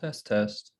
Test, test.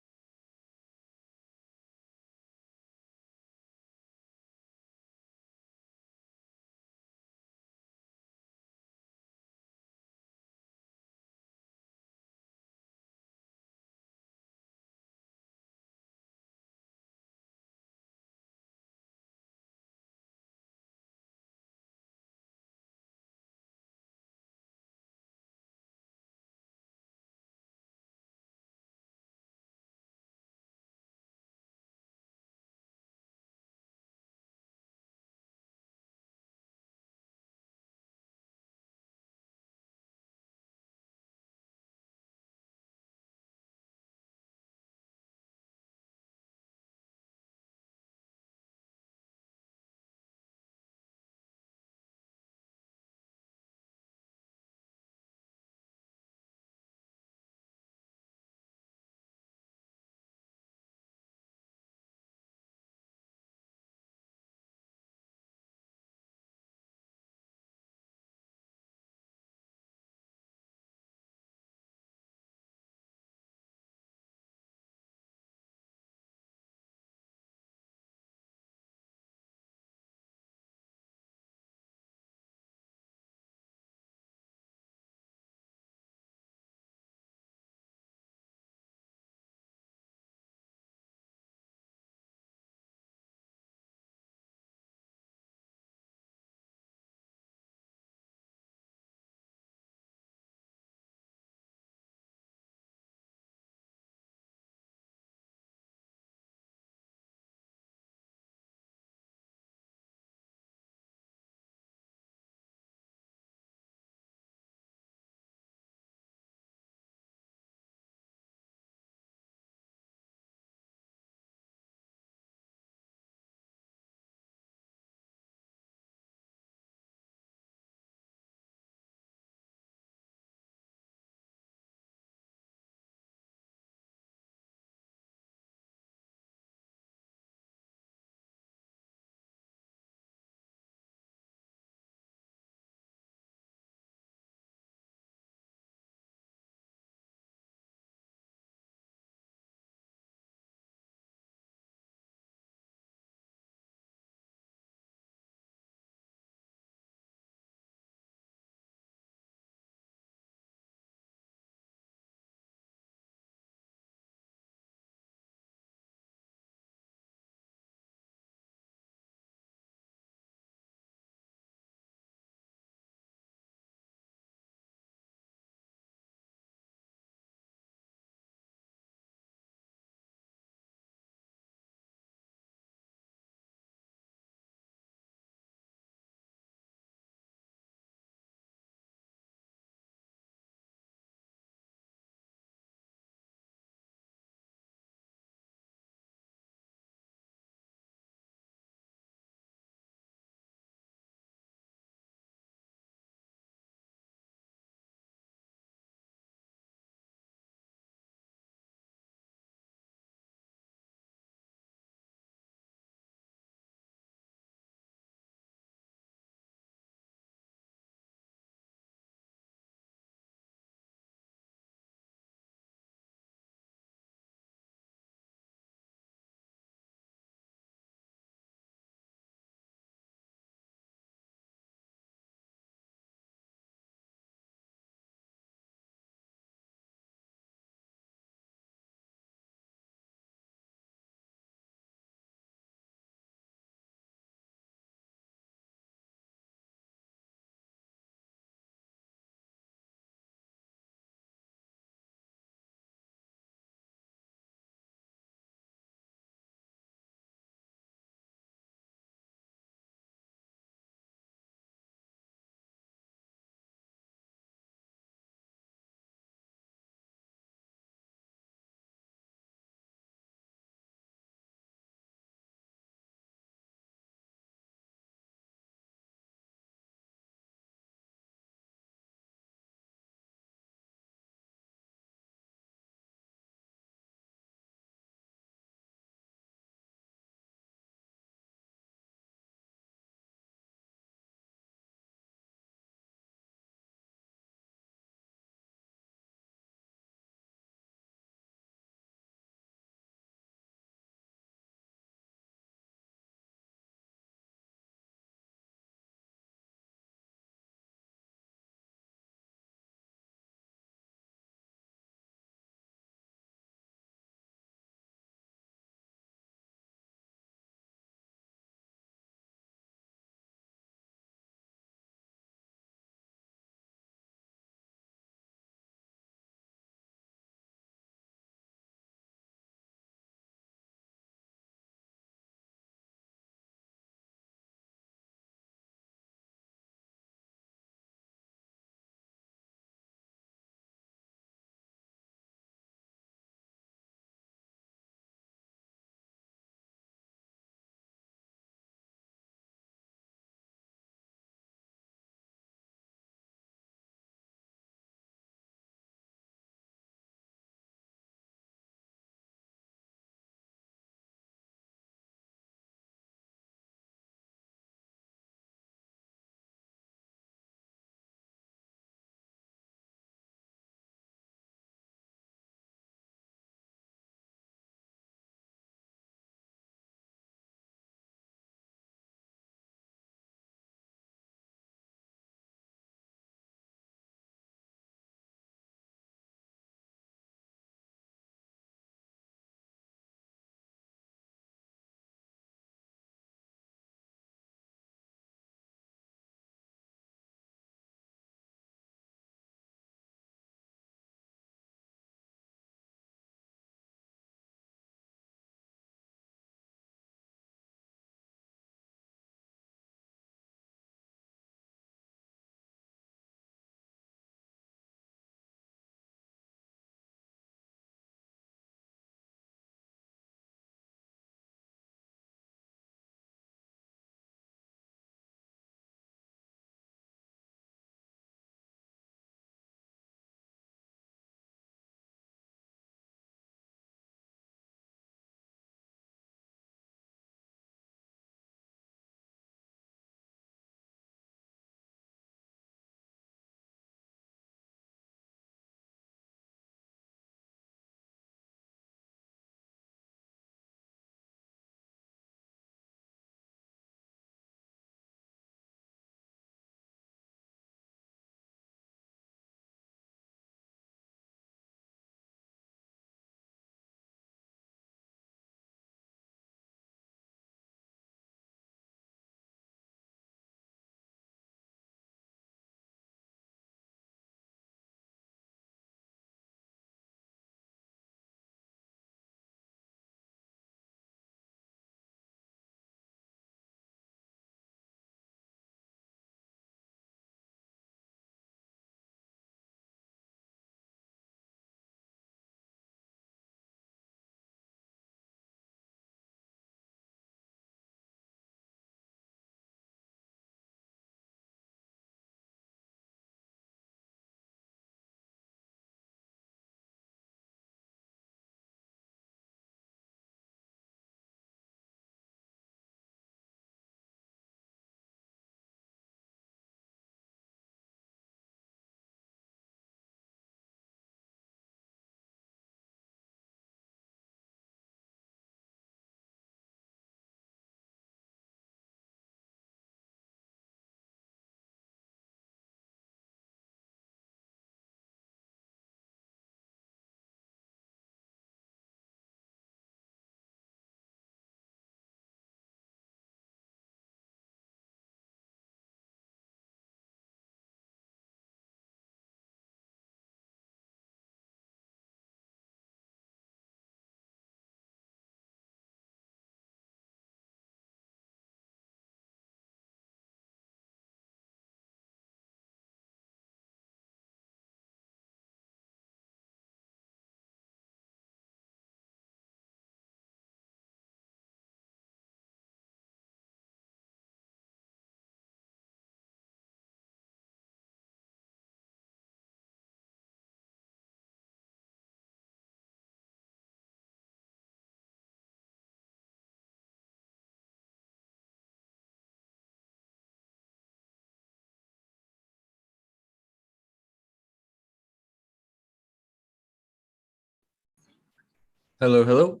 Hello, hello.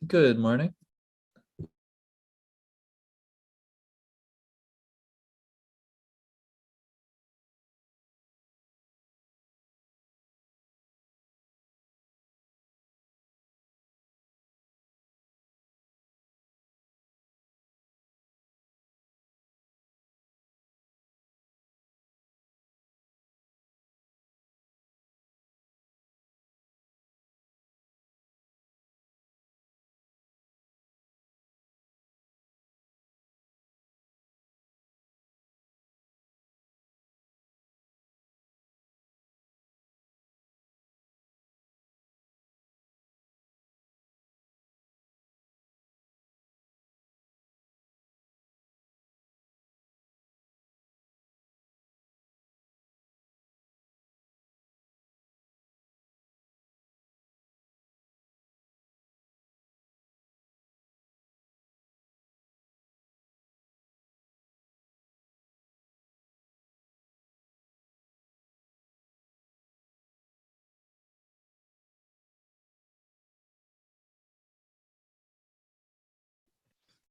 Good morning.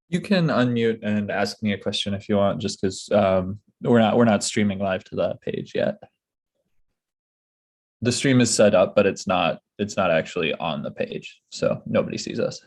You can unmute and ask me a question if you want, just because we're not streaming live to that page yet. The stream is set up, but it's not actually on the page, so nobody sees us.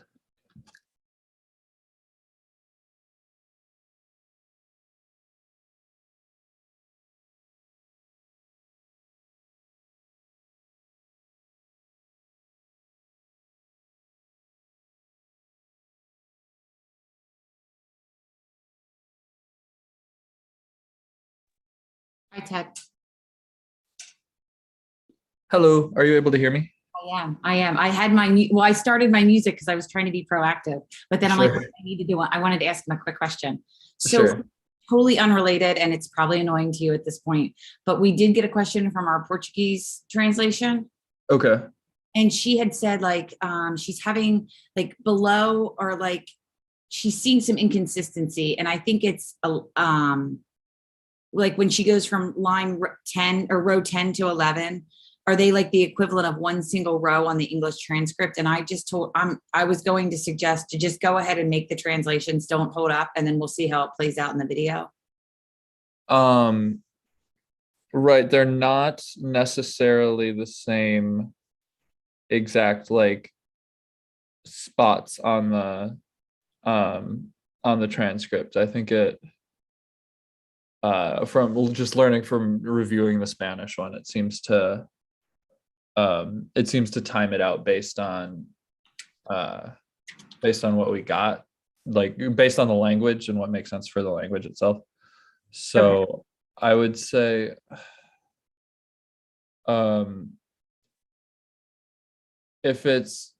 Hi, Ted. Hello, are you able to hear me? I am. I had I started my music because I was trying to be proactive, but then I'm like, what do Sure. I need to do? I wanted to ask him a quick question. So Sure. totally unrelated, and it's probably annoying to you at this point, but we did get a question from our Portuguese translation. Okay. And she had said like she's having like below or like she's seeing some inconsistency. And I think it's like when she goes from line 10 or row 10 to 11, are they like the equivalent of one single row on the English transcript? And I was going to suggest to just go ahead and make the translations, don't hold up, and then we'll see how it plays out in the video. Um, right, they're not necessarily the same exact like spots on the transcript. I think it from just learning from reviewing the Spanish one, it seems to time it out uh based on what we got, like based on the language and what makes sense for the language itself. Okay. So I would say um if it's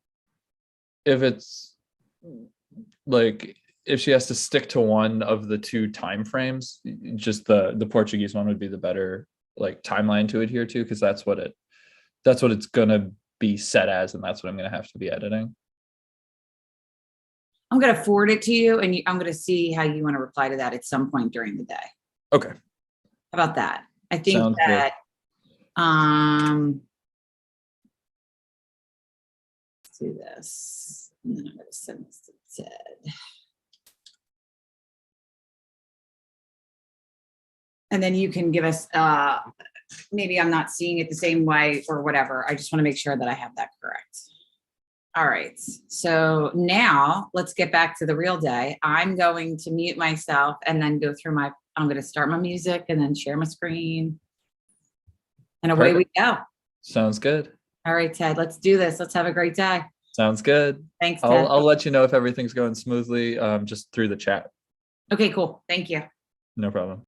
if it's like if she has to stick to one of the two time frames, just the Portuguese one would be the better like timeline to adhere to, because that's what it's gonna be set as, and that's what I'm gonna have to be editing. I'm going to forward it to you, and I'm going to see how you want to reply to that at some point during the day. Okay. How about that? I think Sounds good. that um let's do this. And then I'm going to send this to Ted. And then you can give us maybe I'm not seeing it the same way or whatever. I just want to make sure that I have that correct. All right. So now let's get back to the real day. I'm going to mute myself and then go through I'm going to start my music and then share my screen. And away we Perfect. go. Sounds good. All right, Ted, let's do this. Let's have a great day. Sounds good. Thanks, I'll Ted. I'll let you know if everything's going smoothly, just through the chat. Okay, cool. Thank you. No problem.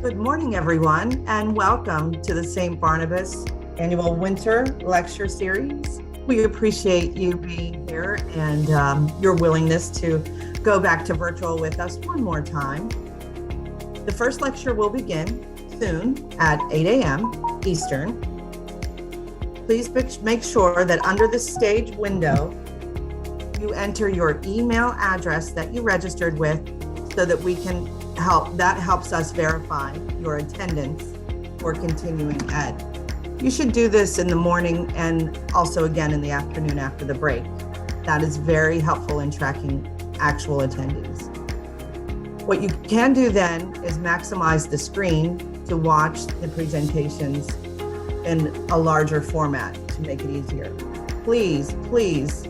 Good morning, everyone, and welcome to the St. Barnabas Annual Winter Lecture Series. We appreciate you being here and your willingness to go back to virtual with us one more time. The first lecture will begin soon at 8 a.m. Eastern. Please make sure that under the stage window, you enter your email address that you registered with so that we can that helps us verify your attendance for continuing ed. You should do this in the morning and also again in the afternoon after the break. That is very helpful in tracking actual attendees. What you can do then is maximize the screen to watch the presentations in a larger format to make it easier. Please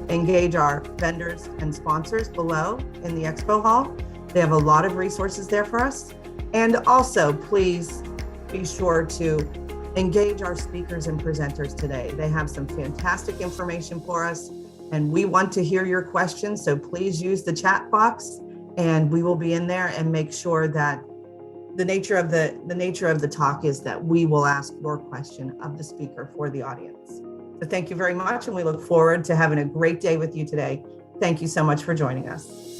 engage our vendors and sponsors below in the expo hall. They have a lot of resources there for us. And also, please be sure to engage our speakers and presenters today. They have some fantastic information for us, and we want to hear your questions. So please use the chat box, and we will be in there and make sure that the nature of the talk is that we will ask your question of the speaker for the audience. So thank you very much, and we look forward to having a great day with you today. Thank you so much for joining us.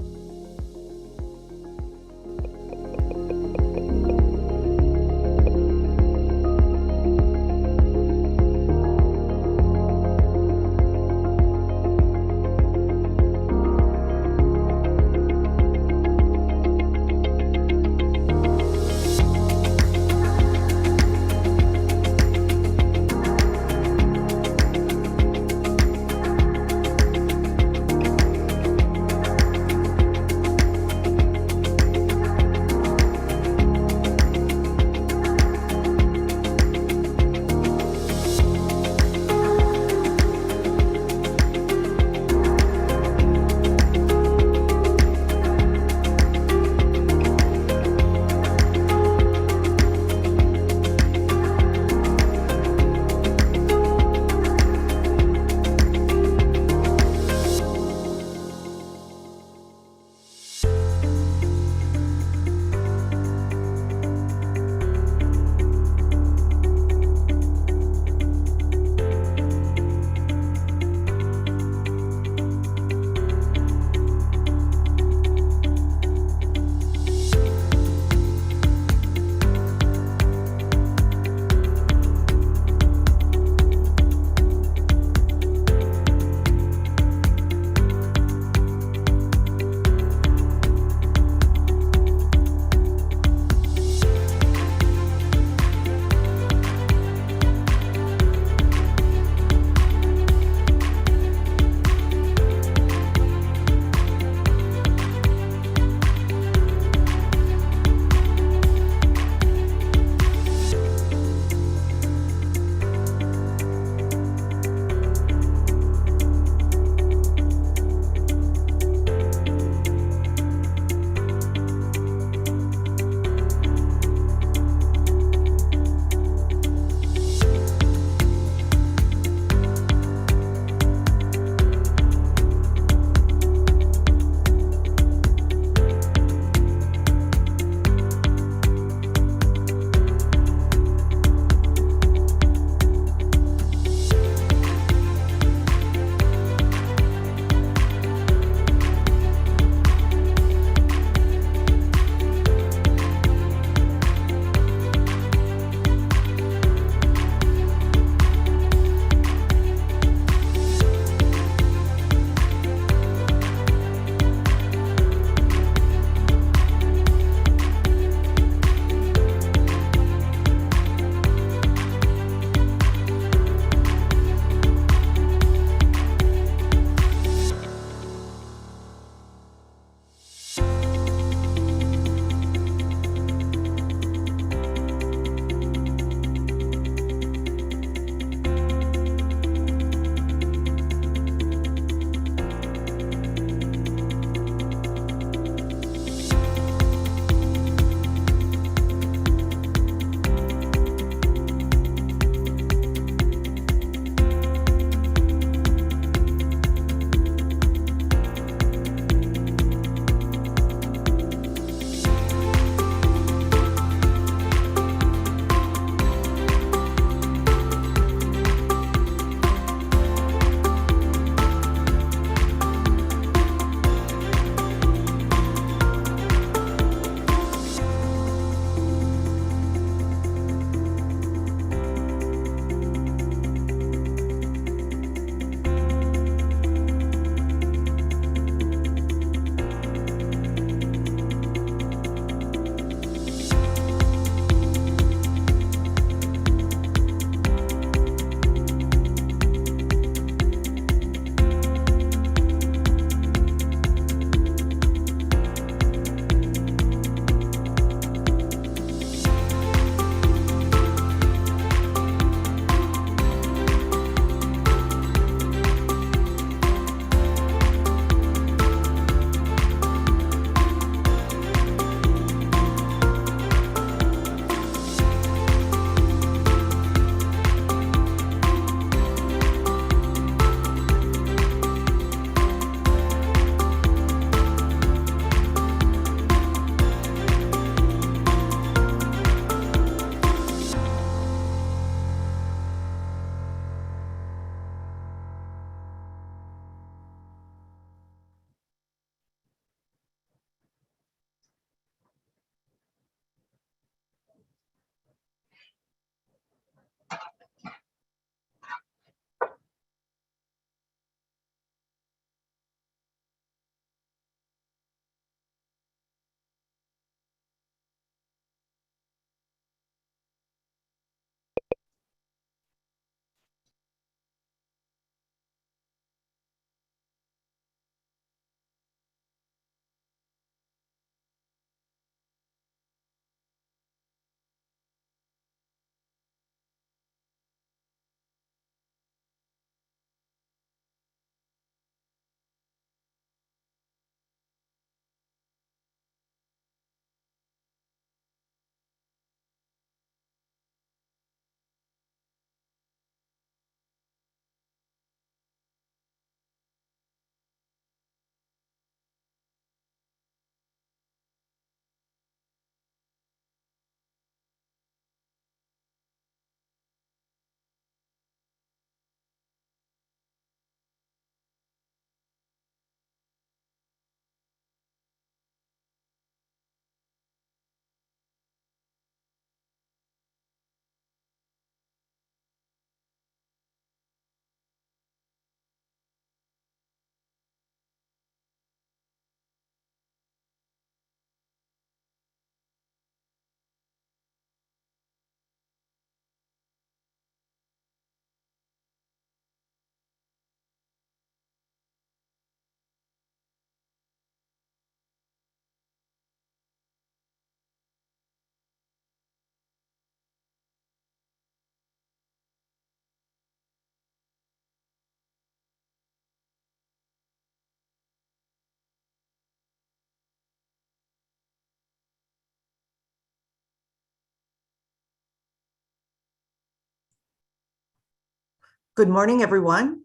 Good morning, everyone.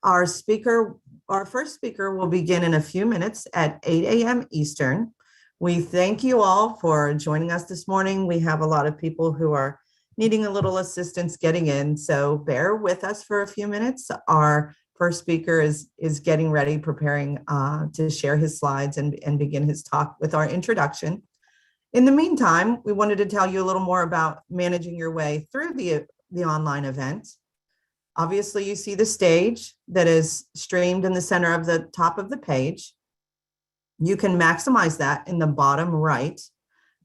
Our first speaker will begin in a few minutes at 8 a.m. Eastern. We thank you all for joining us this morning. We have a lot of people who are needing a little assistance getting in, so bear with us for a few minutes. Our first speaker is getting ready, preparing to share his slides and begin his talk with our introduction. In the meantime, we wanted to tell you a little more about managing your way through the online event. Obviously, you see the stage that is streamed in the center of the top of the page. You can maximize that in the bottom right.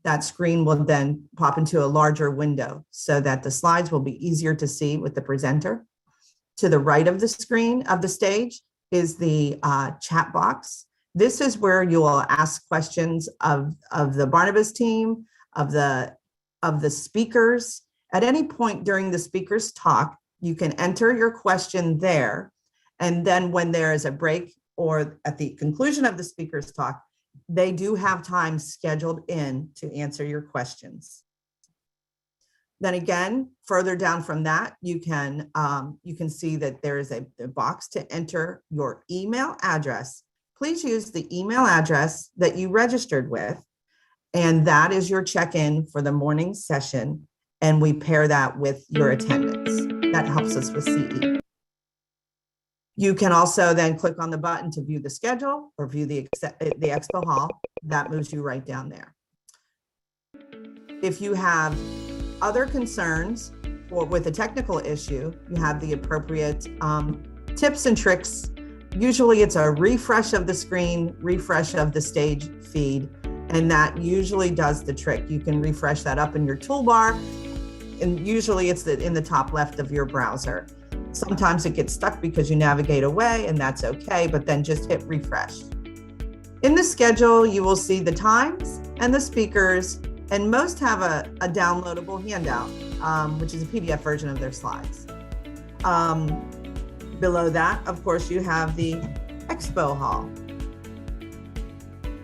That screen will then pop into a larger window so that the slides will be easier to see with the presenter. To the right of the screen of the stage is the chat box. This is where you will ask questions of the Barnabas team, of the speakers. At any point during the speaker's talk, you can enter your question there. And then when there is a break or at the conclusion of the speaker's talk, they do have time scheduled in to answer your questions. Then again, further down from that, you can see that there is a box to enter your email address. Please use the email address that you registered with, and that is your check-in for the morning session, and we pair that with your attendance. That helps us with CE. You can also then click on the button to view the schedule or view the expo hall. That moves you right down there. If you have other concerns or with a technical issue, you have the appropriate tips and tricks. Usually it's a refresh of the screen, refresh of the stage feed, and that usually does the trick. You can refresh that up in your toolbar, and usually it's in the top left of your browser. Sometimes it gets stuck because you navigate away, and that's okay, but then just hit refresh. In the schedule, you will see the times and the speakers, and most have a downloadable handout, which is a PDF version of their slides. Below that, of course, you have the expo hall.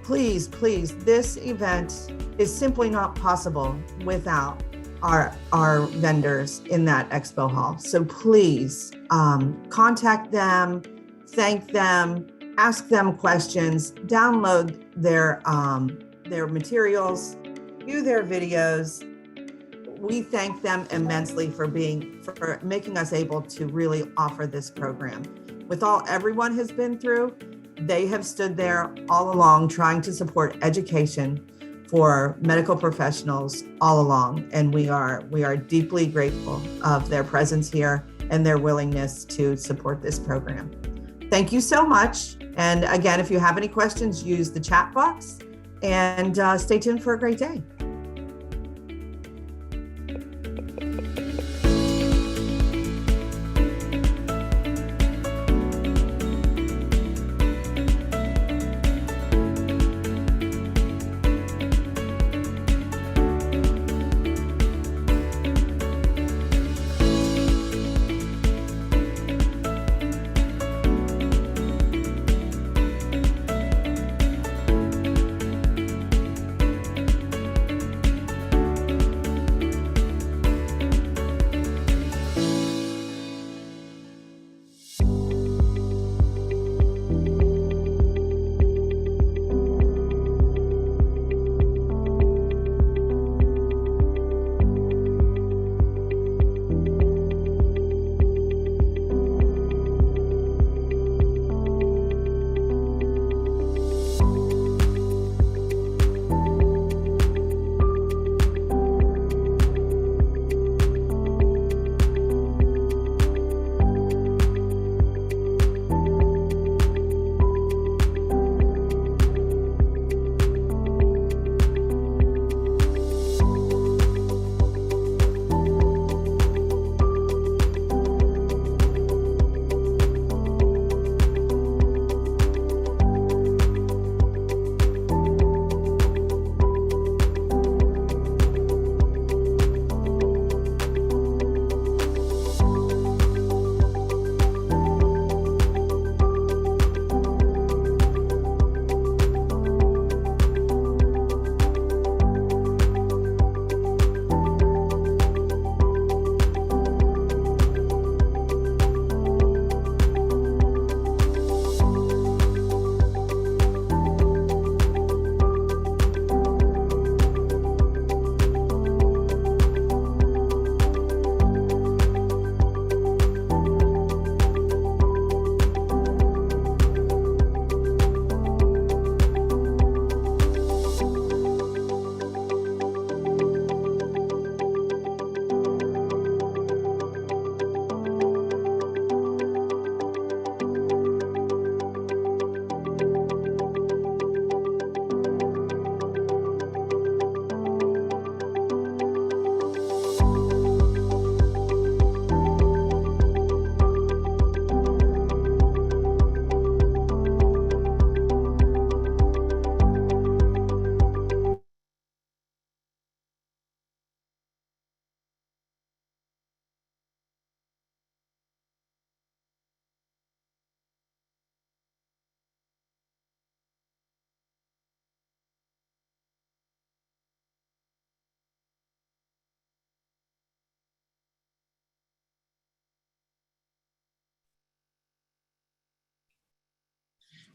Please, this event is simply not possible without our vendors in that expo hall. So please contact them, thank them, ask them questions, download their materials, view their videos. We thank them immensely for making us able to really offer this program. With all everyone has been through, they have stood there all along trying to support education for medical professionals all along, and we are deeply grateful of their presence here and their willingness to support this program. Thank you so much. And again, if you have any questions, use the chat box, and stay tuned for a great day.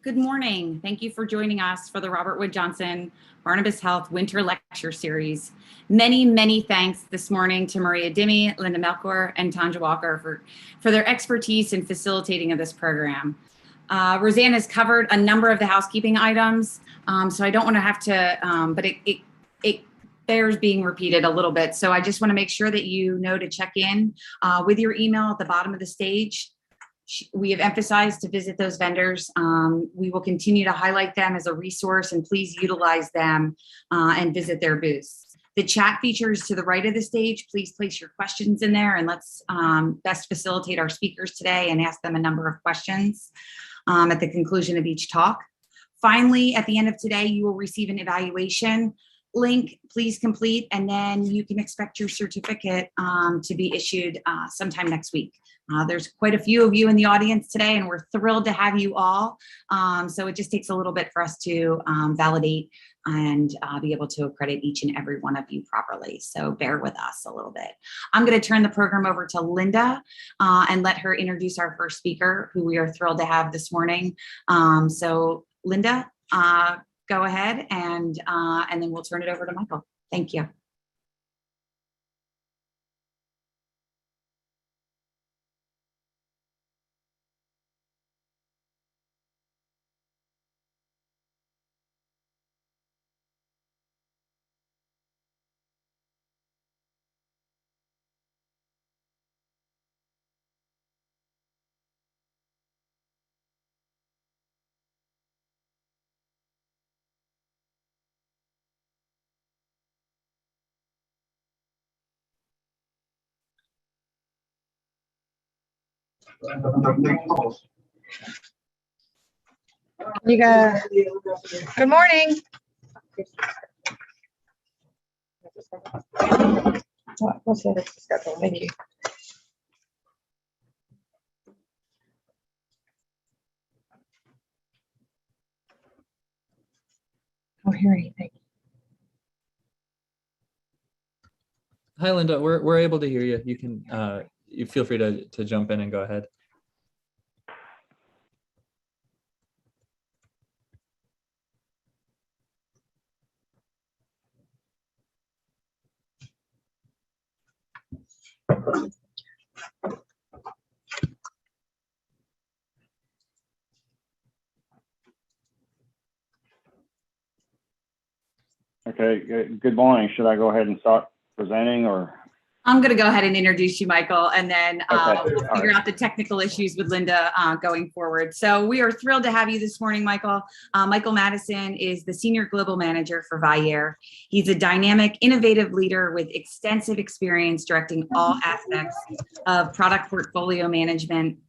Good morning. Thank you for joining us for the Robert Wood Johnson Barnabas Health Winter Lecture Series. Many, many thanks this morning to Maria Dimmy, Linda Melkor, and Tanja Walker for their expertise in facilitating of this program. Roseanne has covered a number of the housekeeping items, so I don't want to have to, but it bears being repeated a little bit. So I just want to make sure that you know to check in with your email at the bottom of the stage. We have emphasized to visit those vendors. We will continue to highlight them as a resource, and please utilize them and visit their booths. The chat features to the right of the stage. Please place your questions in there, and let's best facilitate our speakers today and ask them a number of questions at the conclusion of each talk. Finally, at the end of today, you will receive an evaluation link. Please complete, and then you can expect your certificate to be issued sometime next week. There's quite a few of you in the audience today, and we're thrilled to have you all. So it just takes a little bit for us to validate and be able to accredit each and every one of you properly. So bear with us a little bit. I'm going to turn the program over to Linda and let her introduce our first speaker, who we are thrilled to have this morning. So Linda, go ahead, and then we'll turn it over to Michael. Thank you. You got. Good morning. What's the schedule? Thank you. I don't hear anything. Hi, Linda. We're able to hear you. You can you feel free to jump in and go ahead. Okay, good morning. Should I go ahead and start presenting, or? I'm going to go ahead and introduce you, Michael, and then Okay. we'll figure out the technical issues with Linda going forward. So we are thrilled to have you this morning, Michael. Michael Madison is the Senior Global Manager for Vyaire. He's a dynamic, innovative leader with extensive experience directing all aspects of product portfolio management,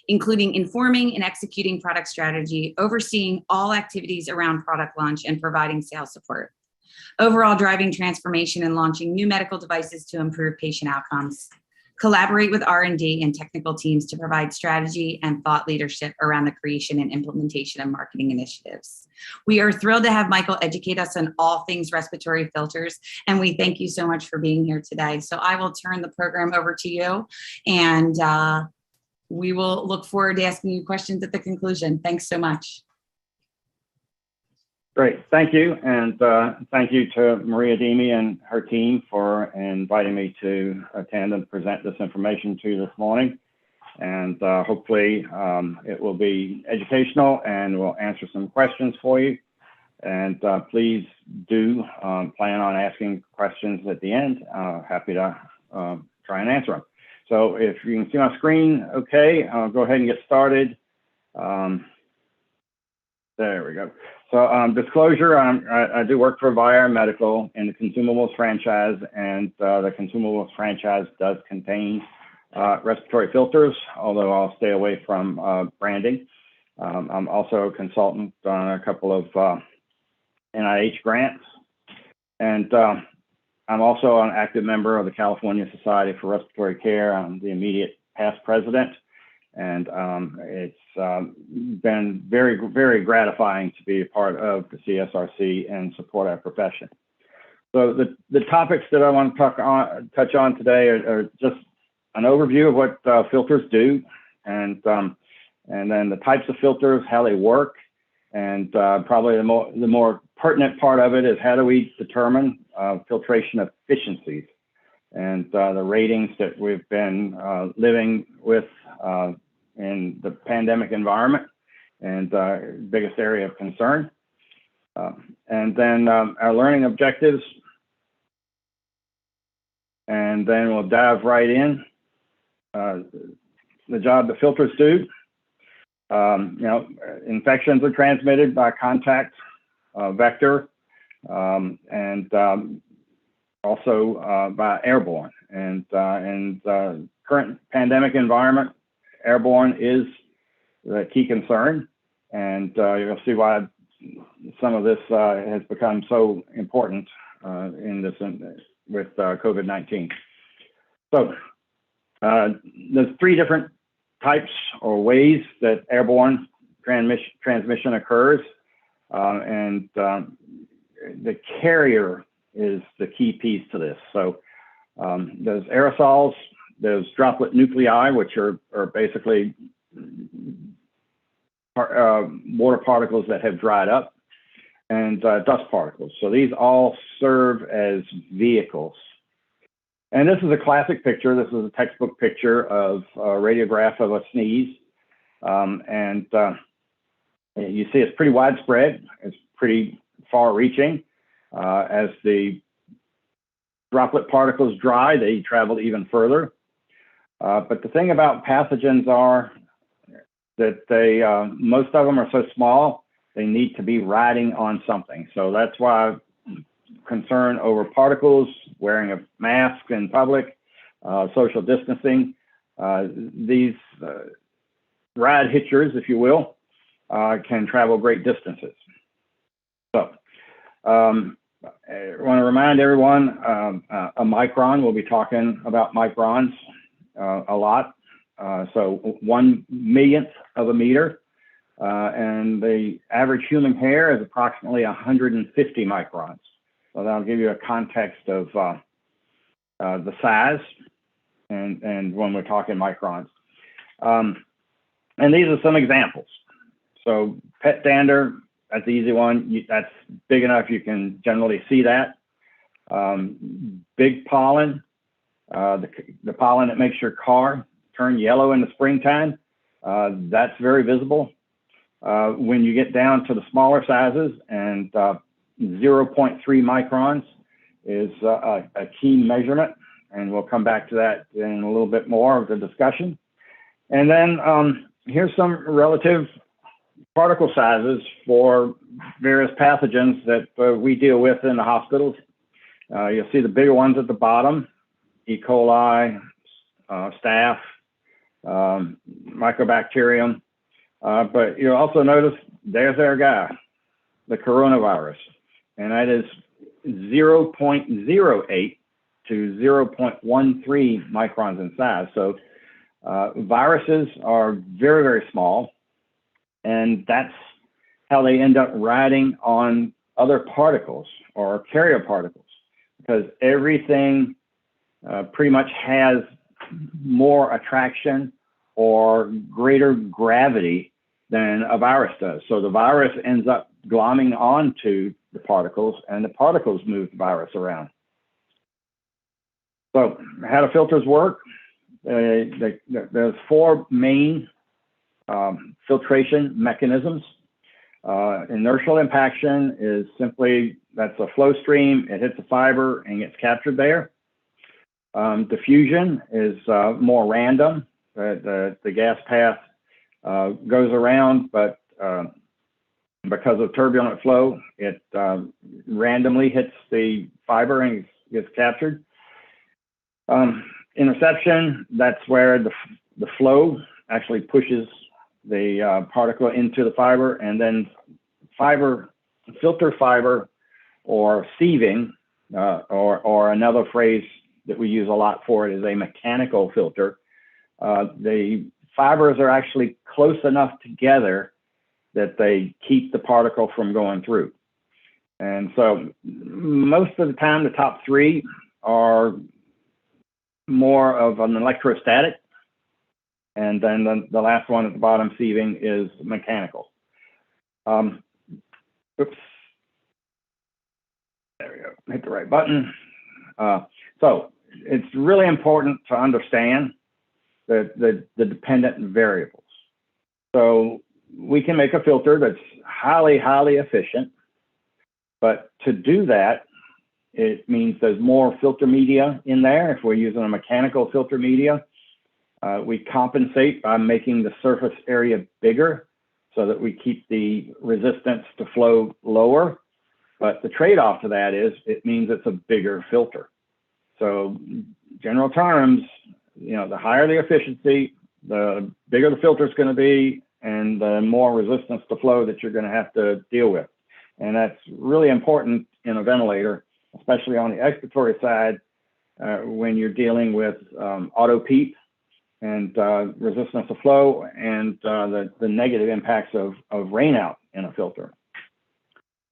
including informing and executing product strategy, overseeing all activities around product launch, and providing sales support. Overall, driving transformation and launching new medical devices to improve patient outcomes. Collaborate with R&D and technical teams to provide strategy and thought leadership around the creation and implementation of marketing initiatives. We are thrilled to have Michael educate us on all things respiratory filters, and we thank you so much for being here today. So I will turn the program over to you, and we will look forward to asking you questions at the conclusion. Thanks so much. Great, thank you. And thank you to Maria Demi and her team for inviting me to attend and present this information to you this morning. And hopefully it will be educational and we'll answer some questions for you. And please do plan on asking questions at the end. Happy to try and answer them. So if you can see my screen, okay, I'll go ahead and get started. There we go. So disclosure, I do work for Vyaire Medical in the consumables franchise, and the consumables franchise does contain respiratory filters, although I'll stay away from branding. I'm also a consultant on a couple of NIH grants, and I'm also an active member of the California Society for Respiratory Care. I'm the immediate past president, and it's been very, very gratifying to be a part of the CSRC and support our profession. So the topics that I want to touch on today are just an overview of what filters do, and and then the types of filters, how they work, and probably the more pertinent part of it is how do we determine filtration efficiencies, and the ratings that we've been living with in the pandemic environment, and biggest area of concern. And then our learning objectives, and then we'll dive right in. The job the filters do. Infections are transmitted by contact vector, and also by airborne. And in the current pandemic environment, airborne is the key concern, and you'll see why some of this has become so important with COVID-19. So there's three different types or ways that airborne transmission occurs, and the carrier is the key piece to this. So there's aerosols, there's droplet nuclei, which are basically water particles that have dried up, and dust particles. So these all serve as vehicles. And this is a classic picture. This is a textbook picture of a radiograph of a sneeze. And you see it's pretty widespread. It's pretty far reaching. As the droplet particles dry, they travel even further. But the thing about pathogens are that they, most of them are so small, they need to be riding on something. So that's why concern over particles, wearing a mask in public, social distancing. These ride hitchers, if you will, can travel great distances. So I want to remind everyone, a micron, we'll be talking about microns a lot. So 1/1,000,000th of a meter. And the average human hair is approximately 150 microns. So that'll give you a context of the size and when we're talking microns. And these are some examples. So pet dander, that's the easy one. That's big enough you can generally see that. Big pollen, the pollen that makes your car turn yellow in the springtime, that's very visible. When you get down to the smaller sizes, and 0.3 microns is a key measurement, and we'll come back to that in a little bit more of the discussion. And then here's some relative particle sizes for various pathogens that we deal with in the hospitals. You'll see the bigger ones at the bottom: E. coli, staph, mycobacterium. But you'll also notice there's our guy, the coronavirus, and that is 0.08 to 0.13 microns in size. So viruses are very, very small, and that's how they end up riding on other particles or carrier particles, because everything pretty much has more attraction or greater gravity than a virus does. So the virus ends up glomming onto the particles, and the particles move the virus around. So how do filters work? There's four main filtration mechanisms. Inertial impaction is simply, that's a flow stream. It hits a fiber and gets captured there. Diffusion is more random. The gas path goes around, but because of turbulent flow, it randomly hits the fiber and gets captured. Interception, that's where the flow actually pushes the particle into the fiber, and then filter fiber, or sieving, or another phrase that we use a lot for it is a mechanical filter. The fibers are actually close enough together that they keep the particle from going through. And so most of the time, the top three are more of an electrostatic And then the last one at the bottom, sieving, is mechanical. Oops. There we go. Hit the right button. So it's really important to understand the dependent variables. So we can make a filter that's highly, highly efficient, but to do that, it means there's more filter media in there. If we're using a mechanical filter media, we compensate by making the surface area bigger so that we keep the resistance to flow lower. But the trade-off to that is it means it's a bigger filter. So general terms, you know, the higher the efficiency, the bigger the filter is going to be, and the more resistance to flow that you're going to have to deal with. And that's really important in a ventilator, especially on the expiratory side, when you're dealing with auto PEEP and resistance to flow and the negative impacts of rainout in a filter.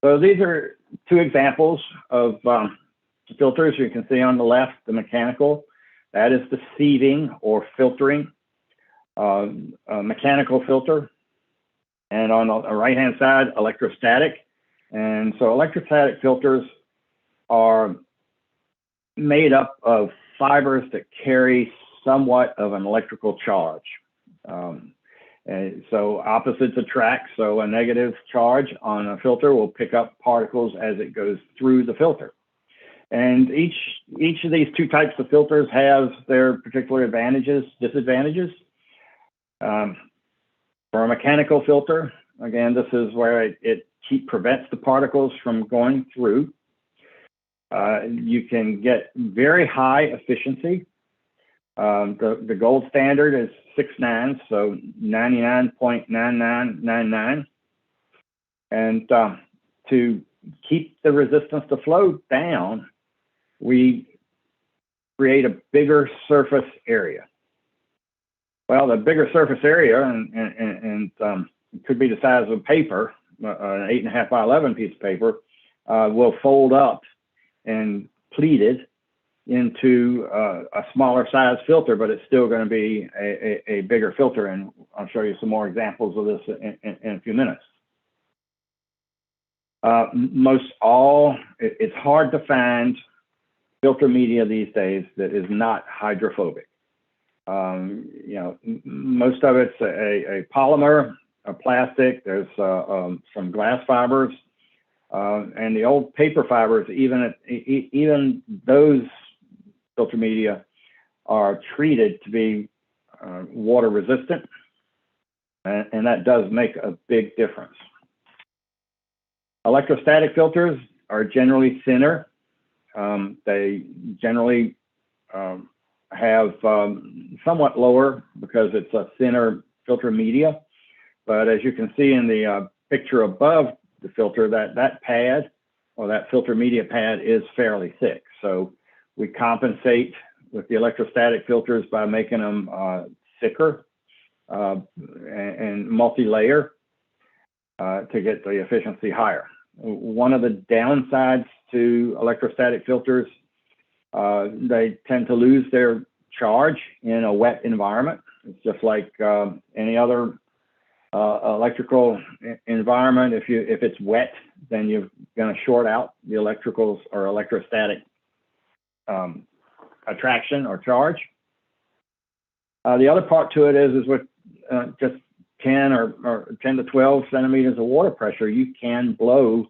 So these are two examples of filters. You can see on the left, the mechanical. That is the sieving or filtering mechanical filter. And on the right-hand side, electrostatic. And so electrostatic filters are made up of fibers that carry somewhat of an electrical charge. And so opposites attract. So a negative charge on a filter will pick up particles as it goes through the filter. And each of these two types of filters has their particular advantages, disadvantages. For a mechanical filter, again, this is where it prevents the particles from going through. You can get very high efficiency. The gold standard is 6 nines, so 99.9999. And to keep the resistance to flow down, we create a bigger surface area. Well, the bigger surface area, and it could be the size of paper, an 8.5 by 11 piece of paper, will fold up and pleat it into a smaller size filter, but it's still going to be a bigger filter. And I'll show you some more examples of this in a few minutes. It's hard to find filter media these days that is not hydrophobic. You know, most of it's a polymer, a plastic. There's some glass fibers, and the old paper fibers. Even those filter media are treated to be water resistant, and that does make a big difference. Electrostatic filters are generally thinner. They generally have somewhat lower because it's a thinner filter media. But as you can see in the picture above the filter, that pad or that filter media pad is fairly thick. So we compensate with the electrostatic filters by making them thicker and multi-layer to get the efficiency higher. One of the downsides to electrostatic filters, they tend to lose their charge in a wet environment. It's just like any other electrical environment. If it's wet, then you're going to short out the electricals or electrostatic attraction or charge. The other part to it is with just 10 or 10 to 12 centimeters of water pressure, you can blow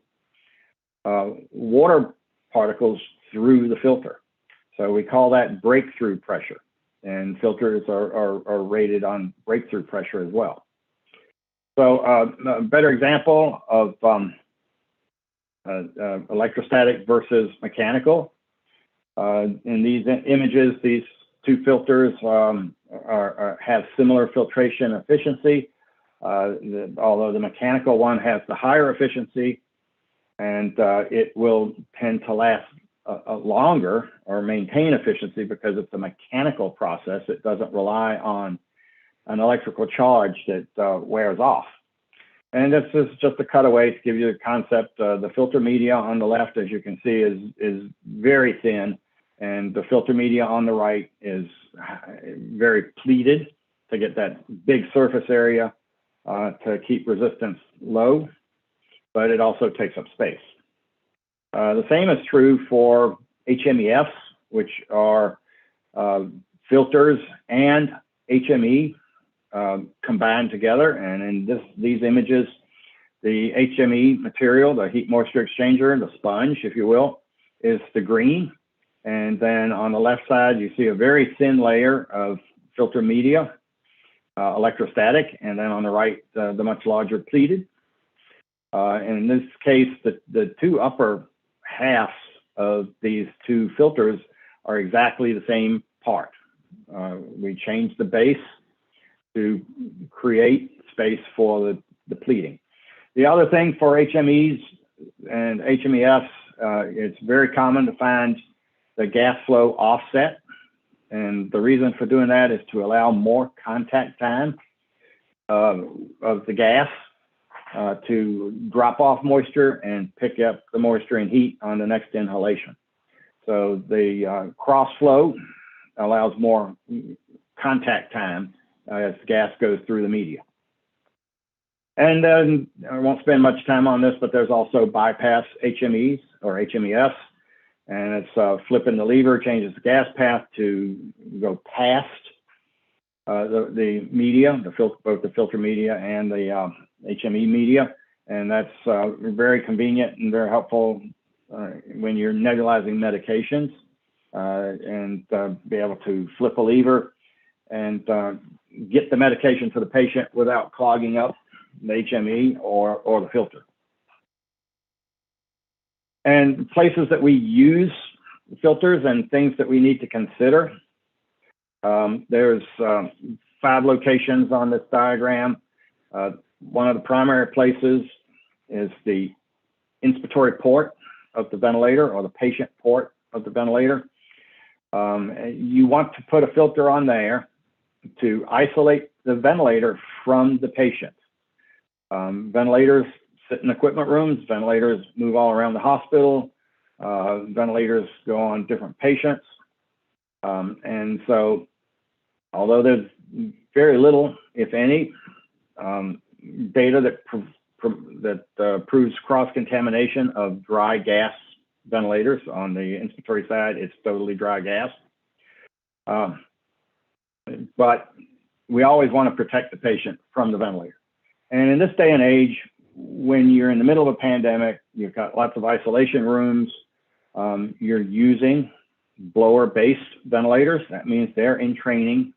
water particles through the filter. So we call that breakthrough pressure, and filters are rated on breakthrough pressure as well. So a better example of electrostatic versus mechanical. In these images, these two filters have similar filtration efficiency, although the mechanical one has the higher efficiency, and it will tend to last longer or maintain efficiency because it's a mechanical process. It doesn't rely on an electrical charge that wears off. And this is just a cutaway to give you the concept. The filter media on the left, as you can see, is very thin, and the filter media on the right is very pleated. to get that big surface area to keep resistance low, but it also takes up space. The same is true for HMEFs, which are filters and HME combined together. And in these images, the HME material, the heat moisture exchanger, the sponge, if you will, is the green. And then on the left side, you see a very thin layer of filter media, electrostatic, and then on the right, the much larger pleated. And in this case, the two upper halves of these two filters are exactly the same part. We changed the base to create space for the pleating. The other thing for HMEs and HMEFs, it's very common to find the gas flow offset. And the reason for doing that is to allow more contact time of the gas to drop off moisture and pick up the moisture and heat on the next inhalation. So the cross flow allows more contact time as gas goes through the media. And then I won't spend much time on this, but there's also bypass HMEs or HMEFs. And it's flipping the lever, changes the gas path to go past the media, both the filter media and the HME media. And that's very convenient and very helpful when you're nebulizing medications and be able to flip a lever and get the medication to the patient without clogging up the HME or the filter. And places that we use filters and things that we need to consider. There's 5 locations on this diagram. One of the primary places is the inspiratory port of the ventilator or the patient port of the ventilator. You want to put a filter on there to isolate the ventilator from the patient. Ventilators sit in equipment rooms, ventilators move all around the hospital, ventilators go on different patients. And so, although there's very little, if any, data that proves cross-contamination of dry gas ventilators on the inspiratory side, it's totally dry gas. But we always want to protect the patient from the ventilator. And in this day and age, when you're in the middle of a pandemic, you've got lots of isolation rooms, you're using blower-based ventilators. That means they're entraining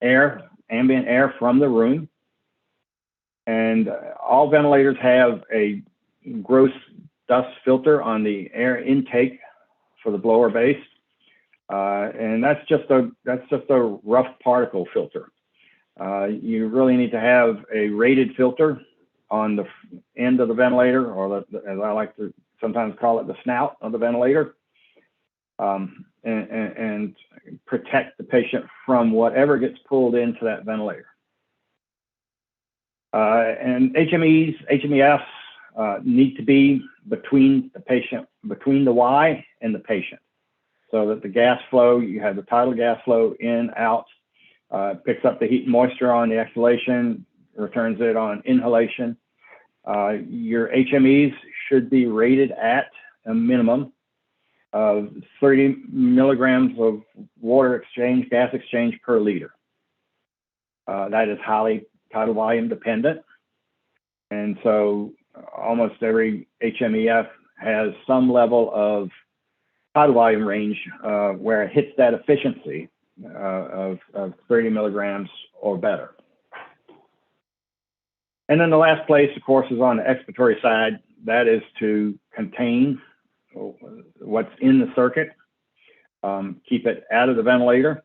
air, ambient air from the room. And all ventilators have a gross dust filter on the air intake for the blower-based. And that's just a rough particle filter. You really need to have a rated filter on the end of the ventilator, or as I like to sometimes call it, the snout of the ventilator, and protect the patient from whatever gets pulled into that ventilator. And HMEs, HMEFs need to be between the patient, between the Y and the patient, so that the gas flow, you have the tidal gas flow in, out, picks up the heat and moisture on the exhalation, returns it on inhalation. Your HMEs should be rated at a minimum of 30 milligrams of water exchange, gas exchange per liter. That is highly tidal volume dependent. And so almost every HMEF has some level of tidal volume range where it hits that efficiency of 30 milligrams or better. And then the last place, of course, is on the expiratory side. That is to contain what's in the circuit, keep it out of the ventilator,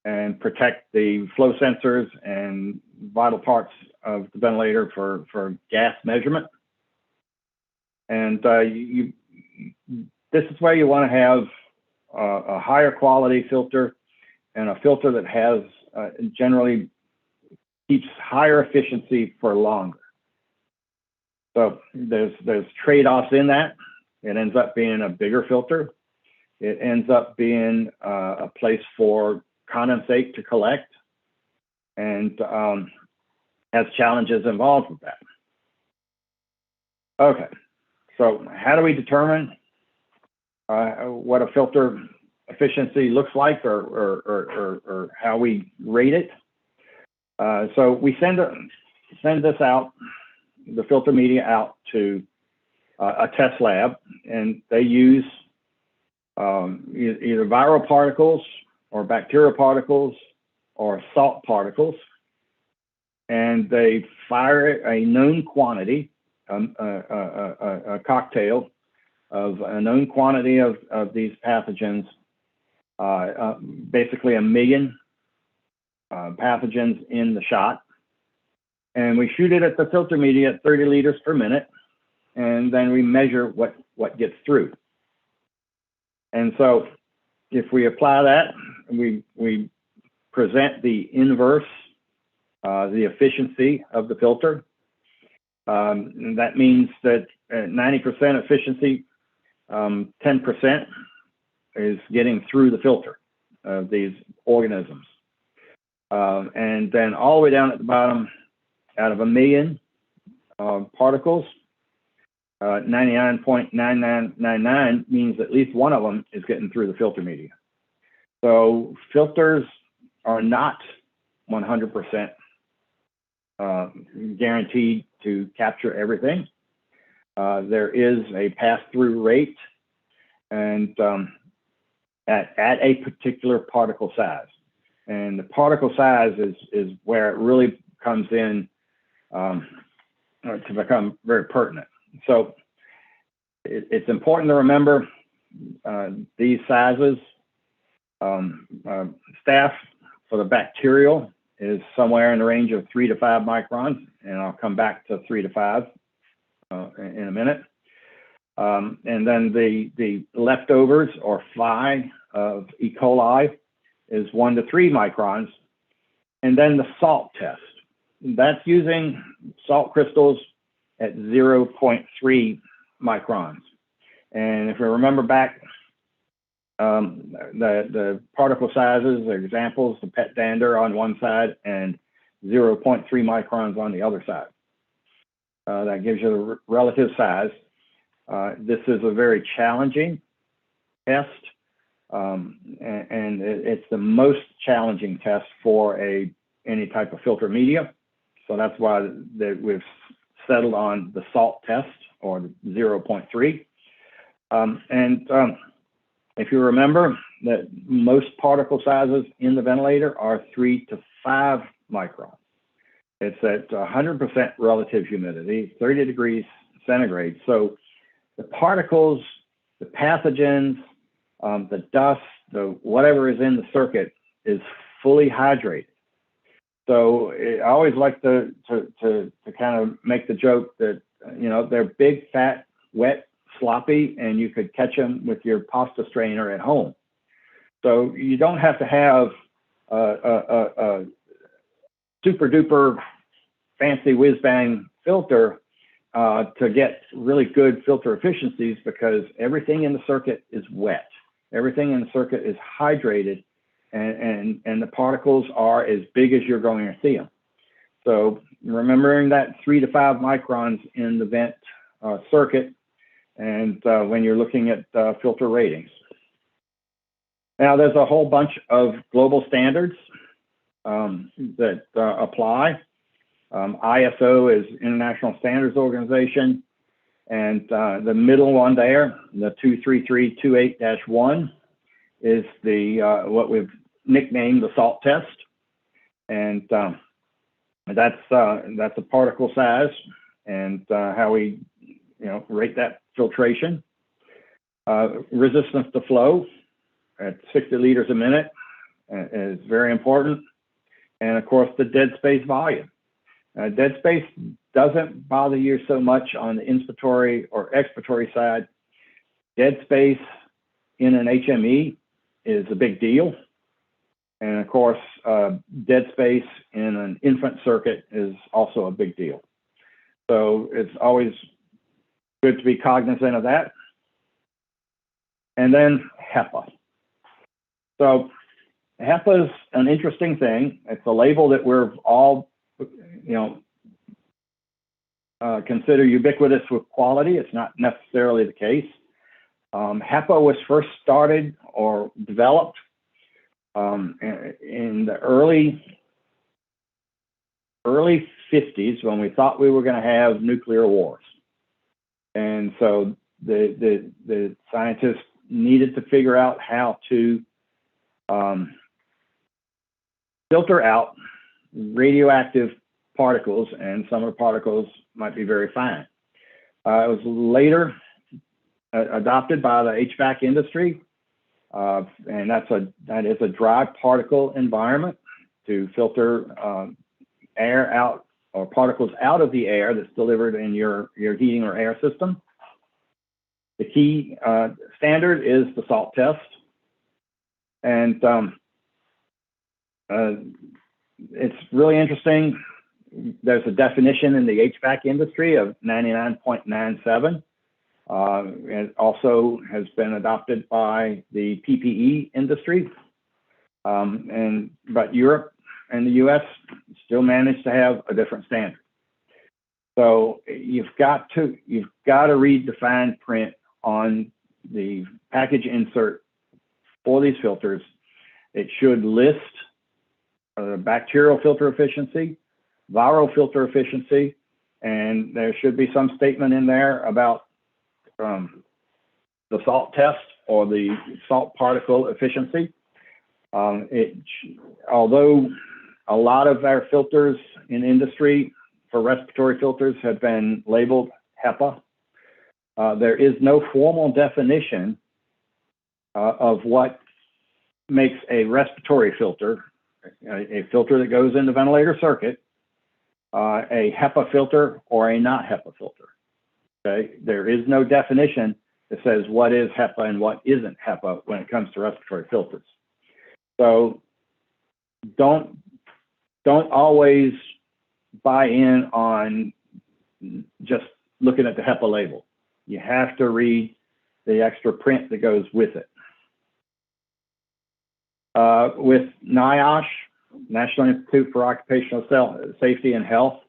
and protect the flow sensors and vital parts of the ventilator for gas measurement. And this is where you want to have a higher quality filter, and a filter that has generally keeps higher efficiency for longer. So there's trade-offs in that. It ends up being a bigger filter. It ends up being a place for condensate to collect. and has challenges involved with that. Okay, so how do we determine what a filter efficiency looks like, or how we rate it? So we send this out, the filter media out to a test lab, and they use either viral particles or bacterial particles or salt particles, and they fire it a known quantity, a cocktail of a known quantity of these pathogens, basically 1 million pathogens in the shot. And we shoot it at the filter media at 30 liters per minute, and then we measure what gets through. And so if we apply that, we present the inverse, the efficiency of the filter. And that means that at 90% efficiency, 10% is getting through the filter of these organisms. And then all the way down at the bottom, out of 1 million particles, 99.9999 means at least one of them is getting through the filter media. So filters are not 100% guaranteed to capture everything. There is a pass-through rate, and at a particular particle size. And the particle size is where it really comes in to become very pertinent. So it's important to remember these sizes. Staph for the bacterial is somewhere in the range of 3 to 5 microns, and I'll come back to 3 to 5 in a minute. And then the leftovers or phi of E. coli is 1 to 3 microns. And then the salt test, that's using salt crystals at 0.3 microns. And if we remember back, the particle sizes, the examples, the pet dander on one side and 0.3 microns on the other side. That gives you the relative size. This is a very challenging test, and it's the most challenging test for any type of filter media. So that's why we've settled on the salt test, or 0.3. If you remember that most particle sizes in the ventilator are 3 to 5 microns. It's at 100% relative humidity, 30 degrees centigrade. So the particles, the pathogens, the dust, the whatever is in the circuit is fully hydrated. So I always like to kind of make the joke that, you know, they're big, fat, wet, sloppy, and you could catch them with your pasta strainer at home. So you don't have to have a super duper fancy whiz bang filter to get really good filter efficiencies, because everything in the circuit is wet. Everything in the circuit is hydrated, and the particles are as big as you're going to see them. So remembering that 3 to 5 microns in the vent circuit, and when you're looking at filter ratings. Now, there's a whole bunch of global standards that apply. ISO is International Standards Organization, and the middle one there, the 23328-1, is the what we've nicknamed the salt test, and that's a particle size and how we rate that filtration. Resistance to flow at 60 liters a minute is very important, and of course the dead space volume. Dead space doesn't bother you so much on the inspiratory or expiratory side. Dead space in an HME is a big deal. And of course, dead space in an infant circuit is also a big deal. So it's always good to be cognizant of that. And then HEPA. So HEPA is an interesting thing. It's a label that we're all, consider ubiquitous with quality. It's not necessarily the case. HEPA was first started or developed in the early 50s when we thought we were going to have nuclear wars. And so the scientists needed to figure out how to filter out radioactive particles, and some of the particles might be very fine. It was later adopted by the HVAC industry, and that is a dry particle environment to filter air out, or particles out of the air that's delivered in your heating or air system. The key standard is the SALT test, and it's really interesting. There's a definition in the HVAC industry of 99.97. It also has been adopted by the PPE industry, but Europe and the US still manage to have a different standard. So you've got to read the fine print on the package insert for these filters. It should list bacterial filter efficiency, viral filter efficiency, and there should be some statement in there about the SALT test or the salt particle efficiency. Although a lot of our filters in industry for respiratory filters have been labeled HEPA, there is no formal definition of what makes a respiratory filter, a filter that goes in the ventilator circuit, a HEPA filter or a not HEPA filter. Okay, there is no definition that says what is HEPA and what isn't HEPA when it comes to respiratory filters. So don't always buy in on just looking at the HEPA label. You have to read the extra print that goes with it. With NIOSH, National Institute for Occupational Safety and Health,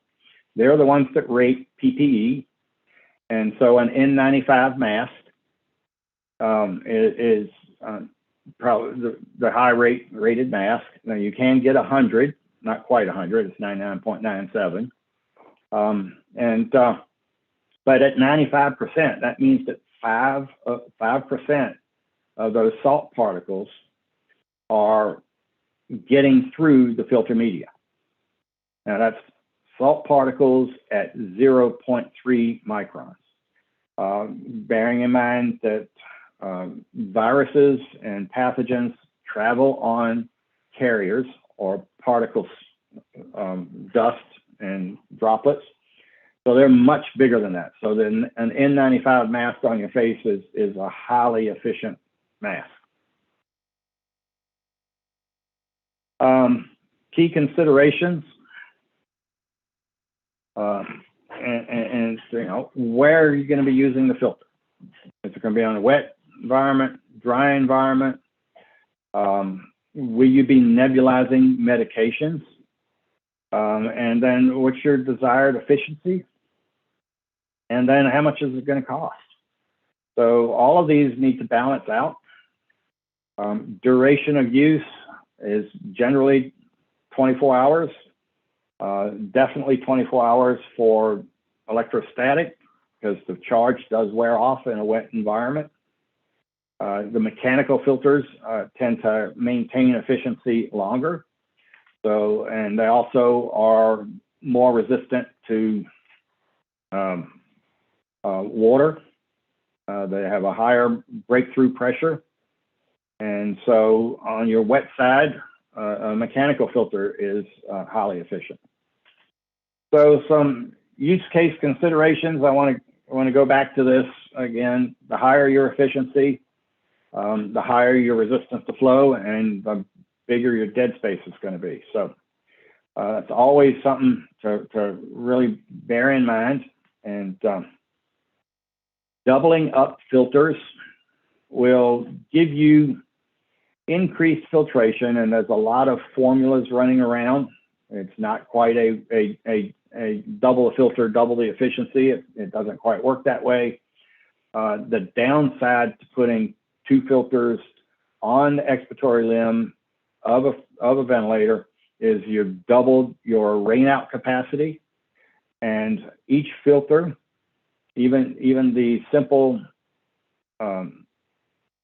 they're the ones that rate PPE. And so an N95 mask is probably the high rated mask. Now you can get 100, not quite 100, it's 99.97. But at 95%, that means that 5% of those salt particles are getting through the filter media. Now that's salt particles at 0.3 microns. Bearing in mind that viruses and pathogens travel on carriers or particles, dust and droplets. So they're much bigger than that. So then an N95 mask on your face is a highly efficient mask. Key considerations, and where are you going to be using the filter? Is it going to be on a wet environment, dry environment? Will you be nebulizing medications? And then what's your desired efficiency? And then how much is it going to cost? So all of these need to balance out. Duration of use is generally 24 hours, definitely 24 hours for electrostatic, because the charge does wear off in a wet environment. The mechanical filters tend to maintain efficiency longer. So, and they also are more resistant to water. They have a higher breakthrough pressure. And so on your wet side, a mechanical filter is highly efficient. So some use case considerations. I want to go back to this again. The higher your efficiency, the higher your resistance to flow, and the bigger your dead space is going to be. So it's always something to really bear in mind. And doubling up filters will give you increased filtration, and there's a lot of formulas running around. It's not quite a double the filter, double the efficiency. It doesn't quite work that way. The downside to putting 2 filters on the expiratory limb of a ventilator is you've doubled your rain out capacity, and each filter, even the simple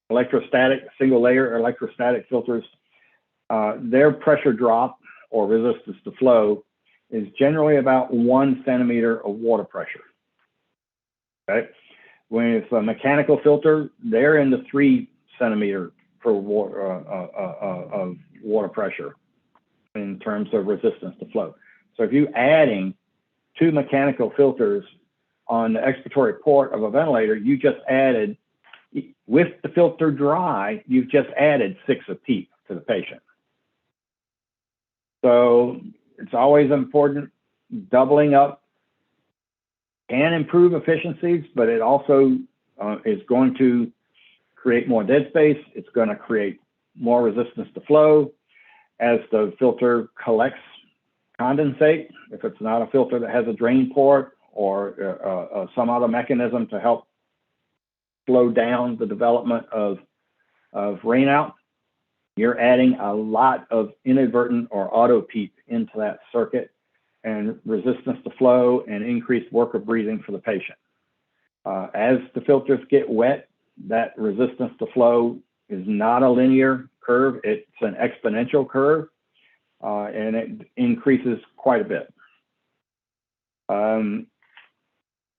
electrostatic, single layer electrostatic filters, their pressure drop or resistance to flow is generally about 1 centimeter of water pressure. Okay. When it's a mechanical filter, they're in the 3 centimeter per water of water pressure in terms of resistance to flow. So if you're adding 2 mechanical filters on the expiratory port of a ventilator, you just added, with the filter dry, you've just added 6 of PEEP to the patient. So it's always important. Doubling up can improve efficiencies, but it also is going to create more dead space. It's going to create more resistance to flow as the filter collects condensate. If it's not a filter that has a drain port or some other mechanism to help slow down the development of rain out, you're adding a lot of inadvertent or auto PEEP into that circuit, and resistance to flow and increased work of breathing for the patient. As the filters get wet, that resistance to flow is not a linear curve. It's an exponential curve, and it increases quite a bit.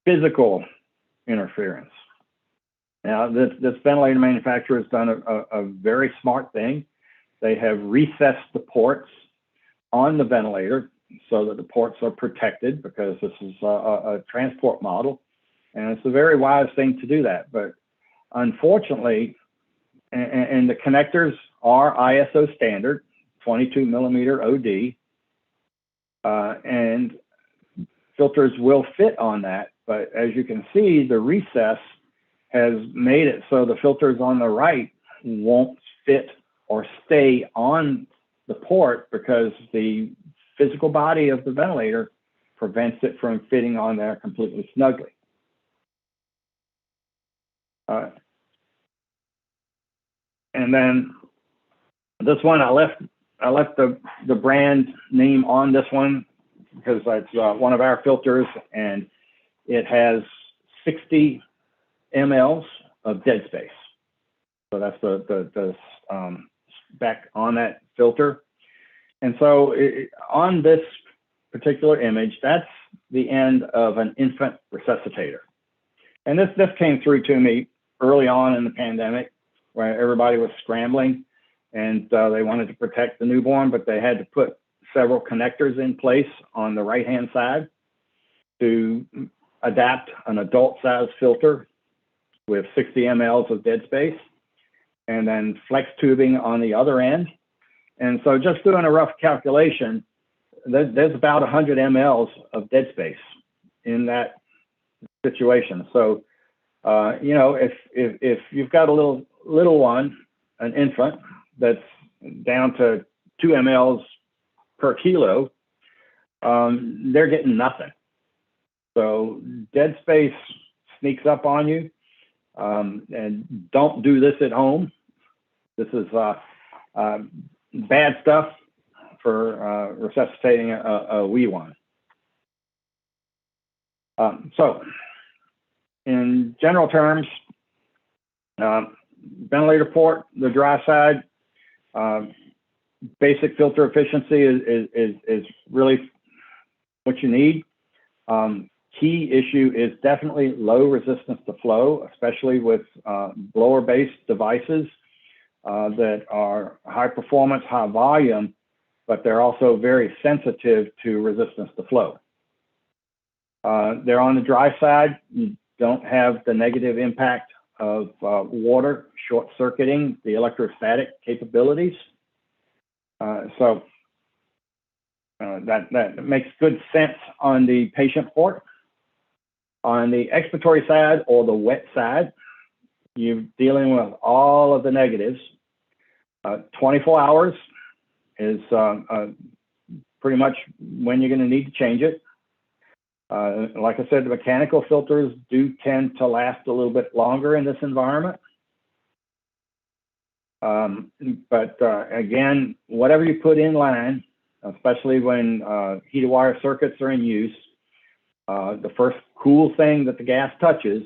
Physical interference. Now, this ventilator manufacturer has done a very smart thing. They have recessed the ports on the ventilator so that the ports are protected, because this is a transport model. And it's a very wise thing to do that. But unfortunately, and the connectors are ISO standard, 22 millimeter OD, and filters will fit on that. But as you can see, the recess has made it so the filters on the right won't fit or stay on the port, because the physical body of the ventilator prevents it from fitting on there completely snugly. And then this one, I left the brand name on this one because it's one of our filters, and it has 60 mLs of dead space. So that's the spec on that filter. And so on this particular image, that's the end of an infant resuscitator. And this came through to me early on in the pandemic, where everybody was scrambling, and they wanted to protect the newborn, but they had to put several connectors in place on the right-hand side to adapt an adult-sized filter with 60 mLs of dead space, and then flex tubing on the other end. And so just doing a rough calculation, there's about 100 mLs of dead space in that situation. So, you know, if you've got a little one, an infant, that's down to 2 mLs per kilo, they're getting nothing. So dead space sneaks up on you, and don't do this at home. This is bad stuff for resuscitating a wee one. So in general terms, ventilator port, the dry side, basic filter efficiency is really what you need. Key issue is definitely low resistance to flow, especially with blower-based devices that are high performance, high volume, but they're also very sensitive to resistance to flow. They're on the dry side. You don't have the negative impact of water short-circuiting the electrostatic capabilities. So that makes good sense on the patient port. On the expiratory side, or the wet side, you're dealing with all of the negatives. 24 hours is pretty much when you're going to need to change it. Like I said, the mechanical filters do tend to last a little bit longer in this environment. Again, whatever you put in line, especially when heated wire circuits are in use, the first cool thing that the gas touches,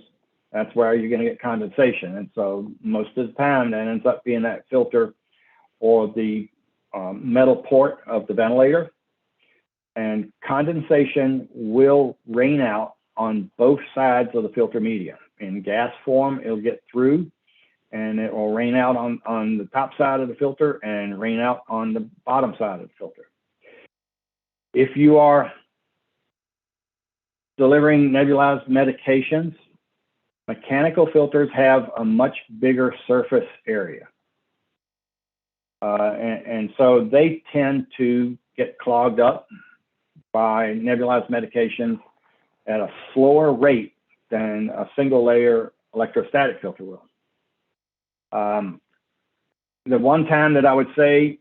that's where you're going to get condensation. And so most of the time that ends up being that filter or the metal port of the ventilator. And condensation will rain out on both sides of the filter media. In gas form, it'll get through and it will rain out on the top side of the filter and rain out on the bottom side of the filter. If you are delivering nebulized medications, mechanical filters have a much bigger surface area. And so they tend to get clogged up by nebulized medications at a slower rate than a single layer electrostatic filter will. The one time that I would say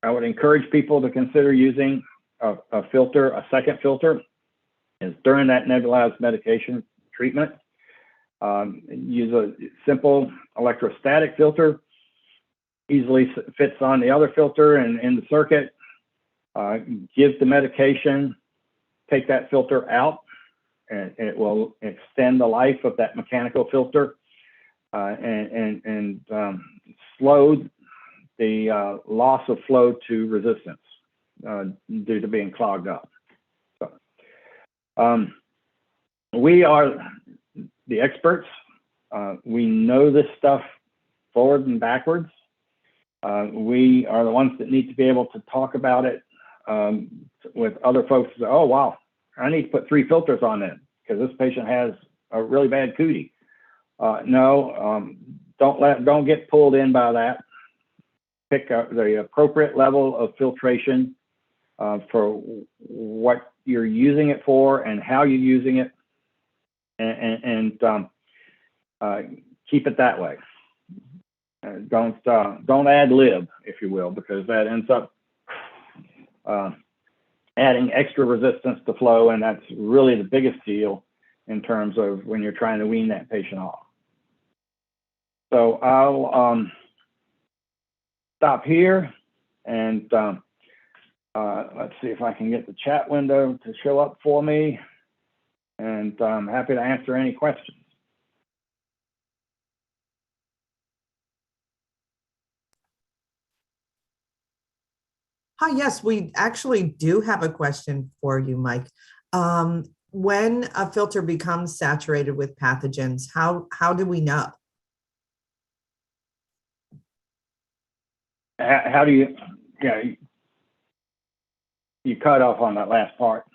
I would encourage people to consider using a filter, a second filter, is during that nebulized medication treatment. Use a simple electrostatic filter, easily fits on the other filter and in the circuit. Give the medication, take that filter out, and it will extend the life of that mechanical filter and slow the loss of flow to resistance due to being clogged up. So, we are the experts. We know this stuff forward and backwards. We are the ones that need to be able to talk about it with other folks. Oh, wow, I need to put 3 filters on it because this patient has a really bad cootie. No, don't get pulled in by that. Pick the appropriate level of filtration for what you're using it for and how you're using it, and keep it that way. Don't ad lib, if you will, because that ends up adding extra resistance to flow, and that's really the biggest deal in terms of when you're trying to wean that patient off. So I'll stop here, and let's see if I can get the chat window to show up for me, and I'm happy to answer any questions. Hi, yes, we actually do have a question for you, Mike. When a filter becomes saturated with pathogens, how do we know? How do you, yeah, you cut off on that last part.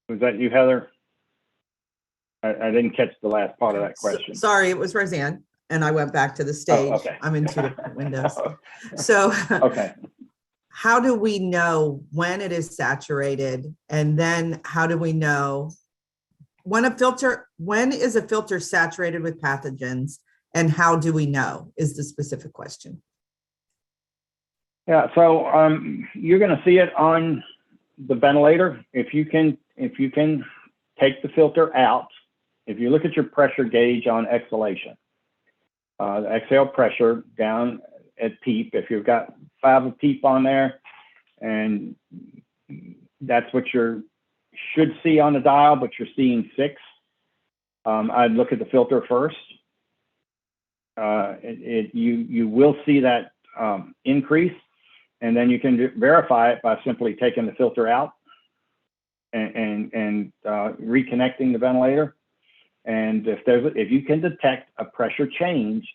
Was that you, Heather? I didn't catch the last part of that question. Sorry, it was Roseanne, and I went back to the stage. Oh, okay. I'm in 2 different windows. So Okay. how do we know when it is saturated? And then how do we know when is a filter saturated with pathogens, and how do we know is the specific question. Yeah, so you're going to see it on the ventilator. If you can take the filter out, if you look at your pressure gauge on exhalation, the exhale pressure down at PEEP, if you've got 5 of PEEP on there, and that's what you should see on the dial, but you're seeing 6, I'd look at the filter first. You will see that increase, and then you can verify it by simply taking the filter out and reconnecting the ventilator. And if you can detect a pressure change,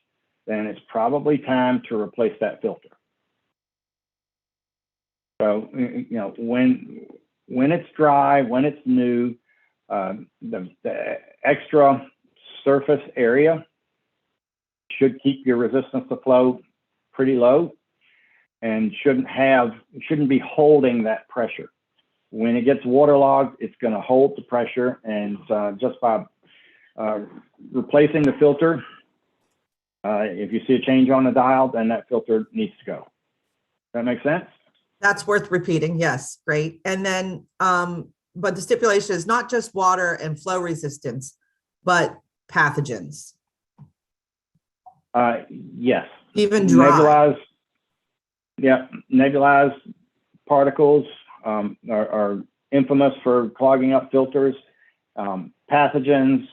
then it's probably time to replace that filter. So, you know, when it's dry, when it's new, the extra surface area should keep your resistance to flow pretty low and shouldn't be holding that pressure. When it gets waterlogged, it's going to hold the pressure, and just by replacing the filter, if you see a change on the dial, then that filter needs to go. Does that make sense? That's worth repeating. Yes, great. And then, but the stipulation is not just water and flow resistance, but pathogens, Yes. even dry. Nebulized particles are infamous for clogging up filters. Pathogens,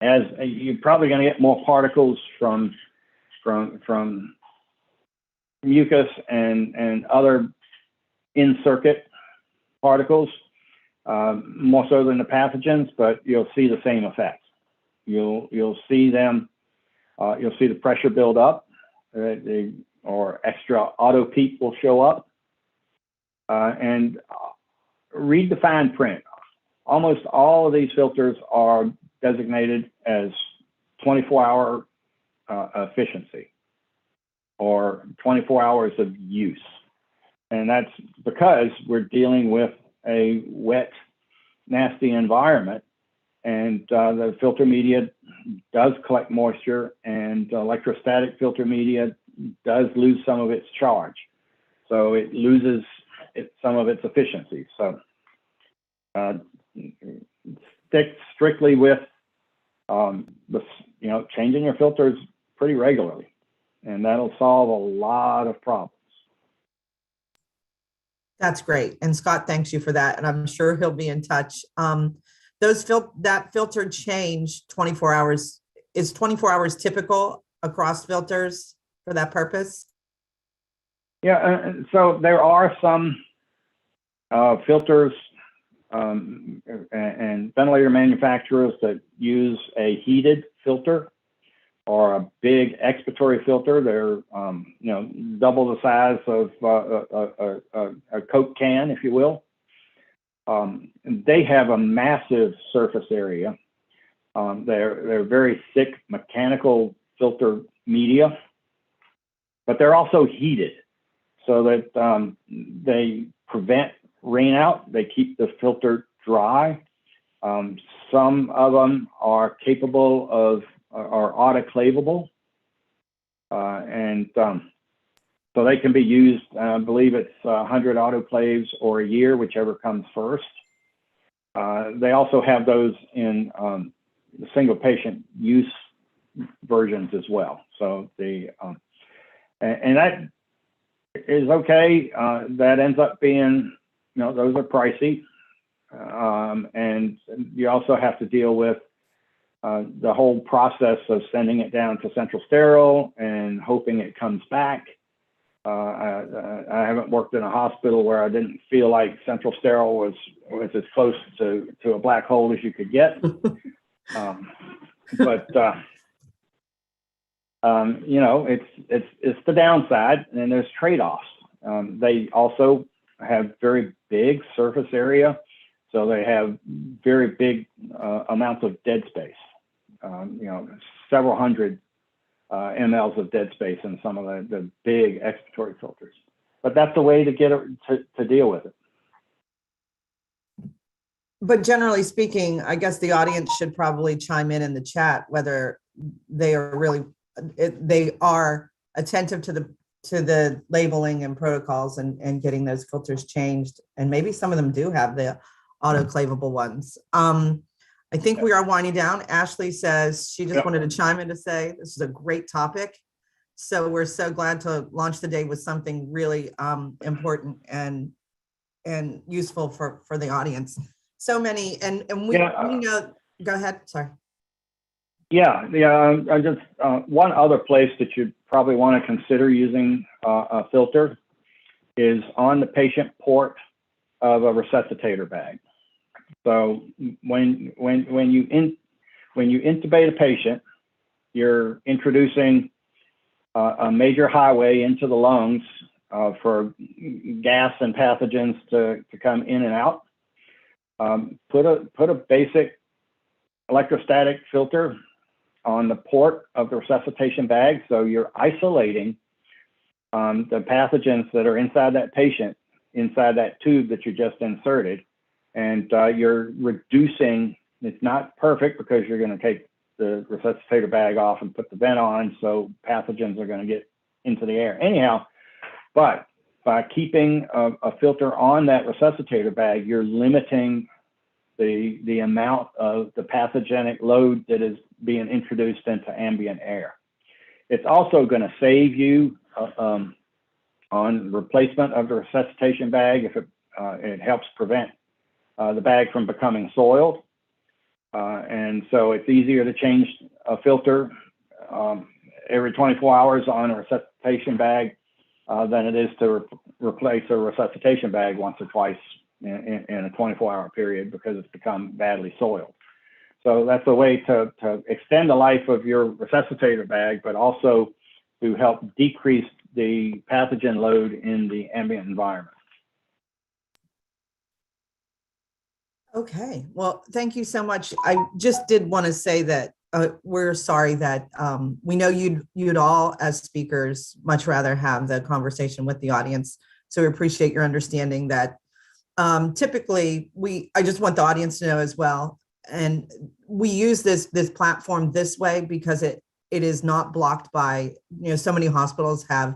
as you're probably going to get more particles from mucus and other in-circuit particles, more so than the pathogens, but you'll see the same effect. You'll see them. You'll see the pressure build up, or extra auto peak will show up. And read the fine print. Almost all of these filters are designated as 24-hour efficiency or 24 hours of use. And that's because we're dealing with a wet, nasty environment, and the filter media does collect moisture, and electrostatic filter media does lose some of its charge. So it loses some of its efficiency. So stick strictly with changing your filters pretty regularly, and that'll solve a lot of problems. That's great. And Scott thanks you for that. And I'm sure he'll be in touch. That filter change 24 hours, is 24 hours typical across filters for that purpose? Yeah, so there are some filters and ventilator manufacturers that use a heated filter or a big expiratory filter. They're double the size of a Coke can, if you will. They have a massive surface area. They're very thick mechanical filter media, but they're also heated so that they prevent rain out. They keep the filter dry. Some of them are capable of, are autoclavable. So they can be used, I believe it's 100 autoclaves or a year, whichever comes first. They also have those in the single patient use versions as well. So and that is okay. That ends up being, those are pricey. And you also have to deal with the whole process of sending it down to central sterile and hoping it comes back. I haven't worked in a hospital where I didn't feel like central sterile was as close to a black hole as you could get. It's the downside, and there's trade-offs. They also have very big surface area, so they have very big amounts of dead space. Several hundred mLs of dead space in some of the big expiratory filters. But that's the way to get it to deal with it. But generally speaking, I guess the audience should probably chime in the chat whether they are attentive to the labeling and protocols and getting those filters changed. And maybe some of them do have the autoclavable ones. I think we are winding down. Ashley says she just wanted to chime in to say this is a great topic. So we're so glad to launch the day with something really important and useful for the audience. So many, and we know, go ahead, sorry. I just, one other place that you probably want to consider using a filter is on the patient port of a resuscitator bag. So when you intubate a patient, you're introducing a major highway into the lungs for gas and pathogens to come in and out. Put a basic electrostatic filter on the port of the resuscitation bag, so you're isolating the pathogens that are inside that patient inside that tube that you just inserted. And you're reducing, it's not perfect because you're going to take the resuscitator bag off and put the vent on, so pathogens are going to get into the air anyhow. But by keeping a filter on that resuscitator bag, you're limiting the amount of the pathogenic load that is being introduced into ambient air. It's also going to save you on replacement of the resuscitation bag if it helps prevent the bag from becoming soiled. And so it's easier to change a filter every 24 hours on a resuscitation bag than it is to replace a resuscitation bag once or twice in a 24-hour period because it's become badly soiled. So that's a way to extend the life of your resuscitator bag, but also to help decrease the pathogen load in the ambient environment. Okay, well, thank you so much. I just did want to say that we're sorry that we know you'd all as speakers much rather have the conversation with the audience. So we appreciate your understanding that typically I just want the audience to know as well. And we use this platform this way because it is not blocked by, so many hospitals have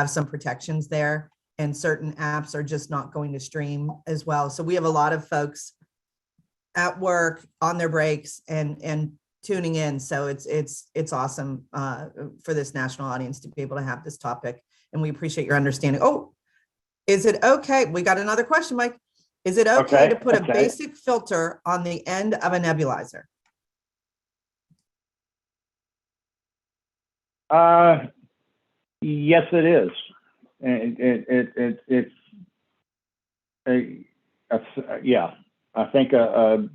some protections there, and certain apps are just not going to stream as well. So we have a lot of folks at work on their breaks and tuning in. So it's awesome for this national audience to be able to have this topic, and we appreciate your understanding. Oh, is it okay? We got another question, Mike. Is it okay to put a basic filter on the end of a nebulizer? Yes, it is. Yeah. I think a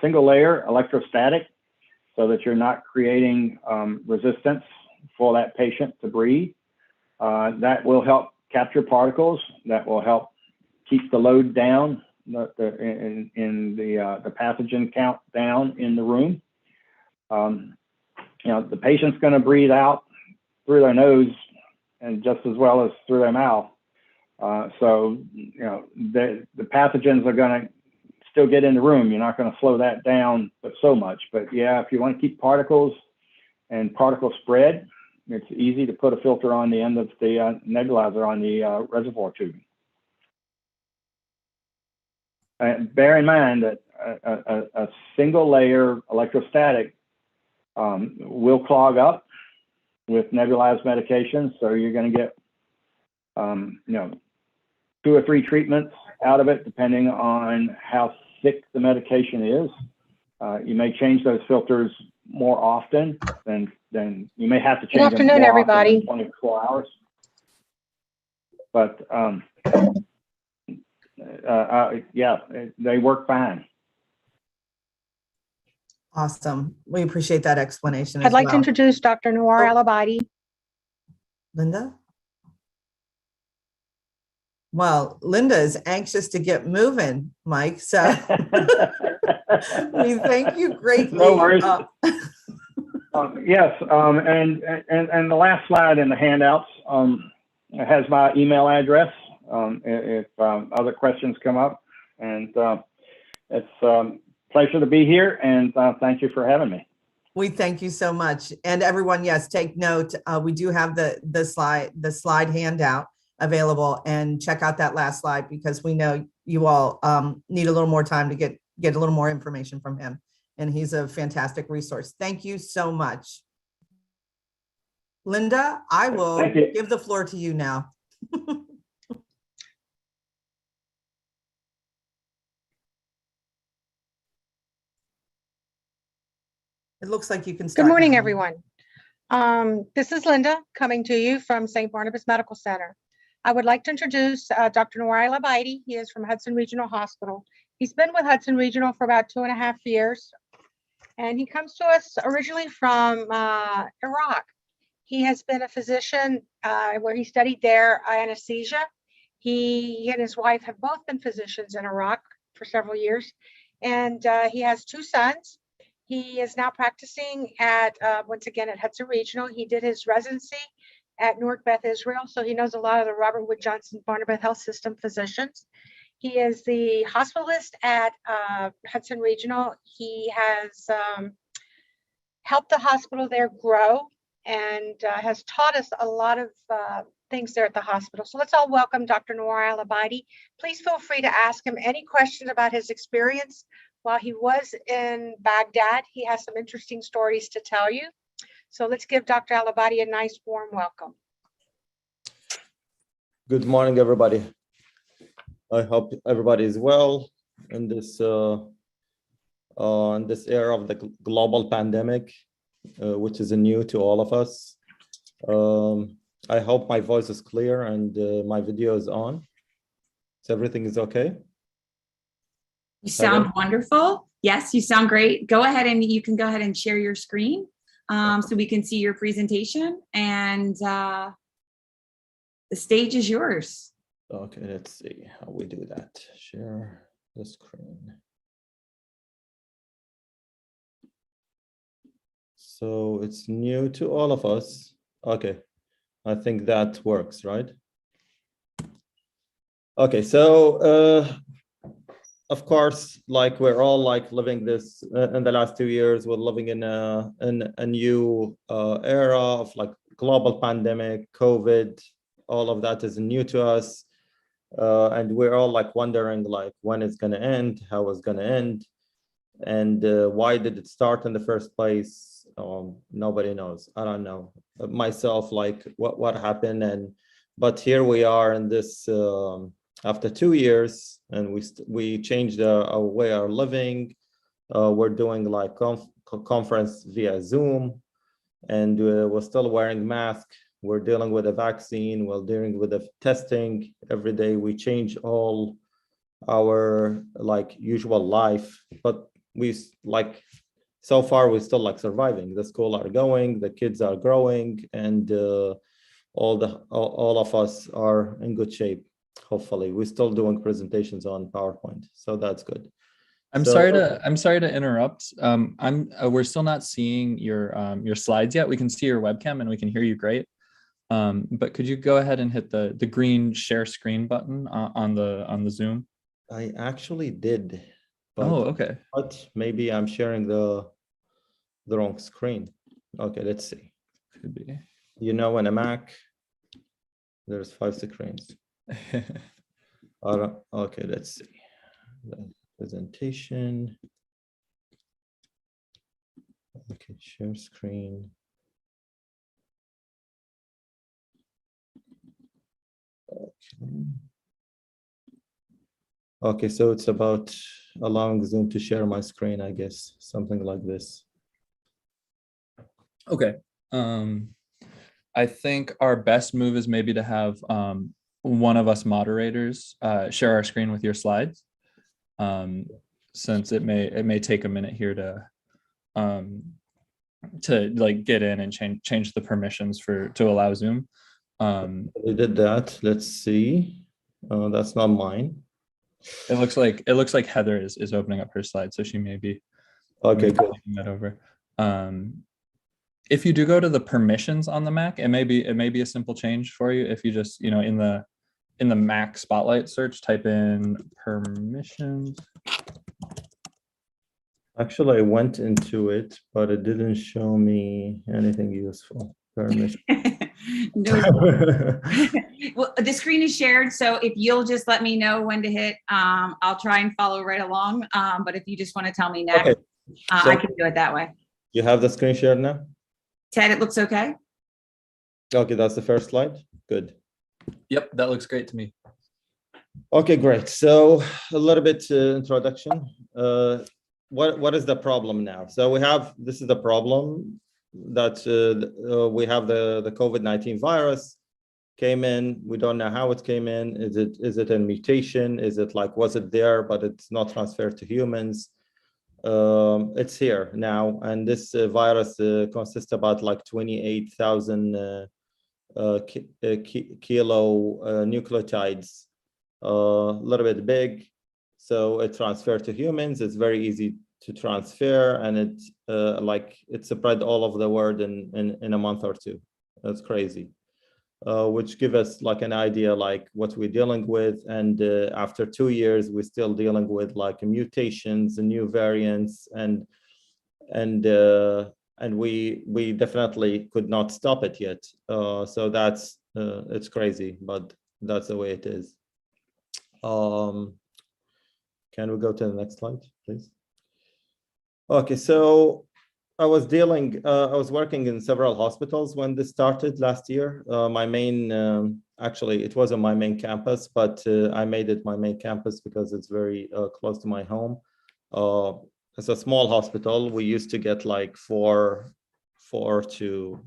single layer electrostatic, so that you're not creating resistance for that patient to breathe. That will help capture particles. That will help keep the load down, the pathogen count down in the room. The patient's going to breathe out through their nose and just as well as through their mouth. So the pathogens are going to still get in the room. You're not going to slow that down but so much. But yeah, if you want to keep particles and particle spread, it's easy to put a filter on the end of the nebulizer on the reservoir tubing. Bear in mind that a single layer electrostatic will clog up with nebulized medications. So you're going to get 2 or 3 treatments out of it, depending on how thick the medication is. You may change those filters more often than you may have to change them more everybody. often than 24 hours. But yeah, they work fine. Awesome. We appreciate that explanation. I'd like to introduce Dr. Noor Al-Abadi. Linda? Well, Linda is anxious to get moving, Mike. So we thank you greatly. No worries. Yes, and the last slide in the handouts has my email address if other questions come up. And it's a pleasure to be here, and thank you for having me. We thank you so much. And everyone, yes, take note. We do have the slide handout available, and check out that last slide because we know you all need a little more time to get a little more information from him. And he's a fantastic resource. Thank you so much. Linda, I will give the floor to you now. It looks like you can start. Good morning, now. everyone. This is Linda coming to you from St. Barnabas Medical Center. I would like to introduce Dr. Noor Al-Abadi. He is from Hudson Regional Hospital. He's been with Hudson Regional for about 2.5 years, and he comes to us originally from Iraq. He has been a physician where he studied there anesthesia. He and his wife have both been physicians in Iraq for several years, and he has 2 sons. He is now practicing at, once again, at Hudson Regional. He did his residency at Newark Beth Israel. So he knows a lot of the Robert Wood Johnson Barnabas Health System physicians. He is the hospitalist at Hudson Regional. He has helped the hospital there grow and has taught us a lot of things there at the hospital. So let's all welcome Dr. Noor Al-Abaidi. Please feel free to ask him any questions about his experience while he was in Baghdad. He has some interesting stories to tell you. So let's give Dr. Al-Abaidi a nice warm welcome. Good morning, everybody. I hope everybody is well in this era of the global pandemic, which is new to all of us. I hope my voice is clear and my video is on. So everything is okay? You sound wonderful. Yes, you sound great. Go ahead and you can go ahead and share your screen so we can see your presentation, and the stage is yours. Okay, let's see how we do that. Share the screen. So it's new to all of us. Okay, I think that works, right? Okay, so of course, like we're all like living this in the last 2 years, we're living in a new era of like global pandemic, COVID, all of that is new to us. And we're all like wondering like when it's going to end, how it's going to end, and why did it start in the first place? Nobody knows. I don't know myself, like what happened. But here we are in this after 2 years, and we changed our way of living. We're doing like conference via Zoom, and we're still wearing masks. We're dealing with a vaccine. We're dealing with the testing. Every day we change all our like usual life, but we like so far we're still like surviving. The school are going, the kids are growing, and all of us are in good shape. Hopefully, we're still doing presentations on PowerPoint, so that's good. I'm sorry to interrupt. We're still not seeing your slides yet. We can see your webcam and we can hear you great. But could you go ahead and hit the green share screen button on the Zoom? I actually did. But, oh, okay. But maybe I'm sharing the wrong screen. Okay, let's see. Could be. You know, on a Mac, there's 5 screens. Okay, let's see. The presentation. Okay, share screen. Okay, so it's about allowing Zoom to share my screen, I guess, something like this. Okay. I think our best move is maybe to have one of us moderators share our screen with your slides, since it may take a minute here to like get in and change the permissions to allow Zoom. We did that. Let's see. That's not mine. It looks like Heather is opening up her slide, so she may be taking that over. If you do go to the permissions on the Mac, it may be a simple change for you. If you just, in the Mac Spotlight search, type in permissions. Actually, I went into it, but it didn't show me anything useful. Permission. No. Well, the screen is shared, so if you'll just let me know when to hit, I'll try and follow right along. But if you just want to tell me next, okay. So I can do it that way. You have the screen shared now? Ted, it looks okay? Okay, that's the first slide. Good. Yep, that looks great to me. Okay, great. So a little bit introduction. What is the problem now? So this is the problem that we have the COVID-19 virus came in. We don't know how it came in. Is it a mutation? Is it like, was it there, but it's not transferred to humans? It's here now. And this virus consists about like 28,000 kilo nucleotides, a little bit big. So it transferred to humans. It's very easy to transfer, and it spread all over the world in a month or two. That's crazy. which give us like an idea like what we're dealing with. And after 2 years, we're still dealing with like mutations and new variants, and we definitely could not stop it yet. So that's it's crazy, but that's the way it is. Can we go to the next slide, please? Okay, so I was working in several hospitals when this started last year. My main, actually, it wasn't my main campus, but I made it my main campus because it's very close to my home. It's a small hospital. We used to get like four to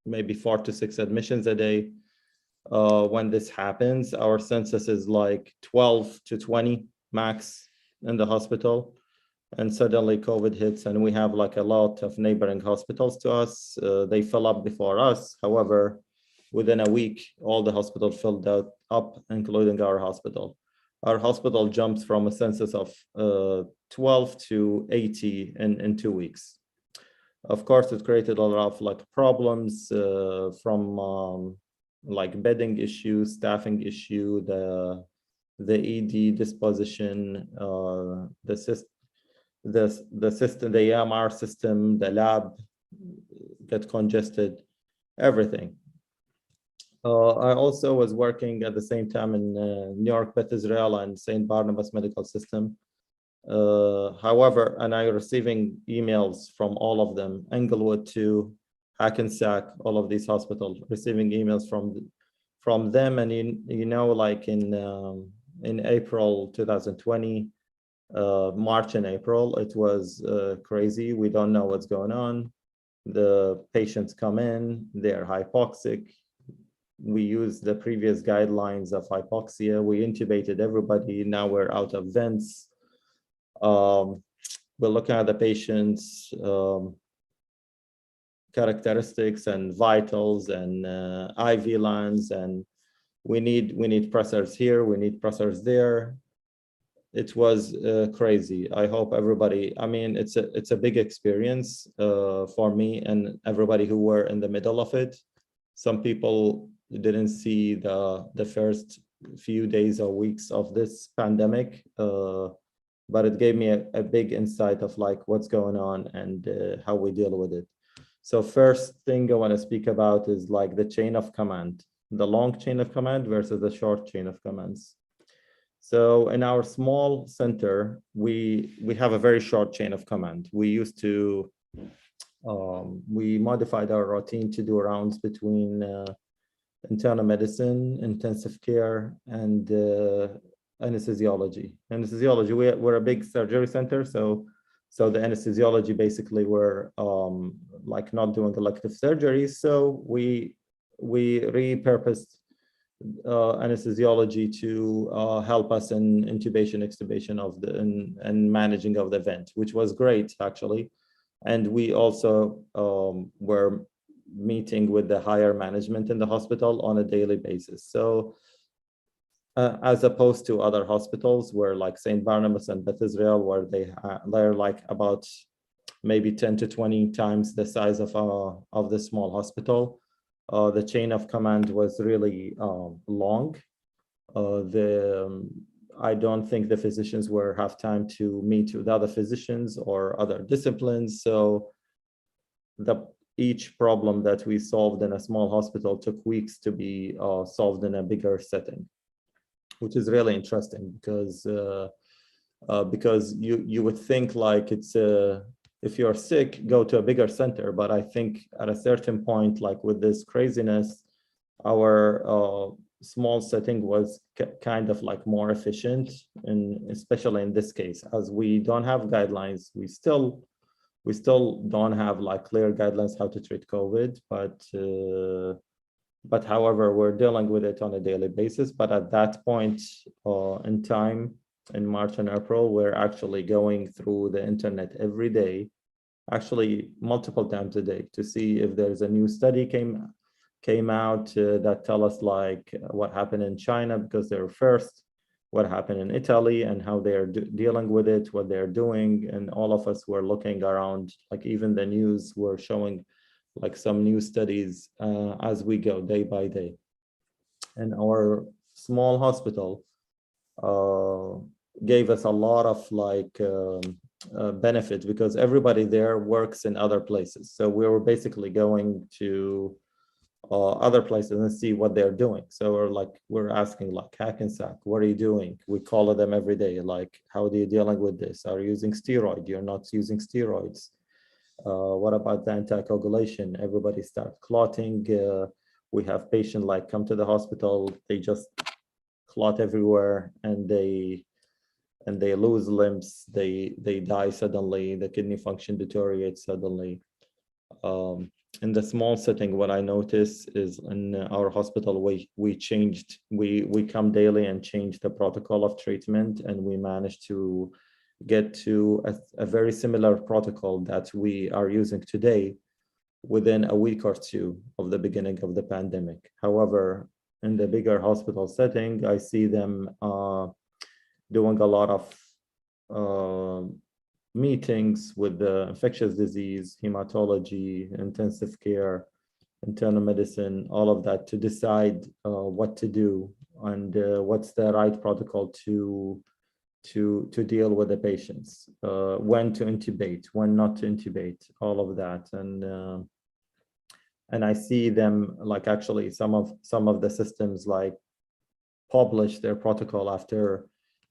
maybe 4 to 6 admissions a day. When this happens, our census is like 12 to 20 max in the hospital. And suddenly COVID hits, and we have like a lot of neighboring hospitals to us. They fill up before us. However, within a week, all the hospitals filled up, including our hospital. Our hospital jumps from a census of 12 to 80 in 2 weeks. Of course, it created a lot of like problems from like bedding issues, staffing issue, the ED disposition, the system, the EMR system, the lab get congested, everything. I also was working at the same time in New York, Beth Israel, and St. Barnabas Medical System. However, and I receiving emails from all of them, Englewood to Hackensack, all of these hospitals, receiving emails from them. And you know, like in April 2020, March and April, it was crazy. We don't know what's going on. The patients come in, they're hypoxic. We use the previous guidelines of hypoxia. We intubated everybody. Now we're out of vents. We're looking at the patient's characteristics and vitals and IV lines, and we need pressors here, we need pressors there. It was crazy. I hope everybody, I mean, it's a big experience for me and everybody who were in the middle of it. Some people didn't see the first few days or weeks of this pandemic, but it gave me a big insight of like what's going on and how we deal with it. So first thing I want to speak about is like the chain of command, the long chain of command versus the short chain of commands. So in our small center, we have a very short chain of command. We used to, we modified our routine to do rounds between internal medicine, intensive care, and anesthesiology. Anesthesiology, we're a big surgery center, so the anesthesiology basically were like not doing elective surgeries. So we repurposed anesthesiology to help us in intubation, extubation of the and managing of the vent, which was great actually. And we also were meeting with the higher management in the hospital on a daily basis. So as opposed to other hospitals where like St. Barnabas and Beth Israel, where they're like about maybe 10 to 20 times the size of the small hospital. The chain of command was really long. I don't think the physicians have time to meet with other physicians or other disciplines. So each problem that we solved in a small hospital took weeks to be solved in a bigger setting, which is really interesting because you would think like it's if you're sick, go to a bigger center. But I think at a certain point, like with this craziness, our small setting was kind of like more efficient, and especially in this case, as we don't have guidelines, we still don't have like clear guidelines how to treat COVID, but however, we're dealing with it on a daily basis. But at that point in time, in March and April, we're actually going through the internet every day, actually multiple times a day, to see if there's a new study came out that tell us like what happened in China because they're first, what happened in Italy and how they're dealing with it, what they're doing. And all of us were looking around, like even the news were showing like some new studies as we go day by day. And our small hospital gave us a lot of benefit because everybody there works in other places. So we were basically going to other places and see what they're doing. So we're asking like Hackensack, what are you doing? We call them every day, like, how are you dealing with this? Are you using steroid? You're not using steroids. What about the anticoagulation? Everybody start clotting. We have patients like come to the hospital, they just clot everywhere and they lose limbs, they die suddenly, the kidney function deteriorates suddenly. In the small setting, what I notice is in our hospital, we come daily and change the protocol of treatment, and we managed to get to a very similar protocol that we are using today within a week or two of the beginning of the pandemic. However, in the bigger hospital setting, I see them doing a lot of meetings with the infectious disease, hematology, intensive care, internal medicine, all of that to decide what to do and what's the right protocol to deal with the patients, when to intubate, when not to intubate, all of that. And I see them like actually some of the systems like publish their protocol after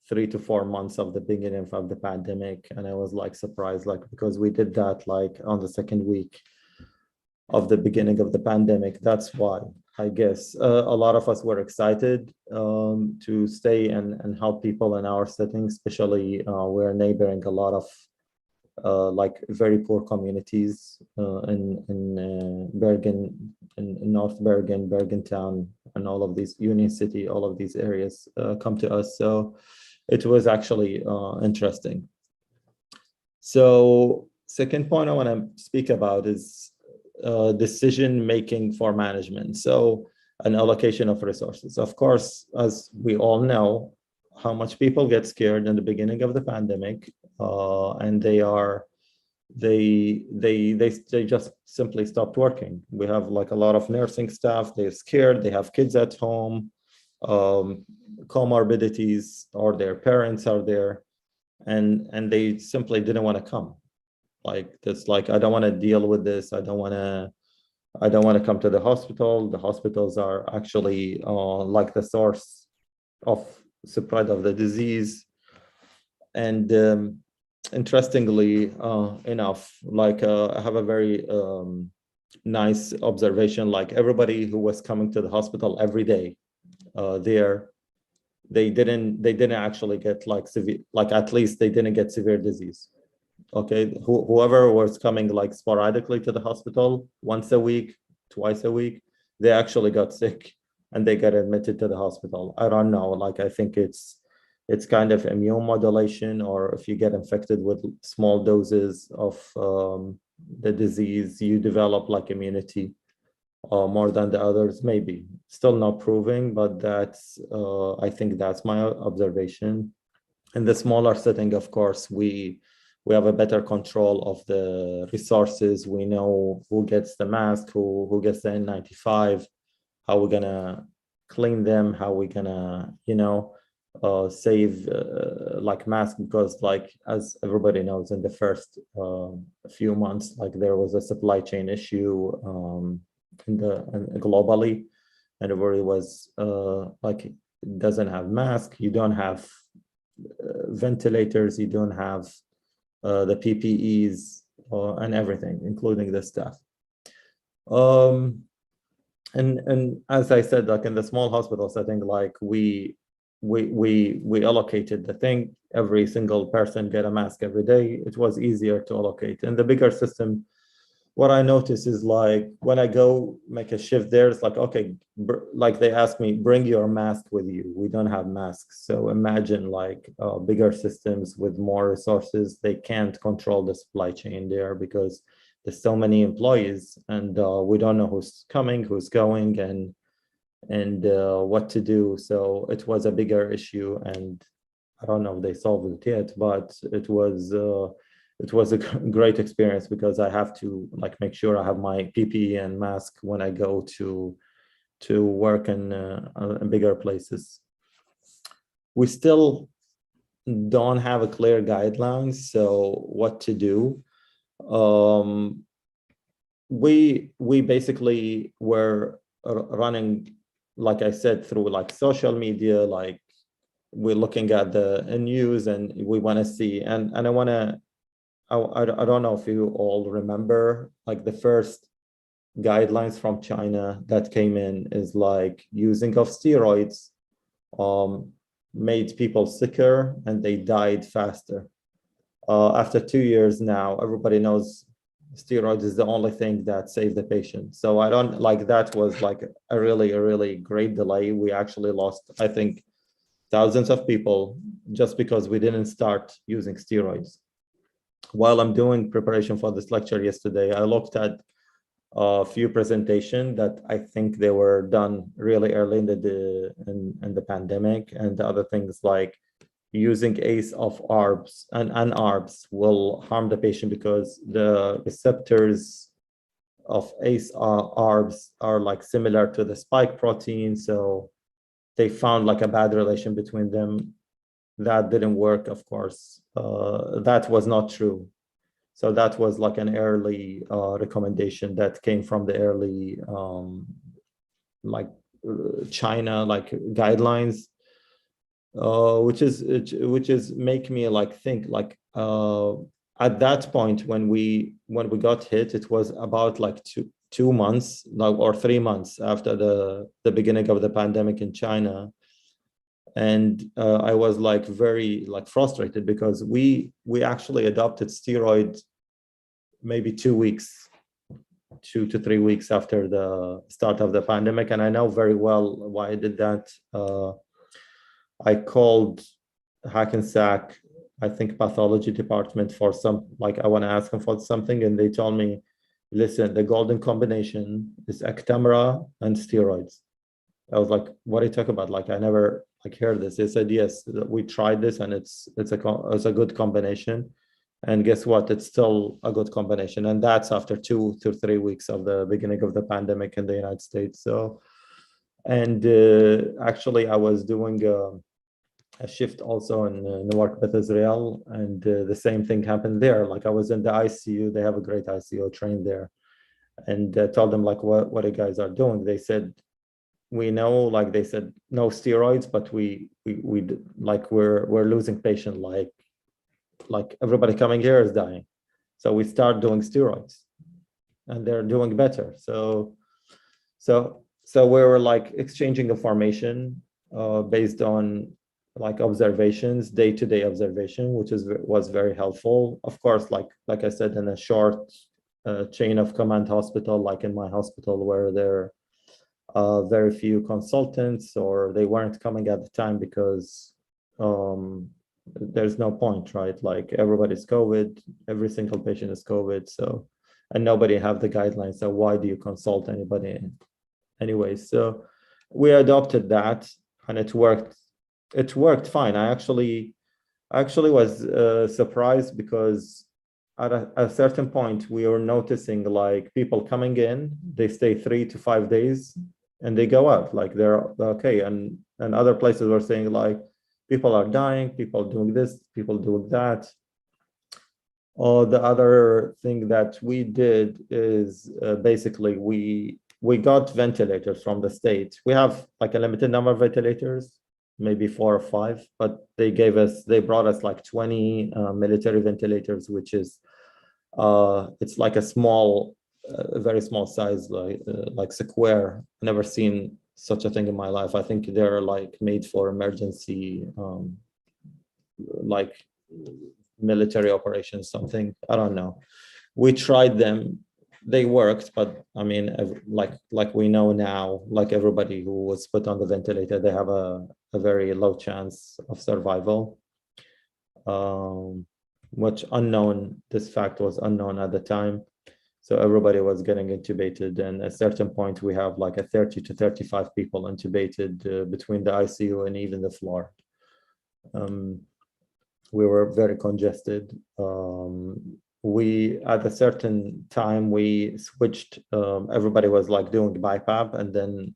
3 to 4 months of the beginning of the pandemic. And I was like surprised, like, because we did that like on the second week of the beginning of the pandemic. That's why I guess a lot of us were excited to stay and help people in our setting, especially we're neighboring a lot of like very poor communities in Bergen, in North Bergen, Bergentown, and all of these, Union City, all of these areas come to us. So it was actually interesting. So second point I want to speak about is decision making for management. So an allocation of resources. Of course, as we all know, how much people get scared in the beginning of the pandemic, and they just simply stopped working. We have like a lot of nursing staff, they're scared, they have kids at home, comorbidities, or their parents are there, and they simply didn't want to come. Like this, like, I don't want to deal with this, I don't want to come to the hospital. The hospitals are actually like the source of spread of the disease. And interestingly enough, like I have a very nice observation, like everybody who was coming to the hospital every day there, they didn't actually get like severe, like at least they didn't get severe disease. Okay, whoever was coming like sporadically to the hospital once a week, twice a week, they actually got sick and they got admitted to the hospital. I don't know, like I think it's kind of immune modulation, or if you get infected with small doses of the disease, you develop like immunity more than the others, maybe. Still not proving, but that's I think that's my observation. In the smaller setting, of course, we have a better control of the resources. We know who gets the mask, who gets the N95, how we're gonna clean them, how we're gonna, save like masks, because like, as everybody knows, in the first few months, like there was a supply chain issue globally, and everybody was like, doesn't have mask, you don't have ventilators, you don't have the PPEs and everything, including the staff. And as I said, like in the small hospital setting, like we allocated the thing. Every single person get a mask every day. It was easier to allocate. In the bigger system, what I notice is like when I go make a shift there, it's like, okay, like they ask me, bring your mask with you. We don't have masks. So imagine like bigger systems with more resources, they can't control the supply chain there because there's so many employees, and we don't know who's coming, who's going, and what to do. So it was a bigger issue, and I don't know if they solved it yet, but it was it was a great experience because I have to like make sure I have my PPE and mask when I go to work in bigger places. We still don't have a clear guidelines, so what to do. We basically were running, like I said, through like social media, like we're looking at the news and we want to see, and I want to, I don't know if you all remember, like the first guidelines from China that came in is like using of steroids made people sicker and they died faster. After 2 years now, everybody knows steroids is the only thing that saved the patient. So I don't like, that was like a really great delay. We actually lost, I think, thousands of people just because we didn't start using steroids. While I'm doing preparation for this lecture yesterday, I looked at a few presentations that I think they were done really early in the pandemic, and the other things like using ACE of ARBs and ARBs will harm the patient because the receptors of ACE ARBs are like similar to the spike protein, so they found like a bad relation between them. That didn't work, of course. That was not true. So that was like an early recommendation that came from the early China like guidelines, which is make me like think like at that point when we got hit, it was about like two months like, or 3 months after the beginning of the pandemic in China. And I was like very like frustrated because we actually adopted steroid maybe 2 weeks, 2 to 3 weeks after the start of the pandemic. And I know very well why I did that. I called Hackensack, I think pathology department for some, like I want to ask them for something. And they told me, listen, the golden combination is Actemra and steroids. I was like, what are you talking about? Like, I never like heard this. They said, yes, we tried this and it's a good combination. And guess what? It's still a good combination. And that's after 2 to 3 weeks of the beginning of the pandemic in the United States. So, and actually I was doing a shift also in Newark, Beth Israel, and the same thing happened there. Like I was in the ICU, they have a great ICU trained there, and told them like, what you guys are doing. They said, we know, like they said, no steroids, but we like we're losing patient, like everybody coming here is dying. So we start doing steroids and they're doing better. So we were like exchanging information based on like observations, day-to-day observation, which was very helpful. Of course, like I said, in a short chain of command hospital, like in my hospital, where there are very few consultants, or they weren't coming at the time because there's no point, right? Like everybody's COVID, every single patient is COVID, so, and nobody have the guidelines. So why do you consult anybody anyway? So we adopted that, and it worked. It worked fine. I actually was surprised because at a certain point we were noticing like people coming in, they stay 3 to 5 days and they go out, like they're okay. And other places were saying like people are dying, people doing this, people doing that. The other thing that we did is basically we got ventilators from the state. We have like a limited number of ventilators, maybe 4 or 5, but they brought us like 20 military ventilators, which is it's like a small, very small size, like square. Never seen such a thing in my life. I think they're like made for emergency, like military operations, something. I don't know. We tried them. They worked, but I mean, like we know now, like everybody who was put on the ventilator, they have a very low chance of survival. Which unknown, this fact was unknown at the time. So everybody was getting intubated, and at a certain point we have like a 30 to 35 people intubated between the ICU and even the floor. We were very congested. We at a certain time we switched. Everybody was like doing BiPAP, and then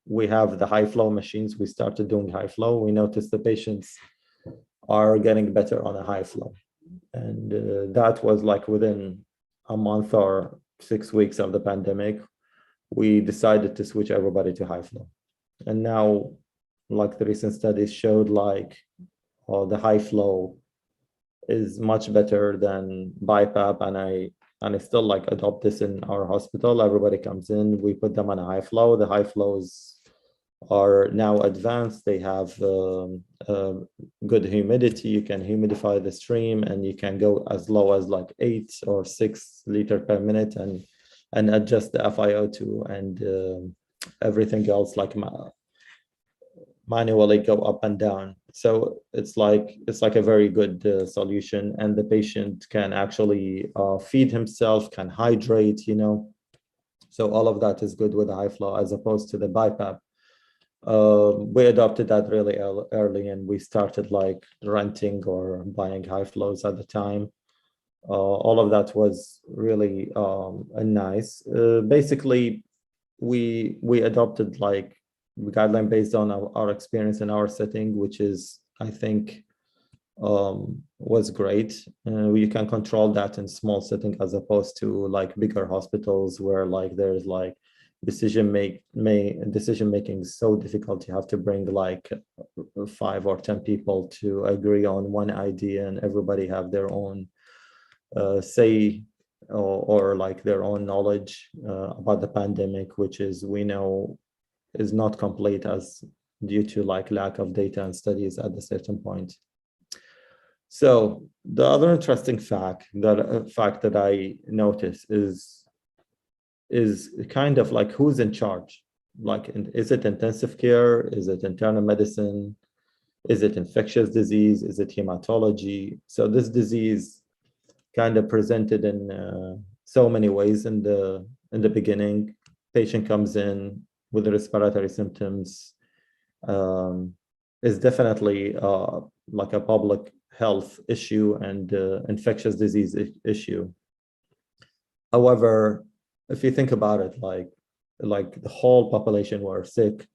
we have the high flow machines. We started doing high flow. We noticed the patients are getting better on a high flow, and that was like within a month or 6 weeks of the pandemic. We decided to switch everybody to high flow, and now, like the recent studies showed, like the high flow is much better than BiPAP, and I still like adopt this in our hospital. Everybody comes in, we put them on a high flow. The high flows are now advanced. They have good humidity. You can humidify the stream, and you can go as low as like 8 or 6 liters per minute, and adjust the FiO2 and everything else like manually go up and down. So it's like a very good solution, and the patient can actually feed himself, can hydrate, you know. So all of that is good with the high flow as opposed to the BiPAP. We adopted that really early, and we started like renting or buying high flows at the time. All of that was really nice. Basically, we adopted like guideline based on our experience in our setting, which is, I think, was great. You can control that in small setting as opposed to like bigger hospitals where like there's like decision making is so difficult. You have to bring like 5 or 10 people to agree on one idea, and everybody have their own say or like their own knowledge about the pandemic, which is, we know, is not complete as due to like lack of data and studies at a certain point. So the other interesting fact that I noticed is kind of like who's in charge. Like, is it intensive care? Is it internal medicine? Is it infectious disease? Is it hematology? So this disease kind of presented in so many ways in the beginning. Patient comes in with respiratory symptoms, is definitely like a public health issue and infectious disease issue. However, if you think about it, like the whole population were sick,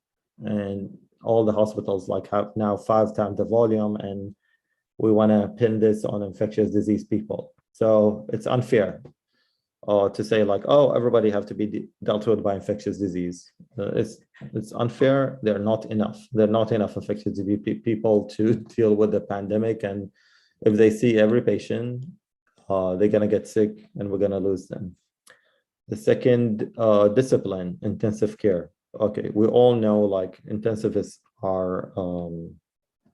and all the hospitals like have now 5 times the volume, and we want to pin this on infectious disease people. So it's unfair to say like, oh, everybody have to be dealt with by infectious disease. It's unfair. They're not enough infectious disease people to deal with the pandemic, and if they see every patient, they're gonna get sick, and we're gonna lose them. The second discipline, intensive care. Okay, we all know like intensivists are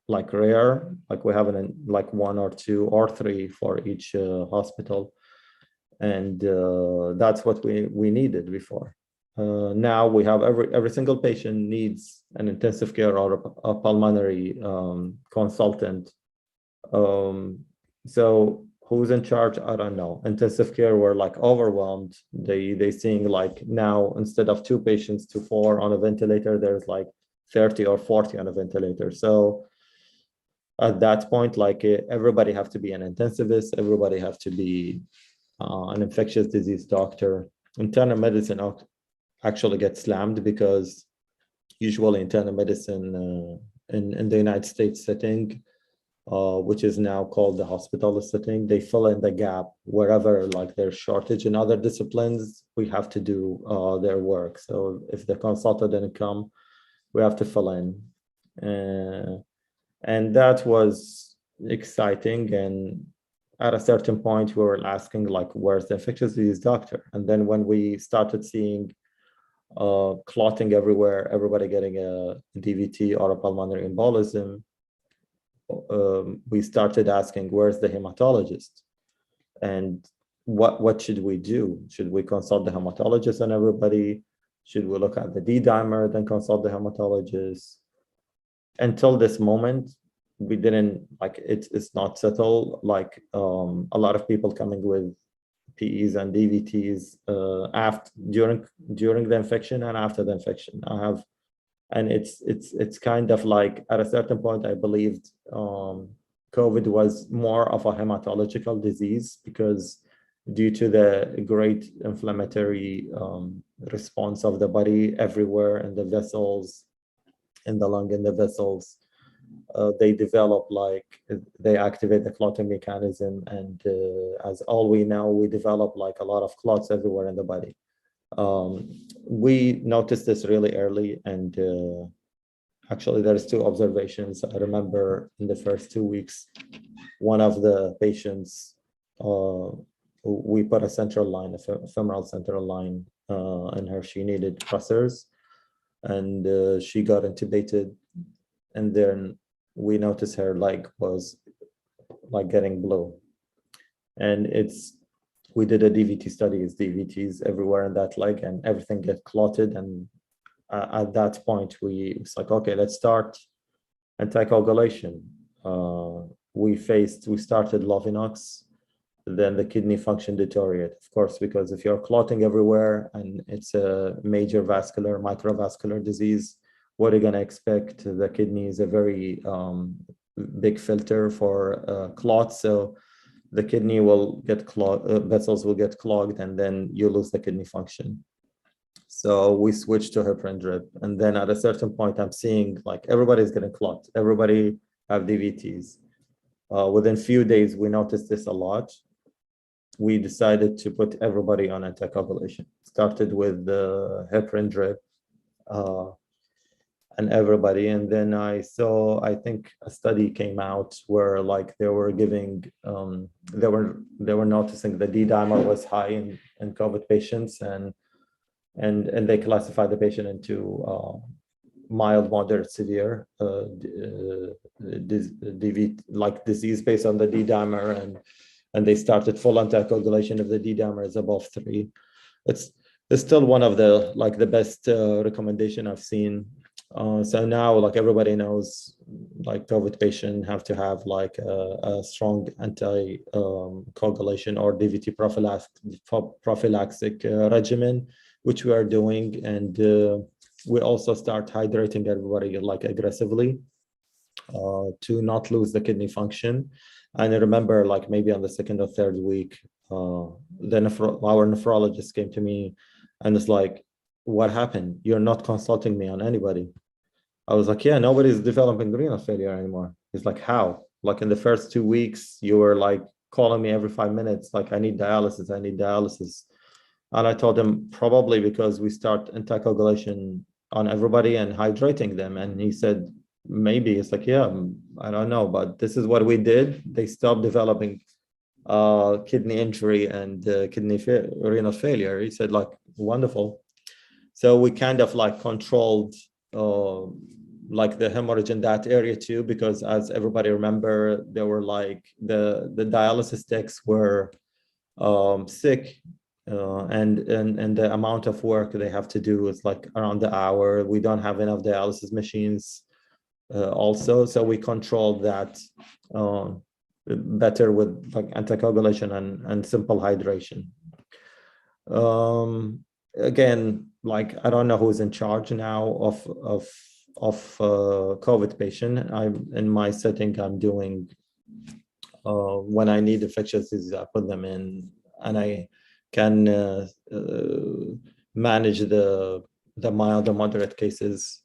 like rare. Like we have like 1 or 2 or 3 for each hospital. And that's what we needed before. Now we have every single patient needs an intensive care or a pulmonary consultant. So who's in charge? I don't know. Intensive care were like overwhelmed. They seeing like now, instead of 2 patients to 4 on a ventilator, there's like 30 or 40 on a ventilator. So at that point, like everybody have to be an intensivist. Everybody have to be an infectious disease doctor. Internal medicine actually gets slammed because usually internal medicine in the United States setting, which is now called the hospital setting, they fill in the gap wherever like there's shortage in other disciplines. We have to do their work. So if the consultant didn't come, we have to fill in. And that was exciting. And at a certain point, we were asking like, where's the infectious disease doctor? And then when we started seeing clotting everywhere, everybody getting a DVT or a pulmonary embolism, we started asking, where's the hematologist? And what should we do? Should we consult the hematologist on everybody? Should we look at the D-dimer, then consult the hematologist? Until this moment, we didn't, like, it's not settled. Like a lot of people coming with PEs and DVTs during the infection and after the infection. And it's kind of like at a certain point, I believed COVID was more of a hematological disease because due to the great inflammatory response of the body everywhere in the vessels, in the lung, in the vessels, they develop like, they activate the clotting mechanism. And as all we know, we develop like a lot of clots everywhere in the body. We noticed this really early, and actually there's two observations. I remember in the first 2 weeks, one of the patients, we put a central line, a femoral central line in her. She needed pressors, and she got intubated, and then we noticed her leg was like getting blue. And we did a DVT study, it's DVTs everywhere in that leg, and everything get clotted. And at that point, it's like, okay, let's start anticoagulation. We started Lovinox, then the kidney function deteriorate, of course, because if you're clotting everywhere and it's a major microvascular disease, what are you going to expect? The kidney is a very big filter for clots. So the kidney will get clogged, vessels will get clogged, and then you lose the kidney function. So we switched to heparin drip. And then at a certain point, I'm seeing like everybody's getting clot. Everybody have DVTs. Within few days, we noticed this a lot. We decided to put everybody on anticoagulation. Started with the heparin drip and everybody. And then I think a study came out where like they were giving, they were noticing the D dimer was high in COVID patients, and they classified the patient into mild, moderate, severe disease based on the D dimer, and they started full anticoagulation if the D dimer is above 3. It's still one of the best recommendation I've seen. So now like everybody knows, like COVID patient have to have like a strong anti-coagulation or DVT prophylactic regimen, which we are doing. And we also start hydrating everybody like aggressively to not lose the kidney function. And I remember like maybe on the second or third week, our nephrologist came to me and it's like, what happened? You're not consulting me on anybody. I was like, yeah, nobody's developing renal failure anymore. He's like, how? Like in the first 2 weeks, you were like calling me every 5 minutes, like I need dialysis. And I told him probably because we start anticoagulation on everybody and hydrating them. And he said, maybe. It's like, yeah, I don't know, but this is what we did. They stopped developing kidney injury and renal failure. He said, like, wonderful. So we kind of like controlled like the hemorrhage in that area too, because as everybody remember, there were like the dialysis techs were sick, and the amount of work they have to do is like around the hour. We don't have enough dialysis machines also, so we controlled that better with like anticoagulation and simple hydration. Again, like I don't know who's in charge now of COVID patient. I'm in my setting. I'm doing when I need infectious disease, I put them in, and I can manage the mild or moderate cases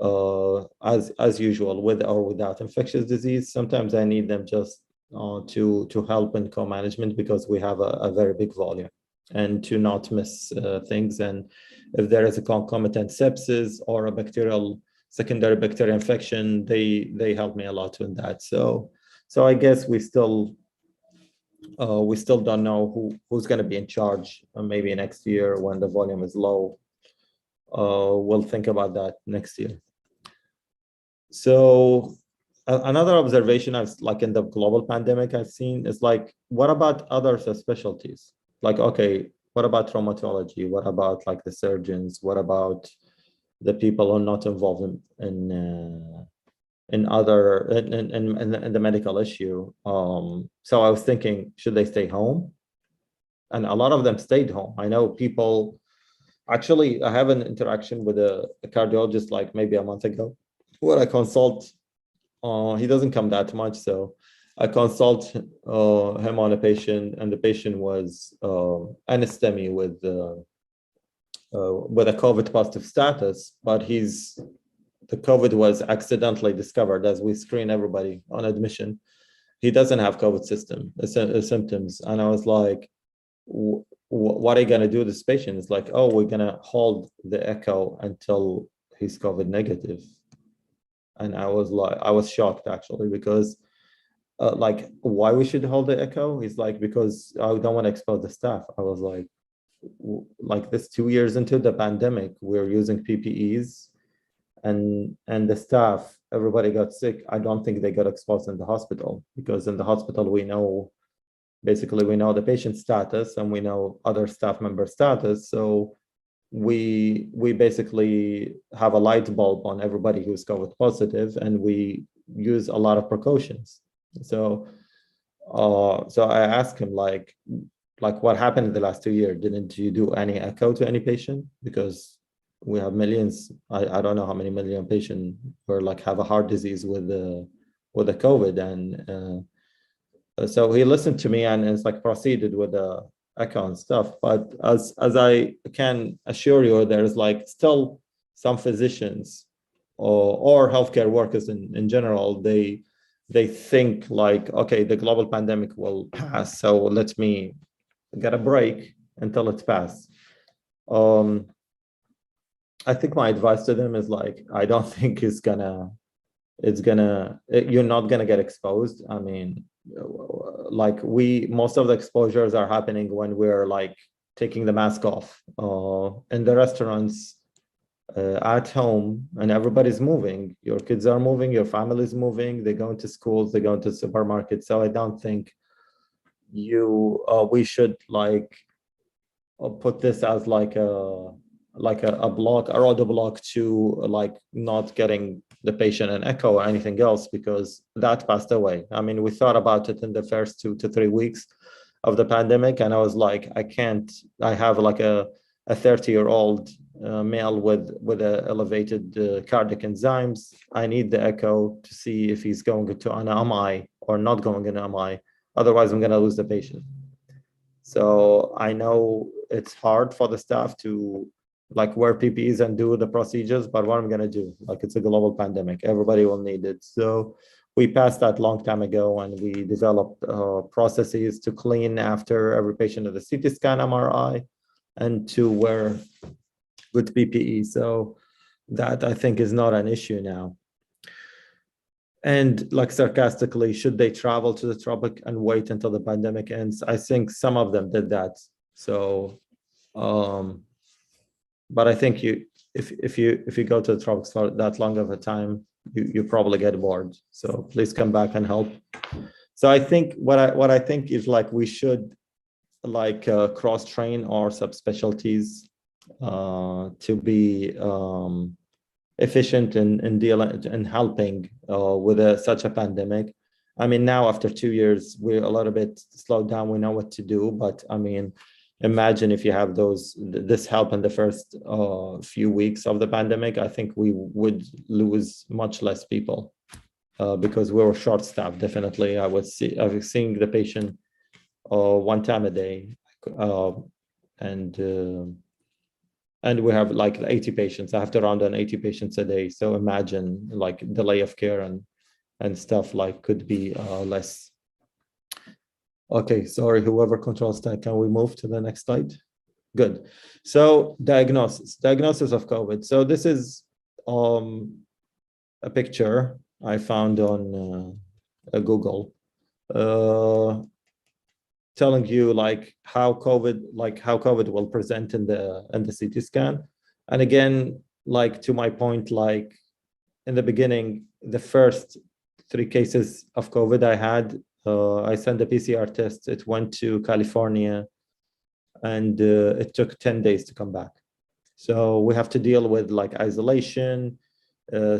as usual, with or without infectious disease. Sometimes I need them just to help in co-management because we have a very big volume, and to not miss things. And if there is a concomitant sepsis or a secondary bacterial infection, they help me a lot in that. So I guess we still don't know who's going to be in charge. Maybe next year when the volume is low, we'll think about that next year. So another observation I've like in the global pandemic I've seen is like, what about other specialties? Like, okay, what about traumatology? What about like the surgeons? What about the people who are not involved in the medical issue? So I was thinking, should they stay home? And a lot of them stayed home. I know people. Actually, I have an interaction with a cardiologist like maybe a month ago, where I consult. He doesn't come that much, so I consult him on a patient, and the patient was anestemy with a COVID positive status, but the COVID was accidentally discovered as we screen everybody on admission. He doesn't have COVID symptoms, and I was like, what are you gonna do with this patient? It's like, oh, we're gonna hold the echo until he's COVID negative. And I was shocked actually, because like, why we should hold the echo? He's like, because I don't want to expose the staff. I was like this 2 years into the pandemic, we're using PPEs, and the staff, everybody got sick. I don't think they got exposed in the hospital, because in the hospital we know the patient status and we know other staff member status. So we basically have a light bulb on everybody who's COVID positive, and we use a lot of precautions. So I asked him like what happened in the last 2 years? Didn't you do any echo to any patient? Because we have millions. I don't know how many million patients who like have a heart disease with the COVID, and so he listened to me and it's like proceeded with the echo and stuff. But as I can assure you, there's like still some physicians or healthcare workers in general, they think like, okay, the global pandemic will pass, so let me get a break until it's passed. I think my advice to them is like, I don't think you're not gonna get exposed. I mean, like most of the exposures are happening when we're like taking the mask off in the restaurants, at home, and everybody's moving. Your kids are moving, your family's moving, they go into schools, they go into supermarkets. So I don't think we should like put this as like a roadblock to like not getting the patient an echo or anything else, because that passed away. I mean, we thought about it in the first 2 to 3 weeks of the pandemic, and I was like, I have like a 30-year-old male with elevated cardiac enzymes. I need the echo to see if he's going to an MI or not going in MI. Otherwise, I'm going to lose the patient. So I know it's hard for the staff to like wear PPEs and do the procedures, but what I'm going to do? Like, it's a global pandemic. Everybody will need it. So we passed that long time ago, and we developed processes to clean after every patient of the CT scan, MRI, and to wear good PPE. So that I think is not an issue now. And like sarcastically, should they travel to the tropic and wait until the pandemic ends? I think some of them did that. So, but I think if you go to the tropics for that long of a time, you probably get bored. So please come back and help. So I think what I think is like we should like cross train our subspecialties to be efficient in dealing and helping with such a pandemic. I mean, now after 2 years, we're a little bit slowed down. We know what to do, but I mean, imagine if you have this help in the first few weeks of the pandemic. I think we would lose much less people because we were short-staffed. Definitely, I was seeing the patient 1 time a day, and we have like 80 patients. I have to round on 80 patients a day. So imagine like delay of care and stuff like could be less. Okay, sorry, whoever controls that, can we move to the next slide? Good. So diagnosis of COVID. So this is a picture I found on Google telling you like how COVID will present in the CT scan. And again, like to my point, like in the beginning, the first 3 cases of COVID I had, I sent a PCR test. It went to California, and it took 10 days to come back. So we have to deal with like isolation,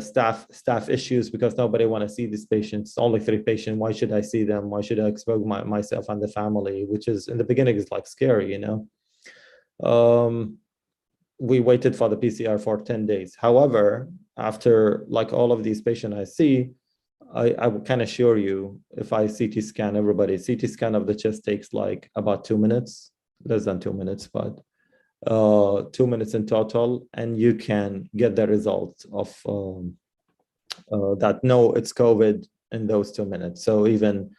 staff issues, because nobody want to see these patients. Only 3 patients. Why should I see them? Why should I expose myself and the family? Which is in the beginning is like scary, you know. We waited for the PCR for 10 days. However, after like all of these patients I see, I can assure you, if I CT scan everybody, CT scan of the chest takes like about 2 minutes, less than 2 minutes, but 2 minutes in total, and you can get the results of that no, it's COVID in those 2 minutes. So even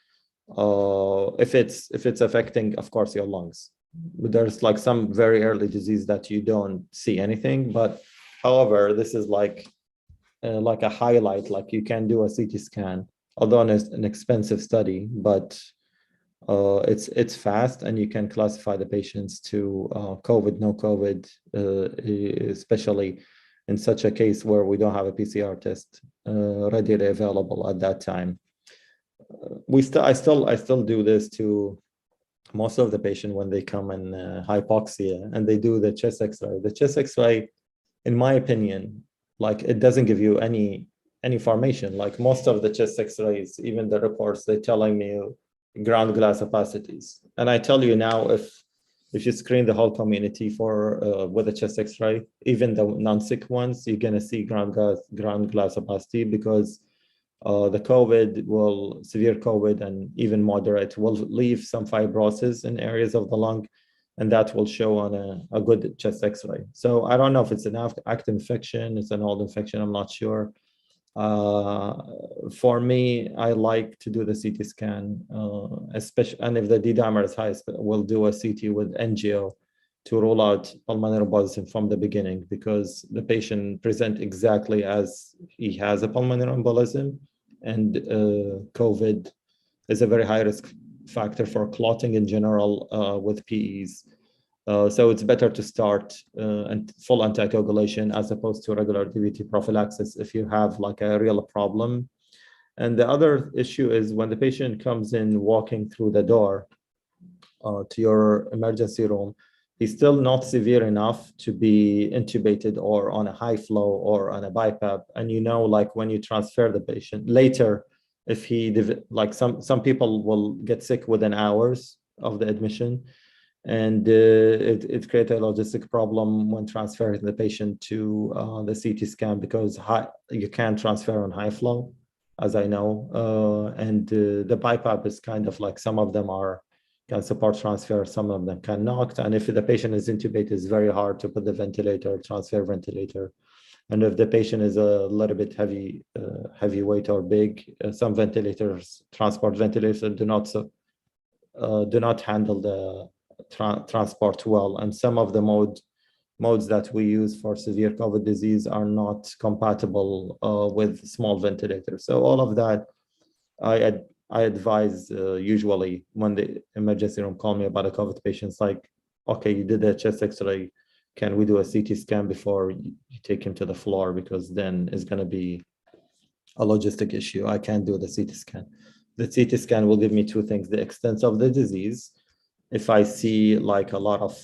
if it's affecting, of course, your lungs, there's like some very early disease that you don't see anything, but however, this is like a highlight, like you can do a CT scan, although it's an expensive study, but it's fast and you can classify the patients to COVID, no COVID, especially in such a case where we don't have a PCR test readily available at that time. I still do this to most of the patient when they come in hypoxia and they do the chest X-ray. The chest X-ray, in my opinion, like it doesn't give you any information. Like most of the chest X-rays, even the reports, they're telling me ground glass opacities. And I tell you now, if you screen the whole community for with a chest X-ray, even the non-sick ones, you're gonna see ground glass opacity, because the severe COVID and even moderate will leave some fibrosis in areas of the lung, and that will show on a good chest X-ray. So I don't know if it's an active infection, it's an old infection, I'm not sure. For me, I like to do the CT scan, especially, and if the D-dimer is high, we'll do a CT with NGO to rule out pulmonary embolism from the beginning, because the patient present exactly as he has a pulmonary embolism, and COVID is a very high risk factor for clotting in general with PEs. So it's better to start full anticoagulation as opposed to regular DVT prophylaxis if you have like a real problem. And the other issue is when the patient comes in walking through the door to your emergency room, he's still not severe enough to be intubated or on a high flow or on a BiPAP. And like when you transfer the patient later, if like some people will get sick within hours of the admission, and it creates a logistic problem when transferring the patient to the CT scan, because you can't transfer on high flow, as I know, and the BiPAP is kind of like, some of them can support transfer, some of them cannot, and if the patient is intubated, it's very hard to put the ventilator, transfer ventilator. And if the patient is a little bit heavyweight or big, some transport ventilators do not handle the transport well. And some of the modes that we use for severe COVID disease are not compatible with small ventilators. So all of that, I advise usually when the emergency room call me about a COVID patient, it's like, okay, you did a chest X-ray, can we do a CT scan before you take him to the floor? Because then it's going to be a logistic issue. I can't do the CT scan. The CT scan will give me two things: the extent of the disease. If I see like a lot of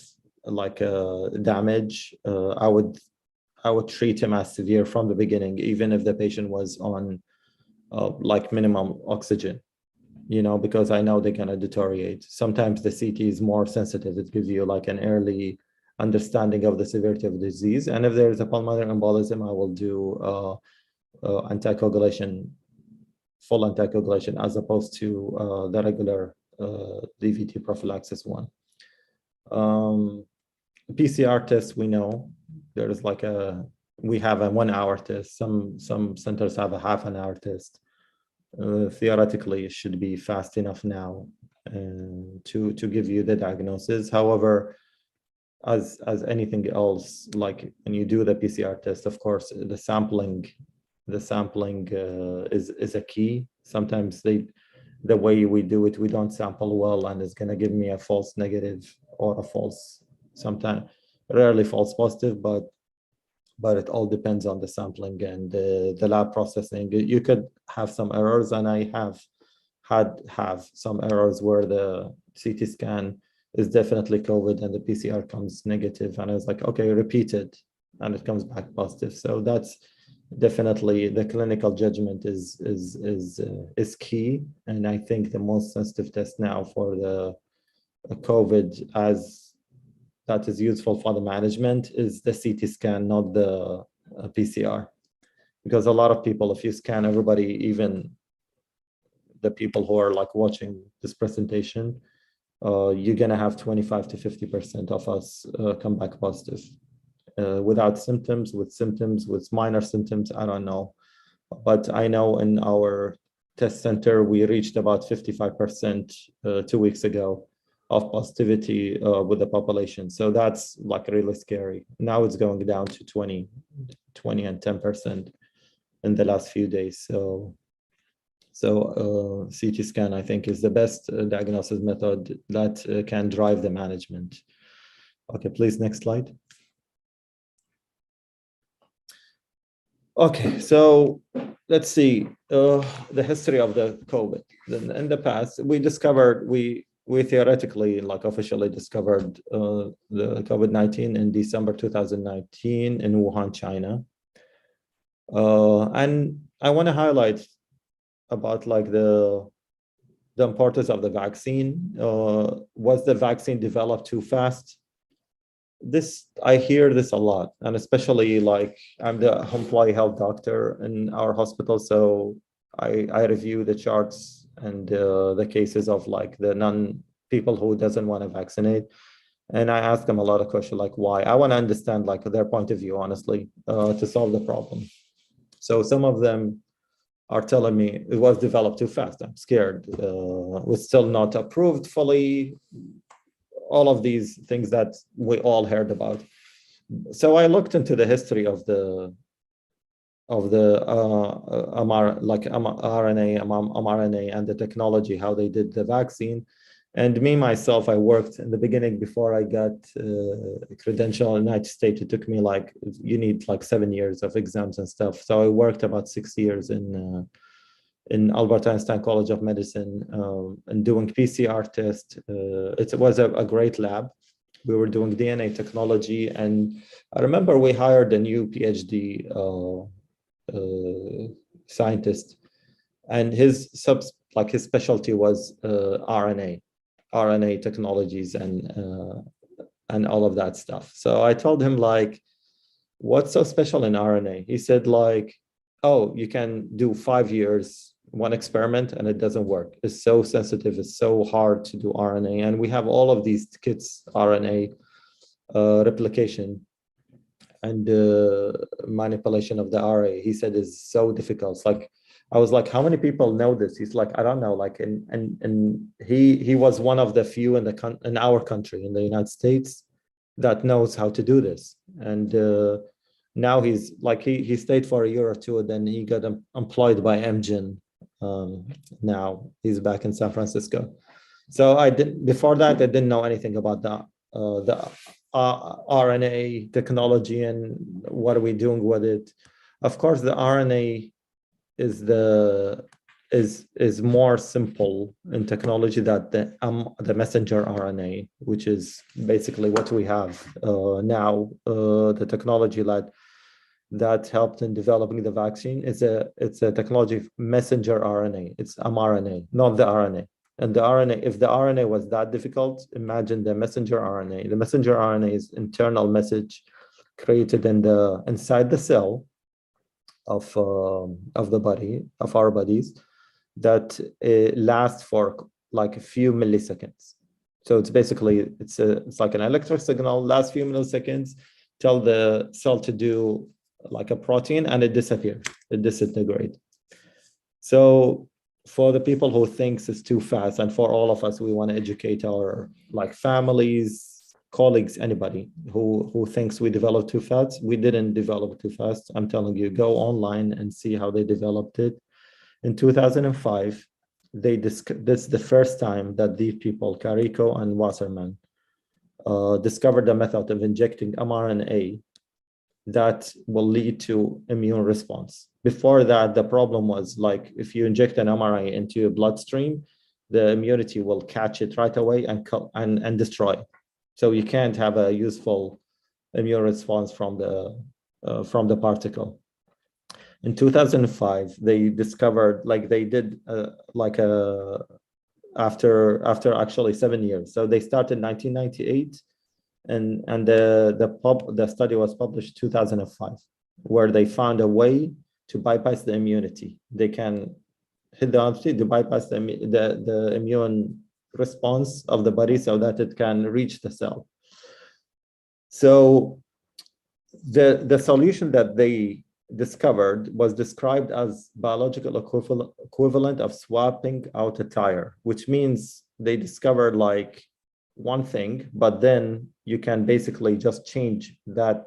damage, I would treat him as severe from the beginning, even if the patient was on like minimum oxygen, because I know they're going to deteriorate. Sometimes the CT is more sensitive. It gives you like an early understanding of the severity of the disease. And if there's a pulmonary embolism, I will do anticoagulation, full anticoagulation, as opposed to the regular DVT prophylaxis one. PCR test, we know there's like we have a 1 hour test. Some centers have a half an hour test. Theoretically, it should be fast enough now to give you the diagnosis. However, as anything else, like when you do the PCR test, of course, the sampling is a key. Sometimes the way we do it, we don't sample well, and it's going to give me a false negative or a false, sometimes rarely false positive, but it all depends on the sampling and the lab processing. You could have some errors, and I have some errors where the CT scan is definitely COVID and the PCR comes negative, and I was like, okay, repeat it, and it comes back positive. So that's definitely the clinical judgment is key. And I think the most sensitive test now for the COVID, as that is useful for the management, is the CT scan, not the PCR. Because a lot of people, if you scan everybody, even the people who are like watching this presentation, you're gonna have 25 to 50% of us come back positive. Without symptoms, with symptoms, with minor symptoms, I don't know. But I know in our test center, we reached about 55% 2 weeks ago of positivity with the population. So that's like really scary. Now it's going down to 20 and 10% in the last few days. So CT scan, I think, is the best diagnosis method that can drive the management. Okay, please, next slide. Okay, so let's see the history of the COVID. In the past, we theoretically, like officially discovered the COVID-19 in December 2019 in Wuhan, China. And I want to highlight about like the importance of the vaccine. Was the vaccine developed too fast? I hear this a lot, and especially like I'm the employee health doctor in our hospital, so I review the charts and the cases of like the people who doesn't want to vaccinate, and I ask them a lot of questions like why. I want to understand like their point of view, honestly, to solve the problem. So some of them are telling me it was developed too fast. I'm scared. Was still not approved fully. All of these things that we all heard about. So I looked into the history of the mRNA and the technology, how they did the vaccine. And me, myself, I worked in the beginning before I got credential in the United States. It took me like, you need like 7 years of exams and stuff. So I worked about 6 years in Albert Einstein College of Medicine and doing PCR test. It was a great lab. We were doing DNA technology. And I remember we hired a new PhD scientist, and his specialty was RNA technologies and all of that stuff. So I told him like, what's so special in RNA? He said like, oh, you can do 5 years, one experiment, and it doesn't work. It's so sensitive. It's so hard to do RNA. And we have all of these kits, RNA replication and manipulation of the RNA. He said is so difficult. It's like, I was like, how many people know this? He's like, I don't know. Like, and he was one of the few in our country, in the United States, that knows how to do this. And now he's like, he stayed for a year or two, and then he got employed by Amgen. Now he's back in San Francisco. So before that, I didn't know anything about the RNA technology and what are we doing with it. Of course, the RNA is more simple in technology than the messenger RNA, which is basically what we have now. The technology that helped in developing the vaccine it's a technology of messenger RNA. It's mRNA, not the RNA. And the RNA, if the RNA was that difficult, imagine the messenger RNA. The messenger RNA is internal message created inside the cell of the body, of our bodies, that lasts for like a few milliseconds. So it's basically it's like an electric signal, lasts few milliseconds, tell the cell to do like a protein, and it disappears, it disintegrates. So for the people who thinks it's too fast, and for all of us, we want to educate our like families, colleagues, anybody who thinks we developed too fast. We didn't develop too fast. I'm telling you, go online and see how they developed it. In 2005, this is the first time that these people, Carico and Wasserman, discovered a method of injecting mRNA that will lead to immune response. Before that, the problem was like, if you inject an mRNA into your bloodstream, the immunity will catch it right away and destroy it. So you can't have a useful immune response from the particle. In 2005, they discovered, like they did after actually 7 years. So they started in 1998, and the study was published 2005, where they found a way to bypass the immunity. They can hit the upstream to bypass the immune response of the body so that it can reach the cell. So the solution that they discovered was described as biological equivalent of swapping out a tire, which means they discovered like one thing, but then you can basically just change that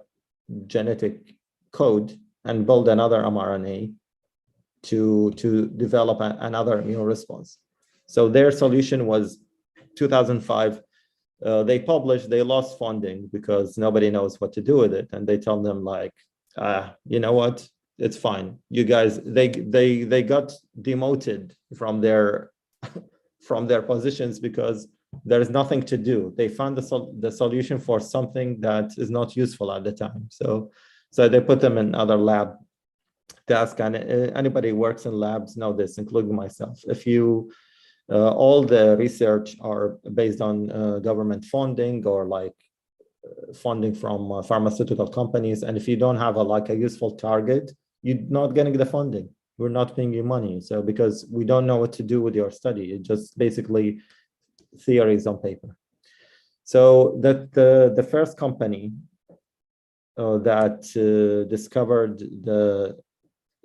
genetic code and build another mRNA to develop another immune response. So their solution was 2005. They published, they lost funding because nobody knows what to do with it. And they tell them like, you know what, it's fine. You guys, they got demoted from their positions because there is nothing to do. They found the solution for something that is not useful at the time. So they put them in other lab tasks. And anybody who works in labs know this, including myself. If you all the research are based on government funding or like funding from pharmaceutical companies. And if you don't have a useful target, you're not getting the funding. We're not paying you money. So because we don't know what to do with your study, it just basically theories on paper. So that the first company that discovered the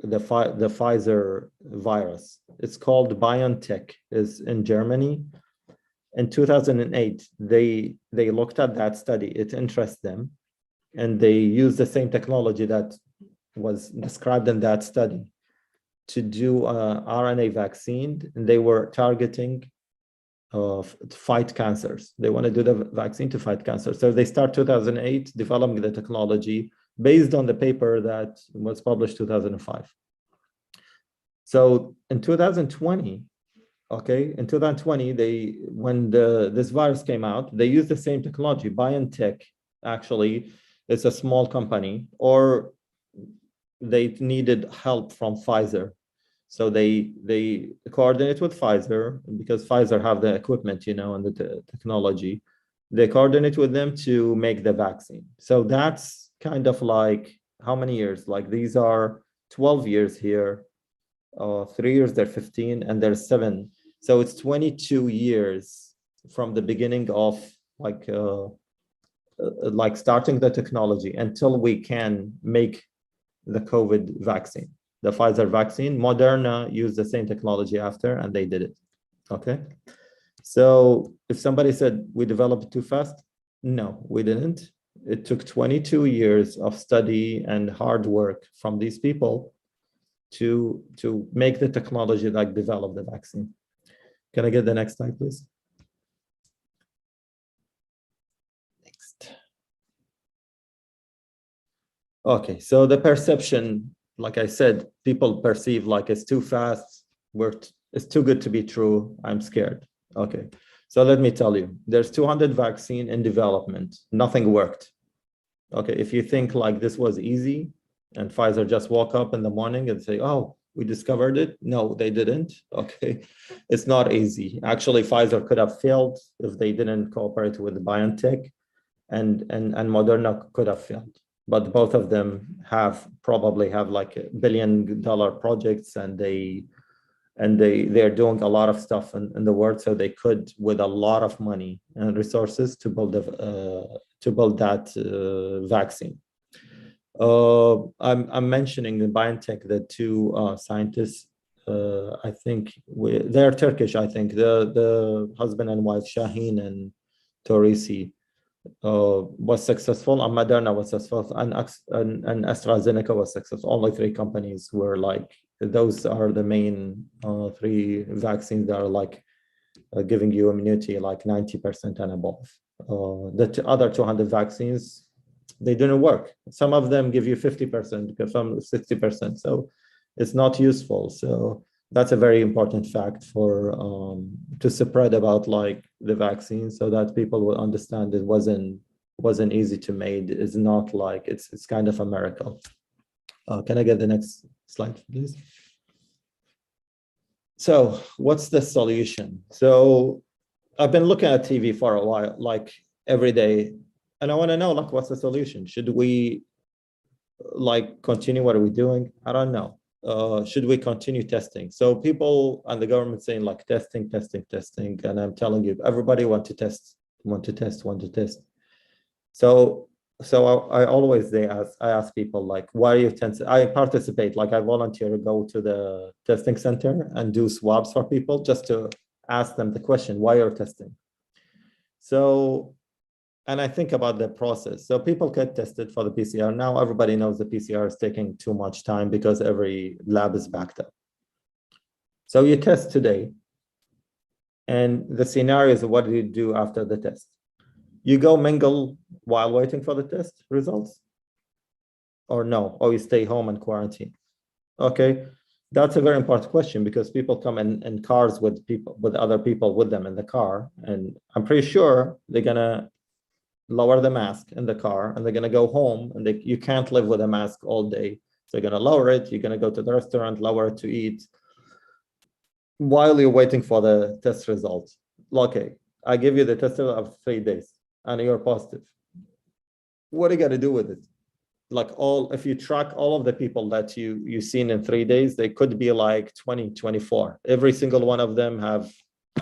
Pfizer virus, it's called BioNTech, is in Germany. In 2008, they looked at that study. It interests them, and they used the same technology that was described in that study to do RNA vaccine. And they were targeting to fight cancers. They want to do the vaccine to fight cancer. So they start 2008 developing the technology based on the paper that was published 2005. So in 2020, when this virus came out, they used the same technology. BioNTech actually is a small company, or they needed help from Pfizer. So they coordinate with Pfizer because Pfizer have the equipment, and the technology. They coordinate with them to make the vaccine. So that's kind of like how many years? Like these are 12 years here, 3 years, they're 15, and there's 7. So it's 22 years from the beginning of like starting the technology until we can make the COVID vaccine, the Pfizer vaccine. Moderna used the same technology after, and they did it. Okay. So if somebody said we developed it too fast, no, we didn't. It took 22 years of study and hard work from these people to make the technology like develop the vaccine. Can I get the next slide, please? Next. Okay, so the perception, like I said, people perceive like it's too fast, it's too good to be true, I'm scared. Okay, so let me tell you, there's 200 vaccine in development, nothing worked. Okay, if you think like this was easy and Pfizer just woke up in the morning and say, oh, we discovered it. No, they didn't. Okay, it's not easy. Actually, Pfizer could have failed if they didn't cooperate with BioNTech, and Moderna could have failed. But both of them probably have like $1 billion projects, and they're doing a lot of stuff in the world, so they could, with a lot of money and resources, to build that vaccine. I'm mentioning in BioNTech the two scientists. I think they're Turkish. I think the husband and wife, Shaheen and Torisi, was successful, and Moderna was successful, and AstraZeneca was successful. Only 3 companies were like, those are the main 3 vaccines that are like giving you immunity like 90% and above. The other 200 vaccines, they didn't work. Some of them give you 50%, some 60%. So it's not useful. So that's a very important fact for to spread about like the vaccine, so that people will understand it wasn't easy to make. It's not like it's kind of a miracle. Can I get the next slide, please? So what's the solution? So I've been looking at TV for a while, like every day, and I want to know like what's the solution? Should we like continue what are we doing? I don't know. should we continue testing? So people and the government saying like testing, and I'm telling you, everybody want to test. So I always I ask people like, why are you testing? I participate, like I volunteer to go to the testing center and do swabs for people just to ask them the question, why you're testing? So, and I think about the process. So people get tested for the PCR. Now everybody knows the PCR is taking too much time because every lab is backed up. So you test today. And the scenario is, what do you do after the test? You go mingle while waiting for the test results? Or no? Or you stay home and quarantine? Okay, that's a very important question because people come in cars with other people with them in the car. And I'm pretty sure they're gonna lower the mask in the car and they're gonna go home and you can't live with a mask all day. So you're gonna lower it, you're gonna go to the restaurant, lower it to eat while you're waiting for the test results. Okay, I give you the test result of 3 days and you're positive. What are you gonna do with it? Like if you track all of the people that you've seen in 3 days, they could be like 20, 24. Every single one of them have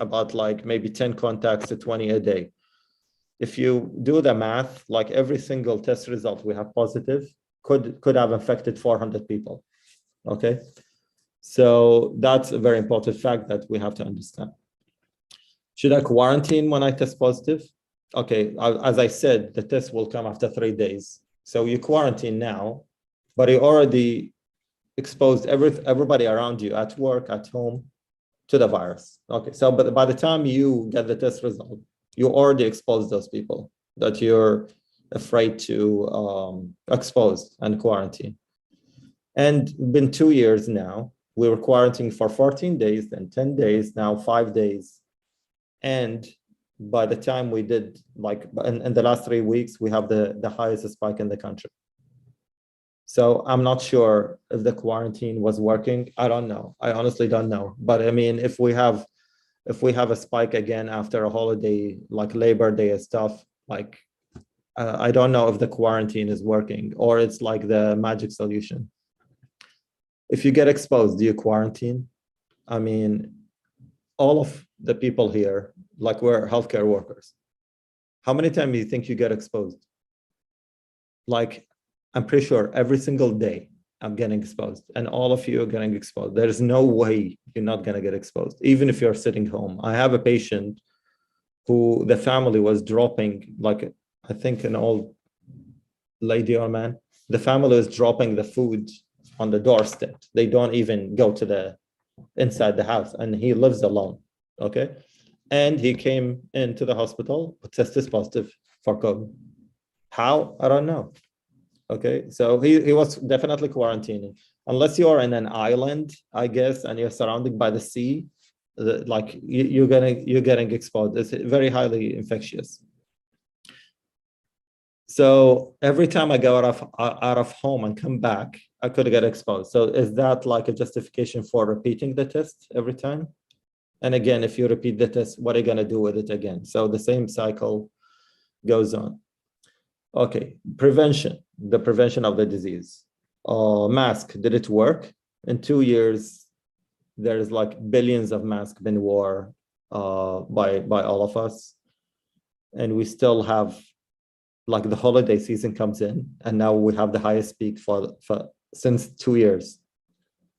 about like maybe 10 contacts to 20 a day. If you do the math, like every single test result we have positive could have infected 400 people, okay? So that's a very important fact that we have to understand. Should I quarantine when I test positive? Okay, as I said, the test will come after 3 days. So you quarantine now, but you already exposed everybody around you at work, at home, to the virus. Okay, so but by the time you get the test result, you already exposed those people that you're afraid to expose and quarantine. And been 2 years now. We were quarantining for 14 days, then 10 days, now 5 days. And by the time we did, like in the last 3 weeks, we have the highest spike in the country. So I'm not sure if the quarantine was working. I don't know. I honestly don't know. But I mean, if we have a spike again after a holiday, like Labor Day and stuff, like I don't know if the quarantine is working or it's like the magic solution. If you get exposed, do you quarantine? I mean, all of the people here, like we're healthcare workers. How many times do you think you get exposed? Like, I'm pretty sure every single day I'm getting exposed and all of you are getting exposed. There's no way you're not gonna get exposed, even if you're sitting home. I have a patient who the family was dropping, like I think an old lady or man, the family is dropping the food on the doorstep. They don't even go to the inside the house and he lives alone, okay? And he came into the hospital, tested positive for COVID. How? I don't know. Okay, so he was definitely quarantining. Unless you are in an island, I guess, and you're surrounded by the sea, like you're getting exposed. It's very highly infectious. So every time I go out of home and come back, I could get exposed. So is that like a justification for repeating the test every time? And again, if you repeat the test, what are you gonna do with it again? So the same cycle goes on. Okay, prevention, the prevention of the disease. Mask, did it work? In 2 years, there's like billions of masks been worn by all of us. And we still have, like the holiday season comes in and now we have the highest peak for since 2 years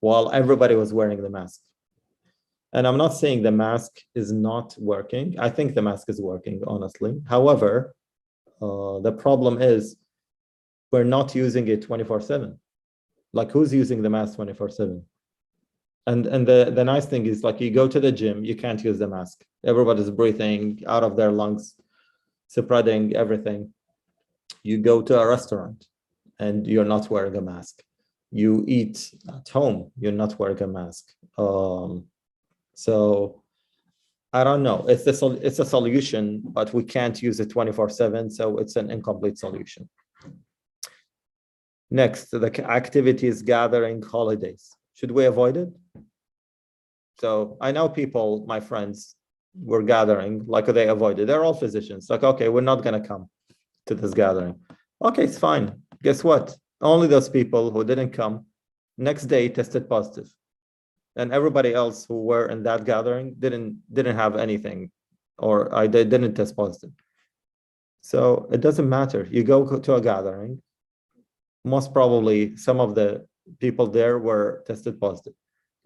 while everybody was wearing the mask. And I'm not saying the mask is not working. I think the mask is working, honestly. However, the problem is we're not using it 24/7. Like who's using the mask 24/7? And the nice thing is like you go to the gym, you can't use the mask. Everybody's breathing out of their lungs, spreading everything. You go to a restaurant and you're not wearing a mask. You eat at home, you're not wearing a mask. So I don't know. It's a solution, but we can't use it 24/7. So it's an incomplete solution. Next, the activities, gathering, holidays. Should we avoid it? So I know people, my friends, were gathering, like they avoided. They're all physicians. Like, okay, we're not gonna come to this gathering. Okay, it's fine. Guess what? Only those people who didn't come Next day tested positive. And everybody else who were in that gathering didn't have anything, or they didn't test positive. So it doesn't matter. You go to a gathering, most probably some of the people there were tested positive.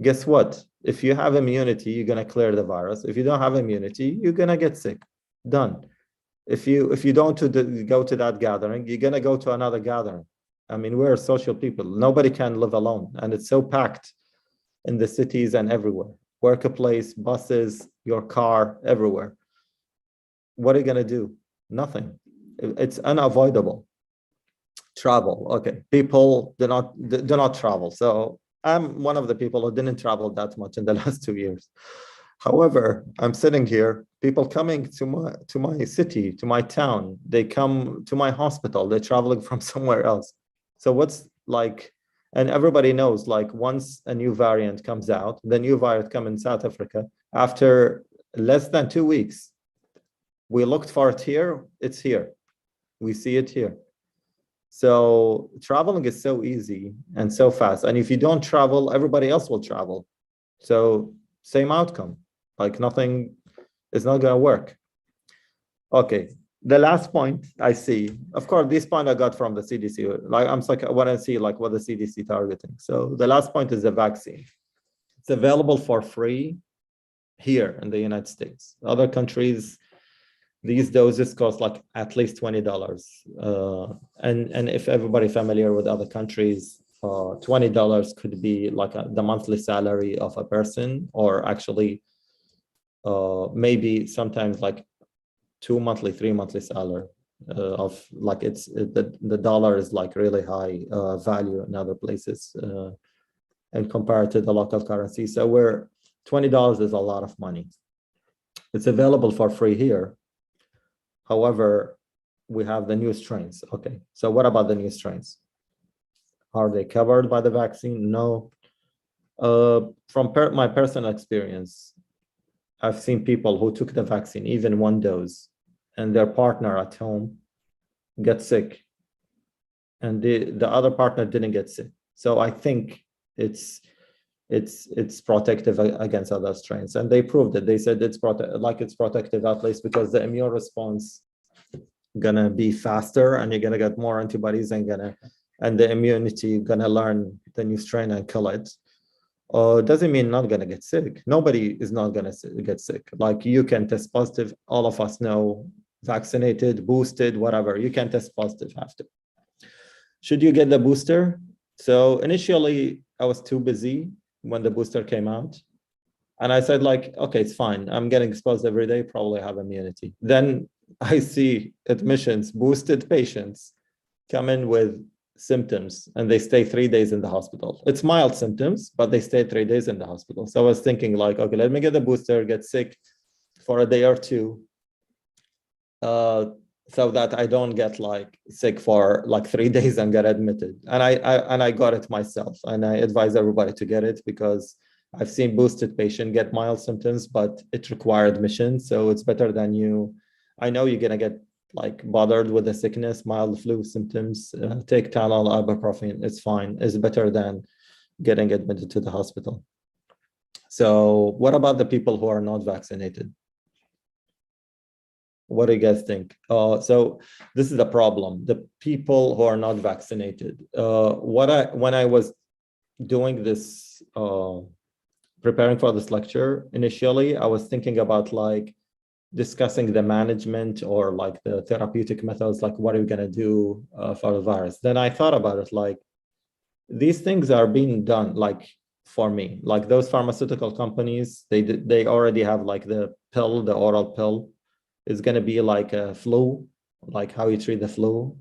Guess what? If you have immunity, you're gonna clear the virus. If you don't have immunity, you're gonna get sick. Done. If you don't go to that gathering, you're gonna go to another gathering. I mean, we're social people. Nobody can live alone, and it's so packed in the cities and everywhere. Workplace, buses, your car, everywhere. What are you gonna do? Nothing. It's unavoidable. Travel. Okay, people do not travel. So I'm one of the people who didn't travel that much in the last 2 years. However, I'm sitting here, people coming to my city, to my town, they come to my hospital, they're traveling from somewhere else. So what's like, and everybody knows, like once a new variant comes out, the new variant come in South Africa, after less than 2 weeks, we looked for it here, it's here. We see it here. So traveling is so easy and so fast. And if you don't travel, everybody else will travel. So same outcome, like nothing is not gonna work. Okay, the last point I see, of course, this point I got from the CDC. Like I'm like, when I see like what the CDC targeting. So the last point is the vaccine. It's available for free here in the United States. Other countries, these doses cost like at least $20. And if everybody familiar with other countries, $20 could be like the monthly salary of a person, or actually maybe sometimes like 2 monthly, 3 monthly salary of like the dollar is like really high value in other places and compared to the local currency. So we're $20 is a lot of money. It's available for free here. However, we have the new strains. Okay, so what about the new strains? Are they covered by the vaccine? No. From my personal experience, I've seen people who took the vaccine, even 1 dose, and their partner at home get sick, and the other partner didn't get sick. So I think it's protective against other strains, and they proved it. They said it's protective at least because the immune response gonna be faster, and you're gonna get more antibodies, and the immunity gonna learn the new strain and kill it. Doesn't mean not gonna get sick. Nobody is not gonna get sick. Like you can test positive. All of us know, vaccinated, boosted, whatever. You can test positive after. Should you get the booster? So initially, I was too busy when the booster came out. And I said like, okay, it's fine. I'm getting exposed every day, probably have immunity. Then I see admissions, boosted patients come in with symptoms and they stay 3 days in the hospital. It's mild symptoms, but they stay 3 days in the hospital. So I was thinking like, okay, let me get the booster, get sick for a day or two, so that I don't get like sick for like 3 days and get admitted. And I got it myself, and I advise everybody to get it because I've seen boosted patient get mild symptoms, but it required admission. So it's better than I know you're gonna get like bothered with the sickness, mild flu symptoms, take Tylenol, ibuprofen, it's fine. It's better than getting admitted to the hospital. So what about the people who are not vaccinated? What do you guys think? So this is the problem. The people who are not vaccinated. When I was doing this, preparing for this lecture, initially, I was thinking about like discussing the management or like the therapeutic methods, like what are we gonna do for the virus? Then I thought about it, like these things are being done, like for me, like those pharmaceutical companies, they already have like the pill, the oral pill is gonna be like a flu, like how you treat the flu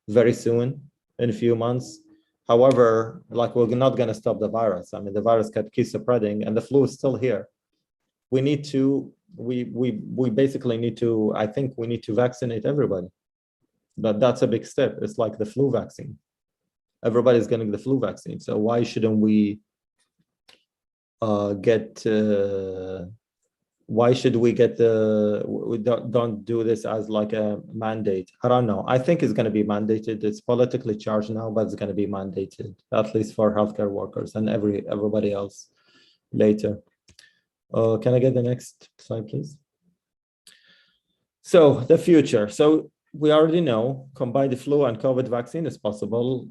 very soon, in a few months. However, like we're not gonna stop the virus. I mean, the virus keeps spreading and the flu is still here. We need to, we basically need to, I think we need to vaccinate everybody. But that's a big step. It's like the flu vaccine. Everybody's getting the flu vaccine. So why shouldn't we get why should we don't do this as like a mandate? I don't know. I think it's going to be mandated. It's politically charged now, but it's going to be mandated, at least for healthcare workers and everybody else later. Can I get the next slide, please? So the future. So we already know combined flu and COVID vaccine is possible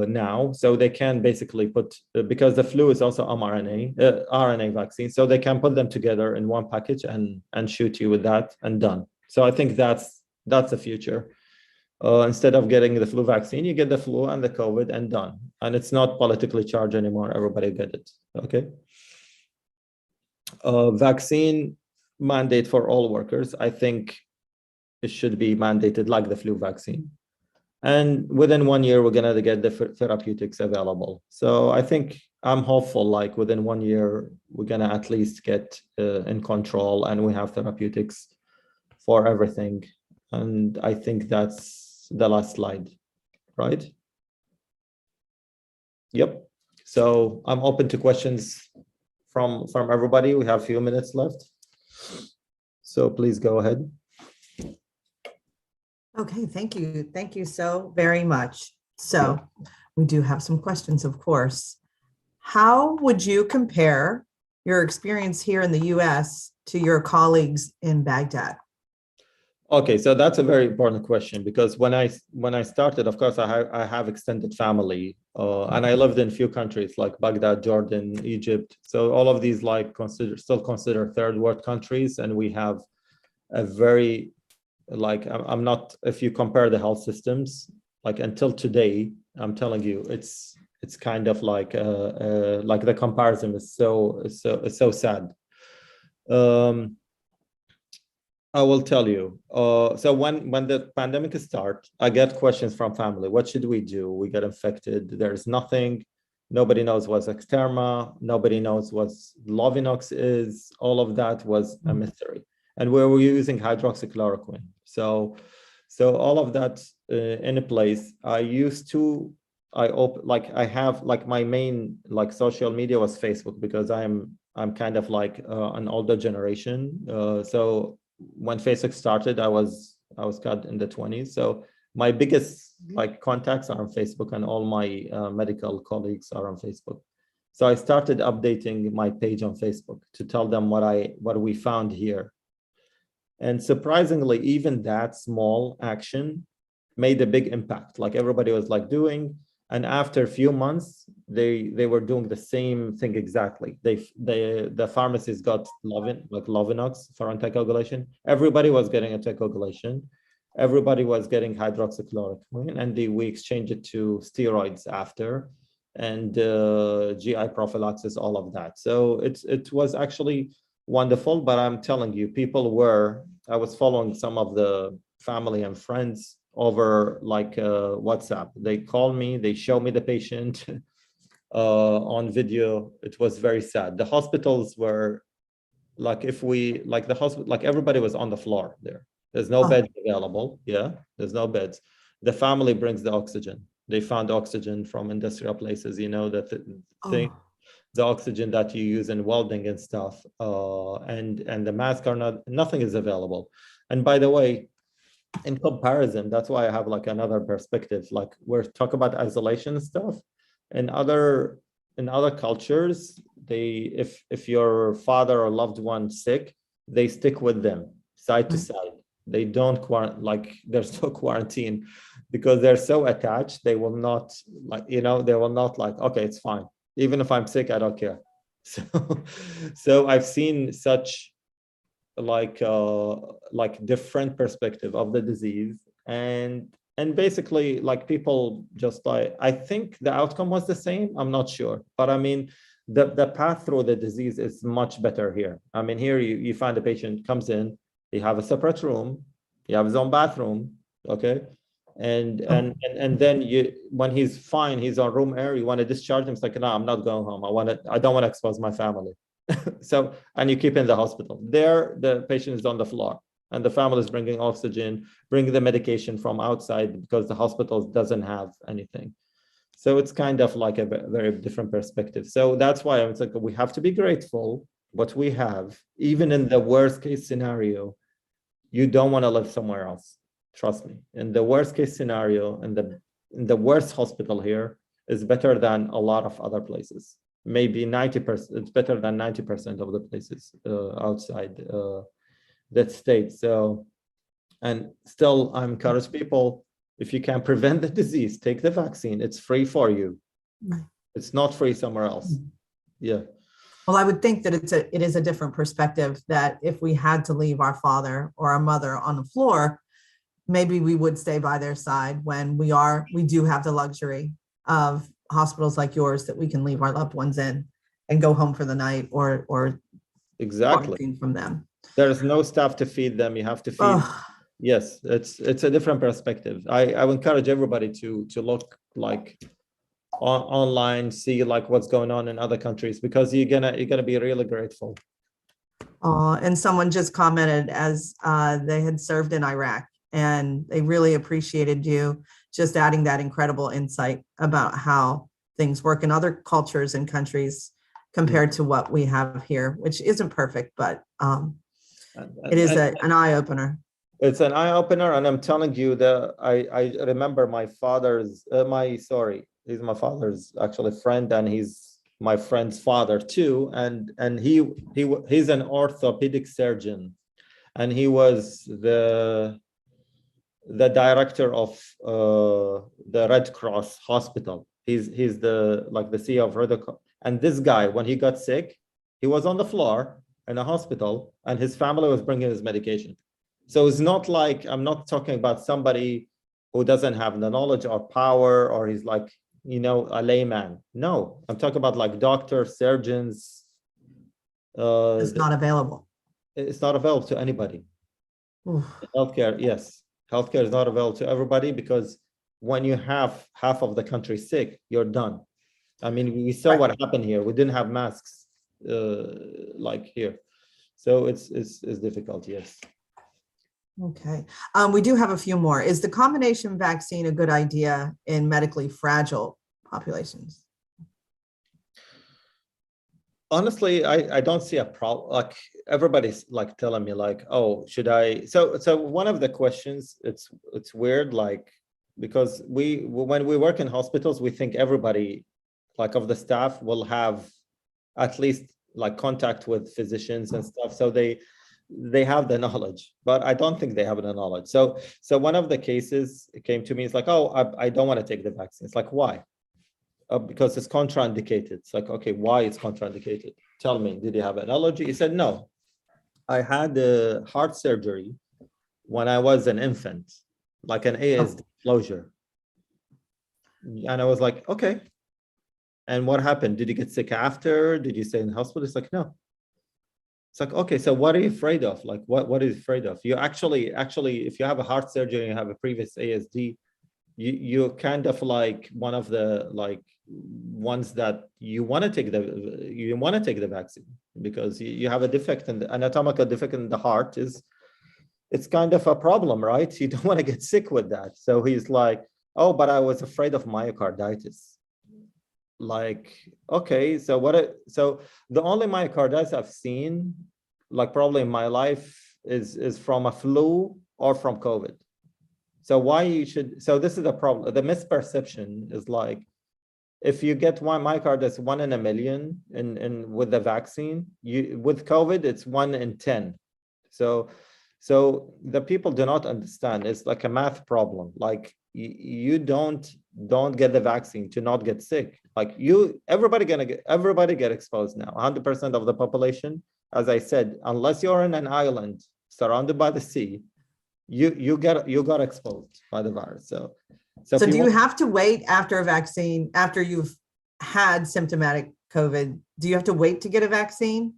now. So they can basically put, because the flu is also RNA vaccine, so they can put them together in one package and shoot you with that and done. So I think that's the future. Instead of getting the flu vaccine, you get the flu and the COVID and done. And it's not politically charged anymore. Everybody get it. Okay. Vaccine mandate for all workers. I think it should be mandated like the flu vaccine. And within 1 year, we're gonna get the therapeutics available. So I think I'm hopeful, like within 1 year, we're gonna at least get in control and we have therapeutics for everything. And I think that's the last slide, right? Yep. So I'm open to questions from everybody. We have a few minutes left. So please go ahead. Okay, thank you. Thank you so very much. So we do have some questions, of course. How would you compare your experience here in the US to your colleagues in Baghdad? Okay, so that's a very important question, because when I started, of course, I have extended family, and I lived in a few countries like Baghdad, Jordan, Egypt. So all of these like still consider third world countries, and we have a very, like, I'm not, if you compare the health systems, like until today, I'm telling you, it's kind of like the comparison is so sad. I will tell you. So when the pandemic starts, I get questions from family. What should we do? We get infected. There's nothing. Nobody knows what Exterma. Nobody knows what Lovinox is. All of that was a mystery. And we were using hydroxychloroquine. So all of that in place. I have my main like social media was Facebook, because I'm kind of like an older generation. So when Facebook started, I was cut in the 20s. So my biggest like contacts are on Facebook, and all my medical colleagues are on Facebook. So I started updating my page on Facebook to tell them what we found here. And surprisingly, even that small action made a big impact. Like everybody was like doing, and after a few months, they were doing the same thing exactly. The pharmacies got Lovinox for anticoagulation. Everybody was getting anticoagulation. Everybody was getting hydroxychloroquine, and we exchanged it to steroids after, and GI prophylaxis, all of that. So it was actually wonderful. But I'm telling you, I was following some of the family and friends over like WhatsApp. They call me, they show me the patient on video. It was very sad. The hospitals were like, the hospital, like everybody was on the floor there. There's no beds available. Yeah, there's no beds. The family brings the oxygen. They found oxygen from industrial places, the oxygen that you use in welding and stuff. And the masks nothing is available. And by the way, in comparison, that's why I have like another perspective. Like we're talking about isolation stuff. In other cultures, if your father or loved one sick, they stick with them side to side. They don't there's no quarantine, because they're so attached. They will not okay, it's fine. Even if I'm sick, I don't care. So I've seen such like different perspective of the disease, and basically like people just I think the outcome was the same. I'm not sure, but I mean the path through the disease is much better here. I mean, here you find a patient comes in, you have a separate room, you have his own bathroom, okay, and then when he's fine, he's on room air, you want to discharge him, it's like, no, I'm not going home. I don't want to expose my family. So, and you keep in the hospital. There, the patient is on the floor, and the family is bringing oxygen, bringing the medication from outside, because the hospital doesn't have anything. So it's kind of like a very different perspective. So that's why it's like we have to be grateful what we have, even in the worst case scenario, you don't want to live somewhere else. Trust me. In the worst case scenario, in the worst hospital here is better than a lot of other places. Maybe 90%, it's better than 90% of the places outside that state. So, and still I encourage people, if you can prevent the disease, take the vaccine. It's free for you. Right. It's not free somewhere else. Yeah. Well, I would think that it is a different perspective that if we had to leave our father or our mother on the floor, maybe we would stay by their side when we do have the luxury of hospitals like yours that we can leave our loved ones in and go home for the night or Exactly. quarantine from them. There's no staff to feed them. You have to feed. Oh, Yes, it's a different perspective. I would encourage everybody to look like online, see like what's going on in other countries, because you're gonna be really grateful. and someone just commented as they had served in Iraq and they really appreciated you just adding that incredible insight about how things work in other cultures and countries compared to what we have here, which isn't perfect, but it is an eye opener. It's an eye opener, and I'm telling you that I remember my father's he's my father's actually friend, and he's my friend's father too, and he's an orthopedic surgeon, and he was the director of the Red Cross hospital. He's the CEO of Red Cross. And this guy, when he got sick, he was on the floor in a hospital, and his family was bringing his medication. So it's not like, I'm not talking about somebody who doesn't have the knowledge or power, or he's like, a layman. No, I'm talking about like doctors, surgeons. It's not available. It's not available to anybody. Oof. Healthcare, yes. Healthcare is not available to everybody, because when you have half of the country sick, you're done. I mean, we saw what happened here. We didn't have masks like here. So it's difficult, yes. Okay. We do have a few more. Is the combination vaccine a good idea in medically fragile populations? Honestly, I don't see a problem. Like, everybody's like telling me like, oh, should I? So one of the questions, it's weird, like, because when we work in hospitals, we think everybody like of the staff will have at least like contact with physicians and stuff. So they have the knowledge, but I don't think they have the knowledge. So one of the cases came to me, it's like, oh, I don't want to take the vaccine. It's like, why? Because it's contraindicated. It's like, okay, why it's contraindicated? Tell me, did you have an allergy? He said, no, I had a heart surgery when I was an infant, like an ASD closure. And I was like, okay. And what happened? Did you get sick after? Did you stay in the hospital? It's like, no. It's like, okay, so what are you afraid of? Like, what are you afraid of? You actually, if you have a heart surgery and you have a previous ASD, you're kind of like one of the like ones that you want to take the vaccine, because you have a defect, and the anatomical defect in the heart it's kind of a problem, right? You don't want to get sick with that. So he's like, oh, but I was afraid of myocarditis. Like, okay, so the only myocarditis I've seen, like probably in my life, is from a flu or from COVID. So so this is the problem. The misperception is like, if you get one myocarditis 1 in a million in with the vaccine, with COVID, it's 1 in 10. So the people do not understand. It's like a math problem. Like, you don't get the vaccine to not get sick. Like, everybody get exposed now. 100% of the population, as I said, unless you're in an island surrounded by the sea, you got exposed by the virus. So do you have to wait after a vaccine, after you've had symptomatic COVID? Do you have to wait to get a vaccine?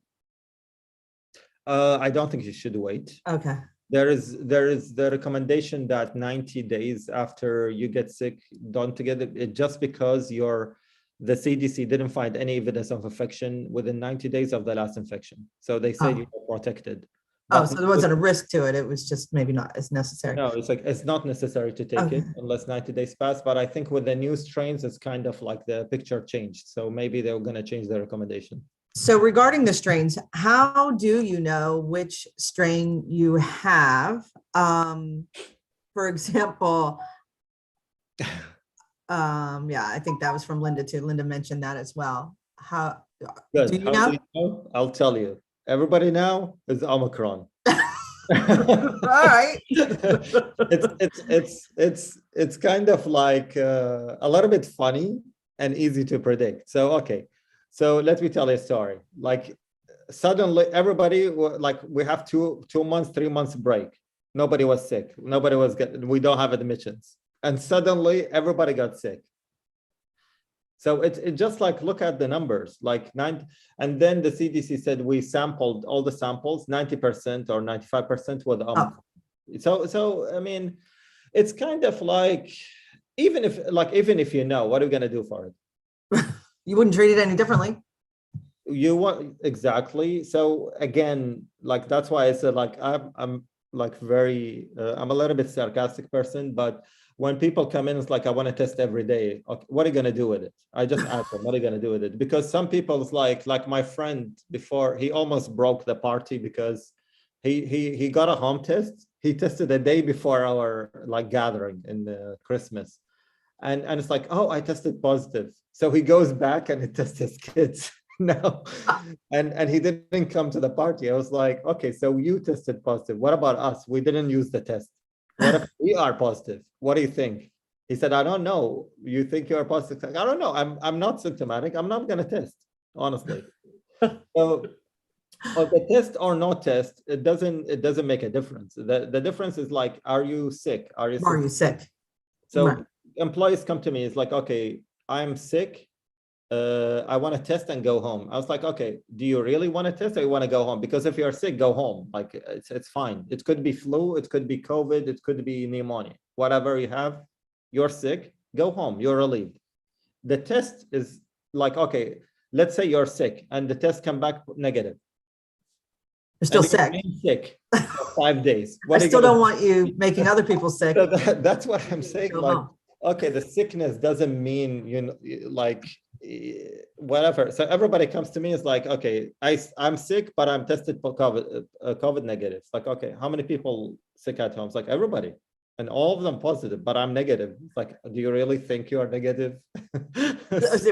I don't think you should wait. Okay. There is the recommendation that 90 days after you get sick, don't get it, just because the CDC didn't find any evidence of infection within 90 days of the last infection. So they said you were protected. But so there wasn't a risk to it. It was just maybe not as necessary. No, it's like, it's not necessary to take it unless 90 days pass. But I think with the new strains, it's kind of like the picture changed. So maybe they're going to change the recommendation. So regarding the strains, how do you know which strain you have? For example, yeah, I think that was from Linda too. Linda mentioned that as well. How Good. do you How know? do you know? I'll tell you. Everybody now is Omicron. All right. It's kind of like a little bit funny and easy to predict. So okay, so let me tell you a story. Like suddenly everybody like we have 2 months, 3 months break. Nobody was sick. Nobody was getting. We don't have admissions, and suddenly everybody got sick. So it just like look at the numbers, like 9, and then the CDC said we sampled all the samples, 90% or 95% with Omicron. So I mean, it's kind of like even if you know, what are we gonna do for it? You wouldn't treat it any differently. You want exactly. So again, like that's why I said like I'm like very I'm a little bit sarcastic person, but when people come in, it's like I want to test every day. Okay, what are you gonna do with it? I just ask them, what are you gonna do with it? Because some people it's like my friend before, he almost broke the party because he got a home test. He tested the day before our like gathering in Christmas, and it's like, oh, I tested positive. So he goes back and he tests his kids. No, and he didn't come to the party. I was like, okay, so you tested positive. What about us? We didn't use the test. What if we are positive? What do you think? He said, I don't know. You think you're positive? I don't know. I'm not symptomatic. I'm not gonna test, honestly. So the test or no test, it doesn't make a difference. The difference is like, are you sick? Are you Are you sick? So Right. employees come to me, it's like, okay, I'm sick. I want to test and go home. I was like, okay, do you really want to test or you want to go home? Because if you're sick, go home. Like it's fine. It could be flu, it could be COVID, it could be pneumonia. Whatever you have, you're sick, go home. You're relieved. The test is like, okay, let's say you're sick and the test come back negative. You're still And you sick. remain sick for 5 days. I What are you still gonna don't do? want you making other people sick. So that's what I'm saying. Go Like, home. okay, the sickness doesn't mean, like whatever. So everybody comes to me, is like, okay, I'm sick, but I'm tested for COVID negative. It's like, okay, how many people sick at home? It's like everybody, and all of them positive, but I'm negative. It's like, do you really think you are negative?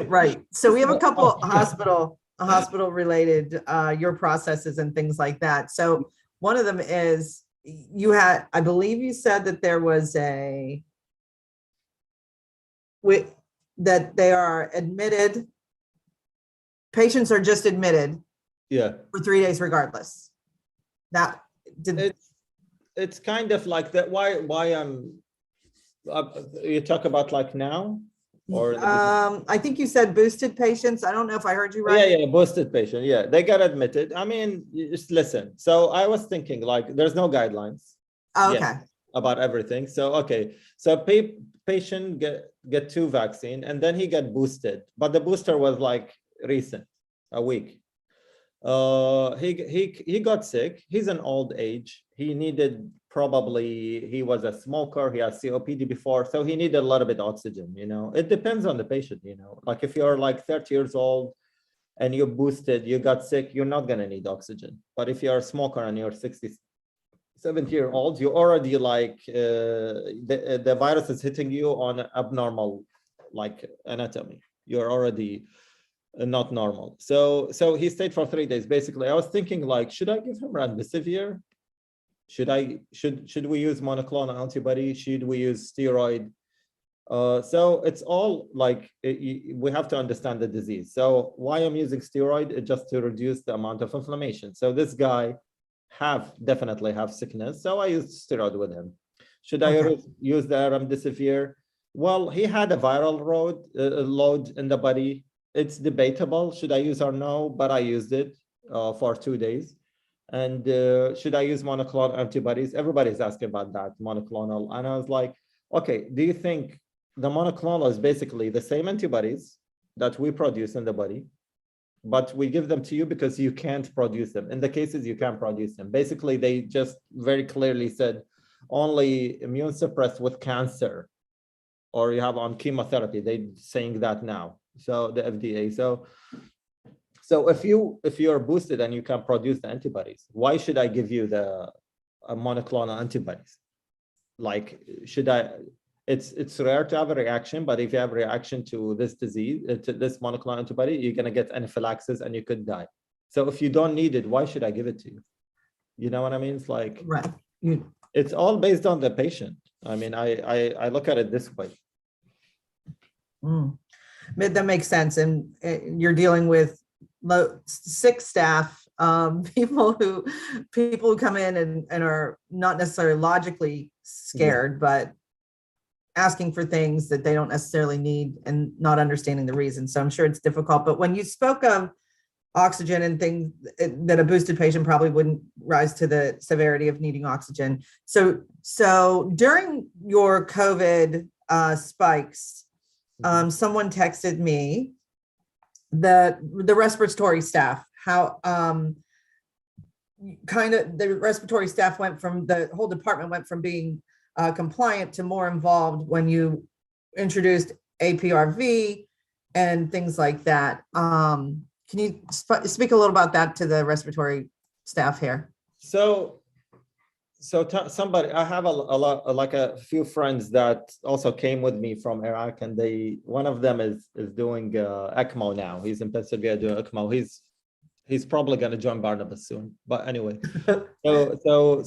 Right. So we have a couple hospital related your processes and things like that. So one of them is you had, I believe you said that there was that they are admitted, patients are just admitted Yeah, for 3 days regardless. That did it's kind of like that. Why I'm you talk about like now or I think you said boosted patients. I don't know if I heard you right. yeah, boosted patient. Yeah, they got admitted. I mean, just listen. So I was thinking like there's no guidelines Oh, yet okay. about everything. So okay, so patient get 2 vaccine and then he got boosted, but the booster was like recent, a week. He got sick. He's an old age. He needed probably, he was a smoker. He has COPD before, so he needed a little bit of oxygen. It depends on the patient. Like if you're like 30 years old and you boosted, you got sick, you're not gonna need oxygen. But if you're a smoker and you're 60, 70-year-old, you already like the virus is hitting you on abnormal like anatomy. You're already not normal. So he stayed for 3 days. Basically, I was thinking like, should I give him remdesivir? Should we use monoclonal antibody? Should we use steroid? So it's all like we have to understand the disease. So why I'm using steroid is just to reduce the amount of inflammation. So this guy definitely have sickness. So I used steroid with him. Should I use the remdesivir? Well, he had a viral load in the body. It's debatable, should I use or no, but I used it for 2 days. And should I use monoclonal antibodies? Everybody's asking about that, monoclonal. And I was like, okay, do you think the monoclonal is basically the same antibodies that we produce in the body, but we give them to you because you can't produce them. In the cases you can't produce them. Basically, they just very clearly said only immune suppressed with cancer or you have on chemotherapy. They're saying that now. So the FDA. So So if you're boosted and you can produce the antibodies, why should I give you the monoclonal antibodies? Like, should I? It's rare to have a reaction, but if you have a reaction to this disease, to this monoclonal antibody, you're gonna get anaphylaxis and you could die. So if you don't need it, why should I give it to you? You know what I mean? It's like, Right. You, it's all based on the patient. I mean, I look at it this way. that makes sense. And you're dealing with sick staff, people who come in and are not necessarily logically scared, but asking for things that they don't necessarily need and not understanding the reason. So I'm sure it's difficult. But when you spoke of oxygen and things that a boosted patient probably wouldn't rise to the severity of needing oxygen. So during your COVID spikes, someone texted me the respiratory staff, how kind of the respiratory staff went from, the whole department went from being compliant to more involved when you introduced APRV and things like that. Can you speak a little about that to the respiratory staff here? So somebody, I have a lot, like a few friends that also came with me from Iraq, and one of them is doing ECMO now. He's in Pennsylvania doing ECMO. He's probably going to join Barnabas soon. But anyway, so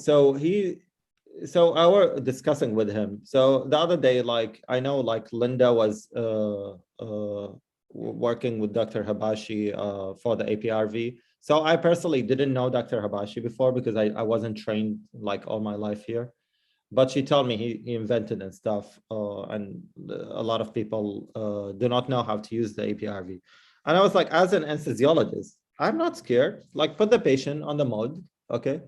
I were discussing with him. So the other day, like, I know like Linda was working with Dr. Habashi for the APRV. So I personally didn't know Dr. Habashi before because I wasn't trained like all my life here. But she told me he invented and stuff. And a lot of people do not know how to use the APRV. And I was like, as an anesthesiologist, I'm not scared. Like, put the patient on the mode, okay?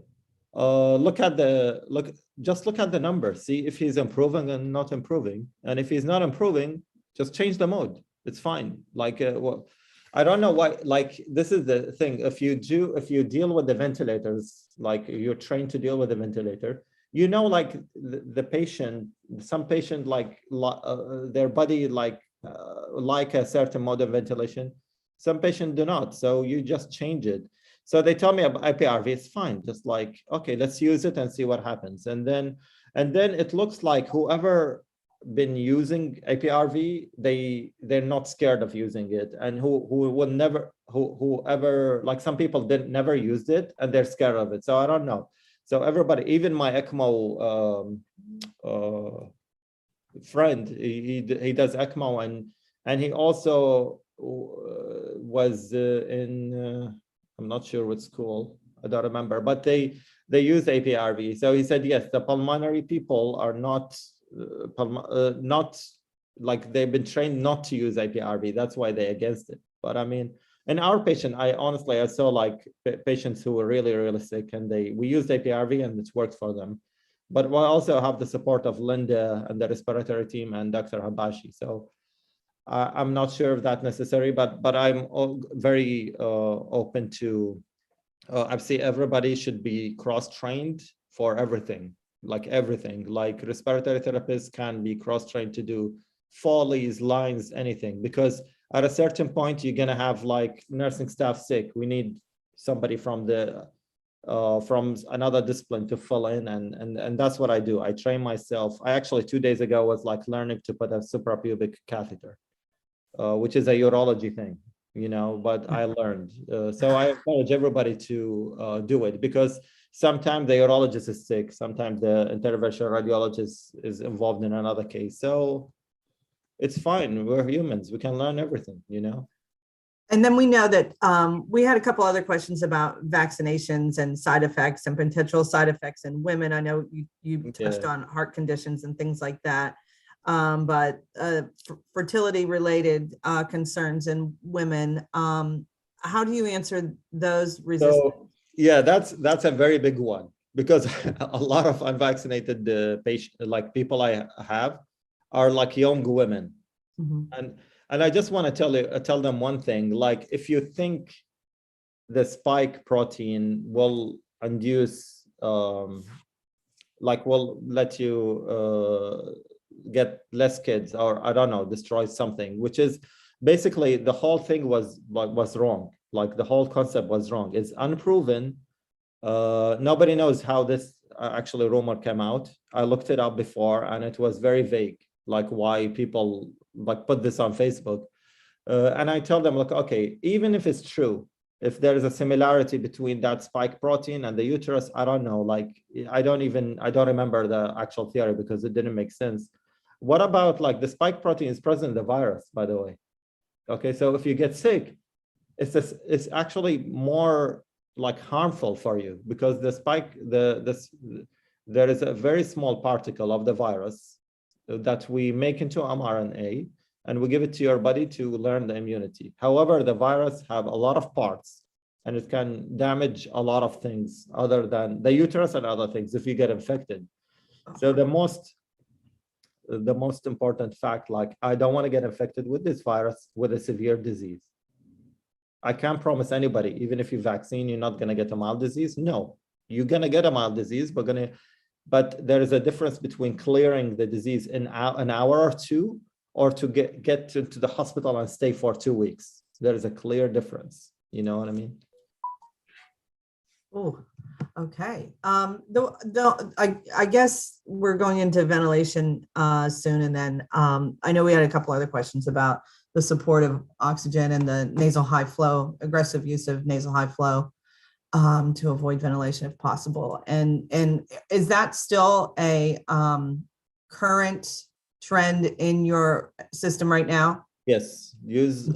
Just look at the numbers, see if he's improving and not improving. And if he's not improving, just change the mode. It's fine. Like, I don't know why, like, this is the thing. If you deal with the ventilators, like you're trained to deal with the ventilator, you know, like the patient, some patient, like their body, like a certain mode of ventilation. Some patients do not. So you just change it. So they tell me about IPRV, it's fine. Just like, okay, let's use it and see what happens. And then it looks like whoever been using APRV, they're not scared of using it. And whoever, like some people never used it and they're scared of it. So I don't know. So everybody, even my ECMO friend, he does ECMO and he also was in, I'm not sure what school, I don't remember, but they use APRV. So he said, yes, the pulmonary people are not like, they've been trained not to use APRV. That's why they're against it. But I mean, in our patient, I saw like patients who were really, really sick and we used APRV and it's worked for them. But we also have the support of Linda and the respiratory team and Dr. Habashi. So I'm not sure if that's necessary, but I'm very open to, I see everybody should be cross-trained for everything, like everything. Like respiratory therapists can be cross-trained to do Foley's, lines, anything, because at a certain point, you're gonna have like nursing staff sick. We need somebody from another discipline to fill in, and that's what I do. I train myself. I actually 2 days ago was like learning to put a suprapubic catheter. Which is a urology thing, you know, but I learned. So I encourage everybody to do it, because sometimes the urologist is sick, sometimes the interventional radiologist is involved in another case. So it's fine. We're humans. We can learn everything, you know. And then we know that we had a couple other questions about vaccinations and side effects and potential side effects in women. I know you touched on heart conditions and things like that. But fertility related concerns in women, how do you answer those resistance? So, yeah, that's a very big one, because a lot of unvaccinated patients, like people I have, are like young women. Mm-hmm. And I just want to tell them one thing, like, if you think the spike protein will induce, like will let you get less kids, or I don't know, destroy something, which is basically the whole thing was wrong. Like the whole concept was wrong. It's unproven. Nobody knows how this actually rumor came out. I looked it up before and it was very vague, like why people like put this on Facebook. And I tell them, like, okay, even if it's true, if there is a similarity between that spike protein and the uterus, I don't know, like, I don't remember the actual theory because it didn't make sense. What about like the spike protein is present in the virus, by the way? Okay, so if you get sick, it's actually more like harmful for you because the spike, there is a very small particle of the virus that we make into mRNA and we give it to your body to learn the immunity. However, the virus have a lot of parts and it can damage a lot of things other than the uterus and other things if you get infected. So the most important fact, like I don't want to get infected with this virus with a severe disease. I can't promise anybody, even if you vaccine, you're not going to get a mild disease. No, you're going to get a mild disease, but there is a difference between clearing the disease in an hour or two, or to get to the hospital and stay for 2 weeks. There is a clear difference. You know what I mean? Oh, okay. I guess we're going into ventilation soon, and then I know we had a couple other questions about the support of oxygen and the nasal high flow, aggressive use of nasal high flow to avoid ventilation if possible. And is that still a current trend in your system right now? Yes,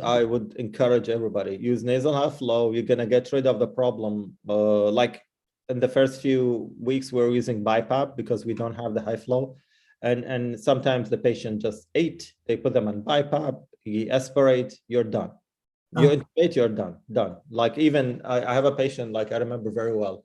I would encourage everybody, use nasal high flow. You're going to get rid of the problem. Like in the first few weeks, we're using BiPAP because we don't have the high flow. And sometimes the patient just ate, they put them on BiPAP, you aspirate, you're done. You intubate, you're done. Like even I have a patient, like I remember very well,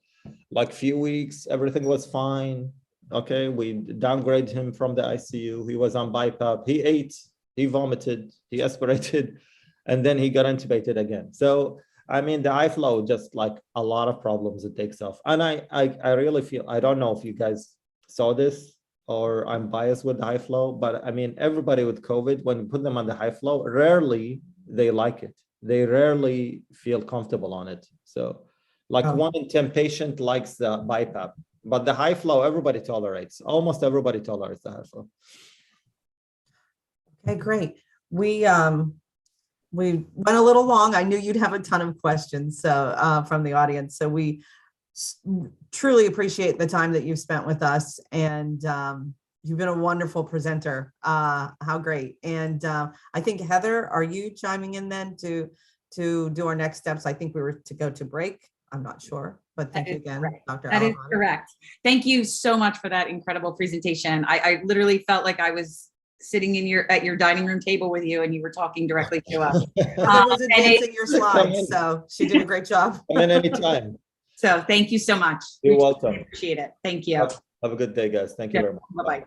like few weeks, everything was fine. Okay, we downgraded him from the ICU. He was on BiPAP. He ate, he vomited, he aspirated, and then he got intubated again. So, I mean, the high flow, just like a lot of problems it takes off. And I really feel, I don't know if you guys saw this or I'm biased with the high flow, but I mean, everybody with COVID, when you put them on the high flow, rarely they like it. They rarely feel comfortable on it. So like 1 in 10 patient likes the BiPAP. But the high flow, everybody tolerates. Almost everybody tolerates the high flow. Okay, great. We went a little long. I knew you'd have a ton of questions from the audience. So we truly appreciate the time that you've spent with us, and you've been a wonderful presenter. How great. And I think, Heather, are you chiming in then to do our next steps? I think we were to go to break. I'm not sure, but thank you again, Dr. That is correct. Thank you so much for that incredible presentation. I literally felt like I was sitting at your dining room table with you and you were talking directly to us. Heather was advancing your slides, so she did a great job. Come in anytime. So thank you so much. You're welcome. Appreciate it. Thank you. Have a good day, guys. Thank you very much. Bye-bye.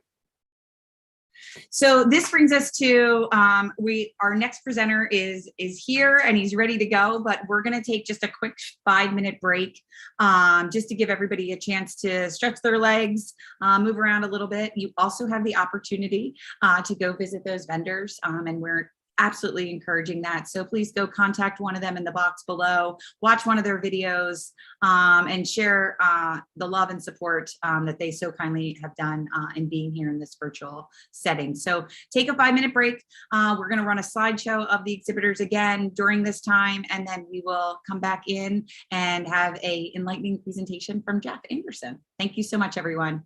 So this brings us to our next presenter is here and he's ready to go, but we're going to take just a quick 5-minute break just to give everybody a chance to stretch their legs, move around a little bit. You also have the opportunity to go visit those vendors, and we're absolutely encouraging that. So please go contact one of them in the box below, watch one of their videos, and share the love and support that they so kindly have done in being here in this virtual setting. So take a 5-minute break. We're going to run a slideshow of the exhibitors again during this time, and then we will come back in and have an enlightening presentation from Jeff Anderson. Thank you so much, everyone.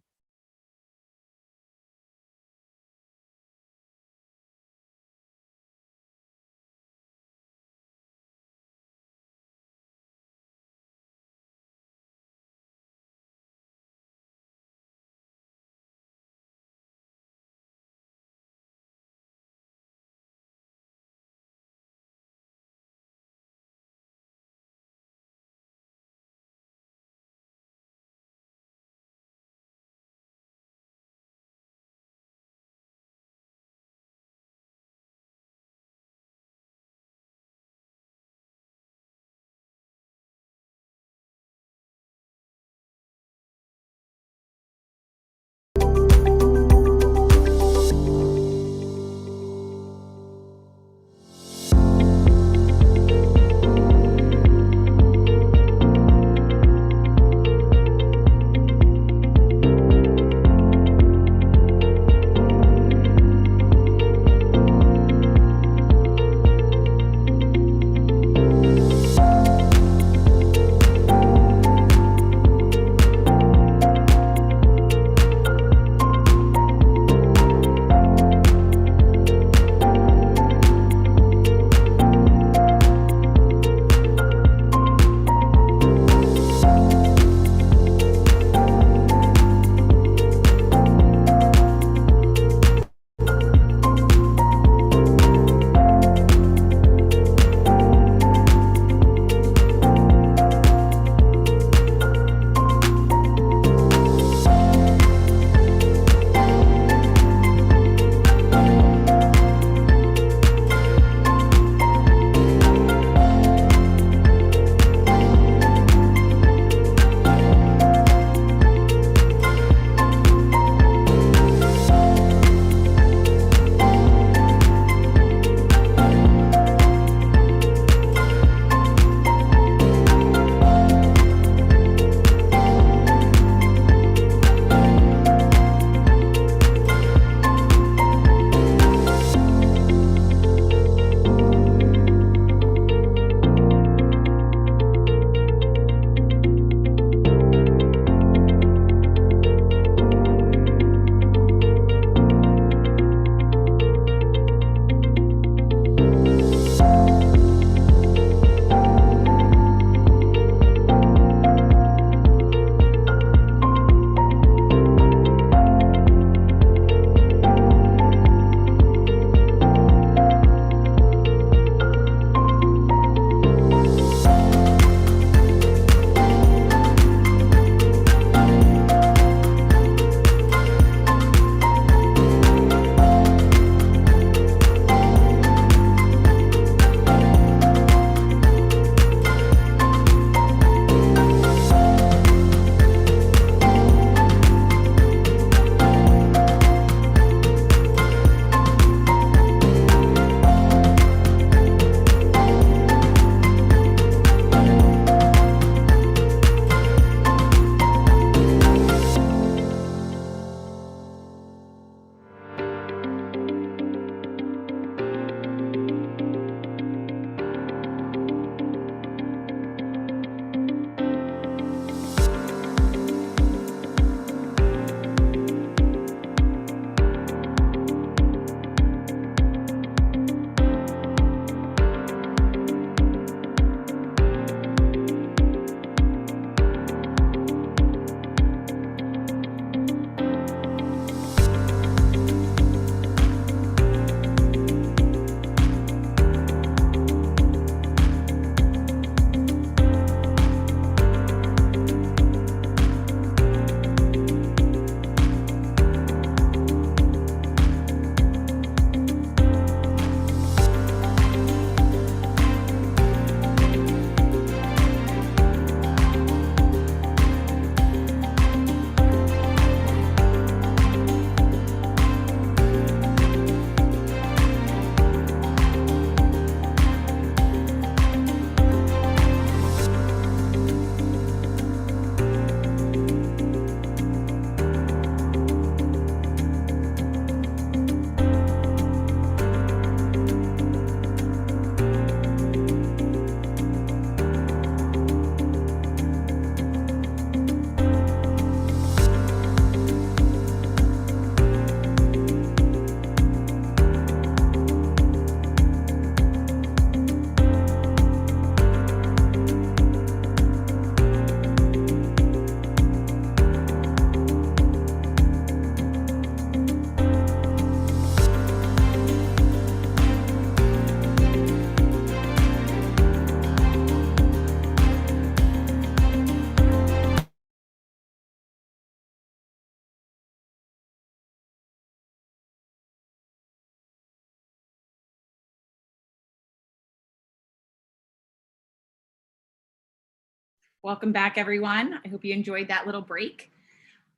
Welcome back, everyone. I hope you enjoyed that little break.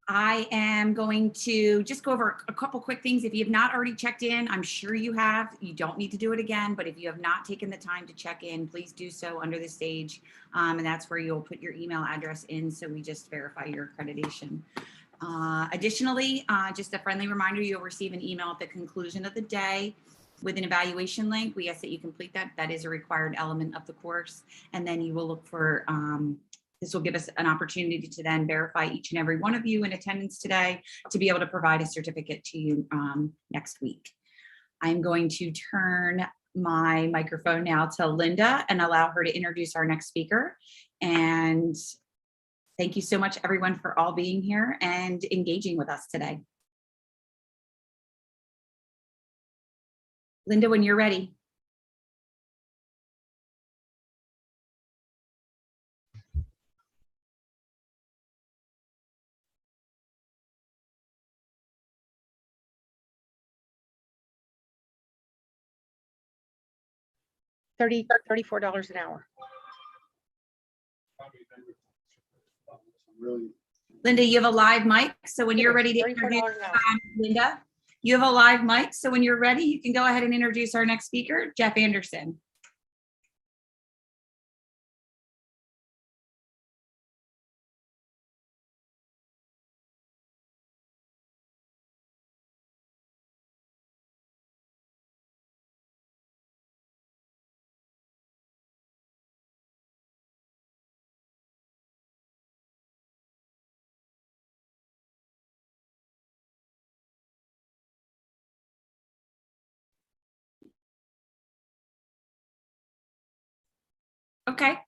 I am going to just go over a couple quick things. If you have not already checked in, I'm sure you have. You don't need to do it again, but if you have not taken the time to check in, please do so under the stage. And that's where you'll put your email address in, so we just verify your accreditation. Additionally, just a friendly reminder, you'll receive an email at the conclusion of the day with an evaluation link. We ask that you complete that. That is a required element of the course. And then you will look for, this will give us an opportunity to then verify each and every one of you in attendance today to be able to provide a certificate to you next week. I'm going to turn my microphone now to Linda and allow her to introduce our next speaker. And thank you so much, everyone, for all being here and engaging with us today. Linda, when you're ready. $34 an hour. Linda, you have a live mic, so when you're ready to $34 introduce an hour. Linda, you have a live mic, so when you're ready, you can go ahead and introduce our next speaker, Jeff Anderson. Okay.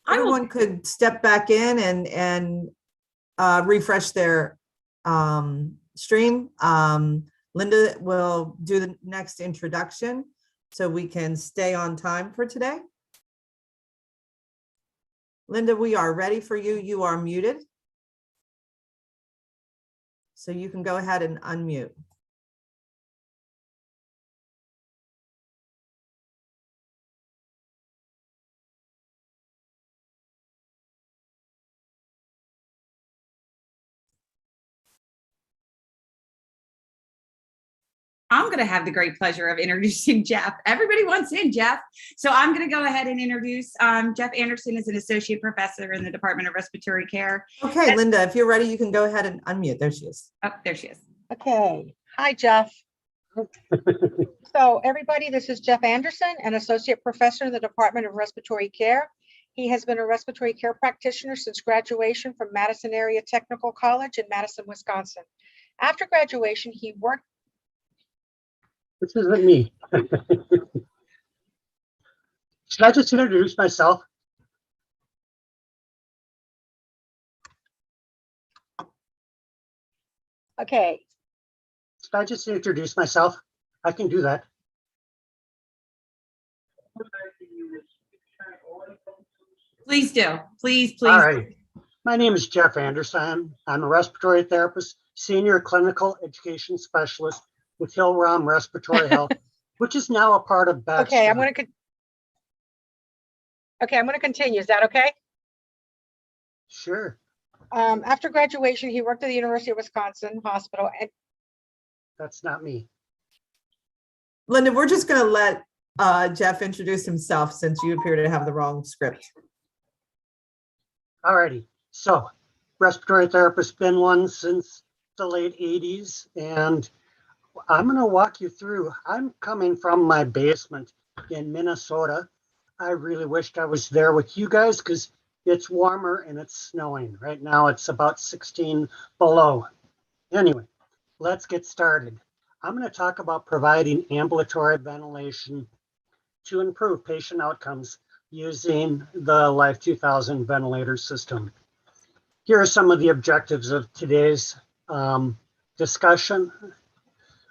Everyone could step back in and refresh their stream. Linda will do the next introduction so we can stay on time for today. Linda, we are ready for you. You are muted. So you can go ahead and unmute. I'm going to have the great pleasure of introducing Jeff. Everybody wants in, Jeff. So I'm going to go ahead and introduce Jeff Anderson is an associate professor in the Department of Respiratory Care. Okay, Linda, if you're ready, you can go ahead and unmute. There she is. Oh, there she is. Okay. Hi, Jeff. So everybody, this is Jeff Anderson, an associate professor in the Department of Respiratory Care. He has been a respiratory care practitioner since graduation from Madison Area Technical College in Madison, Wisconsin. After graduation, he worked. This isn't me. Should I just introduce myself? Okay. Should I just introduce myself? I can do that. Please do. Please, please. All right. My name is Jeff Anderson. I'm a respiratory therapist, senior clinical education specialist with Hill-Rom Respiratory Health, which is now a part of Baxter. Okay, I'm going to continue. Is that okay? Sure. After graduation, he worked at the University of Wisconsin Hospital. And that's not me. Linda, we're just going to let Jeff introduce himself since you appear to have the wrong script. All righty. So, respiratory therapist, been one since the late 80s, and I'm going to walk you through. I'm coming from my basement in Minnesota. I really wished I was there with you guys because it's warmer and it's snowing. Right now it's about 16 below. Anyway, let's get started. I'm going to talk about providing ambulatory ventilation to improve patient outcomes using the Life 2000 ventilator system. Here are some of the objectives of today's discussion.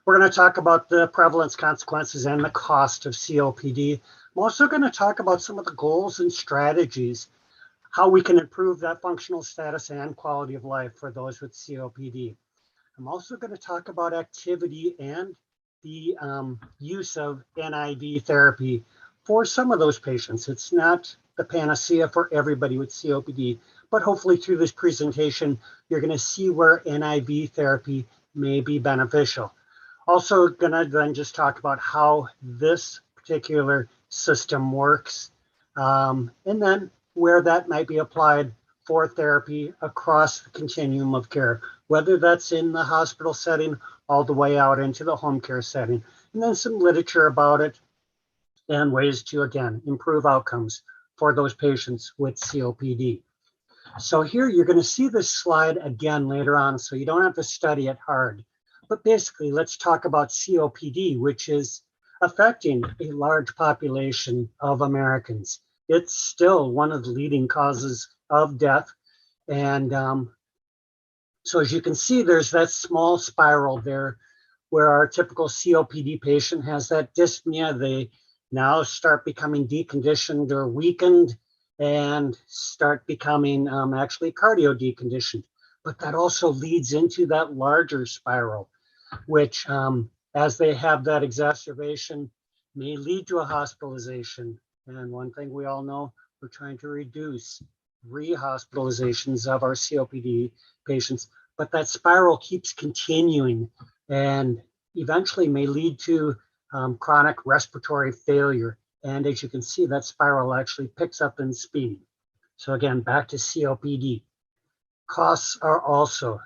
We're going to talk about the prevalence, consequences, and the cost of COPD. I'm also going to talk about some of the goals and strategies, how we can improve that functional status and quality of life for those with COPD. I'm also going to talk about activity and the use of NIV therapy for some of those patients. It's not the panacea for everybody with COPD, but hopefully through this presentation, you're going to see where NIV therapy may be beneficial. Also going to then just talk about how this particular system works, and then where that might be applied for therapy across the continuum of care, whether that's in the hospital setting all the way out into the home care setting, and then some literature about it and ways to, again, improve outcomes for those patients with COPD. So here you're going to see this slide again later on, so you don't have to study it hard. But basically, let's talk about COPD, which is affecting a large population of Americans. It's still one of the leading causes of death. And so as you can see, there's that small spiral there where our typical COPD patient has that dyspnea. They now start becoming deconditioned or weakened and start becoming actually cardio deconditioned. But that also leads into that larger spiral, which as they have that exacerbation may lead to a hospitalization. And one thing we all know, we're trying to reduce rehospitalizations of our COPD patients, but that spiral keeps continuing and eventually may lead to chronic respiratory failure. And as you can see, that spiral actually picks up in speed. So again, back to COPD. Costs are also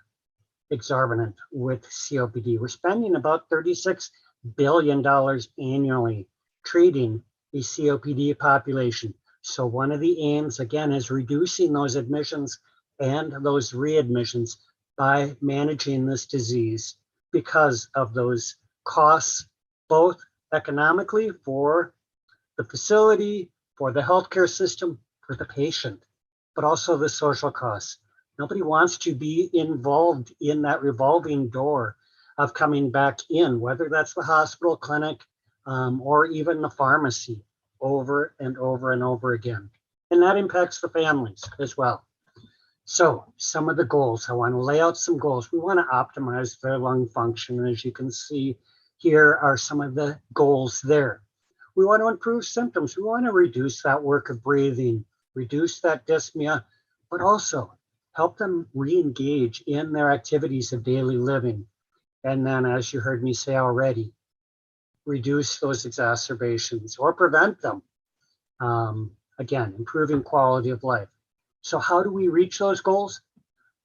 exorbitant with COPD. We're spending about $36 billion annually treating the COPD population. So one of the aims, again, is reducing those admissions and those readmissions by managing this disease because of those costs, both economically for the facility, for the healthcare system, for the patient, but also the social costs. Nobody wants to be involved in that revolving door of coming back in, whether that's the hospital, clinic, or even the pharmacy, over and over and over again. And that impacts the families as well. So some of the goals, I want to lay out some goals. We want to optimize their lung function. And as you can see, here are some of the goals there. We want to improve symptoms. We want to reduce that work of breathing, reduce that dyspnea, but also help them re-engage in their activities of daily living. And then, as you heard me say already, reduce those exacerbations or prevent them. Again, improving quality of life. So how do we reach those goals?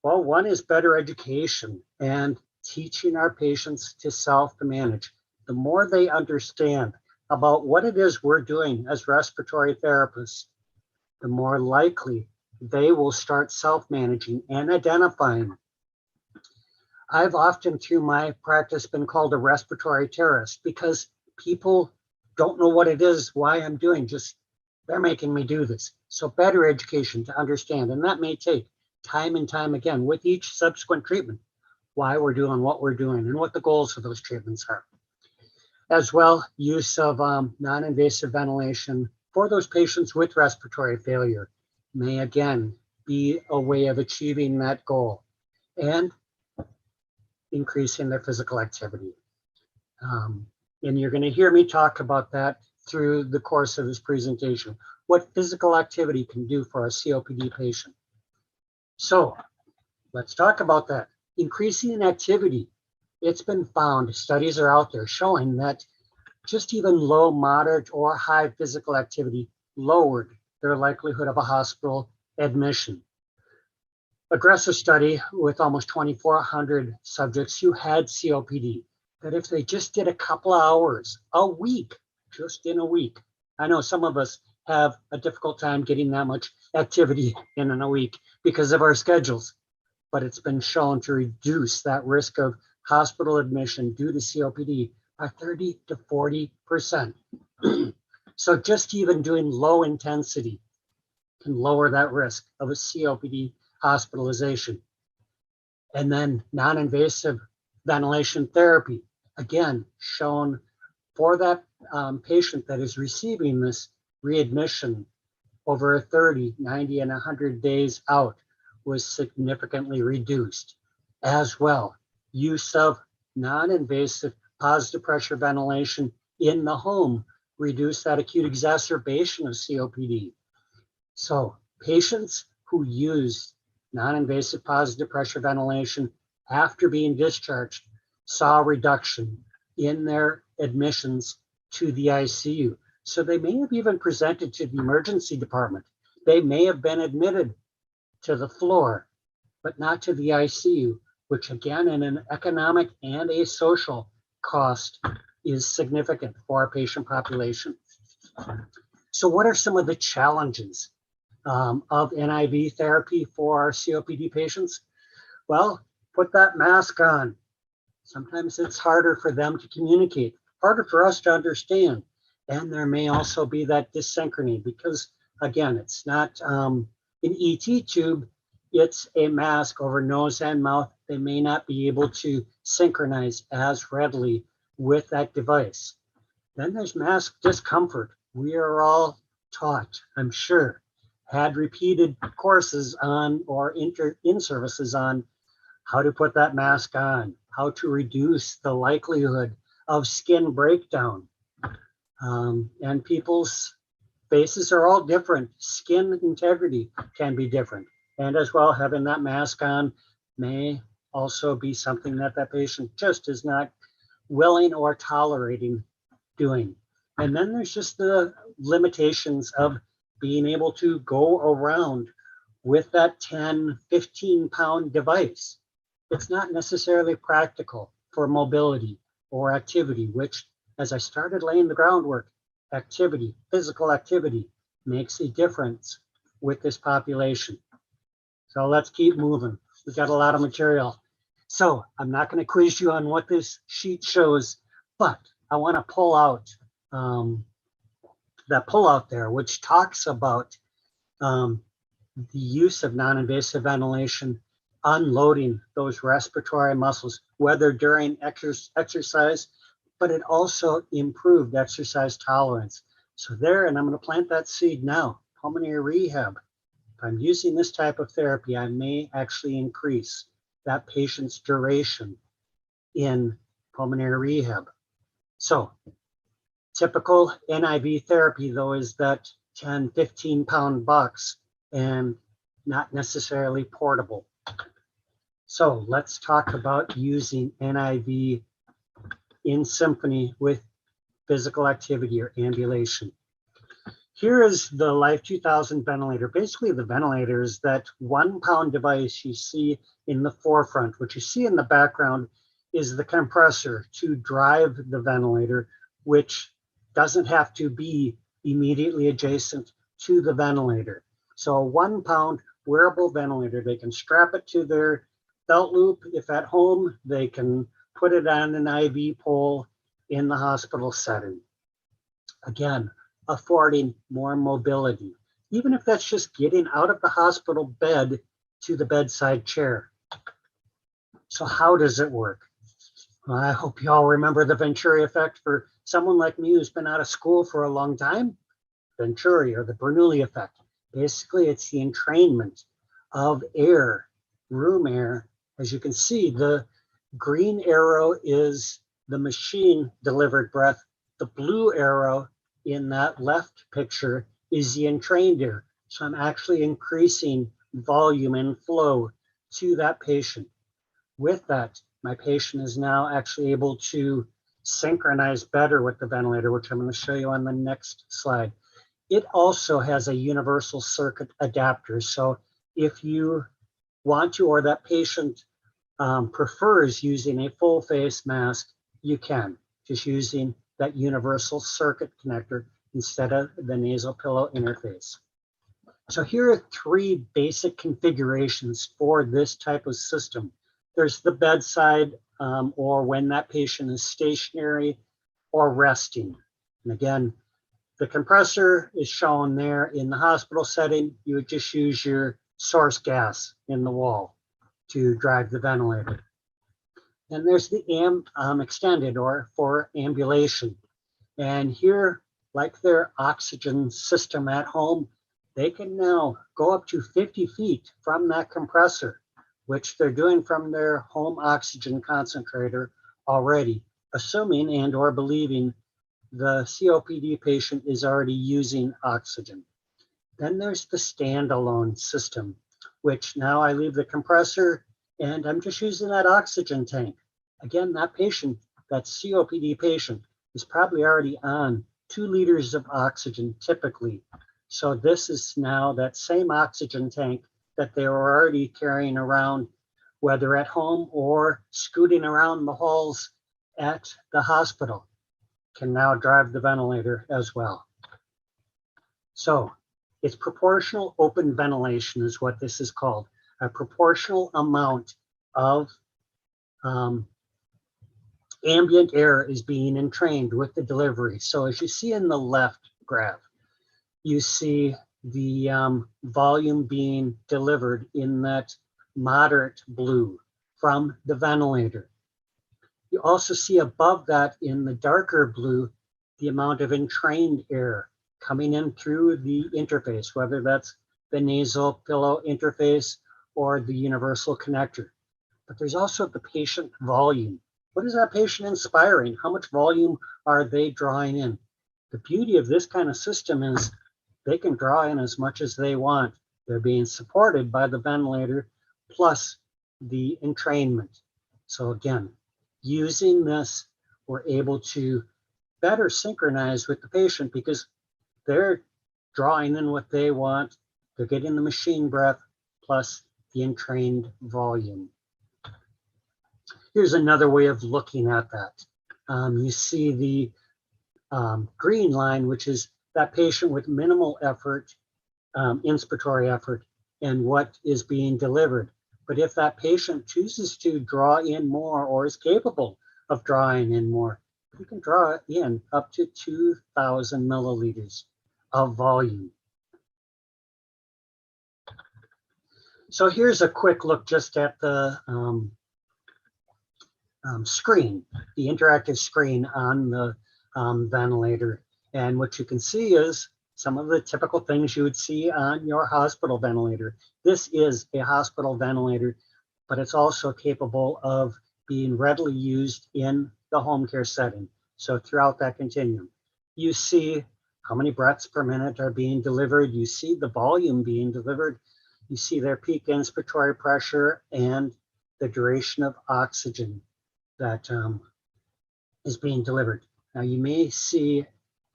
Well, one is better education and teaching our patients to self-manage. The more they understand about what it is we're doing as respiratory therapists, the more likely they will start self-managing and identifying. I've often through my practice been called a respiratory terrorist because people don't know what it is, why I'm doing, just they're making me do this. So better education to understand, and that may take time and time again with each subsequent treatment, why we're doing what we're doing and what the goals of those treatments are. As well, use of non-invasive ventilation for those patients with respiratory failure may again be a way of achieving that goal and increasing their physical activity. And you're going to hear me talk about that through the course of this presentation, what physical activity can do for a COPD patient. So let's talk about that. Increasing activity. It's been found, studies are out there showing that just even low, moderate, or high physical activity lowered their likelihood of a hospital admission. Aggressive study with almost 2,400 subjects who had COPD, that if they just did a couple of hours a week, just in a week, I know some of us have a difficult time getting that much activity in a week because of our schedules, but it's been shown to reduce that risk of hospital admission due to COPD by 30 to 40%. So just even doing low intensity can lower that risk of a COPD hospitalization. And then non-invasive ventilation therapy, again, shown for that patient that is receiving this readmission over 30, 90, and 100 days out was significantly reduced. As well, use of non-invasive positive pressure ventilation in the home reduced that acute exacerbation of COPD. So patients who use non-invasive positive pressure ventilation after being discharged saw a reduction in their admissions to the ICU. So they may have even presented to the emergency department. They may have been admitted to the floor, but not to the ICU, which again, in an economic and a social cost, is significant for our patient population. So what are some of the challenges of NIV therapy for our COPD patients? Well, put that mask on. Sometimes it's harder for them to communicate, harder for us to understand. And there may also be that dyssynchrony because, again, it's not an ET tube, it's a mask over nose and mouth. They may not be able to synchronize as readily with that device. Then there's mask discomfort. We are all taught, I'm sure, had repeated courses on or in-services on how to put that mask on, how to reduce the likelihood of skin breakdown. And people's faces are all different. Skin integrity can be different. And as well, having that mask on may also be something that that patient just is not willing or tolerating doing. And then there's just the limitations of being able to go around with that 10, 15 pound device. It's not necessarily practical for mobility or activity, which, as I started laying the groundwork, activity, physical activity makes a difference with this population. So let's keep moving. We've got a lot of material. So I'm not going to quiz you on what this sheet shows, but I want to pull out that pullout there, which talks about the use of non-invasive ventilation, unloading those respiratory muscles, whether during exercise, but it also improved exercise tolerance. So there, and I'm going to plant that seed now, pulmonary rehab. If I'm using this type of therapy, I may actually increase that patient's duration in pulmonary rehab. So typical NIV therapy, though, is that 10, 15 pound box and not necessarily portable. So let's talk about using NIV in symphony with physical activity or ambulation. Here is the Life 2000 ventilator. Basically, the ventilator is that 1 pound device you see in the forefront. What you see in the background is the compressor to drive the ventilator, which doesn't have to be immediately adjacent to the ventilator. So a 1 pound wearable ventilator, they can strap it to their belt loop. If at home, they can put it on an IV pole in the hospital setting. Again, affording more mobility, even if that's just getting out of the hospital bed to the bedside chair. So how does it work? Well, I hope you all remember the Venturi effect. For someone like me who's been out of school for a long time, Venturi or the Bernoulli effect. Basically, it's the entrainment of air, room air. As you can see, the green arrow is the machine delivered breath. The blue arrow in that left picture is the entrained air. So I'm actually increasing volume and flow to that patient. With that, my patient is now actually able to synchronize better with the ventilator, which I'm going to show you on the next slide. It also has a universal circuit adapter. So if you want to, or that patient prefers using a full face mask, you can, just using that universal circuit connector instead of the nasal pillow interface. So here are 3 basic configurations for this type of system. There's the bedside, or when that patient is stationary or resting. And again, the compressor is shown there in the hospital setting. You would just use your source gas in the wall to drive the ventilator. And there's the extended or for ambulation. And here, like their oxygen system at home, they can now go up to 50 feet from that compressor, which they're doing from their home oxygen concentrator already, assuming and or believing the COPD patient is already using oxygen. Then there's the standalone system, which now I leave the compressor and I'm just using that oxygen tank. Again, that patient, that COPD patient, is probably already on 2 liters of oxygen typically. So this is now that same oxygen tank that they were already carrying around, whether at home or scooting around the halls at the hospital, can now drive the ventilator as well. So it's proportional open ventilation is what this is called. A proportional amount of ambient air is being entrained with the delivery. So as you see in the left graph, you see the volume being delivered in that moderate blue from the ventilator. You also see above that in the darker blue, the amount of entrained air coming in through the interface, whether that's the nasal pillow interface or the universal connector. But there's also the patient volume. What is that patient inspiring? How much volume are they drawing in? The beauty of this kind of system is they can draw in as much as they want. They're being supported by the ventilator plus the entrainment. So again, using this, we're able to better synchronize with the patient because they're drawing in what they want. They're getting the machine breath plus the entrained volume. Here's another way of looking at that. You see the green line, which is that patient with minimal effort, inspiratory effort, and what is being delivered. But if that patient chooses to draw in more or is capable of drawing in more, you can draw in up to 2,000 milliliters of volume. So here's a quick look just at the screen, the interactive screen on the ventilator. And what you can see is some of the typical things you would see on your hospital ventilator. This is a hospital ventilator, but it's also capable of being readily used in the home care setting. So throughout that continuum, you see how many breaths per minute are being delivered. You see the volume being delivered. You see their peak inspiratory pressure and the duration of oxygen that is being delivered. Now you may see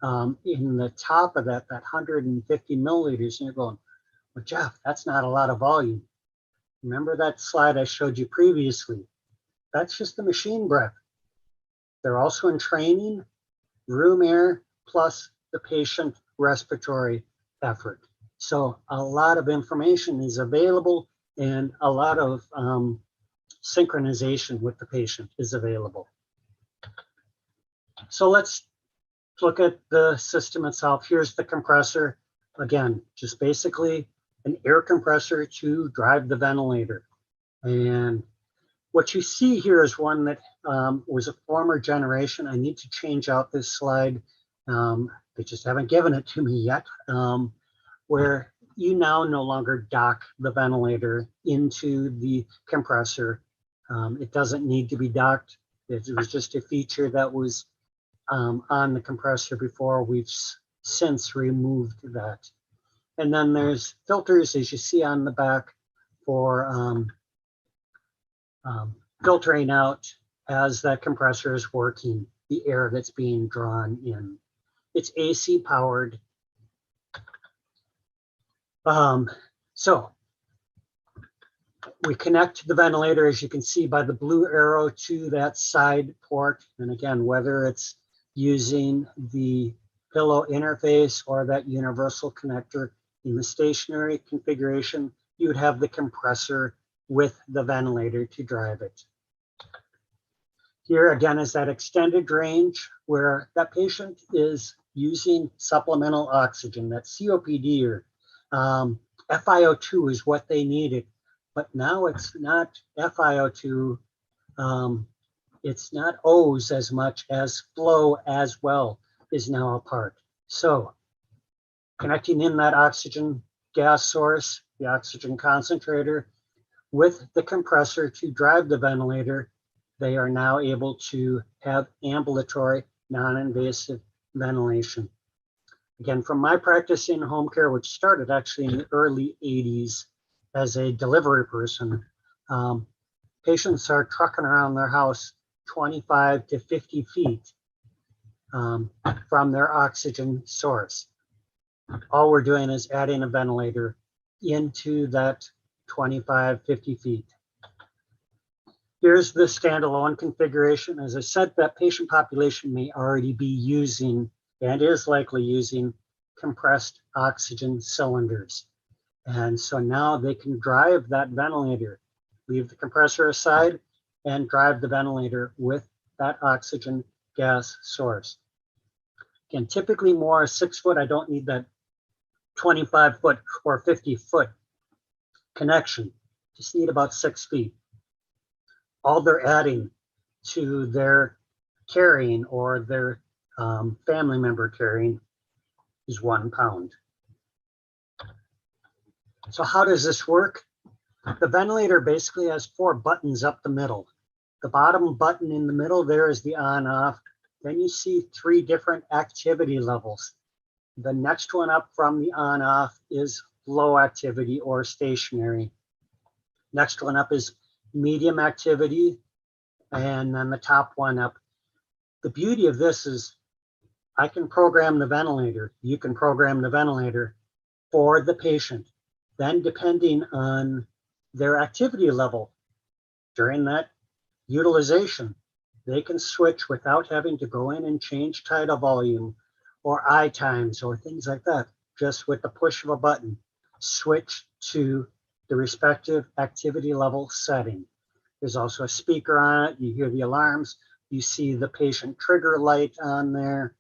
in the top of that 150 milliliters, and you're going, well, Jeff, that's not a lot of volume. Remember that slide I showed you previously? That's just the machine breath. They're also entraining room air plus the patient respiratory effort. So a lot of information is available and a lot of synchronization with the patient is available. So let's look at the system itself. Here's the compressor. Again, just basically an air compressor to drive the ventilator. And what you see here is one that was a former generation. I need to change out this slide. They just haven't given it to me yet, where you now no longer dock the ventilator into the compressor. It doesn't need to be docked. It was just a feature that was on the compressor before. We've since removed that. And then there's filters, as you see on the back, for filtering out as that compressor is working, the air that's being drawn in. It's AC powered. So we connect the ventilator, as you can see by the blue arrow, to that side port. And again, whether it's using the pillow interface or that universal connector in the stationary configuration, you would have the compressor with the ventilator to drive it. Here again is that extended range where that patient is using supplemental oxygen, that COPD or FiO2 is what they needed. But now it's not FiO2, it's not O's as much as flow as well is now a part. So connecting in that oxygen gas source, the oxygen concentrator, with the compressor to drive the ventilator, they are now able to have ambulatory non-invasive ventilation. Again, from my practice in home care, which started actually in the early 80s as a delivery person, patients are trucking around their house 25 to 50 feet from their oxygen source. All we're doing is adding a ventilator into that 25, 50 feet. Here's the standalone configuration. As I said, that patient population may already be using and is likely using compressed oxygen cylinders. And so now they can drive that ventilator, leave the compressor aside and drive the ventilator with that oxygen gas source. Again, typically more 6 foot, I don't need that 25 foot or 50 foot connection, just need about 6 feet. All they're adding to their carrying or their family member carrying is 1 pound. So how does this work? The ventilator basically has 4 buttons up the middle. The bottom button in the middle there is the on off. Then you see 3 different activity levels. The next one up from the on off is low activity or stationary. Next one up is medium activity. And then the top one up. The beauty of this is I can program the ventilator. You can program the ventilator for the patient. Then depending on their activity level during that utilization, they can switch without having to go in and change tidal volume or eye times or things like that. Just with the push of a button, switch to the respective activity level setting. There's also a speaker on it. You hear the alarms. You see the patient trigger light on there.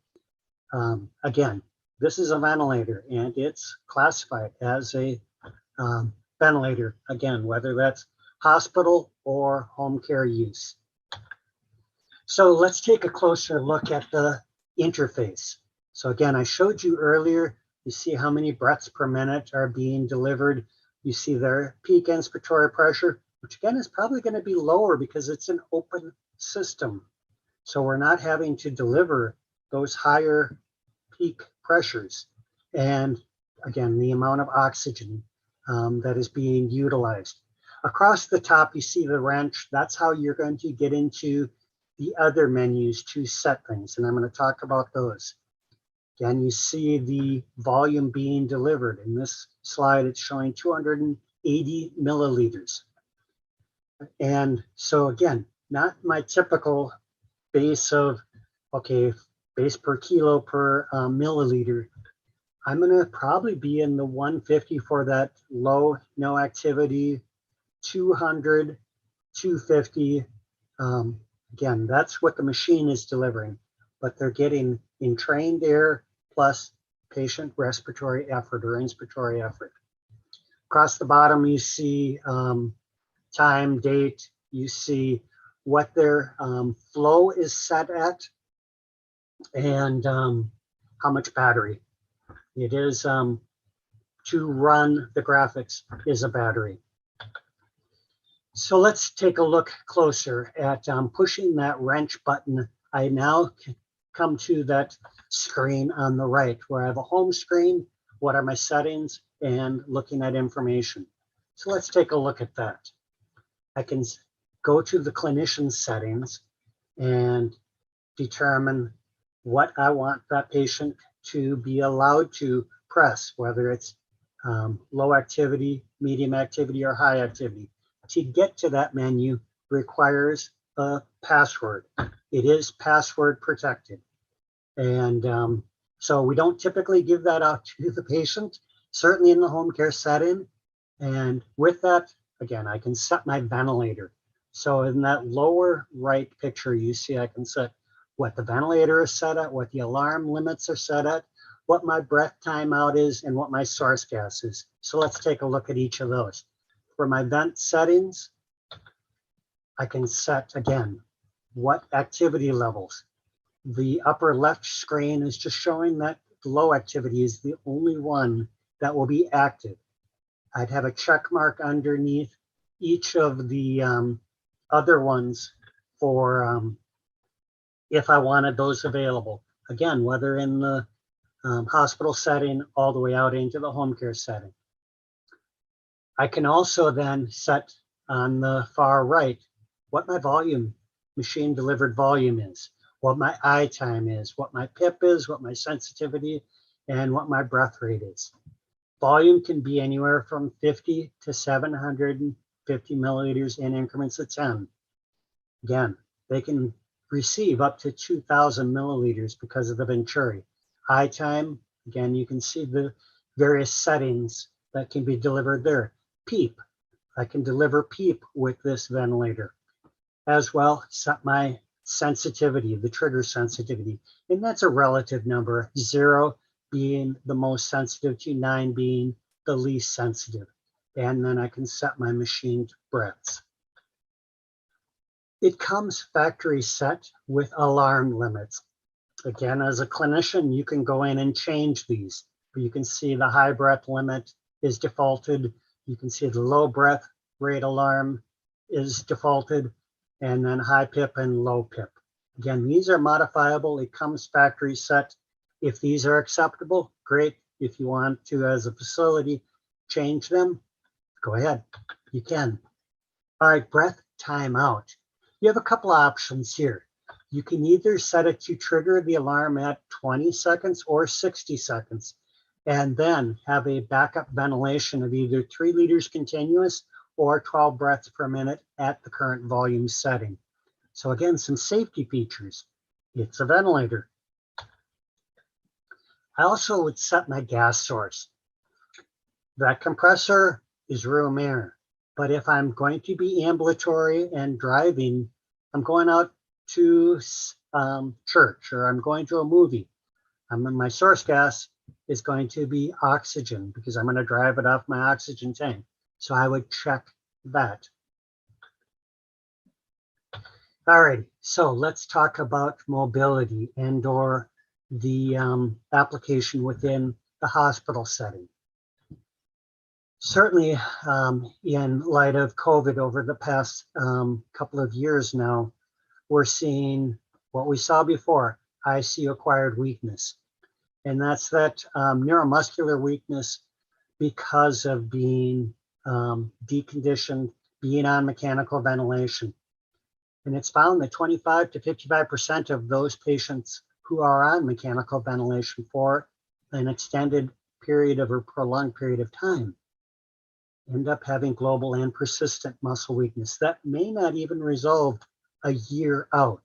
Again, this is a ventilator and it's classified as a ventilator. Again, whether that's hospital or home care use. So let's take a closer look at the interface. So again, I showed you earlier, you see how many breaths per minute are being delivered. You see their peak inspiratory pressure, which again is probably going to be lower because it's an open system. So we're not having to deliver those higher peak pressures. And again, the amount of oxygen that is being utilized. Across the top, you see the wrench. That's how you're going to get into the other menus to set things. And I'm going to talk about those. Again, you see the volume being delivered. In this slide, it's showing 280 milliliters. And so again, not my typical base of, okay, base per kilo per milliliter. I'm going to probably be in the 150 for that low, no activity, 200, 250. Again, that's what the machine is delivering, but they're getting entrained air plus patient respiratory effort or inspiratory effort. Across the bottom, you see time, date, you see what their flow is set at, and how much battery. It is to run the graphics is a battery. So let's take a look closer at pushing that wrench button. I now come to that screen on the right where I have a home screen, what are my settings, and looking at information. So let's take a look at that. I can go to the clinician settings and determine what I want that patient to be allowed to press, whether it's low activity, medium activity, or high activity. To get to that menu requires a password. It is password protected. And so we don't typically give that out to the patient, certainly in the home care setting. And with that, again, I can set my ventilator. So in that lower right picture, you see I can set what the ventilator is set at, what the alarm limits are set at, what my breath timeout is, and what my source gas is. So let's take a look at each of those. For my vent settings, I can set, again, what activity levels. The upper left screen is just showing that low activity is the only one that will be active. I'd have a check mark underneath each of the other ones for if I wanted those available. Again, whether in the hospital setting all the way out into the home care setting. I can also then set on the far right what my volume, machine delivered volume is, what my eye time is, what my PIP is, what my sensitivity, and what my breath rate is. Volume can be anywhere from 50 to 750 milliliters in increments of 10. Again, they can receive up to 2,000 milliliters because of the Venturi. Eye time, again, you can see the various settings that can be delivered there. PEEP, I can deliver PEEP with this ventilator. As well, set my sensitivity, the trigger sensitivity, and that's a relative number, 0 being the most sensitive to 9 being the least sensitive. And then I can set my machined breaths. It comes factory set with alarm limits. Again, as a clinician, you can go in and change these. You can see the high breath limit is defaulted. You can see the low breath rate alarm is defaulted, and then high PIP and low PIP. Again, these are modifiable. It comes factory set. If these are acceptable, great. If you want to, as a facility, change them, go ahead, you can. All right, breath timeout. You have a couple options here. You can either set it to trigger the alarm at 20 seconds or 60 seconds, and then have a backup ventilation of either 3 liters continuous or 12 breaths per minute at the current volume setting. So again, some safety features. It's a ventilator. I also would set my gas source. That compressor is room air. But if I'm going to be ambulatory and driving, I'm going out to church or I'm going to a movie, my source gas is going to be oxygen because I'm going to drive it off my oxygen tank. So I would check that. All right, so let's talk about mobility and or the application within the hospital setting. Certainly, in light of COVID over the past couple of years now, we're seeing what we saw before, ICU acquired weakness. And that's that neuromuscular weakness because of being deconditioned, being on mechanical ventilation. And it's found that 25 to 55% of those patients who are on mechanical ventilation for an extended period of or prolonged period of time end up having global and persistent muscle weakness that may not even resolve a year out.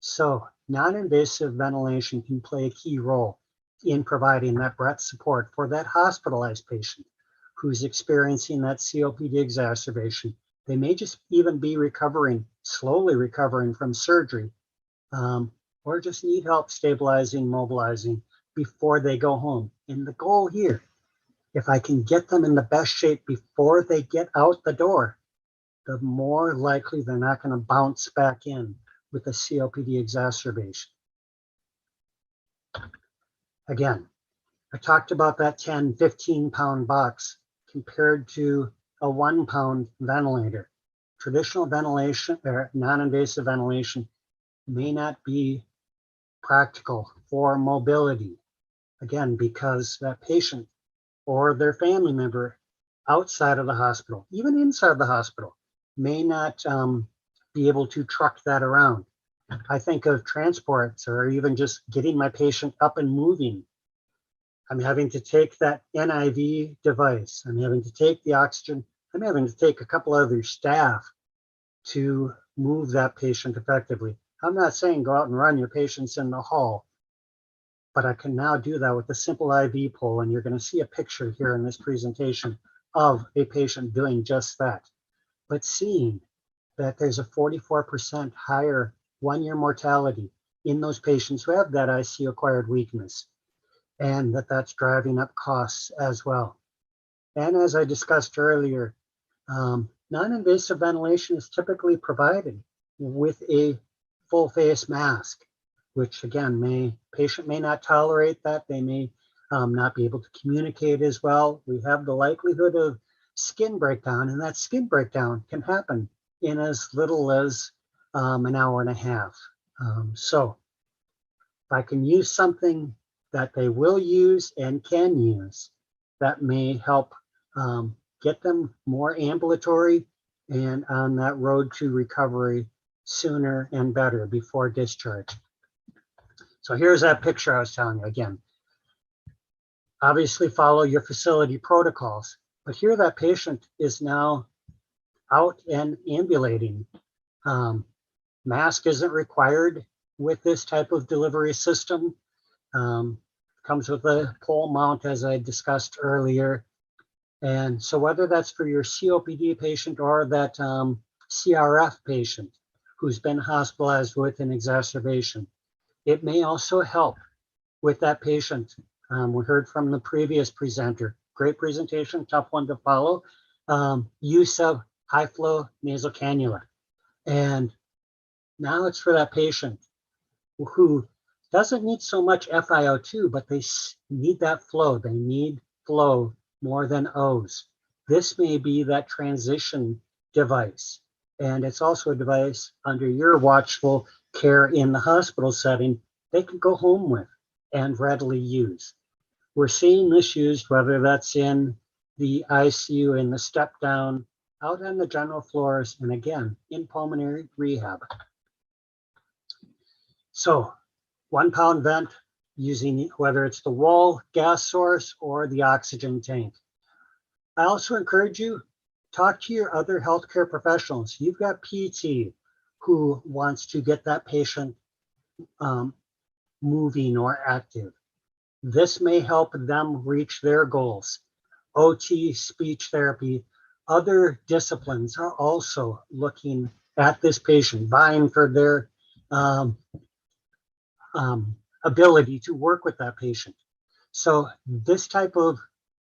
So non-invasive ventilation can play a key role in providing that breath support for that hospitalized patient who's experiencing that COPD exacerbation. They may just even be recovering, slowly recovering from surgery, or just need help stabilizing, mobilizing before they go home. And the goal here, if I can get them in the best shape before they get out the door, the more likely they're not going to bounce back in with a COPD exacerbation. Again, I talked about that 10, 15-pound box compared to a 1-pound ventilator. Traditional ventilation or non-invasive ventilation may not be practical for mobility. Again, because that patient or their family member outside of the hospital, even inside the hospital, may not be able to truck that around. I think of transports or even just getting my patient up and moving. I'm having to take that NIV device. I'm having to take the oxygen. I'm having to take a couple other staff to move that patient effectively. I'm not saying go out and run your patients in the hall, but I can now do that with a simple IV pole. And you're going to see a picture here in this presentation of a patient doing just that. But seeing that there's a 44% higher 1-year mortality in those patients who have that ICU acquired weakness, and that's driving up costs as well. And as I discussed earlier, non-invasive ventilation is typically provided with a full face mask, which again, patient may not tolerate that. They may not be able to communicate as well. We have the likelihood of skin breakdown, and that skin breakdown can happen in as little as an hour and a half. So if I can use something that they will use and can use that may help get them more ambulatory and on that road to recovery sooner and better before discharge. So here's that picture I was telling you again. Obviously follow your facility protocols, but here that patient is now out and ambulating. Mask isn't required with this type of delivery system. Comes with a pole mount, as I discussed earlier. And so whether that's for your COPD patient or that CRF patient who's been hospitalized with an exacerbation, it may also help with that patient. We heard from the previous presenter, great presentation, tough one to follow, use of high flow nasal cannula. And now it's for that patient who doesn't need so much FiO2, but they need that flow. They need flow more than O's. This may be that transition device. And it's also a device under your watchful care in the hospital setting they can go home with and readily use. We're seeing this used, whether that's in the ICU, in the step down, out on the general floors, and again, in pulmonary rehab. So 1 pound vent using whether it's the wall gas source or the oxygen tank. I also encourage you, talk to your other healthcare professionals. You've got PT who wants to get that patient moving or active. This may help them reach their goals. OT, speech therapy, other disciplines are also looking at this patient, vying for their ability to work with that patient. So this type of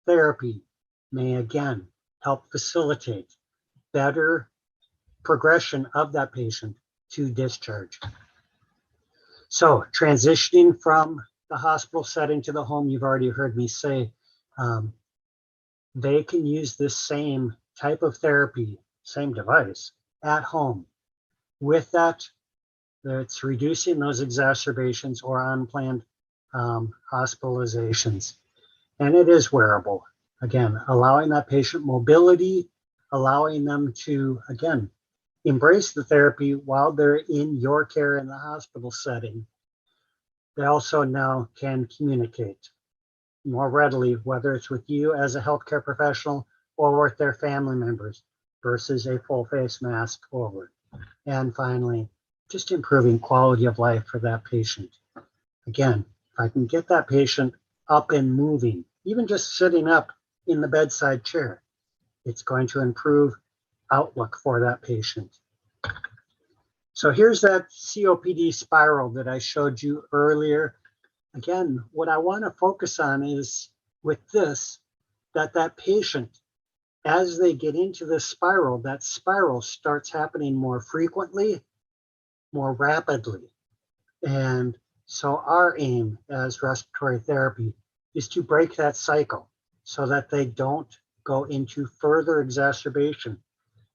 therapy may again help facilitate better progression of that patient to discharge. So transitioning from the hospital setting to the home, you've already heard me say, they can use this same type of therapy, same device at home. With that, it's reducing those exacerbations or unplanned hospitalizations. And it is wearable. Again, allowing that patient mobility, allowing them to, again, embrace the therapy while they're in your care in the hospital setting. They also now can communicate more readily, whether it's with you as a healthcare professional or with their family members versus a full face mask over. And finally, just improving quality of life for that patient. Again, if I can get that patient up and moving, even just sitting up in the bedside chair, it's going to improve outlook for that patient. So here's that COPD spiral that I showed you earlier. Again, what I want to focus on is with this, that patient, as they get into this spiral, that spiral starts happening more frequently, more rapidly. And so our aim as respiratory therapy is to break that cycle so that they don't go into further exacerbation.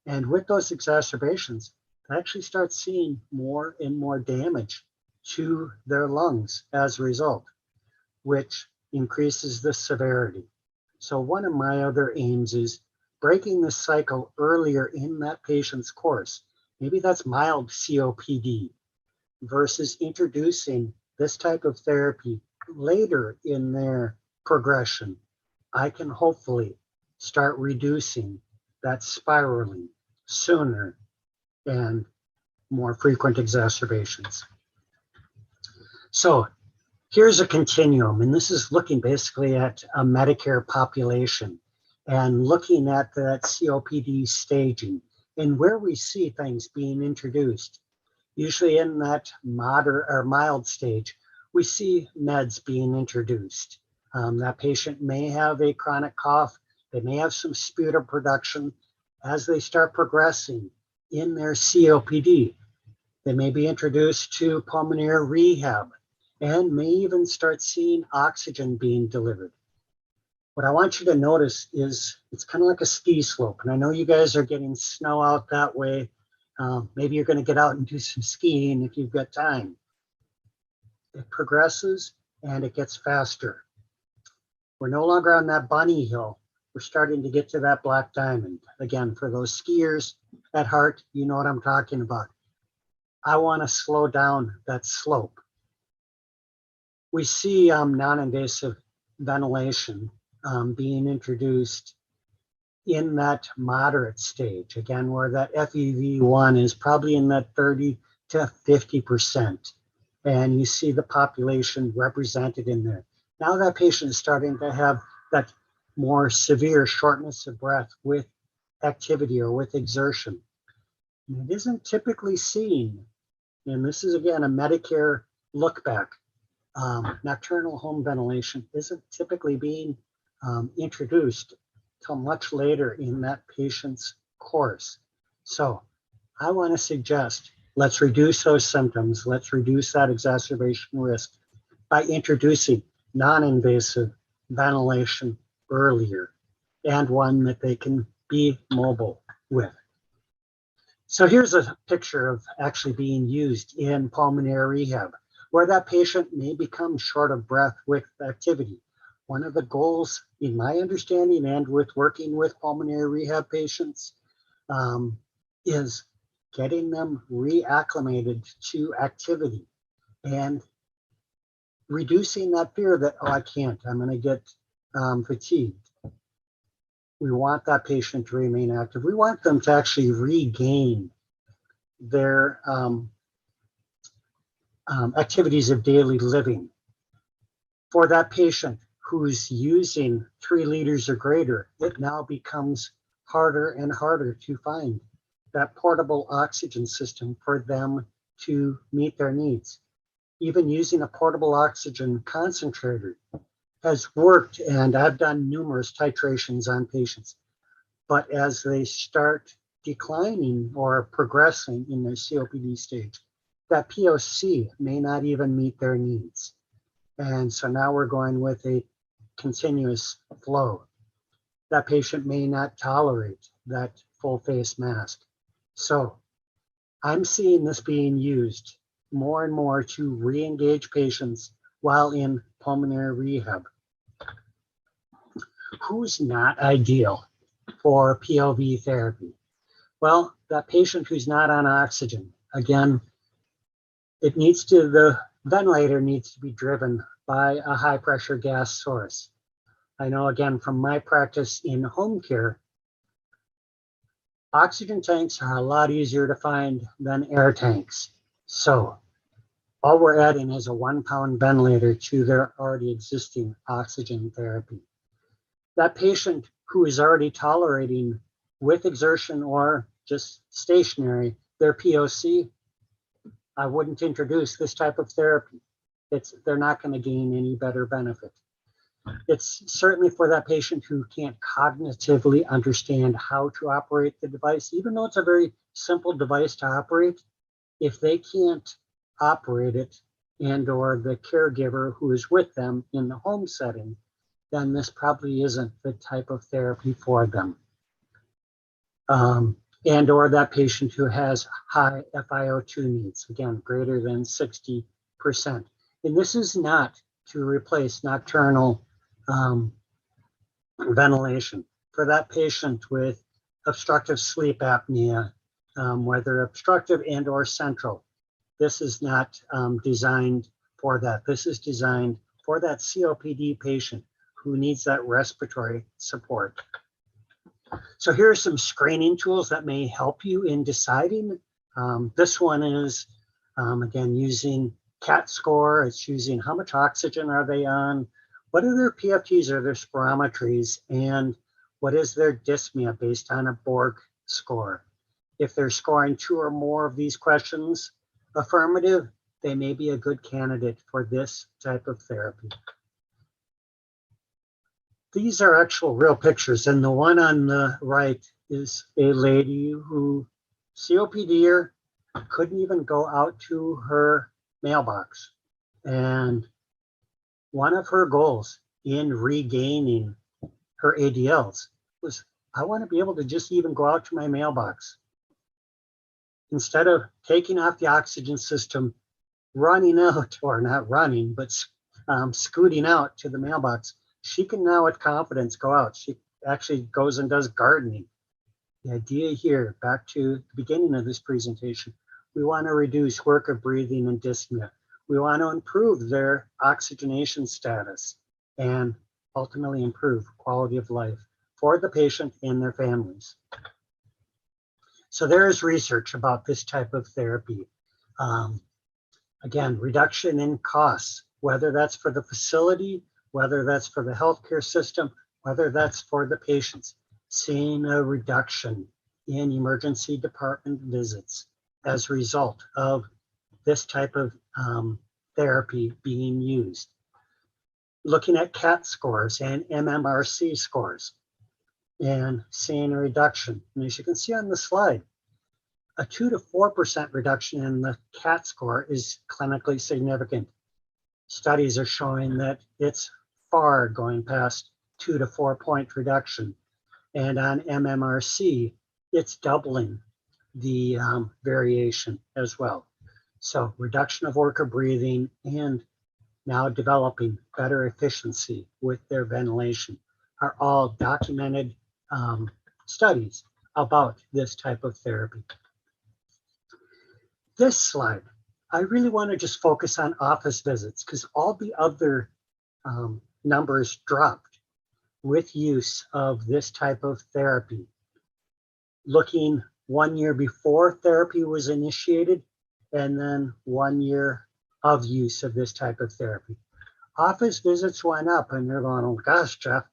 And with those exacerbations, they actually start seeing more and more damage to their lungs as a result, which increases the severity. So one of my other aims is breaking the cycle earlier in that patient's course. Maybe that's mild COPD versus introducing this type of therapy later in their progression. I can hopefully start reducing that spiraling sooner and more frequent exacerbations. So here's a continuum, and this is looking basically at a Medicare population and looking at that COPD staging and where we see things being introduced. Usually in that moderate or mild stage, we see meds being introduced. That patient may have a chronic cough, they may have some sputum production. As they start progressing in their COPD, they may be introduced to pulmonary rehab and may even start seeing oxygen being delivered. What I want you to notice is it's kind of like a ski slope. And I know you guys are getting snow out that way. Maybe you're going to get out and do some skiing if you've got time. It progresses and it gets faster. We're no longer on that bunny hill. We're starting to get to that black diamond. Again, for those skiers at heart, you know what I'm talking about. I want to slow down that slope. We see non-invasive ventilation being introduced in that moderate stage, again, where that FEV1 is probably in that 30 to 50%. And you see the population represented in there. Now that patient is starting to have that more severe shortness of breath with activity or with exertion. And it isn't typically seen, and this is again a Medicare look back. Nocturnal home ventilation isn't typically being introduced till much later in that patient's course. So I want to suggest, let's reduce those symptoms. Let's reduce that exacerbation risk by introducing non-invasive ventilation earlier, and one that they can be mobile with. So here's a picture of actually being used in pulmonary rehab, where that patient may become short of breath with activity. One of the goals, in my understanding and with working with pulmonary rehab patients, is getting them reacclimated to activity and reducing that fear that, oh, I can't, I'm going to get fatigued. We want that patient to remain active. We want them to actually regain their activities of daily living. For that patient who's using 3 liters or greater, it now becomes harder and harder to find that portable oxygen system for them to meet their needs. Even using a portable oxygen concentrator has worked, and I've done numerous titrations on patients. But as they start declining or progressing in their COPD stage, that POC may not even meet their needs. And so now we're going with a continuous flow. That patient may not tolerate that full face mask. So I'm seeing this being used more and more to re-engage patients while in pulmonary rehab. Who's not ideal for POV therapy? Well, that patient who's not on oxygen. Again, the ventilator needs to be driven by a high pressure gas source. I know, again, from my practice in home care, oxygen tanks are a lot easier to find than air tanks. So all we're adding is a 1-pound ventilator to their already existing oxygen therapy. That patient who is already tolerating with exertion or just stationary their POC, I wouldn't introduce this type of therapy. They're not going to gain any better benefit. It's certainly for that patient who can't cognitively understand how to operate the device, even though it's a very simple device to operate. If they can't operate it, and or the caregiver who is with them in the home setting, then this probably isn't the type of therapy for them. And or that patient who has high FiO2 needs, again, greater than 60%. And this is not to replace nocturnal ventilation. For that patient with obstructive sleep apnea, whether obstructive and or central, this is not designed for that. This is designed for that COPD patient who needs that respiratory support. So here are some screening tools that may help you in deciding. This one is, again, using CAT score. It's using how much oxygen are they on, what are their PFTs or their spirometries, and what is their dyspnea based on a Borg score. If they're scoring 2 or more of these questions affirmative, they may be a good candidate for this type of therapy. These are actual real pictures, and the one on the right is a lady who, COPDer, couldn't even go out to her mailbox. And one of her goals in regaining her ADLs was, I want to be able to just even go out to my mailbox. Instead of taking off the oxygen system, running out, or not running, but scooting out to the mailbox, she can now with confidence go out. She actually goes and does gardening. The idea here, back to the beginning of this presentation, we want to reduce work of breathing and dyspnea. We want to improve their oxygenation status and ultimately improve quality of life for the patient and their families. So there is research about this type of therapy. Again, reduction in costs, whether that's for the facility, whether that's for the healthcare system, whether that's for the patients, seeing a reduction in emergency department visits as a result of this type of therapy being used. Looking at CAT scores and MMRC scores and seeing a reduction. And as you can see on the slide, a 2 to 4% reduction in the CAT score is clinically significant. Studies are showing that it's far going past 2 to 4 point reduction. And on MMRC, it's doubling the variation as well. So reduction of work of breathing and now developing better efficiency with their ventilation are all documented studies about this type of therapy. This slide, I really want to just focus on office visits because all the other numbers dropped with use of this type of therapy. Looking 1 year before therapy was initiated and then 1 year of use of this type of therapy. Office visits went up and they're going, oh gosh, Jeff,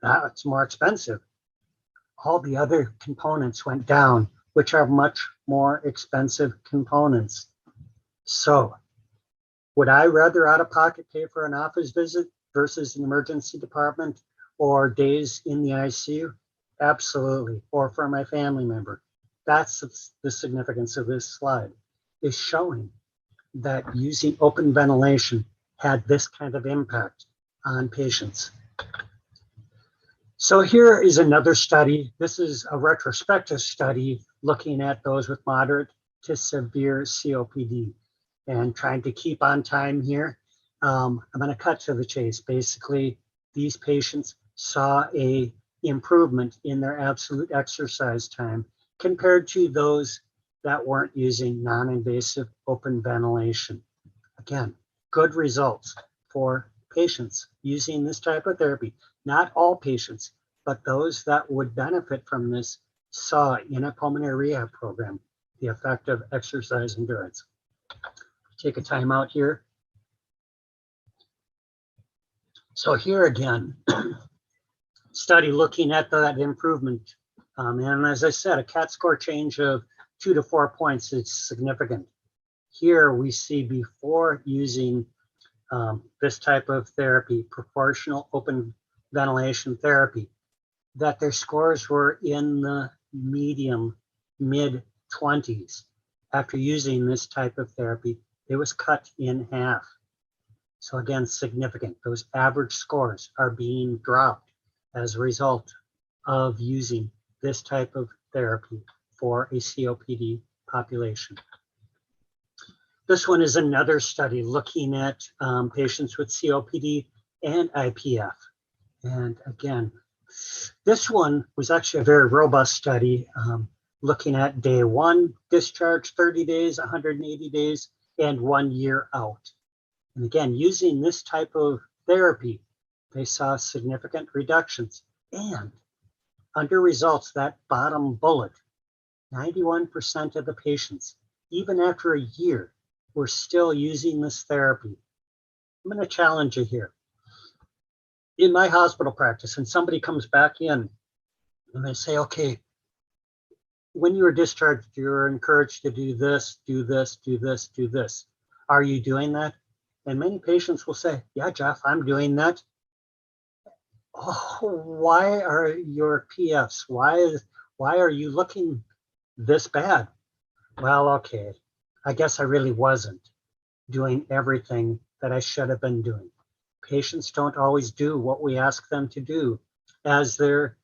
that's more expensive. All the other components went down, which are much more expensive components. So would I rather out of pocket pay for an office visit versus an emergency department or days in the ICU? Absolutely. Or for my family member. That's the significance of this slide, is showing that using open ventilation had this kind of impact on patients. So here is another study. This is a retrospective study looking at those with moderate to severe COPD and trying to keep on time here. I'm going to cut to the chase. Basically, these patients saw a improvement in their absolute exercise time compared to those that weren't using non-invasive open ventilation. Again, good results for patients using this type of therapy. Not all patients, but those that would benefit from this saw in a pulmonary rehab program the effect of exercise endurance. Take a time out here. So here again, study looking at that improvement. And as I said, a CAT score change of 2 to 4 points is significant. Here we see before using this type of therapy, proportional open ventilation therapy, that their scores were in the medium mid-20s. After using this type of therapy, it was cut in half. So again, significant. Those average scores are being dropped as a result of using this type of therapy for a COPD population. This one is another study looking at patients with COPD and IPF. And again, this one was actually a very robust study looking at day 1 discharge, 30 days, 180 days, and 1 year out. And again, using this type of therapy, they saw significant reductions. And under results, that bottom bullet, 91% of the patients, even after a year, were still using this therapy. I'm going to challenge you here. In my hospital practice, and somebody comes back in and they say, okay, when you were discharged, you were encouraged to do this, do this, do this, do this. Are you doing that? And many patients will say, yeah, Jeff, I'm doing that. Oh, why are your PFs? Why are you looking this bad? Well, okay, I guess I really wasn't doing everything that I should have been doing. Patients don't always do what we ask them to do as they're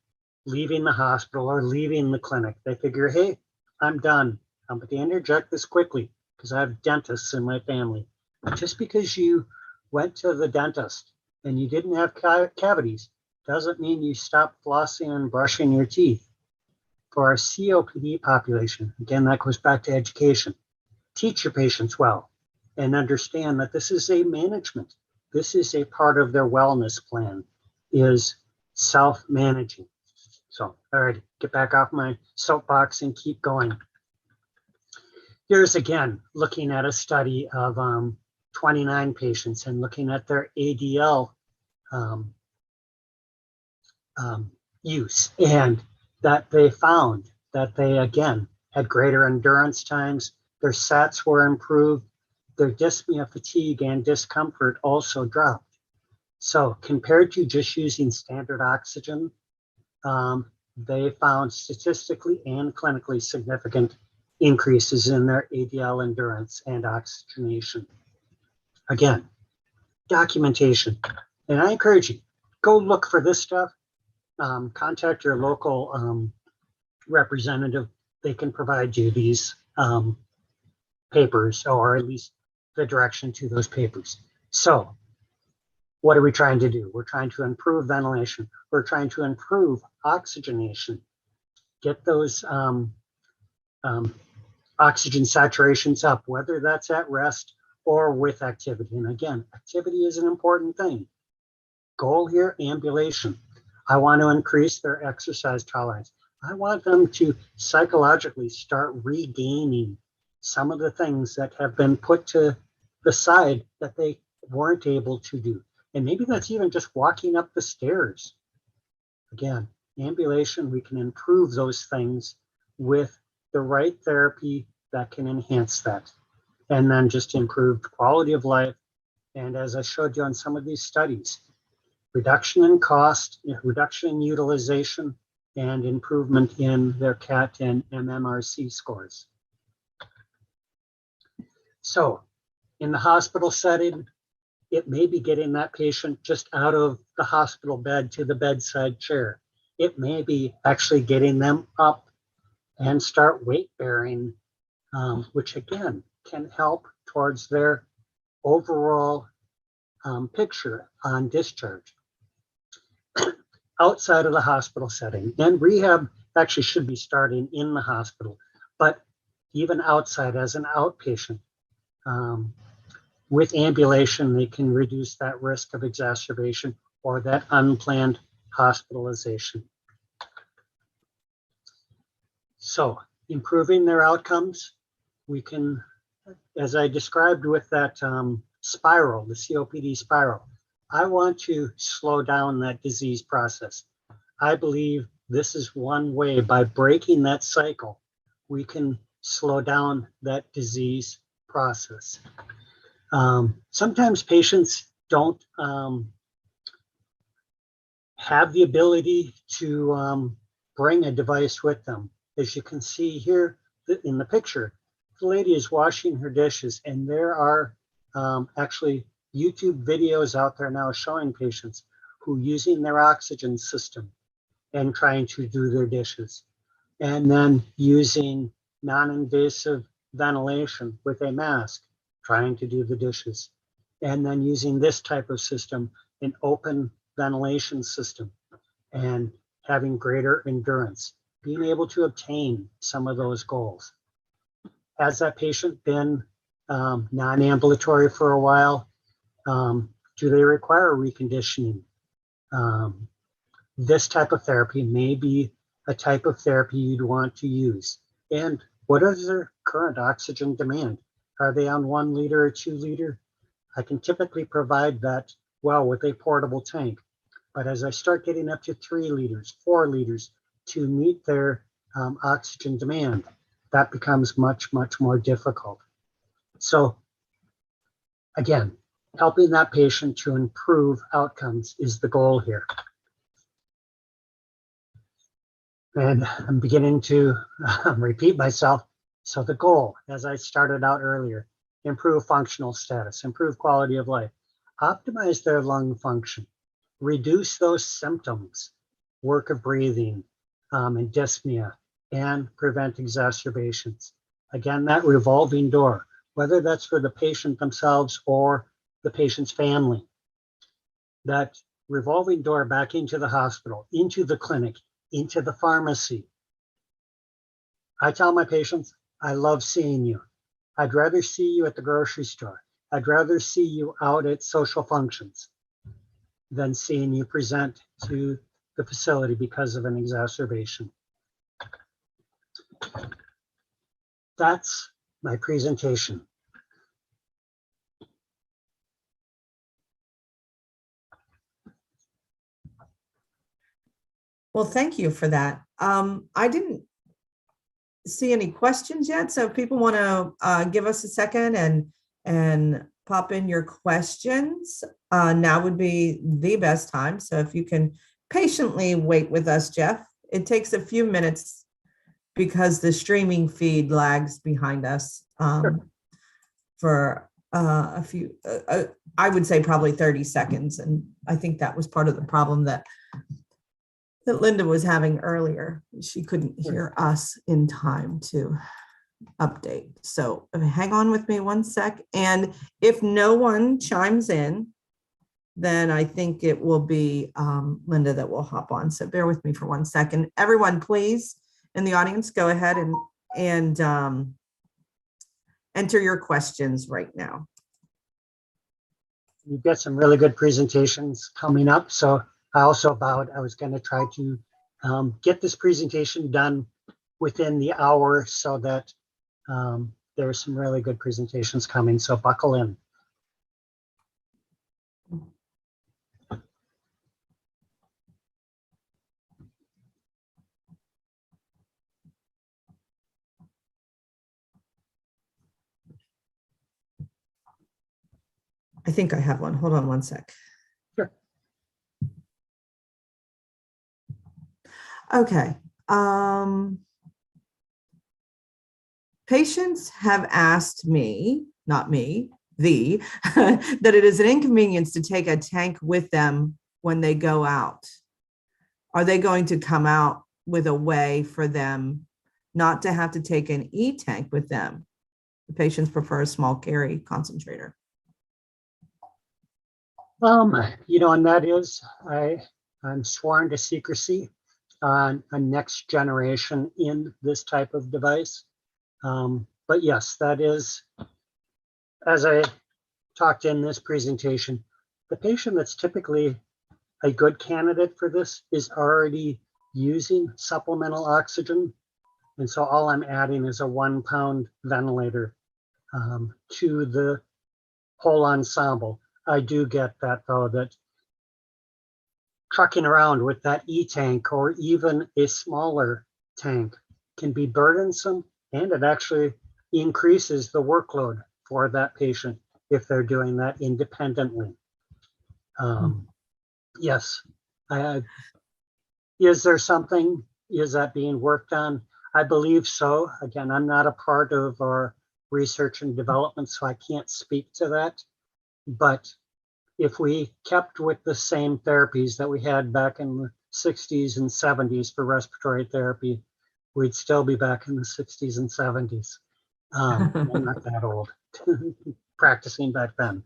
leaving the hospital or leaving the clinic. They figure, hey, I'm done. I'm going to interject this quickly because I have dentists in my family. Just because you went to the dentist and you didn't have cavities doesn't mean you stop flossing and brushing your teeth. For our COPD population, again, that goes back to education. Teach your patients well and understand that this is a management. This is a part of their wellness plan, is self-managing. So, all right, get back off my soapbox and keep going. Here's again, looking at a study of 29 patients and looking at their ADL use, and that they found that they, again, had greater endurance times, their SATs were improved, their dyspnea, fatigue, and discomfort also dropped. So compared to just using standard oxygen, they found statistically and clinically significant increases in their ADL endurance and oxygenation. Again, documentation. And I encourage you, go look for this stuff. Contact your local representative. They can provide you these papers, or at least the direction to those papers. So what are we trying to do? We're trying to improve ventilation. We're trying to improve oxygenation, get those oxygen saturations up, whether that's at rest or with activity. And again, activity is an important thing. Goal here, ambulation. I want to increase their exercise tolerance. I want them to psychologically start regaining some of the things that have been put to the side that they weren't able to do. And maybe that's even just walking up the stairs. Again, ambulation, we can improve those things with the right therapy that can enhance that. And then just improved quality of life. And as I showed you on some of these studies, reduction in cost, reduction in utilization, and improvement in their CAT and MMRC scores. So in the hospital setting, it may be getting that patient just out of the hospital bed to the bedside chair. It may be actually getting them up and start weight bearing, which again can help towards their overall picture on discharge. Outside of the hospital setting, and rehab actually should be starting in the hospital, but even outside as an outpatient, with ambulation, they can reduce that risk of exacerbation or that unplanned hospitalization. So improving their outcomes, we can, as I described with that spiral, the COPD spiral, I want to slow down that disease process. I believe this is one way, by breaking that cycle, we can slow down that disease process. Sometimes patients don't have the ability to bring a device with them. As you can see here in the picture, the lady is washing her dishes, and there are actually YouTube videos out there now showing patients who using their oxygen system and trying to do their dishes, and then using non-invasive ventilation with a mask, trying to do the dishes, and then using this type of system, an open ventilation system, and having greater endurance, being able to obtain some of those goals. Has that patient been non-ambulatory for a while? Do they require reconditioning? This type of therapy may be a type of therapy you'd want to use. And what is their current oxygen demand? Are they on 1 liter or 2 liter? I can typically provide that well with a portable tank. But as I start getting up to 3 liters, 4 liters to meet their oxygen demand, that becomes much, much more difficult. So again, helping that patient to improve outcomes is the goal here. And I'm beginning to repeat myself. So the goal, as I started out earlier, improve functional status, improve quality of life, optimize their lung function, reduce those symptoms, work of breathing, and dyspnea, and prevent exacerbations. Again, that revolving door. whether that's for the patient themselves or the patient's family. That revolving door back into the hospital, into the clinic, into the pharmacy. I tell my patients, I love seeing you. I'd rather see you at the grocery store. I'd rather see you out at social functions than seeing you present to the facility because of an exacerbation. That's my presentation. Well, thank you for that. I didn't see any questions yet, so if people want to give us a second and pop in your questions, now would be the best time. So if you can patiently wait with us, Jeff. It takes a few minutes because the streaming feed lags behind us for a few, I would say probably 30 seconds. And I think that was part of the problem that Linda was having earlier. She couldn't hear us in time to update. So hang on with me one sec. And if no one chimes in, then I think it will be Linda that will hop on. So bear with me for 1 second. Everyone, please, in the audience, go ahead and enter your questions right now. You've got some really good presentations coming up. So I also vowed I was going to try to get this presentation done within the hour so that there's some really good presentations coming. So buckle in. I think I have one. Hold on 1 sec. Sure. Okay. Patients have asked me, not me, that it is an inconvenience to take a tank with them when they go out. Are they going to come out with a way for them not to have to take an e-tank with them? The patients prefer a small carry concentrator. And that is, I'm sworn to secrecy on a next generation in this type of device. But yes, that is, as I talked in this presentation, the patient that's typically a good candidate for this is already using supplemental oxygen. And so all I'm adding is a 1 pound ventilator to the whole ensemble. I do get that though, that trucking around with that e-tank or even a smaller tank can be burdensome, and it actually increases the workload for that patient if they're doing that independently. Yes, is there something, is that being worked on? I believe so. Again, I'm not a part of our research and development, so I can't speak to that. But if we kept with the same therapies that we had back in the 60s and 70s for respiratory therapy, we'd still be back in the 60s and 70s. I'm not that old, practicing back then.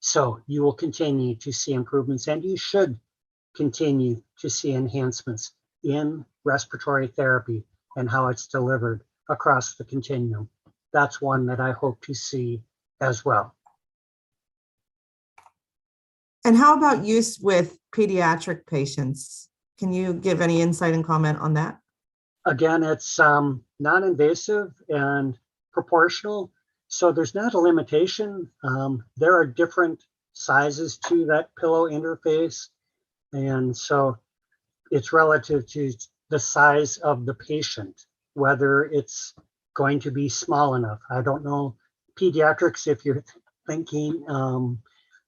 So you will continue to see improvements, and you should continue to see enhancements in respiratory therapy and how it's delivered across the continuum. That's one that I hope to see as well. And how about use with pediatric patients? Can you give any insight and comment on that? Again, it's non-invasive and proportional. So there's not a limitation. There are different sizes to that pillow interface. And so it's relative to the size of the patient, whether it's going to be small enough. I don't know, pediatrics, if you're thinking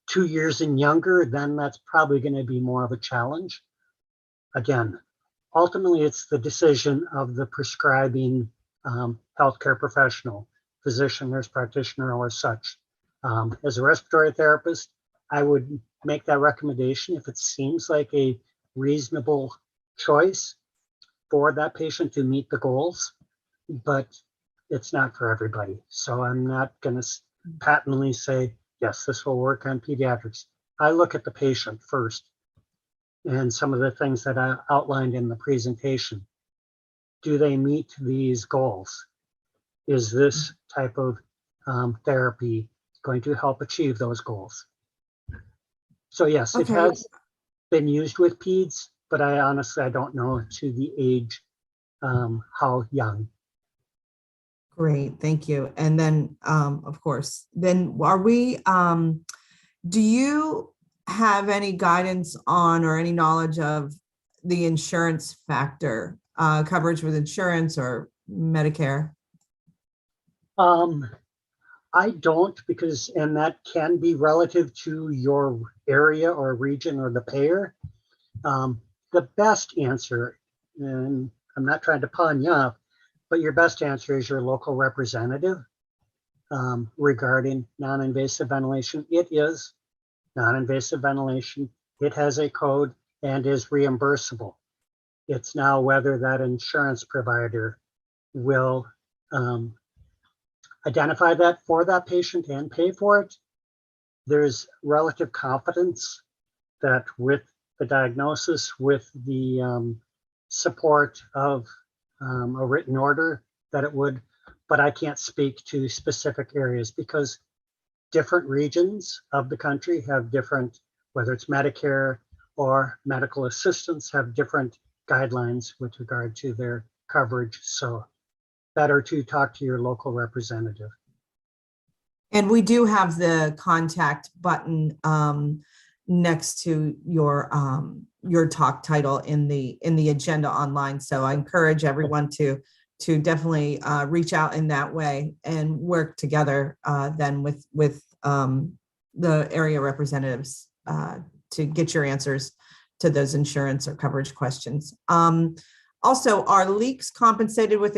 2 years and younger, then that's probably going to be more of a challenge. Again, ultimately, it's the decision of the prescribing healthcare professional, physician, nurse practitioner, or such. As a respiratory therapist, I would make that recommendation if it seems like a reasonable choice for that patient to meet the goals. But it's not for everybody. So I'm not going to patently say, yes, this will work on pediatrics. I look at the patient first and some of the things that I outlined in the presentation. Do they meet these goals? Is this type of therapy going to help achieve those goals? So yes, it Okay. has been used with peds, but I honestly, I don't know to the age, how young. Great, thank you. And then, of course, then are we, do you have any guidance on or any knowledge of the insurance factor, coverage with insurance or Medicare? I don't because, and that can be relative to your area or region or the payer. The best answer, and I'm not trying to pawn you off, but your best answer is your local representative regarding non-invasive ventilation. It is non-invasive ventilation. It has a code and is reimbursable. It's now whether that insurance provider will identify that for that patient and pay for it. There's relative confidence that with the diagnosis, with the support of a written order, that it would, but I can't speak to specific areas because different regions of the country have different, whether it's Medicare or medical assistance, have different guidelines with regard to their coverage. So better to talk to your local representative. And we do have the contact button next to your talk title in the agenda online. So I encourage everyone to definitely reach out in that way and work together then with the area representatives to get your answers to those insurance or coverage questions. Also, are leaks compensated with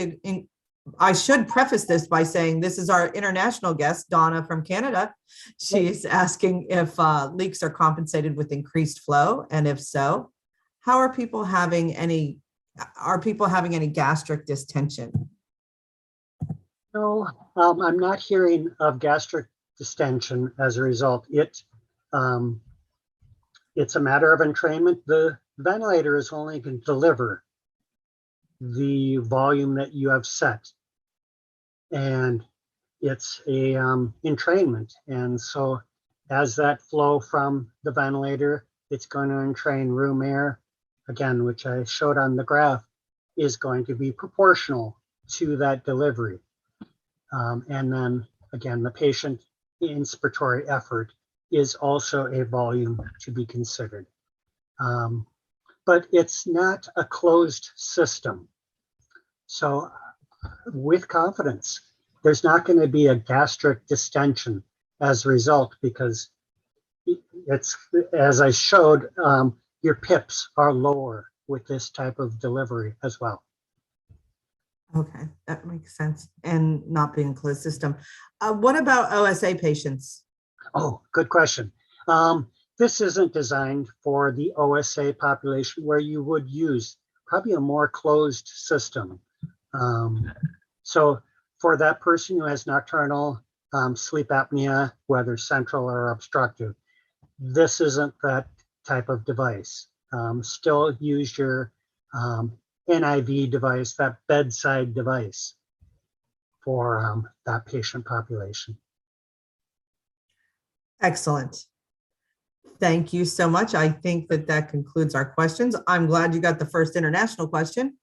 I should preface this by saying this is our international guest, Donna from Canada. She's asking if leaks are compensated with increased flow, and if so, how are people having any gastric distension? No, I'm not hearing of gastric distension as a result. It's a matter of entrainment. The ventilator is only going to deliver the volume that you have set, and it's a entrainment. And so as that flow from the ventilator, it's going to entrain room air, again, which I showed on the graph, is going to be proportional to that delivery. And then again, the patient inspiratory effort is also a volume to be considered. But it's not a closed system. So with confidence, there's not going to be a gastric distension as a result, because it's, as I showed, your PIPs are lower with this type of delivery as well. Okay, that makes sense. And not being a closed system. What about OSA patients? Oh, good question. This isn't designed for the OSA population where you would use probably a more closed system. So for that person who has nocturnal sleep apnea, whether central or obstructive, this isn't that type of device. Still use your NIV device, that bedside device for that patient population. Excellent. Thank you so much. I think that concludes our questions. I'm glad you got the first international question.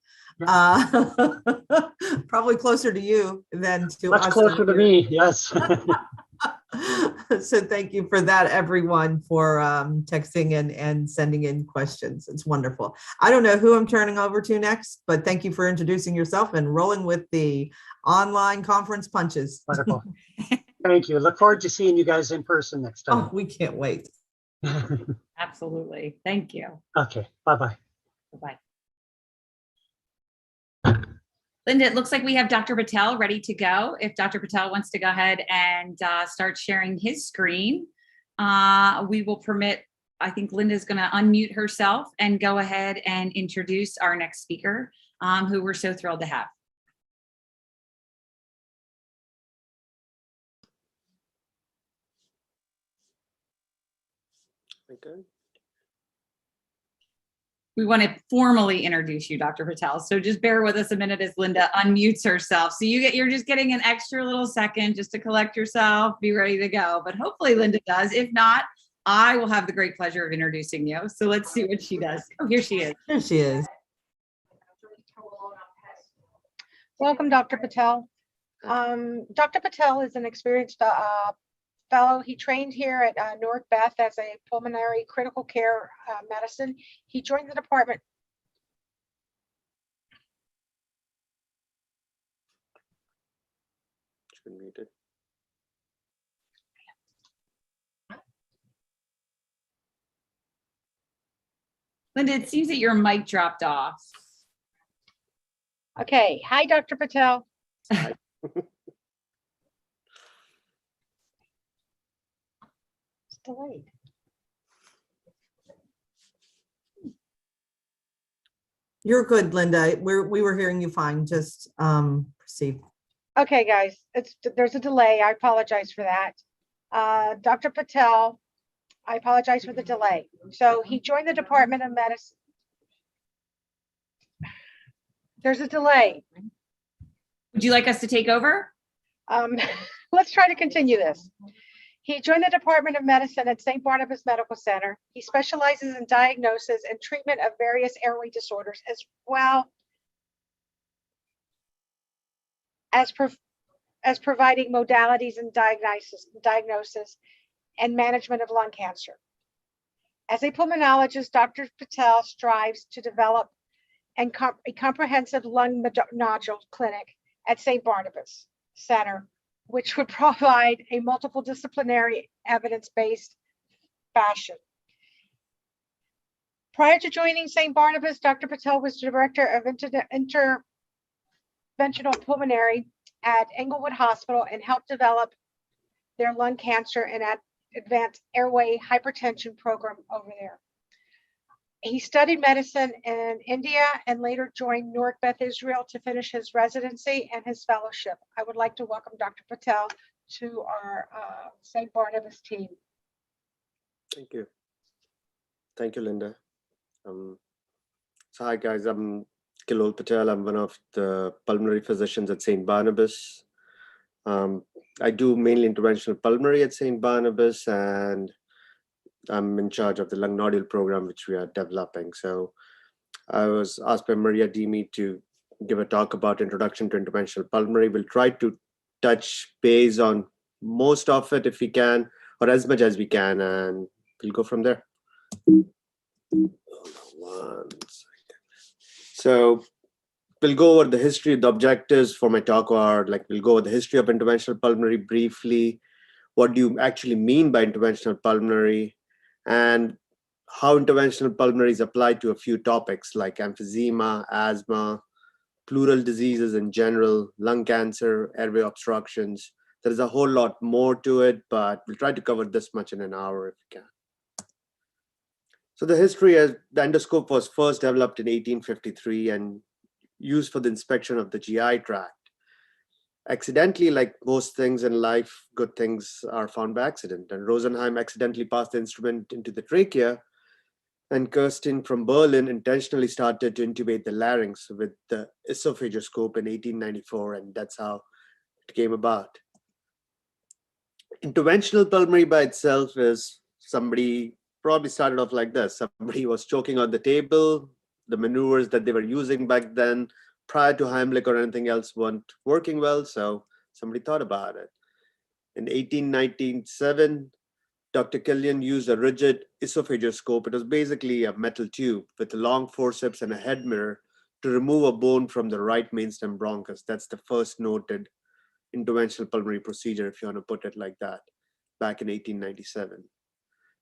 Probably closer to you than to us. Much closer to me, yes. So thank you for that, everyone, for texting and sending in questions. It's wonderful. I don't know who I'm turning over to next, but thank you for introducing yourself and rolling with the online conference punches. Wonderful. Thank you. Look forward to seeing you guys in person next time. Oh, we can't wait. Absolutely. Thank you. Okay, bye-bye. Bye-bye. Linda, it looks like we have Dr. Patel ready to go. If Dr. Patel wants to go ahead and start sharing his screen, we will permit, I think Linda's going to unmute herself and go ahead and introduce our next speaker, who we're so thrilled to have. Okay. We want to formally introduce you, Dr. Patel. So just bear with us a minute as Linda unmutes herself. So you're just getting an extra little second just to collect yourself, be ready to go. But hopefully Linda does. If not, I will have the great pleasure of introducing you. So let's see what she does. Oh, here she is. There she is. Welcome, Dr. Patel. Dr. Patel is an experienced fellow. He trained here at North Beth as a pulmonary critical care medicine. He joined the department. It's been muted. Linda, it seems that your mic dropped off. Okay. Hi, Dr. Patel. Hi. It's delayed. You're good, Linda. We were hearing you fine. Just proceed. Okay, guys, there's a delay. I apologize for that. Dr. Patel, I apologize for the delay. So he joined the Department of Medicine. There's a delay. Would you like us to take over? Let's try to continue this. He joined the Department of Medicine at St. Barnabas Medical Center. He specializes in diagnosis and treatment of various airway disorders, as well as providing modalities in diagnosis and management of lung cancer. As a pulmonologist, Dr. Patel strives to develop a comprehensive lung nodule clinic at St. Barnabas Center, which would provide a multiple disciplinary evidence-based fashion. Prior to joining St. Barnabas, Dr. Patel was director of interventional pulmonary at Englewood Hospital and helped develop their lung cancer and advanced airway hypertension program over there. He studied medicine in India and later joined North Beth, Israel to finish his residency and his fellowship. I would like to welcome Dr. Patel to our St. Barnabas team. Thank you. Thank you, Linda. So hi guys, I'm Kilol Patel. I'm one of the pulmonary physicians at St. Barnabas. I do mainly interventional pulmonary at St. Barnabas, and I'm in charge of the lung nodule program, which we are developing. So I was asked by Maria Dimi to give a talk about introduction to interventional pulmonary. We'll try to touch base on most of it if we can, or as much as we can, and we'll go from there. One second. So we'll go over the history. The objectives for my talk are we'll go over the history of interventional pulmonary briefly. What do you actually mean by interventional pulmonary? And how interventional pulmonary is applied to a few topics like emphysema, asthma, pleural diseases in general, lung cancer, airway obstructions. There's a whole lot more to it, but we'll try to cover this much in an hour if we can. So the history is the endoscope was first developed in 1853 and used for the inspection of the GI tract. Accidentally, like most things in life, good things are found by accident. And Rosenheim accidentally passed the instrument into the trachea, and Kirsten from Berlin intentionally started to intubate the larynx with the esophagoscope in 1894, and that's how it came about. Interventional pulmonary by itself is somebody probably started off like this. Somebody was choking on the table. The maneuvers that they were using back then prior to Heimlich or anything else weren't working well, so somebody thought about it. In 1897, Dr. Killian used a rigid esophagoscope. It was basically a metal tube with a long forceps and a head mirror to remove a bone from the right mainstem bronchus. That's the first noted interventional pulmonary procedure, if you want to put it like that, back in 1897.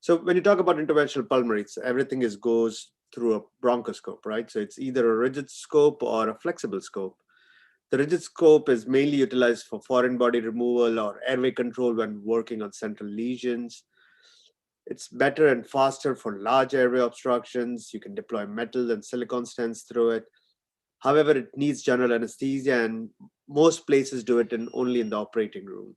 So when you talk about interventional pulmonary, everything goes through a bronchoscope, right? So it's either a rigid scope or a flexible scope. The rigid scope is mainly utilized for foreign body removal or airway control when working on central lesions. It's better and faster for large airway obstructions. You can deploy metal and silicone stents through it. However, it needs general anesthesia, and most places do it only in the operating room.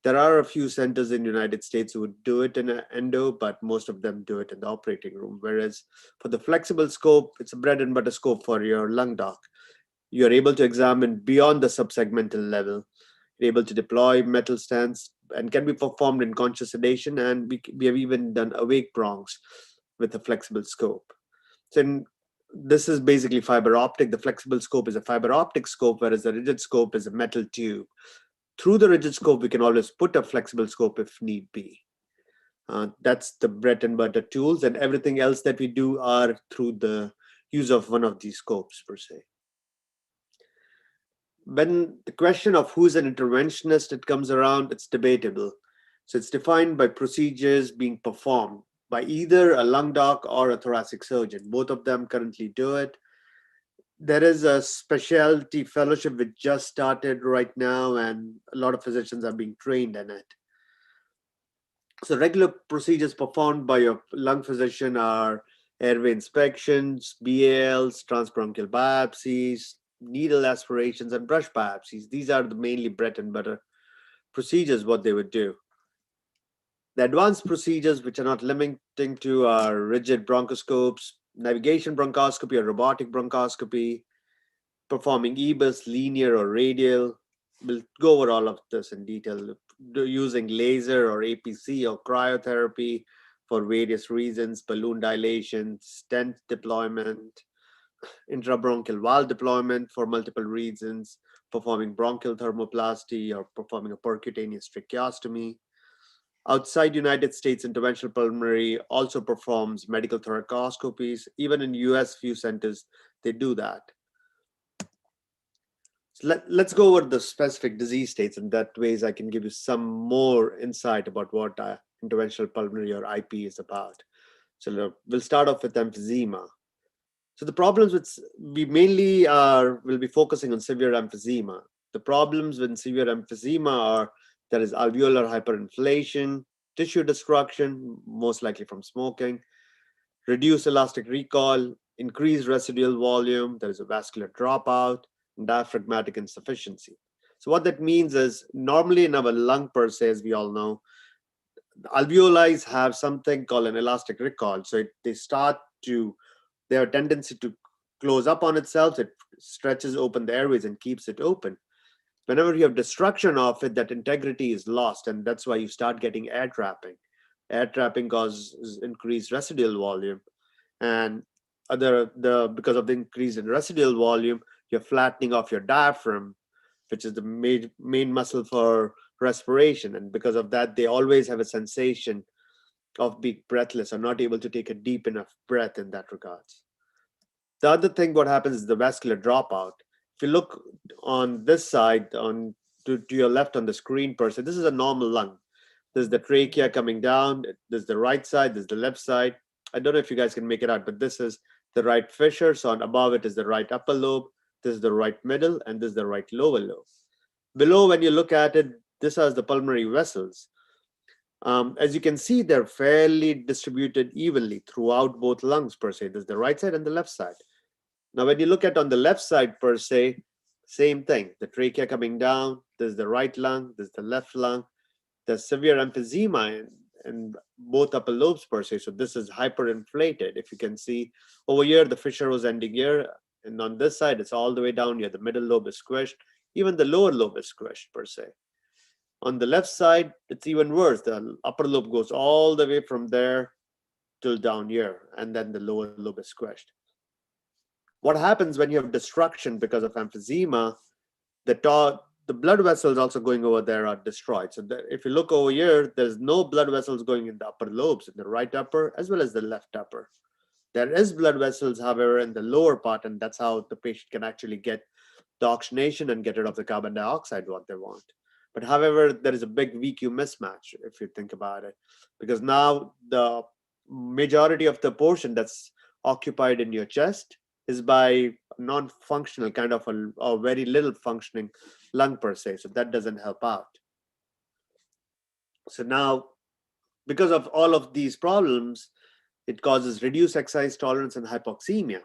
There are a few centers in the United States who would do it in an endo, but most of them do it in the operating room. Whereas for the flexible scope, it's a bread and butter scope for your lung doc. You're able to examine beyond the subsegmental level. You're able to deploy metal stents and can be performed in conscious sedation. And we have even done awake bronchs with a flexible scope. So this is basically fiber optic. The flexible scope is a fiber optic scope, whereas the rigid scope is a metal tube. Through the rigid scope, we can always put a flexible scope if need be. That's the bread and butter tools, and everything else that we do are through the use of one of these scopes per se. When the question of who's an interventionist, it comes around, it's debatable. So it's defined by procedures being performed by either a lung doc or a thoracic surgeon. Both of them currently do it. There is a specialty fellowship which just started right now, and a lot of physicians are being trained in it. So regular procedures performed by your lung physician are airway inspections, BALs, transbronchial biopsies, needle aspirations, and brush biopsies. These are the mainly bread and butter procedures, what they would do. The advanced procedures, which are not limiting to, are rigid bronchoscopes, navigation bronchoscopy or robotic bronchoscopy, performing EBUS, linear or radial. We'll go over all of this in detail, using laser or APC or cryotherapy for various reasons, balloon dilation, stent deployment, intrabronchial valve deployment for multiple reasons, performing bronchial thermoplasty or performing a percutaneous tracheostomy. Outside United States, interventional pulmonary also performs medical thoracoscopies. Even in US, few centers, they do that. So let's go over the specific disease states, and that ways I can give you some more insight about what interventional pulmonary or IP is about. So we'll start off with emphysema. So the problems with, we mainly will be focusing on severe emphysema. The problems with severe emphysema are, there is alveolar hyperinflation, tissue destruction, most likely from smoking, reduced elastic recall, increased residual volume, there is a vascular dropout, and diaphragmatic insufficiency. So what that means is, normally in our lung per se, as we all know, the alveoli have something called an elastic recall. So they have a tendency to close up on itself. It stretches open the airways and keeps it open. Whenever you have destruction of it, that integrity is lost, and that's why you start getting air trapping. Air trapping causes increased residual volume, and because of the increase in residual volume, you're flattening off your diaphragm, which is the main muscle for respiration, and because of that, they always have a sensation of being breathless or not able to take a deep enough breath in that regards. The other thing, what happens is the vascular dropout. If you look on this side, to your left on the screen per se, this is a normal lung. There's the trachea coming down, there's the right side, there's the left side. I don't know if you guys can make it out, but this is the right fissure. So on above it is the right upper lobe, this is the right middle, and this is the right lower lobe. Below, when you look at it, this has the pulmonary vessels. As you can see, they're fairly distributed evenly throughout both lungs per se. There's the right side and the left side. Now, when you look at on the left side per se, same thing. The trachea coming down, there's the right lung, there's the left lung. There's severe emphysema in both upper lobes per se. So this is hyperinflated. If you can see over here, the fissure was ending here. And on this side, it's all the way down here. The middle lobe is squished. Even the lower lobe is squished per se. On the left side, it's even worse. The upper lobe goes all the way from there till down here. And then the lower lobe is squished. What happens when you have destruction because of emphysema, the blood vessels also going over there are destroyed. So if you look over here, there's no blood vessels going in the upper lobes, in the right upper as well as the left upper. There is blood vessels, however, in the lower part, and that's how the patient can actually get the oxygenation and get rid of the carbon dioxide, what they want. But however, there is a big VQ mismatch, if you think about it, because now the majority of the portion that's occupied in your chest is by non-functional, kind of a very little functioning lung per se. So that doesn't help out. So now, because of all of these problems, it causes reduced exercise tolerance and hypoxemia.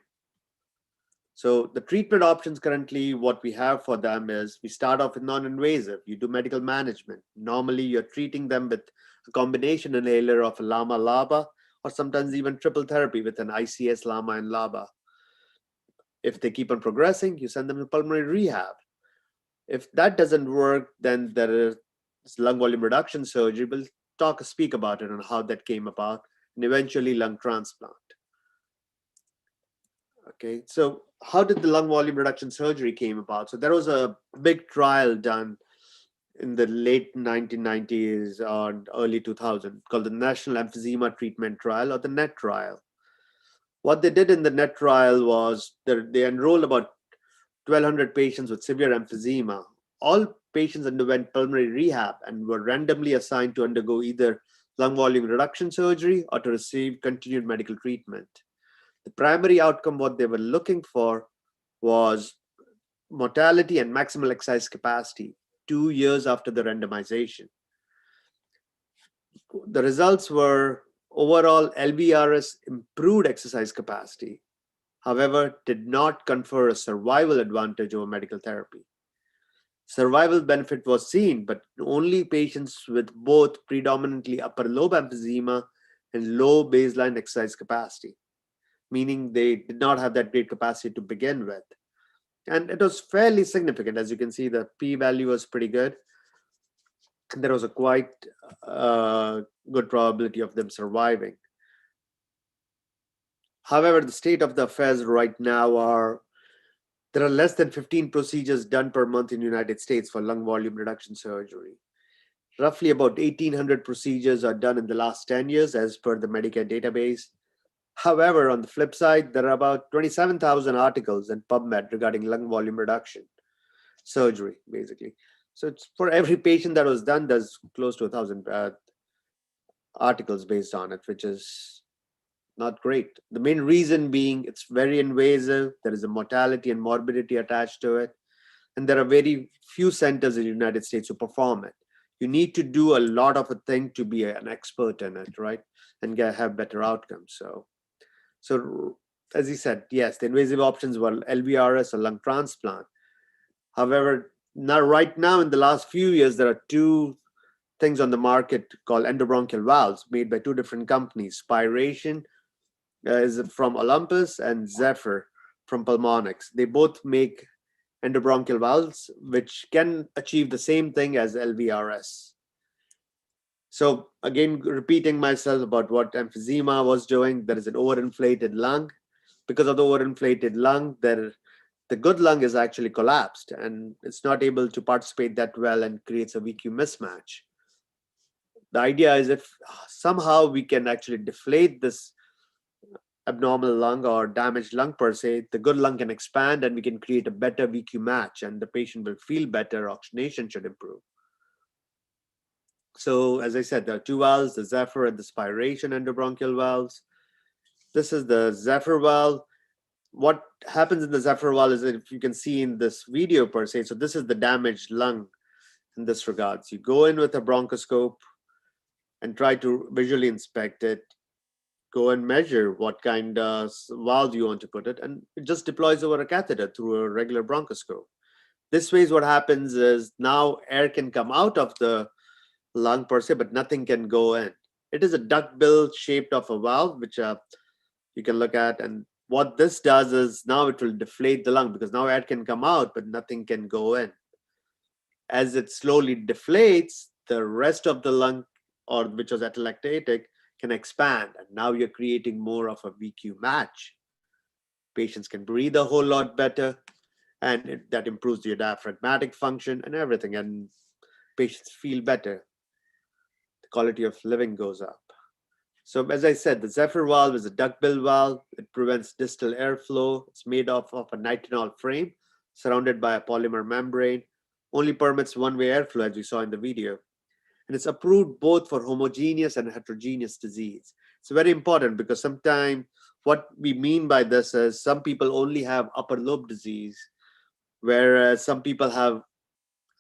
So the treatment options currently, what we have for them is we start off with non-invasive. You do medical management. Normally, you're treating them with a combination inhaler of a LAMA-LABA, or sometimes even triple therapy with an ICS, LAMA, and LABA. If they keep on progressing, you send them to pulmonary rehab. If that doesn't work, then there is lung volume reduction surgery. We'll speak about it and how that came about, and eventually lung transplant. Okay, so how did the lung volume reduction surgery came about? So there was a big trial done in the late 1990s or early 2000 called the National Emphysema Treatment Trial, or the NET trial. What they did in the NET trial was they enrolled about 1,200 patients with severe emphysema. All patients underwent pulmonary rehab and were randomly assigned to undergo either lung volume reduction surgery or to receive continued medical treatment. The primary outcome, what they were looking for, was mortality and maximal exercise capacity 2 years after the randomization. The results were overall LVRS improved exercise capacity, however, did not confer a survival advantage over medical therapy. Survival benefit was seen, but only patients with both predominantly upper lobe emphysema and low baseline exercise capacity, meaning they did not have that great capacity to begin with. And it was fairly significant. As you can see, the p-value was pretty good. There was a quite good probability of them surviving. However, the state of the affairs right now are, there are less than 15 procedures done per month in the United States for lung volume reduction surgery. Roughly about 1,800 procedures are done in the last 10 years as per the Medicare database. However, on the flip side, there are about 27,000 articles in PubMed regarding lung volume reduction surgery, basically. So it's for every patient that was done, there's close to 1,000 articles based on it, which is not great. The main reason being it's very invasive. There is a mortality and morbidity attached to it. And there are very few centers in the United States who perform it. You need to do a lot of a thing to be an expert in it, right? And have better outcomes. So as he said, yes, the invasive options were LVRS or lung transplant. However, right now in the last few years, there are two things on the market called endobronchial valves made by two different companies. Spiration is from Olympus and Zephyr from Pulmonx. They both make endobronchial valves, which can achieve the same thing as LVRS. So again, repeating myself about what emphysema was doing, there is an overinflated lung. Because of the overinflated lung, the good lung is actually collapsed and it's not able to participate that well and creates a VQ mismatch. The idea is if somehow we can actually deflate this abnormal lung or damaged lung per se, the good lung can expand and we can create a better VQ match and the patient will feel better, oxygenation should improve. So as I said, there are two valves, the Zephyr and the Spiration endobronchial valves. This is the Zephyr valve. What happens in the Zephyr valve is that if you can see in this video per se, so this is the damaged lung in this regard. So you go in with a bronchoscope and try to visually inspect it, go and measure what kind of valve you want to put it, and it just deploys over a catheter through a regular bronchoscope. This way, what happens is now air can come out of the lung per se, but nothing can go in. It is a duckbill shaped of a valve, which you can look at. And what this does is now it will deflate the lung because now air can come out, but nothing can go in. As it slowly deflates, the rest of the lung, or which was atelectatic, can expand. And now you're creating more of a VQ match. Patients can breathe a whole lot better, and that improves your diaphragmatic function and everything. And patients feel better. The quality of living goes up. So as I said, the Zephyr valve is a duckbill valve. It prevents distal airflow. It's made of a nitinol frame surrounded by a polymer membrane. Only permits one-way airflow, as we saw in the video. And it's approved both for homogeneous and heterogeneous disease. It's very important because sometimes what we mean by this is some people only have upper lobe disease, whereas some people have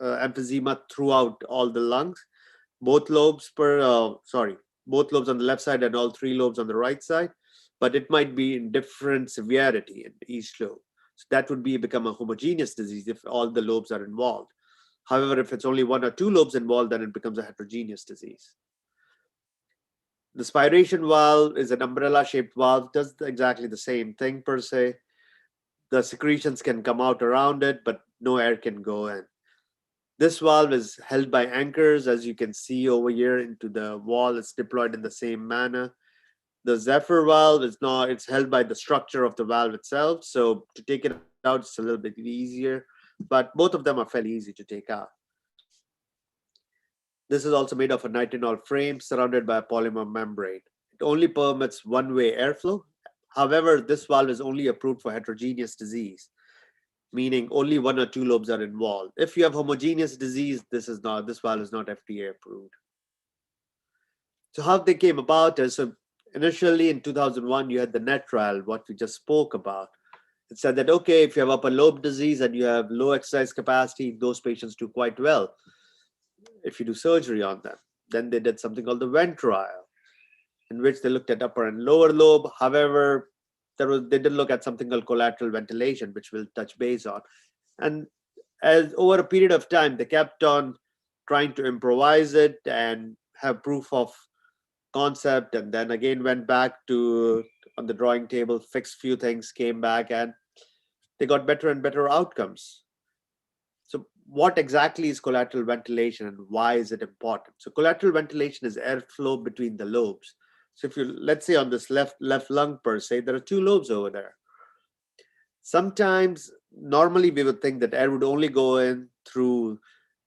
emphysema throughout all the lungs, both lobes both lobes on the left side and all three lobes on the right side, but it might be in different severity in each lobe. So that would become a homogeneous disease if all the lobes are involved. However, if it's only one or two lobes involved, then it becomes a heterogeneous disease. The spiration valve is an umbrella-shaped valve, does exactly the same thing per se. The secretions can come out around it, but no air can go in. This valve is held by anchors, as you can see over here into the wall. It's deployed in the same manner. The Zephyr valve is not, it's held by the structure of the valve itself. So to take it out, it's a little bit easier, but both of them are fairly easy to take out. This is also made of a nitinol frame surrounded by a polymer membrane. It only permits one-way airflow. However, this valve is only approved for heterogeneous disease, meaning only one or two lobes are involved. If you have homogeneous disease, this valve is not FDA approved. So how they came about is, so initially in 2001, you had the NET trial, what we just spoke about. It said that, okay, if you have upper lobe disease and you have low exercise capacity, those patients do quite well if you do surgery on them. Then they did something called the Venn trial, in which they looked at upper and lower lobe. However, they did look at something called collateral ventilation, which we'll touch base on. And as over a period of time, they kept on trying to improvise it and have proof of concept, and then again went back to on the drawing table, fixed few things, came back, and they got better and better outcomes. So what exactly is collateral ventilation and why is it important? So collateral ventilation is airflow between the lobes. So if you, let's say on this left lung per se, there are two lobes over there. Sometimes, normally we would think that air would only go in through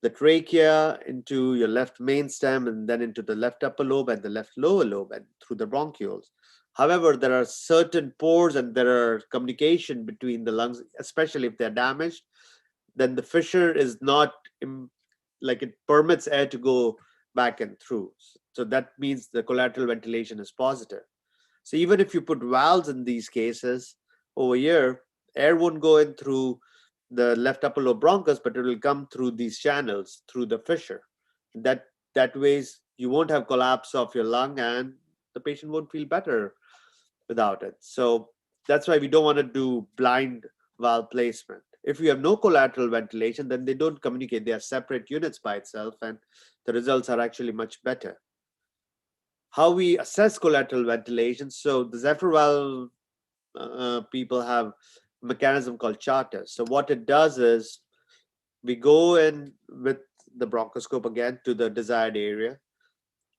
the trachea into your left main stem and then into the left upper lobe and the left lower lobe and through the bronchioles. However, there are certain pores and there are communication between the lungs, especially if they're damaged. Then the fissure is not like it permits air to go back and through. So that means the collateral ventilation is positive. So even if you put valves in these cases over here, air won't go in through the left upper lobe bronchus, but it will come through these channels through the fissure. That ways you won't have collapse of your lung and the patient won't feel better without it. So that's why we don't want to do blind valve placement. If you have no collateral ventilation, then they don't communicate. They are separate units by itself, and the results are actually much better. How we assess collateral ventilation. So the Zephyr valve people have a mechanism called charter. So what it does is we go in with the bronchoscope again to the desired area.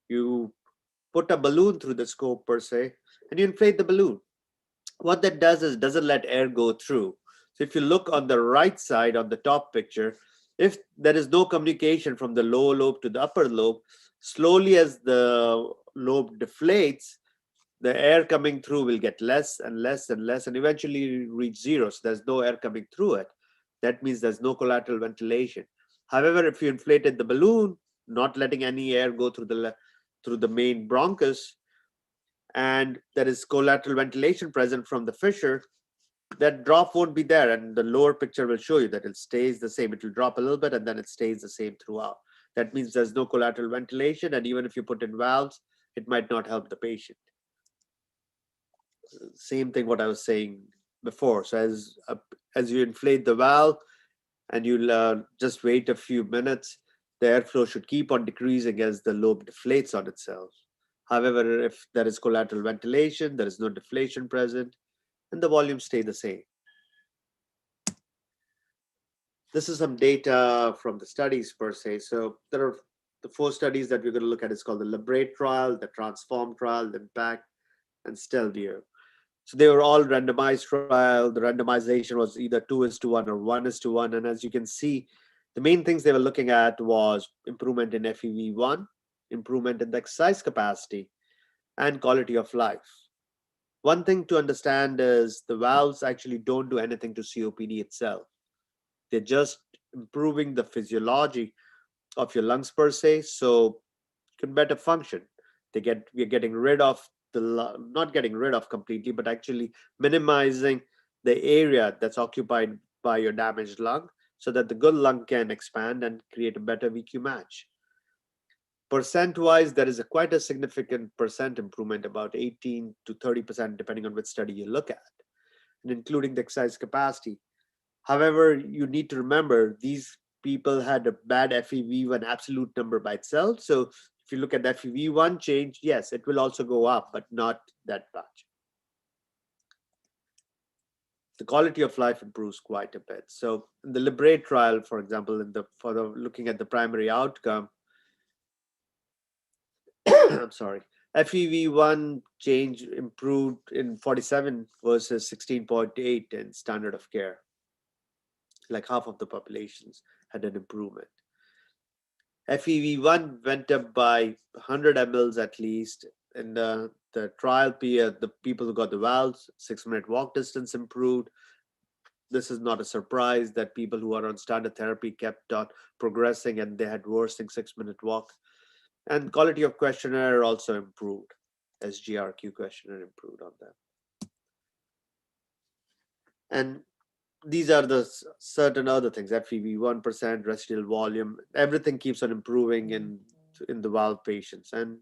You put a balloon through the scope per se, and you inflate the balloon. What that does is doesn't let air go through. So if you look on the right side on the top picture, if there is no communication from the lower lobe to the upper lobe, slowly as the lobe deflates, the air coming through will get less and less and less and eventually reach zero. So there's no air coming through it. That means there's no collateral ventilation. However, if you inflated the balloon, not letting any air go through the main bronchus, and there is collateral ventilation present from the fissure, that drop won't be there, and the lower picture will show you that it stays the same. It will drop a little bit and then it stays the same throughout. That means there's no collateral ventilation, and even if you put in valves, it might not help the patient. Same thing what I was saying before. So as you inflate the valve and you'll just wait a few minutes, the airflow should keep on decreasing as the lobe deflates on itself. However, if there is collateral ventilation, there is no deflation present, and the volumes stay the same. This is some data from the studies per se. So there are the 4 studies that we're going to look at. Is called the Liberate trial, the Transform trial, the Impact, and Stelvio. So they were all randomized trial. The randomization was either 2:1 or 1:1. And as you can see, the main things they were looking at was improvement in FEV1, improvement in the exercise capacity, and quality of life. One thing to understand is the valves actually don't do anything to COPD itself. They're just improving the physiology of your lungs per se, so you can better function. We're getting rid of not getting rid of completely, but actually minimizing the area that's occupied by your damaged lung so that the good lung can expand and create a better VQ match. Percent-wise, there is quite a significant percent improvement, about 18 to 30%, depending on which study you look at. and including the exercise capacity. However, you need to remember these people had a bad FEV1 absolute number by itself. So if you look at that FEV1 change, yes, it will also go up, but not that much. The quality of life improves quite a bit. So in the Liberate trial, for example, looking at the primary outcome, I'm sorry, FEV1 change improved in 47 versus 16.8 in standard of care. Like half of the populations had an improvement. FEV1 went up by 100 mLs at least. In the trial period, the people who got the valves, 6-minute walk distance improved. This is not a surprise that people who are on standard therapy kept on progressing and they had worsening 6-minute walk. And quality of questionnaire also improved. SGRQ questionnaire improved on that. And these are the certain other things, FEV 1%, residual volume, everything keeps on improving in the valve patients. And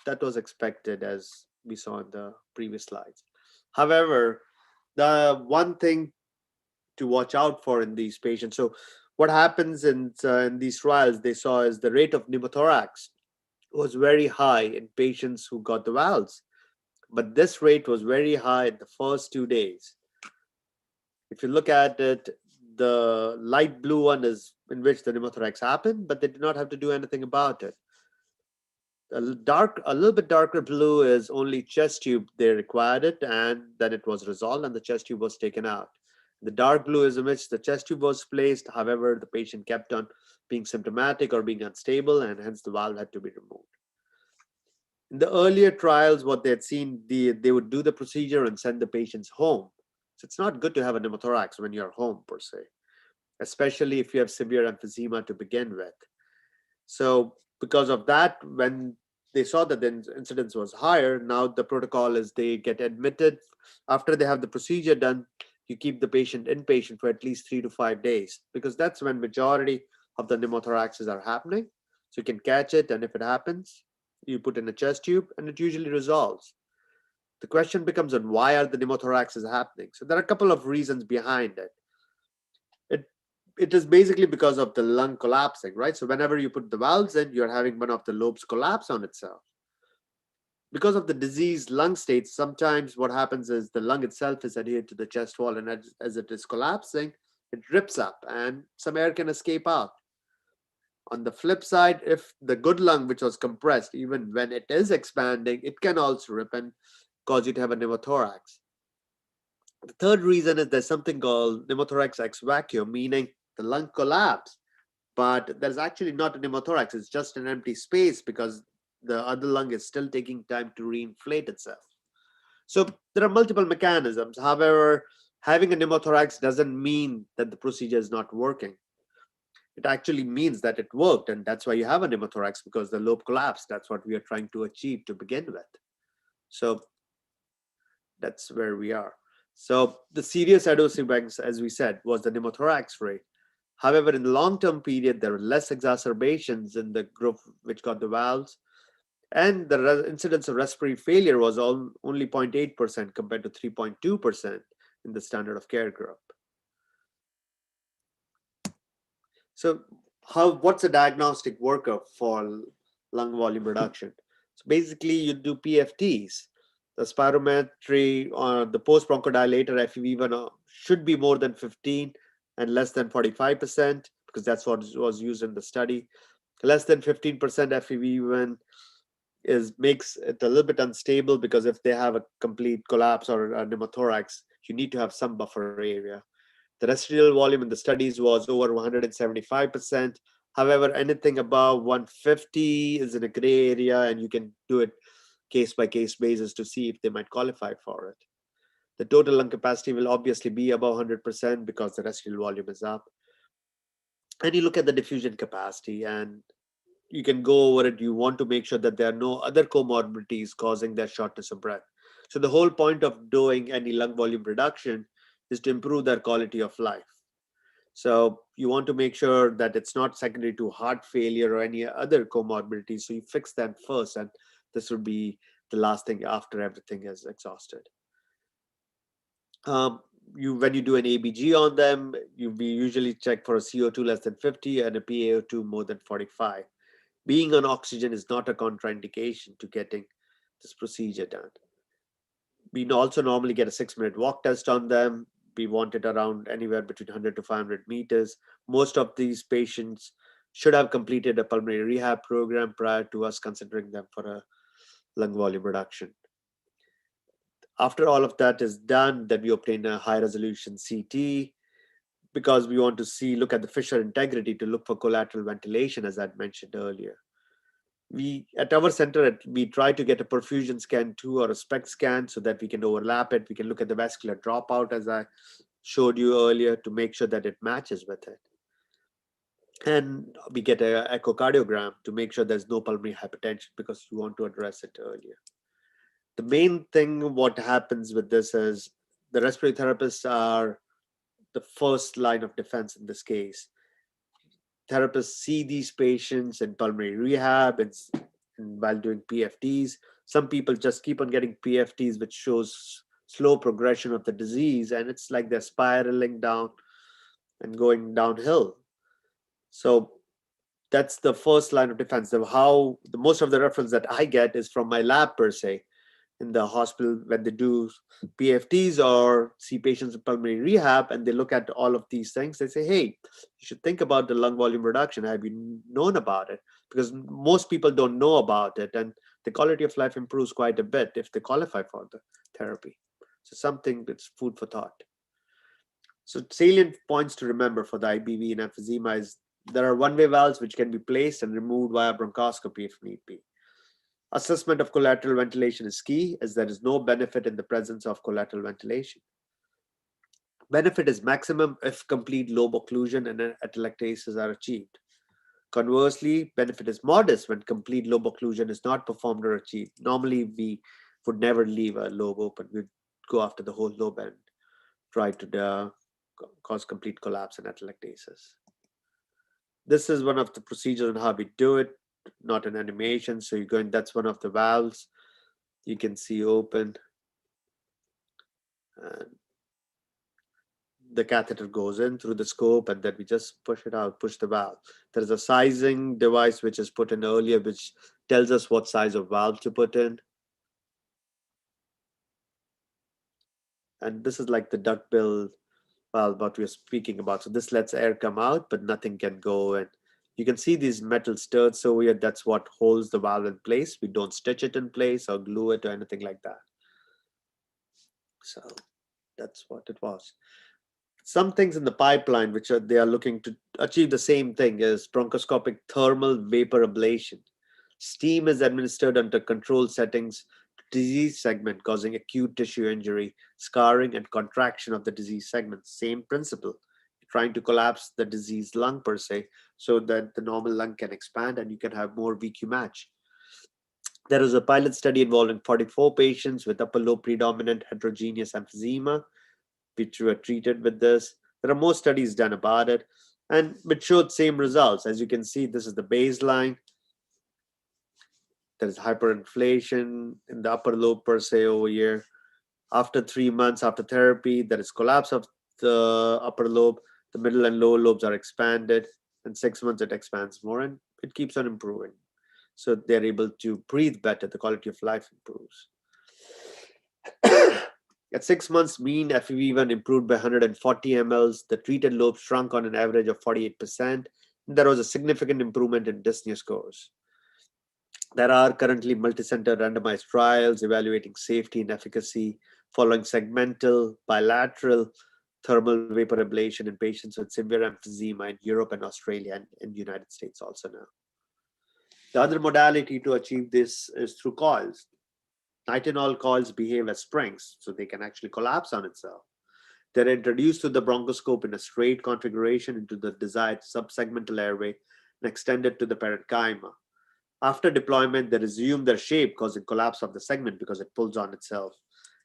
that was expected as we saw in the previous slides. However, the one thing to watch out for in these patients, so what happens in these trials they saw is the rate of pneumothorax was very high in patients who got the valves. But this rate was very high in the first 2 days. If you look at it, the light blue one is in which the pneumothorax happened, but they did not have to do anything about it. A little bit darker blue is only chest tube, they required it, and then it was resolved and the chest tube was taken out. The dark blue is in which the chest tube was placed, however, the patient kept on being symptomatic or being unstable, and hence the valve had to be removed. In the earlier trials, what they had seen, they would do the procedure and send the patients home. So it's not good to have a pneumothorax when you're home per se, especially if you have severe emphysema to begin with. So because of that, when they saw that the incidence was higher, now the protocol is they get admitted. After they have the procedure done, you keep the patient inpatient for at least 3 to 5 days, because that's when majority of the pneumothoraxes are happening. So you can catch it, and if it happens, you put in a chest tube and it usually resolves. The question becomes on why are the pneumothoraxes happening? So there are a couple of reasons behind it. It is basically because of the lung collapsing, right? So whenever you put the valves in, you're having one of the lobes collapse on itself. Because of the diseased lung state, sometimes what happens is the lung itself is adhered to the chest wall, and as it is collapsing, it rips up and some air can escape out. On the flip side, if the good lung, which was compressed, even when it is expanding, it can also rip and cause you to have a pneumothorax. The third reason is there's something called pneumothorax ex vacuum, meaning the lung collapse, but there's actually not a pneumothorax, it's just an empty space because the other lung is still taking time to reinflate itself. So there are multiple mechanisms. However, having a pneumothorax doesn't mean that the procedure is not working. It actually means that it worked, and that's why you have a pneumothorax, because the lobe collapsed. That's what we are trying to achieve to begin with. So that's where we are. So the serious adverse events, as we said, was the pneumothorax rate. However, in the long-term period, there were less exacerbations in the group which got the valves, and the incidence of respiratory failure was only 0.8% compared to 3.2% in the standard of care group. So what's a diagnostic workup for lung volume reduction? So basically you do PFTs. The spirometry or the post-bronchodilator FEV1 should be more than 15 and less than 45%, because that's what was used in the study. Less than 15% FEV1 makes it a little bit unstable, because if they have a complete collapse or a pneumothorax, you need to have some buffer area. The residual volume in the studies was over 175%. However, anything above 150 is in a gray area, and you can do it case-by-case basis to see if they might qualify for it. The total lung capacity will obviously be above 100% because the residual volume is up. And you look at the diffusion capacity, and you can go over it. You want to make sure that there are no other comorbidities causing that shortness of breath. So the whole point of doing any lung volume reduction is to improve their quality of life. So you want to make sure that it's not secondary to heart failure or any other comorbidity. So you fix them first, and this would be the last thing after everything is exhausted. when you do an ABG on them, we usually check for a CO2 less than 50 and a PaO2 more than 45. Being on oxygen is not a contraindication to getting this procedure done. We also normally get a 6-minute walk test on them. We want it around anywhere between 100 to 500 meters. Most of these patients should have completed a pulmonary rehab program prior to us considering them for a lung volume reduction. After all of that is done, then we obtain a high resolution CT because we want to look at the fissure integrity to look for collateral ventilation, as I mentioned earlier. At our center, we try to get a perfusion scan too, or a SPECT scan, so that we can overlap it. We can look at the vascular dropout, as I showed you earlier, to make sure that it matches with it. And we get an echocardiogram to make sure there's no pulmonary hypertension, because we want to address it earlier. The main thing what happens with this is the respiratory therapists are the first line of defense in this case. Therapists see these patients in pulmonary rehab and while doing PFTs. Some people just keep on getting PFTs, which shows slow progression of the disease, and it's like they're spiraling down and going downhill. So that's the first line of defense. Most of the referrals that I get is from my lab per se, in the hospital when they do PFTs or see patients in pulmonary rehab, and they look at all of these things. They say, hey, you should think about the lung volume reduction. Have you known about it? Because most people don't know about it, and the quality of life improves quite a bit if they qualify for the therapy. So something that's food for thought. So salient points to remember for the IBV and emphysema is there are one-way valves which can be placed and removed via bronchoscopy if need be. Assessment of collateral ventilation is key, as there is no benefit in the presence of collateral ventilation. Benefit is maximum if complete lobe occlusion and atelectasis are achieved. Conversely, benefit is modest when complete lobe occlusion is not performed or achieved. Normally, we would never leave a lobe open. We'd go after the whole lobe and try to cause complete collapse and atelectasis. This is one of the procedures on how we do it. Not an animation, so you go in, that's one of the valves you can see open, and the catheter goes in through the scope, and then we just push it out, push the valve. There's a sizing device which is put in earlier, which tells us what size of valve to put in. And this is like the duckbill valve what we are speaking about. So this lets air come out, but nothing can go in. You can see these metal studs over here. That's what holds the valve in place. We don't stitch it in place or glue it or anything like that. So that's what it was. Some things in the pipeline which they are looking to achieve the same thing is bronchoscopic thermal vapor ablation. Steam is administered under controlled settings to disease segment, causing acute tissue injury, scarring, and contraction of the disease segment. Same principle. Trying to collapse the diseased lung per se, so that the normal lung can expand and you can have more VQ match. There is a pilot study involving 44 patients with upper lobe predominant heterogeneous emphysema, which were treated with this. There are more studies done about it, and which showed same results. As you can see, this is the baseline. There is hyperinflation in the upper lobe per se over here. After 3 months after therapy, there is collapse of the upper lobe. The middle and lower lobes are expanded, and 6 months it expands more, and it keeps on improving. So they're able to breathe better. The quality of life improves. At 6 months, mean FEV1 improved by 140 mLs. The treated lobe shrunk on an average of 48%. There was a significant improvement in dyspnea scores. There are currently multi-center randomized trials evaluating safety and efficacy following segmental, bilateral thermal vapor ablation in patients with severe emphysema in Europe and Australia, and in the United States also now. The other modality to achieve this is through coils. Nitinol coils behave as springs, so they can actually collapse on itself. They're introduced to the bronchoscope in a straight configuration into the desired subsegmental airway and extended to the parenchyma. After deployment, they resume their shape, causing collapse of the segment because it pulls on itself.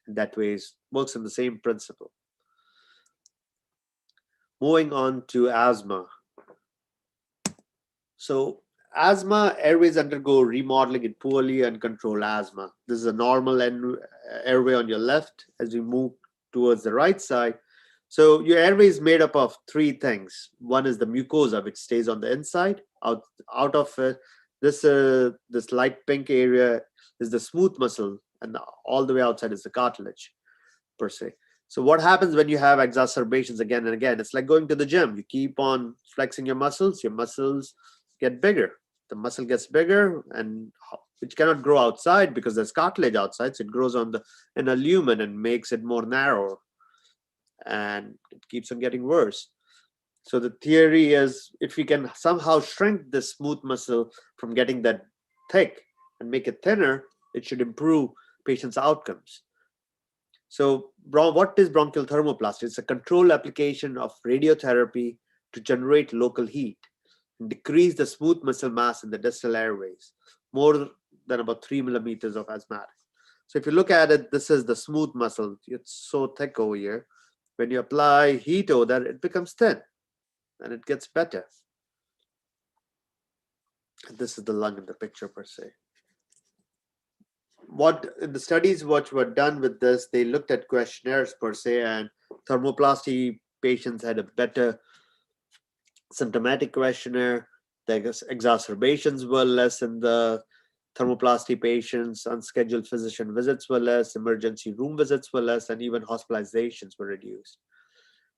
And that way, it works in the same principle. Moving on to asthma. So asthma, airways undergo remodeling in poorly uncontrolled asthma. This is a normal airway on your left. As we move towards the right side, So your airway is made up of three things. One is the mucosa, which stays on the inside. Out of it, this light pink area is the smooth muscle, and all the way outside is the cartilage, per se. So what happens when you have exacerbations again and again? It's like going to the gym. You keep on flexing your muscles get bigger. The muscle gets bigger, and which cannot grow outside because there's cartilage outside. So it grows on the inner lumen and makes it more narrow, and it keeps on getting worse. So the theory is, if we can somehow shrink the smooth muscle from getting that thick and make it thinner, it should improve patients' outcomes. So what is bronchial thermoplasty? It's a controlled application of radiotherapy to generate local heat and decrease the smooth muscle mass in the distal airways, more than about 3 millimeters of asthmatic. So if you look at it, this is the smooth muscle. It's so thick over here. When you apply heat over that, it becomes thin and it gets better. And this is the lung in the picture, per se. What in the studies which were done with this, they looked at questionnaires, per se, and thermoplasty patients had a better symptomatic questionnaire. The exacerbations were less in the thermoplasty patients, unscheduled physician visits were less, emergency room visits were less, and even hospitalizations were reduced.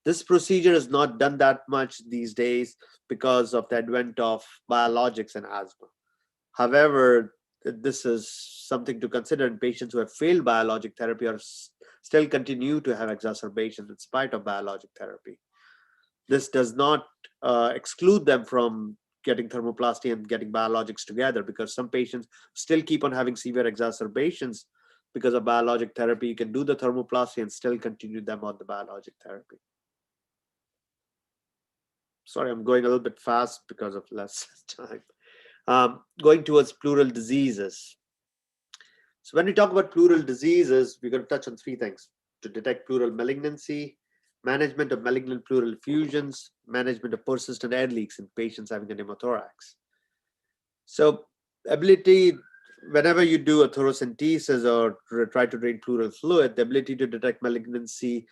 This procedure is not done that much these days because of the advent of biologics and asthma. However, this is something to consider in patients who have failed biologic therapy or still continue to have exacerbations in spite of biologic therapy. This does not exclude them from getting thermoplasty and getting biologics together, because some patients still keep on having severe exacerbations because of biologic therapy. You can do the thermoplasty and still continue them on the biologic therapy. Sorry, I'm going a little bit fast because of less time. Going towards pleural diseases. So when we talk about pleural diseases, we're going to touch on three things: to detect pleural malignancy, management of malignant pleural effusions, management of persistent air leaks in patients having a pneumothorax. So ability, whenever you do a thoracentesis or try to drain pleural fluid, the ability to detect malignancy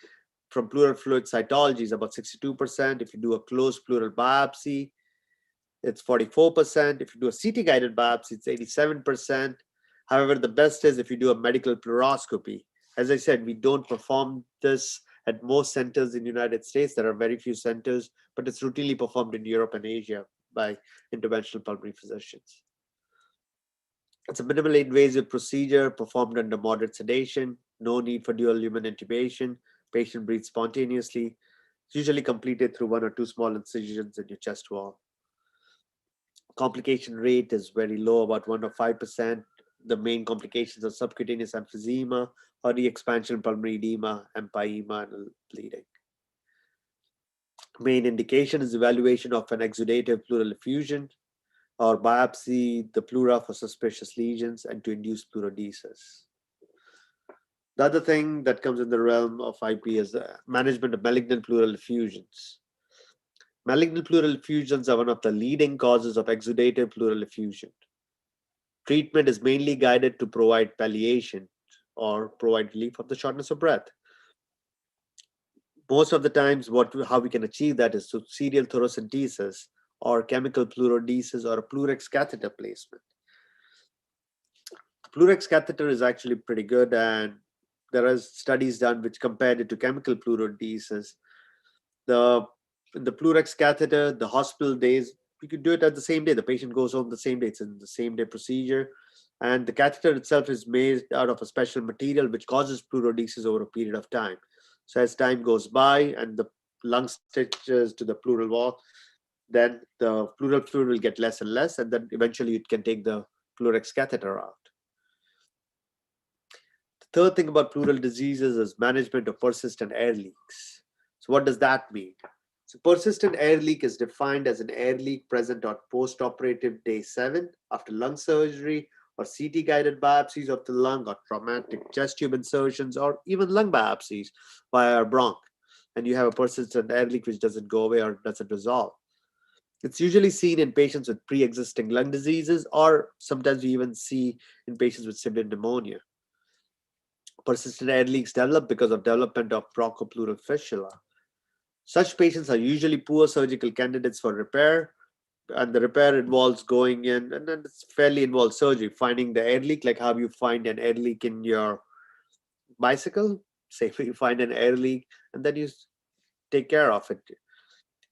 from pleural fluid cytology is about 62%. If you do a closed pleural biopsy, it's 44%. If you do a CT guided biopsy, it's 87%. However, the best is if you do a medical pleuroscopy. As I said, we don't perform this at most centers in the United States. There are very few centers, but it's routinely performed in Europe and Asia by interventional pulmonary physicians. It's a minimally invasive procedure performed under moderate sedation, no need for dual lumen intubation. Patient breathes spontaneously. It's usually completed through 1 or 2 small incisions in your chest wall. Complication rate is very low, about 1 or 5%. The main complications are subcutaneous emphysema or the expansion pulmonary edema, empyema, and bleeding. Main indication is evaluation of an exudative pleural effusion or biopsy the pleura for suspicious lesions and to induce pleurodesis. The other thing that comes in the realm of IP is the management of malignant pleural effusions. Malignant pleural effusions are one of the leading causes of exudative pleural effusion. Treatment is mainly guided to provide palliation or provide relief of the shortness of breath. Most of the times, how we can achieve that is through serial thoracentesis or chemical pleurodesis or a Pleurex catheter placement. The Pleurex catheter is actually pretty good, and there are studies done which compared it to chemical pleurodesis. In the Pleurex catheter, the hospital days, you could do it at the same day. The patient goes home the same day. It's in the same day procedure. And the catheter itself is made out of a special material which causes pleurodesis over a period of time. So as time goes by and the lung stitches to the pleural wall, then the pleural fluid will get less and less, and then eventually you can take the Pleurex catheter out. The third thing about pleural diseases is management of persistent air leaks. So what does that mean? So persistent air leak is defined as an air leak present on post-operative day 7 after lung surgery or CT-guided biopsies of the lung or traumatic chest tube insertions or even lung biopsies via a bronch. And you have a persistent air leak which doesn't go away or doesn't resolve. It's usually seen in patients with pre-existing lung diseases, or sometimes we even see in patients with severe pneumonia. Persistent air leaks develop because of development of bronchopleural fistula. Such patients are usually poor surgical candidates for repair, and the repair involves going in, and then it's fairly involved surgery, finding the air leak, like how you find an air leak in your bicycle. Say you find an air leak, and then you take care of it.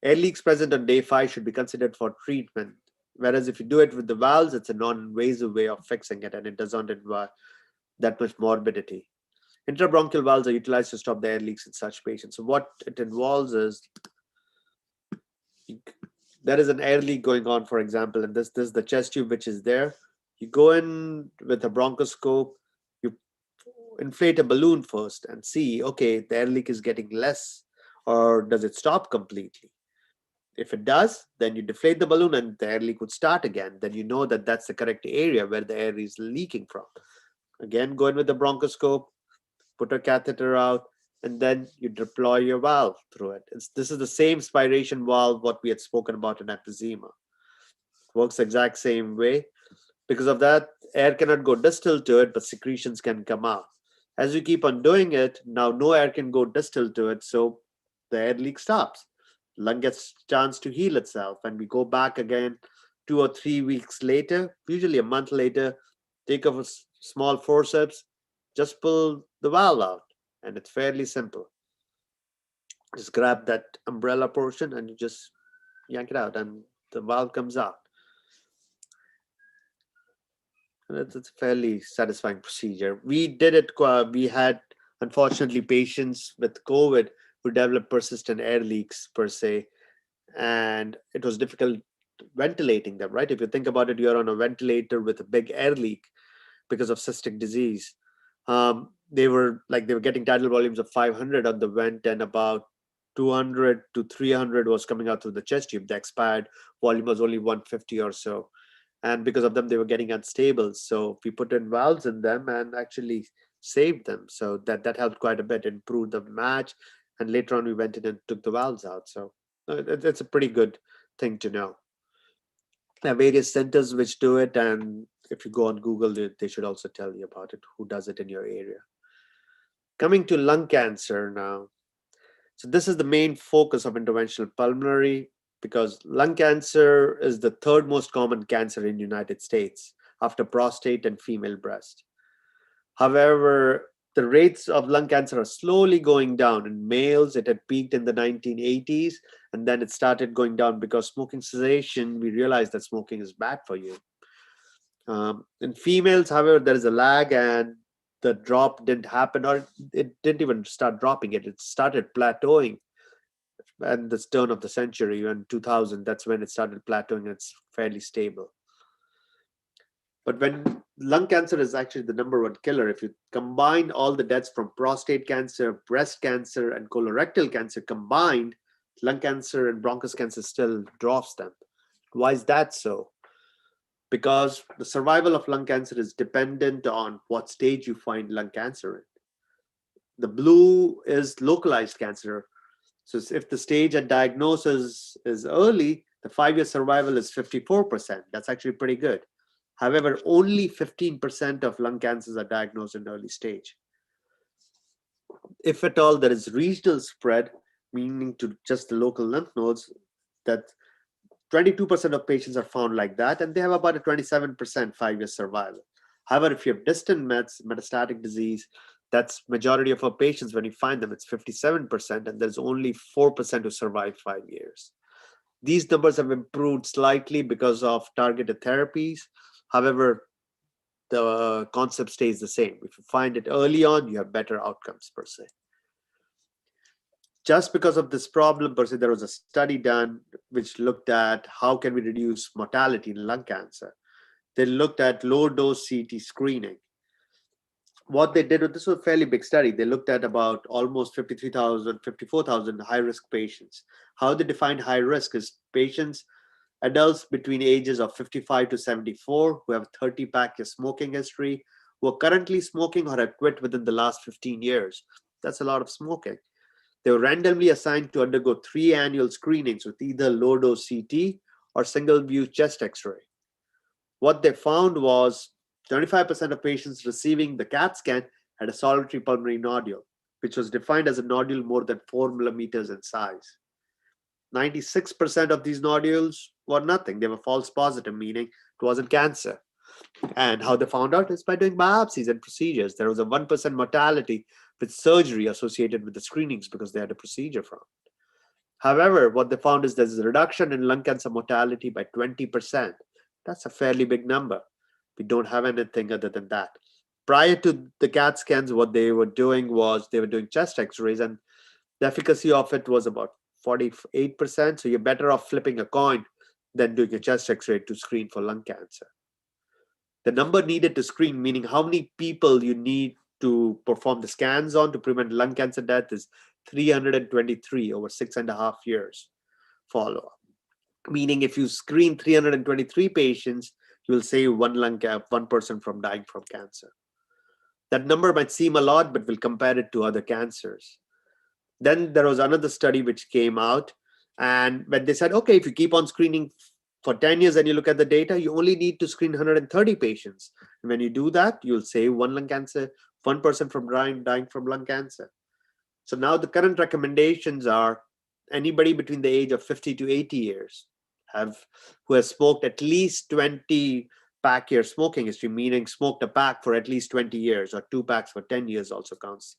Air leaks present on day 5 should be considered for treatment. Whereas if you do it with the valves, it's a non-invasive way of fixing it, and it doesn't involve that much morbidity. Intrabronchial valves are utilized to stop the air leaks in such patients. So what it involves is there is an air leak going on, for example, and this is the chest tube which is there. You go in with a bronchoscope, you inflate a balloon first and see, okay, the air leak is getting less, or does it stop completely? If it does, then you deflate the balloon and the air leak would start again. Then you know that that's the correct area where the air is leaking from. Again, go in with the bronchoscope, put a catheter out, and then you deploy your valve through it. This is the same spiration valve what we had spoken about in emphysema. Works the exact same way. Because of that, air cannot go distal to it, but secretions can come out. As you keep on doing it, now no air can go distal to it, so the air leak stops. Lung gets a chance to heal itself, and we go back again 2 or 3 weeks later, usually a month later, take off a small forceps, just pull the valve out, and it's fairly simple. Just grab that umbrella portion and you just yank it out, and the valve comes out. And it's a fairly satisfying procedure. We did it. We had, unfortunately, patients with COVID who developed persistent air leaks per se, and it was difficult ventilating them, right? If you think about it, you're on a ventilator with a big air leak because of cystic disease. They were getting tidal volumes of 500 on the vent, and about 200 to 300 was coming out through the chest tube. The expired volume was only 150 or so. And because of them, they were getting unstable. So we put in valves in them and actually saved them. So that helped quite a bit, improved the match. And later on, we went in and took the valves out. So it's a pretty good thing to know. There are various centers which do it. And if you go on Google, they should also tell you about it, who does it in your area. Coming to lung cancer now. So this is the main focus of interventional pulmonary, because lung cancer is the 3rd most common cancer in the United States after prostate and female breast. However, the rates of lung cancer are slowly going down. In males, it had peaked in the 1980s, and then it started going down because smoking cessation, we realized that smoking is bad for you. In females, however, there is a lag, and the drop didn't happen, or it didn't even start dropping it. It started plateauing at the turn of the century, in 2000, that's when it started plateauing. It's fairly stable. But when lung cancer is actually the #1 killer, if you combine all the deaths from prostate cancer, breast cancer, and colorectal cancer combined, lung cancer and bronchus cancer still dwarfs them. Why is that so? Because the survival of lung cancer is dependent on what stage you find lung cancer in. The blue is localized cancer. So if the stage at diagnosis is early, the 5-year survival is 54%. That's actually pretty good. However, only 15% of lung cancers are diagnosed in early stage. If at all there is regional spread, meaning to just the local lymph nodes, that 22% of patients are found like that, and they have about a 27% 5-year survival. However, if you have distant metastatic disease, that's majority of our patients, when you find them, it's 57%, and there's only 4% who survive 5 years. These numbers have improved slightly because of targeted therapies. However, the concept stays the same. If you find it early on, you have better outcomes per se. Just because of this problem per se, there was a study done which looked at how can we reduce mortality in lung cancer. They looked at low-dose CT screening. What they did, this was a fairly big study. They looked at about almost 53,000, 54,000 high-risk patients. How they defined high risk is patients, adults between ages of 55 to 74 who have 30-pack smoking history, who are currently smoking or have quit within the last 15 years. That's a lot of smoking. They were randomly assigned to undergo 3 annual screenings with either low-dose CT or single-view chest X-ray. What they found was 25% of patients receiving the CAT scan had a solitary pulmonary nodule, which was defined as a nodule more than 4 millimeters in size. 96% of these nodules were nothing. They were false positive, meaning it wasn't cancer. And how they found out is by doing biopsies and procedures. There was a 1% mortality with surgery associated with the screenings because they had a procedure from it. However, what they found is there's a reduction in lung cancer mortality by 20%. That's a fairly big number. We don't have anything other than that. Prior to the CAT scans, what they were doing was they were doing chest x-rays, and the efficacy of it was about 48%. So you're better off flipping a coin than doing a chest x-ray to screen for lung cancer. The number needed to screen, meaning how many people you need to perform the scans on to prevent lung cancer death, is 323 over 6.5 years follow-up. Meaning if you screen 323 patients, you will save one person from dying from cancer. That number might seem a lot, but we'll compare it to other cancers. Then there was another study which came out, and when they said, okay, if you keep on screening for 10 years and you look at the data, you only need to screen 130 patients. And when you do that, you'll save one person from dying from lung cancer. So now the current recommendations are anybody between the age of 50 to 80 years who has smoked at least 20 pack year smoking history, meaning smoked a pack for at least 20 years, or 2 packs for 10 years also counts.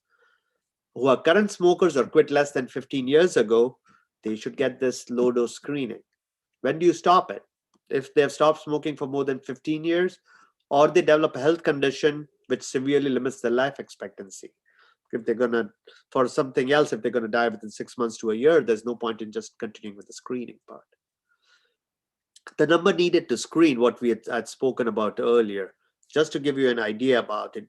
Who are current smokers or quit less than 15 years ago, they should get this low dose screening. When do you stop it? If they've stopped smoking for more than 15 years, or they develop a health condition which severely limits their life expectancy. If they're gonna, for something else, if they're gonna die within 6 months to a year, there's no point in just continuing with the screening part. The number needed to screen, what we had spoken about earlier, just to give you an idea about it,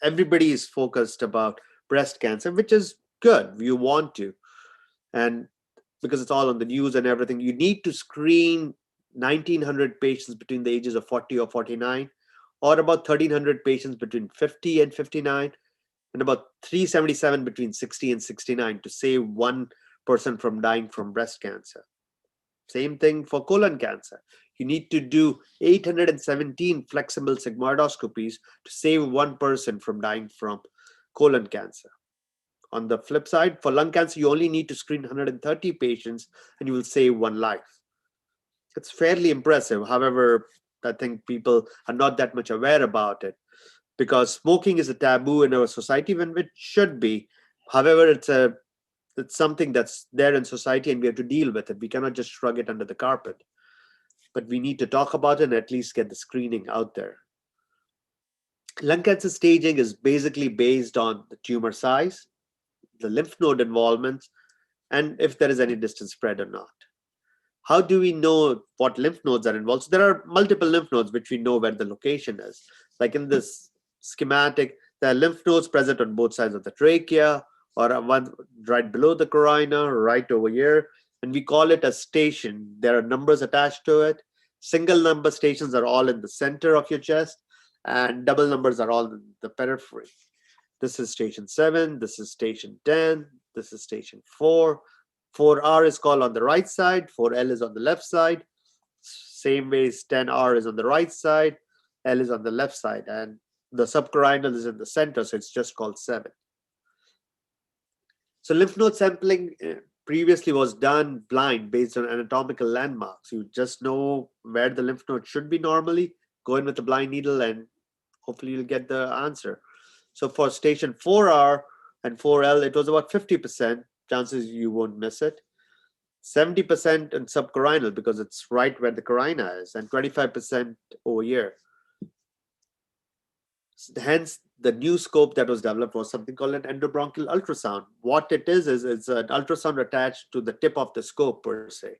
everybody is focused about breast cancer, which is good. You want to, and because it's all on the news and everything, you need to screen 1,900 patients between the ages of 40 or 49, or about 1,300 patients between 50 and 59, and about 377 between 60 and 69 to save one person from dying from breast cancer. Same thing for colon cancer. You need to do 817 flexible sigmoidoscopies to save one person from dying from colon cancer. On the flip side, for lung cancer, you only need to screen 130 patients and you will save one life. It's fairly impressive. However, I think people are not that much aware about it because smoking is a taboo in our society when it should be. However, it's something that's there in society and we have to deal with it. We cannot just shrug it under the carpet, but we need to talk about it and at least get the screening out there. Lung cancer staging is basically based on the tumor size, the lymph node involvement, and if there is any distant spread or not. How do we know what lymph nodes are involved? So there are multiple lymph nodes which we know where the location is. Like in this schematic, there are lymph nodes present on both sides of the trachea, or one right below the carina, right over here, and we call it a station. There are numbers attached to it. Single number stations are all in the center of your chest, and double numbers are all in the periphery. This is station 7, this is station 10, this is station 4. 4R is called on the right side, 4L is on the left side. Same way as 10R is on the right side, L is on the left side, and the subcarinal is in the center, so it's just called 7. So lymph node sampling previously was done blind based on anatomical landmarks. You just know where the lymph node should be normally, go in with a blind needle and hopefully you'll get the answer. So for station 4R and 4L, it was about 50%. Chances you won't miss it. 70% in subcarinal because it's right where the carina is, and 25% over here. Hence, the new scope that was developed was something called an endobronchial ultrasound. What it is it's an ultrasound attached to the tip of the scope per se,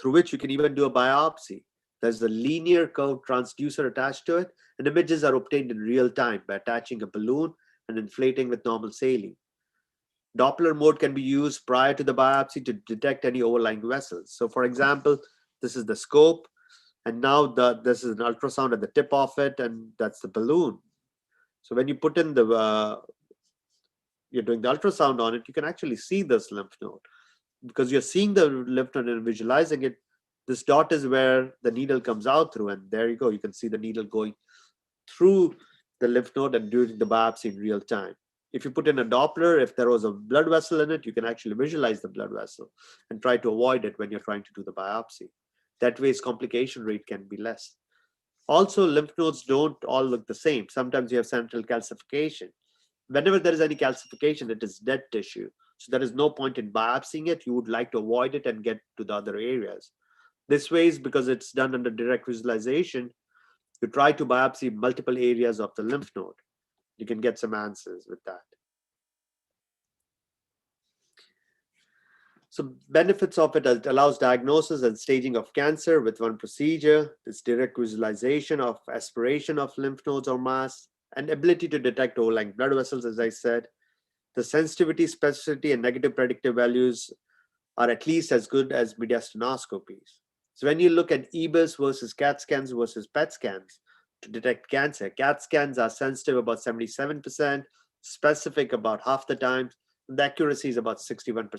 through which you can even do a biopsy. There's a linear curved transducer attached to it, and images are obtained in real time by attaching a balloon and inflating with normal saline. Doppler mode can be used prior to the biopsy to detect any overlying vessels. So for example, this is the scope, and now this is an ultrasound at the tip of it, and that's the balloon. So when you put in you're doing the ultrasound on it, you can actually see this lymph node. Because you're seeing the lymph node and visualizing it, this dot is where the needle comes out through, and there you go. You can see the needle going through the lymph node and doing the biopsy in real time. if you put in a Doppler, if there was a blood vessel in it, you can actually visualize the blood vessel and try to avoid it when you're trying to do the biopsy. That way, its complication rate can be less. Also, lymph nodes don't all look the same. Sometimes you have central calcification. Whenever there is any calcification, it is dead tissue. So there is no point in biopsying it. You would like to avoid it and get to the other areas. This way is because it's done under direct visualization. You try to biopsy multiple areas of the lymph node. You can get some answers with that. So benefits of it, it allows diagnosis and staging of cancer with one procedure. This direct visualization of aspiration of lymph nodes or mass, and ability to detect overlying blood vessels, as I said. The sensitivity, specificity, and negative predictive values are at least as good as mediastinoscopies. So when you look at EBUS versus CAT scans versus PET scans to detect cancer, CAT scans are sensitive about 77%, specific about half the time, and the accuracy is about 61%.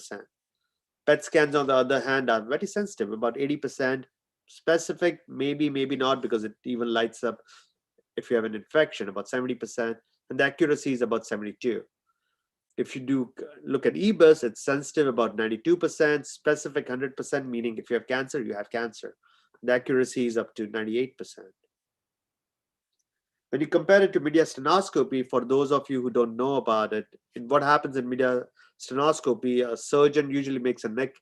PET scans, on the other hand, are very sensitive, about 80%. Specific, maybe, maybe not, because it even lights up if you have an infection, about 70%, and the accuracy is about 72%. If you do look at EBUS, it's sensitive about 92%, specific 100%, meaning if you have cancer, you have cancer. The accuracy is up to 98%. When you compare it to mediastinoscopy, for those of you who don't know about it, what happens in mediastinoscopy, a surgeon usually makes a neck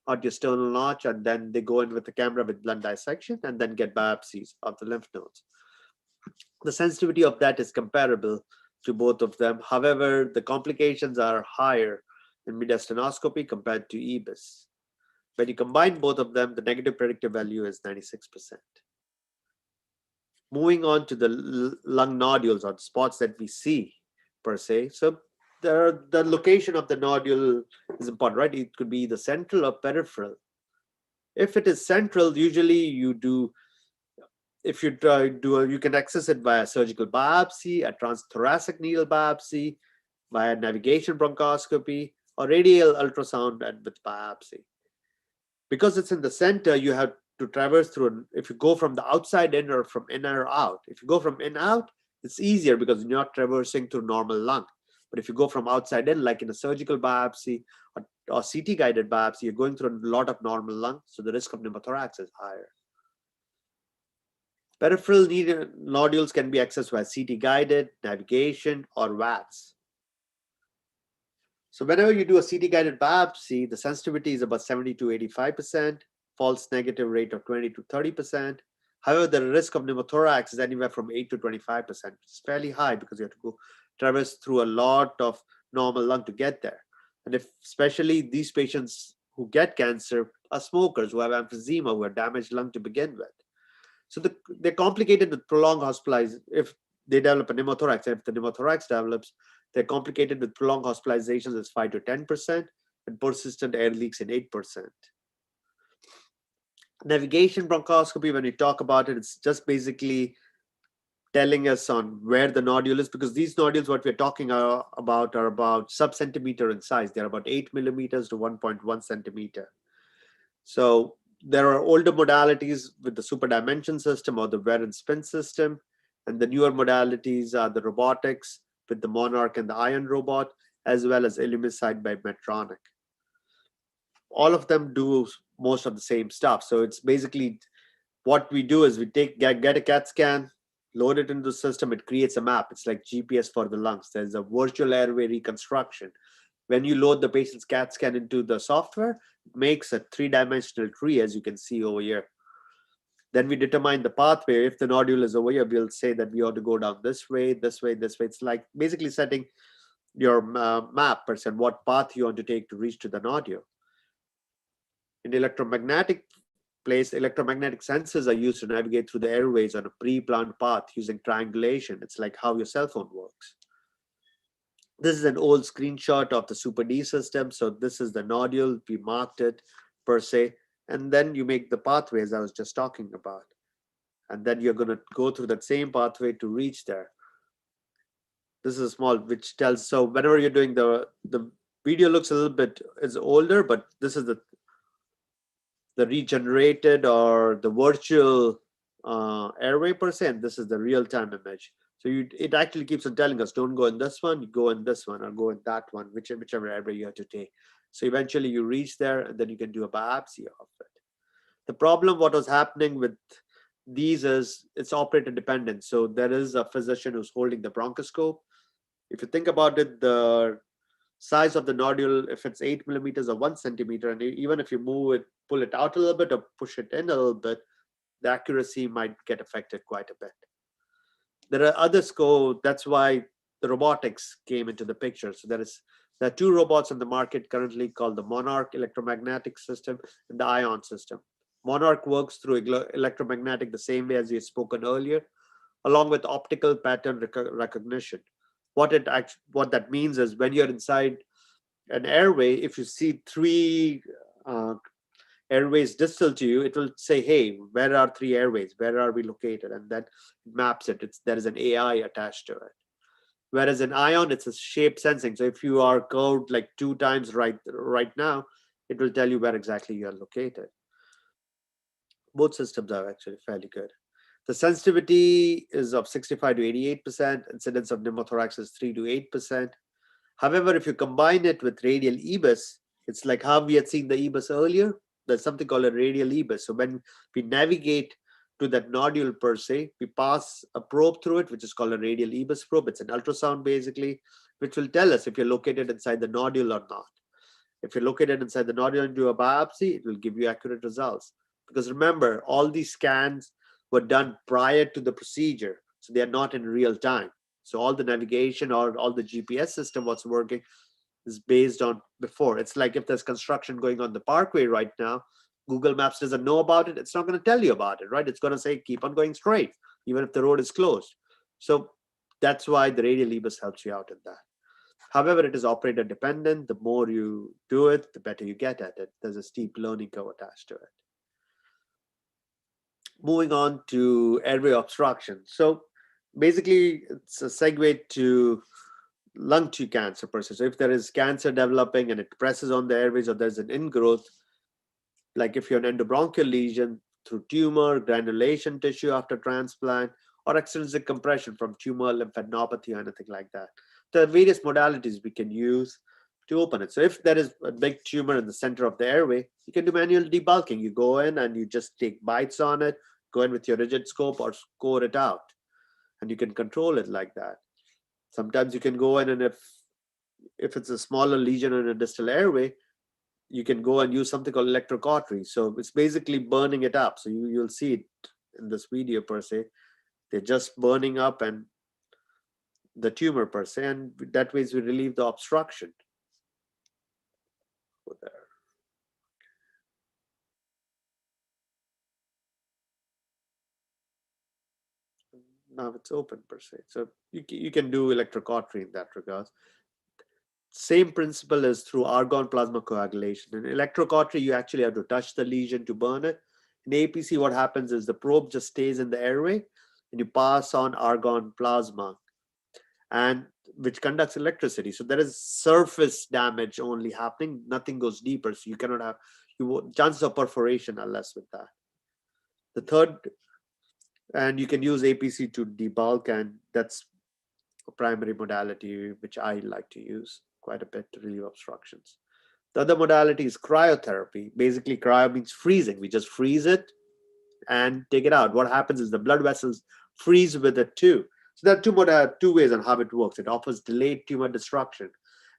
out your sternal notch, and then they go in with the camera with blunt dissection and then get biopsies of the lymph nodes. The sensitivity of that is comparable to both of them. However, the complications are higher in mediastinoscopy compared to EBUS. When you combine both of them, the negative predictive value is 96%. Moving on to the lung nodules, or the spots that we see per se. So the location of the nodule is important, right? It could be the central or peripheral. If it is central, usually you do, if you you can access it via surgical biopsy, a transthoracic needle biopsy, via navigation bronchoscopy, or radial ultrasound and with biopsy. Because it's in the center, you have to traverse through, if you go from the outside in or from in or out. If you go from in out, it's easier because you're not traversing through normal lung. But if you go from outside in, like in a surgical biopsy or CT guided biopsy, you're going through a lot of normal lung, so the risk of pneumothorax is higher. Peripheral nodules can be accessed via CT guided, navigation, or VATS. So whenever you do a CT guided biopsy, the sensitivity is about 70 to 85%, false negative rate of 20 to 30%. However, the risk of pneumothorax is anywhere from 8 to 25%. It's fairly high because you have to go traverse through a lot of normal lung to get there. And if especially these patients who get cancer are smokers, who have emphysema, who have damaged lung to begin with. So they're complicated with prolonged hospitalization. If they develop a pneumothorax, if the pneumothorax develops, they're complicated with prolonged hospitalizations as 5 to 10%, and persistent air leaks in 8%. Navigation bronchoscopy, when we talk about it, it's just basically telling us on where the nodule is, because these nodules, what we're talking about are about sub-centimeter in size. They're about 8 millimeters to 1.1 centimeter. So there are older modalities with the super dimension system or the wear and spin system, and the newer modalities are the robotics with the Monarch and the Ion robot, as well as Illumicide by Medtronic. All of them do most of the same stuff. So it's basically what we do is we get a CAT scan, load it into the system, it creates a map. It's like GPS for the lungs. There's a virtual airway reconstruction. When you load the patient's CAT scan into the software, it makes a 3-dimensional tree, as you can see over here. Then we determine the pathway. If the nodule is over here, we'll say that we ought to go down this way, this way, this way. It's like basically setting your map per se, what path you want to take to reach to the nodule. In electromagnetic place, electromagnetic sensors are used to navigate through the airways on a pre-planned path using triangulation. It's like how your cell phone works. This is an old screenshot of the Super D system. So this is the nodule, we marked it per se, and then you make the pathway as I was just talking about. And then you're gonna go through that same pathway to reach there. This is a small, which tells, so whenever you're doing the video looks a little bit, it's older, but this is the regenerated or the virtual airway per se, and this is the real-time image. So it actually keeps on telling us, don't go in this one, you go in this one, or go in that one, whichever airway you have to take. So eventually you reach there, and then you can do a biopsy of it. The problem, what was happening with these is it's operator dependent. So there is a physician who's holding the bronchoscope. If you think about it, the size of the nodule, if it's 8 millimeters or 1 centimeter, and even if you move it, pull it out a little bit or push it in a little bit, the accuracy might get affected quite a bit. There are other scopes. That's why the robotics came into the picture. So there are 2 robots in the market currently called the Monarch electromagnetic system and the Ion system. Monarch works through electromagnetic the same way as we had spoken earlier, along with optical pattern recognition. What that means is when you're inside an airway, if you see 3 airways distal to you, it will say, hey, where are 3 airways? Where are we located? And that maps it. There is an AI attached to it. Whereas in Ion, it's a shape sensing. So if you are curved like 2 times right now, it will tell you where exactly you are located. Both systems are actually fairly good. The sensitivity is of 65 to 88%. Incidence of pneumothorax is 3 to 8%. However, if you combine it with radial EBUS, it's like how we had seen the EBUS earlier. There's something called a radial EBUS. So when we navigate to that nodule per se, we pass a probe through it, which is called a radial EBUS probe. It's an ultrasound basically, which will tell us if you're located inside the nodule or not. If you're located inside the nodule and do a biopsy, it will give you accurate results. Because remember, all these scans were done prior to the procedure. So they are not in real time. So all the navigation or all the GPS system what's working is based on before. It's like if there's construction going on the parkway right now, Google Maps doesn't know about it. It's not going to tell you about it, right? It's going to say, keep on going straight, even if the road is closed. So that's why the radial EBUS helps you out in that. However, it is operator dependent. The more you do it, the better you get at it. There's a steep learning curve attached to it. Moving on to airway obstruction. So basically, it's a segue to lung tissue cancer per se. So if there is cancer developing and it presses on the airways or there's an ingrowth, like if you're an endobronchial lesion through tumor, granulation tissue after transplant, or extrinsic compression from tumor, lymphadenopathy, or anything like that. There are various modalities we can use to open it. So if there is a big tumor in the center of the airway, you can do manual debulking. You go in and you just take bites on it, go in with your rigid scope or score it out, and you can control it like that. Sometimes you can go in, and if it's a smaller lesion in a distal airway, you can go and use something called electrocautery. So it's basically burning it up. So you'll see it in this video per se. They're just burning up and the tumor per se, and that way we relieve the obstruction. Go there. Now it's open per se. So you can do electrocautery in that regard. Same principle is through argon plasma coagulation. In electrocautery, you actually have to touch the lesion to burn it. In APC, what happens is the probe just stays in the airway and you pass on argon plasma, and which conducts electricity. So there is surface damage only happening. Nothing goes deeper. So you cannot have, chances of perforation are less with that. The third, and you can use APC to debulk, and that's a primary modality which I like to use quite a bit to relieve obstructions. The other modality is cryotherapy. Basically, cryo means freezing. We just freeze it and take it out. What happens is the blood vessels freeze with it too. So there are two ways on how it works. It offers delayed tumor destruction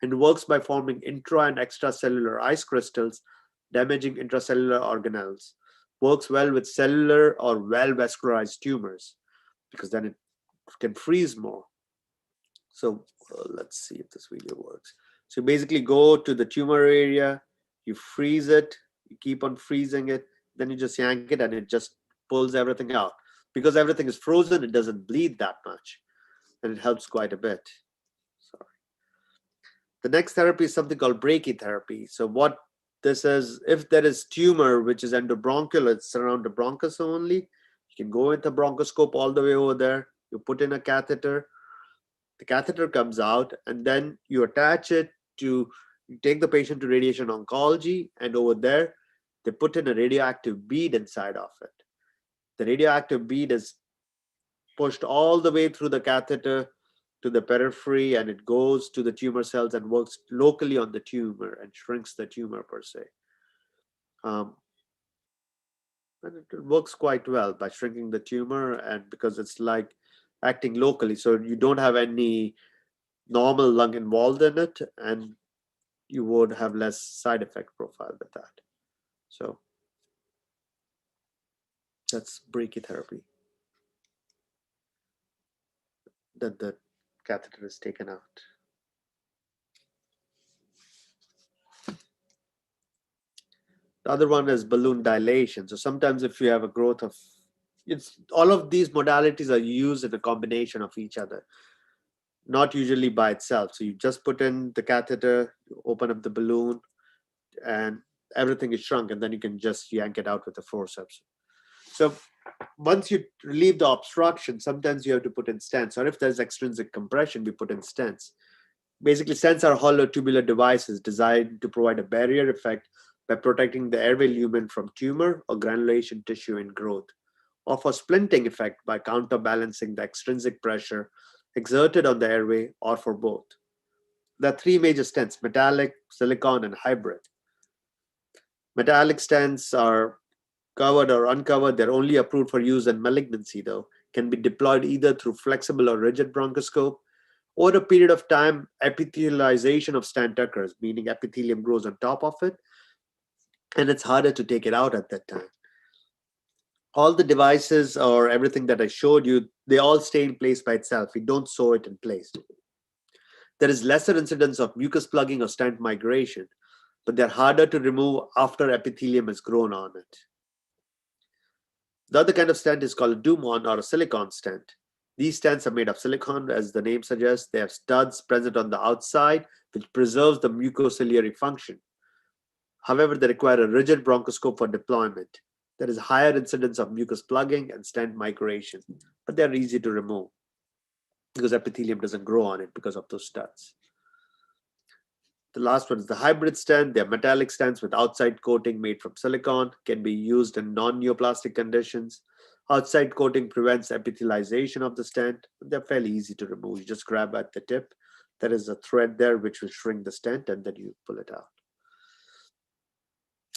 and works by forming intra and extracellular ice crystals, damaging intracellular organelles. Works well with cellular or well-vascularized tumors because then it can freeze more. So let's see if this video works. So basically go to the tumor area, you freeze it, you keep on freezing it, then you just yank it and it just pulls everything out. Because everything is frozen, it doesn't bleed that much, and it helps quite a bit. Sorry. The next therapy is something called brachytherapy. So what this is, if there is tumor which is endobronchial, it's around the bronchus only, you can go with the bronchoscope all the way over there, you put in a catheter, the catheter comes out, and then you attach it to, you take the patient to radiation oncology, and over there, they put in a radioactive bead inside of it. The radioactive bead is pushed all the way through the catheter to the periphery, and it goes to the tumor cells and works locally on the tumor and shrinks the tumor per se. And it works quite well by shrinking the tumor, and because it's like acting locally, so you don't have any normal lung involved in it, and you would have less side effect profile with that. So that's brachytherapy. Then the catheter is taken out. The other one is balloon dilation. So sometimes if you have a growth of, it's all of these modalities are used in a combination of each other, not usually by itself. So you just put in the catheter, you open up the balloon, and everything is shrunk, and then you can just yank it out with a forceps. So once you relieve the obstruction, sometimes you have to put in stents, or if there's extrinsic compression, we put in stents. Basically, stents are hollow tubular devices designed to provide a barrier effect by protecting the airway lumen from tumor or granulation tissue in growth, or for splinting effect by counterbalancing the extrinsic pressure exerted on the airway, or for both. There are three major stents: metallic, silicon, and hybrid. Metallic stents are covered or uncovered. They're only approved for use in malignancy, though, can be deployed either through flexible or rigid bronchoscope. Over a period of time, epithelialization of stent occurs, meaning epithelium grows on top of it, and it's harder to take it out at that time. All the devices or everything that I showed you, they all stay in place by itself. We don't sew it in place. There is lesser incidence of mucus plugging or stent migration, but they're harder to remove after epithelium has grown on it. The other kind of stent is called a Dumont or a silicon stent. These stents are made of silicon, as the name suggests. They have studs present on the outside, which preserves the mucociliary function. However, they require a rigid bronchoscope for deployment. There is higher incidence of mucus plugging and stent migration, but they're easy to remove because epithelium doesn't grow on it because of those studs. The last one is the hybrid stent. They're metallic stents with outside coating made from silicon, can be used in non-neoplastic conditions. Outside coating prevents epithelialization of the stent. They're fairly easy to remove. You just grab at the tip. There is a thread there which will shrink the stent, and then you pull it out.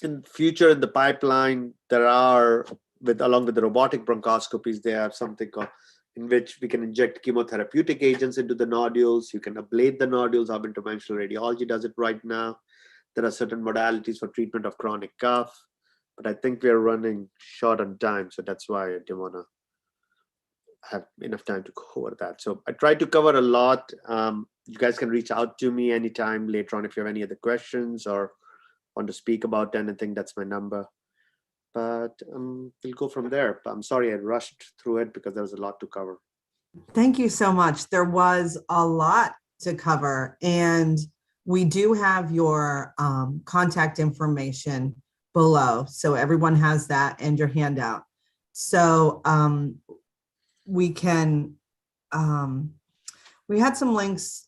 In future, in the pipeline, there are, along with the robotic bronchoscopies, they have something called, in which we can inject chemotherapeutic agents into the nodules. You can ablate the nodules. How interventional radiology does it right now. There are certain modalities for treatment of chronic cough, but I think we're running short on time, so that's why I didn't want to have enough time to cover that. So I tried to cover a lot. You guys can reach out to me anytime later on if you have any other questions or want to speak about anything. That's my number. But we'll go from there. I'm sorry I rushed through it because there was a lot to cover. Thank you so much. There was a lot to cover, and we do have your contact information below. So everyone has that and your handout. So we can, we had some links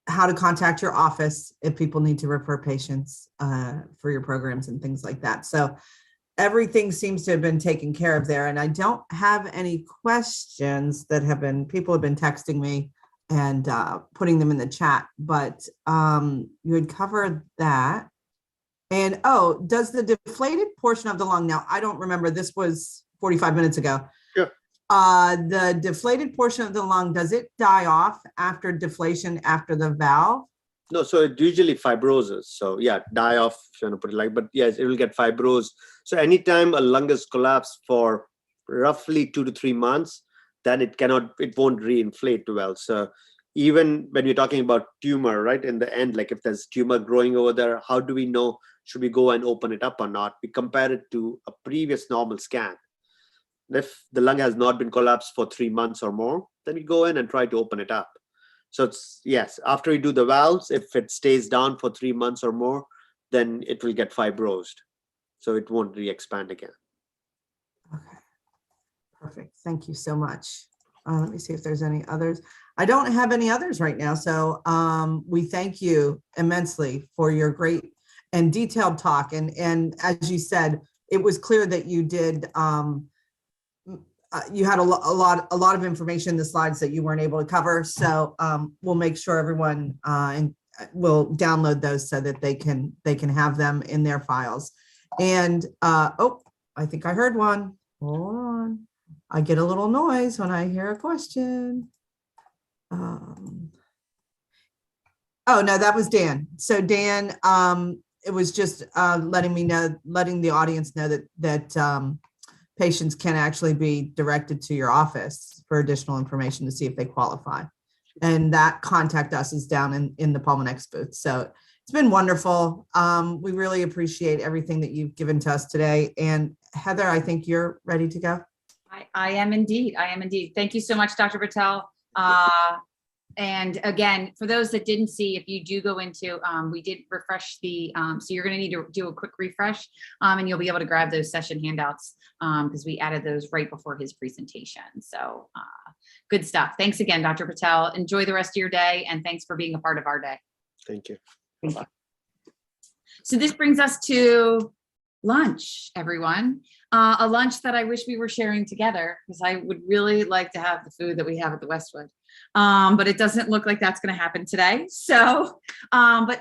how to contact your office if people need to refer patients for your programs and things like that. So everything seems to have been taken care of there. And I don't have any questions that people have been texting me and putting them in the chat, but you had covered that. And does the deflated portion of the lung, now I don't remember, this was 45 minutes ago. Sure. The deflated portion of the lung, does it die off after deflation after the valve? No, so it usually fibroses. So yeah, die off, if you want to put it like, but yes, it will get fibrosed. So anytime a lung is collapsed for roughly 2 to 3 months, then it won't reinflate well. So even when you're talking about tumor, right, in the end, like if there's tumor growing over there, how do we know, should we go and open it up or not? We compare it to a previous normal scan. If the lung has not been collapsed for 3 months or more, then we go in and try to open it up. So it's, yes, after we do the valves, if it stays down for 3 months or more, then it will get fibrosed. So it won't re-expand again. Okay, perfect. Thank you so much. Let me see if there's any others. I don't have any others right now. So we thank you immensely for your great and detailed talk. And as you said, it was clear that you did you had a lot of information in the slides that you weren't able to cover. So we'll make sure everyone and will download those so that they can have them in their files. And oh, I think I heard one. Hold on. I get a little noise when I hear a question. Oh, no, that was Dan. So Dan, it was just letting the audience know that patients can actually be directed to your office for additional information to see if they qualify. And that contact us is down in the Pulmonex booth. So it's been wonderful. We really appreciate everything that you've given to us today. And Heather, I think you're ready to go. I am indeed. I am indeed. Thank you so much, Dr. Patel. And again, for those that didn't see, if you do go into, we did refresh the, so you're going to need to do a quick refresh and you'll be able to grab those session handouts because we added those right before his presentation. So good stuff. Thanks again, Dr. Patel. Enjoy the rest of your day and thanks for being a part of our day. Thank you. Thank you. So this brings us to lunch, everyone. A lunch that I wish we were sharing together because I would really like to have the food that we have at the Westwood. But it doesn't look like that's going to happen today. So, but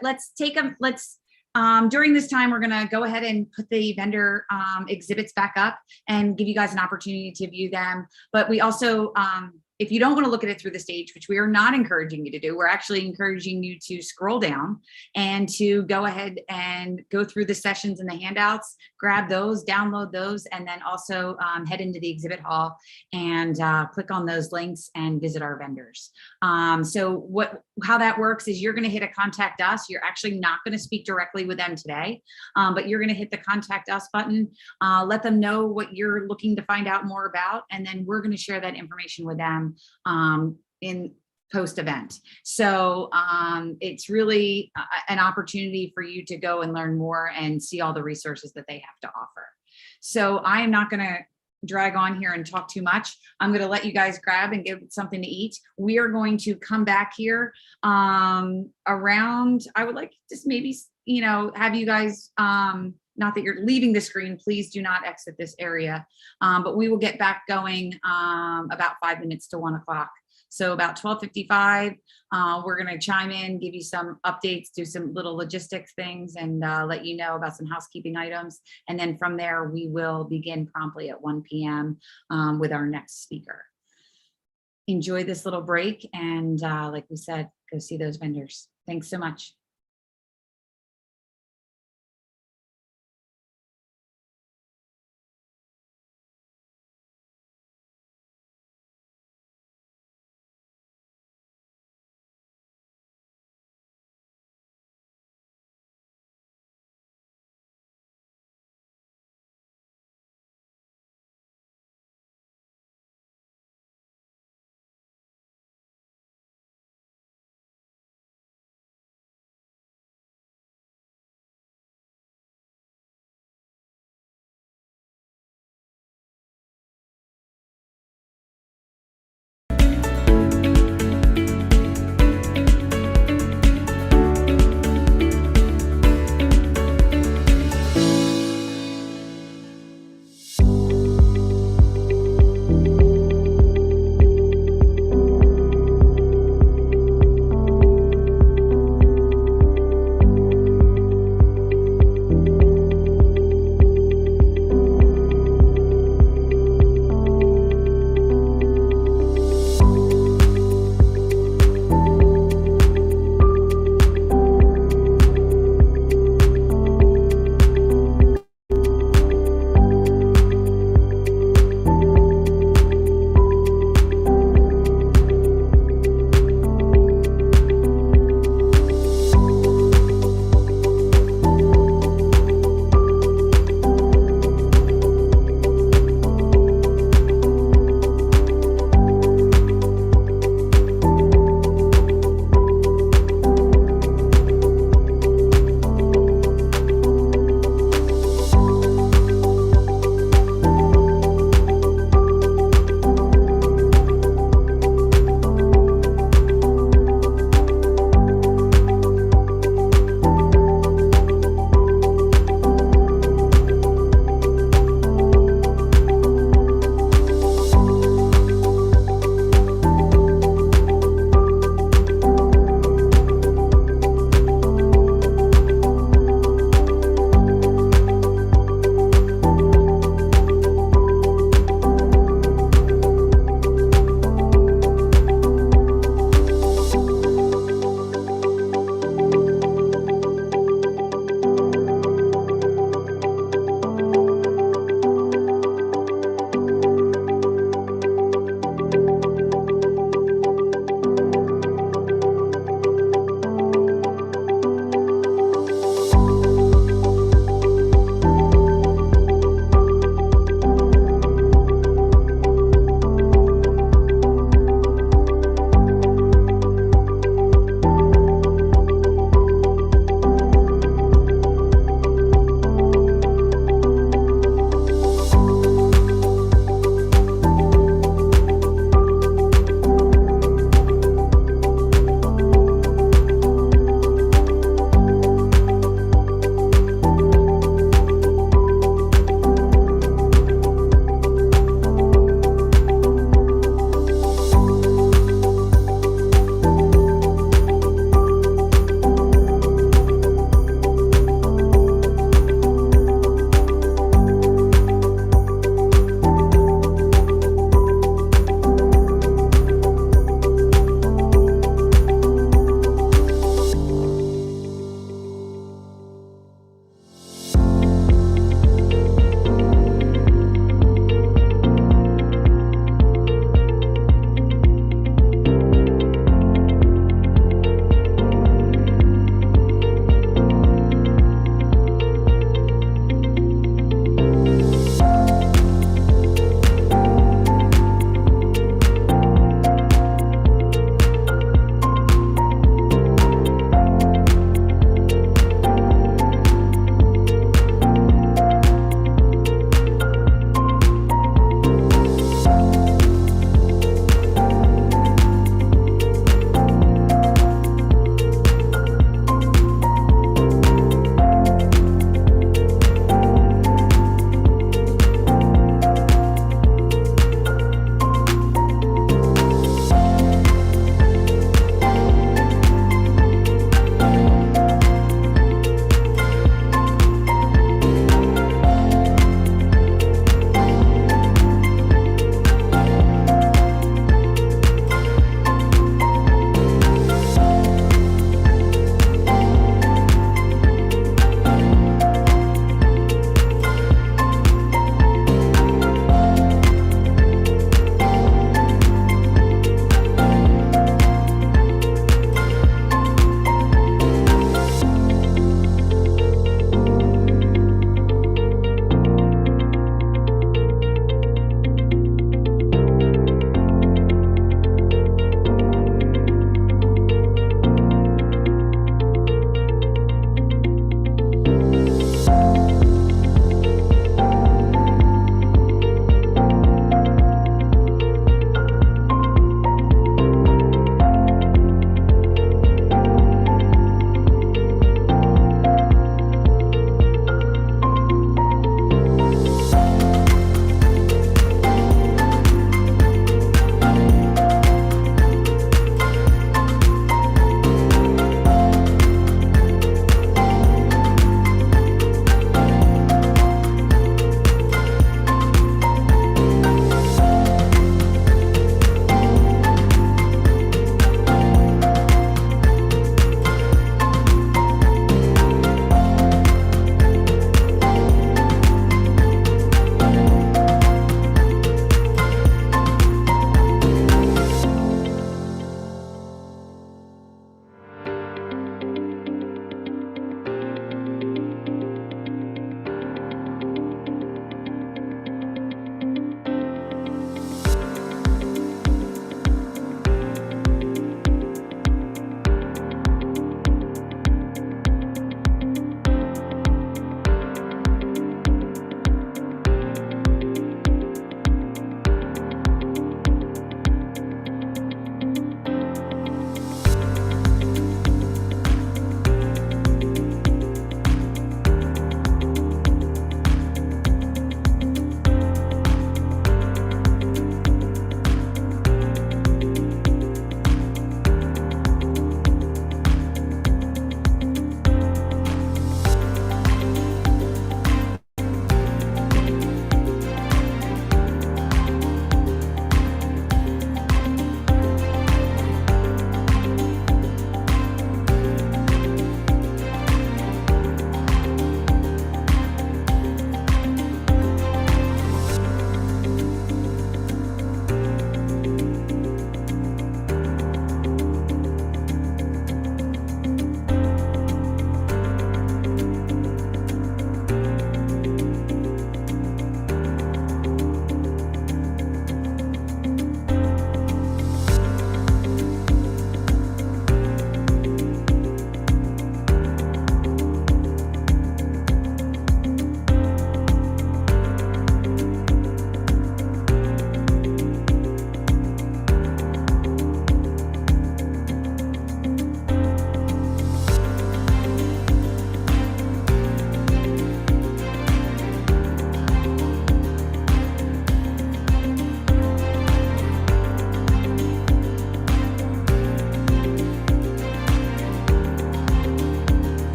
during this time, we're going to go ahead and put the vendor exhibits back up and give you guys an opportunity to view them. But we also, if you don't want to look at it through the stage, which we are not encouraging you to do, we're actually encouraging you to scroll down and to go ahead and go through the sessions and the handouts, grab those, download those, and then also head into the exhibit hall and click on those links and visit our vendors. So how that works is you're going to hit a contact us. You're actually not going to speak directly with them today, but you're going to hit the contact us button, let them know what you're looking to find out more about, and then we're going to share that information with them in post event. So it's really an opportunity for you to go and learn more and see all the resources that they have to offer. So I am not going to drag on here and talk too much. I'm going to let you guys grab and give something to eat. We are going to come back here around, I would like just maybe, have you guys, not that you're leaving the screen, please do not exit this area. But we will get back going about 5 minutes to 1 o'clock. So about 12:55, we're going to chime in, give you some updates, do some little logistics things, and let you know about some housekeeping items. And then from there, we will begin promptly at 1 p.m. With our next speaker. Enjoy this little break. And like we said, go see those vendors. Thanks so much.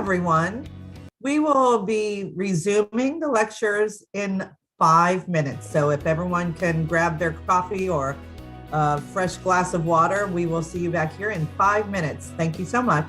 everyone. We will be resuming the lectures in 5 minutes. So if everyone can grab their coffee or a fresh glass of water, we will see you back here in 5 minutes. Thank you so much.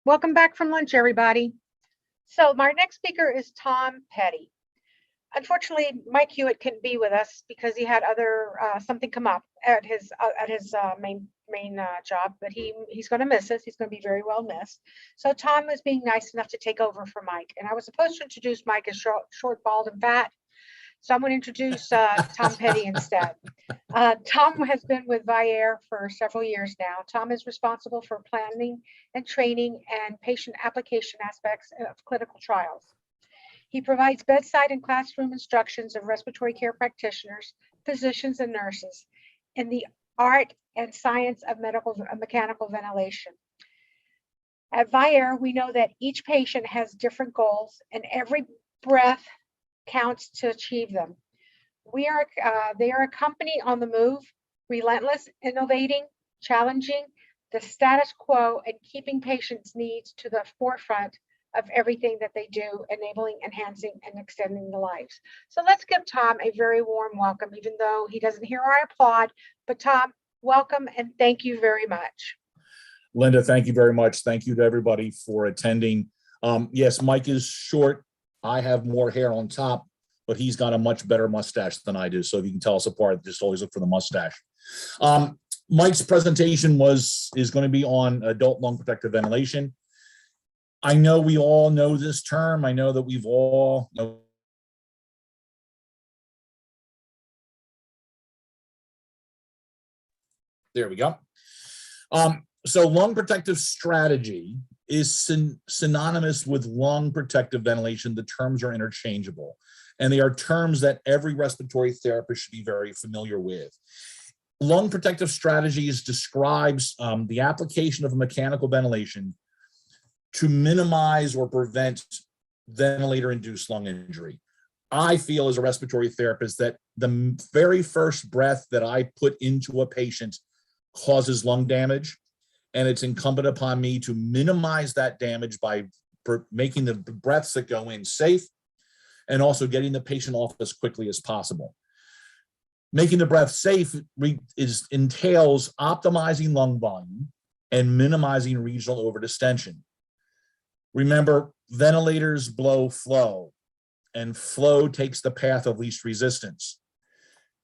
Welcome back from lunch, everybody. So my next speaker is Tom Petty. Unfortunately, Mike Hewitt couldn't be with us because he had something come up at his main job, but he's going to miss us. He's going to be very well missed. So Tom was being nice enough to take over for Mike, and I was supposed to introduce Mike as short, bald, and fat. So I'm going to introduce Tom Petty instead. Tom has been with Vyaire for several years now. Tom is responsible for planning and training and patient application aspects of clinical trials. He provides bedside and classroom instructions of respiratory care practitioners, physicians, and nurses in the art and science of mechanical ventilation. At Vyaire, we know that each patient has different goals, and every breath counts to achieve them. They are a company on the move, relentless, innovating, challenging the status quo, and keeping patients' needs to the forefront of everything that they do, enabling, enhancing, and extending the lives. So let's give Tom a very warm welcome, even though he doesn't hear our applaud. But Tom, welcome and thank you very much. Linda, thank you very much. Thank you to everybody for attending. Yes, Mike is short. I have more hair on top, but he's got a much better mustache than I do. So if you can tell us apart, just always look for the mustache. Mike's presentation is going to be on adult lung protective ventilation. I know we all know this term. I know that we've all there we go. So lung protective strategy is synonymous with lung protective ventilation. The terms are interchangeable, and they are terms that every respiratory therapist should be very familiar with. Lung protective strategies describes the application of mechanical ventilation to minimize or prevent ventilator-induced lung injury. I feel as a respiratory therapist that the very first breath that I put into a patient causes lung damage, and it's incumbent upon me to minimize that damage by making the breaths that go in safe and also getting the patient off as quickly as possible. Making the breath safe entails optimizing lung volume and minimizing regional overdistension. Remember, ventilators blow flow, and flow takes the path of least resistance.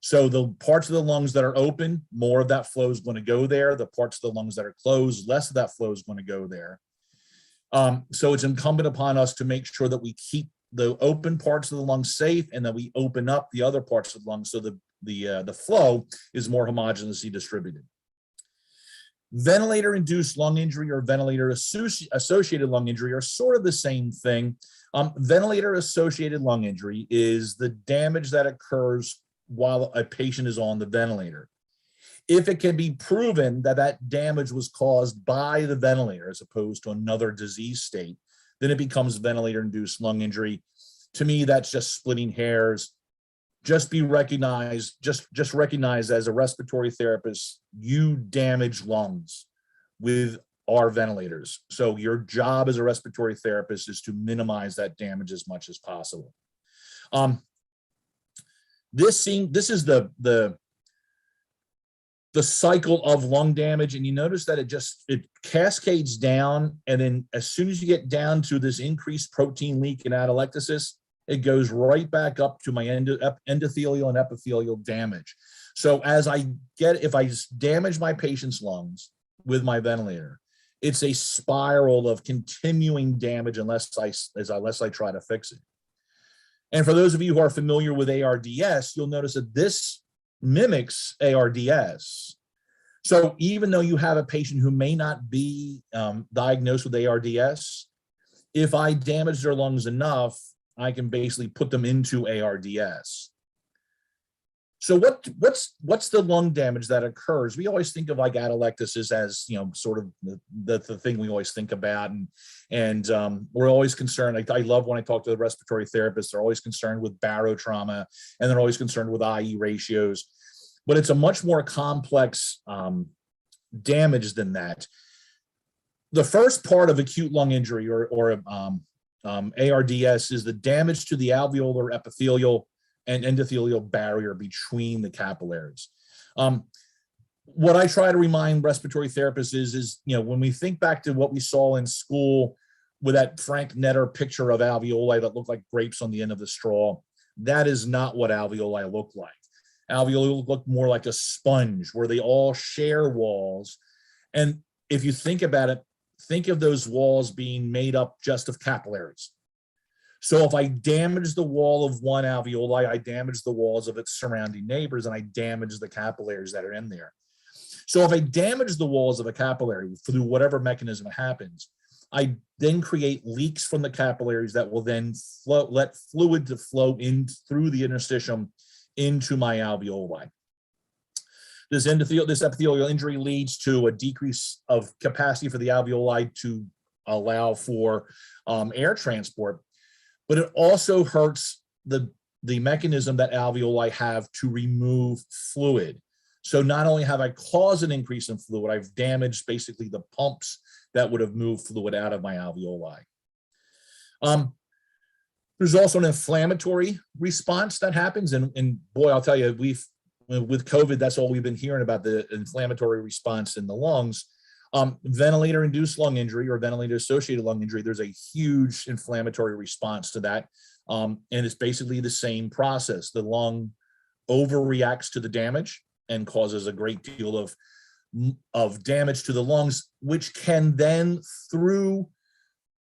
So the parts of the lungs that are open, more of that flow is going to go there. The parts of the lungs that are closed, less of that flow is going to go there. So it's incumbent upon us to make sure that we keep the open parts of the lungs safe, and that we open up the other parts of the lungs so the flow is more homogenously distributed. Ventilator-induced lung injury or ventilator-associated lung injury are sort of the same thing. Ventilator-associated lung injury is the damage that occurs while a patient is on the ventilator. If it can be proven that that damage was caused by the ventilator as opposed to another disease state, then it becomes ventilator-induced lung injury. To me, that's just splitting hairs. Just recognize as a respiratory therapist, you damage lungs with our ventilators. So your job as a respiratory therapist is to minimize that damage as much as possible. This is the cycle of lung damage, and you notice that it cascades down, and then as soon as you get down to this increased protein leak and atelectasis, it goes right back up to my endothelial and epithelial damage. So if I damage my patient's lungs with my ventilator, it's a spiral of continuing damage unless I try to fix it. And for those of you who are familiar with ARDS, you'll notice that this mimics ARDS. So even though you have a patient who may not be diagnosed with ARDS, if I damage their lungs enough, I can basically put them into ARDS. So what's the lung damage that occurs? We always think of like atelectasis as, sort of the thing we always think about, and we're always concerned. I love when I talk to the respiratory therapists, they're always concerned with barotrauma, and they're always concerned with IE ratios, but it's a much more complex damage than that. The first part of acute lung injury or ARDS is the damage to the alveolar epithelial and endothelial barrier between the capillaries. what I try to remind respiratory therapists is, when we think back to what we saw in school with that Frank Netter picture of alveoli that look like grapes on the end of the straw, that is not what alveoli look like. Alveoli look more like a sponge where they all share walls. And if you think about it, think of those walls being made up just of capillaries. So if I damage the wall of one alveoli, I damage the walls of its surrounding neighbors, and I damage the capillaries that are in there. So if I damage the walls of a capillary through whatever mechanism happens, I then create leaks from the capillaries that will then let fluid to flow in through the interstitium into my alveoli. This epithelial injury leads to a decrease of capacity for the alveoli to allow for air transport, but it also hurts the mechanism that alveoli have to remove fluid. So not only have I caused an increase in fluid, I've damaged basically the pumps that would have moved fluid out of my alveoli. There's also an inflammatory response that happens. And boy, I'll tell you, with COVID, that's all we've been hearing about, the inflammatory response in the lungs. Ventilator-induced lung injury or ventilator-associated lung injury, there's a huge inflammatory response to that. And it's basically the same process. The lung overreacts to the damage and causes a great deal of damage to the lungs, which can then, through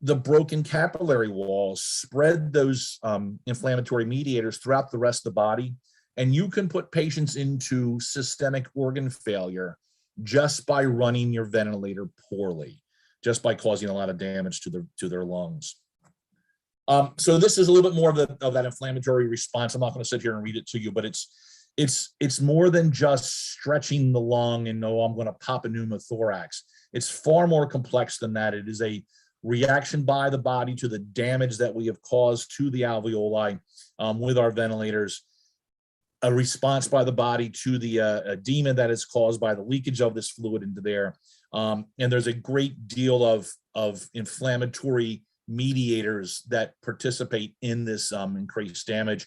the broken capillary walls, spread those inflammatory mediators throughout the rest of the body. And you can put patients into systemic organ failure just by running your ventilator poorly, just by causing a lot of damage to their lungs. So this is a little bit more of that inflammatory response. I'm not going to sit here and read it to you, but it's more than just stretching the lung and I'm going to pop a pneumothorax. It's far more complex than that. It is a reaction by the body to the damage that we have caused to the alveoli with our ventilators, a response by the body to the edema that is caused by the leakage of this fluid into there. And there's a great deal of inflammatory mediators that participate in this increased damage.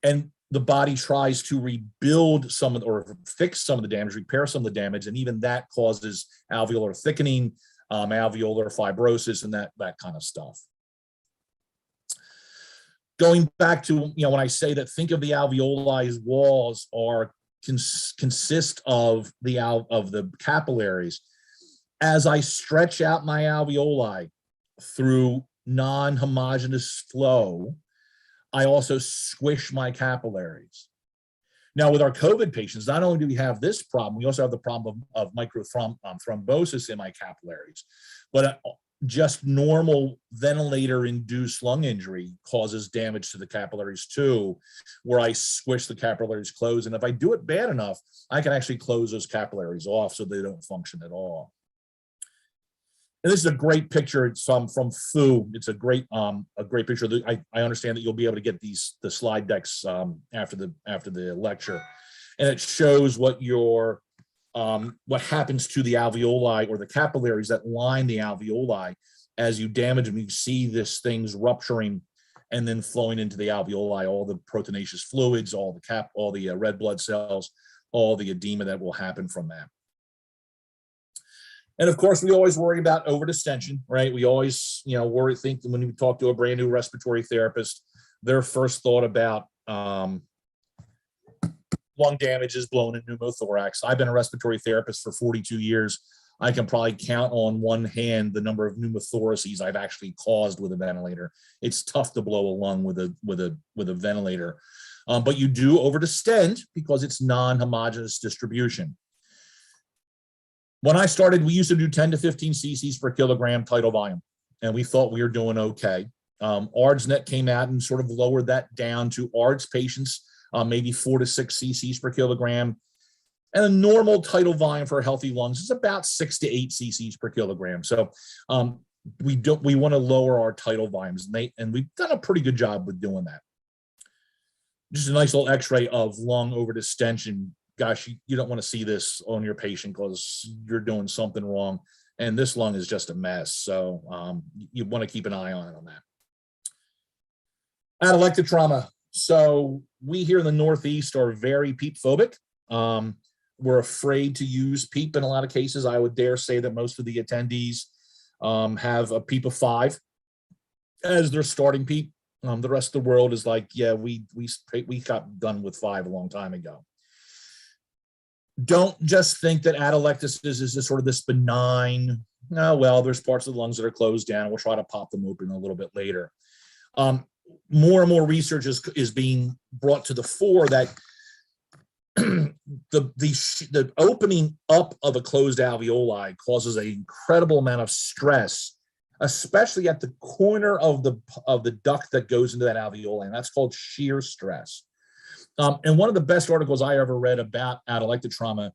And the body tries to rebuild or fix some of the damage, repair some of the damage, and even that causes alveolar thickening, alveolar fibrosis, and that kind of stuff. Going back to, when I say that, think of the alveoli's walls consist of the capillaries. As I stretch out my alveoli through non-homogeneous flow, I also squish my capillaries. Now, with our COVID patients, not only do we have this problem, we also have the problem of microthrombosis in my capillaries. But just normal ventilator-induced lung injury causes damage to the capillaries too, where I squish the capillaries closed. And if I do it bad enough, I can actually close those capillaries off so they don't function at all. And this is a great picture. It's from Fu. It's a great picture. I understand that you'll be able to get the slide decks after the lecture, and it shows what happens to the alveoli or the capillaries that line the alveoli as you damage them. You see this thing's rupturing and then flowing into the alveoli, all the proteinaceous fluids, all the red blood cells, all the edema that will happen from that. And of course, we always worry about overdistension, right? We always, think that when we talk to a brand new respiratory therapist, their first thought about lung damage is blown in pneumothorax. I've been a respiratory therapist for 42 years. I can probably count on one hand the number of pneumothoraces I've actually caused with a ventilator. It's tough to blow a lung with a ventilator, but you do overdistend because it's non-homogeneous distribution. When I started, we used to do 10 to 15 cc's per kilogram tidal volume, and we thought we were doing okay. ARDSNet came out and sort of lowered that down to ARDS patients, maybe 4 to 6 cc's per kilogram. And a normal tidal volume for healthy lungs is about 6 to 8 cc's per kilogram. So we want to lower our tidal volumes, and we've done a pretty good job with doing that. Just a nice little x-ray of lung overdistension. Gosh, you don't want to see this on your patient because you're doing something wrong. And this lung is just a mess. So you want to keep an eye on it on that. Atelectic trauma. So we here in the Northeast are very PEEP phobic. were afraid to use PEEP in a lot of cases. I would dare say that most of the attendees have a PEEP of 5 as their starting PEEP. The rest of the world is like, yeah, we got done with 5 a long time ago. Don't just think that atelectasis is just sort of this benign, oh, well, there's parts of the lungs that are closed down. We'll try to pop them open a little bit later. More and more research is being brought to the fore that the opening up of a closed alveoli causes an incredible amount of stress, especially at the corner of the duct that goes into that alveoli, and that's called shear stress. And one of the best articles I ever read about atelectic trauma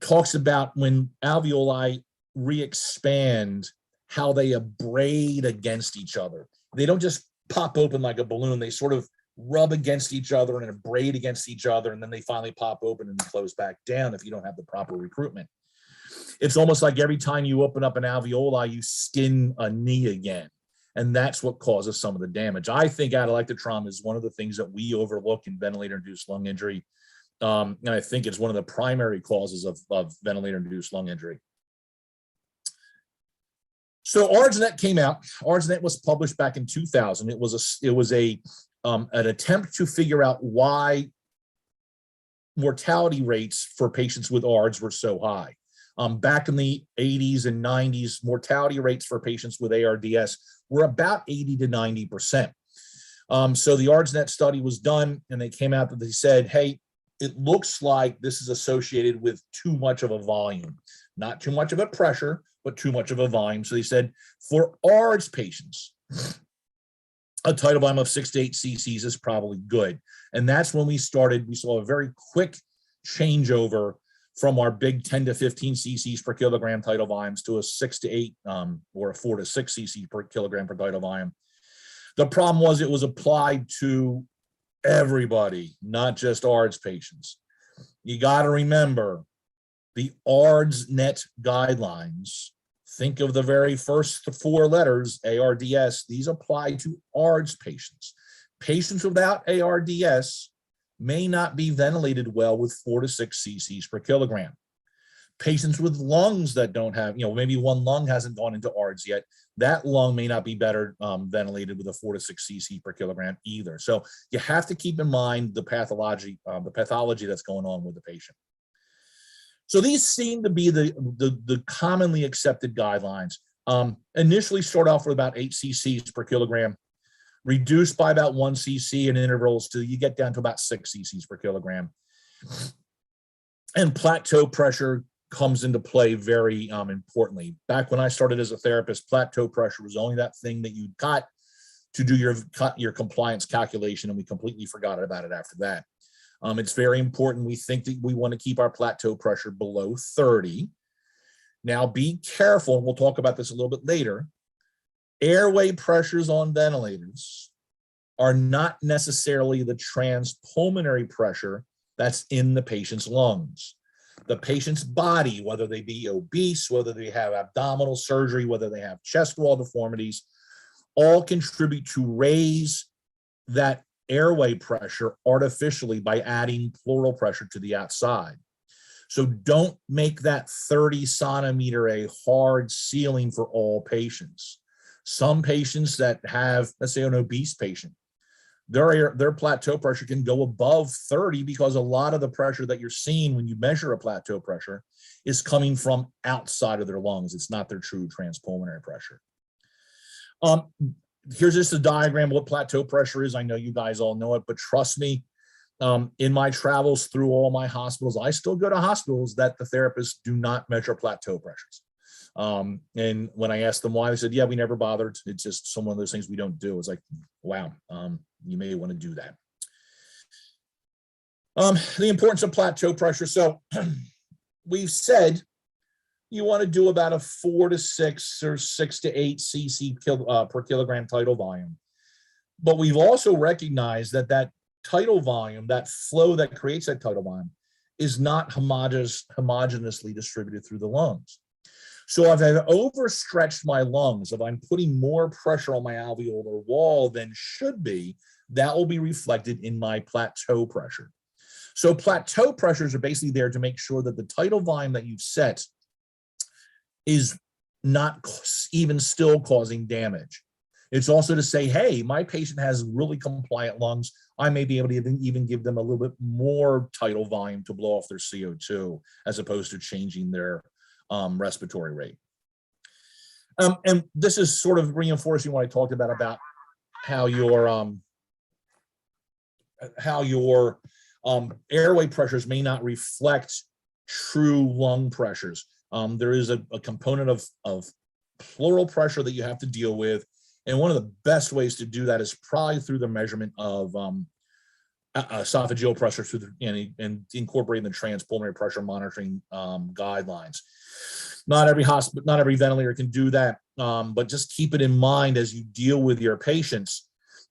talks about when alveoli re-expand, how they abrade against each other. They don't just pop open like a balloon, they sort of rub against each other and abrade against each other, and then they finally pop open and close back down if you don't have the proper recruitment. It's almost like every time you open up an alveoli, you skin a knee again. And that's what causes some of the damage. I think atelectic trauma is one of the things that we overlook in ventilator-induced lung injury. And I think it's one of the primary causes of ventilator-induced lung injury. So ARDSNet came out. ARDSNet was published back in 2000. It was an attempt to figure out why mortality rates for patients with ARDS were so high. Back in the 80s and 90s, mortality rates for patients with ARDS were about 80 to 90%. So the ARDSNet study was done, and they came out that they said, hey, it looks like this is associated with too much of a volume, not too much of a pressure, but too much of a volume. So they said for ARDS patients, a tidal volume of 6 to 8 cc's is probably good. And that's when we saw a very quick changeover from our big 10 to 15 cc's per kilogram tidal volumes to a 6 to 8 or a 4 to 6 cc per kilogram per tidal volume. The problem was it was applied to everybody, not just ARDS patients. You got to remember the ARDSNet guidelines. Think of the very first 4 letters, ARDS. These apply to ARDS patients. Patients without ARDS may not be ventilated well with 4 to 6 cc's per kilogram. Patients with lungs that don't have, maybe one lung hasn't gone into ARDS yet, that lung may not be better ventilated with a 4 to 6 cc per kilogram either. So you have to keep in mind the pathology that's going on with the patient. So these seem to be the commonly accepted guidelines. Initially start off with about 8 cc's per kilogram, reduced by about 1 cc in intervals till you get down to about 6 cc's per kilogram. And plateau pressure comes into play very importantly. Back when I started as a therapist, plateau pressure was only that thing that you got to do your compliance calculation, and we completely forgot about it after that. It's very important. We think that we want to keep our plateau pressure below 30. Now be careful, and we'll talk about this a little bit later. Airway pressures on ventilators are not necessarily the transpulmonary pressure that's in the patient's lungs. The patient's body, whether they be obese, whether they have abdominal surgery, whether they have chest wall deformities, all contribute to raise that airway pressure artificially by adding pleural pressure to the outside. So don't make that 30 centimeter a hard ceiling for all patients. Some patients that have, let's say an obese patient, their plateau pressure can go above 30 because a lot of the pressure that you're seeing when you measure a plateau pressure is coming from outside of their lungs. It's not their true transpulmonary pressure. Here's just a diagram of what plateau pressure is. I know you guys all know it, but trust me, in my travels through all my hospitals, I still go to hospitals that the therapists do not measure plateau pressures. And when I asked them why, they said, yeah, we never bothered. It's just some of those things we don't do. It's like, wow, you may want to do that. The importance of plateau pressure. So we've said you want to do about a 4 to 6 or 6 to 8 cc per kilogram tidal volume. But we've also recognized that that tidal volume, that flow that creates that tidal volume, is not homogeneously distributed through the lungs. So if I've overstretched my lungs, if I'm putting more pressure on my alveolar wall than should be, that will be reflected in my plateau pressure. So plateau pressures are basically there to make sure that the tidal volume that you've set is not even still causing damage. It's also to say, hey, my patient has really compliant lungs. I may be able to even give them a little bit more tidal volume to blow off their CO2 as opposed to changing their respiratory rate. And this is sort of reinforcing what I talked about how your airway pressures may not reflect true lung pressures. There is a component of pleural pressure that you have to deal with. And one of the best ways to do that is probably through the measurement of esophageal pressure through and incorporating the transpulmonary pressure monitoring guidelines. Not every hospital, not every ventilator can do that, but just keep it in mind as you deal with your patients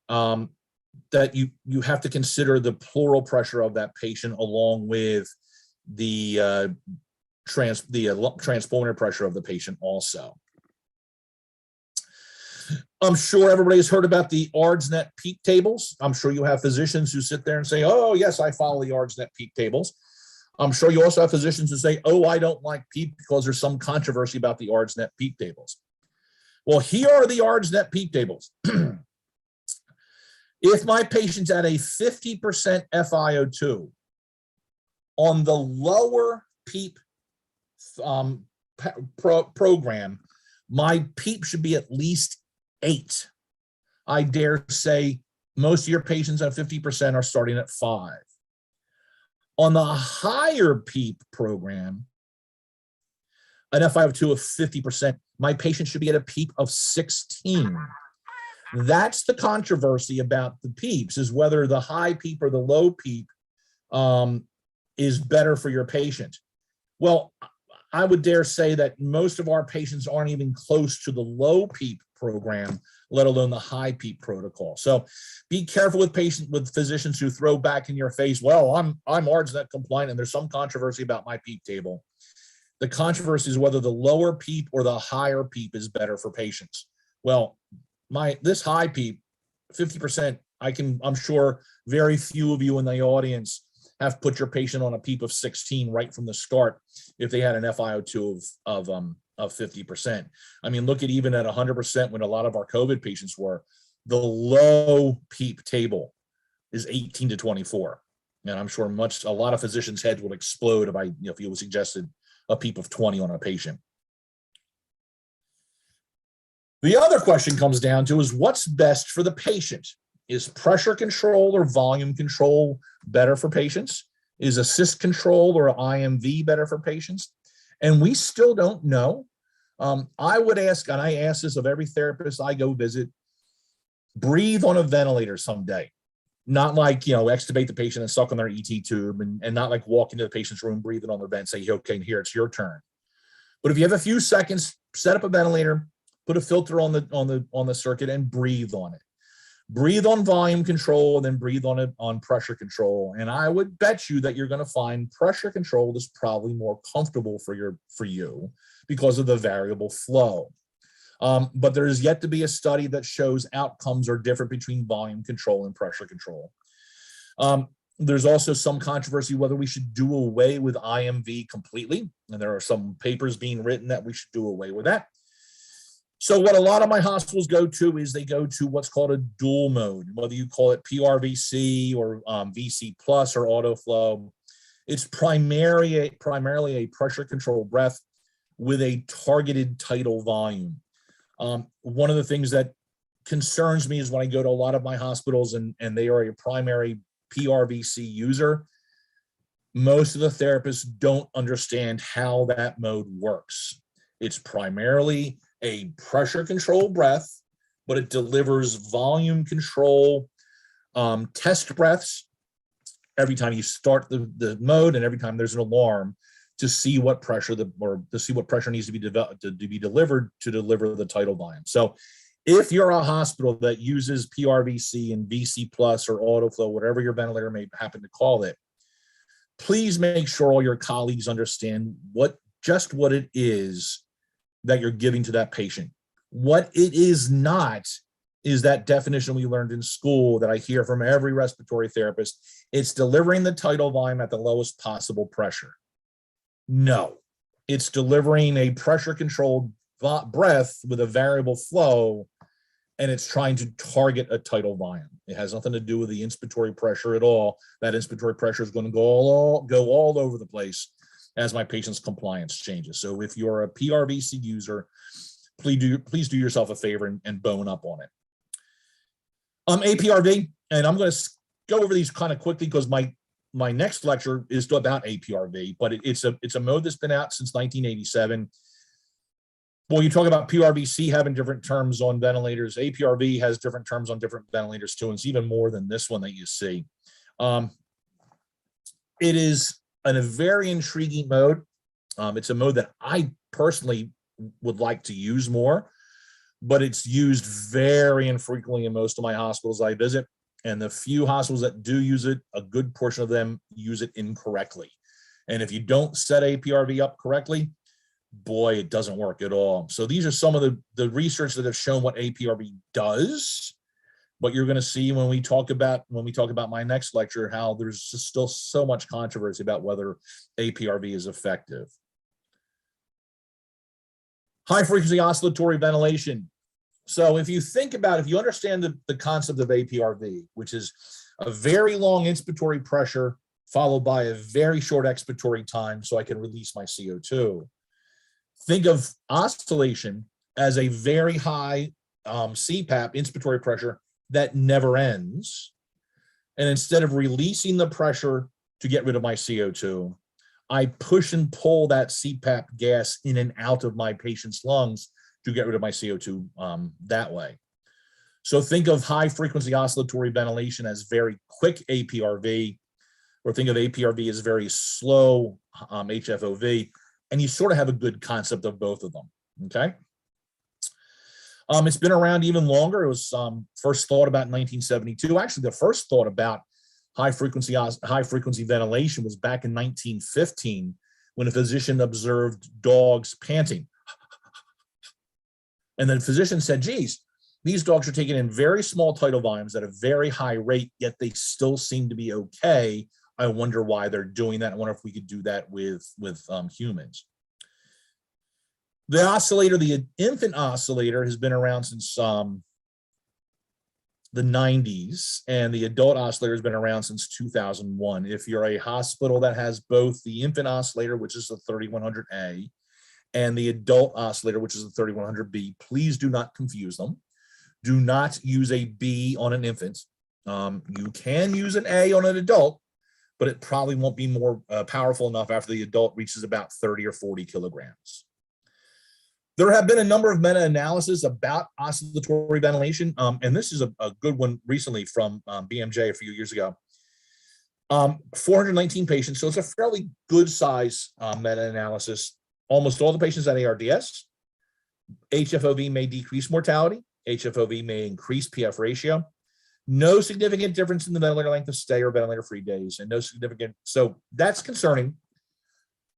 that you have to consider the pleural pressure of that patient along with the transpulmonary pressure of the patient also. I'm sure everybody's heard about the ARDSNet peak tables. I'm sure you have physicians who sit there and say, oh, yes, I follow the ARDSNet peak tables. I'm sure you also have physicians who say, oh, I don't like PEEP because there's some controversy about the ARDSNet peak tables. Well, here are the ARDSNet peak tables. If my patient's at a 50% FiO2 on the lower PEEP program, my PEEP should be at least 8. I dare say most of your patients at 50% are starting at 5. On the higher PEEP program, an FiO2 of 50%, my patient should be at a PEEP of 16. That's the controversy about the PEEPs, is whether the high PEEP or the low PEEP is better for your patient. Well, I would dare say that most of our patients aren't even close to the low PEEP program, let alone the high PEEP protocol. So be careful with physicians who throw back in your face, well, I'm ARDSNet compliant and there's some controversy about my PEEP table. The controversy is whether the lower PEEP or the higher PEEP is better for patients. Well, this high PEEP, 50%, I'm sure very few of you in the audience have put your patient on a PEEP of 16 right from the start if they had an FiO2 of 50%. I mean, look at even at 100% when a lot of our COVID patients were, the low PEEP table is 18 to 24. And I'm sure a lot of physicians' heads would explode if you suggested a PEEP of 20 on a patient. The other question comes down to is what's best for the patient? Is pressure control or volume control better for patients? Is assist control or IMV better for patients? And we still don't know. I would ask, and I ask this of every therapist I go visit, breathe on a ventilator someday. Not like, extubate the patient and suck on their ET tube and not like walk into the patient's room, breathing on their vent, say, okay, here, it's your turn. But if you have a few seconds, set up a ventilator, put a filter on the circuit and breathe on it. Breathe on volume control and then breathe on it on pressure control. And I would bet you that you're going to find pressure control is probably more comfortable for you because of the variable flow. But there is yet to be a study that shows outcomes are different between volume control and pressure control. There's also some controversy whether we should do away with IMV completely. And there are some papers being written that we should do away with that. So what a lot of my hospitals go to is they go to what's called a dual mode, whether you call it PRVC or VC plus or autoflow. It's primarily a pressure controlled breath with a targeted tidal volume. One of the things that concerns me is when I go to a lot of my hospitals and they are a primary PRVC user, most of the therapists don't understand how that mode works. It's primarily a pressure controlled breath, but it delivers volume control test breaths every time you start the mode and every time there's an alarm to see what pressure needs to be delivered to deliver the tidal volume. So if you're a hospital that uses PRVC and VC plus or autoflow, whatever your ventilator may happen to call it, please make sure all your colleagues understand what it is that you're giving to that patient. What it is not is that definition we learned in school that I hear from every respiratory therapist. It's delivering the tidal volume at the lowest possible pressure. No, it's delivering a pressure controlled breath with a variable flow, and it's trying to target a tidal volume. It has nothing to do with the inspiratory pressure at all. That inspiratory pressure is going to go all over the place as my patient's compliance changes. So if you're a PRVC user, please do yourself a favor and bone up on it. APRV, and I'm going to go over these kind of quickly because my next lecture is about APRV, but it's a mode that's been out since 1987. Well, you talk about PRVC having different terms on ventilators. APRV has different terms on different ventilators too, and it's even more than this one that you see. It is a very intriguing mode. It's a mode that I personally would like to use more, but it's used very infrequently in most of my hospitals I visit. And the few hospitals that do use it, a good portion of them use it incorrectly. And if you don't set APRV up correctly, boy, it doesn't work at all. So these are some of the research that have shown what APRV does. But you're going to see when we talk about my next lecture, how there's still so much controversy about whether APRV is effective. High frequency oscillatory ventilation. So if you understand the concept of APRV, which is a very long inspiratory pressure followed by a very short expiratory time so I can release my CO2. Think of oscillation as a very high CPAP, inspiratory pressure, that never ends. And instead of releasing the pressure to get rid of my CO2, I push and pull that CPAP gas in and out of my patient's lungs to get rid of my CO2 that way. So think of high frequency oscillatory ventilation as very quick APRV, or think of APRV as very slow HFOV, and you sort of have a good concept of both of them, okay? It's been around even longer. It was first thought about in 1972. Actually, the first thought about high frequency ventilation was back in 1915 when a physician observed dogs panting. And then the physician said, geez, these dogs are taking in very small tidal volumes at a very high rate, yet they still seem to be okay. I wonder why they're doing that. I wonder if we could do that with humans. The oscillator, the infant oscillator, has been around since the 90s, and the adult oscillator has been around since 2001. If you're a hospital that has both the infant oscillator, which is the 3100A, and the adult oscillator, which is the 3100B, please do not confuse them. Do not use a B on an infant. You can use an A on an adult, but it probably won't be more powerful enough after the adult reaches about 30 or 40 kilograms. There have been a number of meta-analyses about oscillatory ventilation, and this is a good one recently from BMJ a few years ago. 419 patients, so it's a fairly good size meta-analysis. Almost all the patients had ARDS. HFOV may decrease mortality. HFOV may increase PF ratio. No significant difference in the ventilator length of stay or ventilator-free days, and no significant, so that's concerning.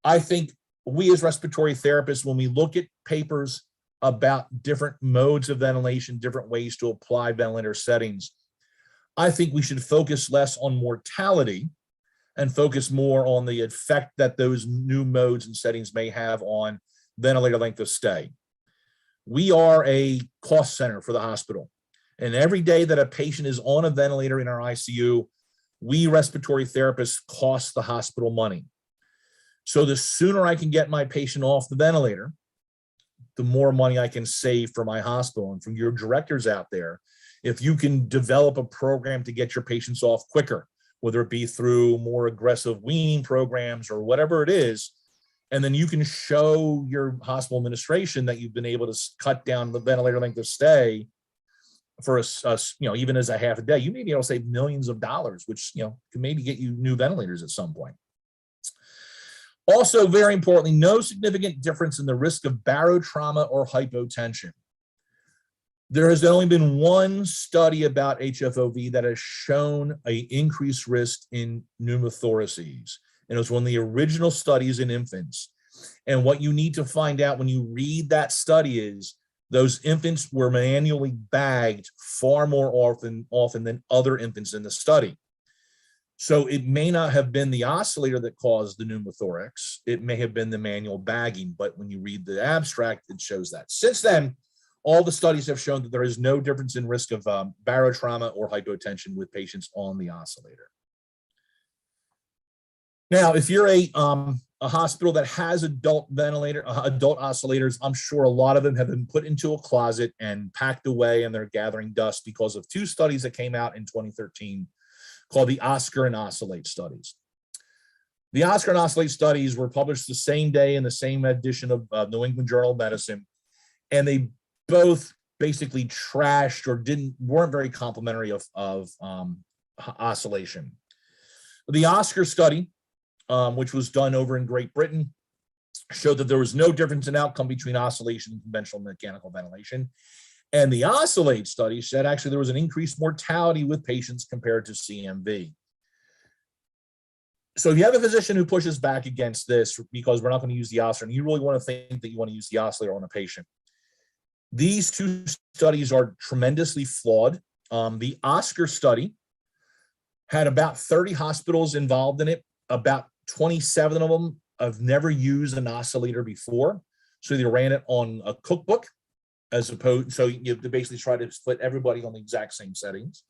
I think we as respiratory therapists, when we look at papers about different modes of ventilation, different ways to apply ventilator settings, I think we should focus less on mortality and focus more on the effect that those new modes and settings may have on ventilator length of stay. We are a cost center for the hospital. And every day that a patient is on a ventilator in our ICU, we respiratory therapists cost the hospital money. So the sooner I can get my patient off the ventilator, the more money I can save for my hospital. And from your directors out there, if you can develop a program to get your patients off quicker, whether it be through more aggressive weaning programs or whatever it is, and then you can show your hospital administration that you've been able to cut down the ventilator length of stay for even as a half a day, you may be able to save millions of dollars, which can maybe get you new ventilators at some point. Also, very importantly, no significant difference in the risk of barotrauma or hypotension. There has only been one study about HFOV that has shown an increased risk in pneumothoraces. And it was one of the original studies in infants. And what you need to find out when you read that study is those infants were manually bagged far more often than other infants in the study. So it may not have been the oscillator that caused the pneumothorax. It may have been the manual bagging, but when you read the abstract, it shows that. Since then, all the studies have shown that there is no difference in risk of barotrauma or hypotension with patients on the oscillator. Now, if you're a hospital that has adult oscillators, I'm sure a lot of them have been put into a closet and packed away, and they're gathering dust because of two studies that came out in 2013 called the Oscar and Oscillate studies. The Oscar and Oscillate studies were published the same day in the same edition of New England Journal of Medicine, and they both basically trashed or weren't very complimentary of oscillation. The Oscar study, which was done over in Great Britain, showed that there was no difference in outcome between oscillation and conventional mechanical ventilation. And the Oscillate study said actually there was an increased mortality with patients compared to CMV. So if you have a physician who pushes back against this because we're not going to use the oscillator, and you really want to think that you want to use the oscillator on a patient, these two studies are tremendously flawed. The Oscar study had about 30 hospitals involved in it. About 27 of them have never used an oscillator before. So they ran it on a cookbook as opposed, so you have to basically try to split everybody on the exact same settings.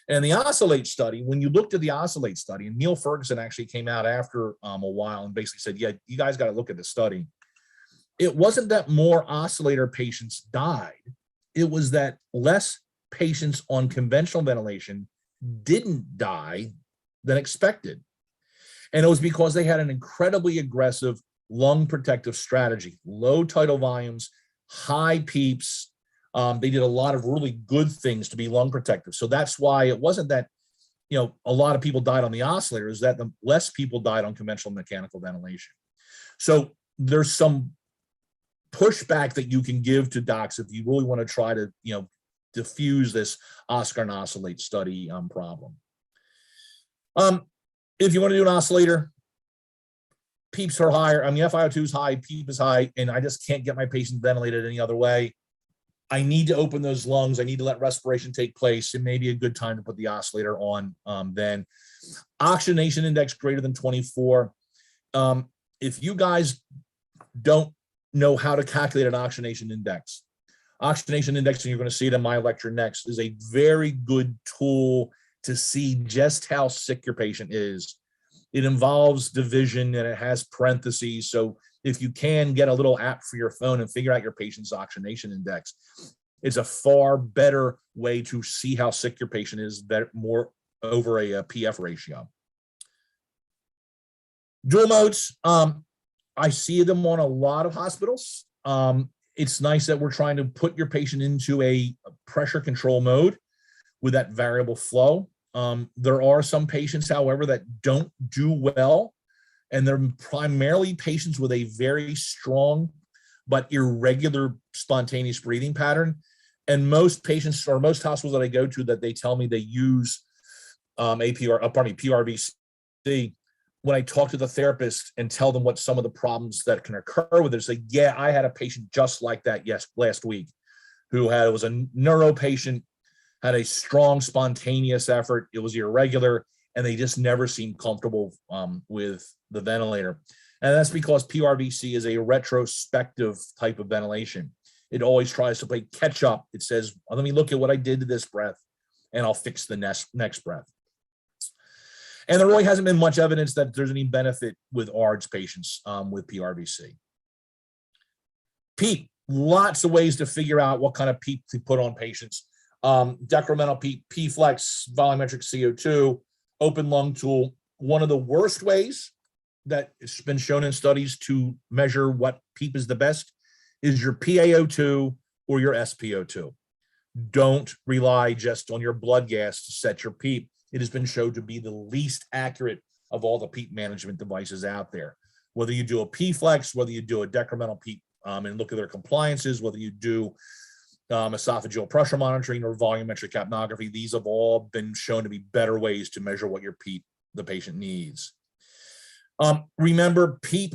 And the Oscillate study, when you looked at the Oscillate study, and Neil Ferguson actually came out after a while and basically said, yeah, you guys got to look at the study. It wasn't that more oscillator patients died. It was that less patients on conventional ventilation didn't die than expected. And it was because they had an incredibly aggressive lung protective strategy, low tidal volumes, high PEEPs. They did a lot of really good things to be lung protective. So that's why it wasn't that, a lot of people died on the oscillator, is that the less people died on conventional mechanical ventilation. So there's some pushback that you can give to docs if you really want to try to, diffuse this Oscar and Oscillate study problem. If you want to do an oscillator, PEEPs are higher. FiO2 is high, PEEP is high, and I just can't get my patient ventilated any other way. I need to open those lungs. I need to let respiration take place. It may be a good time to put the oscillator on then. Oxygenation index greater than 24. If you guys don't know how to calculate an oxygenation index, and you're going to see it in my lecture next, is a very good tool to see just how sick your patient is. It involves division and it has parentheses. So if you can get a little app for your phone and figure out your patient's oxygenation index, it's a far better way to see how sick your patient is, more over a PF ratio. Dual modes, I see them on a lot of hospitals. It's nice that we're trying to put your patient into a pressure control mode with that variable flow. There are some patients, however, that don't do well, and they're primarily patients with a very strong but irregular spontaneous breathing pattern. And most patients, or most hospitals that I go to, that they tell me they use PRVC, when I talk to the therapist and tell them what some of the problems that can occur with it, say, yeah, I had a patient just like that last week who was a neuro patient, had a strong spontaneous effort. It was irregular, and they just never seemed comfortable with the ventilator. And that's because PRVC is a retrospective type of ventilation. It always tries to play catch up. It says, let me look at what I did to this breath, and I'll fix the next breath. And there really hasn't been much evidence that there's any benefit with ARDS patients with PRVC. PEEP, lots of ways to figure out what kind of PEEP to put on patients. Decremental PEEP, P-Flex, volumetric CO2, open lung tool. One of the worst ways that it's been shown in studies to measure what PEEP is the best is your PaO2 or your SpO2. Don't rely just on your blood gas to set your PEEP. It has been shown to be the least accurate of all the PEEP management devices out there. Whether you do a P-Flex, whether you do a decremental PEEP and look at their compliances, whether you do esophageal pressure monitoring or volumetric capnography, these have all been shown to be better ways to measure what your PEEP the patient needs. Remember, PEEP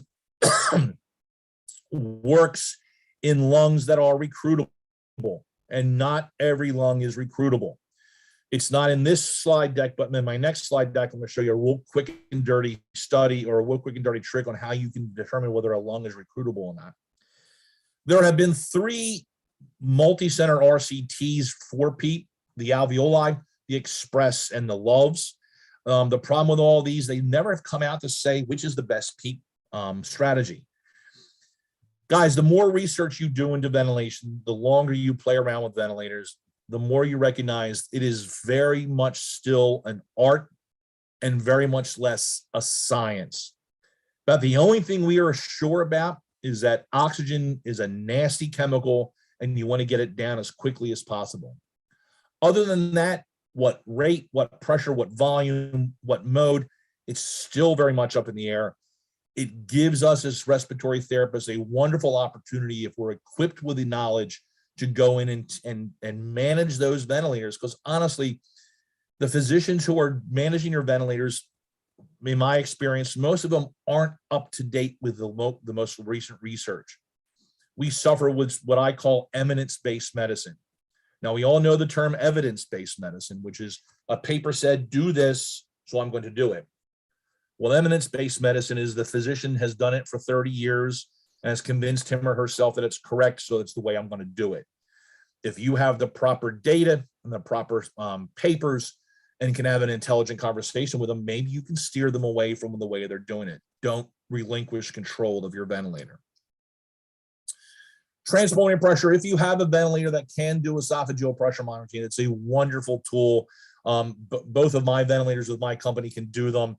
works in lungs that are recruitable, and not every lung is recruitable. It's not in this slide deck, but in my next slide deck, I'm going to show you a real quick and dirty study, or a real quick and dirty trick on how you can determine whether a lung is recruitable or not. There have been 3 multi-center RCTs for PEEP: the alveoli, the express, and the loves. The problem with all these, they never have come out to say which is the best PEEP strategy. Guys, the more research you do into ventilation, the longer you play around with ventilators, the more you recognize it is very much still an art and very much less a science. But the only thing we are sure about is that oxygen is a nasty chemical and you want to get it down as quickly as possible. Other than that, what rate, what pressure, what volume, what mode, it's still very much up in the air. It gives us as respiratory therapists a wonderful opportunity, if we're equipped with the knowledge, to go in and manage those ventilators. Because honestly, the physicians who are managing your ventilators, in my experience, most of them aren't up to date with the most recent research. We suffer with what I call eminence-based medicine. Now, we all know the term evidence-based medicine, which is a paper said, do this, so I'm going to do it. Well, eminence-based medicine is the physician has done it for 30 years and has convinced him or herself that it's correct, so it's the way I'm going to do it. If you have the proper data and the proper papers and can have an intelligent conversation with them, maybe you can steer them away from the way they're doing it. Don't relinquish control of your ventilator. Transport pressure. If you have a ventilator that can do esophageal pressure monitoring, it's a wonderful tool. Both of my ventilators with my company can do them.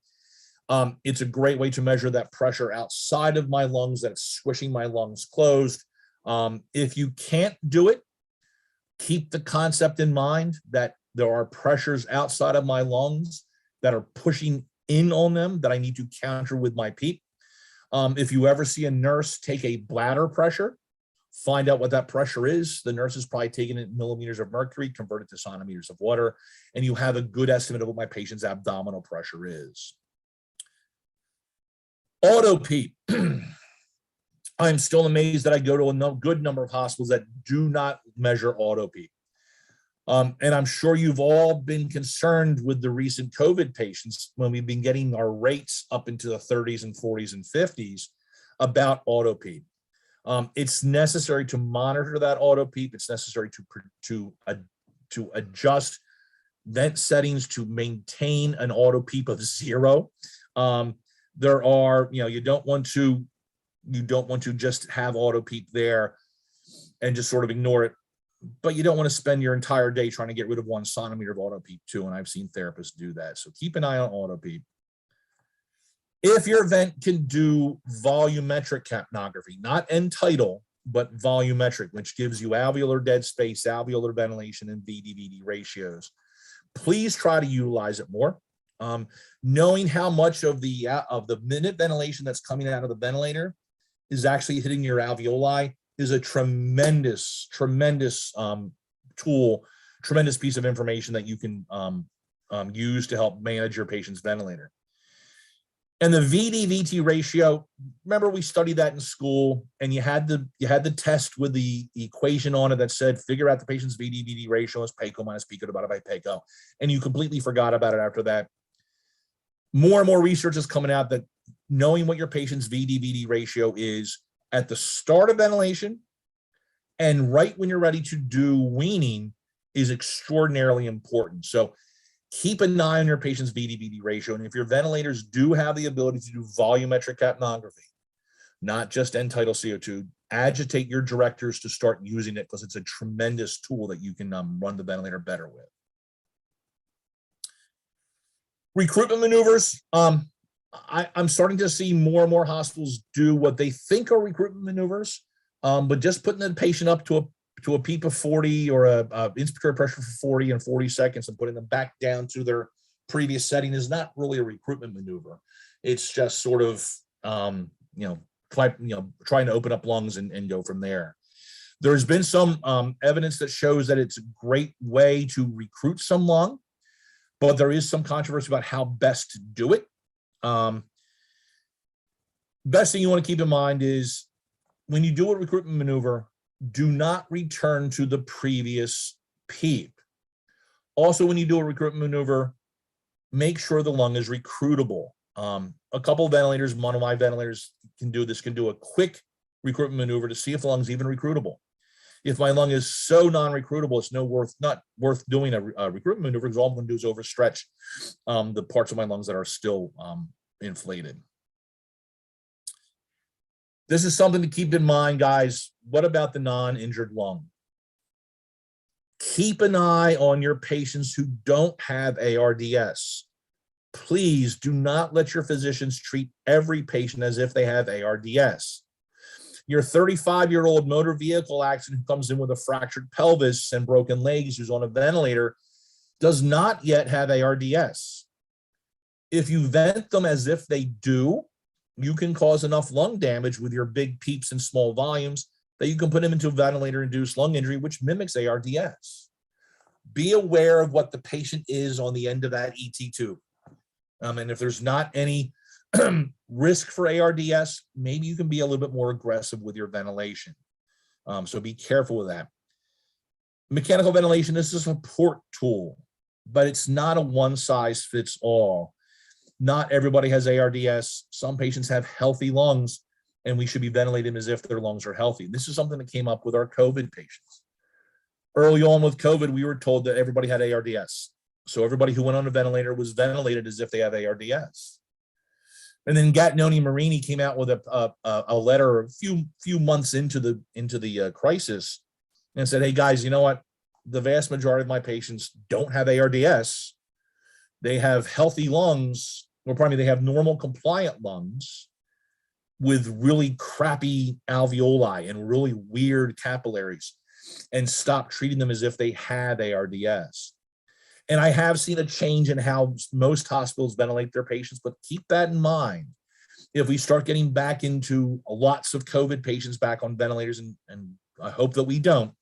It's a great way to measure that pressure outside of my lungs that's squishing my lungs closed. If you can't do it, keep the concept in mind that there are pressures outside of my lungs that are pushing in on them that I need to counter with my PEEP. If you ever see a nurse take a bladder pressure, find out what that pressure is. The nurse is probably taking it in millimeters of mercury, convert it to centimeters of water, and you have a good estimate of what my patient's abdominal pressure is. Auto PEEP. I'm still amazed that I go to a good number of hospitals that do not measure auto PEEP. And I'm sure you've all been concerned with the recent COVID patients when we've been getting our rates up into the 30s and 40s and 50s about auto PEEP. It's necessary to monitor that auto PEEP. It's necessary to adjust vent settings to maintain an auto PEEP of 0. There are, you don't want to just have auto PEEP there and just sort of ignore it, but you don't want to spend your entire day trying to get rid of 1 centimeter of auto PEEP too. And I've seen therapists do that. So keep an eye on auto PEEP. If your vent can do volumetric capnography, not end tidal, but volumetric, which gives you alveolar dead space, alveolar ventilation, and VD-VD ratios, please try to utilize it more. Knowing how much of the minute ventilation that's coming out of the ventilator is actually hitting your alveoli is a tremendous tool, tremendous piece of information that you can use to help manage your patient's ventilator. And the VD-VT ratio, remember we studied that in school, and you had the test with the equation on it that said figure out the patient's VD-VT ratio as PECO minus pico divided by PECO, and you completely forgot about it after that. More and more research is coming out that knowing what your patient's VD-VT ratio is at the start of ventilation and right when you're ready to do weaning is extraordinarily important. So keep an eye on your patient's VD-VT ratio. And if your ventilators do have the ability to do volumetric capnography, not just end tidal CO2, agitate your directors to start using it because it's a tremendous tool that you can run the ventilator better with. Recruitment maneuvers. I'm starting to see more and more hospitals do what they think are recruitment maneuvers, but just putting the patient up to a PEEP of 40 or a inspiratory pressure for 40 and 40 seconds and putting them back down to their previous setting is not really a recruitment maneuver. It's just sort of trying to open up lungs and go from there. There's been some evidence that shows that it's a great way to recruit some lung, but there is some controversy about how best to do it. Best thing you want to keep in mind is when you do a recruitment maneuver, do not return to the previous PEEP. Also, when you do a recruitment maneuver, make sure the lung is recruitable. A couple of ventilators, one of my ventilators can do a quick recruitment maneuver to see if the lung's even recruitable. If my lung is so non-recruitable, it's not worth doing a recruitment maneuver, because all I'm going to do is overstretch the parts of my lungs that are still inflated. This is something to keep in mind, guys. What about the non-injured lung? Keep an eye on your patients who don't have ARDS. Please do not let your physicians treat every patient as if they have ARDS. Your 35-year-old motor vehicle accident who comes in with a fractured pelvis and broken legs, who's on a ventilator, does not yet have ARDS. If you vent them as if they do, you can cause enough lung damage with your big PEEPs and small volumes that you can put them into a ventilator-induced lung injury, which mimics ARDS. Be aware of what the patient is on the end of that ET tube. And if there's not any risk for ARDS, maybe you can be a little bit more aggressive with your ventilation. So be careful with that. Mechanical ventilation is a support tool, but it's not a one-size-fits-all. Not everybody has ARDS. Some patients have healthy lungs, and we should be ventilating them as if their lungs are healthy. This is something that came up with our COVID patients. Early on with COVID, we were told that everybody had ARDS. So everybody who went on a ventilator was ventilated as if they have ARDS. And then Gattinoni Marini came out with a letter a few months into the crisis and said, hey guys, you know what? The vast majority of my patients don't have ARDS. They have healthy lungs, or pardon me, they have normal compliant lungs with really crappy alveoli and really weird capillaries, and stop treating them as if they have ARDS. And I have seen a change in how most hospitals ventilate their patients, but keep that in mind. If we start getting back into lots of COVID patients back on ventilators, and I hope that we don't,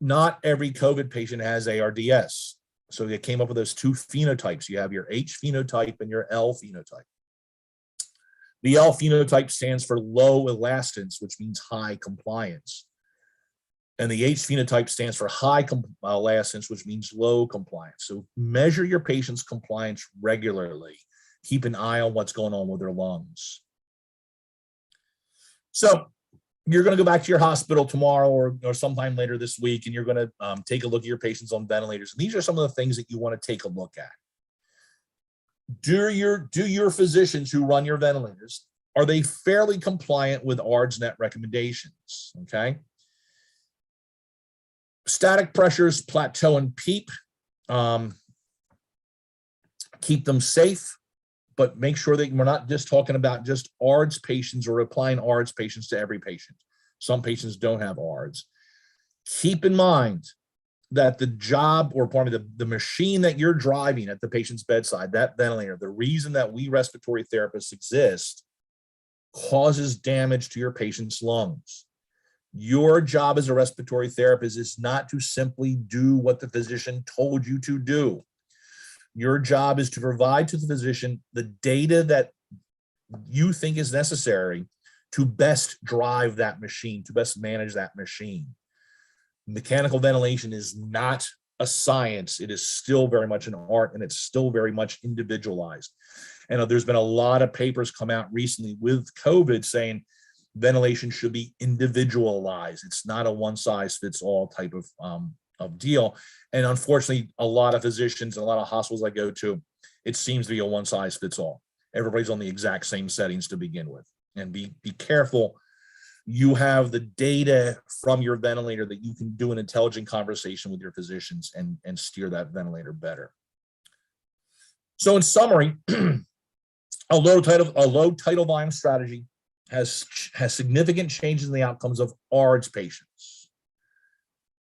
not every COVID patient has ARDS. So they came up with those two phenotypes. You have your H phenotype and your L phenotype. The L phenotype stands for low elastance, which means high compliance. And the H phenotype stands for high elastance, which means low compliance. So measure your patient's compliance regularly. Keep an eye on what's going on with their lungs. So you're going to go back to your hospital tomorrow or sometime later this week, and you're going to take a look at your patients on ventilators. And these are some of the things that you want to take a look at. Do your physicians who run your ventilators, are they fairly compliant with ARDSNet recommendations? Okay. Static pressures, plateau and PEEP. Keep them safe, but make sure that we're not just talking about just ARDS patients or applying ARDS patients to every patient. Some patients don't have ARDS. Keep in mind that the job, or pardon me, the machine that you're driving at the patient's bedside, that ventilator, the reason that we respiratory therapists exist, causes damage to your patient's lungs. Your job as a respiratory therapist is not to simply do what the physician told you to do. Your job is to provide to the physician the data that you think is necessary to best drive that machine, to best manage that machine. Mechanical ventilation is not a science. It is still very much an art, and it's still very much individualized. And there's been a lot of papers come out recently with COVID saying ventilation should be individualized. It's not a one-size-fits-all type of deal. And unfortunately, a lot of physicians and a lot of hospitals I go to, it seems to be a one-size-fits-all. Everybody's on the exact same settings to begin with. And be careful. You have the data from your ventilator that you can do an intelligent conversation with your physicians and steer that ventilator better. So in summary, a low tidal volume strategy has significant changes in the outcomes of ARDS patients.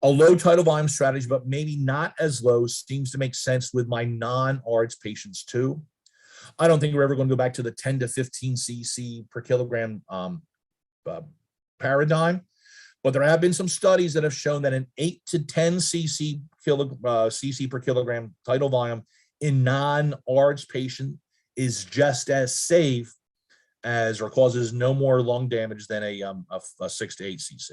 A low tidal volume strategy, but maybe not as low, seems to make sense with my non-ARDS patients too. I don't think we're ever going to go back to the 10 to 15 cc per kilogram paradigm, but there have been some studies that have shown that an 8 to 10 cc per kilogram tidal volume in non-ARDS patient is just as safe as, or causes no more lung damage than a 6 to 8 cc.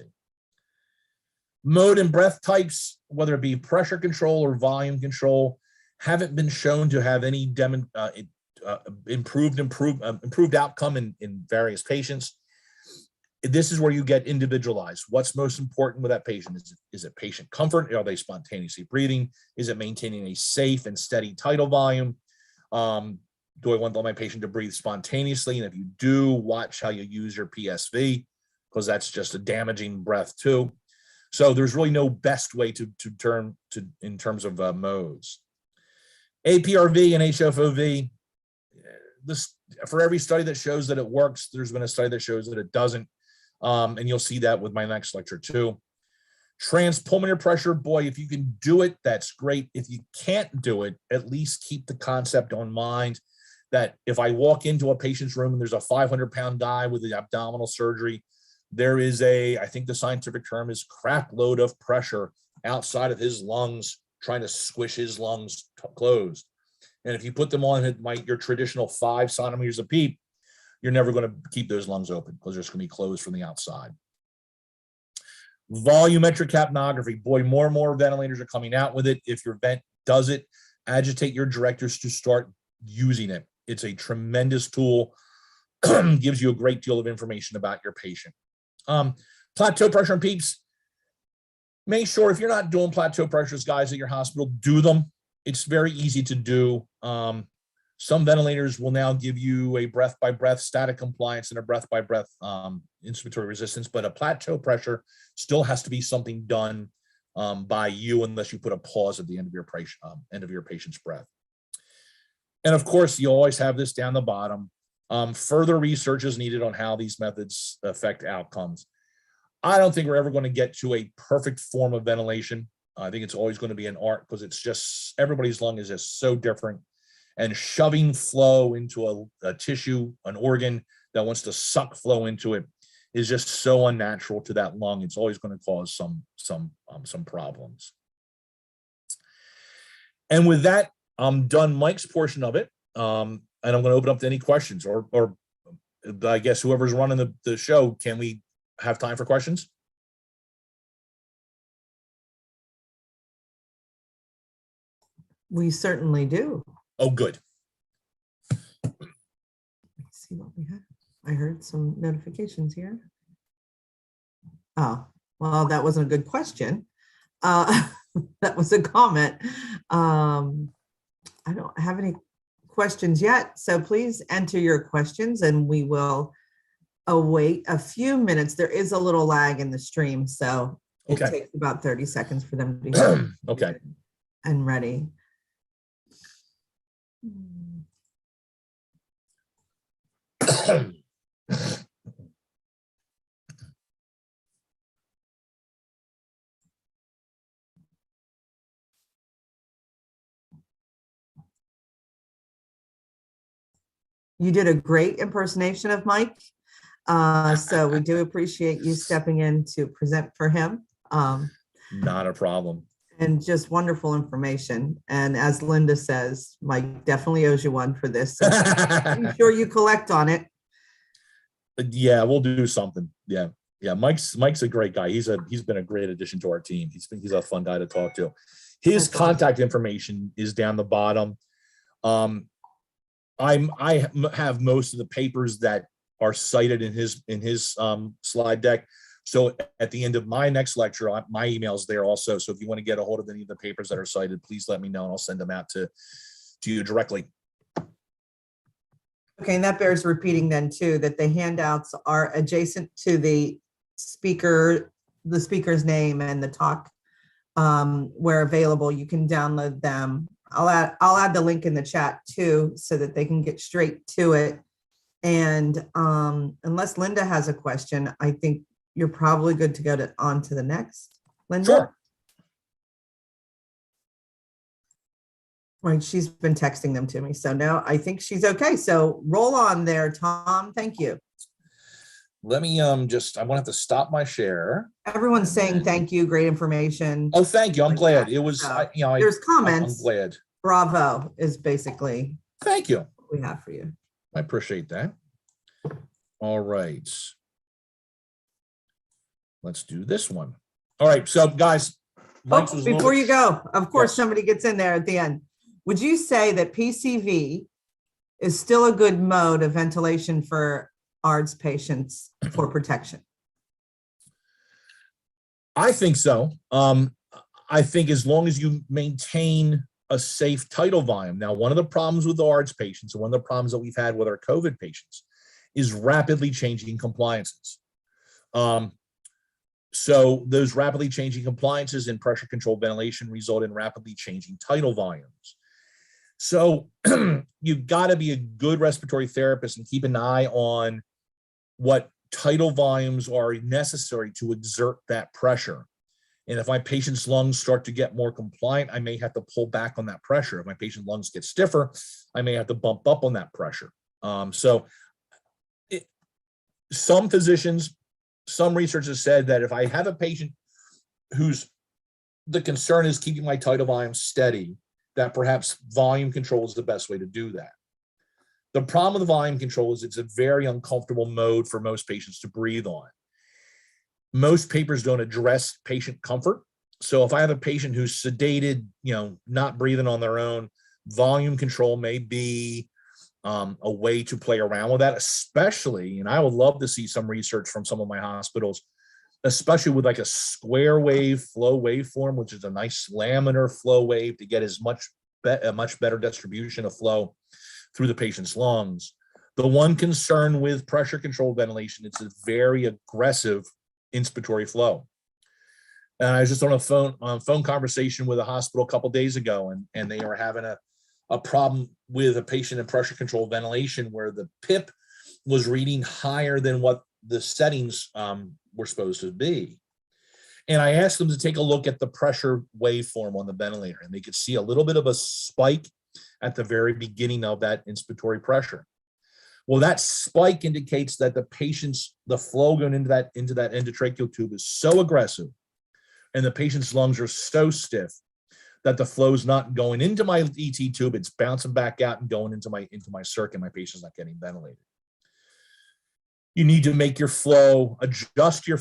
Mode and breath types, whether it be pressure control or volume control, haven't been shown to have any improved outcome in various patients. This is where you get individualized. What's most important with that patient? Is it patient comfort? Are they spontaneously breathing? Is it maintaining a safe and steady tidal volume? Do I want my patient to breathe spontaneously? And if you do, watch how you use your PSV, because that's just a damaging breath too. So there's really no best way to turn to in terms of modes. APRV and HFOV, this, for every study that shows that it works, there's been a study that shows that it doesn't. And you'll see that with my next lecture too. Transpulmonary pressure, boy, if you can do it, that's great. If you can't do it, at least keep the concept on mind that if I walk into a patient's room and there's a 500-pound guy with the abdominal surgery, there is I think the scientific term is crap load of pressure outside of his lungs, trying to squish his lungs closed. And if you put them on your traditional 5 centimeters of PEEP, you're never going to keep those lungs open because they're just going to be closed from the outside. Volumetric capnography, boy, more and more ventilators are coming out with it. If your vent does it, agitate your directors to start using it. It's a tremendous tool, gives you a great deal of information about your patient. Plateau pressure and PEEPs, make sure if you're not doing plateau pressures, guys, at your hospital, do them. It's very easy to do. Some ventilators will now give you a breath-by-breath static compliance and a breath-by-breath inspiratory resistance, but a plateau pressure still has to be something done by you unless you put a pause at the end of your patient's breath. And of course, you always have this down the bottom. Further research is needed on how these methods affect outcomes. I don't think we're ever going to get to a perfect form of ventilation. I think it's always going to be an art because it's just, everybody's lung is just so different. And shoving flow into a tissue, an organ that wants to suck flow into it is just so unnatural to that lung. It's always going to cause some problems. And with that, I'm done Mike's portion of it. And I'm going to open up to any questions or I guess whoever's running the show, can we have time for questions? We certainly do. Oh, good. Let's see what we have. I heard some notifications here. Oh, well, that wasn't a good question. That was a comment. I don't have any questions yet, so please enter your questions and we will await a few minutes. There is a little lag in the stream, so it takes about 30 seconds for them to be okay and ready. You did a great impersonation of Mike. So we do appreciate you stepping in to present for him. Not a problem. And just wonderful information. And as Linda says, Mike definitely owes you one for this. So I'm sure you collect on it. Yeah, we'll do something. Yeah. Mike's a great guy. He's been a great addition to our team. He's a fun guy to talk to. His contact information is down the bottom. I have most of the papers that are cited in his slide deck. So at the end of my next lecture, my email's there also. So if you want to get a hold of any of the papers that are cited, please let me know and I'll send them out to you directly. Okay, and that bears repeating then too, that the handouts are adjacent to the speaker's name and the talk. Where available, you can download them. I'll add the link in the chat too, so that they can get straight to it. And unless Linda has a question, I think you're probably good to go on to the next. Linda? Sure. Right, she's been texting them to me, so now I think she's okay. So roll on there, Tom. Thank you. Let me I want to have to stop my share. Everyone's saying thank you, great information. Oh, thank you. I'm glad. It was, there's comments. I'm glad. Bravo is basically. Thank you. What we have for you. I appreciate that. All right. Let's do this one. All right, so guys. Mike's Oh, was a little before bit- you go, of course, Yes. somebody gets in there at the end. Would you say that PCV is still a good mode of ventilation for ARDS patients for protection? I think so. I think as long as you maintain a safe tidal volume. Now, one of the problems with the ARDS patients, and one of the problems that we've had with our COVID patients, is rapidly changing compliances. So those rapidly changing compliances in pressure controlled ventilation result in rapidly changing tidal volumes. So you've got to be a good respiratory therapist and keep an eye on what tidal volumes are necessary to exert that pressure. And if my patient's lungs start to get more compliant, I may have to pull back on that pressure. If my patient's lungs get stiffer, I may have to bump up on that pressure. Some physicians, some research has said that if I have a patient whose the concern is keeping my tidal volume steady, that perhaps volume control is the best way to do that. The problem with volume control is it's a very uncomfortable mode for most patients to breathe on. Most papers don't address patient comfort. So if I have a patient who's sedated, not breathing on their own, volume control may be a way to play around with that, especially, and I would love to see some research from some of my hospitals, especially with like a square wave flow waveform, which is a nice laminar flow wave to get a much better distribution of flow through the patient's lungs. The one concern with pressure controlled ventilation, it's a very aggressive inspiratory flow. And I was just on a phone conversation with a hospital a couple of days ago, and they are having a problem with a patient in pressure controlled ventilation where the PIP was reading higher than what the settings were supposed to be. And I asked them to take a look at the pressure waveform on the ventilator, and they could see a little bit of a spike at the very beginning of that inspiratory pressure. Well, that spike indicates that the flow going into that endotracheal tube is so aggressive, and the patient's lungs are so stiff that the flow is not going into my ET tube, it's bouncing back out and going into my circuit. My patient's not getting ventilated. You need to make your flow, adjust your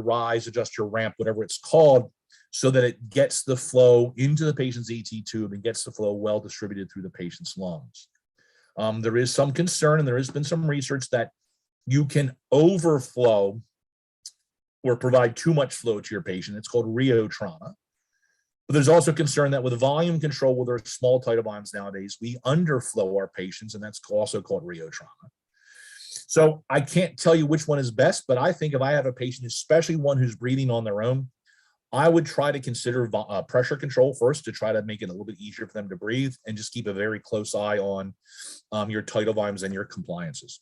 rise, adjust your ramp, whatever it's called, so that it gets the flow into the patient's ET tube and gets the flow well distributed through the patient's lungs. There is some concern, and there has been some research that you can overflow or provide too much flow to your patient. It's called rheotrauma. But there's also concern that with volume control, with our small tidal volumes nowadays, we underflow our patients, and that's also called rheotrauma. So I can't tell you which one is best, but I think if I have a patient, especially one who's breathing on their own, I would try to consider pressure control first to try to make it a little bit easier for them to breathe, and just keep a very close eye on your tidal volumes and your compliances.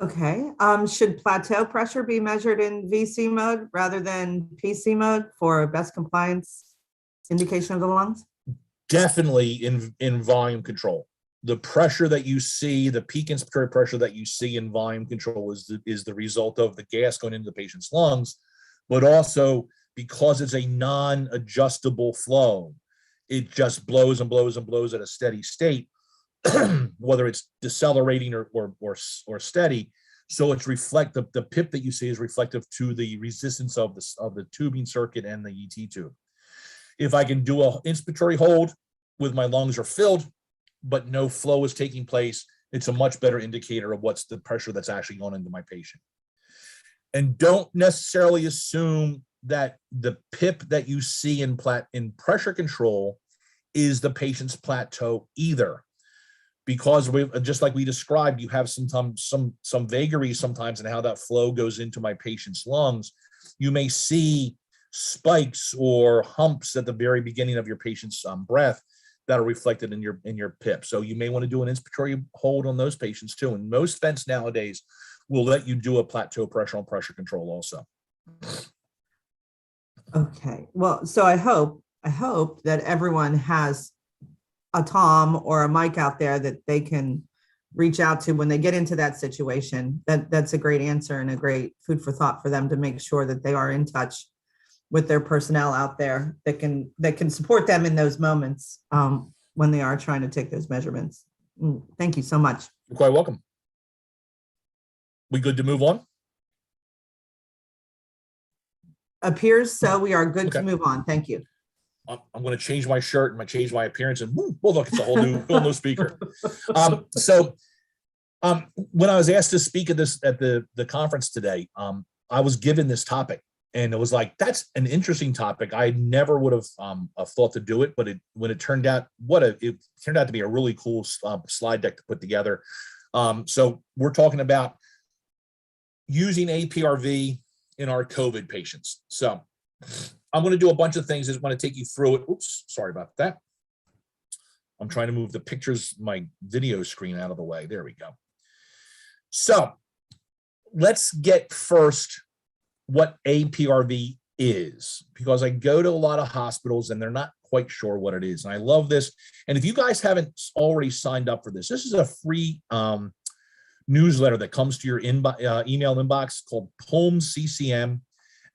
Okay. Should plateau pressure be measured in VC mode rather than PC mode for best compliance indication of the lungs? Definitely in volume control. The pressure that you see, the peak inspiratory pressure that you see in volume control is the result of the gas going into the patient's lungs, but also because it's a non-adjustable flow, it just blows and blows and blows at a steady state, whether it's decelerating or steady. So it's the PIP that you see is reflective to the resistance of the tubing circuit and the ET tube. If I can do an inspiratory hold with my lungs are filled, but no flow is taking place, it's a much better indicator of what's the pressure that's actually going into my patient. And don't necessarily assume that the PIP that you see in pressure control is the patient's plateau either, because just like we described, you have some vagaries sometimes in how that flow goes into my patient's lungs. You may see spikes or humps at the very beginning of your patient's breath that are reflected in your PIP. So you may want to do an inspiratory hold on those patients too. And most vents nowadays will let you do a plateau pressure on pressure control also. Okay. Well, so I hope that everyone has a Tom or a Mike out there that they can reach out to when they get into that situation. That's a great answer and a great food for thought for them to make sure that they are in touch with their personnel out there that can support them in those moments when they are trying to take those measurements. Thank you so much. You're quite welcome. We good to move on? appears so. We are good to Okay. move on. Thank you. I'm going to change my shirt and change my appearance, and well, look, it's a whole new speaker. When I was asked to speak at the conference today, I was given this topic, and it was like, that's an interesting topic. I never would have thought to do it, but when it turned out, it turned out to be a really cool slide deck to put together. So we're talking about using APRV in our COVID patients. So I'm going to do a bunch of things. I just want to take you through it. Oops, sorry about that. I'm trying to move the pictures, my video screen out of the way. There we go. So let's get first what APRV is, because I go to a lot of hospitals and they're not quite sure what it is. And I love this. And if you guys haven't already signed up for this, this is a free newsletter that comes to your email inbox called POEMS CCM.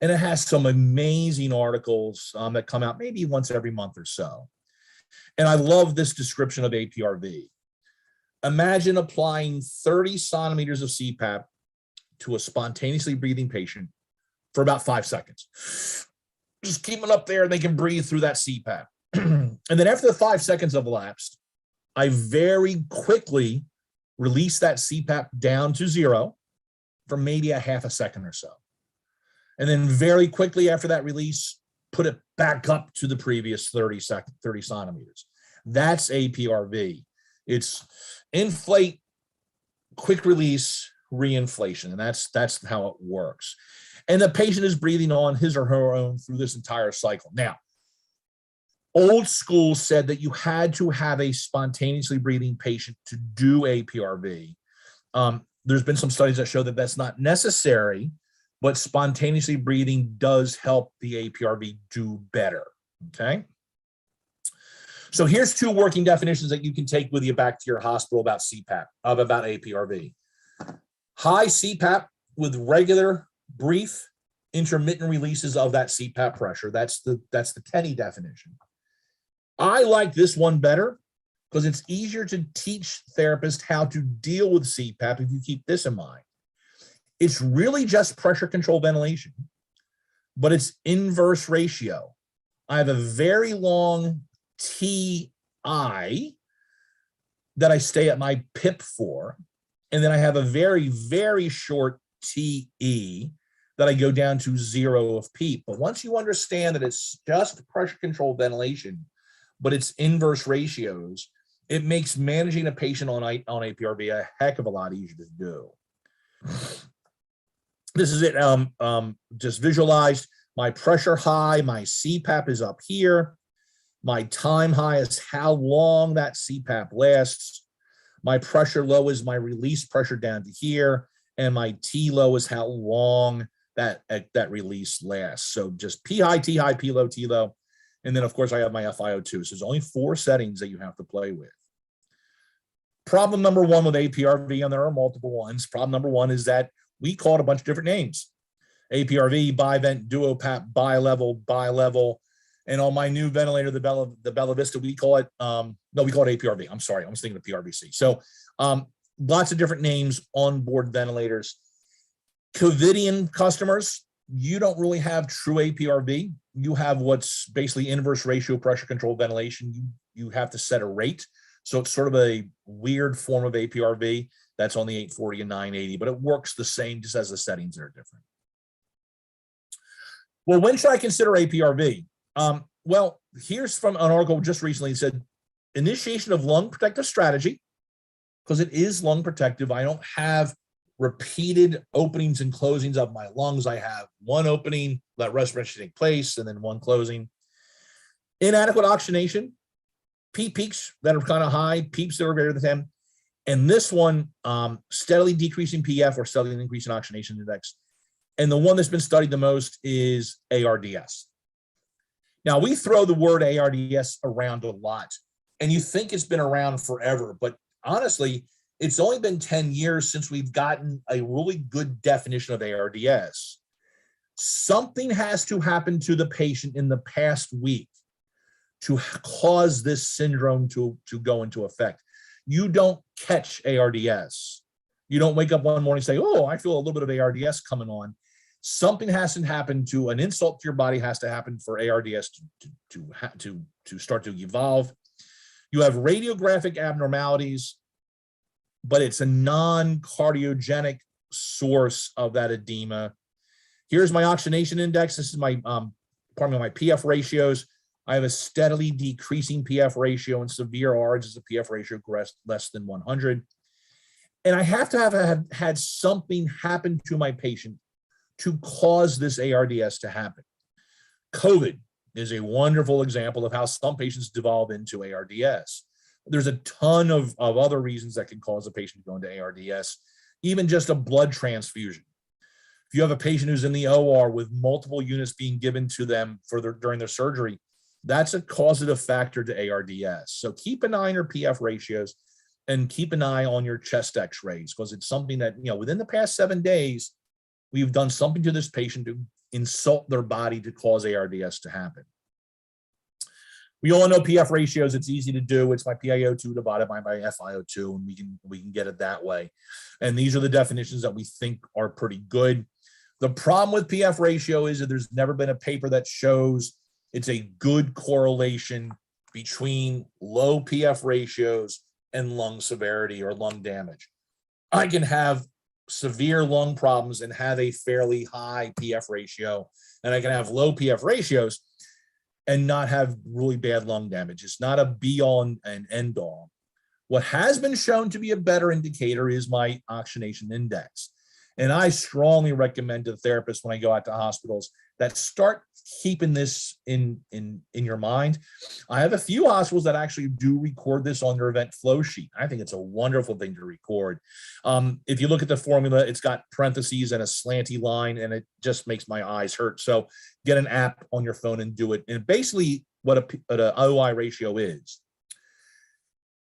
And it has some amazing articles that come out maybe once every month or so. And I love this description of APRV. Imagine applying 30 centimeters of CPAP to a spontaneously breathing patient for about 5 seconds. Just keep it up there and they can breathe through that CPAP. And then after the 5 seconds have elapsed, I very quickly release that CPAP down to 0 for maybe a half a second or so. And then very quickly after that release, put it back up to the previous 30 centimeters. That's APRV. It's inflate, quick release, reinflation. And that's how it works. And the patient is breathing on his or her own through this entire cycle. Now, old school said that you had to have a spontaneously breathing patient to do APRV. There's been some studies that show that that's not necessary, but spontaneously breathing does help the APRV do better, okay? So here's 2 working definitions that you can take with you back to your hospital about CPAP, about APRV. High CPAP with regular, brief, intermittent releases of that CPAP pressure. That's the Kenny definition. I like this one better because it's easier to teach therapists how to deal with CPAP if you keep this in mind. It's really just pressure control ventilation, but it's inverse ratio. I have a very long TI that I stay at my PIP for, and then I have a very, very short TE that I go down to 0 of PEEP. But once you understand that it's just pressure control ventilation, but it's inverse ratios, it makes managing a patient on APRV a heck of a lot easier to do. This is it, just visualized. My pressure high, my CPAP is up here. My time high is how long that CPAP lasts. My pressure low is my release pressure down to here. And my T low is how long that release lasts. So just P high, T high, P low, T low. And then of course I have my FiO2. So there's only 4 settings that you have to play with. Problem number 1 with APRV, and there are multiple ones. Problem number 1 is that we call it a bunch of different names. APRV, bivent, duopap, bilevel. And on my new ventilator, the Bella Vista, we call it, no, we call it APRV. I'm sorry, I was thinking of PRVC. So lots of different names on board ventilators. Covidian customers, you don't really have true APRV. You have what's basically inverse ratio pressure control ventilation. You have to set a rate. So it's sort of a weird form of APRV that's on the 840 and 980, but it works the same, just as the settings are different. Well, when should I consider APRV? Well, here's from an article just recently. It said, initiation of lung protective strategy, because it is lung protective. I don't have repeated openings and closings of my lungs. I have one opening, let respiration take place, and then one closing. Inadequate oxygenation, PEEP peaks that are kind of high, PEEPs that are greater than 10. And this one, steadily decreasing PF or steadily increasing oxygenation index. And the one that's been studied the most is ARDS. Now, we throw the word ARDS around a lot, and you think it's been around forever, but honestly, it's only been 10 years since we've gotten a really good definition of ARDS. Something has to happen to the patient in the past week to cause this syndrome to go into effect. You don't catch ARDS. You don't wake up one morning and say, oh, I feel a little bit of ARDS coming on. something has to happen to an insult to your body has to happen for ARDS to start to evolve. You have radiographic abnormalities, but it's a non-cardiogenic source of that edema. Here's my oxygenation index. This is my my PF ratios. I have a steadily decreasing PF ratio, and severe ARDS is a PF ratio less than 100. And I have to have had something happen to my patient to cause this ARDS to happen. COVID is a wonderful example of how some patients devolve into ARDS. There's a ton of other reasons that can cause a patient to go into ARDS, even just a blood transfusion. If you have a patient who's in the OR with multiple units being given to them during their surgery, that's a causative factor to ARDS. So keep an eye on your PF ratios and keep an eye on your chest x-rays, because it's something that, within the past 7 days, we've done something to this patient to insult their body to cause ARDS to happen. We all know PF ratios. It's easy to do. It's my PiO2 divided by my FiO2, and we can get it that way. And these are the definitions that we think are pretty good. The problem with PF ratio is that there's never been a paper that shows it's a good correlation between low PF ratios and lung severity or lung damage. I can have severe lung problems and have a fairly high PF ratio, and I can have low PF ratios and not have really bad lung damage. It's not a be all and end all. What has been shown to be a better indicator is my oxygenation index. And I strongly recommend to therapists when I go out to hospitals that start keeping this in your mind. I have a few hospitals that actually do record this on their event flow sheet. I think it's a wonderful thing to record. If you look at the formula, it's got parentheses and a slanty line, and it just makes my eyes hurt. So get an app on your phone and do it. And basically what an OI ratio is,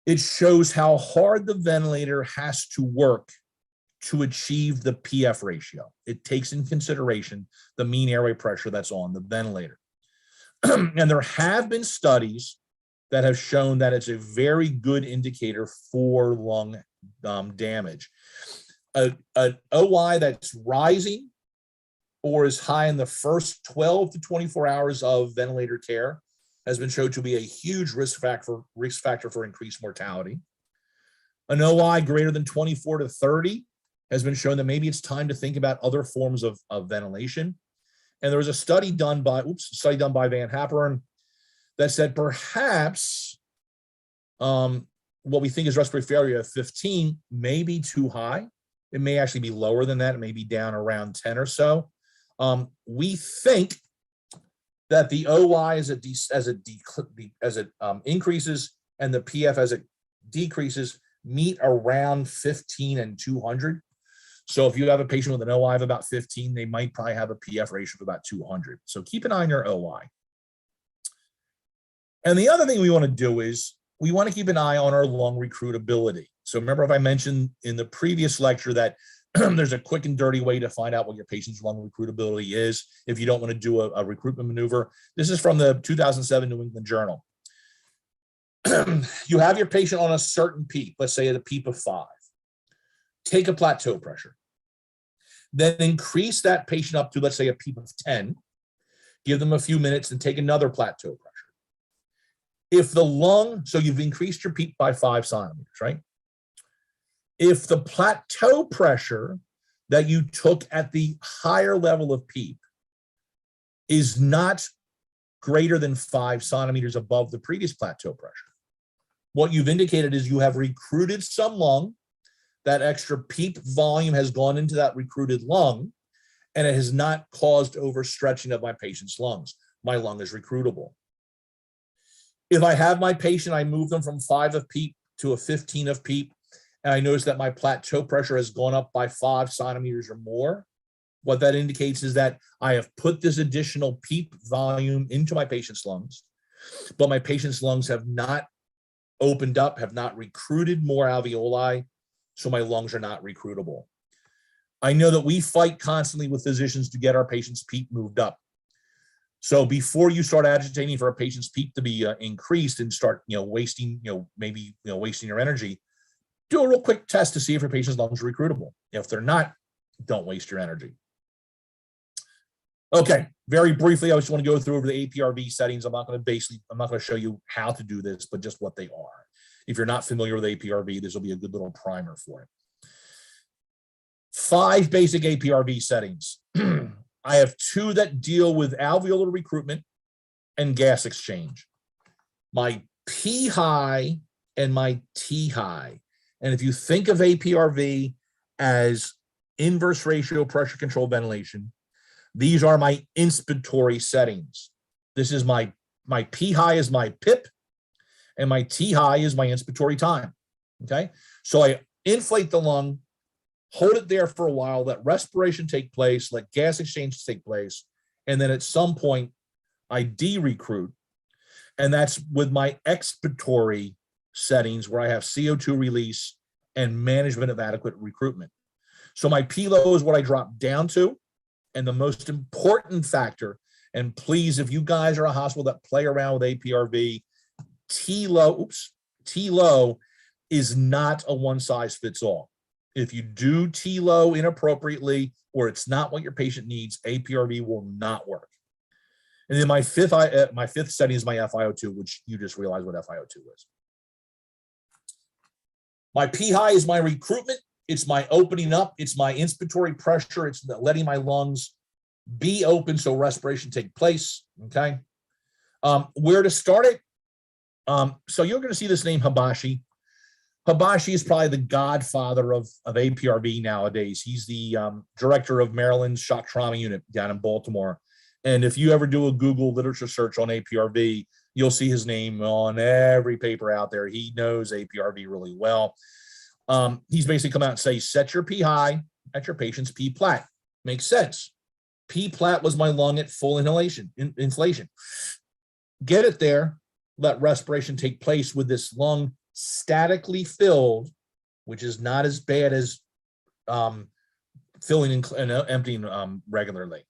it shows how hard the ventilator has to work to achieve the PF ratio. It takes in consideration the mean airway pressure that's on the ventilator. And there have been studies that have shown that it's a very good indicator for lung damage. An OI that's rising or is high in the first 12 to 24 hours of ventilator care has been shown to be a huge risk factor for increased mortality. An OI greater than 24 to 30 has been shown that maybe it's time to think about other forms of ventilation. And there was a study done by Van Happeren that said perhaps what we think is respiratory failure of 15 may be too high. It may actually be lower than that. It may be down around 10 or so. We think that the OI as it increases and the PF as it decreases meet around 15 and 200. So if you have a patient with an OI of about 15, they might probably have a PF ratio of about 200. So keep an eye on your OI. And the other thing we want to do is we want to keep an eye on our lung recruitability. So remember, if I mentioned in the previous lecture that there's a quick and dirty way to find out what your patient's lung recruitability is if you don't want to do a recruitment maneuver. This is from the 2007 New England Journal. You have your patient on a certain PEEP, let's say at a PEEP of 5. Take a plateau pressure. Then increase that patient up to, let's say, a PEEP of 10. Give them a few minutes and take another plateau pressure. If the lung, so you've increased your PEEP by 5 centimeters, right? If the plateau pressure that you took at the higher level of PEEP is not greater than 5 centimeters above the previous plateau pressure, what you've indicated is you have recruited some lung, that extra PEEP volume has gone into that recruited lung, and it has not caused overstretching of my patient's lungs. My lung is recruitable. If I have my patient, I move them from 5 of PEEP to a 15 of PEEP, and I notice that my plateau pressure has gone up by 5 centimeters or more, what that indicates is that I have put this additional PEEP volume into my patient's lungs, but my patient's lungs have not opened up, have not recruited more alveoli, so my lungs are not recruitable. I know that we fight constantly with physicians to get our patient's PEEP moved up. So before you start agitating for a patient's PEEP to be increased and start, wasting, wasting your energy, do a real quick test to see if your patient's lungs are recruitable. If they're not, don't waste your energy. Okay, very briefly, I just want to go through over the APRV settings. I'm not going to show you how to do this, but just what they are. If you're not familiar with APRV, this will be a good little primer for it. 5 basic APRV settings. I have 2 that deal with alveolar recruitment and gas exchange. My P high and my T high. And if you think of APRV as inverse ratio pressure control ventilation, these are my inspiratory settings. This is my P high is my PIP, and my T high is my inspiratory time. Okay, so I inflate the lung, hold it there for a while, let respiration take place, let gas exchange take place, and then at some point I de-recruit, and that's with my expiratory settings where I have CO2 release and management of adequate recruitment. So my P low is what I drop down to. And the most important factor, and please, if you guys are a hospital that play around with APRV, T low is not a one size fits all. If you do T low inappropriately, or it's not what your patient needs, APRV will not work. And then my fifth setting is my FiO2, which you just realized what FiO2 is. My P high is my recruitment. It's my opening up. It's my inspiratory pressure. It's letting my lungs be open so respiration take place. Okay. Where to start it? So you're going to see this name Habashi. Habashi is probably the godfather of APRV nowadays. He's the director of Maryland's shock trauma unit down in Baltimore. And if you ever do a Google literature search on APRV, you'll see his name on every paper out there. He knows APRV really well. He's basically come out and say, set your P high at your patient's P plat. Makes sense. P plat was my lung at full inflation. Get it there, let respiration take place with this lung statically filled, which is not as bad as filling and emptying regularly.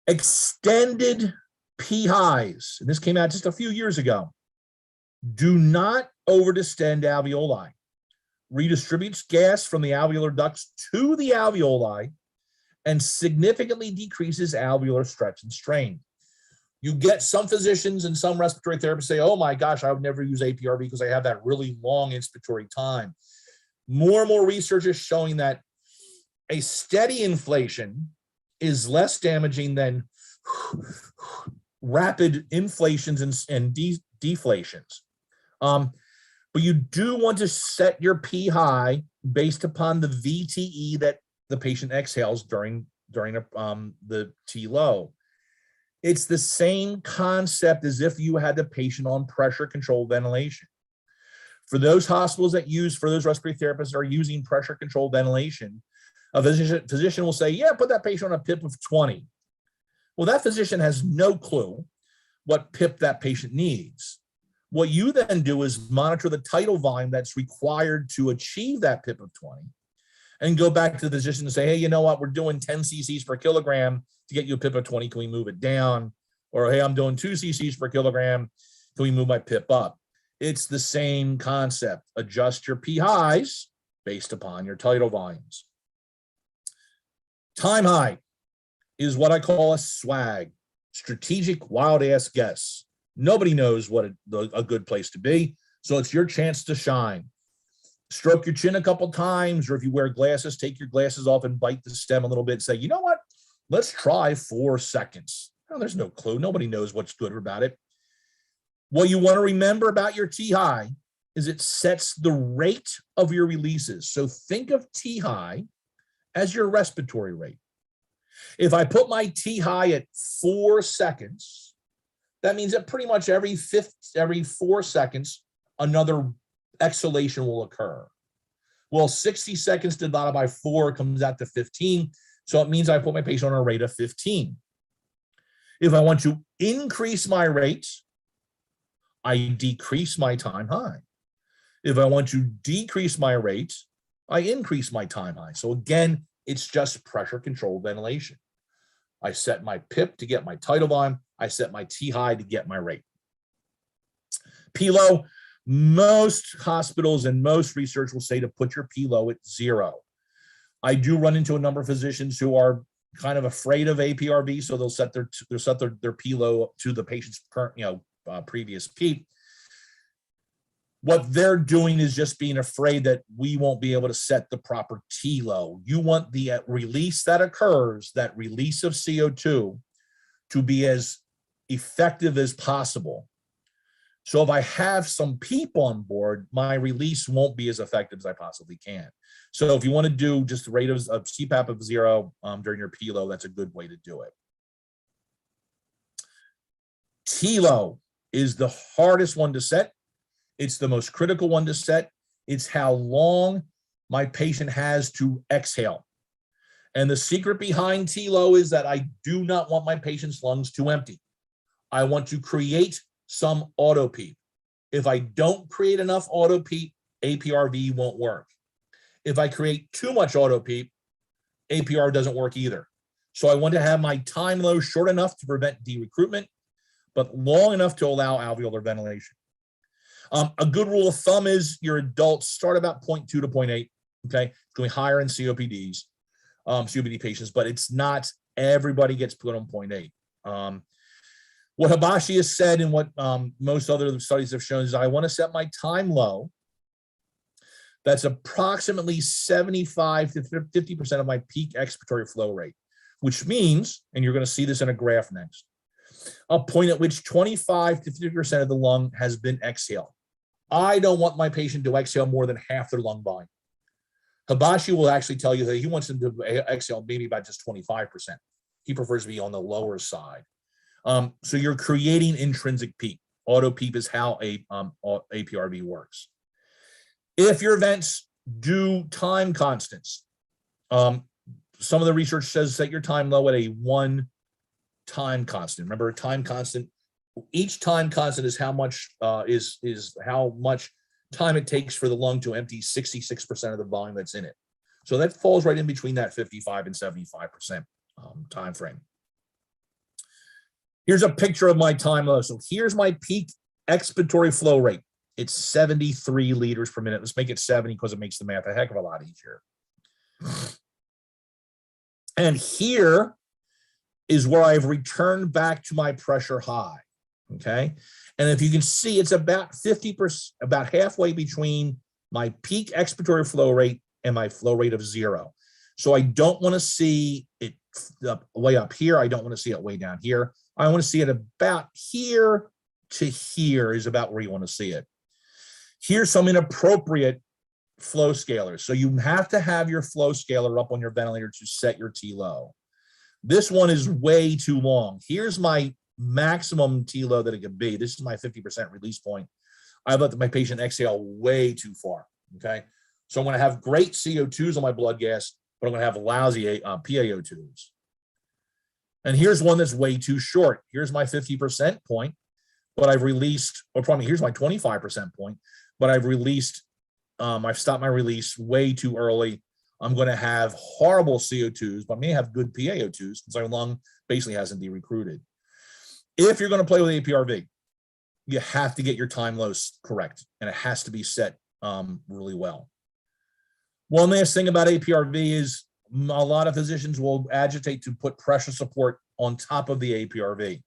Extended P highs, and this came out just a few years ago. Do not overdistend alveoli. Redistributes gas from the alveolar ducts to the alveoli and significantly decreases alveolar stretch and strain. You get some physicians and some respiratory therapists say, oh my gosh, I would never use APRV because I have that really long inspiratory time. More and more research is showing that a steady inflation is less damaging than rapid inflations and deflations. But you do want to set your P high based upon the VTE that the patient exhales during the T low. It's the same concept as if you had the patient on pressure controlled ventilation. For those hospitals that for those respiratory therapists that are using pressure controlled ventilation, a physician will say, yeah, put that patient on a PIP of 20. Well, that physician has no clue what PIP that patient needs. What you then do is monitor the tidal volume that's required to achieve that PIP of 20 and go back to the physician and say, hey, you know what? We're doing 10 cc's per kilogram to get you a PIP of 20. Can we move it down? Or, hey, I'm doing 2 cc's per kilogram. Can we move my PIP up? It's the same concept. Adjust your P highs based upon your tidal volumes. Time high is what I call a swag, strategic wild ass guess. Nobody knows what a good place to be, so it's your chance to shine. Stroke your chin a couple times, or if you wear glasses, take your glasses off and bite the stem a little bit. Say, you know what? Let's try 4 seconds. Oh, there's no clue. Nobody knows what's good about it. What you want to remember about your T high is it sets the rate of your releases. So think of T high as your respiratory rate. If I put my T high at 4 seconds, that means that pretty much every 4 seconds, another exhalation will occur. Well, 60 seconds divided by 4 comes out to 15. So it means I put my patient on a rate of 15. If I want to increase my rate, I decrease my time high. If I want to decrease my rate, I increase my time high. So again, it's just pressure controlled ventilation. I set my PIP to get my tidal volume. I set my T high to get my rate. P low, most hospitals and most research will say to put your P low at 0. I do run into a number of physicians who are kind of afraid of APRV, so they'll set their P low to the patient's current, previous P. What they're doing is just being afraid that we won't be able to set the proper T low. You want the release that occurs, that release of CO2, to be as effective as possible. So if I have some PEEP on board, my release won't be as effective as I possibly can. So if you want to do just the rate of CPAP of 0 during your P low, that's a good way to do it. T low is the hardest one to set. It's the most critical one to set. It's how long my patient has to exhale. And the secret behind T low is that I do not want my patient's lungs to empty. I want to create some auto PEEP. If I don't create enough auto PEEP, APRV won't work. If I create too much auto PEEP, APR doesn't work either. So I want to have my time low short enough to prevent de-recruitment, but long enough to allow alveolar ventilation. A good rule of thumb is your adults start about 0.2 to 0.8. Okay, it's going higher in COPD patients, but it's not everybody gets put on 0.8. What Hibashi has said and what most other studies have shown is I want to set my time low that's approximately 75 to 50% of my peak expiratory flow rate, which means, and you're going to see this in a graph next, a point at which 25 to 50% of the lung has been exhaled. I don't want my patient to exhale more than half their lung volume. Hibashi will actually tell you that he wants them to exhale maybe about just 25%. He prefers to be on the lower side. So you're creating intrinsic PEEP. Auto PEEP is how APRV works. If your vents do time constants, some of the research says set your time low at a 1 time constant. Remember, a time constant, each time constant is how much is how much time it takes for the lung to empty 66% of the volume that's in it. So that falls right in between that 55 and 75% time frame. Here's a picture of my time low. So here's my peak expiratory flow rate. It's 73 liters per minute. Let's make it 70 because it makes the math a heck of a lot easier. And here is where I've returned back to my pressure high, okay? And if you can see, it's about 50%, about halfway between my peak expiratory flow rate and my flow rate of 0. So I don't want to see it way up here. I don't want to see it way down here. I want to see it about here to here is about where you want to see it. Here's some inappropriate flow scalers. So you have to have your flow scaler up on your ventilator to set your T low. This one is way too long. Here's my maximum T low that it could be. This is my 50% release point. I've let my patient exhale way too far, okay? So I'm gonna have great CO2s on my blood gas, but I'm gonna have lousy PaO2s. And here's one that's way too short. Here's my 50% point, but I've released, or probably here's my 25% point, but I've released, I've stopped my release way too early. I'm going to have horrible CO2s, but I may have good PaO2s since our lung basically hasn't de-recruited. If you're going to play with APRV, you have to get your time lows correct, and it has to be set really well. One last thing about APRV is a lot of physicians will agitate to put pressure support on top of the APRV.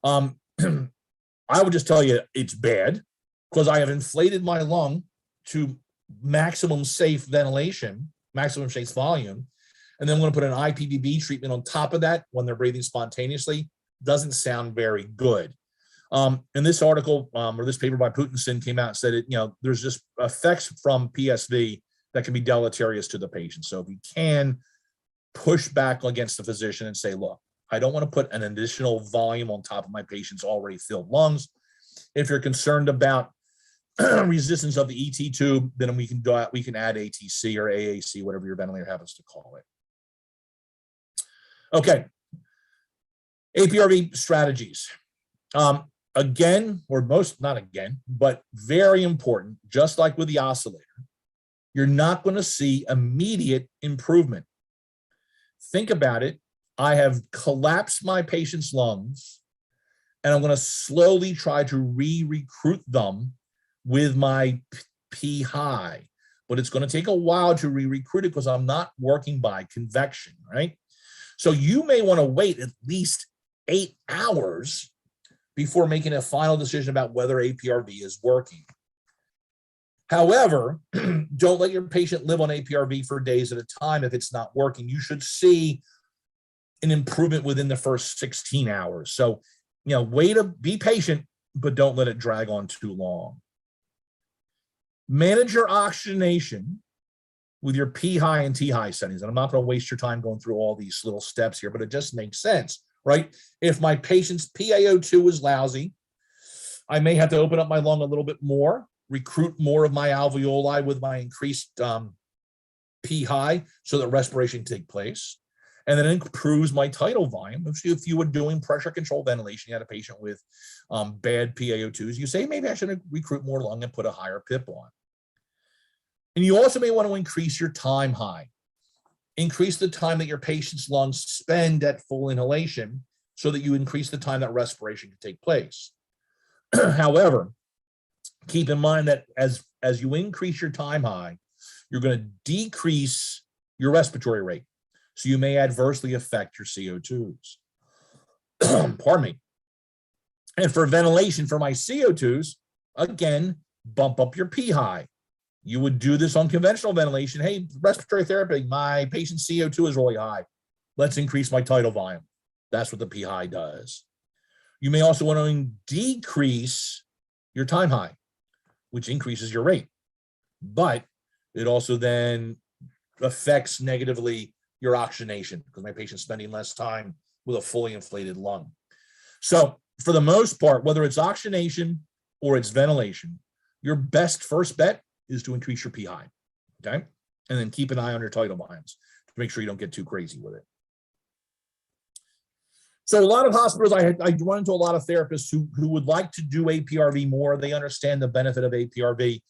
I would just tell you it's bad because I have inflated my lung to maximum safe ventilation, maximum safe volume, and then I'm going to put an IPVB treatment on top of that when they're breathing spontaneously. Doesn't sound very good. And this article or this paper by Putinson came out and said there's just effects from PSV that can be deleterious to the patient. So if you can push back against the physician and say, look, I don't want to put an additional volume on top of my patient's already filled lungs. If you're concerned about resistance of the ET tube, then we can add ATC or AAC, whatever your ventilator happens to call it. Okay, APRV strategies. Again, or not again, but very important, just like with the oscillator, you're not going to see immediate improvement. Think about it. I have collapsed my patient's lungs, and I'm going to slowly try to re-recruit them with my P high, but it's going to take a while to re-recruit it because I'm not working by convection, right? So you may want to wait at least 8 hours before making a final decision about whether APRV is working. However, don't let your patient live on APRV for days at a time if it's not working. You should see an improvement within the first 16 hours. So, be patient, but don't let it drag on too long. Manage your oxygenation with your P high and T high settings. And I'm not going to waste your time going through all these little steps here, but it just makes sense, right? If my patient's PaO2 is lousy, I may have to open up my lung a little bit more, recruit more of my alveoli with my increased P high so that respiration can take place. And then it improves my tidal volume. If you were doing pressure control ventilation, you had a patient with bad PaO2s, you say, maybe I should recruit more lung and put a higher PIP on. And you also may want to increase your time high. Increase the time that your patient's lungs spend at full inhalation so that you increase the time that respiration can take place. However, keep in mind that as you increase your time high, you're going to decrease your respiratory rate. So you may adversely affect your CO2s. Pardon me. And for ventilation for my CO2s, again, bump up your P high. You would do this on conventional ventilation. Hey, respiratory therapy, my patient's CO2 is really high. Let's increase my tidal volume. That's what the P high does. You may also want to decrease your time high, which increases your rate. But it also then affects negatively your oxygenation because my patient's spending less time with a fully inflated lung. So for the most part, whether it's oxygenation or it's ventilation, your best first bet is to increase your P high, okay? And then keep an eye on your tidal volumes to make sure you don't get too crazy with it. So a lot of hospitals, I run into a lot of therapists who would like to do APRV more. They understand the benefit of APRV,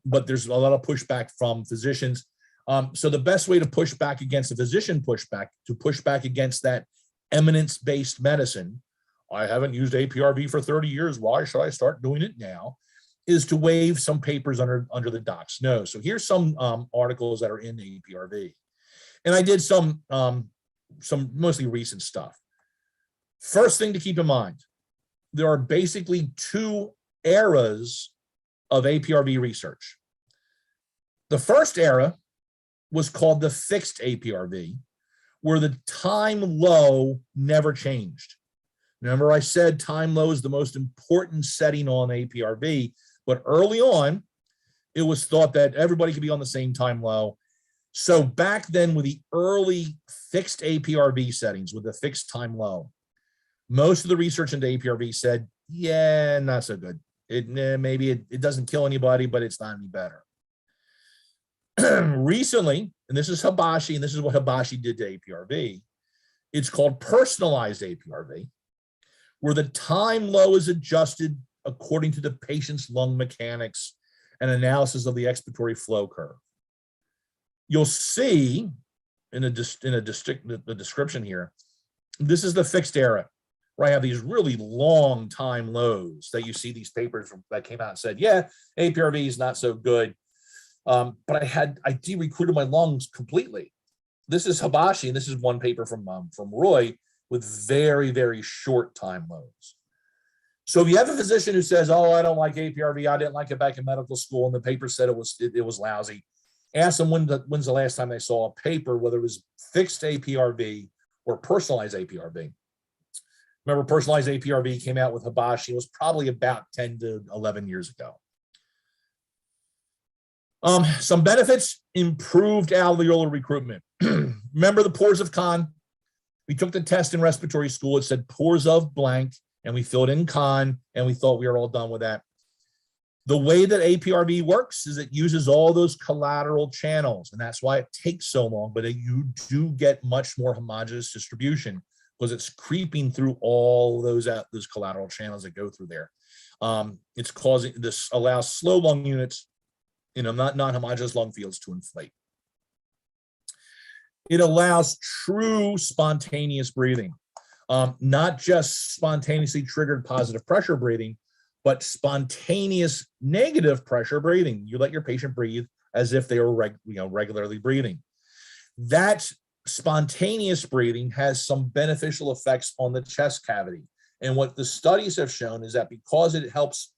but there's a lot of pushback from physicians. So the best way to push back against a physician pushback, to push back against that eminence-based medicine, I haven't used APRV for 30 years, why should I start doing it now, is to waive some papers under the doc's nose. So here's some articles that are in the APRV. And I did some mostly recent stuff. First thing to keep in mind, there are basically two eras of APRV research. The first era was called the fixed APRV, where the time low never changed. Remember I said time low is the most important setting on APRV, but early on, it was thought that everybody could be on the same time low. So back then with the early fixed APRV settings with the fixed time low, most of the research into APRV said, yeah, not so good. Maybe it doesn't kill anybody, but it's not any better. Recently, and this is Hibashi, and this is what Hibashi did to APRV, it's called personalized APRV, where the time low is adjusted according to the patient's lung mechanics and analysis of the expiratory flow curve. You'll see in the description here, this is the fixed era, where I have these really long time lows that you see these papers that came out and said, yeah, APRV is not so good. But I de-recruited my lungs completely. This is Hibashi, and this is one paper from Roy with very, very short time lows. So if you have a physician who says, oh, I don't like APRV, I didn't like it back in medical school, and the paper said it was lousy, ask them when's the last time they saw a paper, whether it was fixed APRV or personalized APRV. Remember, personalized APRV came out with Hibashi. It was probably about 10 to 11 years ago. Some benefits: improved alveolar recruitment. Remember the pores of Kahn? We took the test in respiratory school. It said pores of blank, and we filled in Kahn, and we thought we were all done with that. The way that APRV works is it uses all those collateral channels, and that's why it takes so long, but you do get much more homogeneous distribution because it's creeping through all those collateral channels that go through there. It's causing this allows slow lung units, not non-homogeneous lung fields to inflate. It allows true spontaneous breathing, not just spontaneously triggered positive pressure breathing, but spontaneous negative pressure breathing. You let your patient breathe as if they were regularly breathing. That spontaneous breathing has some beneficial effects on the chest cavity. And what the studies have shown is that because it helps,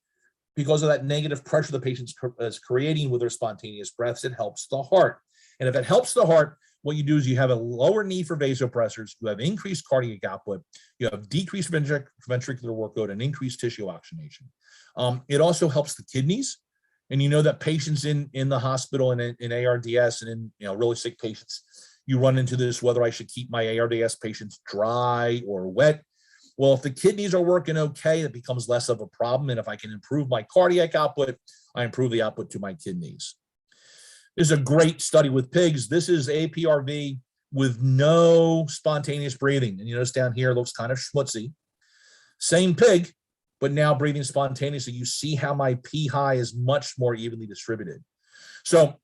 because of that negative pressure the patient is creating with their spontaneous breaths, it helps the heart. And if it helps the heart, what you do is you have a lower need for vasopressors, you have increased cardiac output, you have decreased ventricular workload, and increased tissue oxygenation. It also helps the kidneys. And you know that patients in the hospital and in ARDS and in really sick patients, you run into this, whether I should keep my ARDS patients dry or wet. Well, if the kidneys are working okay, it becomes less of a problem. And if I can improve my cardiac output, I improve the output to my kidneys. This is a great study with pigs. This is APRV with no spontaneous breathing. And you notice down here, it looks kind of schmutzy. Same pig, but now breathing spontaneously. You see how my P high is much more evenly distributed. So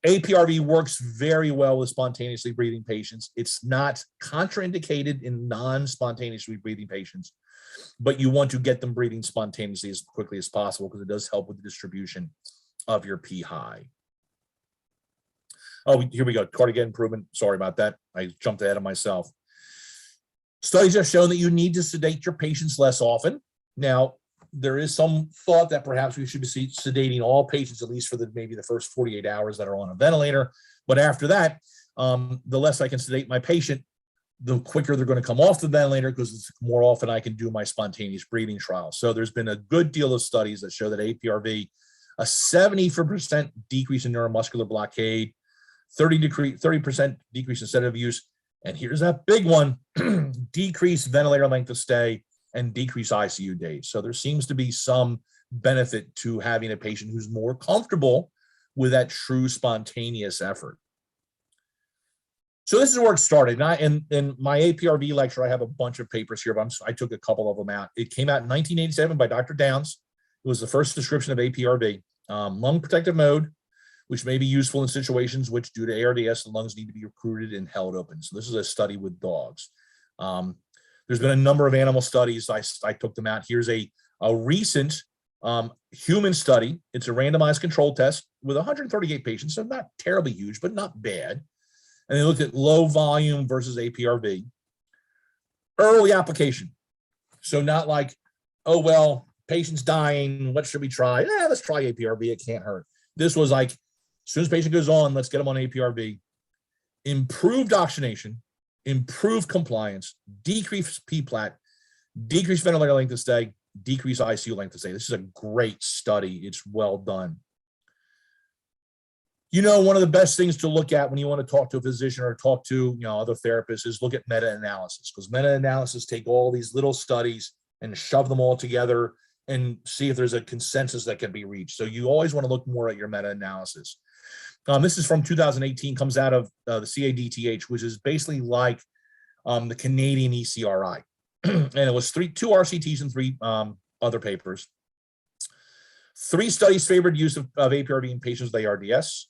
APRV works very well with spontaneously breathing patients. It's not contraindicated in non-spontaneously breathing patients, but you want to get them breathing spontaneously as quickly as possible because it does help with the distribution of your P high. Oh, here we go. Cardiac improvement. Sorry about that. I jumped ahead of myself. Studies have shown that you need to sedate your patients less often. Now, there is some thought that perhaps we should be sedating all patients, at least for maybe the first 48 hours that are on a ventilator. But after that, the less I can sedate my patient, the quicker they're going to come off the ventilator because it's more often I can do my spontaneous breathing trial. So there's been a good deal of studies that show that APRV, a 70% decrease in neuromuscular blockade, 30% decrease in sedative use. And here's that big one, decrease ventilator length of stay and decrease ICU days. So there seems to be some benefit to having a patient who's more comfortable with that true spontaneous effort. So this is where it started. And in my APRV lecture, I have a bunch of papers here, but I took a couple of them out. It came out in 1987 by Dr. Downs. It was the first description of APRV. Lung protective mode, which may be useful in situations which, due to ARDS, the lungs need to be recruited and held open. So this is a study with dogs. There's been a number of animal studies. I took them out. Here's a recent human study. It's a randomized control test with 138 patients, so not terribly huge, but not bad. And they looked at low volume versus APRV. Early application. So not like, oh, well, patient's dying. What should we try? Let's try APRV. It can't hurt. This was like, as soon as patient goes on, let's get them on APRV. Improved oxygenation, improved compliance, decreased P-plat, decreased ventilator length of stay, decreased ICU length of stay. This is a great study. It's well done. One of the best things to look at when you want to talk to a physician or talk to other therapists is look at meta-analysis, because meta-analysis take all these little studies and shove them all together and see if there's a consensus that can be reached. So you always want to look more at your meta-analysis. This is from 2018, comes out of the CADTH, which is basically like the Canadian ECRI. And it was two RCTs and 3 other papers. 3 studies favored use of APRV in patients with ARDS.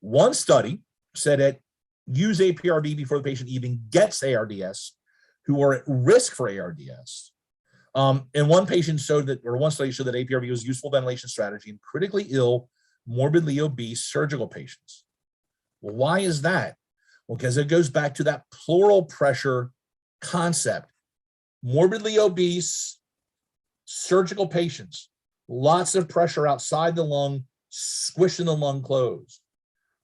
1 study said that use APRV before the patient even gets ARDS, who are at risk for ARDS. And one study showed that APRV was a useful ventilation strategy in critically ill, morbidly obese surgical patients. Well, why is that? Well, because it goes back to that pleural pressure concept. Morbidly obese surgical patients, lots of pressure outside the lung, squishing the lung closed.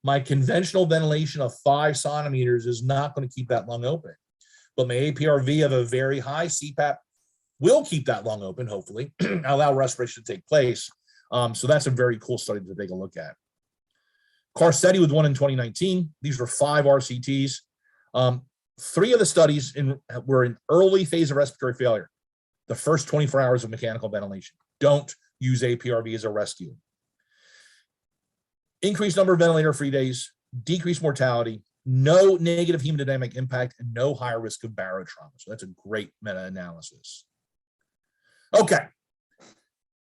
My conventional ventilation of 5 centimeters is not going to keep that lung open. But my APRV of a very high CPAP will keep that lung open, hopefully, allow respiration to take place. So that's a very cool study to take a look at. Carcetti with one in 2019. These were 5 RCTs. 3 of the studies were in early phase of respiratory failure, the first 24 hours of mechanical ventilation. Don't use APRV as a rescue. Increased number of ventilator-free days, decreased mortality, no negative hemodynamic impact, and no higher risk of barotrauma. So that's a great meta-analysis. Okay,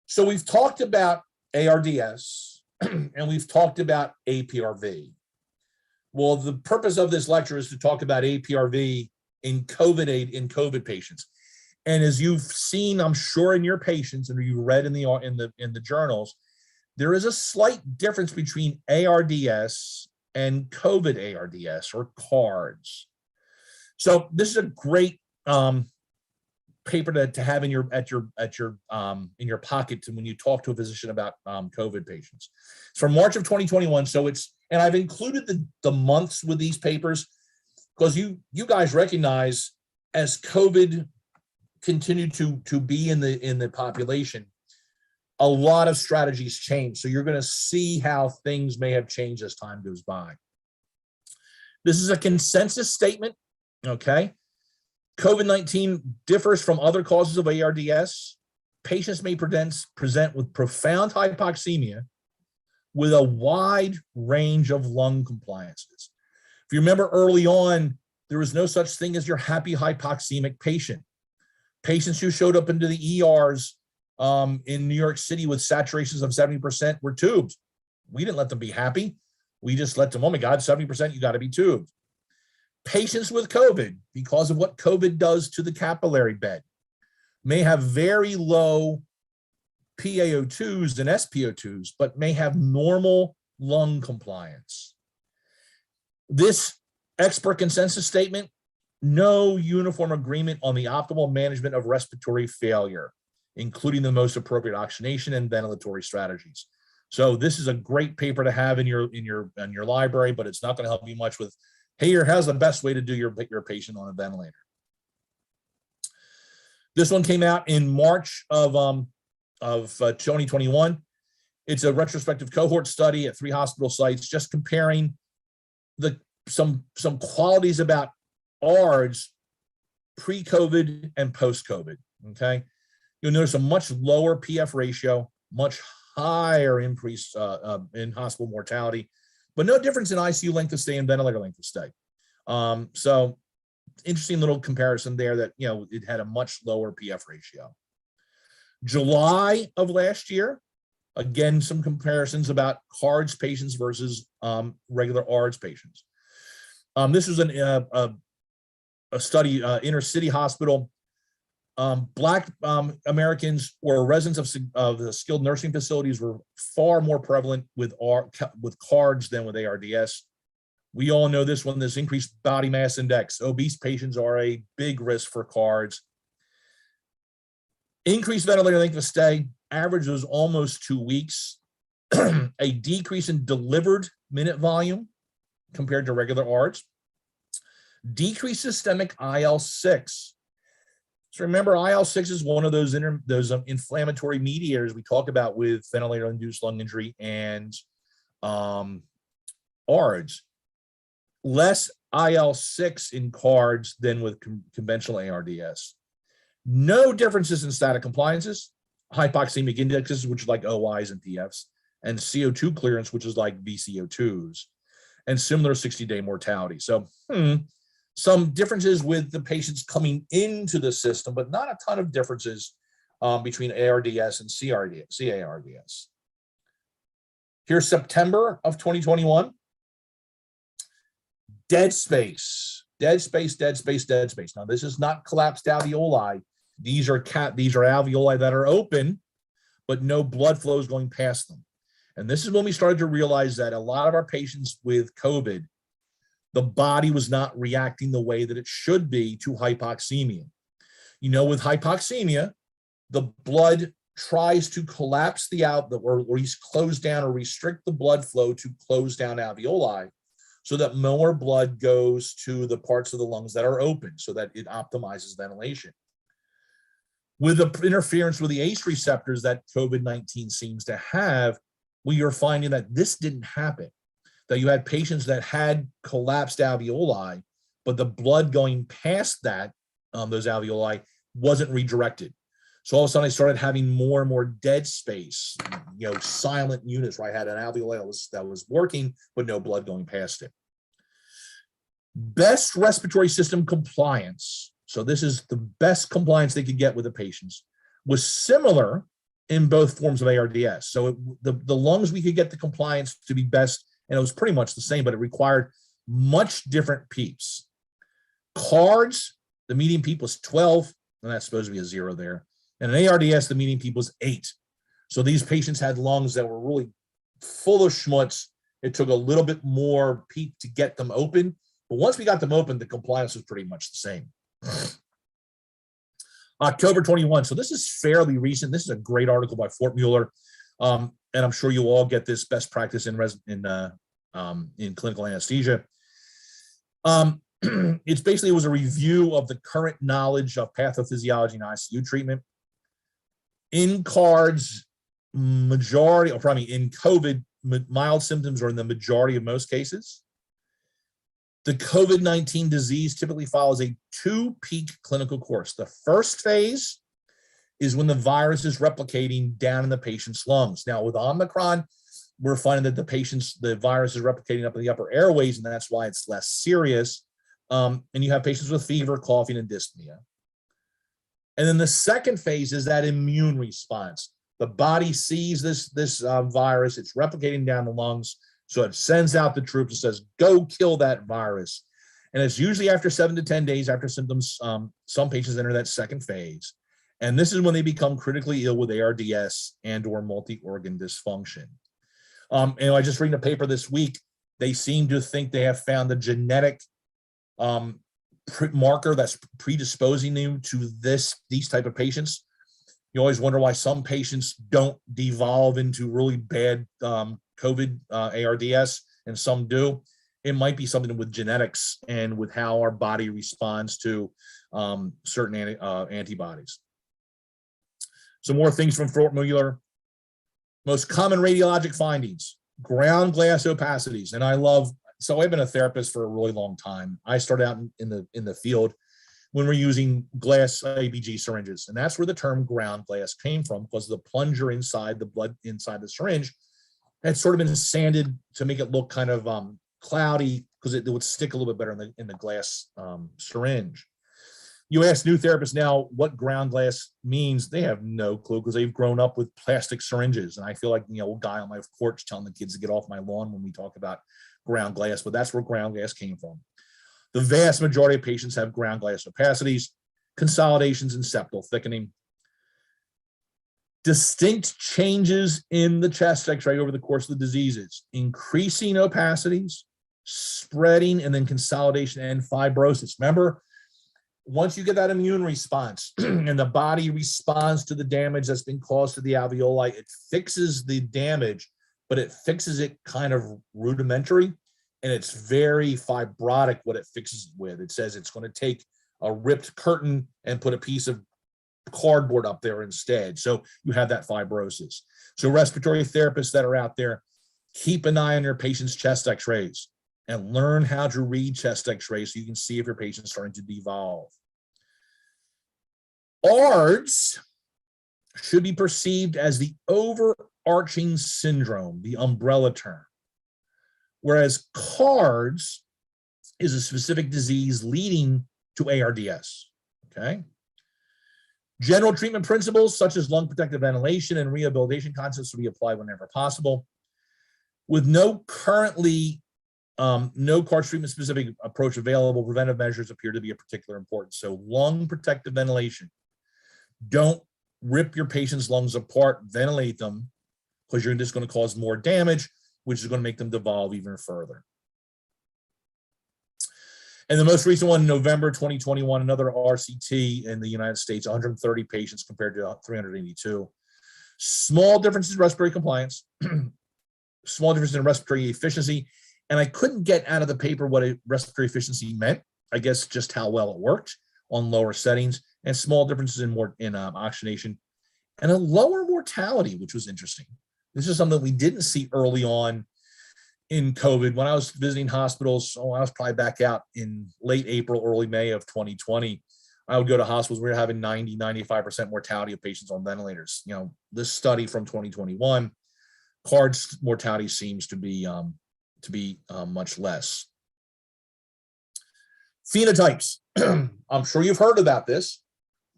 so we've talked about ARDS and we've talked about APRV. Well, the purpose of this lecture is to talk about APRV in COVID patients. And as you've seen, I'm sure in your patients and you read in the journals, there is a slight difference between ARDS and COVID ARDS or CARDS. So this is a great paper to have in your pocket when you talk to a physician about COVID patients. It's from March of 2021. So and I've included the months with these papers because you guys recognize as COVID continued to be in the population, a lot of strategies change. So you're going to see how things may have changed as time goes by. This is a consensus statement. Okay. COVID-19 differs from other causes of ARDS. Patients may present with profound hypoxemia with a wide range of lung compliances. If you remember early on, there was no such thing as your happy hypoxemic patient. Patients who showed up into the ERs in New York City with saturations of 70% were tubed. We didn't let them be happy. We just let them, oh my God, 70%, you got to be tubed. Patients with COVID, because of what COVID does to the capillary bed, may have very low PaO2s and SpO2s, but may have normal lung compliance. This expert consensus statement, no uniform agreement on the optimal management of respiratory failure, including the most appropriate oxygenation and ventilatory strategies. So this is a great paper to have in your library, but it's not going to help you much with, hey, how's the best way to do your patient on a ventilator? This one came out in March of 2021. It's a retrospective cohort study at 3 hospital sites, just comparing some qualities about ARDS pre-COVID and post-COVID. Okay, you'll notice a much lower PF ratio, much higher increase in hospital mortality, but no difference in ICU length of stay and ventilator length of stay. So interesting little comparison there that, it had a much lower PF ratio. July of last year, again, some comparisons about CARDS patients versus regular ARDS patients. This was a study, inner city hospital. Black Americans or residents of the skilled nursing facilities were far more prevalent with CARDS than with ARDS. We all know this one, this increased body mass index. Obese patients are a big risk for CARDS. Increased ventilator length of stay, average was almost 2 weeks. A decrease in delivered minute volume compared to regular ARDS. Decreased systemic IL-6. So remember, IL-6 is one of those inflammatory mediators we talk about with ventilator-induced lung injury and ARDS. Less IL-6 in CARDS than with conventional ARDS. No differences in static compliances, hypoxemic indexes, which is like OIs and PFs, and CO2 clearance, which is like VCO2s, and similar 60-day mortality. So some differences with the patients coming into the system, but not a ton of differences between ARDS and CARDS. Here's September of 2021. Dead space. Now, this is not collapsed alveoli. These are alveoli that are open, but no blood flow is going past them. And this is when we started to realize that a lot of our patients with COVID, the body was not reacting the way that it should be to hypoxemia. With hypoxemia, the blood tries to collapse or close down or restrict the blood flow to close down alveoli so that more blood goes to the parts of the lungs that are open so that it optimizes ventilation. With the interference with the ACE receptors that COVID-19 seems to have, we are finding that this didn't happen. That you had patients that had collapsed alveoli, but the blood going past those alveoli wasn't redirected. So all of a sudden I started having more and more dead space, silent units where I had an alveoli that was working, but no blood going past it. Best respiratory system compliance. So this is the best compliance they could get with the patients, was similar in both forms of ARDS. So the lungs, we could get the compliance to be best, and it was pretty much the same, but it required much different PEEPs. CARDS, the median PEEP was 12, and that's supposed to be a 0 there. And in ARDS, the median PEEP was 8. So these patients had lungs that were really full of schmutz, It took a little bit more peak to get them open, but once we got them open, the compliance was pretty much the same. October 21. So this is fairly recent. This is a great article by Fort Mueller. And I'm sure you all get this best practice in clinical anesthesia. It's basically, it was a review of the current knowledge of pathophysiology and ICU treatment. In CARDS, majority, or probably in COVID, mild symptoms are in the majority of most cases. The COVID-19 disease typically follows a two-peak clinical course. The first phase is when the virus is replicating down in the patient's lungs. Now, with Omicron, we're finding that the virus is replicating up in the upper airways, and that's why it's less serious. And you have patients with fever, coughing, and dyspnea. And then the second phase is that immune response. The body sees this virus, it's replicating down the lungs, so it sends out the troops and says, go kill that virus. And it's usually after 7 to 10 days after symptoms, some patients enter that second phase. And this is when they become critically ill with ARDS and or multi-organ dysfunction. And I just read a paper this week, they seem to think they have found the genetic marker that's predisposing them to these type of patients. You always wonder why some patients don't devolve into really bad COVID ARDS and some do. It might be something with genetics and with how our body responds to certain antibodies. Some more things from Fort Mueller. Most common radiologic findings, ground glass opacities. And so I've been a therapist for a really long time. I started out in the field when we're using glass ABG syringes. And that's where the term ground glass came from, because the plunger inside the blood inside the syringe had sort of been sanded to make it look kind of cloudy, because it would stick a little bit better in the glass syringe. You ask new therapists now what ground glass means, they have no clue, because they've grown up with plastic syringes. And I feel like, a guy on my porch telling the kids to get off my lawn when we talk about ground glass, but that's where ground glass came from. The vast majority of patients have ground glass opacities, consolidations, and septal thickening. Distinct changes in the chest X-ray over the course of the diseases, increasing opacities, spreading, and then consolidation and fibrosis. Remember, once you get that immune response and the body responds to the damage that's been caused to the alveoli, it fixes the damage, but it fixes it kind of rudimentary, and it's very fibrotic what it fixes it with. It says it's going to take a ripped curtain and put a piece of cardboard up there instead. So you have that fibrosis. So respiratory therapists that are out there, keep an eye on your patient's chest X-rays and learn how to read chest X-rays so you can see if your patient's starting to devolve. ARDS should be perceived as the overarching syndrome, the umbrella term, whereas CARDS is a specific disease leading to ARDS, okay? General treatment principles such as lung protective ventilation and rehabilitation concepts will be applied whenever possible. With no currently no CARDS treatment specific approach available, preventive measures appear to be of particular importance. So lung protective ventilation. Don't rip your patient's lungs apart, ventilate them, because you're just going to cause more damage, which is going to make them devolve even further. And the most recent one, November 2021, another RCT in the United States, 130 patients compared to 382. Small differences in respiratory compliance, small differences in respiratory efficiency. And I couldn't get out of the paper what a respiratory efficiency meant. I guess just how well it worked on lower settings, and small differences in oxygenation, and a lower mortality, which was interesting. This is something we didn't see early on in COVID. When I was visiting hospitals, I was probably back out in late April, early May of 2020. I would go to hospitals, we were having 90, 95% mortality of patients on ventilators. This study from 2021, CARDS mortality seems to be much less. Phenotypes. I'm sure you've heard about this.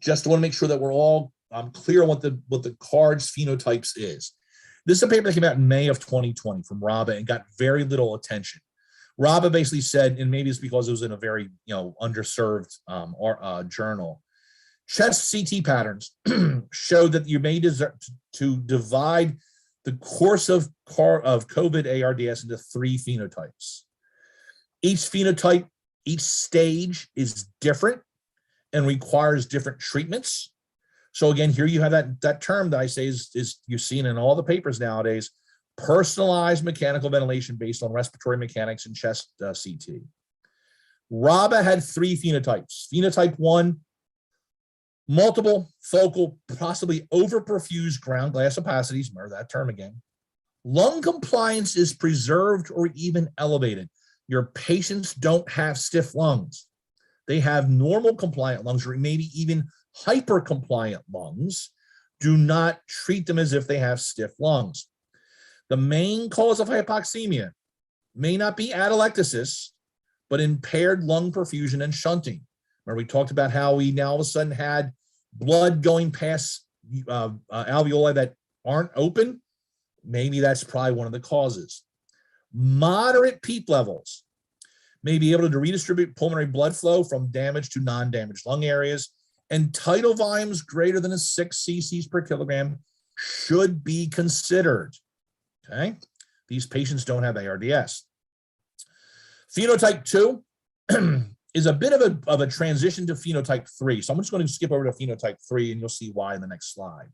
Just want to make sure that we're all clear on what the CARDS phenotypes is. This is a paper that came out in May of 2020 from Raba and got very little attention. Raba basically said, and maybe it's because it was in a very underserved journal, chest CT patterns showed that you may deserve to divide the course of COVID ARDS into 3 phenotypes. Each phenotype, each stage is different and requires different treatments. So again, here you have that term that I say is you're seeing in all the papers nowadays, personalized mechanical ventilation based on respiratory mechanics and chest CT. RABA had 3 phenotypes. Phenotype 1, multiple focal, possibly overperfused ground glass opacities, remember that term again. Lung compliance is preserved or even elevated. Your patients don't have stiff lungs. They have normal compliant lungs or maybe even hypercompliant lungs. Do not treat them as if they have stiff lungs. The main cause of hypoxemia may not be atelectasis, but impaired lung perfusion and shunting. Remember, we talked about how we now all of a sudden had blood going past alveoli that aren't open. Maybe that's probably one of the causes. Moderate PEEP levels may be able to redistribute pulmonary blood flow from damaged to non-damaged lung areas, and tidal volumes greater than 6 cc's per kilogram should be considered. Okay, these patients don't have ARDS. Phenotype 2 is a bit of a transition to phenotype 3. So I'm just going to skip over to phenotype 3 and you'll see why in the next slide.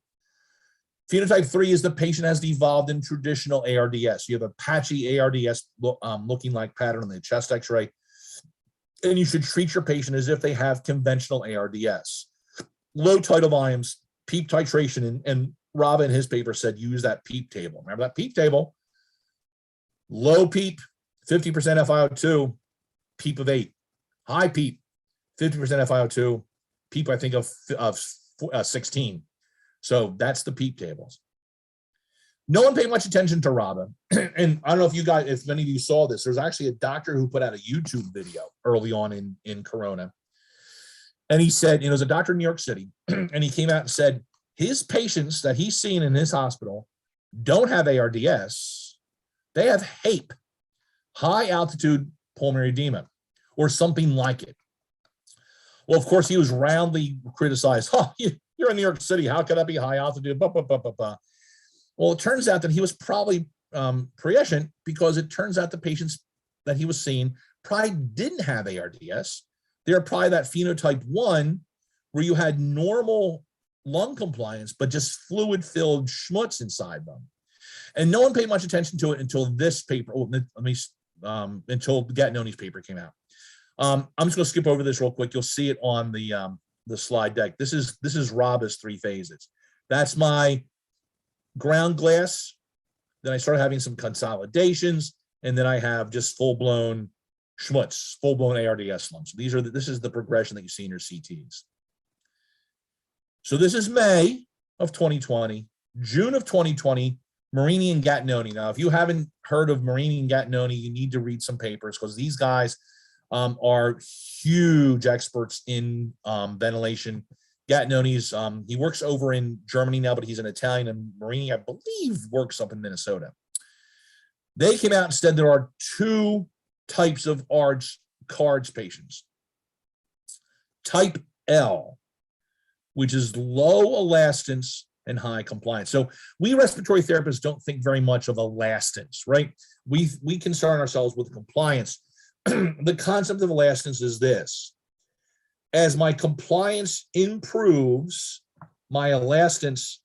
Phenotype 3 is the patient has evolved in traditional ARDS. You have a patchy ARDS looking like pattern on the chest x-ray, and you should treat your patient as if they have conventional ARDS. Low tidal volumes, PEEP titration, and Rob in his paper said use that PEEP table. Remember that PEEP table? Low PEEP, 50% FiO2, PEEP of 8. High PEEP, 50% FiO2, PEEP I think of 16. So that's the PEEP tables. No one paid much attention to RABA. And I don't know if you guys, if many of you saw this, there's actually a doctor who put out a YouTube video early on in Corona. And he said, you know, there's a doctor in New York City, and he came out and said his patients that he's seen in his hospital don't have ARDS, they have HAPE, high altitude pulmonary edema, or something like it. Well, of course, he was roundly criticized. Oh, you're in New York City. How could that be high altitude? Bah, bah, bah, bah, bah. Well, it turns out that he was probably prescient, because it turns out the patients that he was seeing probably didn't have ARDS. They're probably that phenotype 1 where you had normal lung compliance, but just fluid-filled schmutz inside them. And no one paid much attention to it until this paper, until Gattinoni's paper came out. I'm just going to skip over this real quick. You'll see it on the slide deck. This is RABA's 3 phases. That's my ground glass. Then I started having some consolidations, and then I have just full-blown schmutz, full-blown ARDS lumps. This is the progression that you see in your CTs. So this is May of 2020, June of 2020, Marini and Gattinoni. Now, if you haven't heard of Marini and Gattinoni, you need to read some papers, because these guys are huge experts in ventilation. Gattinoni's, he works over in Germany now, but he's an Italian, and Marini, I believe, works up in Minnesota. They came out and said there are 2 types of CARDS patients. Type L, which is low elastance and high compliance. So we respiratory therapists don't think very much of elastance, right? We concern ourselves with compliance. The concept of elastance is this: as my compliance improves, my elastance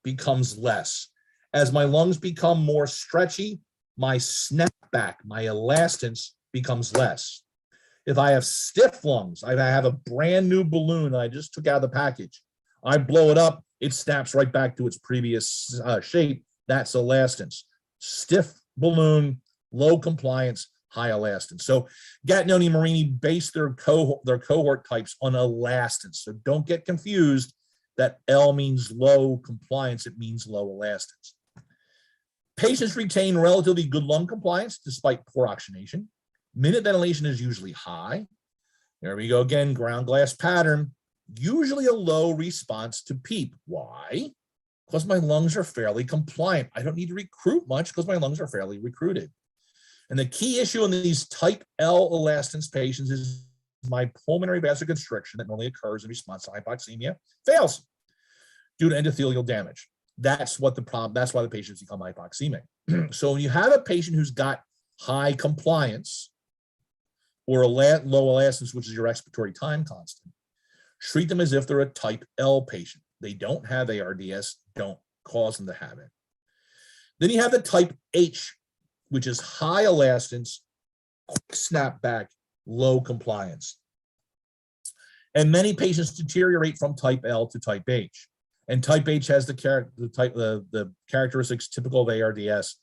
becomes less. As my lungs become more stretchy, my snapback, my elastance becomes less. If I have stiff lungs, I have a brand new balloon that I just took out of the package, I blow it up, it snaps right back to its previous shape. That's elastance. Stiff balloon, low compliance, high elastance. So Gattinoni and Marini base their cohort types on elastance. So don't get confused that L means low compliance, it means low elastance. Patients retain relatively good lung compliance despite poor oxygenation. Minute ventilation is usually high. There we go again, ground glass pattern. Usually a low response to PEEP. Why? Because my lungs are fairly compliant. I don't need to recruit much because my lungs are fairly recruited. And the key issue in these type L elastance patients is my pulmonary vasoconstriction that normally occurs in response to hypoxemia fails due to endothelial damage. That's what the problem, that's why the patients become hypoxemic. So when you have a patient who's got high compliance or a low elastance, which is your expiratory time constant, treat them as if they're a type L patient. They don't have ARDS, don't cause them to have it. Then you have the type H, which is high elastance, quick snapback, low compliance. And many patients deteriorate from type L to type H. And type H has the characteristics typical of ARDS,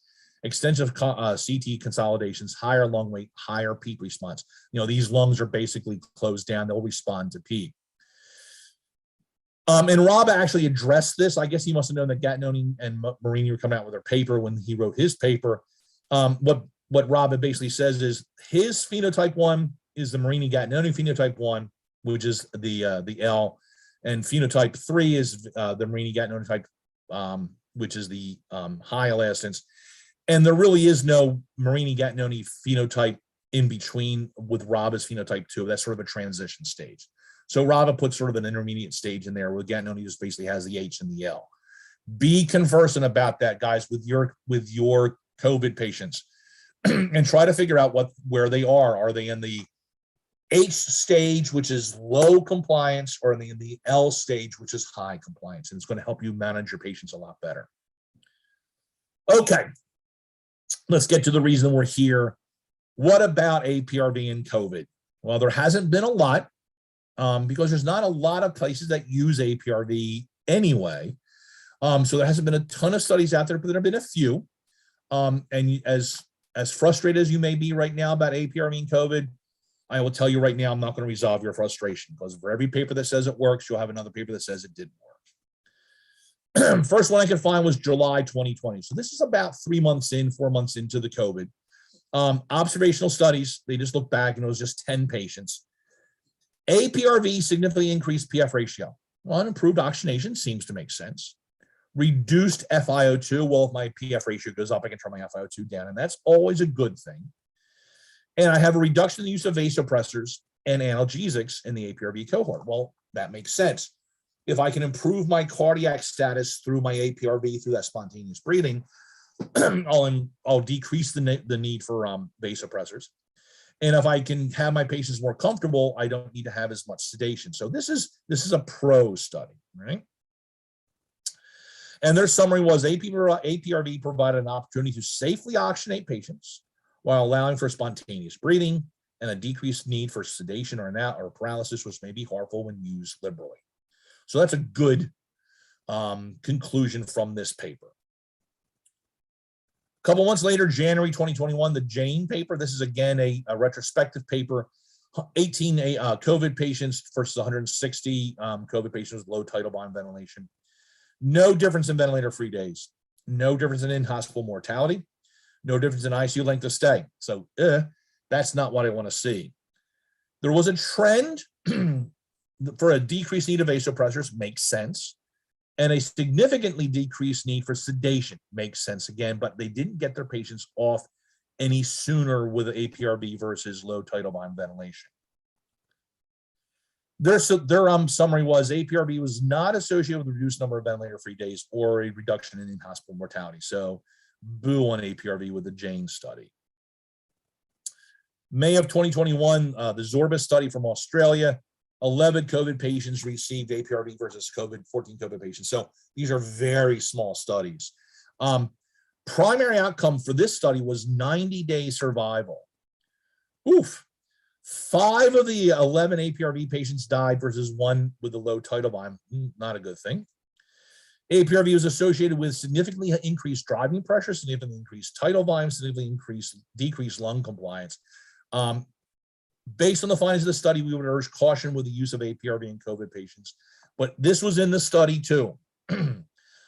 extensive CT consolidations, higher lung weight, higher peak response. You know, these lungs are basically closed down. They'll respond to peak. And Rob actually addressed this. I guess he must have known that Gattinoni and Marini were coming out with their paper when he wrote his paper. What Rob basically says is his phenotype 1 is the Marini-Gattinoni phenotype 1, which is the L, and phenotype 3 is the Marini-Gattinoni type, which is the high elastance. And there really is no Marini-Gattinoni phenotype in between with Rob's phenotype 2. That's sort of a transition stage. So Rava puts sort of an intermediate stage in there where Gattinoni just basically has the H and the L. Be conversant about that, guys, with your COVID patients, and try to figure out where they are. Are they in the H stage, which is low compliance, or are they in the L stage, which is high compliance? And it's going to help you manage your patients a lot better. Okay, let's get to the reason we're here. What about APRV and COVID? Well, there hasn't been a lot. Because there's not a lot of places that use APRV anyway. So there hasn't been a ton of studies out there, but there have been a few. And as frustrated as you may be right now about APRV and COVID, I will tell you right now, I'm not going to resolve your frustration, because for every paper that says it works, you'll have another paper that says it didn't work. First one I could find was July 2020. So this is about 4 months into the COVID. Observational studies, they just looked back and it was just 10 patients. APRV significantly increased PF ratio. Well, improved oxygenation seems to make sense. Reduced FiO2. Well, if my PF ratio goes up, I can turn my FiO2 down, and that's always a good thing. And I have a reduction in the use of vasopressors and analgesics in the APRV cohort. Well, that makes sense. If I can improve my cardiac status through my APRV, through that spontaneous breathing, I'll decrease the need for vasopressors. And if I can have my patients more comfortable, I don't need to have as much sedation. So this is a pro study, right? And their summary was APRV provided an opportunity to safely oxygenate patients while allowing for spontaneous breathing and a decreased need for sedation or paralysis, which may be harmful when used liberally. So that's a good conclusion from this paper. A couple months later, January 2021, the Jane paper. This is again a retrospective paper. 18 COVID patients versus 160 COVID patients with low tidal volume ventilation. No difference in ventilator-free days. No difference in in-hospital mortality. No difference in ICU length of stay. So that's not what I want to see. There was a trend for a decreased need of vasopressors, makes sense. And a significantly decreased need for sedation, makes sense again, but they didn't get their patients off any sooner with APRV versus low tidal volume ventilation. Their summary was APRV was not associated with a reduced number of ventilator-free days or a reduction in in-hospital mortality. So boo on APRV with the Jane study. May of 2021, the Zorbis study from Australia. 11 COVID patients received APRV versus 14 COVID patients. So these are very small studies. Primary outcome for this study was 90-day survival. Oof. 5 of the 11 APRV patients died versus 1 with the low tidal volume. Not a good thing. APRV was associated with significantly increased driving pressure, significantly increased tidal volume, significantly decreased lung compliance. Based on the findings of the study, we would urge caution with the use of APRV in COVID patients, but this was in the study too.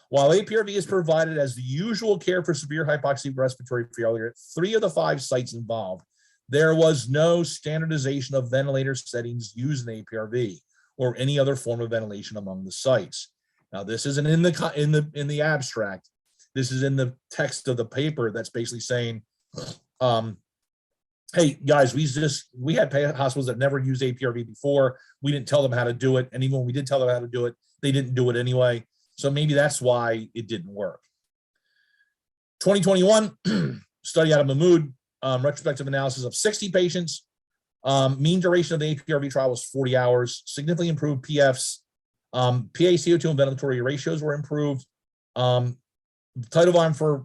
While APRV is provided as the usual care for severe hypoxic respiratory failure at 3 of the 5 sites involved, there was no standardization of ventilator settings used in APRV or any other form of ventilation among the sites. Now, this isn't in the abstract. This is in the text of the paper that's basically saying, hey guys, we had hospitals that never used APRV before. We didn't tell them how to do it. And even when we did tell them how to do it, they didn't do it anyway. So maybe that's why it didn't work. 2021 study out of Mahmood, retrospective analysis of 60 patients. Mean duration of the APRV trial was 40 hours, significantly improved PFs. PaCO2 and ventilatory ratios were improved. Tidal volume for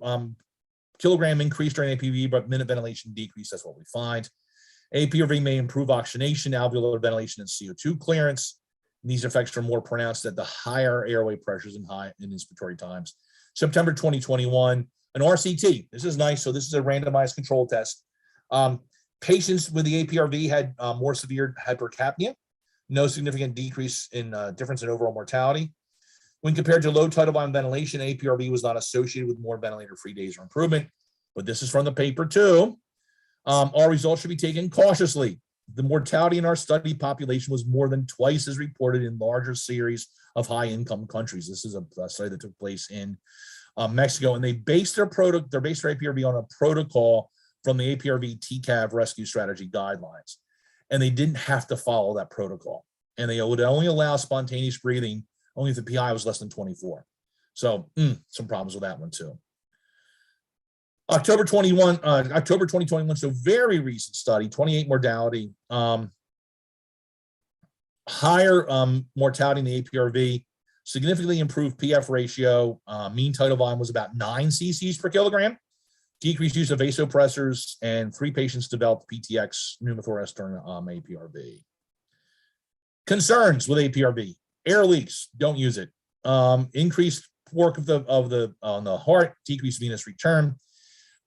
kilogram increased during APV, but minute ventilation decreased. That's what we find. APRV may improve oxygenation, alveolar ventilation, and CO2 clearance. And these effects are more pronounced at the higher airway pressures and high in inspiratory times. September 2021, an RCT. This is nice. So this is a randomized control test. Patients with the APRV had more severe hypercapnia, no significant decrease in difference in overall mortality. When compared to low tidal volume ventilation, APRV was not associated with more ventilator-free days or improvement. But this is from the paper too. Our results should be taken cautiously. The mortality in our study population was more than twice as reported in larger series of high-income countries. This is a study that took place in Mexico, and they based their APRV on a protocol from the APRV TCAV rescue strategy guidelines. And they didn't have to follow that protocol. And they would only allow spontaneous breathing only if the PI was less than 24. So some problems with that one too. October 2021, so very recent study, 28 mortality, higher mortality in the APRV, significantly improved PF ratio, mean tidal volume was about 9 cc's per kilogram, decreased use of vasopressors, and 3 patients developed PTX pneumothorax during APRV. Concerns with APRV: air leaks, don't use it. Increased work on the heart, decreased venous return.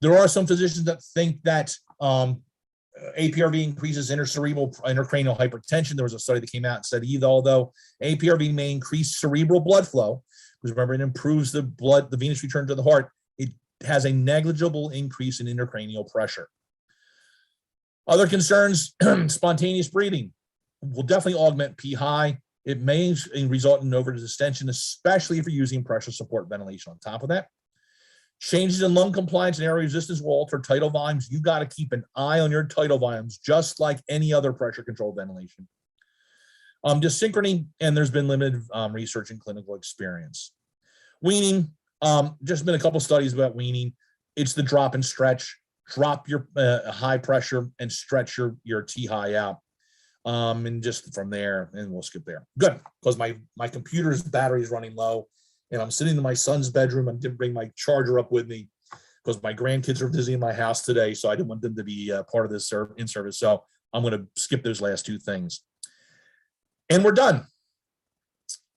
There are some physicians that think that APRV increases intracranial hypertension. There was a study that came out and said although APRV may increase cerebral blood flow, because remember it improves the venous return to the heart, it has a negligible increase in intracranial pressure. Other concerns: spontaneous breathing will definitely augment P high. It may result in overdistension, especially if you're using pressure support ventilation on top of that. Changes in lung compliance and air resistance will alter tidal volumes. You got to keep an eye on your tidal volumes, just like any other pressure controlled ventilation. Dysynchrony, and there's been limited research and clinical experience. Weaning, just been a couple studies about weaning. It's the drop and stretch. Drop your high pressure and stretch your T high out. And just from there, and we'll skip there. Good, because my computer's battery is running low. And I'm sitting in my son's bedroom. I didn't bring my charger up with me because my grandkids are visiting my house today. So I didn't want them to be part of this in service. So I'm going to skip those last 2 things. And we're done.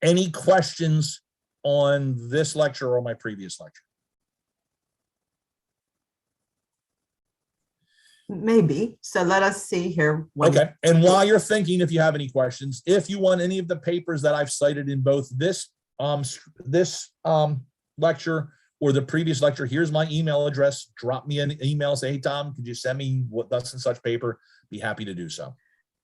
Any questions on this lecture or my previous lecture? Maybe. So let us see here. Okay. And while you're thinking, if you have any questions, if you want any of the papers that I've cited in both this lecture or the previous lecture, here's my email address. Drop me an email, say, hey, Tom, could you send me thus and such paper? Be happy to do so.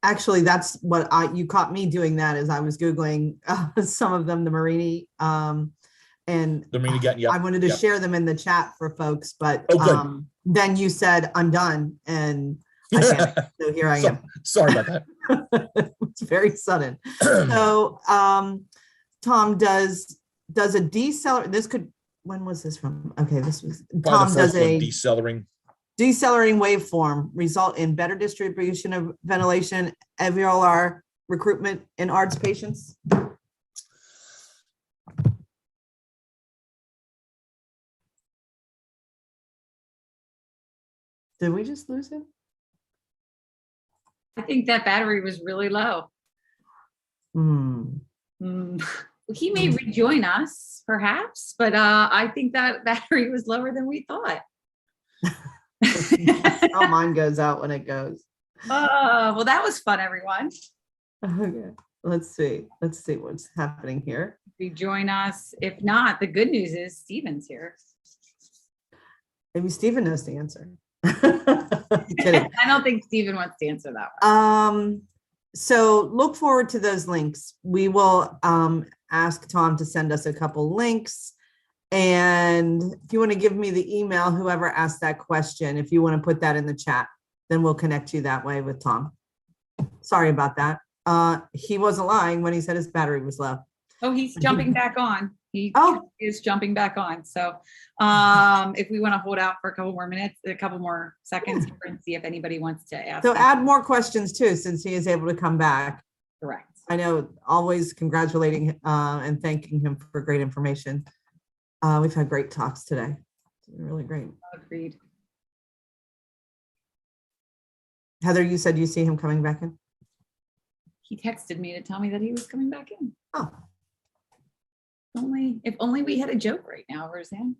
Actually, that's what you caught me doing that as I was Googling some of them, the Marini. And the Marini, yep, I wanted to share them in the chat for folks, but then you said, I'm done. And I can't. So here I am. Sorry about that. It's very sudden. So, Tom does a deceleration. When was this from? Okay, this was Tom does a decelerating waveform result in better distribution of ventilation, alveolar recruitment in ARDS patients. Did we just lose him? I think that battery was really low. He may rejoin us, perhaps, but I think that battery was lower than we thought. Oh, mine goes out when it goes. Well, that was fun, everyone. Okay, let's see what's happening here. Rejoin us. If not, the good news is Steven's here. Maybe Steven knows the answer. Kidding. I don't think Steven wants to answer that one. So look forward to those links. We will ask Tom to send us a couple links. And if you want to give me the email, whoever asked that question, if you want to put that in the chat, then we'll connect you that way with Tom. Sorry about that. He wasn't lying when he said his battery was low. Oh, he's jumping back on. He Oh. is jumping back on. So if we want to hold out for a couple more minutes, a couple more seconds, and see if anybody wants to ask. So him. add more questions too, since he is able to come back. Correct. I know, always congratulating and thanking him for great information. We've had great talks today. It's been really great. Agreed. Heather, you said you see him coming back in? He texted me to tell me that he was coming back in. Oh, If only we had a joke right now, Roseanne.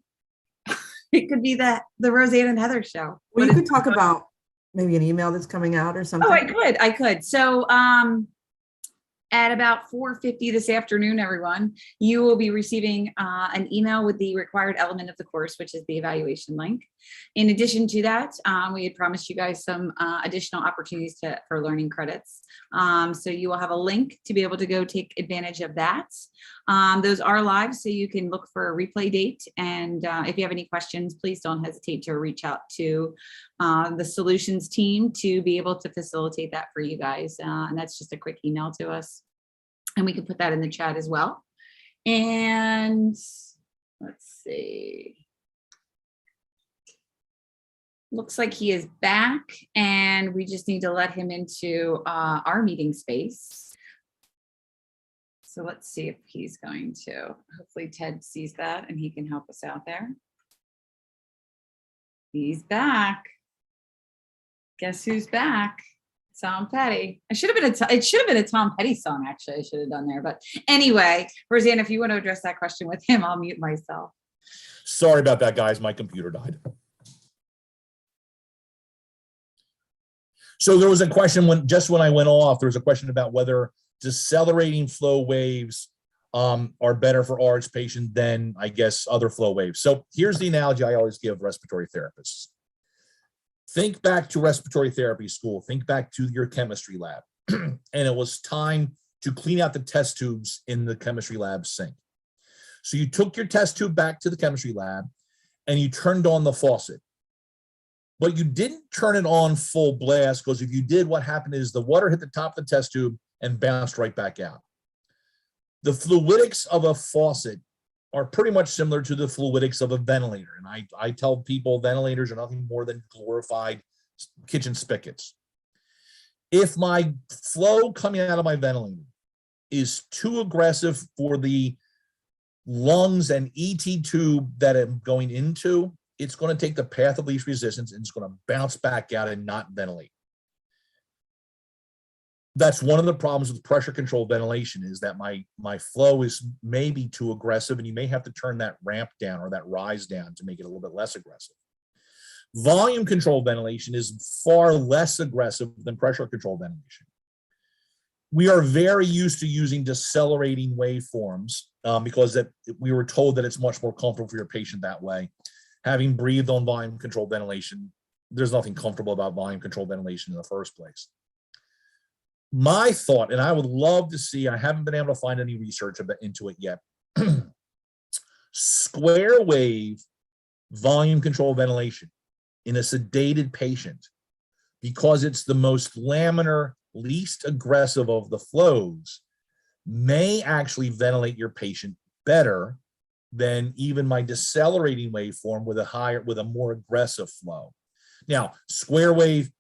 It could be the Roseanne and Heather show. well, you But could talk about maybe an email that's coming out or something. Oh, I could. So at about 4:50 this afternoon, everyone, you will be receiving an email with the required element of the course, which is the evaluation link. In addition to that, we had promised you guys some additional opportunities for learning credits. So you will have a link to be able to go take advantage of that. Those are live, so you can look for a replay date. And if you have any questions, please don't hesitate to reach out to the solutions team to be able to facilitate that for you guys. And that's just a quick email to us. And we can put that in the chat as well. And let's see. Looks like he is back, and we just need to let him into our meeting space. So let's see if he's going to. Hopefully Ted sees that and he can help us out there. He's back. Guess who's back? Tom Petty. It should have been a Tom Petty song, actually. I should have done there. But anyway, Roseanne, if you want to address that question with him, I'll mute myself. Sorry about that, guys. My computer died. So there was a question when I went off, there was a question about whether decelerating flow waves are better for RH patients than, I guess, other flow waves. So here's the analogy I always give respiratory therapists. Think back to respiratory therapy school. Think back to your chemistry lab. And it was time to clean out the test tubes in the chemistry lab sink. So you took your test tube back to the chemistry lab and you turned on the faucet. But you didn't turn it on full blast, because if you did, what happened is the water hit the top of the test tube and bounced right back out. The fluidics of a faucet are pretty much similar to the fluidics of a ventilator. And I tell people ventilators are nothing more than glorified kitchen spigots. If my flow coming out of my ventilator is too aggressive for the lungs and ET tube that I'm going into, it's going to take the path of least resistance and it's going to bounce back out and not ventilate. That's one of the problems with pressure controlled ventilation, is that my flow is maybe too aggressive, and you may have to turn that ramp down or that rise down to make it a little bit less aggressive. Volume controlled ventilation is far less aggressive than pressure controlled ventilation. We are very used to using decelerating waveforms because we were told that it's much more comfortable for your patient that way. Having breathed on volume controlled ventilation, there's nothing comfortable about volume controlled ventilation in the first place. My thought, and I would love to see, I haven't been able to find any research into it yet, square wave volume control ventilation in a sedated patient, because it's the most laminar, least aggressive of the flows, may actually ventilate your patient better than even my decelerating waveform with a more aggressive flow. Now, square wave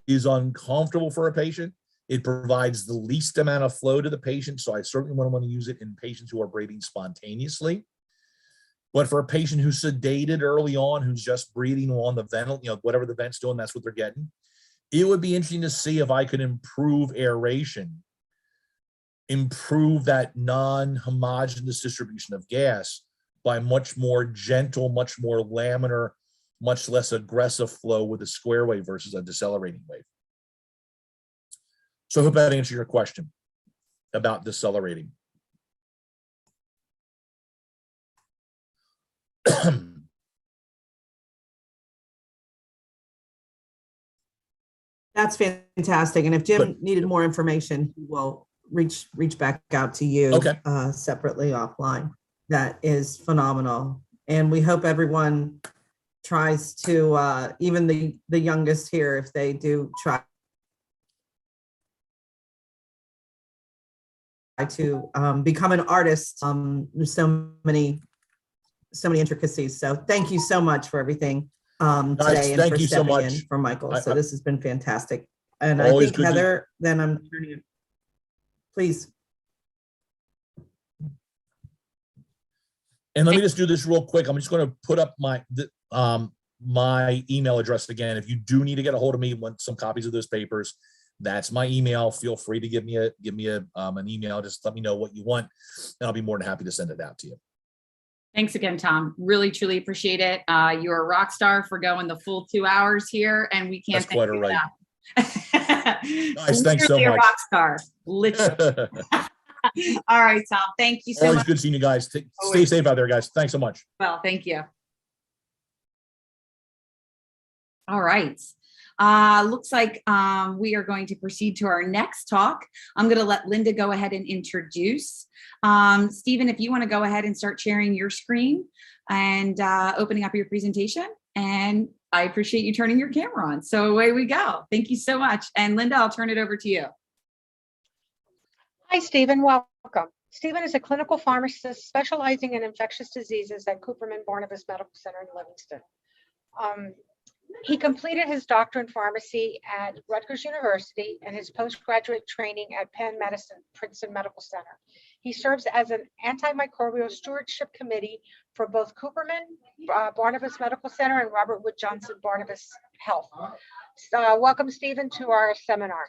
is uncomfortable for a patient. It provides the least amount of flow to the patient, so I certainly wouldn't want to use it in patients who are breathing spontaneously. But for a patient who's sedated early on, who's just breathing on the vent, whatever the vent's doing, that's what they're getting. It would be interesting to see if I could improve aeration, improve that non-homogeneous distribution of gas by much more gentle, much more laminar, much less aggressive flow with a square wave versus a decelerating wave. So I hope that answers your question about decelerating. That's fantastic. And if Jim Good. needed more information, he will reach back out to you Okay. Separately offline. That is phenomenal. And we hope everyone tries to, even the youngest here, if they do try to become an artist. There's so many intricacies. So thank you so much for everything today and thank for you so stepping much. in for Michael. I- So I- this has been fantastic. And I Always think good to- Heather, then I'm turning it. Please. And let me just do this real quick. I'm just going to put up my email address again. If you do need to get a hold of me, want some copies of those papers, that's my email. Feel free to give me an email. Just let me know what you want, and I'll be more than happy to send it out to you. Thanks again, Tom. Really, truly appreciate it. You're a rock star for going the full 2 hours here, and we can't. That's quite all right. Nice, thanks so a much. rock star, literally. All right, Tom. Thank you so Always much. good seeing you guys. Stay Always. safe out there, guys. Thanks so much. Well, thank you. All right. Looks like we are going to proceed to our next talk. I'm going to let Linda go ahead and introduce. Stephen, if you want to go ahead and start sharing your screen and opening up your presentation. And I appreciate you turning your camera on. So away we go. Thank you so much. And Linda, I'll turn it over to you. Hi, Stephen. Welcome. Stephen is a clinical pharmacist specializing in infectious diseases at Cooperman-Barnabas Medical Center in Livingston. He completed his doctorate in pharmacy at Rutgers University and his postgraduate training at Penn Medicine Princeton Medical Center. He serves as an antimicrobial stewardship committee for both Cooperman Barnabas Medical Center and Robert Wood Johnson Barnabas Health. Welcome, Stephen, to our seminar.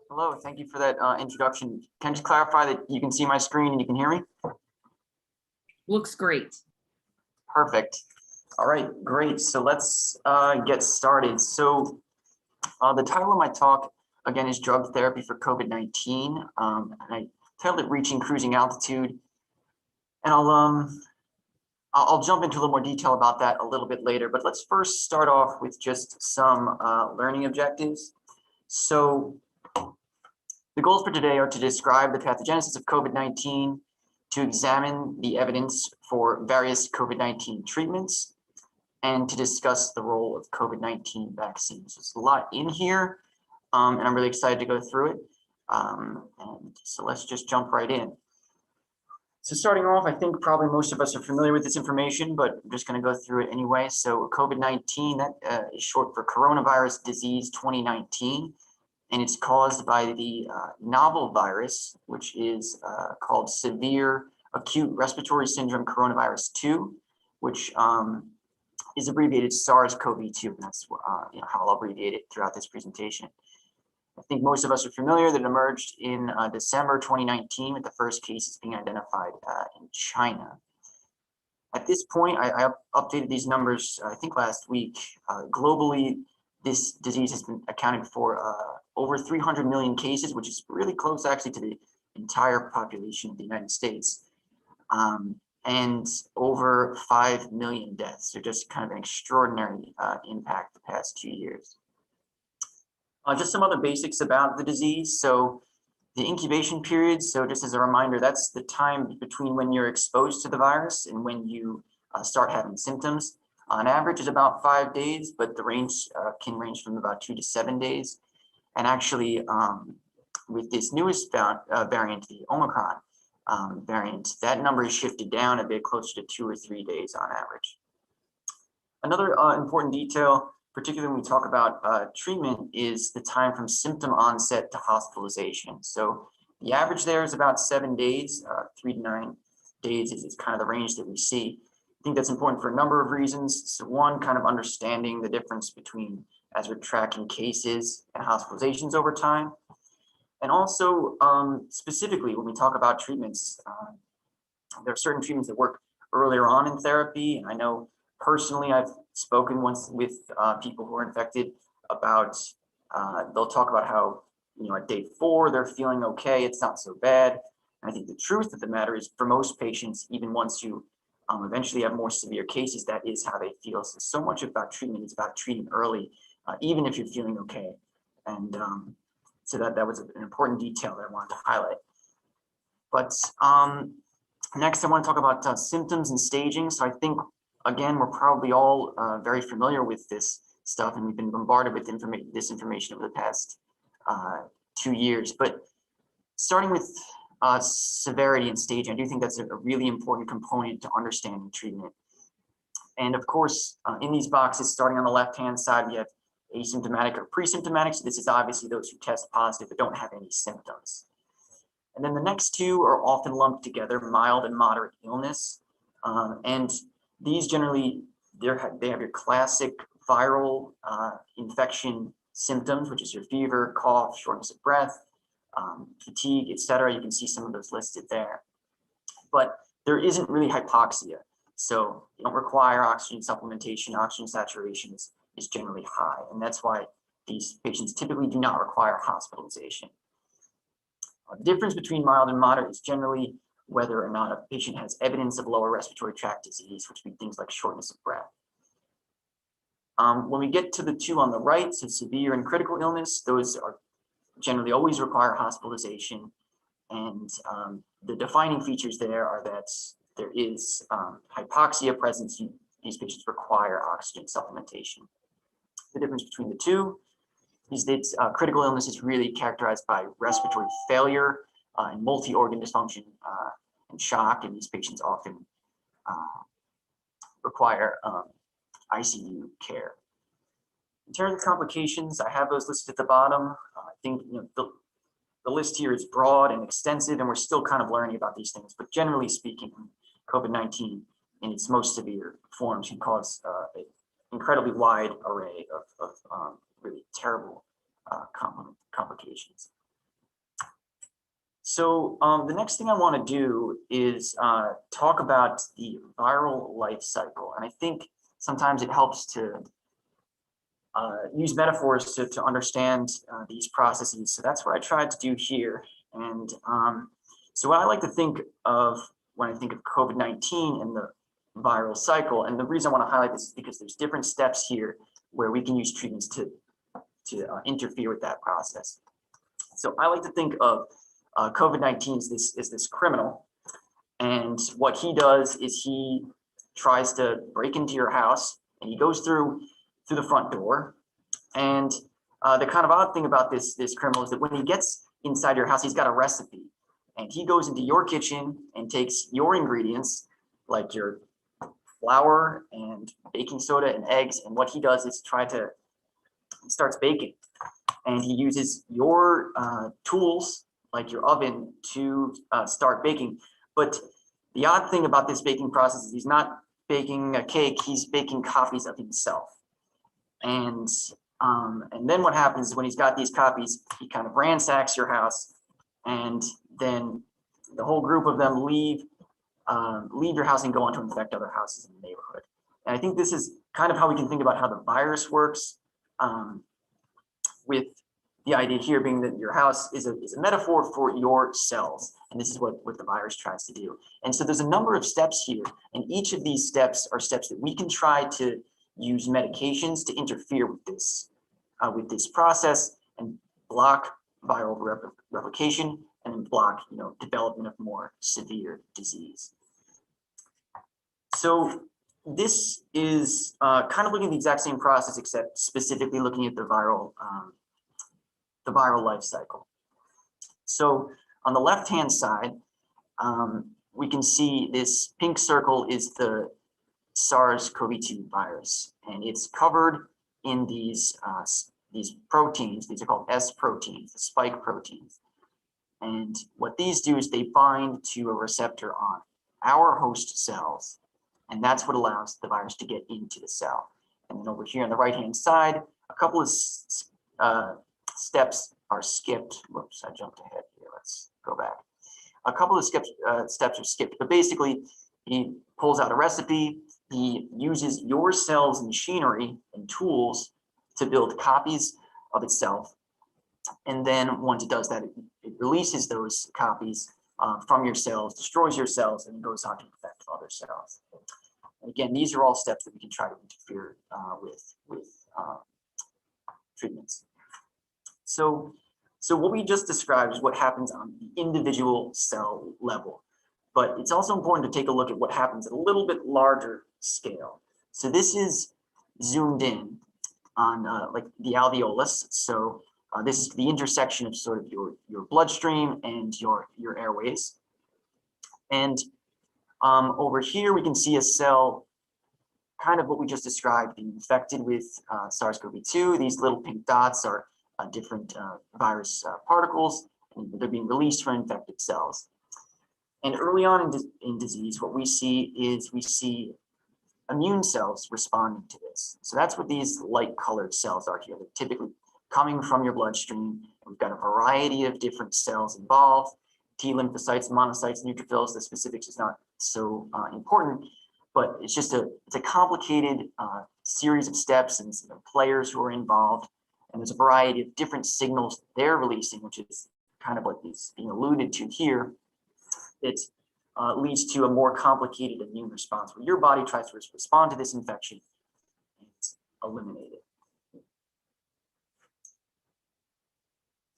Hello, thank you for that introduction. Can I just clarify that you can see my screen and you can hear me? Looks great. Perfect. All right, great. So let's get started. So the title of my talk, again, is Drug Therapy for COVID-19. And I titled it Reaching Cruising Altitude. And I'll jump into a little more detail about that a little bit later, but let's first start off with just some learning objectives. So the goals for today are to describe the pathogenesis of COVID-19, to examine the evidence for various COVID-19 treatments, and to discuss the role of COVID-19 vaccines. There's a lot in here, and I'm really excited to go through it. And so let's just jump right in. So starting off, I think probably most of us are familiar with this information, but I'm just going to go through it anyway. So COVID-19, that is short for coronavirus disease 2019. And it's caused by the novel virus, which is called severe acute respiratory syndrome coronavirus 2, which is abbreviated SARS-CoV-2. And that's how I'll abbreviate it throughout this presentation. I think most of us are familiar that it emerged in December 2019 with the first cases being identified in China. At this point, I updated these numbers, I think last week. Globally, this disease has been accounted for over 300 million cases, which is really close actually to the entire population of the United States, and over 5 million deaths. So just kind of an extraordinary impact the past 2 years. Just some other basics about the disease. So the incubation period, so just as a reminder, that's the time between when you're exposed to the virus and when you start having symptoms. On average is about 5 days, but the range can range from about 2 to 7 days. And actually, with this newest variant, the Omicron variant, that number is shifted down a bit, closer to 2 or 3 days on average. Another important detail, particularly when we talk about treatment, is the time from symptom onset to hospitalization. So the average there is about 7 days, 3 to 9 days is kind of the range that we see. I think that's important for a number of reasons. So one, kind of understanding the difference between as we're tracking cases and hospitalizations over time. And also specifically when we talk about treatments, there are certain treatments that work earlier on in therapy. And I know personally, I've spoken once with people who are infected about, they'll talk about how, at day 4, they're feeling okay, it's not so bad. And I think the truth of the matter is for most patients, even once you eventually have more severe cases, that is how they feel. So much about treatment is about treating early, even if you're feeling okay. And so that was an important detail that I wanted to highlight. But next, I want to talk about symptoms and staging. So I think, again, we're probably all very familiar with this stuff, and we've been bombarded with this information over the past 2 years. But starting with severity and staging, I do think that's a really important component to understanding treatment. And of course, in these boxes, starting on the left-hand side, we have asymptomatic or pre-symptomatic. So this is obviously those who test positive but don't have any symptoms. And then the next two are often lumped together, mild and moderate illness. And these generally, they have your classic viral infection symptoms, which is your fever, cough, shortness of breath, fatigue, etc. You can see some of those listed there. But there isn't really hypoxia. So you don't require oxygen supplementation. Oxygen saturation is generally high. And that's why these patients typically do not require hospitalization. The difference between mild and moderate is generally whether or not a patient has evidence of lower respiratory tract disease, which would be things like shortness of breath. When we get to the two on the right, so severe and critical illness, those are generally always require hospitalization. And the defining features there are that there is hypoxia present. These patients require oxygen supplementation. The difference between the two is that critical illness is really characterized by respiratory failure and multi-organ dysfunction and shock, and these patients often require ICU care. In terms of complications, I have those listed at the bottom. I think the list here is broad and extensive, and we're still kind of learning about these things. But generally speaking, COVID-19 in its most severe forms can cause an incredibly wide array of really terrible complications. So the next thing I want to do is talk about the viral life cycle. And I think sometimes it helps to use metaphors to understand these processes. So that's what I tried to do here. And so what I like to think of when I think of COVID-19 and the viral cycle, and the reason I want to highlight this is because there's different steps here where we can use treatments to interfere with that process. So I like to think of COVID-19 as this criminal, and what he does is he tries to break into your house, and he goes through the front door. And the kind of odd thing about this criminal is that when he gets inside your house, he's got a recipe, and he goes into your kitchen and takes your ingredients like your flour and baking soda and eggs, and what he does is he starts baking, and he uses your tools like your oven to start baking. But the odd thing about this baking process is he's not baking a cake, he's baking copies of himself. And then what happens is when he's got these copies, he kind of ransacks your house, and then the whole group of them leave your house and go on to infect other houses in the neighborhood. And I think this is kind of how we can think about how the virus works, with the idea here being that your house is a metaphor for your cells. And this is what the virus tries to do. And so there's a number of steps here, and each of these steps are steps that we can try to use medications to interfere with this process and block viral replication and then block development of more severe disease. So this is kind of looking at the exact same process, except specifically looking at the viral life cycle. So on the left-hand side, we can see this pink circle is the SARS-CoV-2 virus, and it's covered in these proteins. These are called S proteins, the spike proteins. And what these do is they bind to a receptor on our host cells, and that's what allows the virus to get into the cell. And then over here on the right-hand side, a couple of steps are skipped. Whoops, I jumped ahead here. Let's go back. A couple of steps are skipped, but basically he pulls out a recipe. He uses your cell's machinery and tools to build copies of itself. And then once it does that, it releases those copies from your cells, destroys your cells, and goes on to infect other cells. And again, these are all steps that we can try to interfere with treatments. So what we just described is what happens on the individual cell level, but it's also important to take a look at what happens at a little bit larger scale. So this is zoomed in on like the alveolus. So This is the intersection of sort of your bloodstream and your airways. And over here, we can see a cell, kind of what we just described, being infected with SARS-CoV-2. These little pink dots are different virus particles, and they're being released from infected cells. And early on in disease, what we see is immune cells responding to this. So that's what these light colored cells are here. They're typically coming from your bloodstream. We've got a variety of different cells involved: T lymphocytes, monocytes, neutrophils. The specifics is not so important, but it's a complicated series of steps and players who are involved. And there's a variety of different signals they're releasing, which is kind of what is being alluded to here. It leads to a more complicated immune response where your body tries to respond to this infection and eliminate it.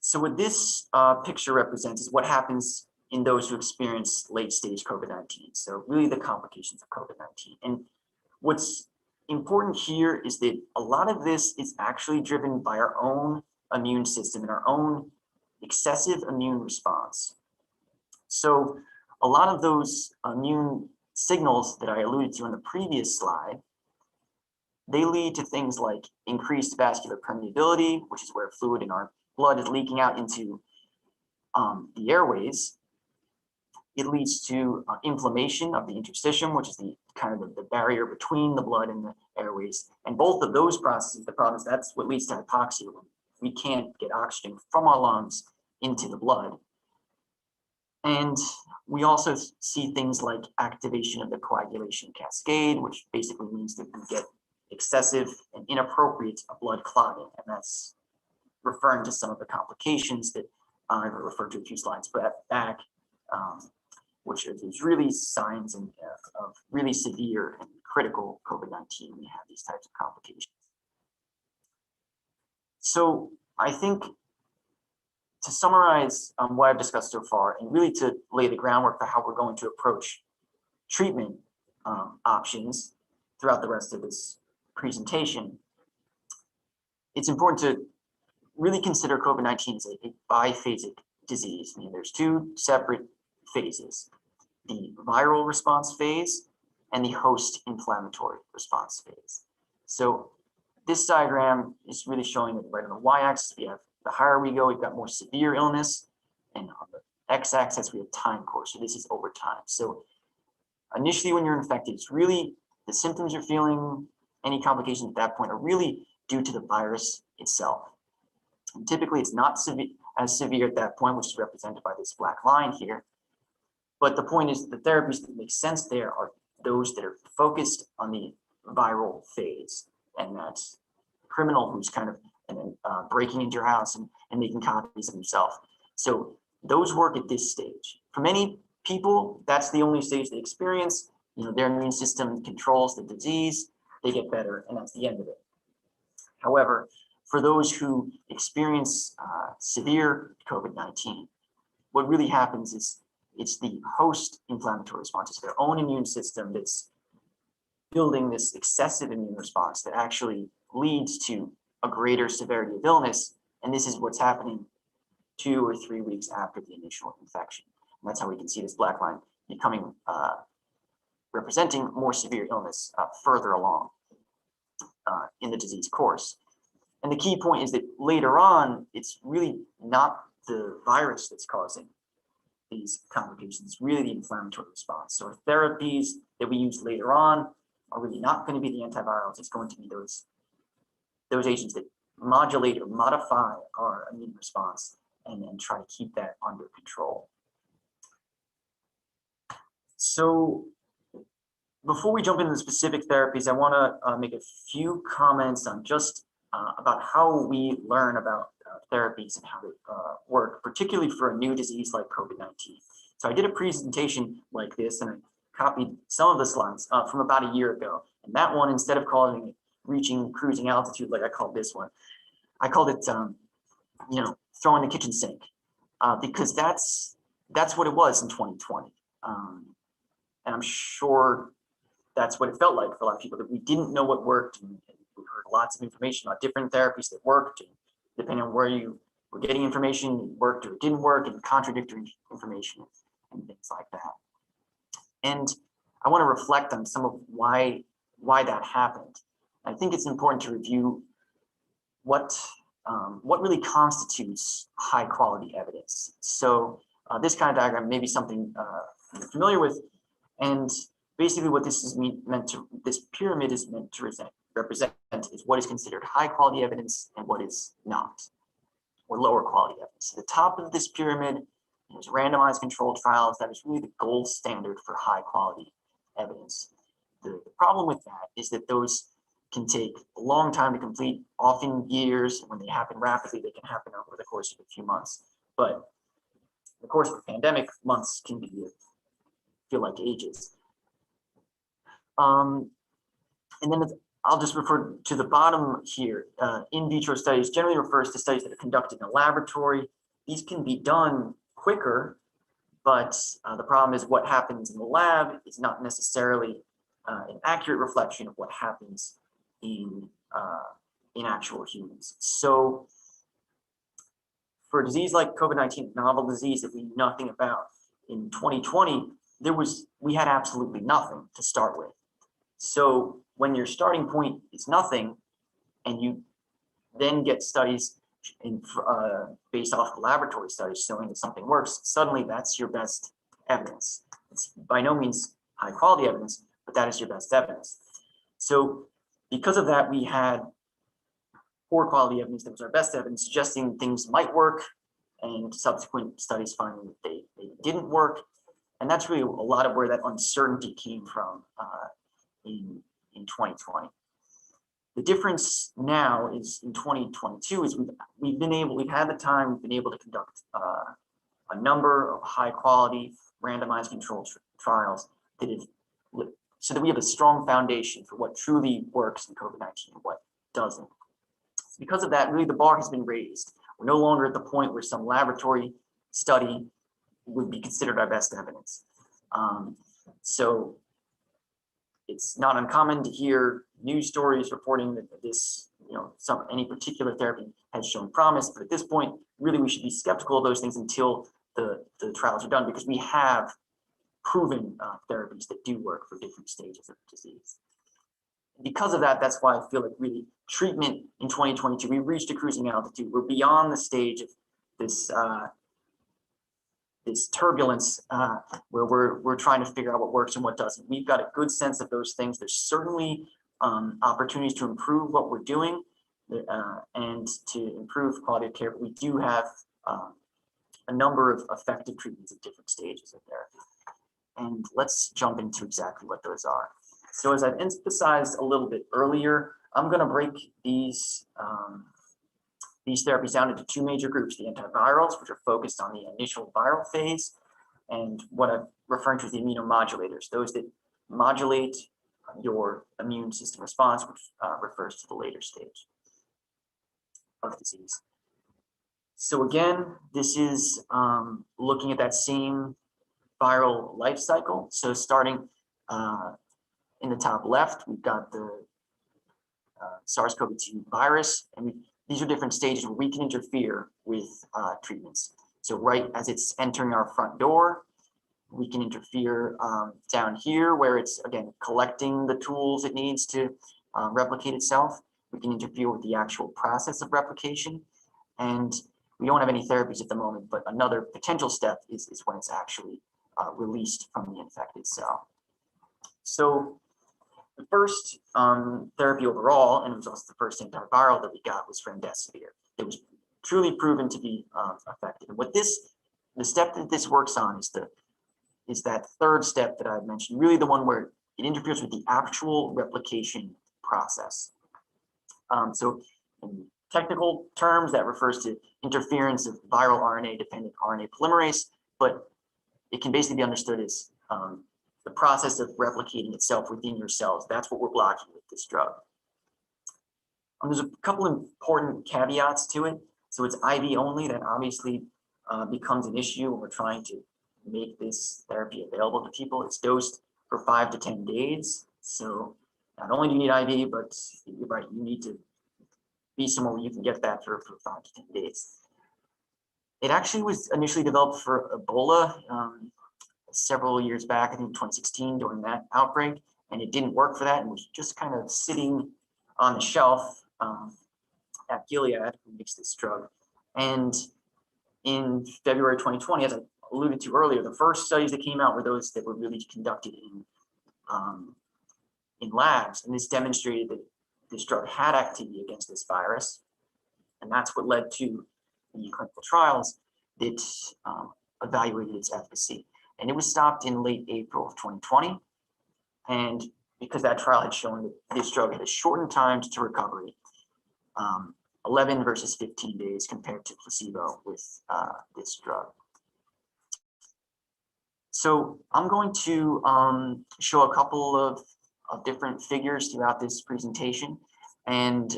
So what this picture represents is what happens in those who experience late stage COVID-19. So really the complications of COVID-19. And what's important here is that a lot of this is actually driven by our own immune system and our own excessive immune response. So a lot of those immune signals that I alluded to in the previous slide, they lead to things like increased vascular permeability, which is where fluid in our blood is leaking out into the airways. It leads to inflammation of the interstitium, which is the barrier between the blood and the airways. And both of those processes, the problem is that's what leads to hypoxia. We can't get oxygen from our lungs into the blood. And we also see things like activation of the coagulation cascade, which basically means that we get excessive and inappropriate blood clotting. And that's referring to some of the complications that I referred to a few slides back, which are these really signs of really severe and critical COVID-19 when you have these types of complications. So I think to summarize what I've discussed so far, and really to lay the groundwork for how we're going to approach treatment options throughout the rest of this presentation, it's important to really consider COVID-19 as a biphasic disease. I mean, there's two separate phases: the viral response phase and the host inflammatory response phase. So this diagram is really showing that right on the y-axis, we have the higher we go, we've got more severe illness, and on the x-axis, we have time course. So this is over time. So initially, when you're infected, it's really the symptoms you're feeling, any complications at that point are really due to the virus itself. And typically, it's not as severe at that point, which is represented by this black line here. But the point is, the therapies that make sense there are those that are focused on the viral phase, and that's criminal who's kind of breaking into your house and making copies of himself. So those work at this stage. For many people, that's the only stage they experience. Their immune system controls the disease, they get better, and that's the end of it. However, for those who experience severe COVID-19, what really happens is it's the host inflammatory response. It's their own immune system that's building this excessive immune response that actually leads to a greater severity of illness. And this is what's happening 2 or 3 weeks after the initial infection. And that's how we can see this black line becoming, representing more severe illness further along in the disease course. And the key point is that later on, it's really not the virus that's causing these complications, it's really the inflammatory response. So therapies that we use later on are really not going to be the antivirals, it's going to be those agents that modulate or modify our immune response and then try to keep that under control. So before we jump into the specific therapies, I want to make a few comments on just about how we learn about therapies and how they work, particularly for a new disease like COVID-19. So I did a presentation like this, and I copied some of the slides from about a year ago. And that one, instead of calling it reaching cruising altitude like I called this one, I called it, throwing the kitchen sink, because that's what it was in 2020. And I'm sure that's what it felt like for a lot of people, that we didn't know what worked. And we heard lots of information about different therapies that worked. And depending on where you we're getting information, it worked or it didn't work, and contradictory information and things like that. And I want to reflect on some of why that happened. I think it's important to review what really constitutes high quality evidence. So this kind of diagram may be something you're familiar with, and basically what this this pyramid is meant to represent is what is considered high quality evidence and what is not, or lower quality evidence. So the top of this pyramid is randomized controlled trials. That is really the gold standard for high quality evidence. The problem with that is that those can take a long time to complete, often years. When they happen rapidly, they can happen over the course of a few months. But in the course of a pandemic, months can feel like ages. And then I'll just refer to the bottom here. In vitro studies generally refers to studies that are conducted in a laboratory. These can be done quicker, but the problem is what happens in the lab is not necessarily an accurate reflection of what happens in actual humans. So for a disease like COVID-19, novel disease that we knew nothing about, in 2020, we had absolutely nothing to start with. So when your starting point is nothing, and you then get studies based off of laboratory studies showing that something works, suddenly that's your best evidence. It's by no means high quality evidence, but that is your best evidence. So because of that, we had poor quality evidence that was our best evidence, suggesting things might work, and subsequent studies finding that they didn't work. And that's really a lot of where that uncertainty came from in 2020. The difference now is in 2022 is we've had the time, we've been able to conduct a number of high quality randomized controlled trials so that we have a strong foundation for what truly works in COVID-19 and what doesn't. Because of that, really the bar has been raised. We're no longer at the point where some laboratory study would be considered our best evidence. So it's not uncommon to hear news stories reporting that any particular therapy has shown promise, but at this point, really we should be skeptical of those things until the trials are done, because we have proven therapies that do work for different stages of disease. Because of that, that's why I feel like really treatment in 2022, we reached a cruising altitude. We're beyond the stage of this turbulence where we're trying to figure out what works and what doesn't. We've got a good sense of those things. There's certainly opportunities to improve what we're doing and to improve quality of care, but we do have a number of effective treatments at different stages of therapy. And let's jump into exactly what those are. So as I've emphasized a little bit earlier, I'm going to break these therapies down into two major groups: the antivirals, which are focused on the initial viral phase, and what I'm referring to as the immunomodulators, those that modulate your immune system response, which refers to the later stage of disease. So again, this is looking at that same viral life cycle. So starting in the top left, we've got the SARS-CoV-2 virus, and these are different stages where we can interfere with treatments. So right as it's entering our front door, we can interfere down here where it's, again, collecting the tools it needs to replicate itself. We can interfere with the actual process of replication. And we don't have any therapies at the moment, but another potential step is when it's actually released from the infected cell. So the first therapy overall, and it was also the first antiviral that we got, was remdesivir. It was truly proven to be effective. And what the step that this works on is that third step that I mentioned, really the one where it interferes with the actual replication process. So in technical terms, that refers to interference of viral RNA-dependent RNA polymerase, but it can basically be understood as the process of replicating itself within your cells. That's what we're blocking with this drug. There's a couple important caveats to it. So it's IV only. That obviously becomes an issue when we're trying to make this therapy available to people. It's dosed for 5 to 10 days. So not only do you need IV, but you're right, you need to be somewhere where you can get that for 5 to 10 days. It actually was initially developed for Ebola several years back, I think 2016 during that outbreak, and it didn't work for that and was just kind of sitting on the shelf at Gilead, who makes this drug. And in February 2020, as I alluded to earlier, the first studies that came out were those that were really conducted in labs, and this demonstrated that this drug had activity against this virus, and that's what led to the clinical trials that evaluated its efficacy. And it was stopped in late April of 2020, and because that trial had shown that this drug had a shortened times to recovery, 11 versus 15 days compared to placebo with this drug. So I'm going to show a couple of different figures throughout this presentation. And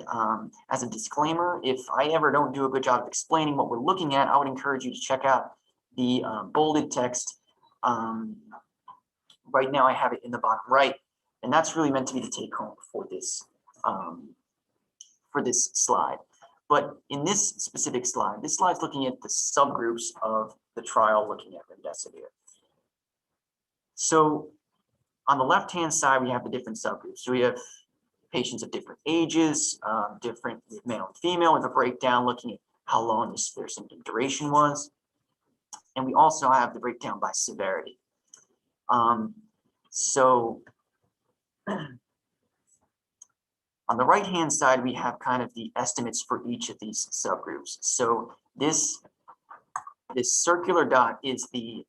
as a disclaimer, if I ever don't do a good job of explaining what we're looking at, I would encourage you to check out the bolded text. Right now I have it in the bottom right, and that's really meant to be the take home for this slide. But in this specific slide, this slide is looking at the subgroups of the trial looking at remdesivir. So on the left-hand side, we have the different subgroups. So we have patients of different ages, different male and female, with a breakdown looking at how long their symptom duration was. And we also have the breakdown by severity. So on the right-hand side, we have kind of the estimates for each of these subgroups. So this circular dot is the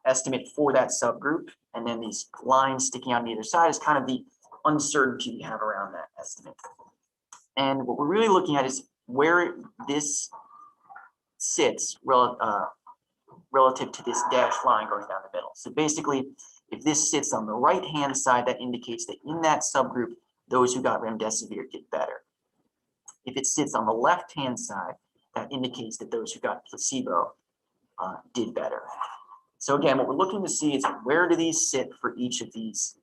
estimate for that subgroup, and then these lines sticking out on either side is kind of the uncertainty we have around that estimate. And what we're really looking at is where this sits relative to this dashed line going down the middle. So basically, if this sits on the right-hand side, that indicates that in that subgroup, those who got remdesivir did better. If it sits on the left-hand side, that indicates that those who got placebo did better. So again, what we're looking to see is where do these sit for each of these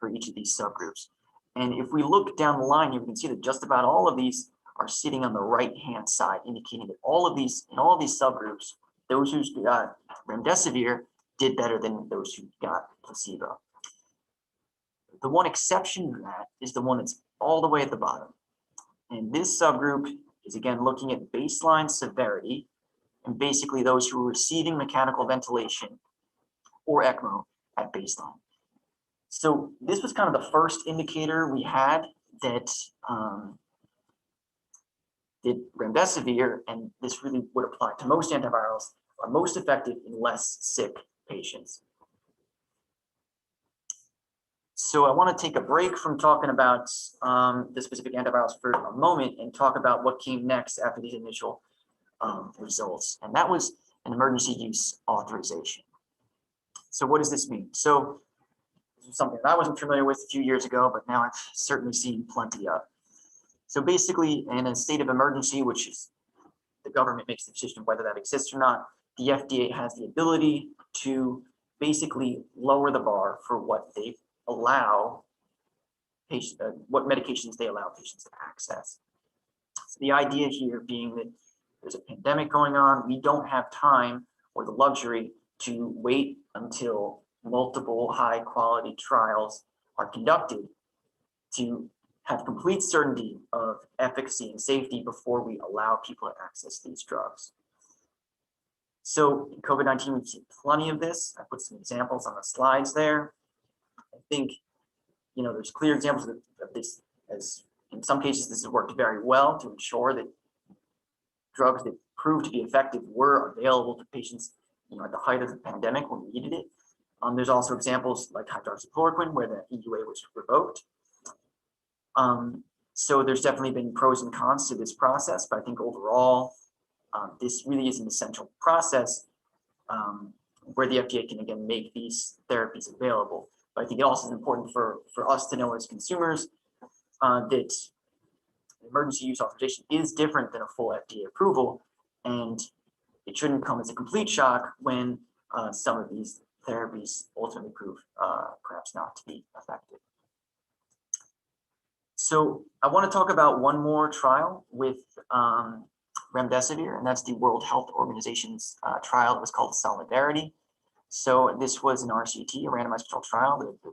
subgroups. And if we look down the line here, we can see that just about all of these are sitting on the right-hand side, indicating that in all of these subgroups, those who got remdesivir did better than those who got placebo. The one exception to that is the one that's all the way at the bottom. And this subgroup is again looking at baseline severity, and basically those who were receiving mechanical ventilation or ECMO at baseline. So this was kind of the first indicator we had that remdesivir, and this really would apply to most antivirals, are most effective in less sick patients. So I want to take a break from talking about the specific antivirals for a moment and talk about what came next after these initial results, and that was an emergency use authorization. So what does this mean? So this is something that I wasn't familiar with a few years ago, but now I've certainly seen plenty of. So basically, in a state of emergency, which is the government makes the decision whether that exists or not, the FDA has the ability to basically lower the bar for what they allow patients, what medications they allow patients to access. So the idea here being that there's a pandemic going on, we don't have time or the luxury to wait until multiple high quality trials are conducted to have complete certainty of efficacy and safety before we allow people to access these drugs. So in COVID-19, we've seen plenty of this. I put some examples on the slides there. I think, there's clear examples of this, as in some cases, this has worked very well to ensure that drugs that proved to be effective were available to patients, at the height of the pandemic when we needed it. There's also examples like hydroxychloroquine where the EUA was revoked. So there's definitely been pros and cons to this process, but I think overall, this really is an essential process where the FDA can again make these therapies available. But I think it also is important for us to know as consumers that emergency use authorization is different than a full FDA approval, and it shouldn't come as a complete shock when some of these therapies ultimately prove perhaps not to be effective. So I want to talk about one more trial with remdesivir, and that's the World Health Organization's trial. It was called Solidarity. So this was an RCT, a randomized controlled trial, the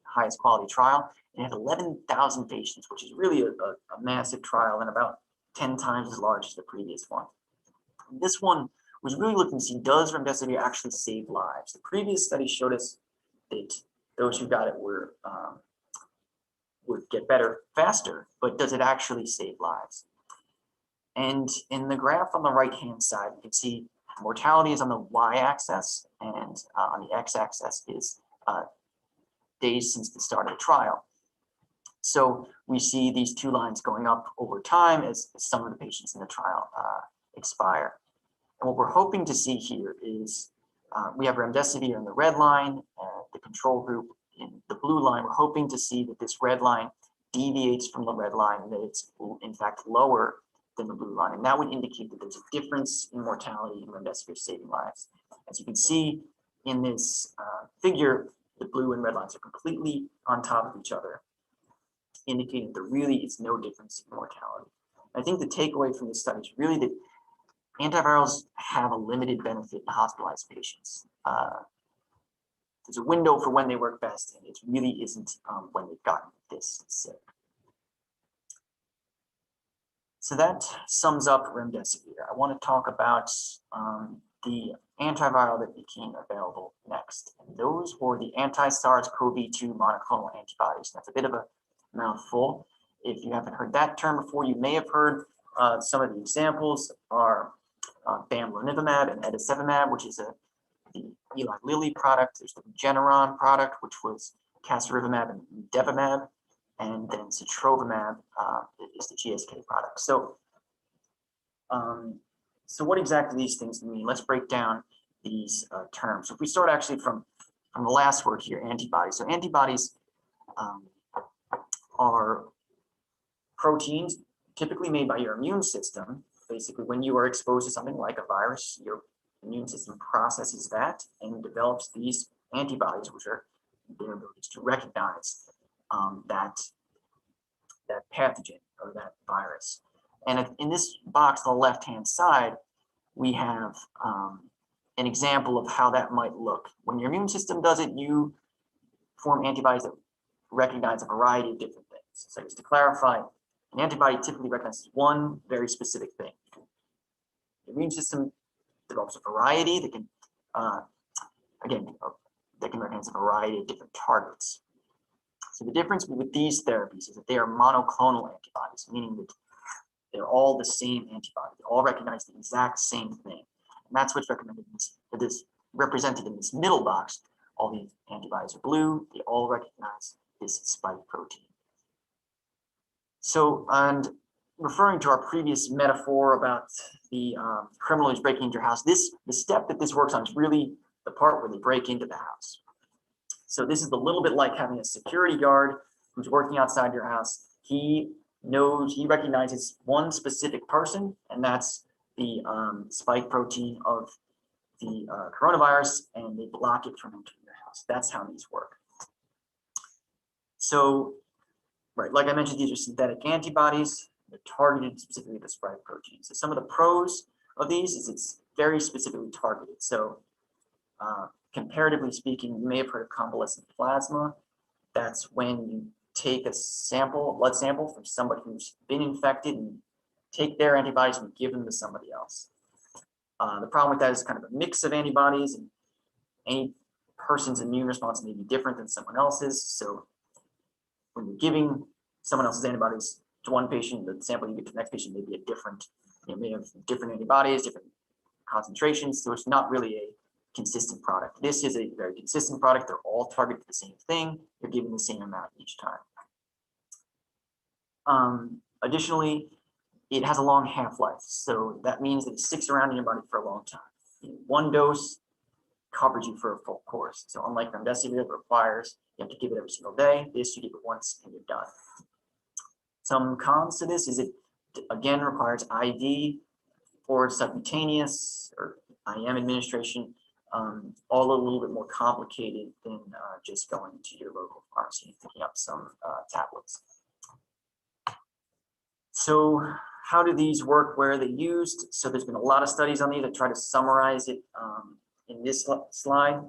highest quality trial. It had 11,000 patients, which is really a massive trial and about 10 times as large as the previous one. This one was really looking to see, does remdesivir actually save lives? The previous study showed us that those who got it would get better faster, but does it actually save lives? And in the graph on the right-hand side, you can see mortality is on the y-axis, and on the x-axis is days since the start of the trial. So we see these two lines going up over time as some of the patients in the trial expire. And what we're hoping to see here is we have remdesivir in the red line, the control group in the blue line. We're hoping to see that this red line deviates from the red line, and that it's in fact lower than the blue line. And that would indicate that there's a difference in mortality in remdesivir saving lives. As you can see in this figure, the blue and red lines are completely on top of each other, indicating there really is no difference in mortality. I think the takeaway from this study is really that antivirals have a limited benefit in hospitalized patients. There's a window for when they work best, and it really isn't when they've gotten this sick. So that sums up remdesivir. I want to talk about the antiviral that became available next. And those were the anti-SARS-CoV-2 monoclonal antibodies. That's a bit of a mouthful. If you haven't heard that term before, you may have heard some of the examples are bamlanivimab and etesevimab, which is the Eli Lilly product. There's the Regeneron product, which was casirivimab and devimab, and then sotrovimab is the GSK product. So, so what exactly these things mean? Let's break down these terms. So if we start actually from the last word here, antibodies. So antibodies are proteins typically made by your immune system. Basically, when you are exposed to something like a virus, your immune system processes that and develops these antibodies, which are their abilities to recognize that pathogen or that virus. And in this box on the left-hand side, we have an example of how that might look. When your immune system does it, you form antibodies that recognize a variety of different things. So just to clarify, an antibody typically recognizes one very specific thing. The immune system develops a variety that can, that can recognize a variety of different targets. So the difference with these therapies is that they are monoclonal antibodies, meaning that they're all the same antibody. They all recognize the exact same thing. And that's what's recommended in this represented in this middle box. All these antibodies are blue. They all recognize this spike protein. So, and referring to our previous metaphor about the criminal who's breaking into your house, the step that this works on is really the part where they break into the house. So this is a little bit like having a security guard who's working outside your house. He recognizes one specific person, and that's the spike protein of the coronavirus, and they block it from entering your house. That's how these work. So, right, like I mentioned, these are synthetic antibodies. They're targeted specifically to the spike protein. So some of the pros of these is it's very specifically targeted. So comparatively speaking, you may have heard of convalescent plasma. That's when you take a sample, blood sample from somebody who's been infected and take their antibodies and give them to somebody else. The problem with that is kind of a mix of antibodies, and any person's immune response may be different than someone else's. So when you're giving someone else's antibodies to one patient, the sample you get to the next patient may be a different, may have different antibodies, different concentrations. So it's not really a consistent product. This is a very consistent product. They're all targeted the same thing. They're given the same amount each time. Additionally, it has a long half-life. So that means that it sticks around in your body for a long time. One dose covers you for a full course. So unlike remdesivir, that requires you have to give it every single day. This, you give it once and you're done. Some cons to this is it, again, requires IV or subcutaneous or IM administration, all a little bit more complicated than just going to your local pharmacy and picking up some tablets. So how do these work? Where are they used? So there's been a lot of studies on these. I try to summarize it in this slide.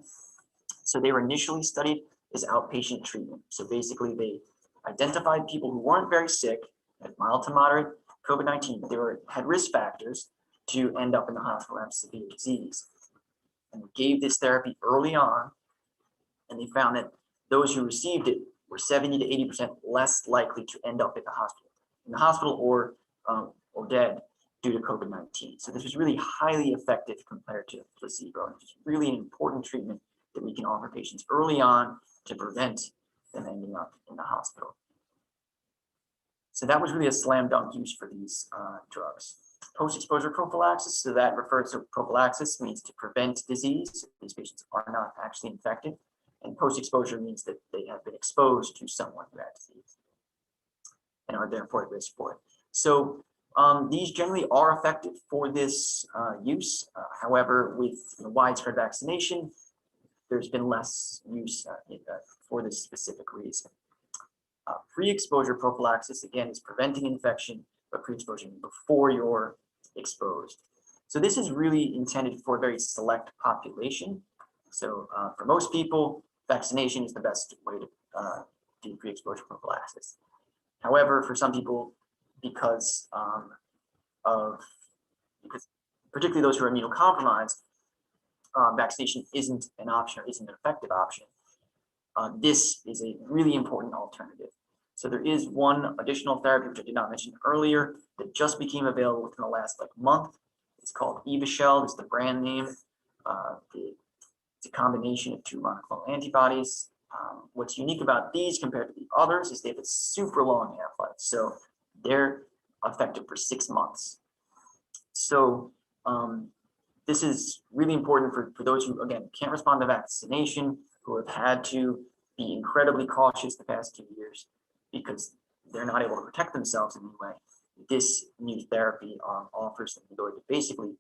So they were initially studied as outpatient treatment. So basically they identified people who weren't very sick, had mild to moderate COVID-19, but they had risk factors to end up in the hospital and have severe disease. And gave this therapy early on, and they found that those who received it were 70 to 80% less likely to end up in the hospital or dead due to COVID-19. So this was really highly effective compared to placebo. And it's really an important treatment that we can offer patients early on to prevent them ending up in the hospital. So that was really a slam dunk use for these drugs. Post-exposure prophylaxis, so that refers to prophylaxis means to prevent disease. These patients are not actually infected. And post-exposure means that they have been exposed to someone who had disease and are therefore at risk for it. So these generally are effective for this use. However, with widespread vaccination, there's been less use for this specific reason. Pre-exposure prophylaxis, again, is preventing infection, but pre-exposure before you're exposed. So this is really intended for a very select population. So for most people, vaccination is the best way to do pre-exposure prophylaxis. However, for some people, because particularly those who are immunocompromised, vaccination isn't an option or isn't an effective option. This is a really important alternative. So there is one additional therapy, which I did not mention earlier, that just became available within the last month. It's called Evusheld, it's the brand name. It's a combination of two monoclonal antibodies. What's unique about these compared to the others is they have a super long half-life. So they're effective for 6 months. So this is really important for those who, again, can't respond to vaccination, who have had to be incredibly cautious the past 2 years because they're not able to protect themselves in any way. This new therapy offers them the ability to basically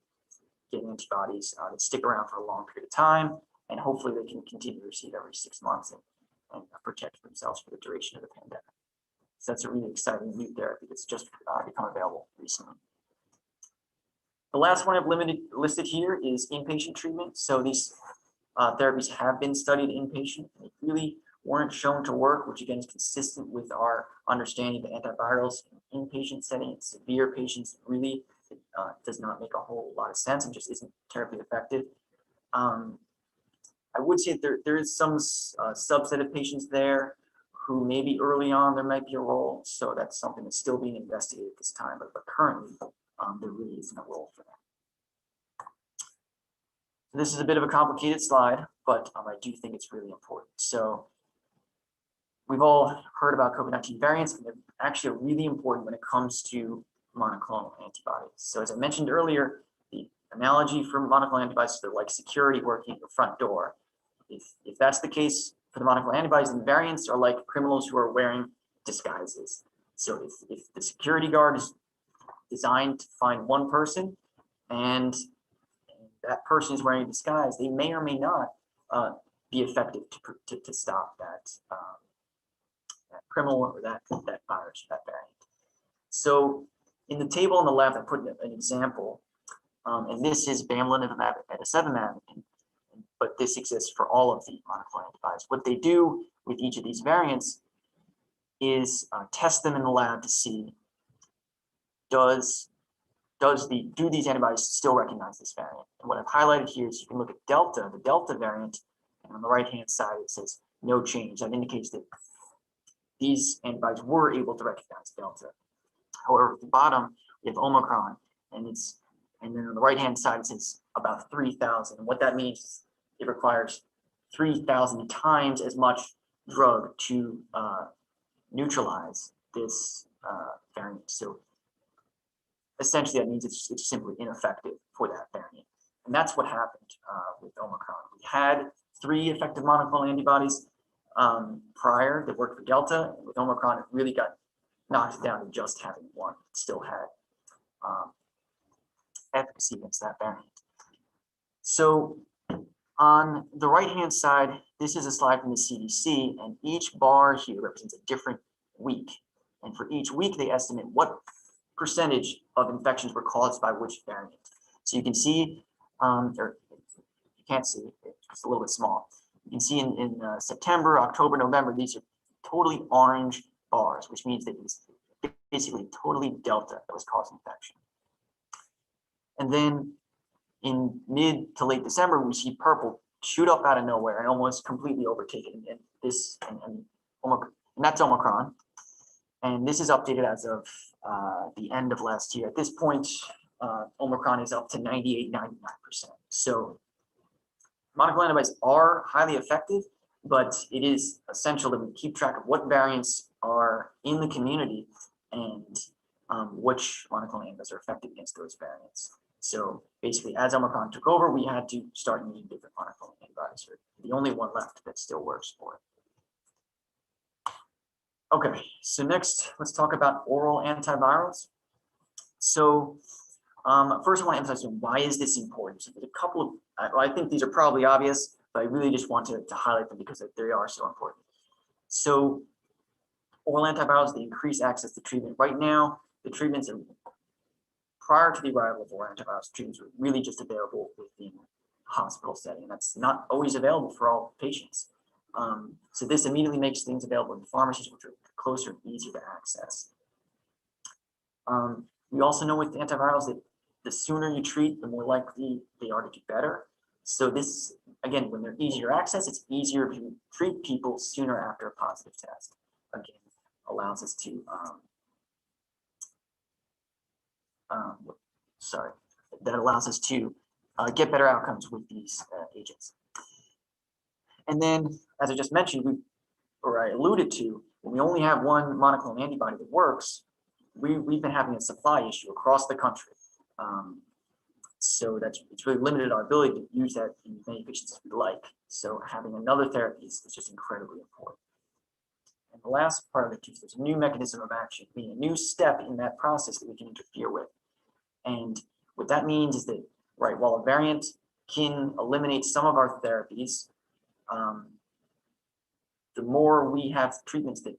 get antibodies that stick around for a long period of time, and hopefully they can continue to receive every 6 months and protect themselves for the duration of the pandemic. So that's a really exciting new therapy that's just become available recently. The last one I've listed here is inpatient treatment. So these therapies have been studied inpatient. They really weren't shown to work, which again is consistent with our understanding of antivirals in inpatient setting. Severe patients really does not make a whole lot of sense and just isn't terribly effective. I would say there is some subset of patients there who maybe early on there might be a role. So that's something that's still being investigated at this time, but currently there really isn't a role for that. This is a bit of a complicated slide, but I do think it's really important. So we've all heard about COVID-19 variants, and they're actually really important when it comes to monoclonal antibodies. So as I mentioned earlier, the analogy for monoclonal antibodies is they're like security working at your front door. If that's the case for the monoclonal antibodies, then variants are like criminals who are wearing disguises. So if the security guard is designed to find one person and that person is wearing a disguise, they may or may not be effective to stop that criminal or that virus, that variant. So in the table on the left, I put an example, and this is bamlanivimab and etesevimab, but this exists for all of the monoclonal antibodies. What they do with each of these variants is test them in the lab to see do these antibodies still recognize this variant? And what I've highlighted here is you can look at Delta, the Delta variant, and on the right-hand side it says no change. That indicates that these antibodies were able to recognize Delta. However, at the bottom, we have Omicron, and then on the right-hand side it says about 3,000. And what that means is it requires 3,000 times as much drug to neutralize this variant. So essentially, that means it's simply ineffective for that variant. And that's what happened with Omicron. We had 3 effective monoclonal antibodies prior that worked for Delta. And with Omicron, it really got knocked down to just having one. It still had efficacy against that variant. So on the right-hand side, this is a slide from the CDC, and each bar here represents a different week. And for each week, they estimate what percentage of infections were caused by which variant. So you can see, or you can't see, it's a little bit small. You can see in September, October, November, these are totally orange bars, which means that it's basically totally Delta that was causing infection. And then in mid to late December, we see purple shoot up out of nowhere and almost completely overtake it. And that's Omicron. And this is updated as of the end of last year. At this point, Omicron is up to 98, 99%. So monoclonal antibodies are highly effective, but it is essential that we keep track of what variants are in the community and which monoclonal antibodies are effective against those variants. So basically, as Omicron took over, we had to start using different monoclonal antibodies. The only one left that still works for it. Okay, so next, let's talk about oral antivirals. So first I want to emphasize why is this important? So there's a couple of, I think these are probably obvious, but I really just want to highlight them because they are so important. So oral antivirals, they increase access to treatment. Right now, the treatments are, prior to the arrival of oral antivirals, treatments were really just available within hospital setting. That's not always available for all patients. So this immediately makes things available in pharmacies, which are closer and easier to access. We also know with antivirals that the sooner you treat, the more likely they are to do better. So this, again, when they're easier access, it's easier to treat people sooner after a positive test. Again, allows us to, that allows us to get better outcomes with these agents. And then, as I just mentioned, or I alluded to, when we only have one monoclonal antibody that works, we've been having a supply issue across the country. So it's really limited our ability to use that in as many patients as we like. So having another therapy is just incredibly important. And the last part of it is there's a new mechanism of action, meaning a new step in that process that we can interfere with. And what that means is that, right, while a variant can eliminate some of our therapies, the more we have treatments that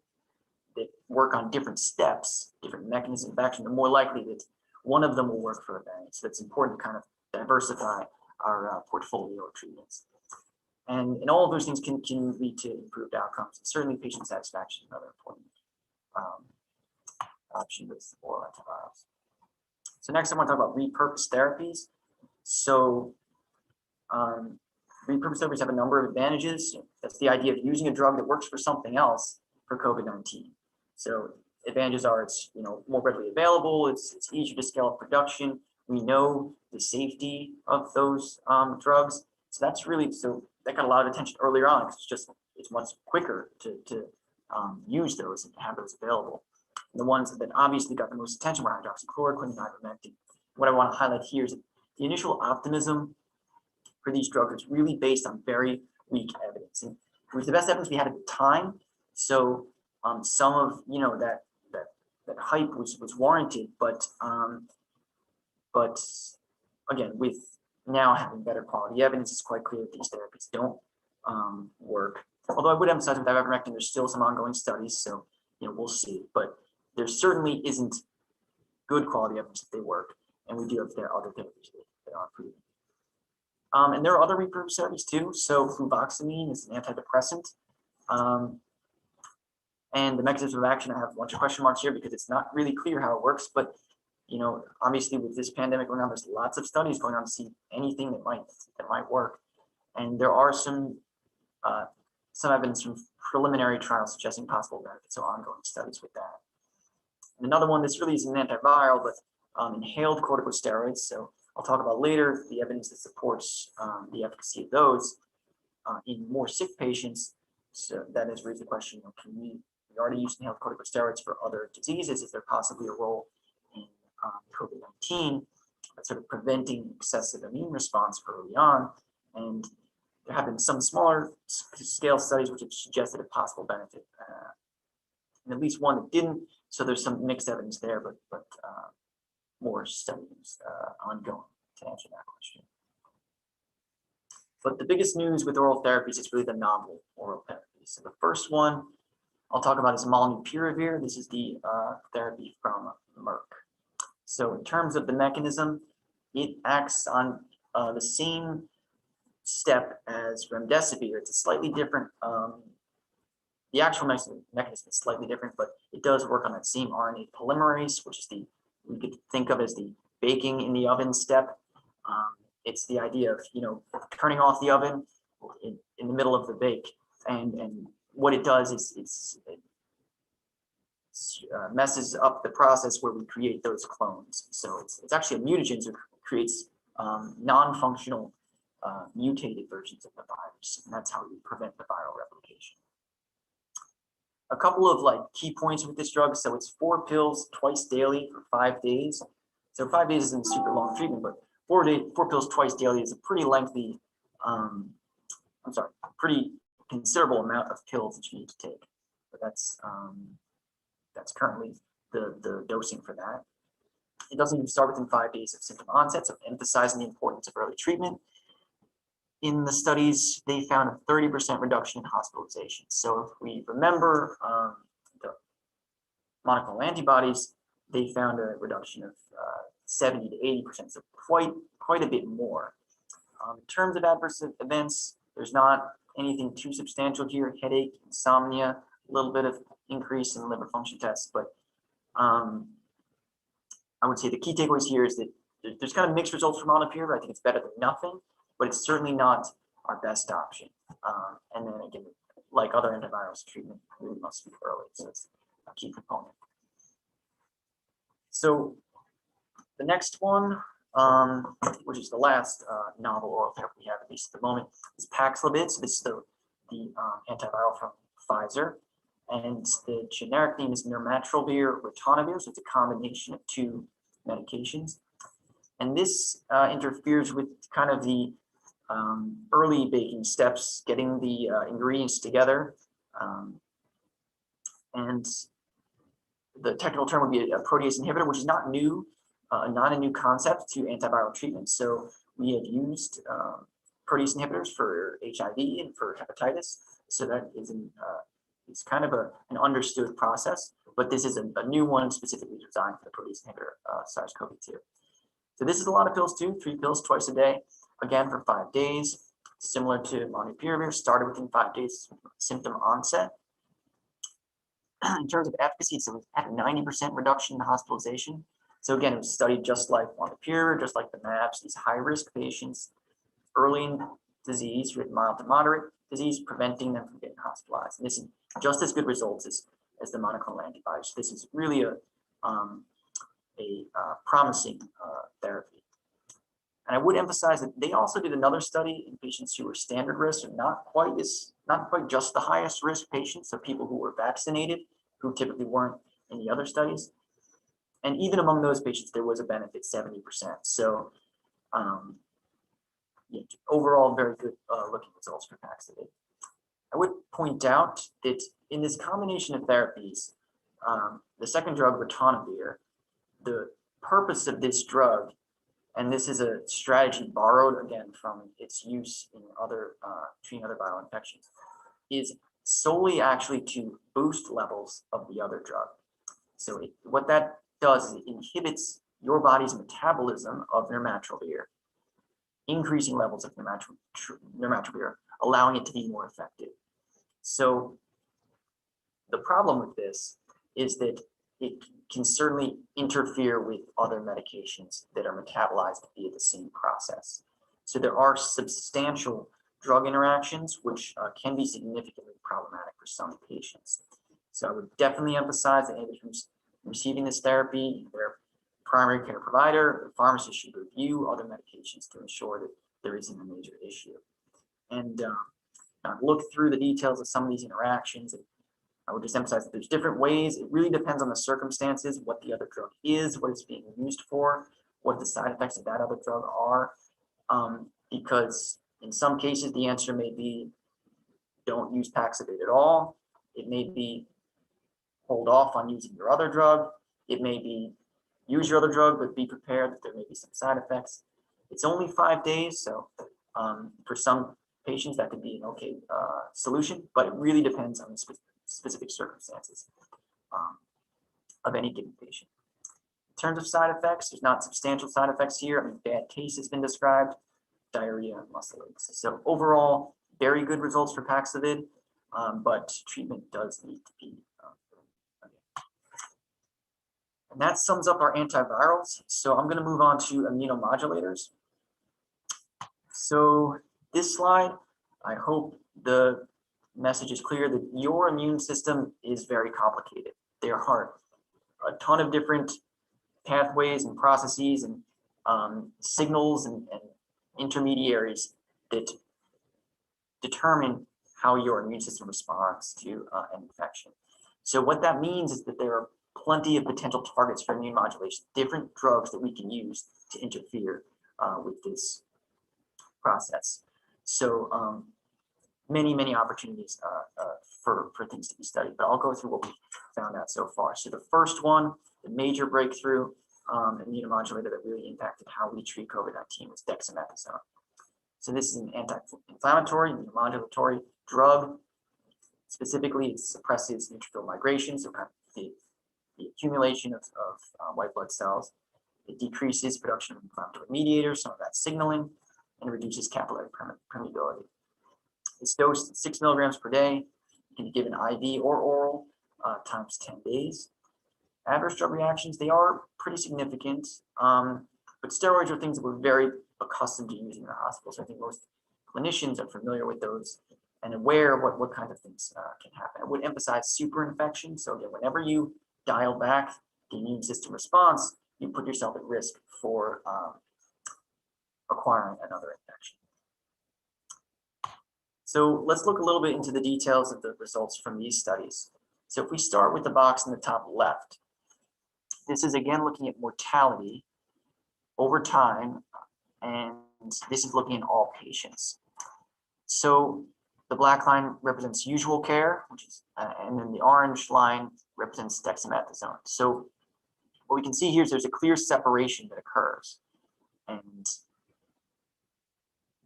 work on different steps, different mechanisms of action, the more likely that one of them will work for a variant. So it's important to kind of diversify our portfolio of treatments. And all of those things can lead to improved outcomes. And certainly patient satisfaction is another important option with oral antivirals. So next I want to talk about repurposed therapies. So repurposed therapies have a number of advantages. That's the idea of using a drug that works for something else for COVID-19. So advantages are it's more readily available, it's easier to scale up production. We know the safety of those drugs. So that's really, so that got a lot of attention earlier on because it's much quicker to use those and have those available. And the ones that obviously got the most attention were hydroxychloroquine and ivermectin. What I want to highlight here is that the initial optimism for these drugs is really based on very weak evidence. And it was the best evidence we had at the time. So some of that hype was warranted, but again, with now having better quality evidence, it's quite clear that these therapies don't work. Although I would emphasize with ivermectin, there's still some ongoing studies, so we'll see. But there certainly isn't good quality evidence that they work, and we do have other therapies that are proven. And there are other repurposed therapies too. So fluvoxamine is an antidepressant. And the mechanism of action, I have a bunch of question marks here because it's not really clear how it works. But obviously with this pandemic going on, there's lots of studies going on to see anything that might work. And there are some evidence from preliminary trials suggesting possible benefits, so ongoing studies with that. And another one, this really is an antiviral, but inhaled corticosteroids. So I'll talk about later the evidence that supports the efficacy of those in more sick patients. So that has raised the question: can we already use inhaled corticosteroids for other diseases? Is there possibly a role in COVID-19 sort of preventing excessive immune response early on? And there have been some smaller scale studies which have suggested a possible benefit, and at least one that didn't. So there's some mixed evidence there, but more studies ongoing to answer that question. But the biggest news with oral therapies is really the novel oral therapies. So the first one I'll talk about is molnupiravir. This is the therapy from Merck. So in terms of the mechanism, it acts on the same step as remdesivir. It's a slightly different, the actual mechanism is slightly different, but it does work on that same RNA polymerase, which is we could think of as the baking in the oven step. It's the idea of, turning off the oven in the middle of the bake. And what it does is it messes up the process where we create those clones. So it's actually a mutagen, so it creates non-functional mutated versions of the virus. And that's how we prevent the viral replication. A couple of key points with this drug. So it's 4 pills twice daily for 5 days. So 5 days isn't super long treatment, but 4 pills twice daily is a pretty lengthy, pretty considerable amount of pills that you need to take. But that's currently the dosing for that. It doesn't even start within 5 days of symptom onset, so emphasizing the importance of early treatment. In the studies, they found a 30% reduction in hospitalization. So if we remember the monoclonal antibodies, they found a reduction of 70 to 80%, so quite a bit more. In terms of adverse events, there's not anything too substantial here. Headache, insomnia, a little bit of increase in liver function tests, but I would say the key takeaways here is that there's kind of mixed results from molnupiravir. I think it's better than nothing, but it's certainly not our best option. And then again, like other antivirals, treatment really must be early, so it's a key component. So the next one, which is the last novel oral therapy we have, at least at the moment, is Paxlovid. So this is the antiviral from Pfizer. And the generic name is nirmatrelvir ritonavir, so it's a combination of 2 medications. And this interferes with kind of the early baking steps, getting the ingredients together. And the technical term would be a protease inhibitor, which is not new, not a new concept to antiviral treatment. So we have used protease inhibitors for HIV and for hepatitis. So that is it's kind of an understood process, but this is a new one specifically designed for the protease inhibitor SARS-CoV-2. So this is a lot of pills too, 3 pills twice a day, again for 5 days, similar to molnupiravir, started within 5 days symptom onset. In terms of efficacy, so it had a 90% reduction in hospitalization. So again, it was studied just like molnupiravir, just like the MABs, these high-risk patients, early in disease, who had mild to moderate disease, preventing them from getting hospitalized. And this is just as good results as the monoclonal antibodies. This is really a promising therapy. And I would emphasize that they also did another study in patients who were standard risk, and not quite just the highest risk patients, so people who were vaccinated, who typically weren't in the other studies. And even among those patients, there was a benefit, 70%. So yeah, overall, very good looking results for Paxlovid. I would point out that in this combination of therapies, the second drug, ritonavir, the purpose of this drug, and this is a strategy borrowed again from its use in treating other viral infections, is solely actually to boost levels of the other drug. So what that does is it inhibits your body's metabolism of nirmatrelvir, increasing levels of nirmatrelvir, allowing it to be more effective. So the problem with this is that it can certainly interfere with other medications that are metabolized via the same process. So there are substantial drug interactions which can be significantly problematic for some patients. So I would definitely emphasize that anybody who's receiving this therapy, their primary care provider, the pharmacist should review other medications to ensure that there isn't a major issue. And look through the details of some of these interactions. I would just emphasize that there's different ways. It really depends on the circumstances, what the other drug is, what it's being used for, what the side effects of that other drug are. Because in some cases, the answer may be don't use Paxlovid at all. It may be hold off on using your other drug. It may be use your other drug, but be prepared that there may be some side effects. It's only 5 days, so for some patients that could be an okay solution, but it really depends on the specific circumstances of any given patient. In terms of side effects, there's not substantial side effects here. I mean, bad taste has been described, diarrhea, and muscle aches. So overall, very good results for Paxlovid, but treatment does need to be. And that sums up our antivirals. So I'm going to move on to immunomodulators. So this slide, I hope the message is clear that your immune system is very complicated. There are a ton of different pathways and processes and signals and intermediaries that determine how your immune system responds to an infection. So what that means is that there are plenty of potential targets for immune modulation, different drugs that we can use to interfere with this process. So many opportunities for things to be studied, but I'll go through what we found out so far. So the first one, the major breakthrough immunomodulator that really impacted how we treat COVID-19 was dexamethasone. So this is an anti-inflammatory immunomodulatory drug. Specifically, it suppresses neutrophil migration, so kind of the accumulation of white blood cells. It decreases production of inflammatory mediators, some of that signaling, and reduces capillary permeability. It's dosed at 6 milligrams per day. It can be given IV or oral times 10 days. Adverse drug reactions, they are pretty significant, but steroids are things that we're very accustomed to using in the hospital. So I think most clinicians are familiar with those and aware of what kind of things can happen. I would emphasize superinfection. So again, whenever you dial back the immune system response, you put yourself at risk for acquiring another infection. So let's look a little bit into the details of the results from these studies. So if we start with the box in the top left, this is again looking at mortality over time, and this is looking at all patients. So the black line represents usual care, which is, and then the orange line represents dexamethasone. So what we can see here is there's a clear separation that occurs, and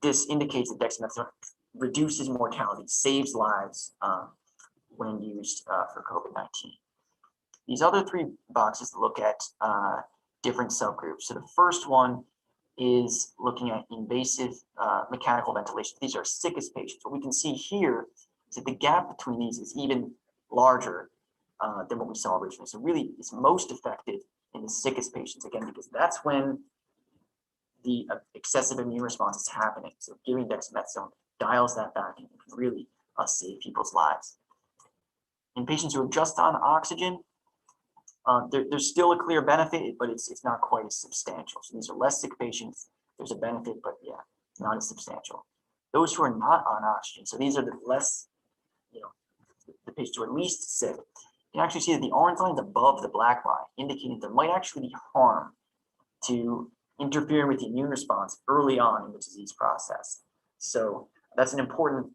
this indicates that dexamethasone reduces mortality, saves lives when used for COVID-19. These other three boxes look at different subgroups. So the first one is looking at invasive mechanical ventilation. These are sickest patients. What we can see here is that the gap between these is even larger than what we saw originally. So really it's most effective in the sickest patients, again, because that's when the excessive immune response is happening. So giving dexamethasone dials that back and can really save people's lives. In patients who are just on oxygen, there's still a clear benefit, but it's not quite as substantial. So these are less sick patients. There's a benefit, but yeah, not as substantial. Those who are not on oxygen, so these are the less, the patients who are least sick, you can actually see that the orange line is above the black line, indicating there might actually be harm to interfering with the immune response early on in the disease process. So that's an important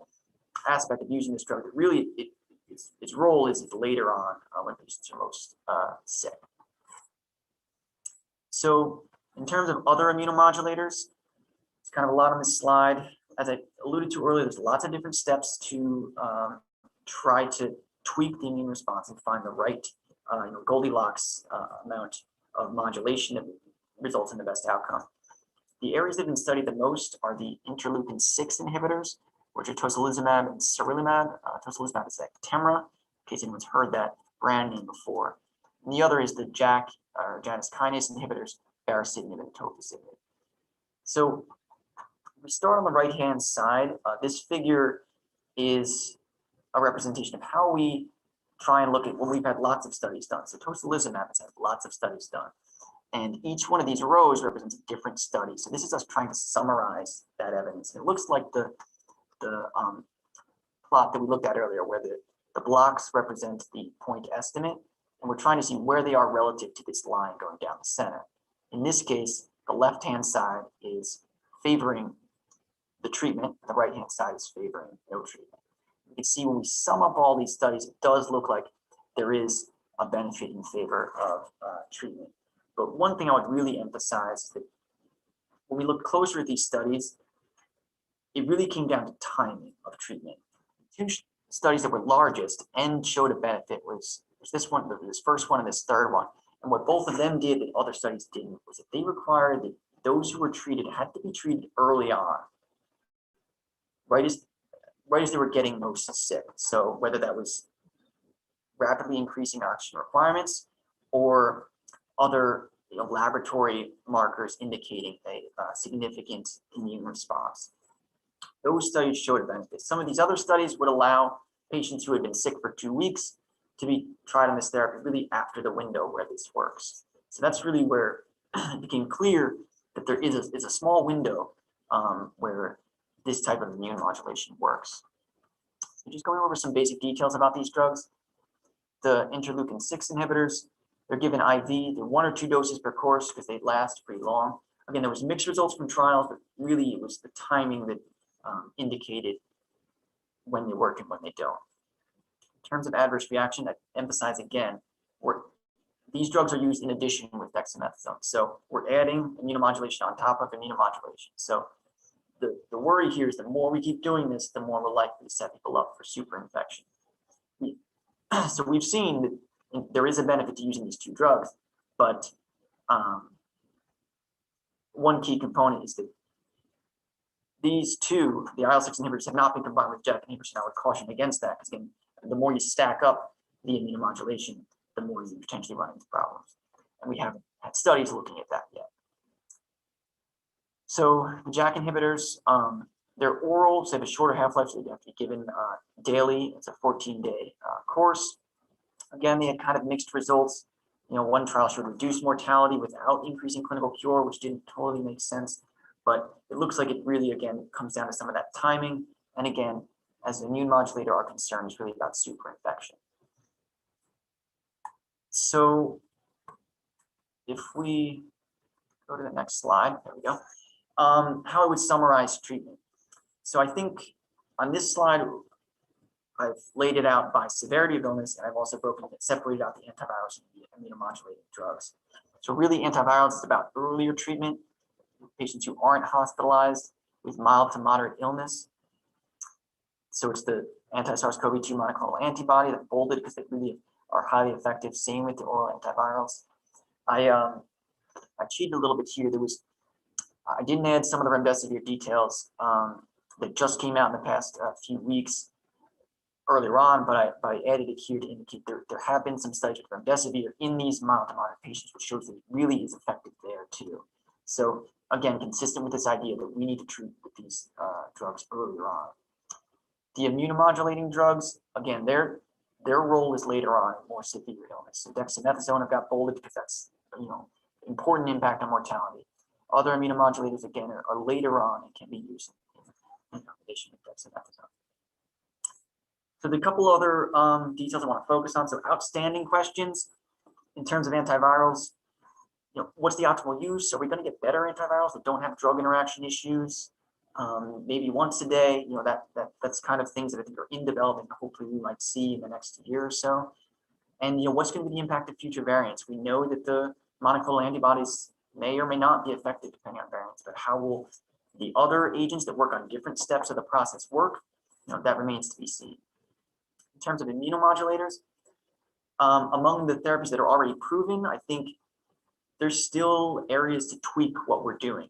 aspect of using this drug. Really, its role is later on when patients are most sick. So in terms of other immunomodulators, it's kind of a lot on this slide. As I alluded to earlier, there's lots of different steps to try to tweak the immune response and find the right Goldilocks amount of modulation that results in the best outcome. The areas that have been studied the most are the interleukin-6 inhibitors, which are tocilizumab and sarilumab. Tocilizumab is Actemra, in case anyone's heard that brand name before. And the other is the JAK or Janus kinase inhibitors, baricitinib and tofacitinib. So we start on the right-hand side. This figure is a representation of how we try and look at when we've had lots of studies done. So tocilizumab has had lots of studies done. And each one of these rows represents a different study. So this is us trying to summarize that evidence. And it looks like the plot that we looked at earlier, where the blocks represent the point estimate, and we're trying to see where they are relative to this line going down the center. In this case, the left-hand side is favoring the treatment, the right-hand side is favoring no treatment. You can see when we sum up all these studies, it does look like there is a benefit in favor of treatment. But one thing I would really emphasize is that when we look closer at these studies, it really came down to timing of treatment. Two studies that were largest and showed a benefit was this one, this first one and this third one. And what both of them did that other studies didn't was that they required that those who were treated had to be treated early on, right as they were getting most sick. So whether that was rapidly increasing oxygen requirements or other laboratory markers indicating a significant immune response. Those studies showed a benefit. Some of these other studies would allow patients who had been sick for 2 weeks to be tried on this therapy really after the window where this works. So that's really where it became clear that there is a small window where this type of immune modulation works. So just going over some basic details about these drugs. The interleukin-6 inhibitors, they're given IV, they're 1 or 2 doses per course because they last pretty long. Again, there was mixed results from trials, but really it was the timing that indicated when they work and when they don't. In terms of adverse reaction, I emphasize again, these drugs are used in addition with dexamethasone. So we're adding immunomodulation on top of immunomodulation. So the worry here is the more we keep doing this, the more we're likely to set people up for superinfection. So we've seen that there is a benefit to using these 2 drugs, but one key component is that these 2, the IL-6 inhibitors, have not been combined with JAK inhibitors, and I would caution against that because again, the more you stack up the immunomodulation, the more you potentially run into problems. And we haven't had studies looking at that yet. So the JAK inhibitors, they're oral, so they have a shorter half-life, so they have to be given daily. It's a 14-day course. Again, they had kind of mixed results. One trial showed reduced mortality without increasing clinical cure, which didn't totally make sense. But it looks like it really, again, comes down to some of that timing. And again, as an immune modulator, our concern is really about superinfection. So if we go to the next slide, there we go. How I would summarize treatment. So I think on this slide, I've laid it out by severity of illness, and I've also separated out the antivirals and the immunomodulating drugs. So really, antivirals is about earlier treatment, patients who aren't hospitalized with mild to moderate illness. So it's the anti-SARS-CoV-2 monoclonal antibody that bolded because they really are highly effective. Same with the oral antivirals. I cheated a little bit here. I didn't add some of the remdesivir details that just came out in the past few weeks earlier on, but I added it here to indicate there have been some studies with remdesivir in these mild to moderate patients, which shows that it really is effective there too. So again, consistent with this idea that we need to treat with these drugs earlier on. The immunomodulating drugs, again, their role is later on in more severe illness. So dexamethasone I've got bolded because that's important impact on mortality. Other immunomodulators, again, are later on and can be used in combination with dexamethasone. So the couple other details I want to focus on. So outstanding questions in terms of antivirals. What's the optimal use? Are we going to get better antivirals that don't have drug interaction issues? Maybe once a day. That's kind of things that I think are in development. Hopefully, we might see in the next year or so. And what's going to be the impact of future variants? We know that the monoclonal antibodies may or may not be effective depending on variants, but how will the other agents that work on different steps of the process work? That remains to be seen. In terms of immunomodulators, among the therapies that are already proven, I think there's still areas to tweak what we're doing.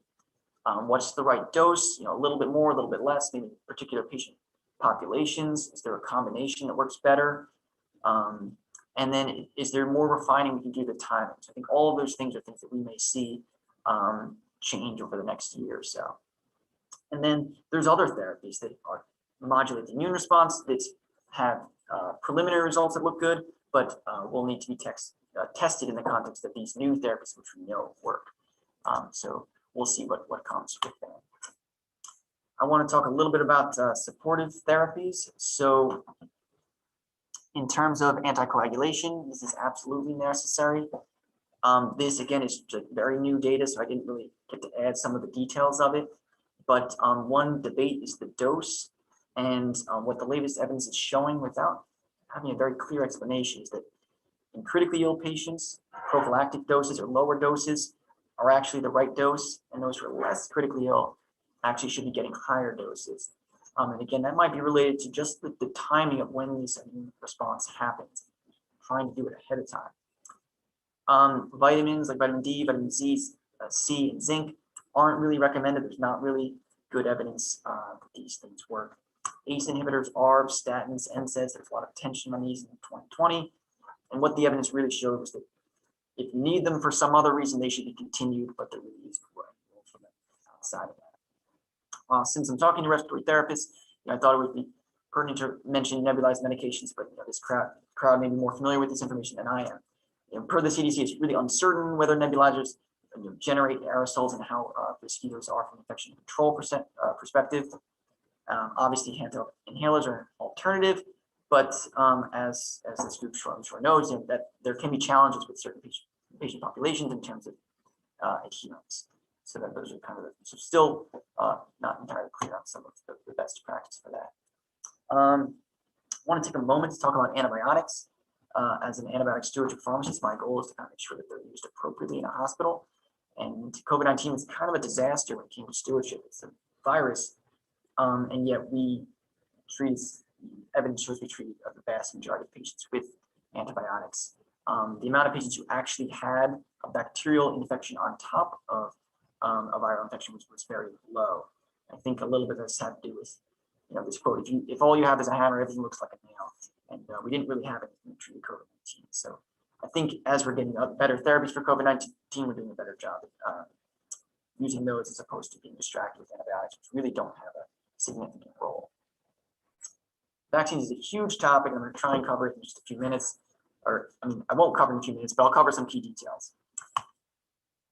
What's the right dose? A little bit more, a little bit less, maybe particular patient populations. Is there a combination that works better? And then is there more refining we can do the timing? So I think all of those things are things that we may see change over the next year or so. And then there's other therapies that modulate the immune response that have preliminary results that look good, but will need to be tested in the context of these new therapies, which we know work. So we'll see what comes with that. I want to talk a little bit about supportive therapies. So in terms of anticoagulation, this is absolutely necessary. This again is just very new data, so I didn't really get to add some of the details of it. But one debate is the dose, and what the latest evidence is showing without having a very clear explanation is that in critically ill patients, prophylactic doses or lower doses are actually the right dose, and those who are less critically ill actually should be getting higher doses. And again, that might be related to just the timing of when this immune response happens, trying to do it ahead of time. Vitamins like vitamin D, vitamin Z, C, and zinc aren't really recommended. There's not really good evidence that these things work. ACE inhibitors, ARBs, statins, NSAIDs, there's a lot of attention on these in 2020. And what the evidence really showed was that if you need them for some other reason, they should be continued, but they're really used for them outside of that. Since I'm talking to respiratory therapists, I thought it would be pertinent to mention nebulized medications, but this crowd may be more familiar with this information than I am. Per the CDC, it's really uncertain whether nebulizers generate aerosols and how risky those are from an infection control perspective. Obviously, handheld inhalers are an alternative, but as this group sure knows, that there can be challenges with certain patient populations in terms of adherence. So that those are kind of still not entirely clear on some of the best practice for that. I want to take a moment to talk about antibiotics. As an antibiotic stewardship pharmacist, my goal is to kind of make sure that they're used appropriately in a hospital. And COVID-19 is kind of a disaster when it came to stewardship. It's a virus, and yet evidence shows we treat the vast majority of patients with antibiotics. The amount of patients who actually had a bacterial infection on top of a viral infection was very low. I think a little bit of this had to do with this quote: if all you have is a hammer, everything looks like a nail. And we didn't really have anything to treat COVID-19. So I think as we're getting better therapies for COVID-19, we're doing a better job at using those as opposed to being distracted with antibiotics, which really don't have a significant role. Vaccines is a huge topic, and I'm going to try and cover it in just a few minutes. I won't cover it in a few minutes, but I'll cover some key details.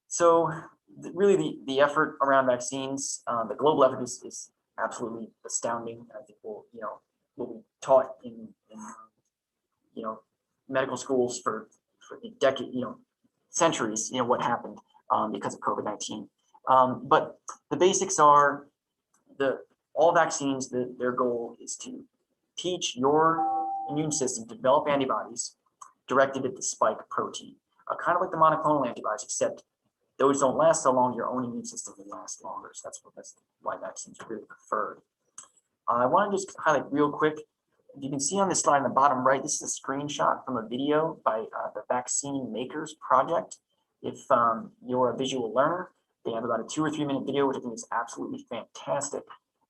So really the effort around vaccines, the global effort is absolutely astounding. I think we'll be taught in medical schools for centuries, what happened because of COVID-19. But the basics are all vaccines, their goal is to teach your immune system to develop antibodies directed at the spike protein, kind of like the monoclonal antibodies, except those don't last so long. Your own immune system will last longer. So that's why vaccines are really preferred. I want to just highlight real quick. You can see on this slide in the bottom right, this is a screenshot from a video by the Vaccine Makers Project. If you're a visual learner, they have about a 2 or 3 minute video, which I think is absolutely fantastic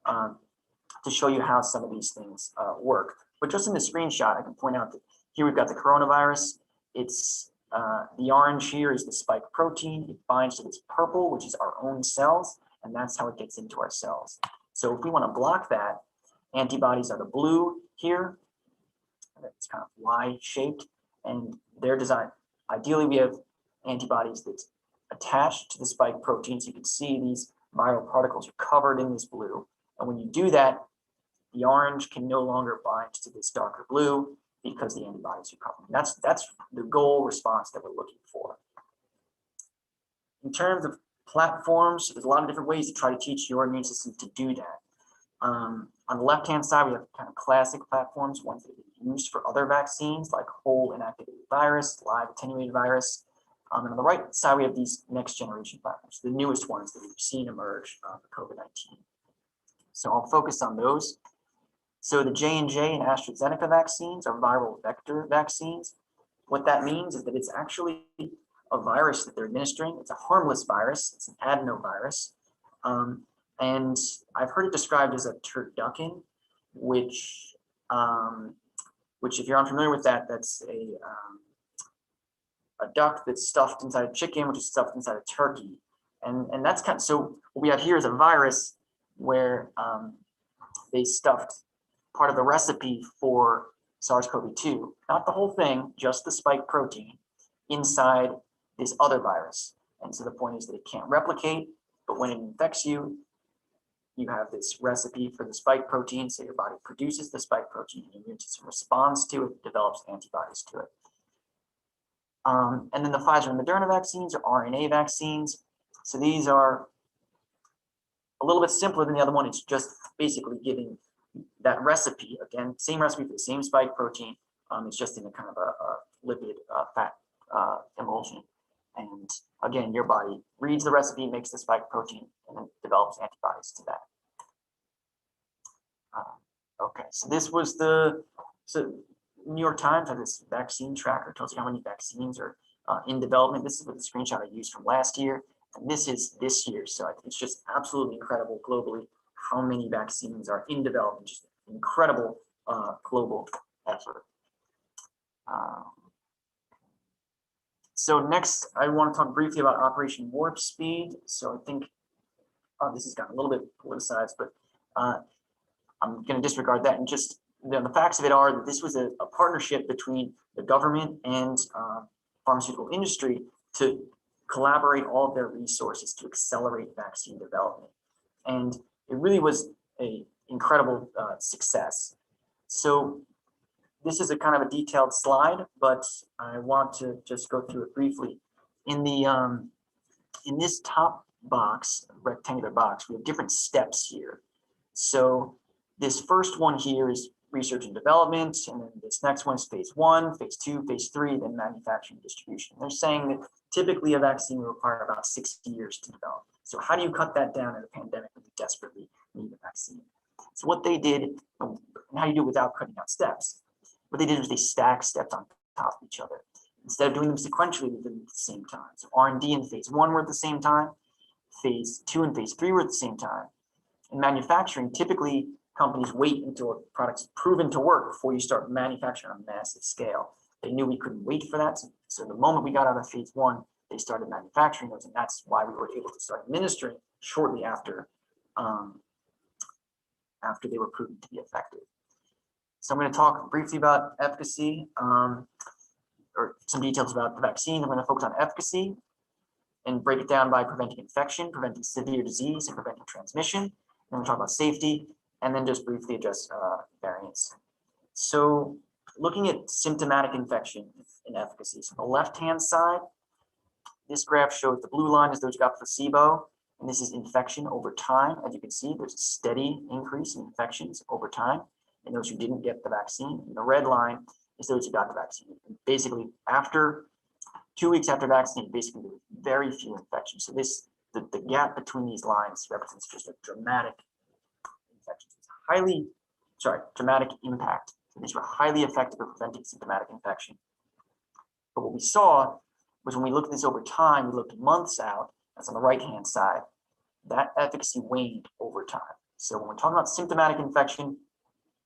to show you how some of these things work. But just in the screenshot, I can point out that here we've got the coronavirus. It's the orange here is the spike protein. It binds to this purple, which is our own cells, and that's how it gets into our cells. So if we want to block that, antibodies are the blue here. It's kind of Y-shaped, and they're designed. Ideally, we have antibodies that's attached to the spike protein. So you can see these viral particles are covered in this blue. And when you do that, the orange can no longer bind to this darker blue because the antibodies are covered. That's the goal response that we're looking for. In terms of platforms, there's a lot of different ways to try to teach your immune system to do that. On the left-hand side, we have kind of classic platforms, ones that are used for other vaccines like whole inactivated virus, live attenuated virus. And on the right side, we have these next generation platforms, the newest ones that we've seen emerge for COVID-19. So I'll focus on those. So the J&J and AstraZeneca vaccines are viral vector vaccines. What that means is that it's actually a virus that they're administering. It's a harmless virus. It's an adenovirus. And I've heard it described as a turducken, which if you're unfamiliar with that, that's a duck that's stuffed inside a chicken, which is stuffed inside a turkey. And that's kind of, so what we have here is a virus where they stuffed part of the recipe for SARS-CoV-2, not the whole thing, just the spike protein inside this other virus. And so the point is that it can't replicate, but when it infects you, you have this recipe for the spike protein. So your body produces the spike protein and your immune system responds to it, develops antibodies to it. And then the Pfizer and Moderna vaccines are RNA vaccines. So these are a little bit simpler than the other one. It's just basically giving that recipe, again, same recipe for the same spike protein. It's just in a kind of a lipid fat emulsion. And again, your body reads the recipe, makes the spike protein, and then develops antibodies to that. Okay, so this was New York Times had this vaccine tracker, tells you how many vaccines are in development. This is the screenshot I used from last year, and this is this year. So I think it's just absolutely incredible globally how many vaccines are in development. Just incredible global effort. So next, I want to talk briefly about Operation Warp Speed. So I think this has gotten a little bit politicized, but I'm going to disregard that and just the facts of it are that this was a partnership between the government and pharmaceutical industry to collaborate all of their resources to accelerate vaccine development. And it really was an incredible success. So this is a kind of a detailed slide, but I want to just go through it briefly. In this top box, rectangular box, we have different steps here. So this first one here is research and development, and then this next one is phase 1, phase 2, phase 3, then manufacturing and distribution. They're saying that typically a vaccine will require about 60 years to develop. So how do you cut that down in a pandemic when you desperately need a vaccine? So what they did, and how do you do it without cutting out steps? What they did was they stacked steps on top of each other. Instead of doing them sequentially, they did them at the same time. So R&D and phase 1 were at the same time, phase 2 and phase 3 were at the same time. In manufacturing, typically companies wait until a product's proven to work before you start manufacturing on a massive scale. They knew we couldn't wait for that. So the moment we got out of phase 1, they started manufacturing those, and that's why we were able to start administering shortly after they were proven to be effective. So I'm going to talk briefly about efficacy, or some details about the vaccine. I'm going to focus on efficacy and break it down by preventing infection, preventing severe disease, and preventing transmission. Then we'll talk about safety, and then just briefly address variants. So looking at symptomatic infection and efficacy. So on the left-hand side, this graph shows the blue line is those who got placebo, and this is infection over time. As you can see, there's a steady increase in infections over time, and those who didn't get the vaccine. And the red line is those who got the vaccine. And basically, after 2 weeks after vaccine, basically there were very few infections. So the gap between these lines represents just a dramatic infection. Dramatic impact. So these were highly effective at preventing symptomatic infection. But what we saw was when we looked at this over time, we looked months out, that's on the right-hand side, that efficacy waned over time. So when we're talking about symptomatic infection,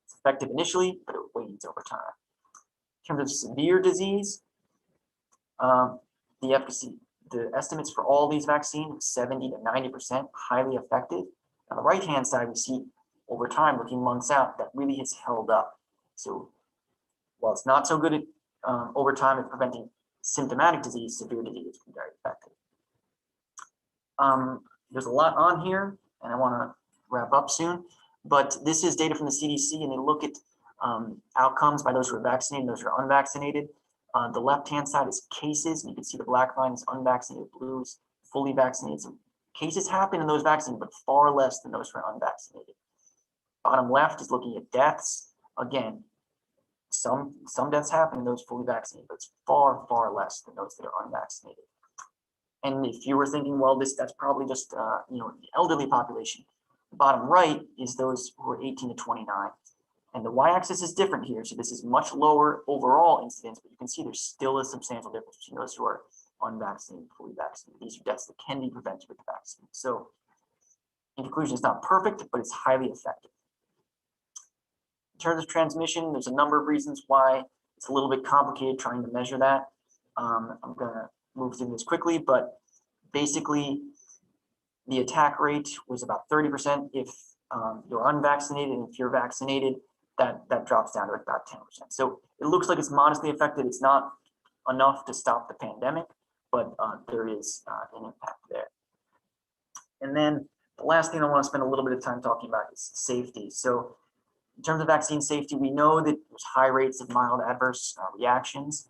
it's effective initially, but it wanes over time. In terms of severe disease, the efficacy, the estimates for all these vaccines, 70 to 90%, highly effective. On the right-hand side, we see over time, looking months out, that really has held up. So while it's not so good at over time at preventing symptomatic disease, severe disease is very effective. There's a lot on here, and I want to wrap up soon, but this is data from the CDC, and they look at outcomes by those who are vaccinated and those who are unvaccinated. The left-hand side is cases, and you can see the black line is unvaccinated, blue is fully vaccinated. So cases happen in those vaccinated, but far less than those who are unvaccinated. Bottom left is looking at deaths. Again, some deaths happen in those fully vaccinated, but it's far, far less than those that are unvaccinated. And if you were thinking, well, that's probably just the elderly population. The bottom right is those who are 18 to 29. And the y-axis is different here. So this is much lower overall incidence, but you can see there's still a substantial difference between those who are unvaccinated and fully vaccinated. These are deaths that can be prevented with the vaccine. So in conclusion, it's not perfect, but it's highly effective. In terms of transmission, there's a number of reasons why it's a little bit complicated trying to measure that. I'm going to move through this quickly, but basically the attack rate was about 30% if you're unvaccinated, and if you're vaccinated, that drops down to about 10%. So it looks like it's modestly effective. It's not enough to stop the pandemic, but there is an impact there. And then the last thing I want to spend a little bit of time talking about is safety. So in terms of vaccine safety, we know that there's high rates of mild adverse reactions.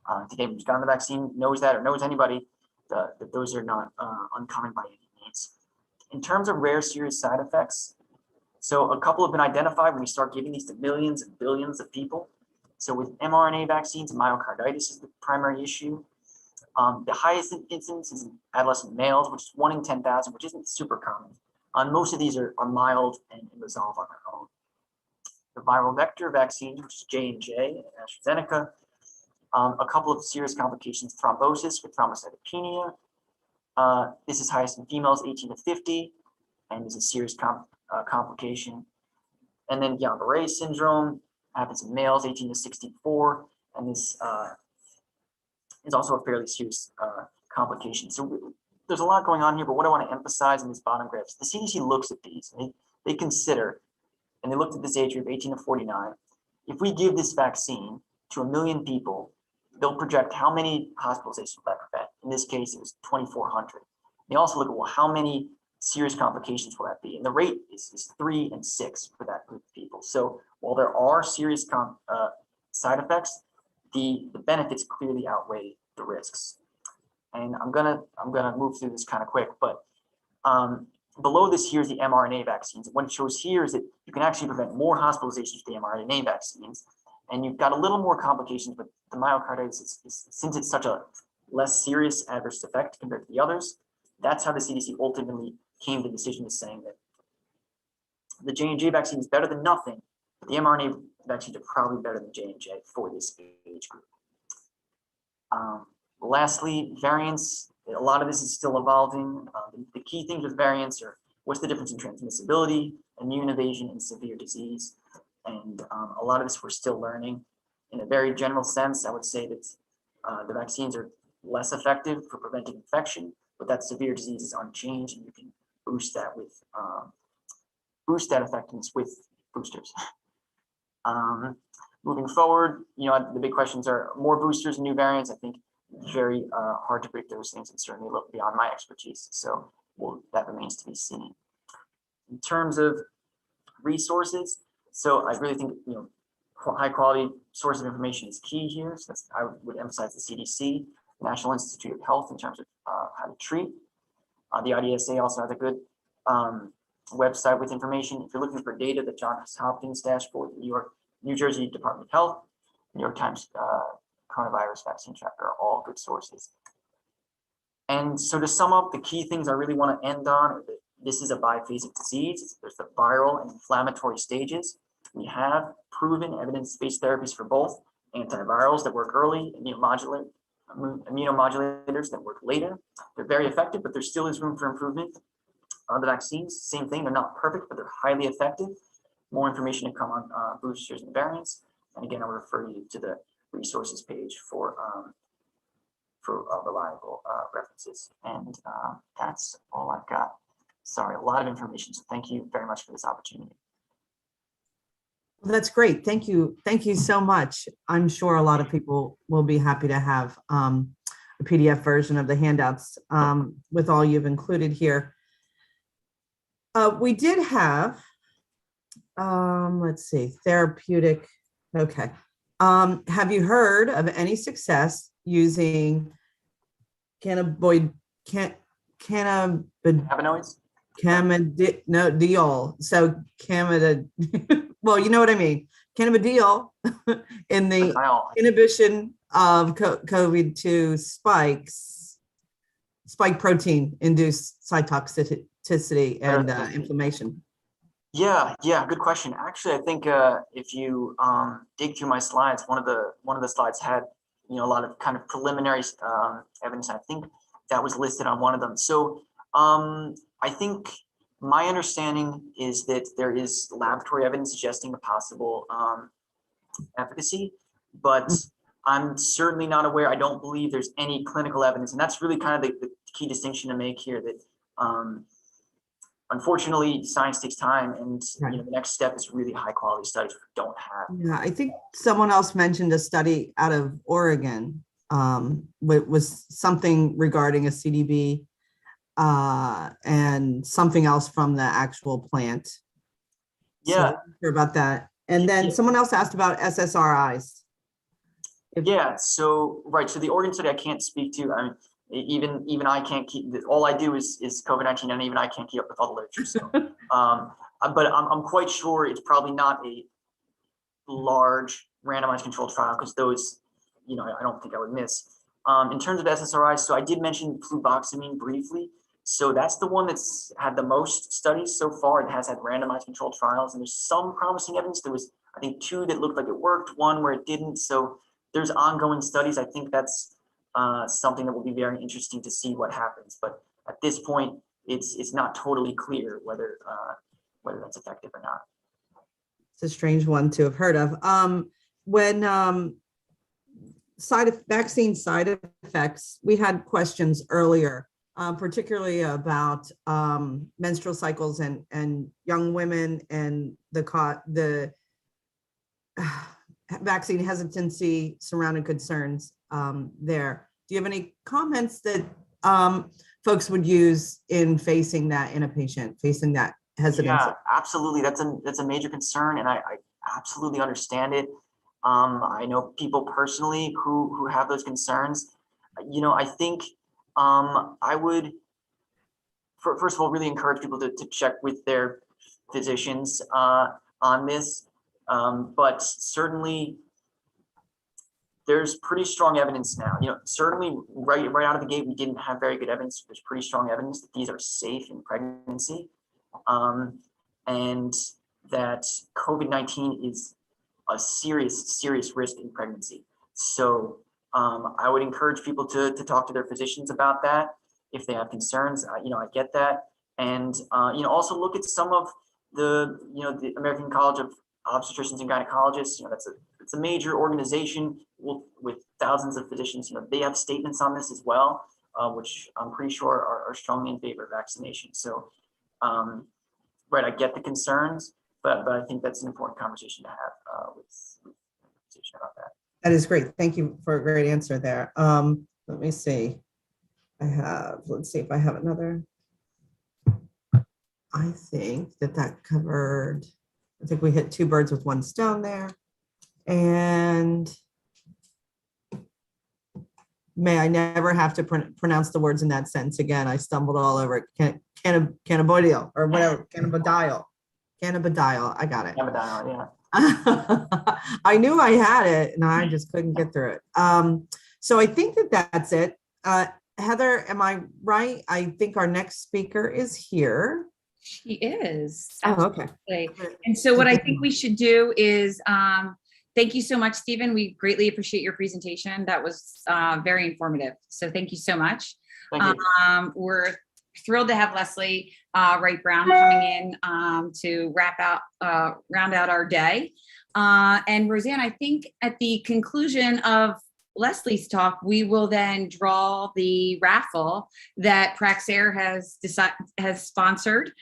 I think anyone who's gotten the vaccine knows that, or knows anybody that those are not uncommon by any means. In terms of rare serious side effects, so a couple have been identified when we start giving these to millions and billions of people. So with mRNA vaccines, myocarditis is the primary issue. The highest incidence is in adolescent males, which is 1 in 10,000, which isn't super common. Most of these are mild and resolve on their own. The viral vector vaccines, which is J&J and AstraZeneca, A couple of serious complications, thrombosis with thrombocytopenia. This is highest in females 18 to 50 and is a serious complication. And then Guillain-Barré syndrome happens in males 18 to 64, and this is also a fairly serious complication. So there's a lot going on here, but what I want to emphasize in this bottom graph is the CDC looks at these, and they consider, and they looked at this age group 18 to 49. If we give this vaccine to 1 million people, they'll project how many hospitalizations will that prevent. In this case, it was 2,400. They also look at, well, how many serious complications will that be? And the rate is 3 and 6 for that group of people. So while there are serious side effects, the benefits clearly outweigh the risks. And I'm gonna move through this kind of quick, but below this here is the mRNA vaccines. What it shows here is that you can actually prevent more hospitalizations with the mRNA vaccines, and you've got a little more complications with the myocarditis. Since it's such a less serious adverse effect compared to the others, that's how the CDC ultimately came to the decision of saying that the J&J vaccine is better than nothing, but the mRNA vaccines are probably better than J&J for this age group. Lastly, variants. A lot of this is still evolving. The key things with variants are what's the difference in transmissibility, immune evasion, and severe disease. And a lot of this we're still learning. In a very general sense, I would say that the vaccines are less effective for preventing infection, but that severe disease is unchanged, and you can boost that with effectiveness with boosters. Moving forward, the big questions are more boosters and new variants. I think very hard to predict those things and certainly look beyond my expertise. So that remains to be seen. In terms of resources, so I really think high quality source of information is key here. So I would emphasize the CDC, National Institute of Health in terms of how to treat. The IDSA also has a good website with information. If you're looking for data, the Johns Hopkins dashboard, New Jersey Department of Health, New York Times coronavirus vaccine tracker are all good sources. And so to sum up, the key things I really want to end on are that this is a biphasic disease. There's the viral and inflammatory stages. We have proven evidence-based therapies for both antivirals that work early, immunomodulators that work later. They're very effective, but there still is room for improvement. The vaccines, same thing, they're not perfect, but they're highly effective. More information to come on boosters and variants. And again, I'll refer you to the resources page for reliable references. And that's all I've got. Sorry, a lot of information. So thank you very much for this opportunity. That's great. Thank you. Thank you so much. I'm sure a lot of people will be happy to have a PDF version of the handouts with all you've included here. We did have, let's see, therapeutic. Okay. Have you heard of any success using cannabinoids? Cannabidiol. So well, you know what I mean. Cannabidiol in the inhibition of COVID-2 spike protein induced cytotoxicity and inflammation. Yeah, good question. Actually, I think if you dig through my slides, one of the slides had a lot of kind of preliminary evidence. I think that was listed on one of them. So I think my understanding is that there is laboratory evidence suggesting a possible efficacy, but I'm certainly not aware. I don't believe there's any clinical evidence, and that's really kind of the key distinction to make here. That unfortunately, science takes time, and the next step is really high quality studies we don't have. Yeah, I think someone else mentioned a study out of Oregon was something regarding a CDB and something else from the actual plant. Yeah, so I'm not sure about that. And then someone else asked about SSRIs. Yeah, so right. So the Oregon study I can't speak to. I mean, even I can't keep. All I do is COVID-19, and even I can't keep up with all the literature. So, but I'm quite sure it's probably not a large randomized controlled trial because those, I don't think I would miss. In terms of SSRIs, so I did mention fluvoxamine briefly. So that's the one that's had the most studies so far. It has had randomized controlled trials, and there's some promising evidence. There was, I think, 2 that looked like it worked, 1 where it didn't. So there's ongoing studies, I think that's something that will be very interesting to see what happens. But at this point, it's not totally clear whether that's effective or not. It's a strange one to have heard of. When vaccine side effects, we had questions earlier, particularly about menstrual cycles and young women and the vaccine hesitancy surrounding concerns there. Do you have any comments that folks would use in facing that in a patient, facing that hesitancy? Yeah, absolutely. That's a major concern, and I absolutely understand it. I know people personally who have those concerns. I think I would, first of all, really encourage people to check with their physicians on this. But certainly, there's pretty strong evidence now. Certainly right out of the gate, we didn't have very good evidence. There's pretty strong evidence that these are safe in pregnancy, and that COVID-19 is a serious risk in pregnancy. So I would encourage people to talk to their physicians about that if they have concerns. I get that, and also look at some of the American College of Obstetricians and Gynecologists. It's a major organization with thousands of physicians. They have statements on this as well, which I'm pretty sure are strongly in favor of vaccination. So, right, I get the concerns, but I think that's an important conversation to have with the physician about that. That is great. Thank you for a great answer there. Let me see. Let's see if I have another. I think that covered, I think we hit two birds with one stone there. And may I never have to pronounce the words in that sentence again. I stumbled all over it. Cannabidiol or whatever, cannabidiol. I got it. Cannabidiol, yeah. I knew I had it and I just couldn't get through it. So I think that's it. Heather, am I right? I think our next speaker is here. She is. Oh, okay. And so what I think we should do is, thank you so much, Stephen. We greatly appreciate your presentation. That was very informative. So thank you so much. Thank you. We're thrilled to have Leslie Wright Brown coming in to round out our day. And Roseanne, I think at the conclusion of Leslie's talk, we will then draw the raffle that Praxair has sponsored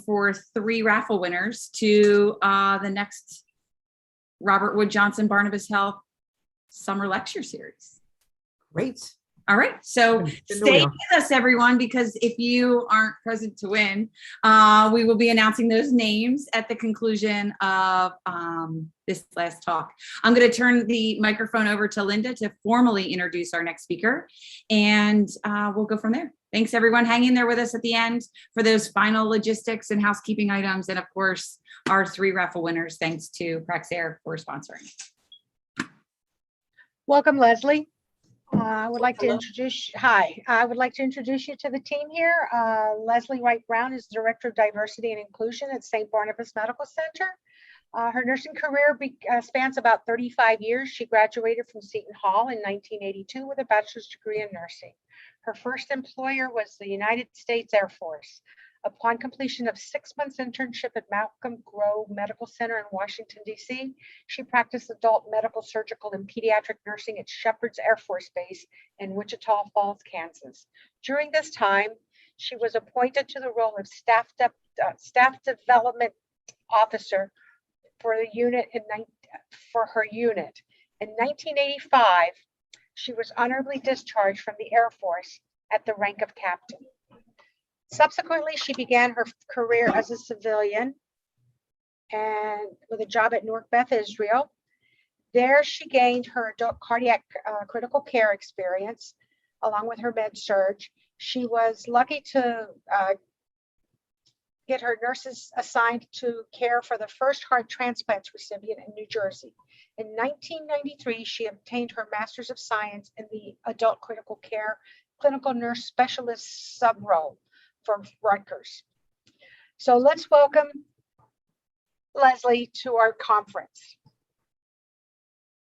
for 3 raffle winners to the next Robert Wood Johnson Barnabas Health Summer Lecture Series. Great. All right, so stay with us, everyone, because if you aren't present to win, we will be announcing those names at the conclusion of this last talk. I'm going to turn the microphone over to Linda to formally introduce our next speaker, and we'll go from there. Thanks, everyone. Hang in there with us at the end for those final logistics and housekeeping items, and of course, our 3 raffle winners, thanks to Praxair for sponsoring. Welcome, Leslie. I would like to introduce you to the team here. Leslie Wright Brown is Director of Diversity and Inclusion at St. Barnabas Medical Center. Her nursing career spans about 35 years. She graduated from Seton Hall in 1982 with a bachelor's degree in nursing. Her first employer was the United States Air Force. Upon completion of 6 months internship at Malcolm Grove Medical Center in Washington, D.C., she practiced adult medical, surgical, and pediatric nursing at Shepherd's Air Force Base in Wichita Falls, Kansas. During this time, she was appointed to the role of staff development officer for the unit for her unit. In 1985, she was honorably discharged from the Air Force at the rank of captain. Subsequently, she began her career as a civilian and with a job at Newark Beth Israel. There, she gained her adult cardiac critical care experience along with her med surg. She was lucky to get her nurses assigned to care for the first heart transplants recipient in New Jersey. In 1993, she obtained her Master's of Science in the Adult Critical Care Clinical Nurse Specialist sub-role from Rutgers. So let's welcome Leslie to our conference.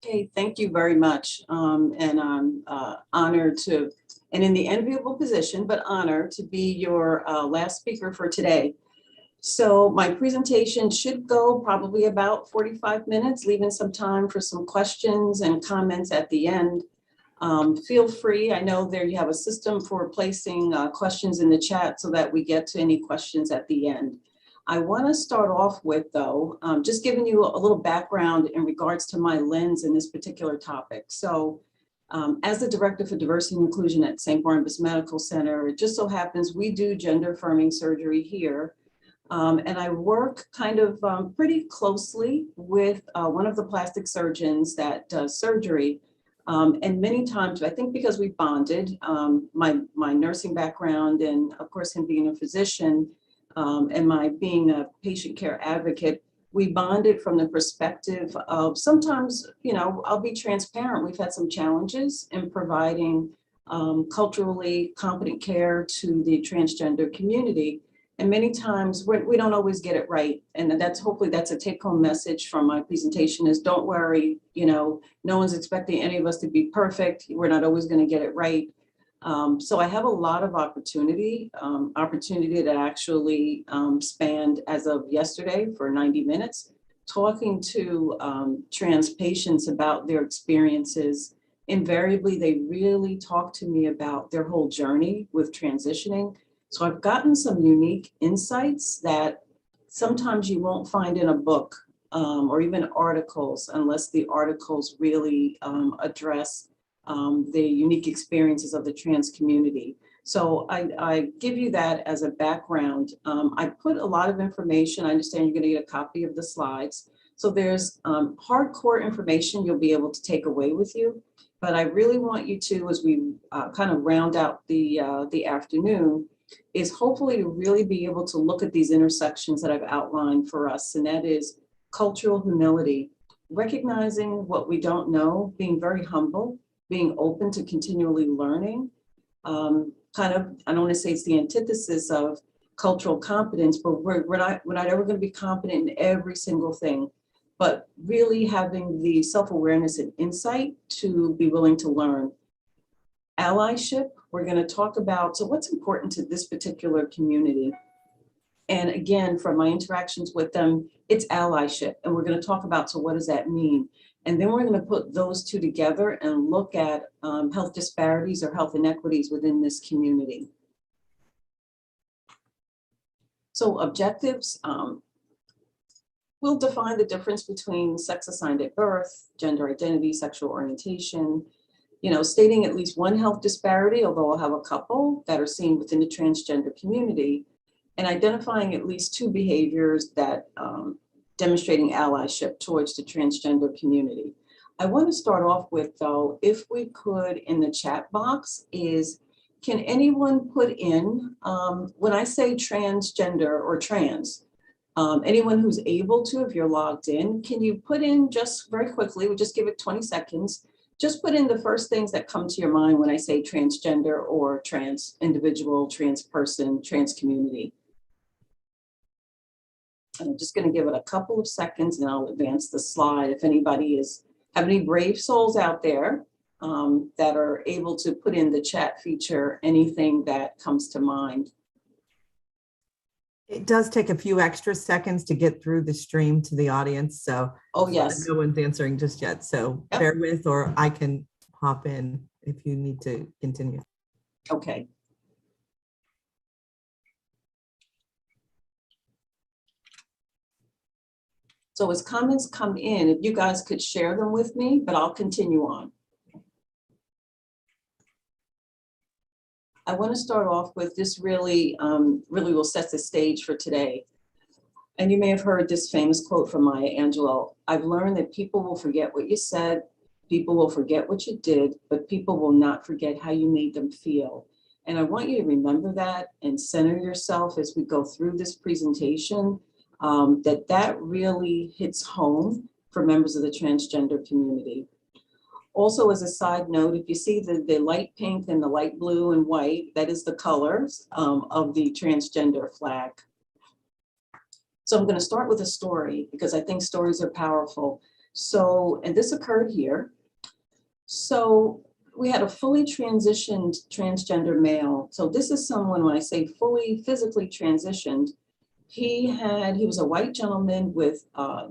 Okay, thank you very much. And I'm honored to, and in the enviable position, but honored to be your last speaker for today. So my presentation should go probably about 45 minutes, leaving some time for some questions and comments at the end. Feel free, I know there you have a system for placing questions in the chat so that we get to any questions at the end. I want to start off with, though, just giving you a little background in regards to my lens in this particular topic. So as the Director for Diversity and Inclusion at St. Barnabas Medical Center, it just so happens we do gender affirming surgery here. And I work kind of pretty closely with one of the plastic surgeons that does surgery. And many times, I think because we bonded, my nursing background and of course him being a physician, and my being a patient care advocate, we bonded from the perspective of sometimes, you know, I'll be transparent. We've had some challenges in providing culturally competent care to the transgender community. And many times we don't always get it right. And that's hopefully that's a take home message from my presentation is don't worry, you know, no one's expecting any of us to be perfect. We're not always going to get it right. So I have a lot of opportunity that actually spanned as of yesterday for 90 minutes, talking to trans patients about their experiences. Invariably, they really talk to me about their whole journey with transitioning. So I've gotten some unique insights that sometimes you won't find in a book or even articles unless the articles really address the unique experiences of the trans community. So I give you that as a background. I put a lot of information. I understand you're going to get a copy of the slides. So there's hardcore information you'll be able to take away with you. But I really want you to, as we kind of round out the afternoon, is hopefully to really be able to look at these intersections that I've outlined for us. And that is cultural humility, recognizing what we don't know, being very humble, being open to continually learning. Kind of, I don't want to say it's the antithesis of cultural competence, but we're not ever going to be competent in every single thing, but really having the self-awareness and insight to be willing to learn. Allyship, we're going to talk about, so what's important to this particular community? And again, from my interactions with them, it's allyship. And we're going to talk about, so what does that mean? And then we're going to put those two together and look at health disparities or health inequities within this community. So objectives, we'll define the difference between sex assigned at birth, gender identity, sexual orientation, you know, stating at least one health disparity, although I'll have a couple that are seen within the transgender community, and identifying at least two behaviors that demonstrating allyship towards the transgender community. I want to start off with, though, if we could in the chat box is, can anyone put in, when I say transgender or trans, anyone who's able to, if you're logged in, can you put in just very quickly, we'll just give it 20 seconds, just put in the first things that come to your mind when I say transgender or trans individual, trans person, trans community. I'm just going to give it a couple of seconds and I'll advance the slide. If anybody have any brave souls out there that are able to put in the chat feature, anything that comes to mind. It does take a few extra seconds to get through the stream to the audience. So oh yes, no one's answering just yet. So yep. Bear with, or I can hop in if you need to continue. Okay. So as comments come in, if you guys could share them with me, but I'll continue on. I want to start off with this really will set the stage for today. And you may have heard this famous quote from Maya Angelou. I've learned that people will forget what you said, people will forget what you did, but people will not forget how you made them feel. And I want you to remember that and center yourself as we go through this presentation, that really hits home for members of the transgender community. Also, as a side note, if you see the light pink and the light blue and white, that is the colors of the transgender flag. So I'm going to start with a story because I think stories are powerful. So, and this occurred here. So we had a fully transitioned transgender male. So this is someone, when I say fully physically transitioned, he was a white gentleman with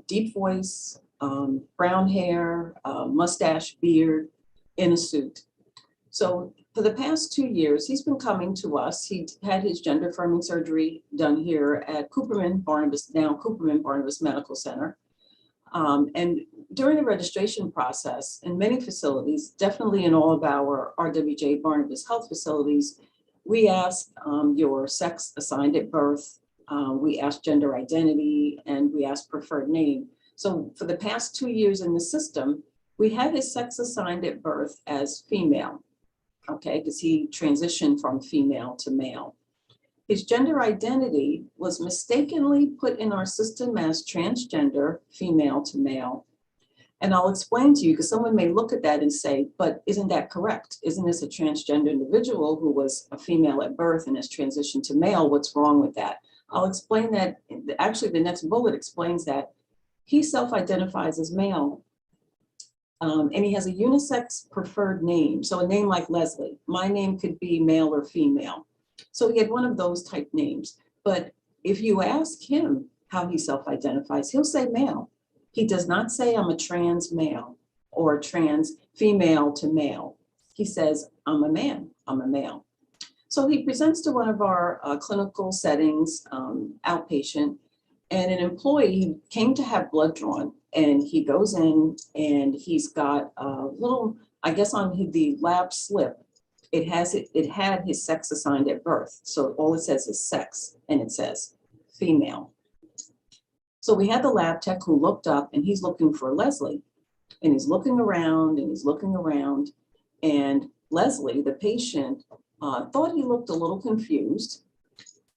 deep voice, brown hair, mustache, beard, in a suit. So for the past 2 years, he's been coming to us. He had his gender affirming surgery done here at Cooperman Barnabas, now Cooperman Barnabas Medical Center. And during the registration process, in many facilities, definitely in all of our RWJ Barnabas Health facilities, we ask your sex assigned at birth, we ask gender identity, and we ask preferred name. So for the past 2 years in the system, we had his sex assigned at birth as female, okay, because he transitioned from female to male. His gender identity was mistakenly put in our system as transgender, female to male. And I'll explain to you, because someone may look at that and say, but isn't that correct? Isn't this a transgender individual who was a female at birth and has transitioned to male? What's wrong with that? I'll explain that. Actually, the next bullet explains that he self-identifies as male. And he has a unisex preferred name. So a name like Leslie. My name could be male or female. So he had one of those type names. But if you ask him how he self-identifies, he'll say male. He does not say I'm a trans male or a trans female to male. He says, I'm a man, I'm a male. So he presents to one of our clinical settings, outpatient, and an employee came to have blood drawn, and he goes in and he's got a little, I guess on the lab slip, it had his sex assigned at birth. So all it says is sex, and it says female. So we had the lab tech who looked up, and he's looking for Leslie, and he's looking around and he's looking around, and Leslie, the patient, thought he looked a little confused.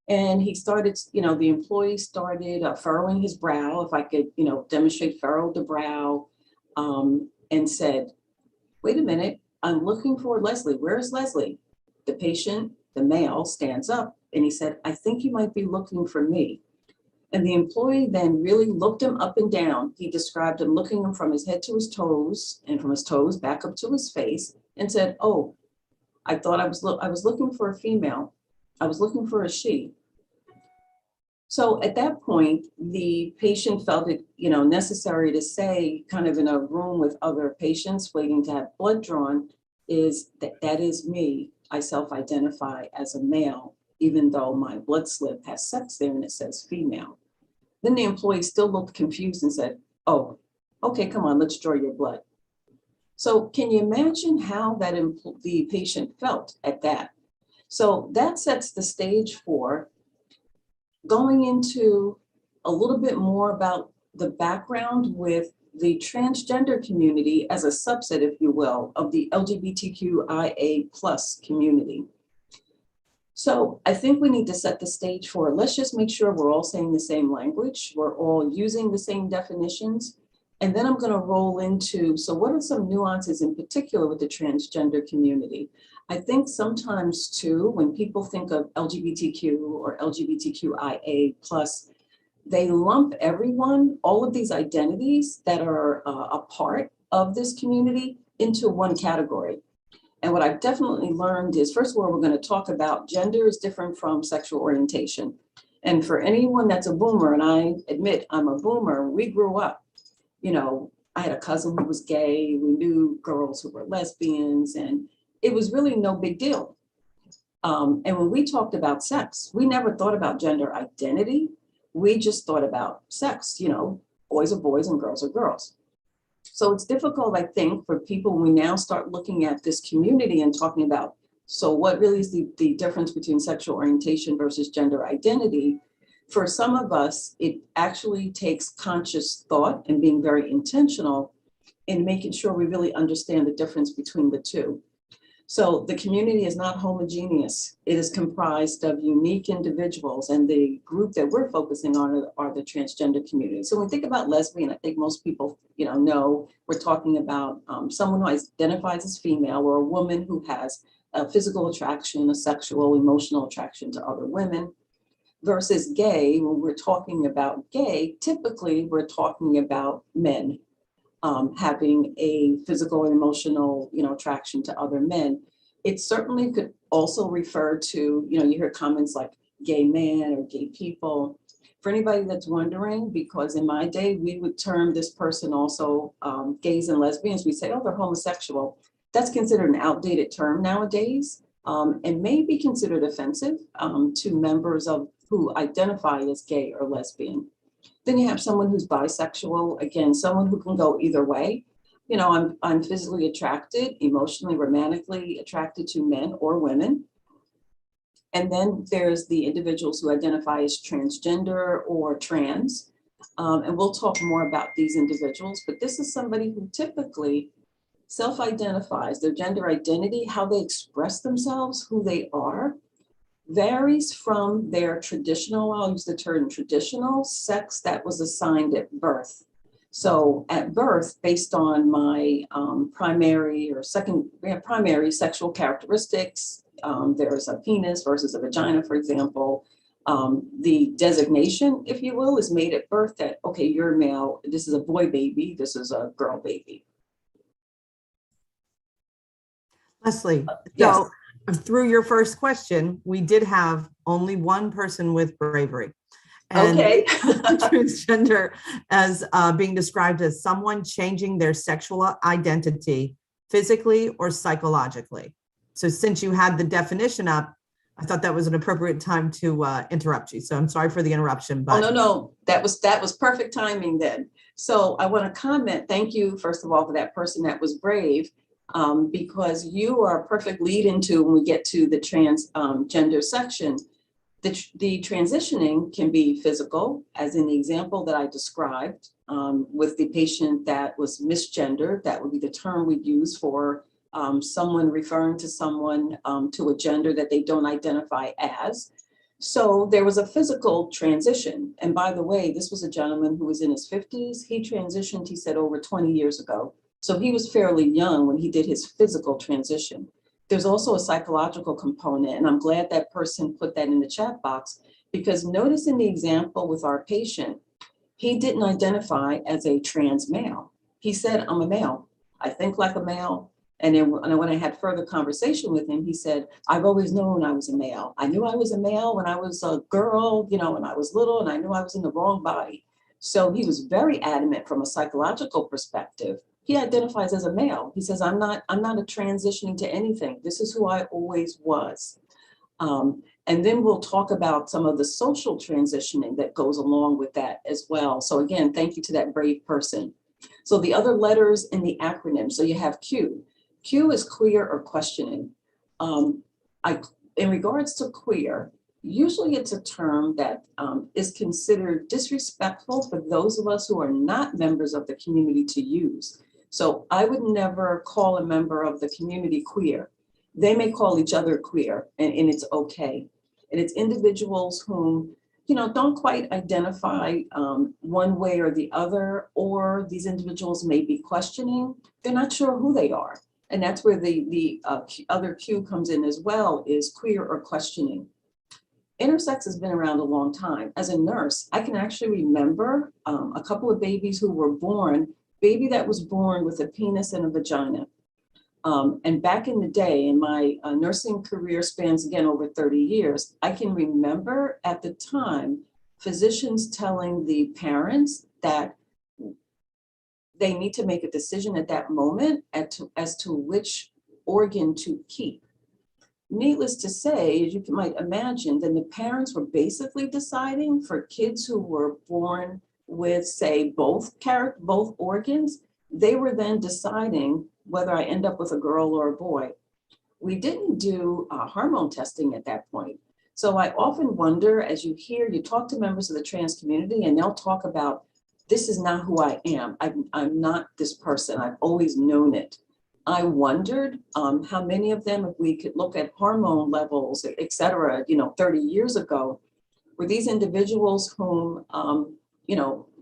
And he started, the employee started furrowing his brow, if I could, demonstrate, furrowed the brow, and said, wait a minute, I'm looking for Leslie. Where's Leslie? The patient, the male, stands up and he said, I think you might be looking for me. And the employee then really looked him up and down. He described him looking him from his head to his toes and from his toes back up to his face and said, oh, I thought I was looking for a female. I was looking for a she. So at that point, the patient felt it, necessary to say, kind of in a room with other patients waiting to have blood drawn, is that is me. I self-identify as a male, even though my blood slip has sex there and it says female. Then the employee still looked confused and said, oh, okay, come on, let's draw your blood. So can you imagine how the patient felt at that? So that sets the stage for going into a little bit more about the background with the transgender community as a subset, if you will, of the LGBTQIA+ community. So I think we need to set the stage for, let's just make sure we're all saying the same language, we're all using the same definitions, and then I'm going to roll into, so what are some nuances in particular with the transgender community? I think sometimes too, when people think of LGBTQ or LGBTQIA+, they lump everyone, all of these identities that are a part of this community, into one category. And what I've definitely learned is, first of all, we're going to talk about gender is different from sexual orientation. And for anyone that's a boomer, and I admit I'm a boomer, we grew up, I had a cousin who was gay, we knew girls who were lesbians, and it was really no big deal. And when we talked about sex, we never thought about gender identity. We just thought about sex, boys are boys and girls are girls. So it's difficult, I think, for people when we now start looking at this community and talking about, so what really is the difference between sexual orientation versus gender identity? For some of us, it actually takes conscious thought and being very intentional in making sure we really understand the difference between the two. So the community is not homogeneous. It is comprised of unique individuals, and the group that we're focusing on are the transgender community. So when we think about lesbian, I think most people, know we're talking about someone who identifies as female, or a woman who has a physical attraction, a sexual, emotional attraction to other women. Versus gay, when we're talking about gay, typically we're talking about men. having a physical and emotional, attraction to other men. It certainly could also refer to, you hear comments like gay man or gay people. For anybody that's wondering, because in my day, we would term this person also gays and lesbians. We say, oh, they're homosexual. That's considered an outdated term nowadays, and may be considered offensive to members of who identify as gay or lesbian. Then you have someone who's bisexual, again, someone who can go either way. I'm physically attracted, emotionally, romantically attracted to men or women. And then there's the individuals who identify as transgender or trans. And we'll talk more about these individuals, but this is somebody who typically self-identifies. Their gender identity, how they express themselves, who they are, varies from their traditional, I'll use the term traditional sex that was assigned at birth. So at birth, based on my primary sexual characteristics, there's a penis versus a vagina, for example. The designation, if you will, is made at birth that, okay, you're male, this is a boy baby, this is a girl baby. Leslie, Yes. so through your first question, we did have only one person with bravery. And Okay. transgender as being described as someone changing their sexual identity physically or psychologically. So since you had the definition up, I thought that was an appropriate time to interrupt you. So I'm sorry for the interruption, but No, that was perfect timing then. So I want to comment, thank you, first of all, for that person that was brave, because you are a perfect lead into when we get to the transgender section. The transitioning can be physical, as in the example that I described with the patient that was misgendered. That would be the term we'd use for someone referring to someone to a gender that they don't identify as. So there was a physical transition. And by the way, this was a gentleman who was in his 50s. He transitioned, he said, over 20 years ago. So he was fairly young when he did his physical transition. There's also a psychological component, and I'm glad that person put that in the chat box, because notice in the example with our patient, he didn't identify as a trans male. He said, I'm a male. I think like a male. And then when I had further conversation with him, he said, I've always known I was a male. I knew I was a male when I was a girl, when I was little, and I knew I was in the wrong body. So he was very adamant from a psychological perspective. He identifies as a male. He says, I'm not a transitioning to anything. This is who I always was. And then we'll talk about some of the social transitioning that goes along with that as well. So again, thank you to that brave person. So the other letters in the acronym, so you have Q. Q is queer or questioning. In regards to queer, usually it's a term that is considered disrespectful for those of us who are not members of the community to use. So I would never call a member of the community queer. They may call each other queer, and it's okay. And it's individuals whom, don't quite identify one way or the other, or these individuals may be questioning. They're not sure who they are. And that's where the other Q comes in as well, is queer or questioning. Intersex has been around a long time. As a nurse, I can actually remember a couple of babies who were born, baby that was born with a penis and a vagina. And back in the day, in my nursing career spans again over 30 years, I can remember at the time, physicians telling the parents that they need to make a decision at that moment as to which organ to keep. Needless to say, as you might imagine, then the parents were basically deciding for kids who were born with, say, both organs. They were then deciding whether I end up with a girl or a boy. We didn't do hormone testing at that point. So I often wonder, as you talk to members of the trans community, and they'll talk about, this is not who I am. I'm not this person. I've always known it. I wondered how many of them, if we could look at hormone levels, et cetera, 30 years ago, were these individuals whom,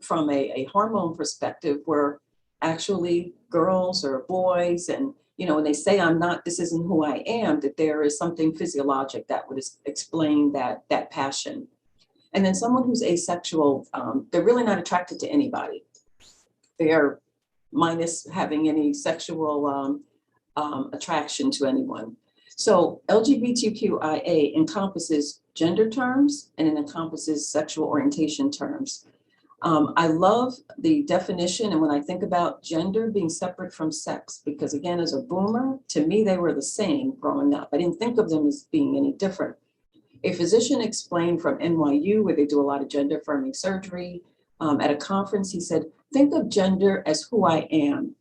from a hormone perspective, were actually girls or boys. And, when they say I'm not, this isn't who I am, that there is something physiologic that would explain that passion. And then someone who's asexual, they're really not attracted to anybody. They're minus having any sexual attraction to anyone. So LGBTQIA encompasses gender terms and it encompasses sexual orientation terms. I love the definition, and when I think about gender being separate from sex, because again, as a boomer, to me, they were the same growing up. I didn't think of them as being any different. A physician explained from NYU, where they do a lot of gender affirming surgery, at a conference, he said, think of gender as who I am,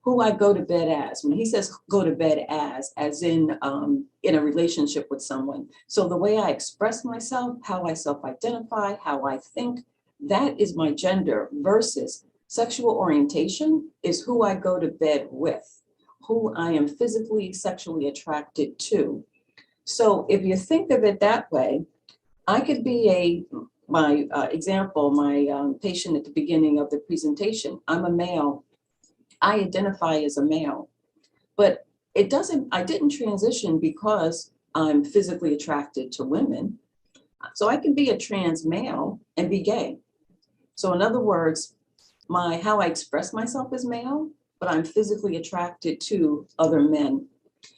who I go to bed as. When he says go to bed as in a relationship with someone. So the way I express myself, how I self-identify, how I think, that is my gender, versus sexual orientation is who I go to bed with, who I am physically, sexually attracted to. So if you think of it that way, I could be my patient at the beginning of the presentation, I'm a male. I identify as a male, but I didn't transition because I'm physically attracted to women. So I can be a trans male and be gay. So in other words, how I express myself as male, but I'm physically attracted to other men.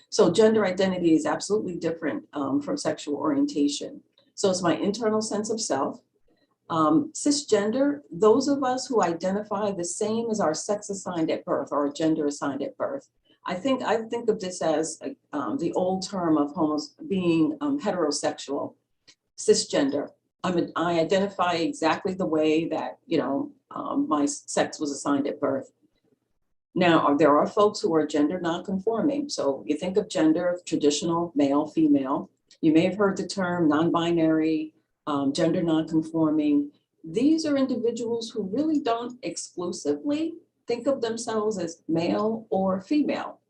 So gender identity is absolutely different from sexual orientation. So it's my internal sense of self. Cisgender, those of us who identify the same as our sex assigned at birth or gender assigned at birth. I think of this as the old term of being heterosexual, cisgender. I identify exactly the way that, my sex was assigned at birth. Now, there are folks who are gender nonconforming. So you think of gender, traditional, male, female. You may have heard the term non-binary, gender nonconforming. These are individuals who really don't exclusively think of themselves as male or female.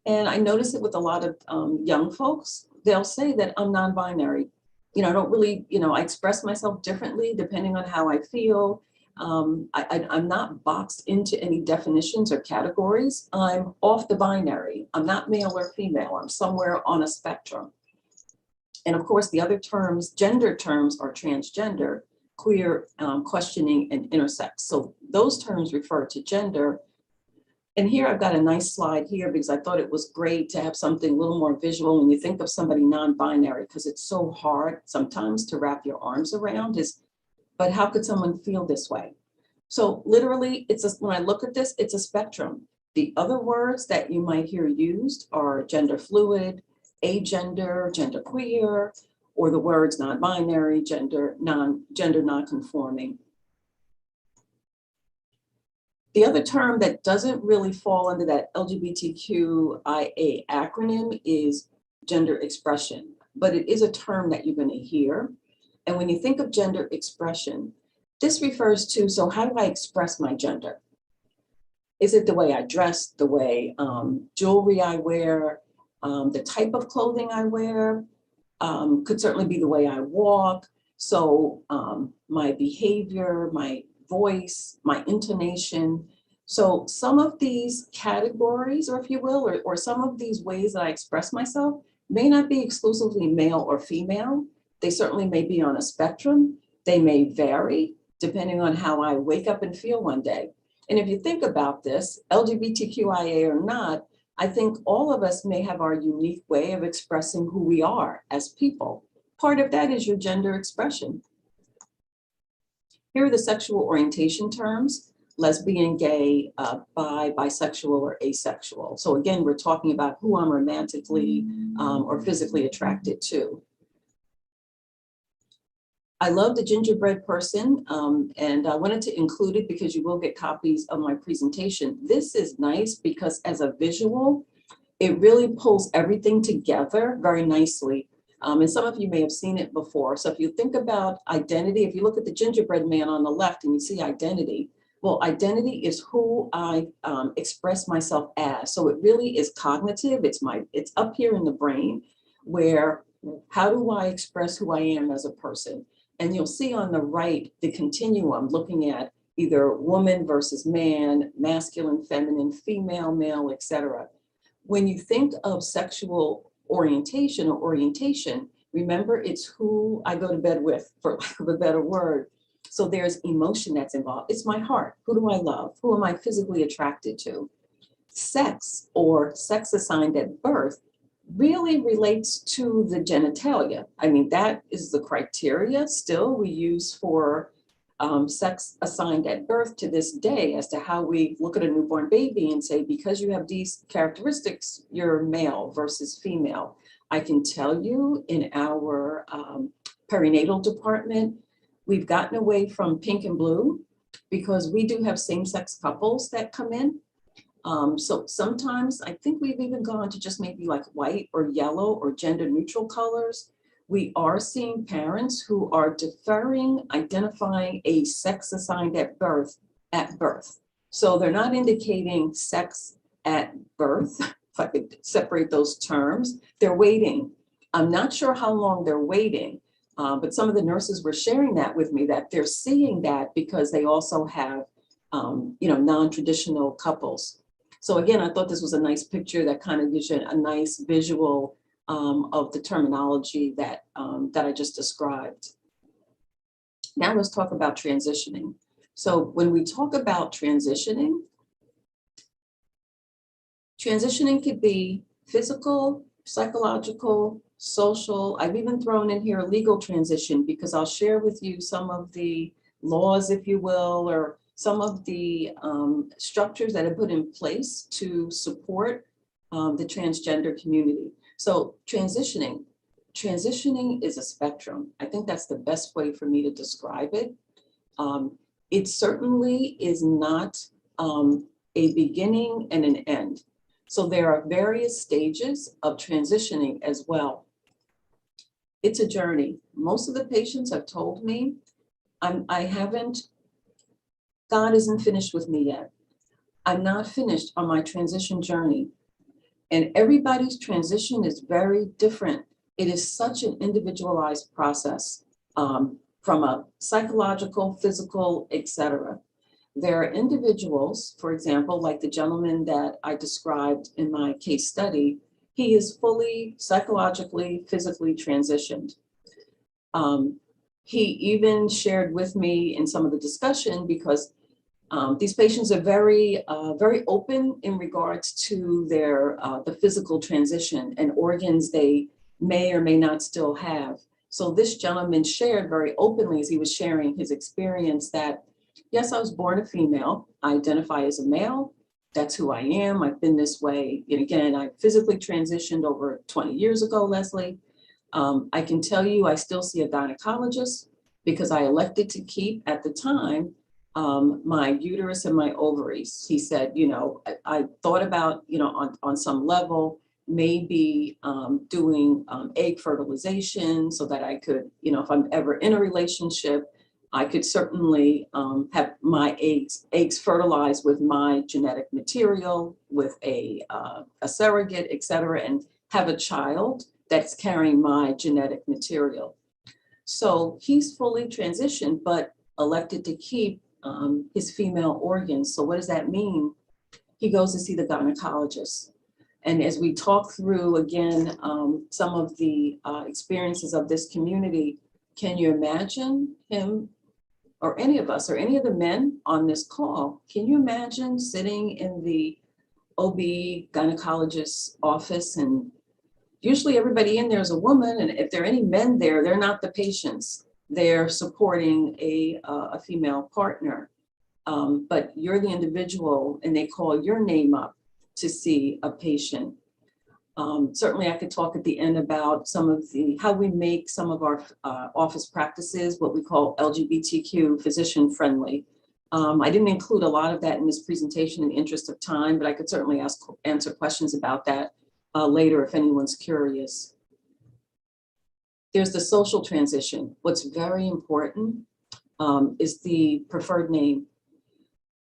And I notice it with a lot of young folks. They'll say that I'm non-binary. I don't really, I express myself differently depending on how I feel. I'm not boxed into any definitions or categories. I'm off the binary. I'm not male or female. I'm somewhere on a spectrum. And of course, the other terms, gender terms, are transgender, queer, questioning, and intersex. So those terms refer to gender. And here I've got a nice slide here because I thought it was great to have something a little more visual when you think of somebody non-binary, because it's so hard sometimes to wrap your arms around but how could someone feel this way? So literally, when I look at this, it's a spectrum. The other words that you might hear used are gender fluid, agender, genderqueer, or the words non-binary, gender non-conforming. The other term that doesn't really fall under that LGBTQIA acronym is gender expression, but it is a term that you're going to hear. And when you think of gender expression, this refers to, so how do I express my gender? Is it the way I dress, the way jewelry I wear, the type of clothing I wear? Could certainly be the way I walk. So my behavior, my voice, my intonation. So some of these categories, or if you will, or some of these ways that I express myself may not be exclusively male or female. They certainly may be on a spectrum. They may vary depending on how I wake up and feel one day. And if you think about this, LGBTQIA or not, I think all of us may have our unique way of expressing who we are as people. Part of that is your gender expression. Here are the sexual orientation terms: lesbian, gay, bi, bisexual, or asexual. So again, we're talking about who I'm romantically or physically attracted to. I love the gingerbread person, and I wanted to include it because you will get copies of my presentation. This is nice because as a visual, it really pulls everything together very nicely. And some of you may have seen it before. So if you think about identity, if you look at the gingerbread man on the left and you see identity, well, identity is who I express myself as. So it really is cognitive. It's up here in the brain where, how do I express who I am as a person? And you'll see on the right, the continuum looking at either woman versus man, masculine, feminine, female, male, etc. When you think of sexual orientation or orientation, remember it's who I go to bed with, for lack of a better word. So there's emotion that's involved. It's my heart. Who do I love? Who am I physically attracted to? Sex or sex assigned at birth really relates to the genitalia. I mean, that is the criteria still we use for sex assigned at birth to this day as to how we look at a newborn baby and say, because you have these characteristics, you're male versus female. I can tell you in our perinatal department, we've gotten away from pink and blue because we do have same-sex couples that come in. So sometimes I think we've even gone to just maybe like white or yellow or gender neutral colors. We are seeing parents who are deferring identifying a sex assigned at birth. So they're not indicating sex at birth, if I could separate those terms. They're waiting. I'm not sure how long they're waiting, but some of the nurses were sharing that with me, that they're seeing that because they also have non-traditional couples. So again, I thought this was a nice picture that kind of gives you a nice visual of the terminology that I just described. Now let's talk about transitioning. So when we talk about transitioning could be physical, psychological, social. I've even thrown in here a legal transition because I'll share with you some of the laws, if you will, or some of the structures that are put in place to support the transgender community. So transitioning is a spectrum. I think that's the best way for me to describe it. It certainly is not a beginning and an end. So there are various stages of transitioning as well. It's a journey. Most of the patients have told me, God isn't finished with me yet. I'm not finished on my transition journey. And everybody's transition is very different. It is such an individualized process from a psychological, physical, etc. There are individuals, for example, like the gentleman that I described in my case study, he is fully psychologically, physically transitioned. He even shared with me in some of the discussion because these patients are very open in regards to their the physical transition and organs they may or may not still have. So this gentleman shared very openly as he was sharing his experience that, yes, I was born a female. I identify as a male. That's who I am. I've been this way. And again, I physically transitioned over 20 years ago, Leslie. I can tell you I still see a gynecologist because I elected to keep at the time my uterus and my ovaries. He said, I thought about, on some level, maybe doing egg fertilization so that I could, if I'm ever in a relationship, I could certainly have my eggs fertilized with my genetic material, with a surrogate, et cetera, and have a child that's carrying my genetic material. So he's fully transitioned, but elected to keep his female organs. So what does that mean? He goes to see the gynecologist. And as we talk through, again, some of the experiences of this community, can you imagine him or any of us or any of the men on this call? Can you imagine sitting in the OB gynecologist's office, and usually everybody in there is a woman, and if there are any men there, they're not the patients. They're supporting a female partner, but you're the individual and they call your name up to see a patient. Certainly I could talk at the end about some of how we make some of our office practices, what we call LGBTQ physician friendly. I didn't include a lot of that in this presentation in the interest of time, but I could certainly answer questions about that later if anyone's curious. There's the social transition. What's very important is the preferred name.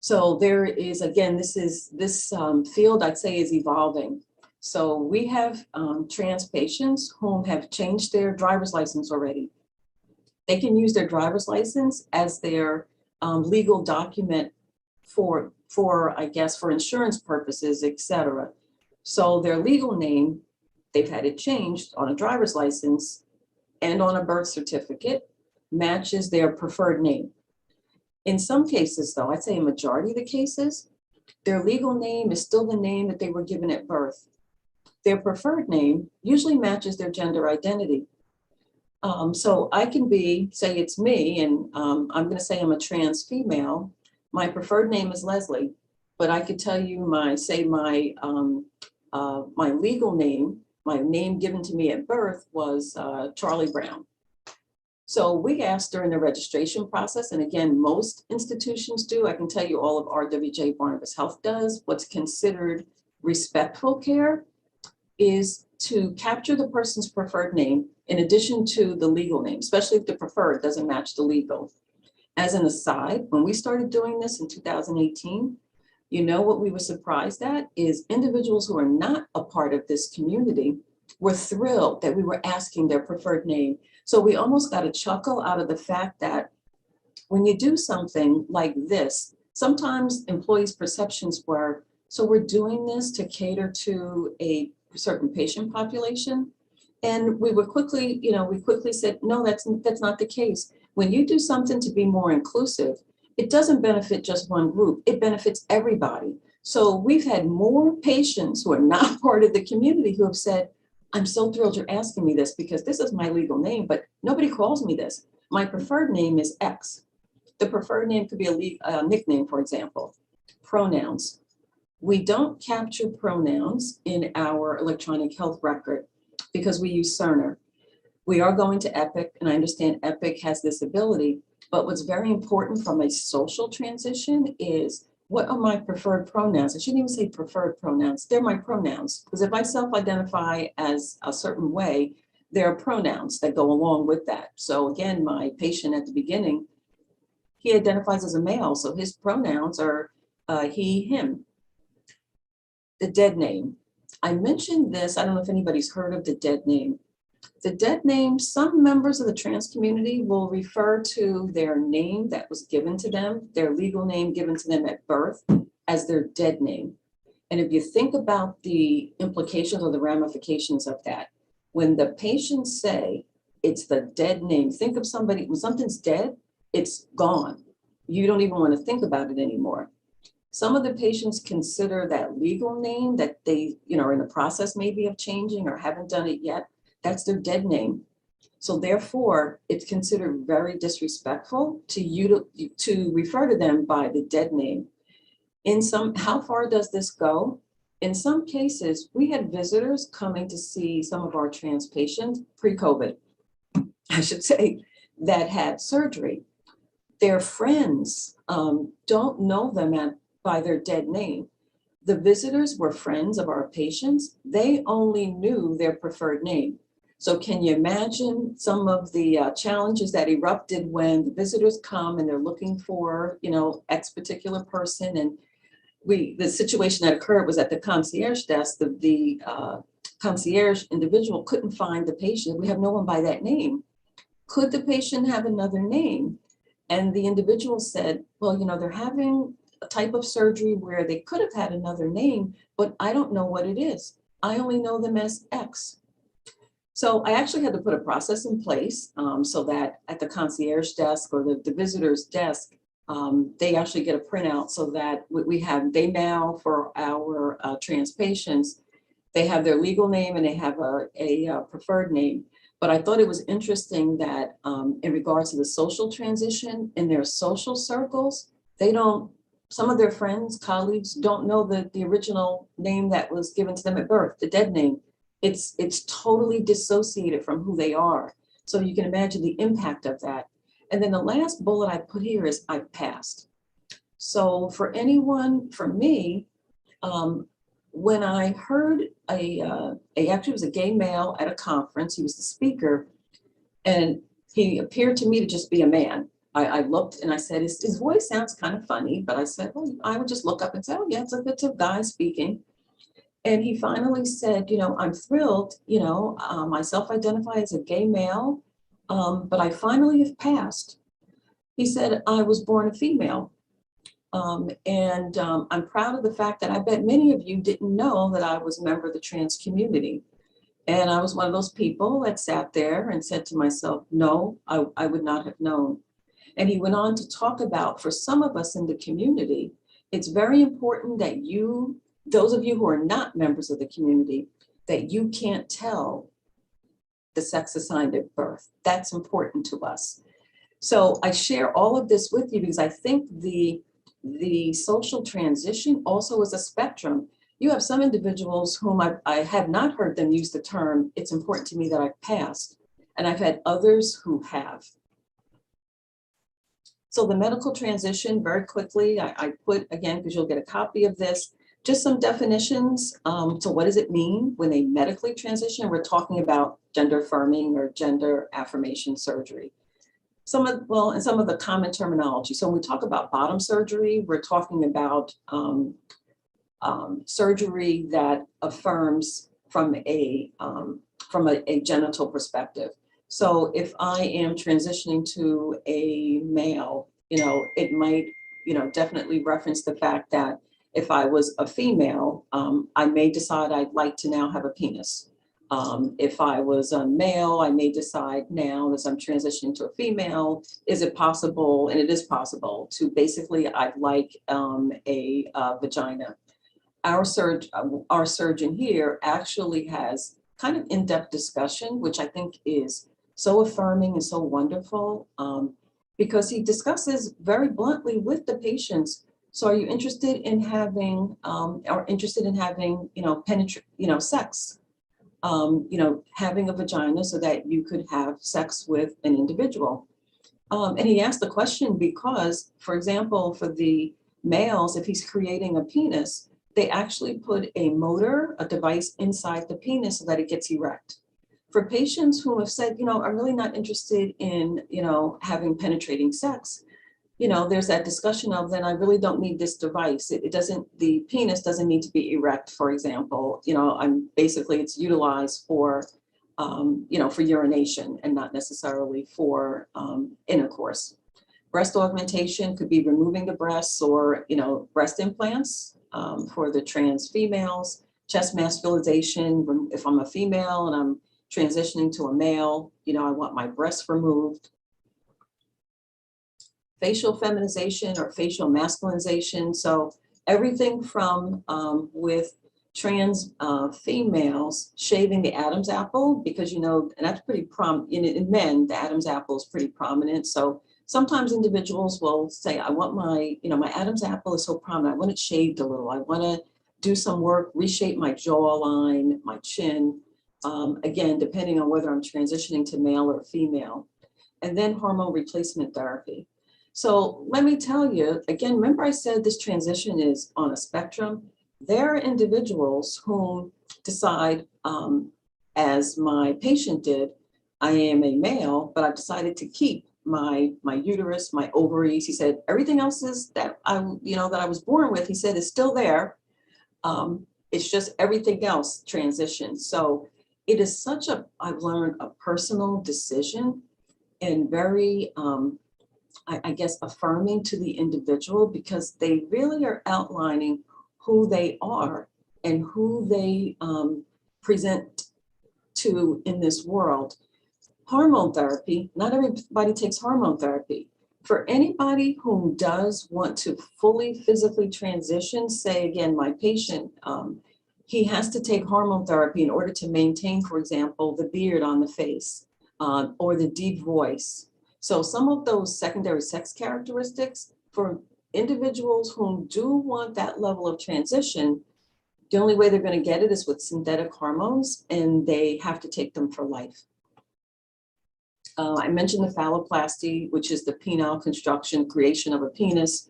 So there is, again, this field I'd say is evolving. So we have trans patients whom have changed their driver's license already. They can use their driver's license as their legal document for I guess, for insurance purposes, et cetera. So their legal name, they've had it changed on a driver's license and on a birth certificate, matches their preferred name. In some cases, though, I'd say a majority of the cases, their legal name is still the name that they were given at birth. Their preferred name usually matches their gender identity. So I can say it's me, and I'm going to say I'm a trans female. My preferred name is Leslie, but I could tell you my legal name, my name given to me at birth was Charlie Brown. So we asked during the registration process, and again, most institutions do, I can tell you all of RWJ Barnabas Health does, what's considered respectful care is to capture the person's preferred name in addition to the legal name, especially if the preferred doesn't match the legal. As an aside, when we started doing this in 2018, you know what we were surprised at is individuals who are not a part of this community were thrilled that we were asking their preferred name. So we almost got a chuckle out of the fact that when you do something like this, sometimes employees' perceptions were, so we're doing this to cater to a certain patient population. And we were quickly, we quickly said, no, that's not the case. When you do something to be more inclusive, it doesn't benefit just one group, it benefits everybody. So we've had more patients who are not part of the community who have said, I'm so thrilled you're asking me this because this is my legal name, but nobody calls me this. My preferred name is X. The preferred name could be a nickname, for example. Pronouns. We don't capture pronouns in our electronic health record because we use Cerner. We are going to Epic, and I understand Epic has this ability, but what's very important from a social transition is what are my preferred pronouns? I shouldn't even say preferred pronouns. They're my pronouns, because if I self-identify as a certain way, there are pronouns that go along with that. So again, my patient at the beginning, he identifies as a male, so his pronouns are he, him. The dead name. I mentioned this, I don't know if anybody's heard of the dead name. The dead name, some members of the trans community will refer to their name that was given to them, their legal name given to them at birth, as their dead name. And if you think about the implications or the ramifications of that, when the patients say it's the dead name, think of somebody, when something's dead, it's gone. You don't even want to think about it anymore. Some of the patients consider that legal name that they, are in the process maybe of changing or haven't done it yet. That's their dead name. So therefore, it's considered very disrespectful to refer to them by the dead name. How far does this go? In some cases, we had visitors coming to see some of our trans patients pre-COVID, I should say, that had surgery. Their friends don't know them by their dead name. The visitors were friends of our patients. They only knew their preferred name. So can you imagine some of the challenges that erupted when the visitors come and they're looking for, X particular person? And the situation that occurred was at the concierge desk, the concierge individual couldn't find the patient. We have no one by that name. Could the patient have another name? And the individual said, well, they're having a type of surgery where they could have had another name, but I don't know what it is. I only know them as X. So I actually had to put a process in place so that at the concierge desk or the visitor's desk, they actually get a printout so that they now for our trans patients, they have their legal name and they have a preferred name. But I thought it was interesting that in regards to the social transition in their social circles, some of their friends, colleagues don't know the original name that was given to them at birth, the dead name. It's totally dissociated from who they are. So you can imagine the impact of that. And then the last bullet I put here is I passed. So for me, when I heard actually it was a gay male at a conference, he was the speaker, and he appeared to me to just be a man. I looked and I said, his voice sounds kind of funny, but I said, well, I would just look up and say, oh yeah, it's a guy speaking. And he finally said, I'm thrilled, I self-identify as a gay male, but I finally have passed. He said, I was born a female. And I'm proud of the fact that I bet many of you didn't know that I was a member of the trans community. And I was one of those people that sat there and said to myself, no, I would not have known. And he went on to talk about, for some of us in the community, it's very important that you, those of you who are not members of the community, that you can't tell the sex assigned at birth. That's important to us. So I share all of this with you because I think the social transition also is a spectrum. You have some individuals whom I have not heard them use the term, it's important to me that I've passed, and I've had others who have. So the medical transition, very quickly, I put, again, because you'll get a copy of this, just some definitions. So what does it mean when they medically transition? We're talking about gender affirming or gender affirmation surgery. Some of the common terminology. So when we talk about bottom surgery, we're talking about surgery that affirms from a genital perspective. So if I am transitioning to a male, it might, definitely reference the fact that if I was a female, I may decide I'd like to now have a penis. If I was a male, I may decide now as I'm transitioning to a female, is it possible, and it is possible, to basically I'd like a vagina. Our surgeon here actually has kind of in-depth discussion, which I think is so affirming and so wonderful, because he discusses very bluntly with the patients. So are you interested in having, sex? Having a vagina so that you could have sex with an individual. And he asked the question because, for example, for the males, if he's creating a penis, they actually put a motor, a device inside the penis so that it gets erect. For patients who have said, I'm really not interested in, having penetrating sex, there's that discussion of, then I really don't need this device. The penis doesn't need to be erect, for example. It's utilized for, for urination and not necessarily for intercourse. Breast augmentation could be removing the breasts or, breast implants for the trans females. Chest masculization, if I'm a female and I'm transitioning to a male, I want my breasts removed. Facial feminization or facial masculinization. So everything from with trans females shaving the Adam's apple, because and that's pretty in men, the Adam's apple is pretty prominent. So sometimes individuals will say, I want my, my Adam's apple is so prominent, I want it shaved a little. I want to do some work, reshape my jawline, my chin. Again, depending on whether I'm transitioning to male or female. And then hormone replacement therapy. So let me tell you, again, remember I said this transition is on a spectrum. There are individuals who decide, as my patient did, I am a male, but I've decided to keep my uterus, my ovaries. He said, everything else is that I was born with, he said, is still there. It's just everything else transitioned. So it is I've learned, a personal decision and very, I guess, affirming to the individual, because they really are outlining who they are and who they present to in this world. Hormone therapy, not everybody takes hormone therapy. For anybody who does want to fully physically transition, say again, my patient, he has to take hormone therapy in order to maintain, for example, the beard on the face or the deep voice. So some of those secondary sex characteristics for individuals who do want that level of transition, the only way they're going to get it is with synthetic hormones, and they have to take them for life. I mentioned the phalloplasty, which is the penile construction, creation of a penis,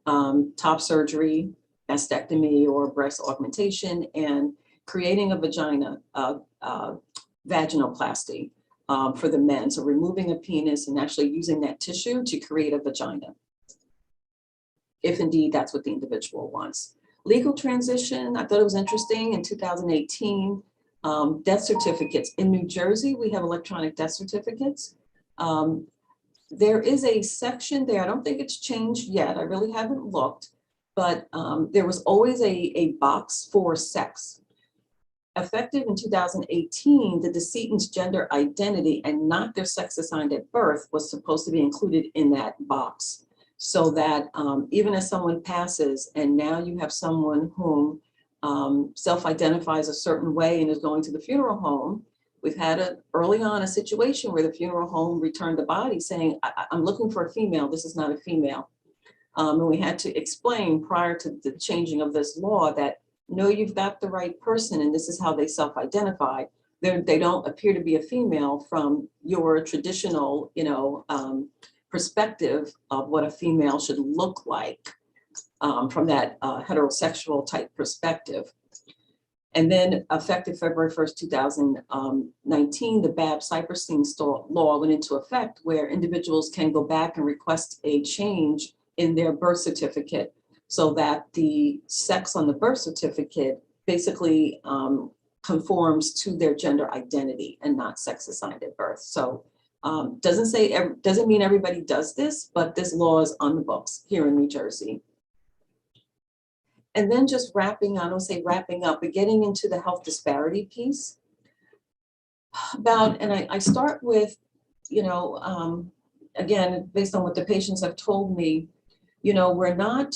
top surgery, mastectomy or breast augmentation, and creating a vagina, vaginoplasty for the men. So removing a penis and actually using that tissue to create a vagina, if indeed that's what the individual wants. Legal transition, I thought it was interesting in 2018. Death certificates. In New Jersey, we have electronic death certificates. There is a section there, I don't think it's changed yet, I really haven't looked, but there was always a box for sex. Effective in 2018, the decedent's gender identity and not their sex assigned at birth was supposed to be included in that box. So that even as someone passes and now you have someone whom self-identifies a certain way and is going to the funeral home, we've had early on a situation where the funeral home returned the body saying, I'm looking for a female, this is not a female. And we had to explain prior to the changing of this law that no, you've got the right person and this is how they self-identify. They don't appear to be a female from your traditional, perspective of what a female should look like from that heterosexual type perspective. And then effective February 1st, 2019, the Babb-Saperstein law went into effect where individuals can go back and request a change in their birth certificate so that the sex on the birth certificate basically conforms to their gender identity and not sex assigned at birth. So doesn't mean everybody does this, but this law is on the books here in New Jersey. And then just wrapping, I don't say wrapping up, but getting into the health disparity piece. I start with, again, based on what the patients have told me, we're not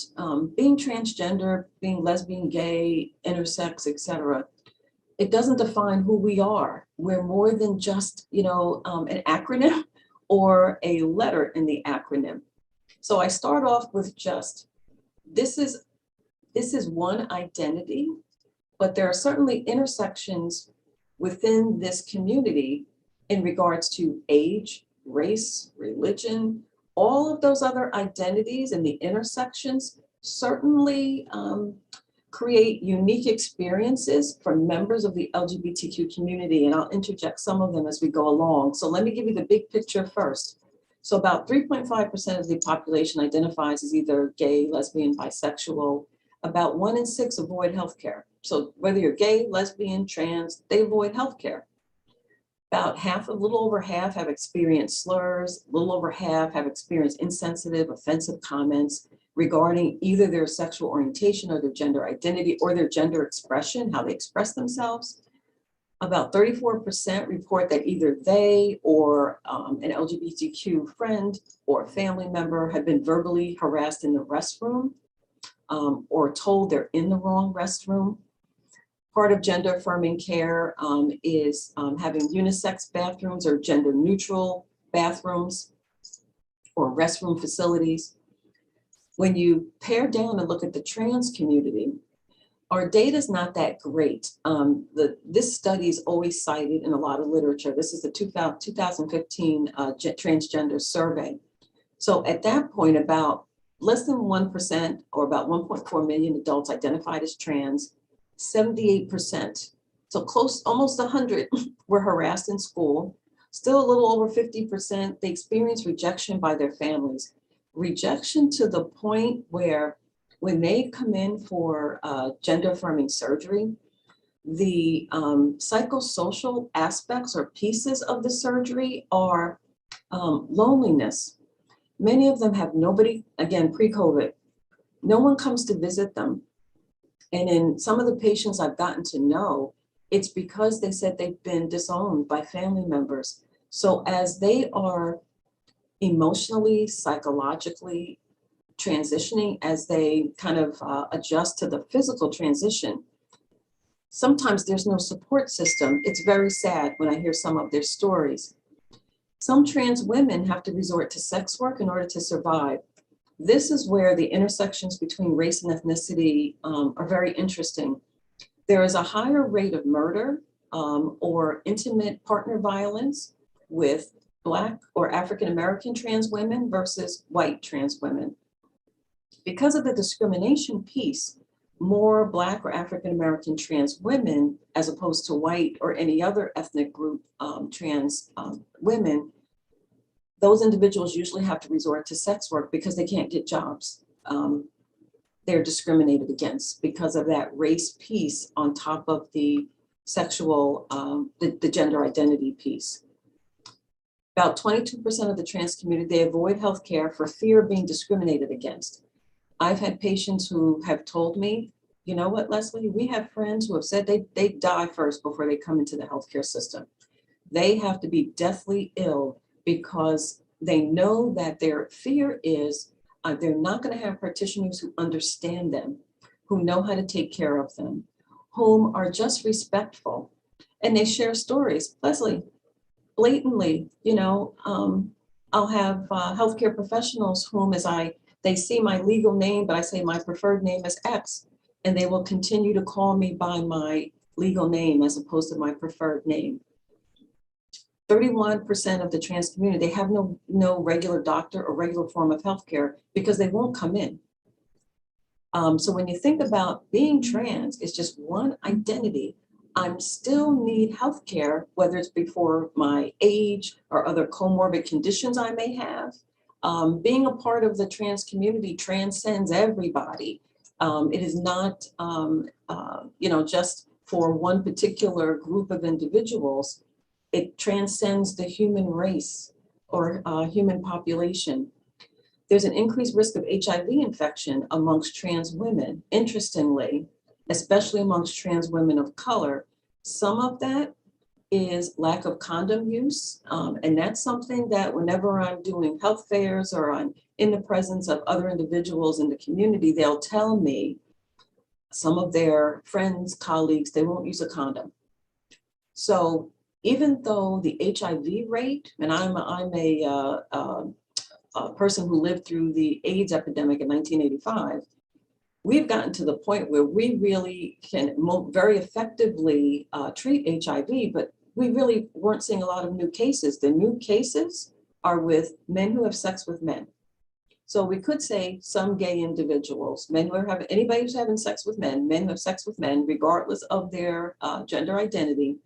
being transgender, being lesbian, gay, intersex, etc. It doesn't define who we are. We're more than just, an acronym or a letter in the acronym. So I start off with just, this is one identity, but there are certainly intersections within this community in regards to age, race, religion, all of those other identities and the intersections certainly create unique experiences for members of the LGBTQ community. And I'll interject some of them as we go along. So let me give you the big picture first. So about 3.5% of the population identifies as either gay, lesbian, bisexual. About 1 in 6 avoid healthcare. So whether you're gay, lesbian, trans, they avoid healthcare. About half, a little over half have experienced slurs, a little over half have experienced insensitive, offensive comments regarding either their sexual orientation or their gender identity or their gender expression, how they express themselves. About 34% report that either they or an LGBTQ friend or family member have been verbally harassed in the restroom or told they're in the wrong restroom. Part of gender affirming care is having unisex bathrooms or gender neutral bathrooms or restroom facilities. When you pare down and look at the trans community, our data is not that great. This study is always cited in a lot of literature. This is the 2015 transgender survey. So at that point, about less than 1% or about 1.4 million adults identified as trans, 78%, so close, almost 100 were harassed in school. Still a little over 50%, they experienced rejection by their families. Rejection to the point where when they come in for gender affirming surgery, the psychosocial aspects or pieces of the surgery are loneliness. Many of them have nobody, again, pre-COVID, no one comes to visit them. And in some of the patients I've gotten to know, it's because they said they've been disowned by family members. So as they are emotionally, psychologically transitioning, as they kind of adjust to the physical transition, sometimes there's no support system. It's very sad when I hear some of their stories. Some trans women have to resort to sex work in order to survive. This is where the intersections between race and ethnicity are very interesting. There is a higher rate of murder or intimate partner violence with Black or African-American trans women versus white trans women. Because of the discrimination piece, more Black or African-American trans women, as opposed to white or any other ethnic group trans women, those individuals usually have to resort to sex work because they can't get jobs. They're discriminated against because of that race piece on top of the sexual, the gender identity piece. About 22% of the trans community, they avoid healthcare for fear of being discriminated against. I've had patients who have told me You know what, Leslie? We have friends who have said they die first before they come into the healthcare system. They have to be deathly ill because they know that their fear is they're not going to have practitioners who understand them, who know how to take care of them, whom are just respectful. And they share stories. Leslie, blatantly, I'll have healthcare professionals whom they see my legal name, but I say my preferred name is X, and they will continue to call me by my legal name as opposed to my preferred name. 31% of the trans community, they have no regular doctor or regular form of healthcare because they won't come in. So when you think about being trans, it's just one identity. I still need healthcare, whether it's before my age or other comorbid conditions I may have. Being a part of the trans community transcends everybody. It is not, just for one particular group of individuals. It transcends the human race or human population. There's an increased risk of HIV infection amongst trans women. Interestingly, especially amongst trans women of color, some of that is lack of condom use. And that's something that whenever I'm doing health fairs or I'm in the presence of other individuals in the community, they'll tell me some of their friends, colleagues, they won't use a condom. So even though the HIV rate, and I'm a person who lived through the AIDS epidemic in 1985, we've gotten to the point where we really can very effectively treat HIV, but we really weren't seeing a lot of new cases. The new cases are with men who have sex with men. So we could say some gay individuals, men who are having, anybody who's having sex with men who have sex with men, regardless of their gender identity,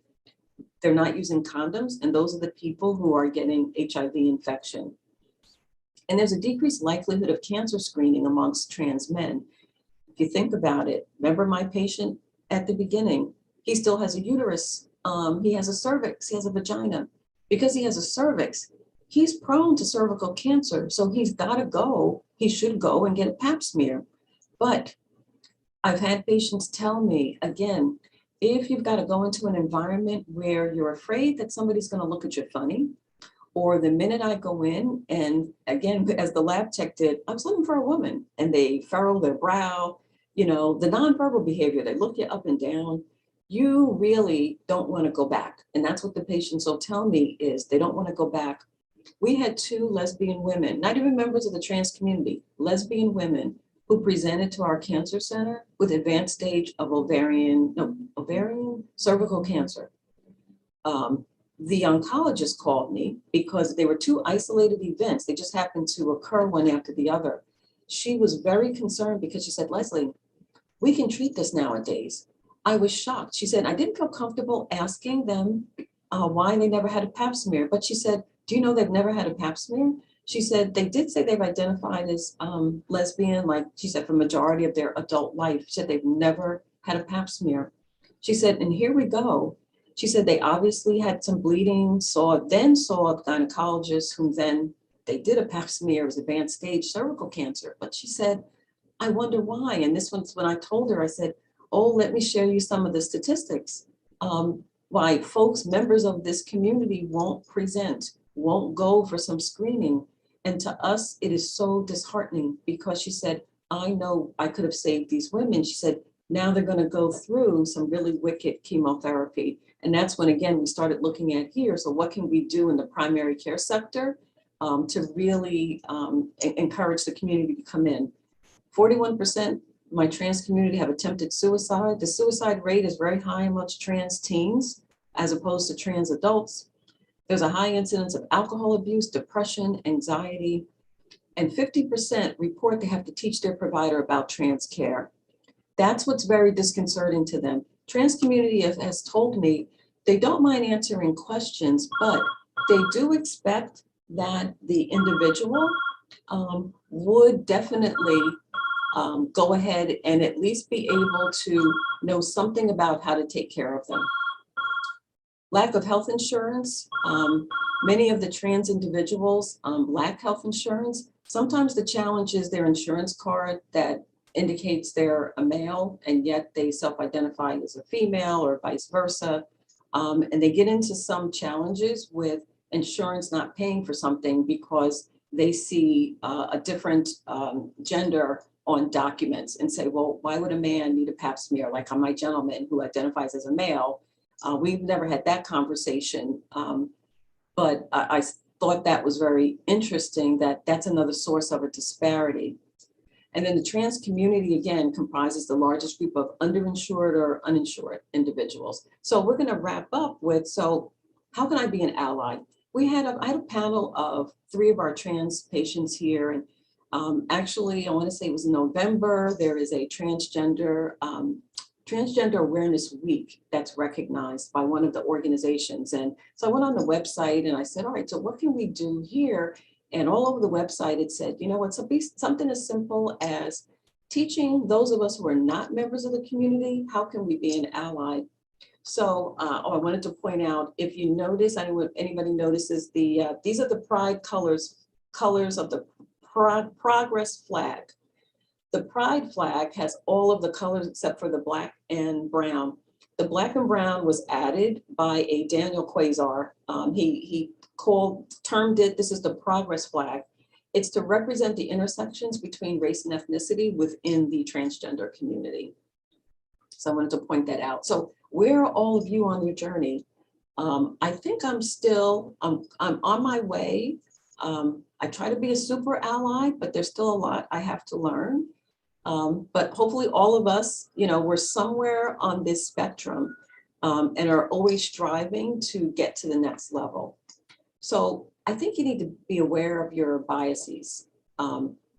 they're not using condoms, and those are the people who are getting HIV infection. And there's a decreased likelihood of cancer screening amongst trans men. If you think about it, remember my patient at the beginning, he still has a uterus, he has a cervix, he has a vagina. Because he has a cervix, he's prone to cervical cancer. So he should go and get a pap smear. But I've had patients tell me, again, if you've got to go into an environment where you're afraid that somebody's going to look at you funny, or the minute I go in, and again, as the lab tech did, I was looking for a woman and they furrow their brow, the nonverbal behavior, they look you up and down, you really don't want to go back. And that's what the patients will tell me is they don't want to go back. We had 2 lesbian women, not even members of the trans community, lesbian women who presented to our cancer center with advanced stage of ovarian cervical cancer. The oncologist called me because they were 2 isolated events. They just happened to occur one after the other. She was very concerned because she said, Leslie, we can treat this nowadays. I was shocked. She said, I didn't feel comfortable asking them why they never had a pap smear. But she said, do you know they've never had a pap smear? She said, they did say they've identified as lesbian, like she said, for majority of their adult life. She said they've never had a pap smear. She said, and here we go. She said they obviously had some bleeding, saw a gynecologist who then they did a pap smear, it was advanced stage cervical cancer. But she said, I wonder why. And this one's when I told her, I said, oh, let me share you some of the statistics. Why folks, members of this community won't present, won't go for some screening. And to us, it is so disheartening because she said, I know I could have saved these women. She said, now they're going to go through some really wicked chemotherapy. And that's when, again, we started looking at here. So what can we do in the primary care sector to really encourage the community to come in? 41% my trans community have attempted suicide. The suicide rate is very high amongst trans teens as opposed to trans adults. There's a high incidence of alcohol abuse, depression, anxiety, and 50% report they have to teach their provider about trans care. That's what's very disconcerting to them. Trans community has told me they don't mind answering questions, but they do expect that the individual would definitely go ahead and at least be able to know something about how to take care of them. Lack of health insurance. Many of the trans individuals lack health insurance. Sometimes the challenge is their insurance card that indicates they're a male and yet they self-identify as a female or vice versa. And they get into some challenges with insurance not paying for something because they see a different gender on documents and say, well, why would a man need a pap smear? Like on my gentleman who identifies as a male. We've never had that conversation, but I thought that was very interesting that that's another source of a disparity. And then the trans community, again, comprises the largest group of underinsured or uninsured individuals. So we're going to wrap up with, so how can I be an ally? I had a panel of 3 of our trans patients here. And actually, I want to say it was in November, there is a transgender awareness week that's recognized by one of the organizations. And so I went on the website and I said, all right, so what can we do here? And all over the website, it said, you know what, something as simple as teaching those of us who are not members of the community, how can we be an ally? So I wanted to point out, if you notice, anybody notices these are the pride colors of the progress flag. The pride flag has all of the colors except for the black and brown. The black and brown was added by a Daniel Quasar. He termed it, this is the progress flag. It's to represent the intersections between race and ethnicity within the transgender community. So I wanted to point that out. So where are all of you on your journey? I think I'm on my way. I try to be a super ally, but there's still a lot I have to learn. But hopefully all of us, we're somewhere on this spectrum and are always striving to get to the next level. So I think you need to be aware of your biases.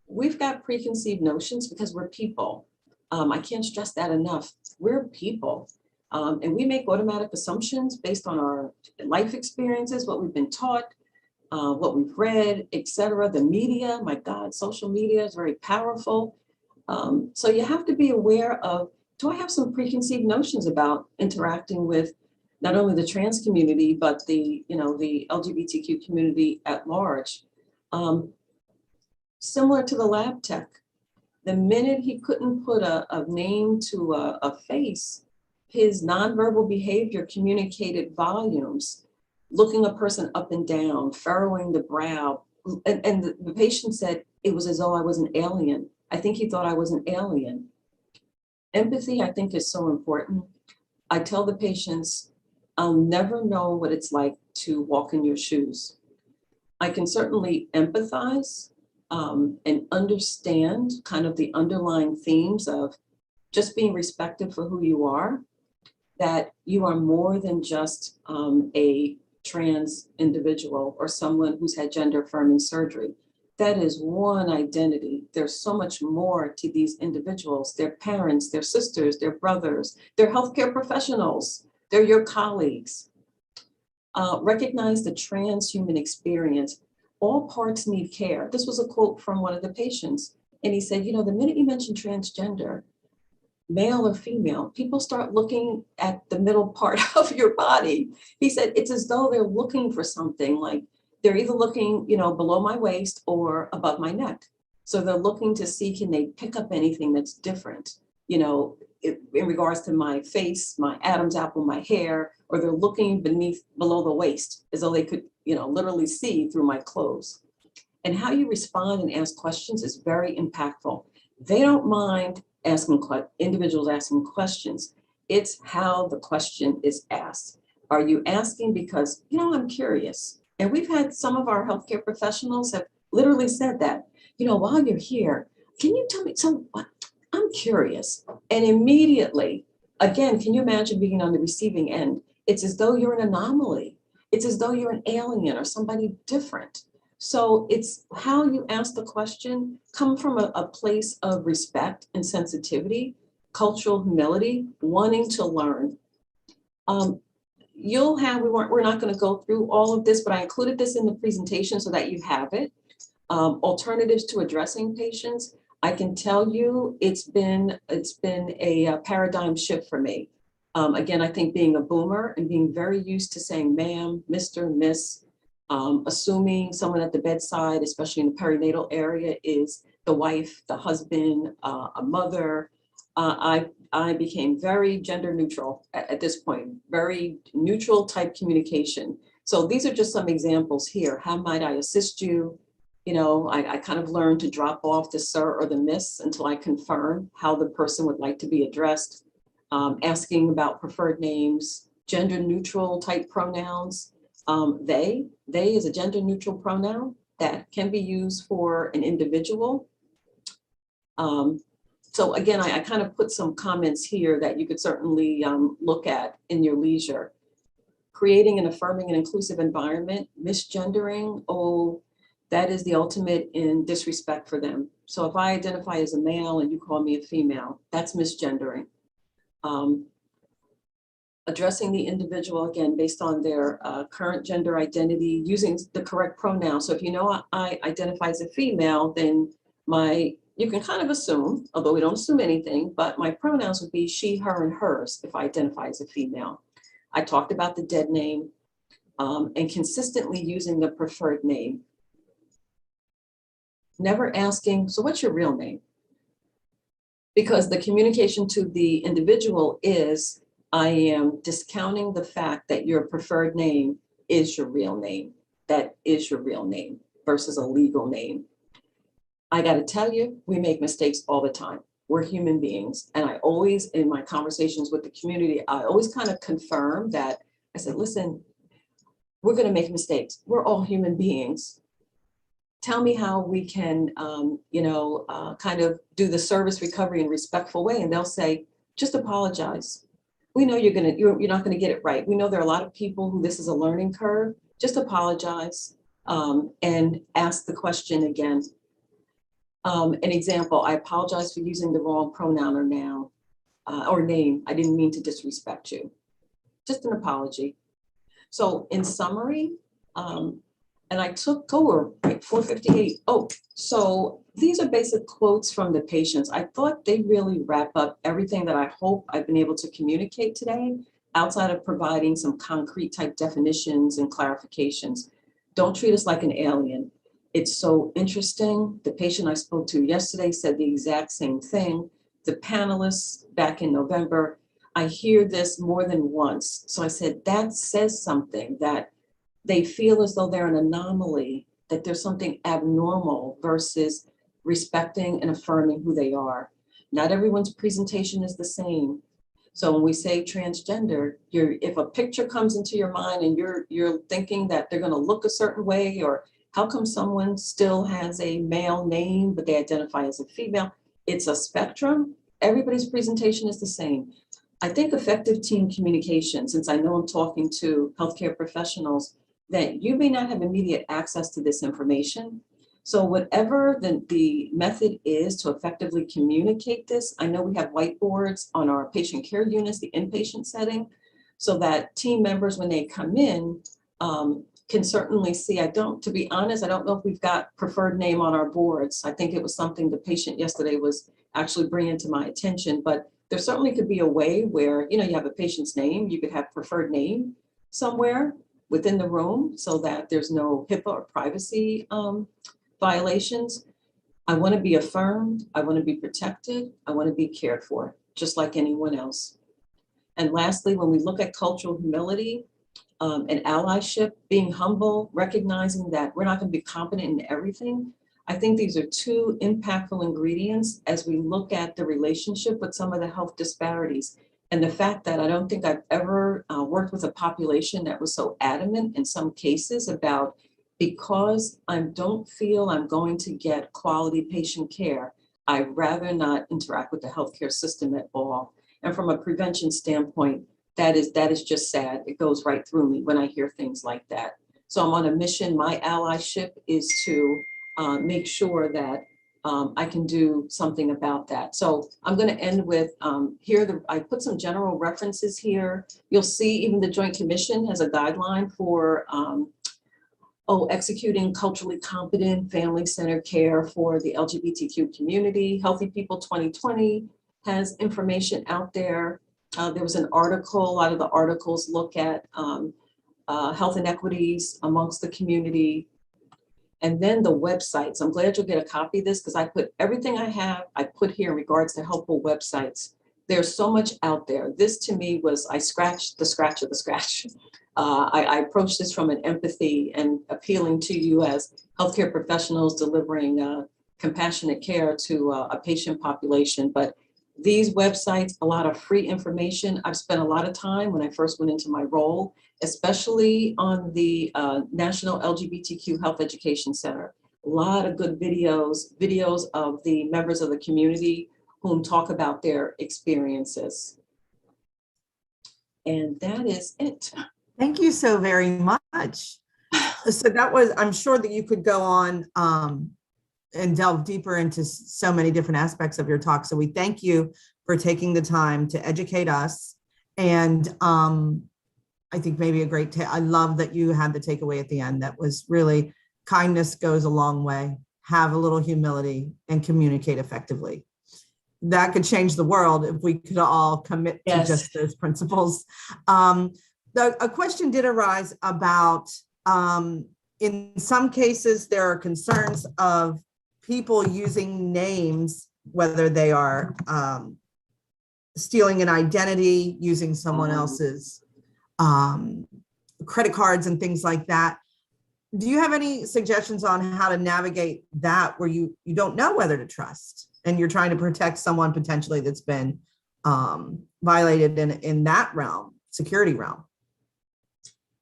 We've got preconceived notions because we're people. I can't stress that enough. We're people. And we make automatic assumptions based on our life experiences, what we've been taught, what we've read, etc. The media, my God, social media is very powerful. So you have to be aware of, do I have some preconceived notions about interacting with not only the trans community, but the LGBTQ community at large? Similar to the lab tech, the minute he couldn't put a name to a face, his nonverbal behavior communicated volumes, looking a person up and down, furrowing the brow. And the patient said, it was as though I was an alien. I think he thought I was an alien. Empathy, I think, is so important. I tell the patients, I'll never know what it's like to walk in your shoes. I can certainly empathize and understand kind of the underlying themes of just being respected for who you are, that you are more than just a trans individual or someone who's had gender affirming surgery. That is one identity. There's so much more to these individuals, their parents, their sisters, their brothers, their healthcare professionals, they're your colleagues. Recognize the transhuman experience. All parts need care. This was a quote from one of the patients. And he said, the minute you mention transgender, male or female, people start looking at the middle part of your body. He said, it's as though they're looking for something, like they're either looking, below my waist or above my neck. So they're looking to see, can they pick up anything that's different, in regards to my face, my Adam's apple, my hair, or they're looking below the waist as though they could, literally see through my clothes. And how you respond and ask questions is very impactful. They don't mind individuals asking questions. It's how the question is asked. Are you asking because, I'm curious? And we've had some of our healthcare professionals have literally said that, while you're here, can you tell me I'm curious. And immediately, again, can you imagine being on the receiving end? It's as though you're an anomaly. It's as though you're an alien or somebody different. So it's how you ask the question, come from a place of respect and sensitivity, cultural humility, wanting to learn. We're not going to go through all of this, but I included this in the presentation so that you have it. Alternatives to addressing patients. I can tell you it's been a paradigm shift for me. Again, I think being a boomer and being very used to saying ma'am, Mr., Miss, assuming someone at the bedside, especially in the perinatal area, is the wife, the husband, a mother. I became very gender neutral at this point, very neutral type communication. So these are just some examples here. How might I assist you? You know, I kind of learned to drop off the sir or the miss until I confirm how the person would like to be addressed. Asking about preferred names, gender neutral type pronouns. They is a gender neutral pronoun that can be used for an individual. So again, I kind of put some comments here that you could certainly look at in your leisure. Creating an affirming and inclusive environment, misgendering, oh, that is the ultimate in disrespect for them. So if I identify as a male and you call me a female, that's misgendering. Addressing the individual, again, based on their current gender identity, using the correct pronoun. So if you know I identify as a female, then you can kind of assume, although we don't assume anything, but my pronouns would be she, her, and hers if I identify as a female. I talked about the dead name and consistently using the preferred name. Never asking, so what's your real name? Because the communication to the individual is, I am discounting the fact that your preferred name is your real name. That is your real name versus a legal name. I got to tell you, we make mistakes all the time. We're human beings. And I always, in my conversations with the community, I always kind of confirm that. I said, listen, we're going to make mistakes. We're all human beings. Tell me how we can, kind of do the service recovery in a respectful way. And they'll say, just apologize. We know you're not going to get it right. We know there are a lot of people who this is a learning curve. Just apologize and ask the question again. An example, I apologize for using the wrong pronoun or noun or name. I didn't mean to disrespect you. Just an apology. So in summary, and I took over 458. Oh, so these are basic quotes from the patients. I thought they really wrap up everything that I hope I've been able to communicate today, outside of providing some concrete type definitions and clarifications. Don't treat us like an alien. It's so interesting. The patient I spoke to yesterday said the exact same thing. The panelists back in November, I hear this more than once. So I said, that says something, that they feel as though they're an anomaly, that there's something abnormal versus respecting and affirming who they are. Not everyone's presentation is the same. So when we say transgender, if a picture comes into your mind and you're thinking that they're going to look a certain way, or how come someone still has a male name, but they identify as a female? It's a spectrum. Everybody's presentation is the same. I think effective team communication, since I know I'm talking to healthcare professionals, that you may not have immediate access to this information. So whatever the method is to effectively communicate this, I know we have whiteboards on our patient care units, the inpatient setting, so that team members, when they come in, can certainly see. To be honest, I don't know if we've got preferred name on our boards. I think it was something the patient yesterday was actually bringing to my attention, but there certainly could be a way where, you have a patient's name, you could have preferred name somewhere within the room so that there's no HIPAA or privacy violations. I want to be affirmed. I want to be protected. I want to be cared for, just like anyone else. And lastly, when we look at cultural humility and allyship, being humble, recognizing that we're not going to be competent in everything, I think these are two impactful ingredients as we look at the relationship with some of the health disparities. And the fact that I don't think I've ever worked with a population that was so adamant in some cases about, because I don't feel I'm going to get quality patient care, I'd rather not interact with the healthcare system at all. And from a prevention standpoint, that is just sad. It goes right through me when I hear things like that. So I'm on a mission. My allyship is to make sure that I can do something about that. So I'm going to end with I put some general references here. You'll see even the Joint Commission has a guideline for executing culturally competent family-centered care for the LGBTQ community. Healthy People 2020 has information out there. There was an article, a lot of the articles look at health inequities amongst the community. And then the websites. I'm glad you'll get a copy of this because I put everything I have, I put here in regards to helpful websites. There's so much out there. This to me was, I scratched the scratch of the scratch. I approached this from an empathy and appealing to you as healthcare professionals delivering compassionate care to a patient population. But these websites, a lot of free information. I've spent a lot of time when I first went into my role, especially on the National LGBTQ Health Education Center. A lot of good videos of the members of the community whom talk about their experiences. And that is it. Thank you so very much. So that was, I'm sure that you could go on and delve deeper into so many different aspects of your talk. So we thank you for taking the time to educate us. And I think maybe a great, I love that you had the takeaway at the end. That was really, kindness goes a long way. Have a little humility and communicate effectively. That could change the world if we could all commit to just those principles. A question did arise about, in some cases, there are concerns of people using names, whether they are stealing an identity, using someone else's credit cards and things like that. Do you have any suggestions on how to navigate that where you don't know whether to trust and you're trying to protect someone potentially that's been violated in that realm, security realm?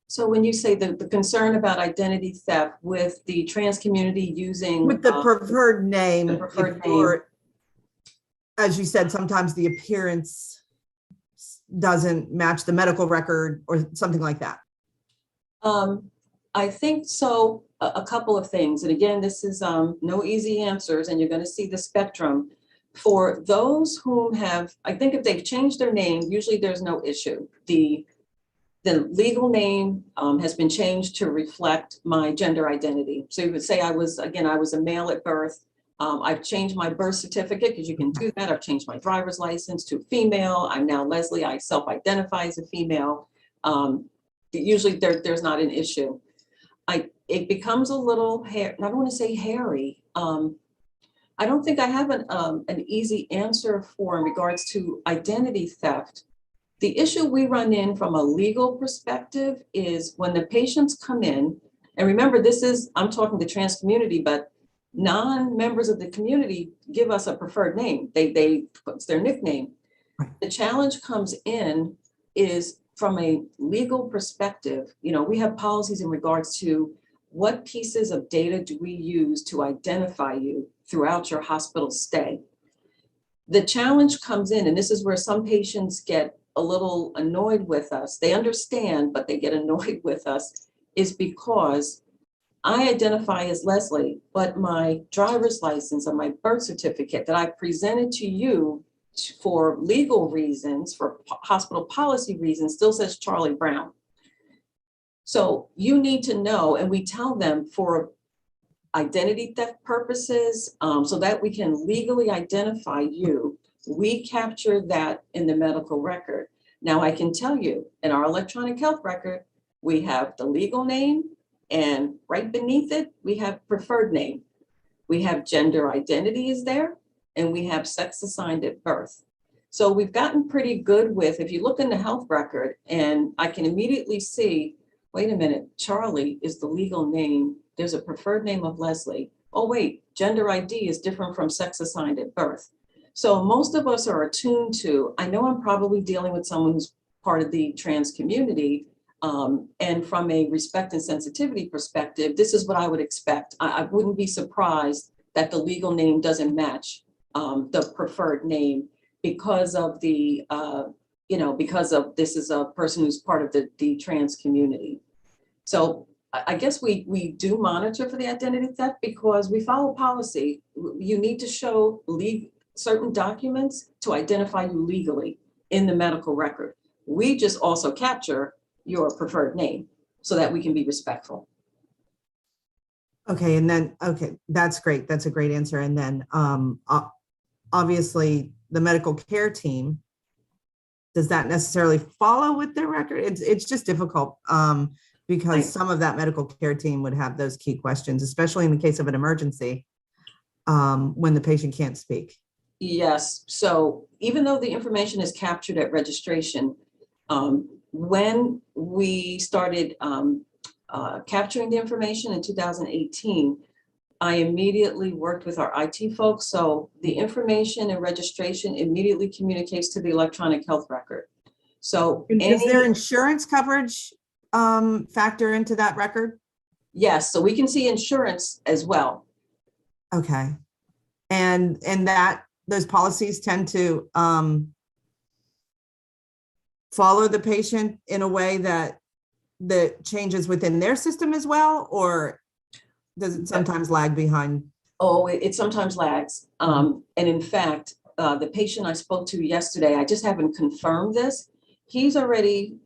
So when you say the concern about identity theft with the trans community using with the preferred name, the preferred name. or, as you said, sometimes the appearance doesn't match the medical record or something like that. I think so. A couple of things, and again, this is no easy answers, and you're going to see the spectrum. For those whom have, I think if they've changed their name, usually there's no issue. The legal name has been changed to reflect my gender identity. So you would say I was a male at birth. I've changed my birth certificate because you can do that. I've changed my driver's license to female. I'm now Leslie. I self-identify as a female. Usually there's not an issue. It becomes a little I don't want to say hairy. I don't think I have an easy answer for in regards to identity theft. The issue we run in from a legal perspective is when the patients come in, and remember, I'm talking the trans community, but non-members of the community give us a preferred name. It's their nickname. The challenge comes in is from a legal perspective. We have policies in regards to what pieces of data do we use to identify you throughout your hospital stay. The challenge comes in, and this is where some patients get a little annoyed with us. They understand, but they get annoyed with us, is because I identify as Leslie, but my driver's license and my birth certificate that I presented to you for legal reasons, for hospital policy reasons, still says Charlie Brown. So you need to know, and we tell them for identity theft purposes, so that we can legally identify you, we capture that in the medical record. Now I can tell you in our electronic health record, we have the legal name, and right beneath it, we have preferred name. We have gender identity is there, and we have sex assigned at birth. So we've gotten pretty good with, if you look in the health record, and I can immediately see, wait a minute, Charlie is the legal name. There's a preferred name of Leslie. Oh wait, gender ID is different from sex assigned at birth. So most of us are attuned to, I know I'm probably dealing with someone who's part of the trans community, and from a respect and sensitivity perspective, this is what I would expect. I wouldn't be surprised that the legal name doesn't match the preferred name because of the, because of this is a person who's part of the trans community. So I guess we do monitor for the identity theft because we follow policy. You need to show certain documents to identify you legally in the medical record. We just also capture your preferred name so that we can be respectful. Okay, and then, okay, that's great. That's a great answer. And then obviously the medical care team, does that necessarily follow with their record? It's just difficult because Right. some of that medical care team would have those key questions, especially in the case of an emergency, when the patient can't speak. Yes, so even though the information is captured at registration, when we started capturing the information in 2018, I immediately worked with our IT folks. So the information and registration immediately communicates to the electronic health record. So Does their any, insurance coverage factor into that record? yes, so we can see insurance as well. Okay. And that those policies tend to follow the patient in a way that changes within their system as well, or does it sometimes lag behind? Oh, it sometimes lags. And in fact, the patient I spoke to yesterday, I just haven't confirmed this. He's already,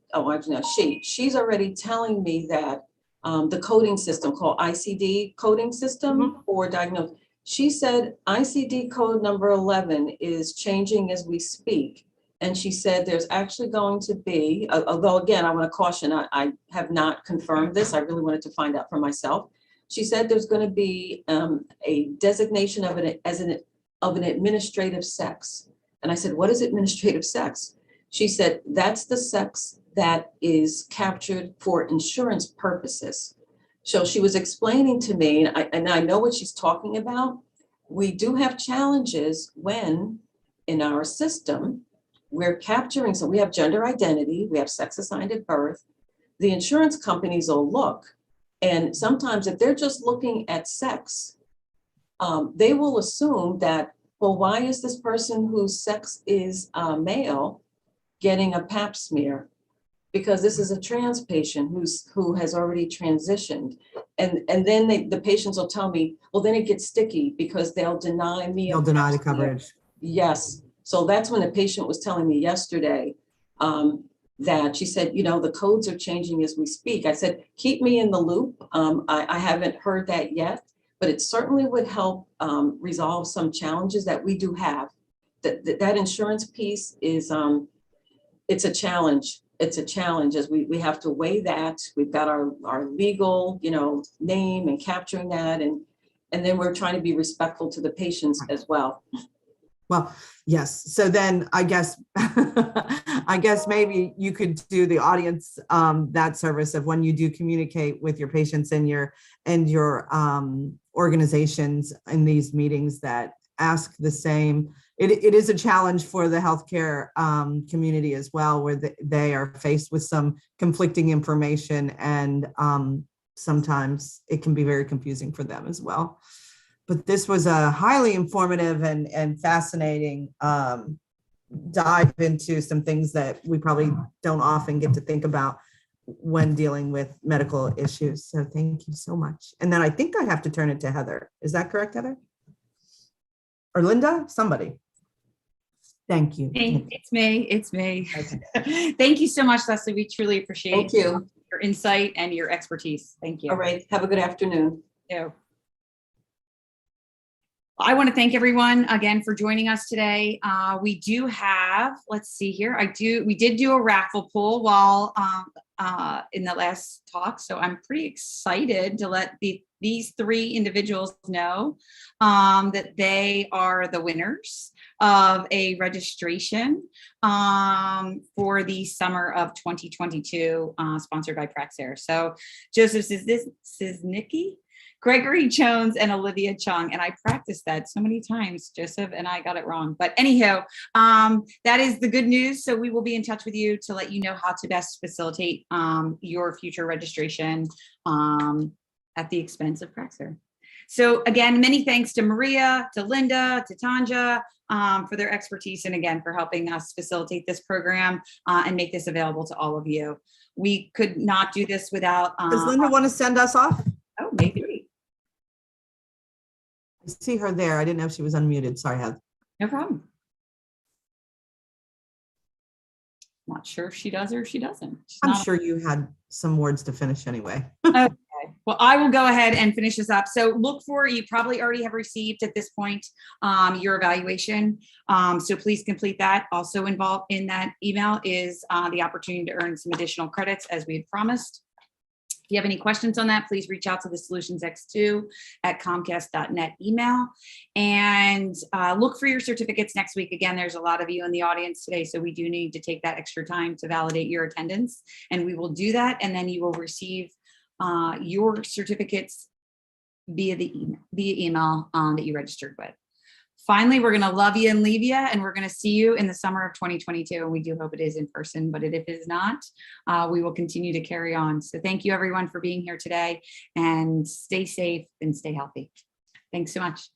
she's already telling me that the coding system called ICD coding system for diagnose. She said ICD code number 11 is changing as we speak. And she said there's actually going to be, although again, I want to caution, I have not confirmed this. I really wanted to find out for myself. She said there's going to be a designation of an administrative sex. And I said, what is administrative sex? She said, that's the sex that is captured for insurance purposes. So she was explaining to me, and I know what she's talking about. We do have challenges when in our system, we're capturing, so we have gender identity, we have sex assigned at birth. The insurance companies will look, and sometimes if they're just looking at sex, they will assume that, well, why is this person whose sex is male getting a pap smear? Because this is a trans patient who has already transitioned. And then the patients will tell me, well, then it gets sticky because they'll deny me. They'll deny the coverage. Yes. So that's when the patient was telling me yesterday that she said, the codes are changing as we speak. I said, keep me in the loop. I haven't heard that yet, but it certainly would help resolve some challenges that we do have. That insurance piece is, it's a challenge. It's a challenge as we have to weigh that. We've got our legal, name and capturing that. And then we're trying to be respectful to the patients as well. Well, yes. So then I guess, maybe you could do the audience that service of when you do communicate with your patients and your organizations in these meetings that ask the same. It is a challenge for the healthcare community as well, where they are faced with some conflicting information, and sometimes it can be very confusing for them as well. But this was a highly informative and fascinating dive into some things that we probably don't often get to think about when dealing with medical issues. So thank you so much. And then I think I have to turn it to Heather. Is that correct, Heather? Or Linda? Somebody. Thank you. It's me. Okay. Thank you so much, Leslie. We truly appreciate Thank you. your insight and your expertise. Thank you. All right. Have a good afternoon. Yeah. I want to thank everyone again for joining us today. We do have, let's see here. We did do a raffle poll while in the last talk. So I'm pretty excited to let these three individuals know that they are the winners of a registration for the summer of 2022, sponsored by Praxair. So Joseph Siznicki, Gregory Jones, and Olivia Chung. And I practiced that so many times, Joseph, and I got it wrong. But anyhow, that is the good news. So we will be in touch with you to let you know how to best facilitate your future registration at the expense of Praxair. So again, many thanks to Maria, to Linda, to Tanja for their expertise, and again, for helping us facilitate this program and make this available to all of you. We could not do this without- Does Linda want to send us off? Oh, maybe. I see her there. I didn't know if she was unmuted. Sorry, Heather. No problem. Not sure if she does or she doesn't. I'm sure you had some words to finish anyway. Okay. Well, I will go ahead and finish this up. So look for, you probably already have received at this point your evaluation. So please complete that. Also involved in that email is the opportunity to earn some additional credits as we had promised. If you have any questions on that, please reach out to the solutionsx2@comcast.net email, and look for your certificates next week. Again, there's a lot of you in the audience today, so we do need to take that extra time to validate your attendance, and we will do that. And then you will receive your certificates via email that you registered with. Finally, we're going to love you and leave you, and we're going to see you in the summer of 2022. And we do hope it is in person, but if it is not, we will continue to carry on. So thank you everyone for being here today, and stay safe and stay healthy. Thanks so much.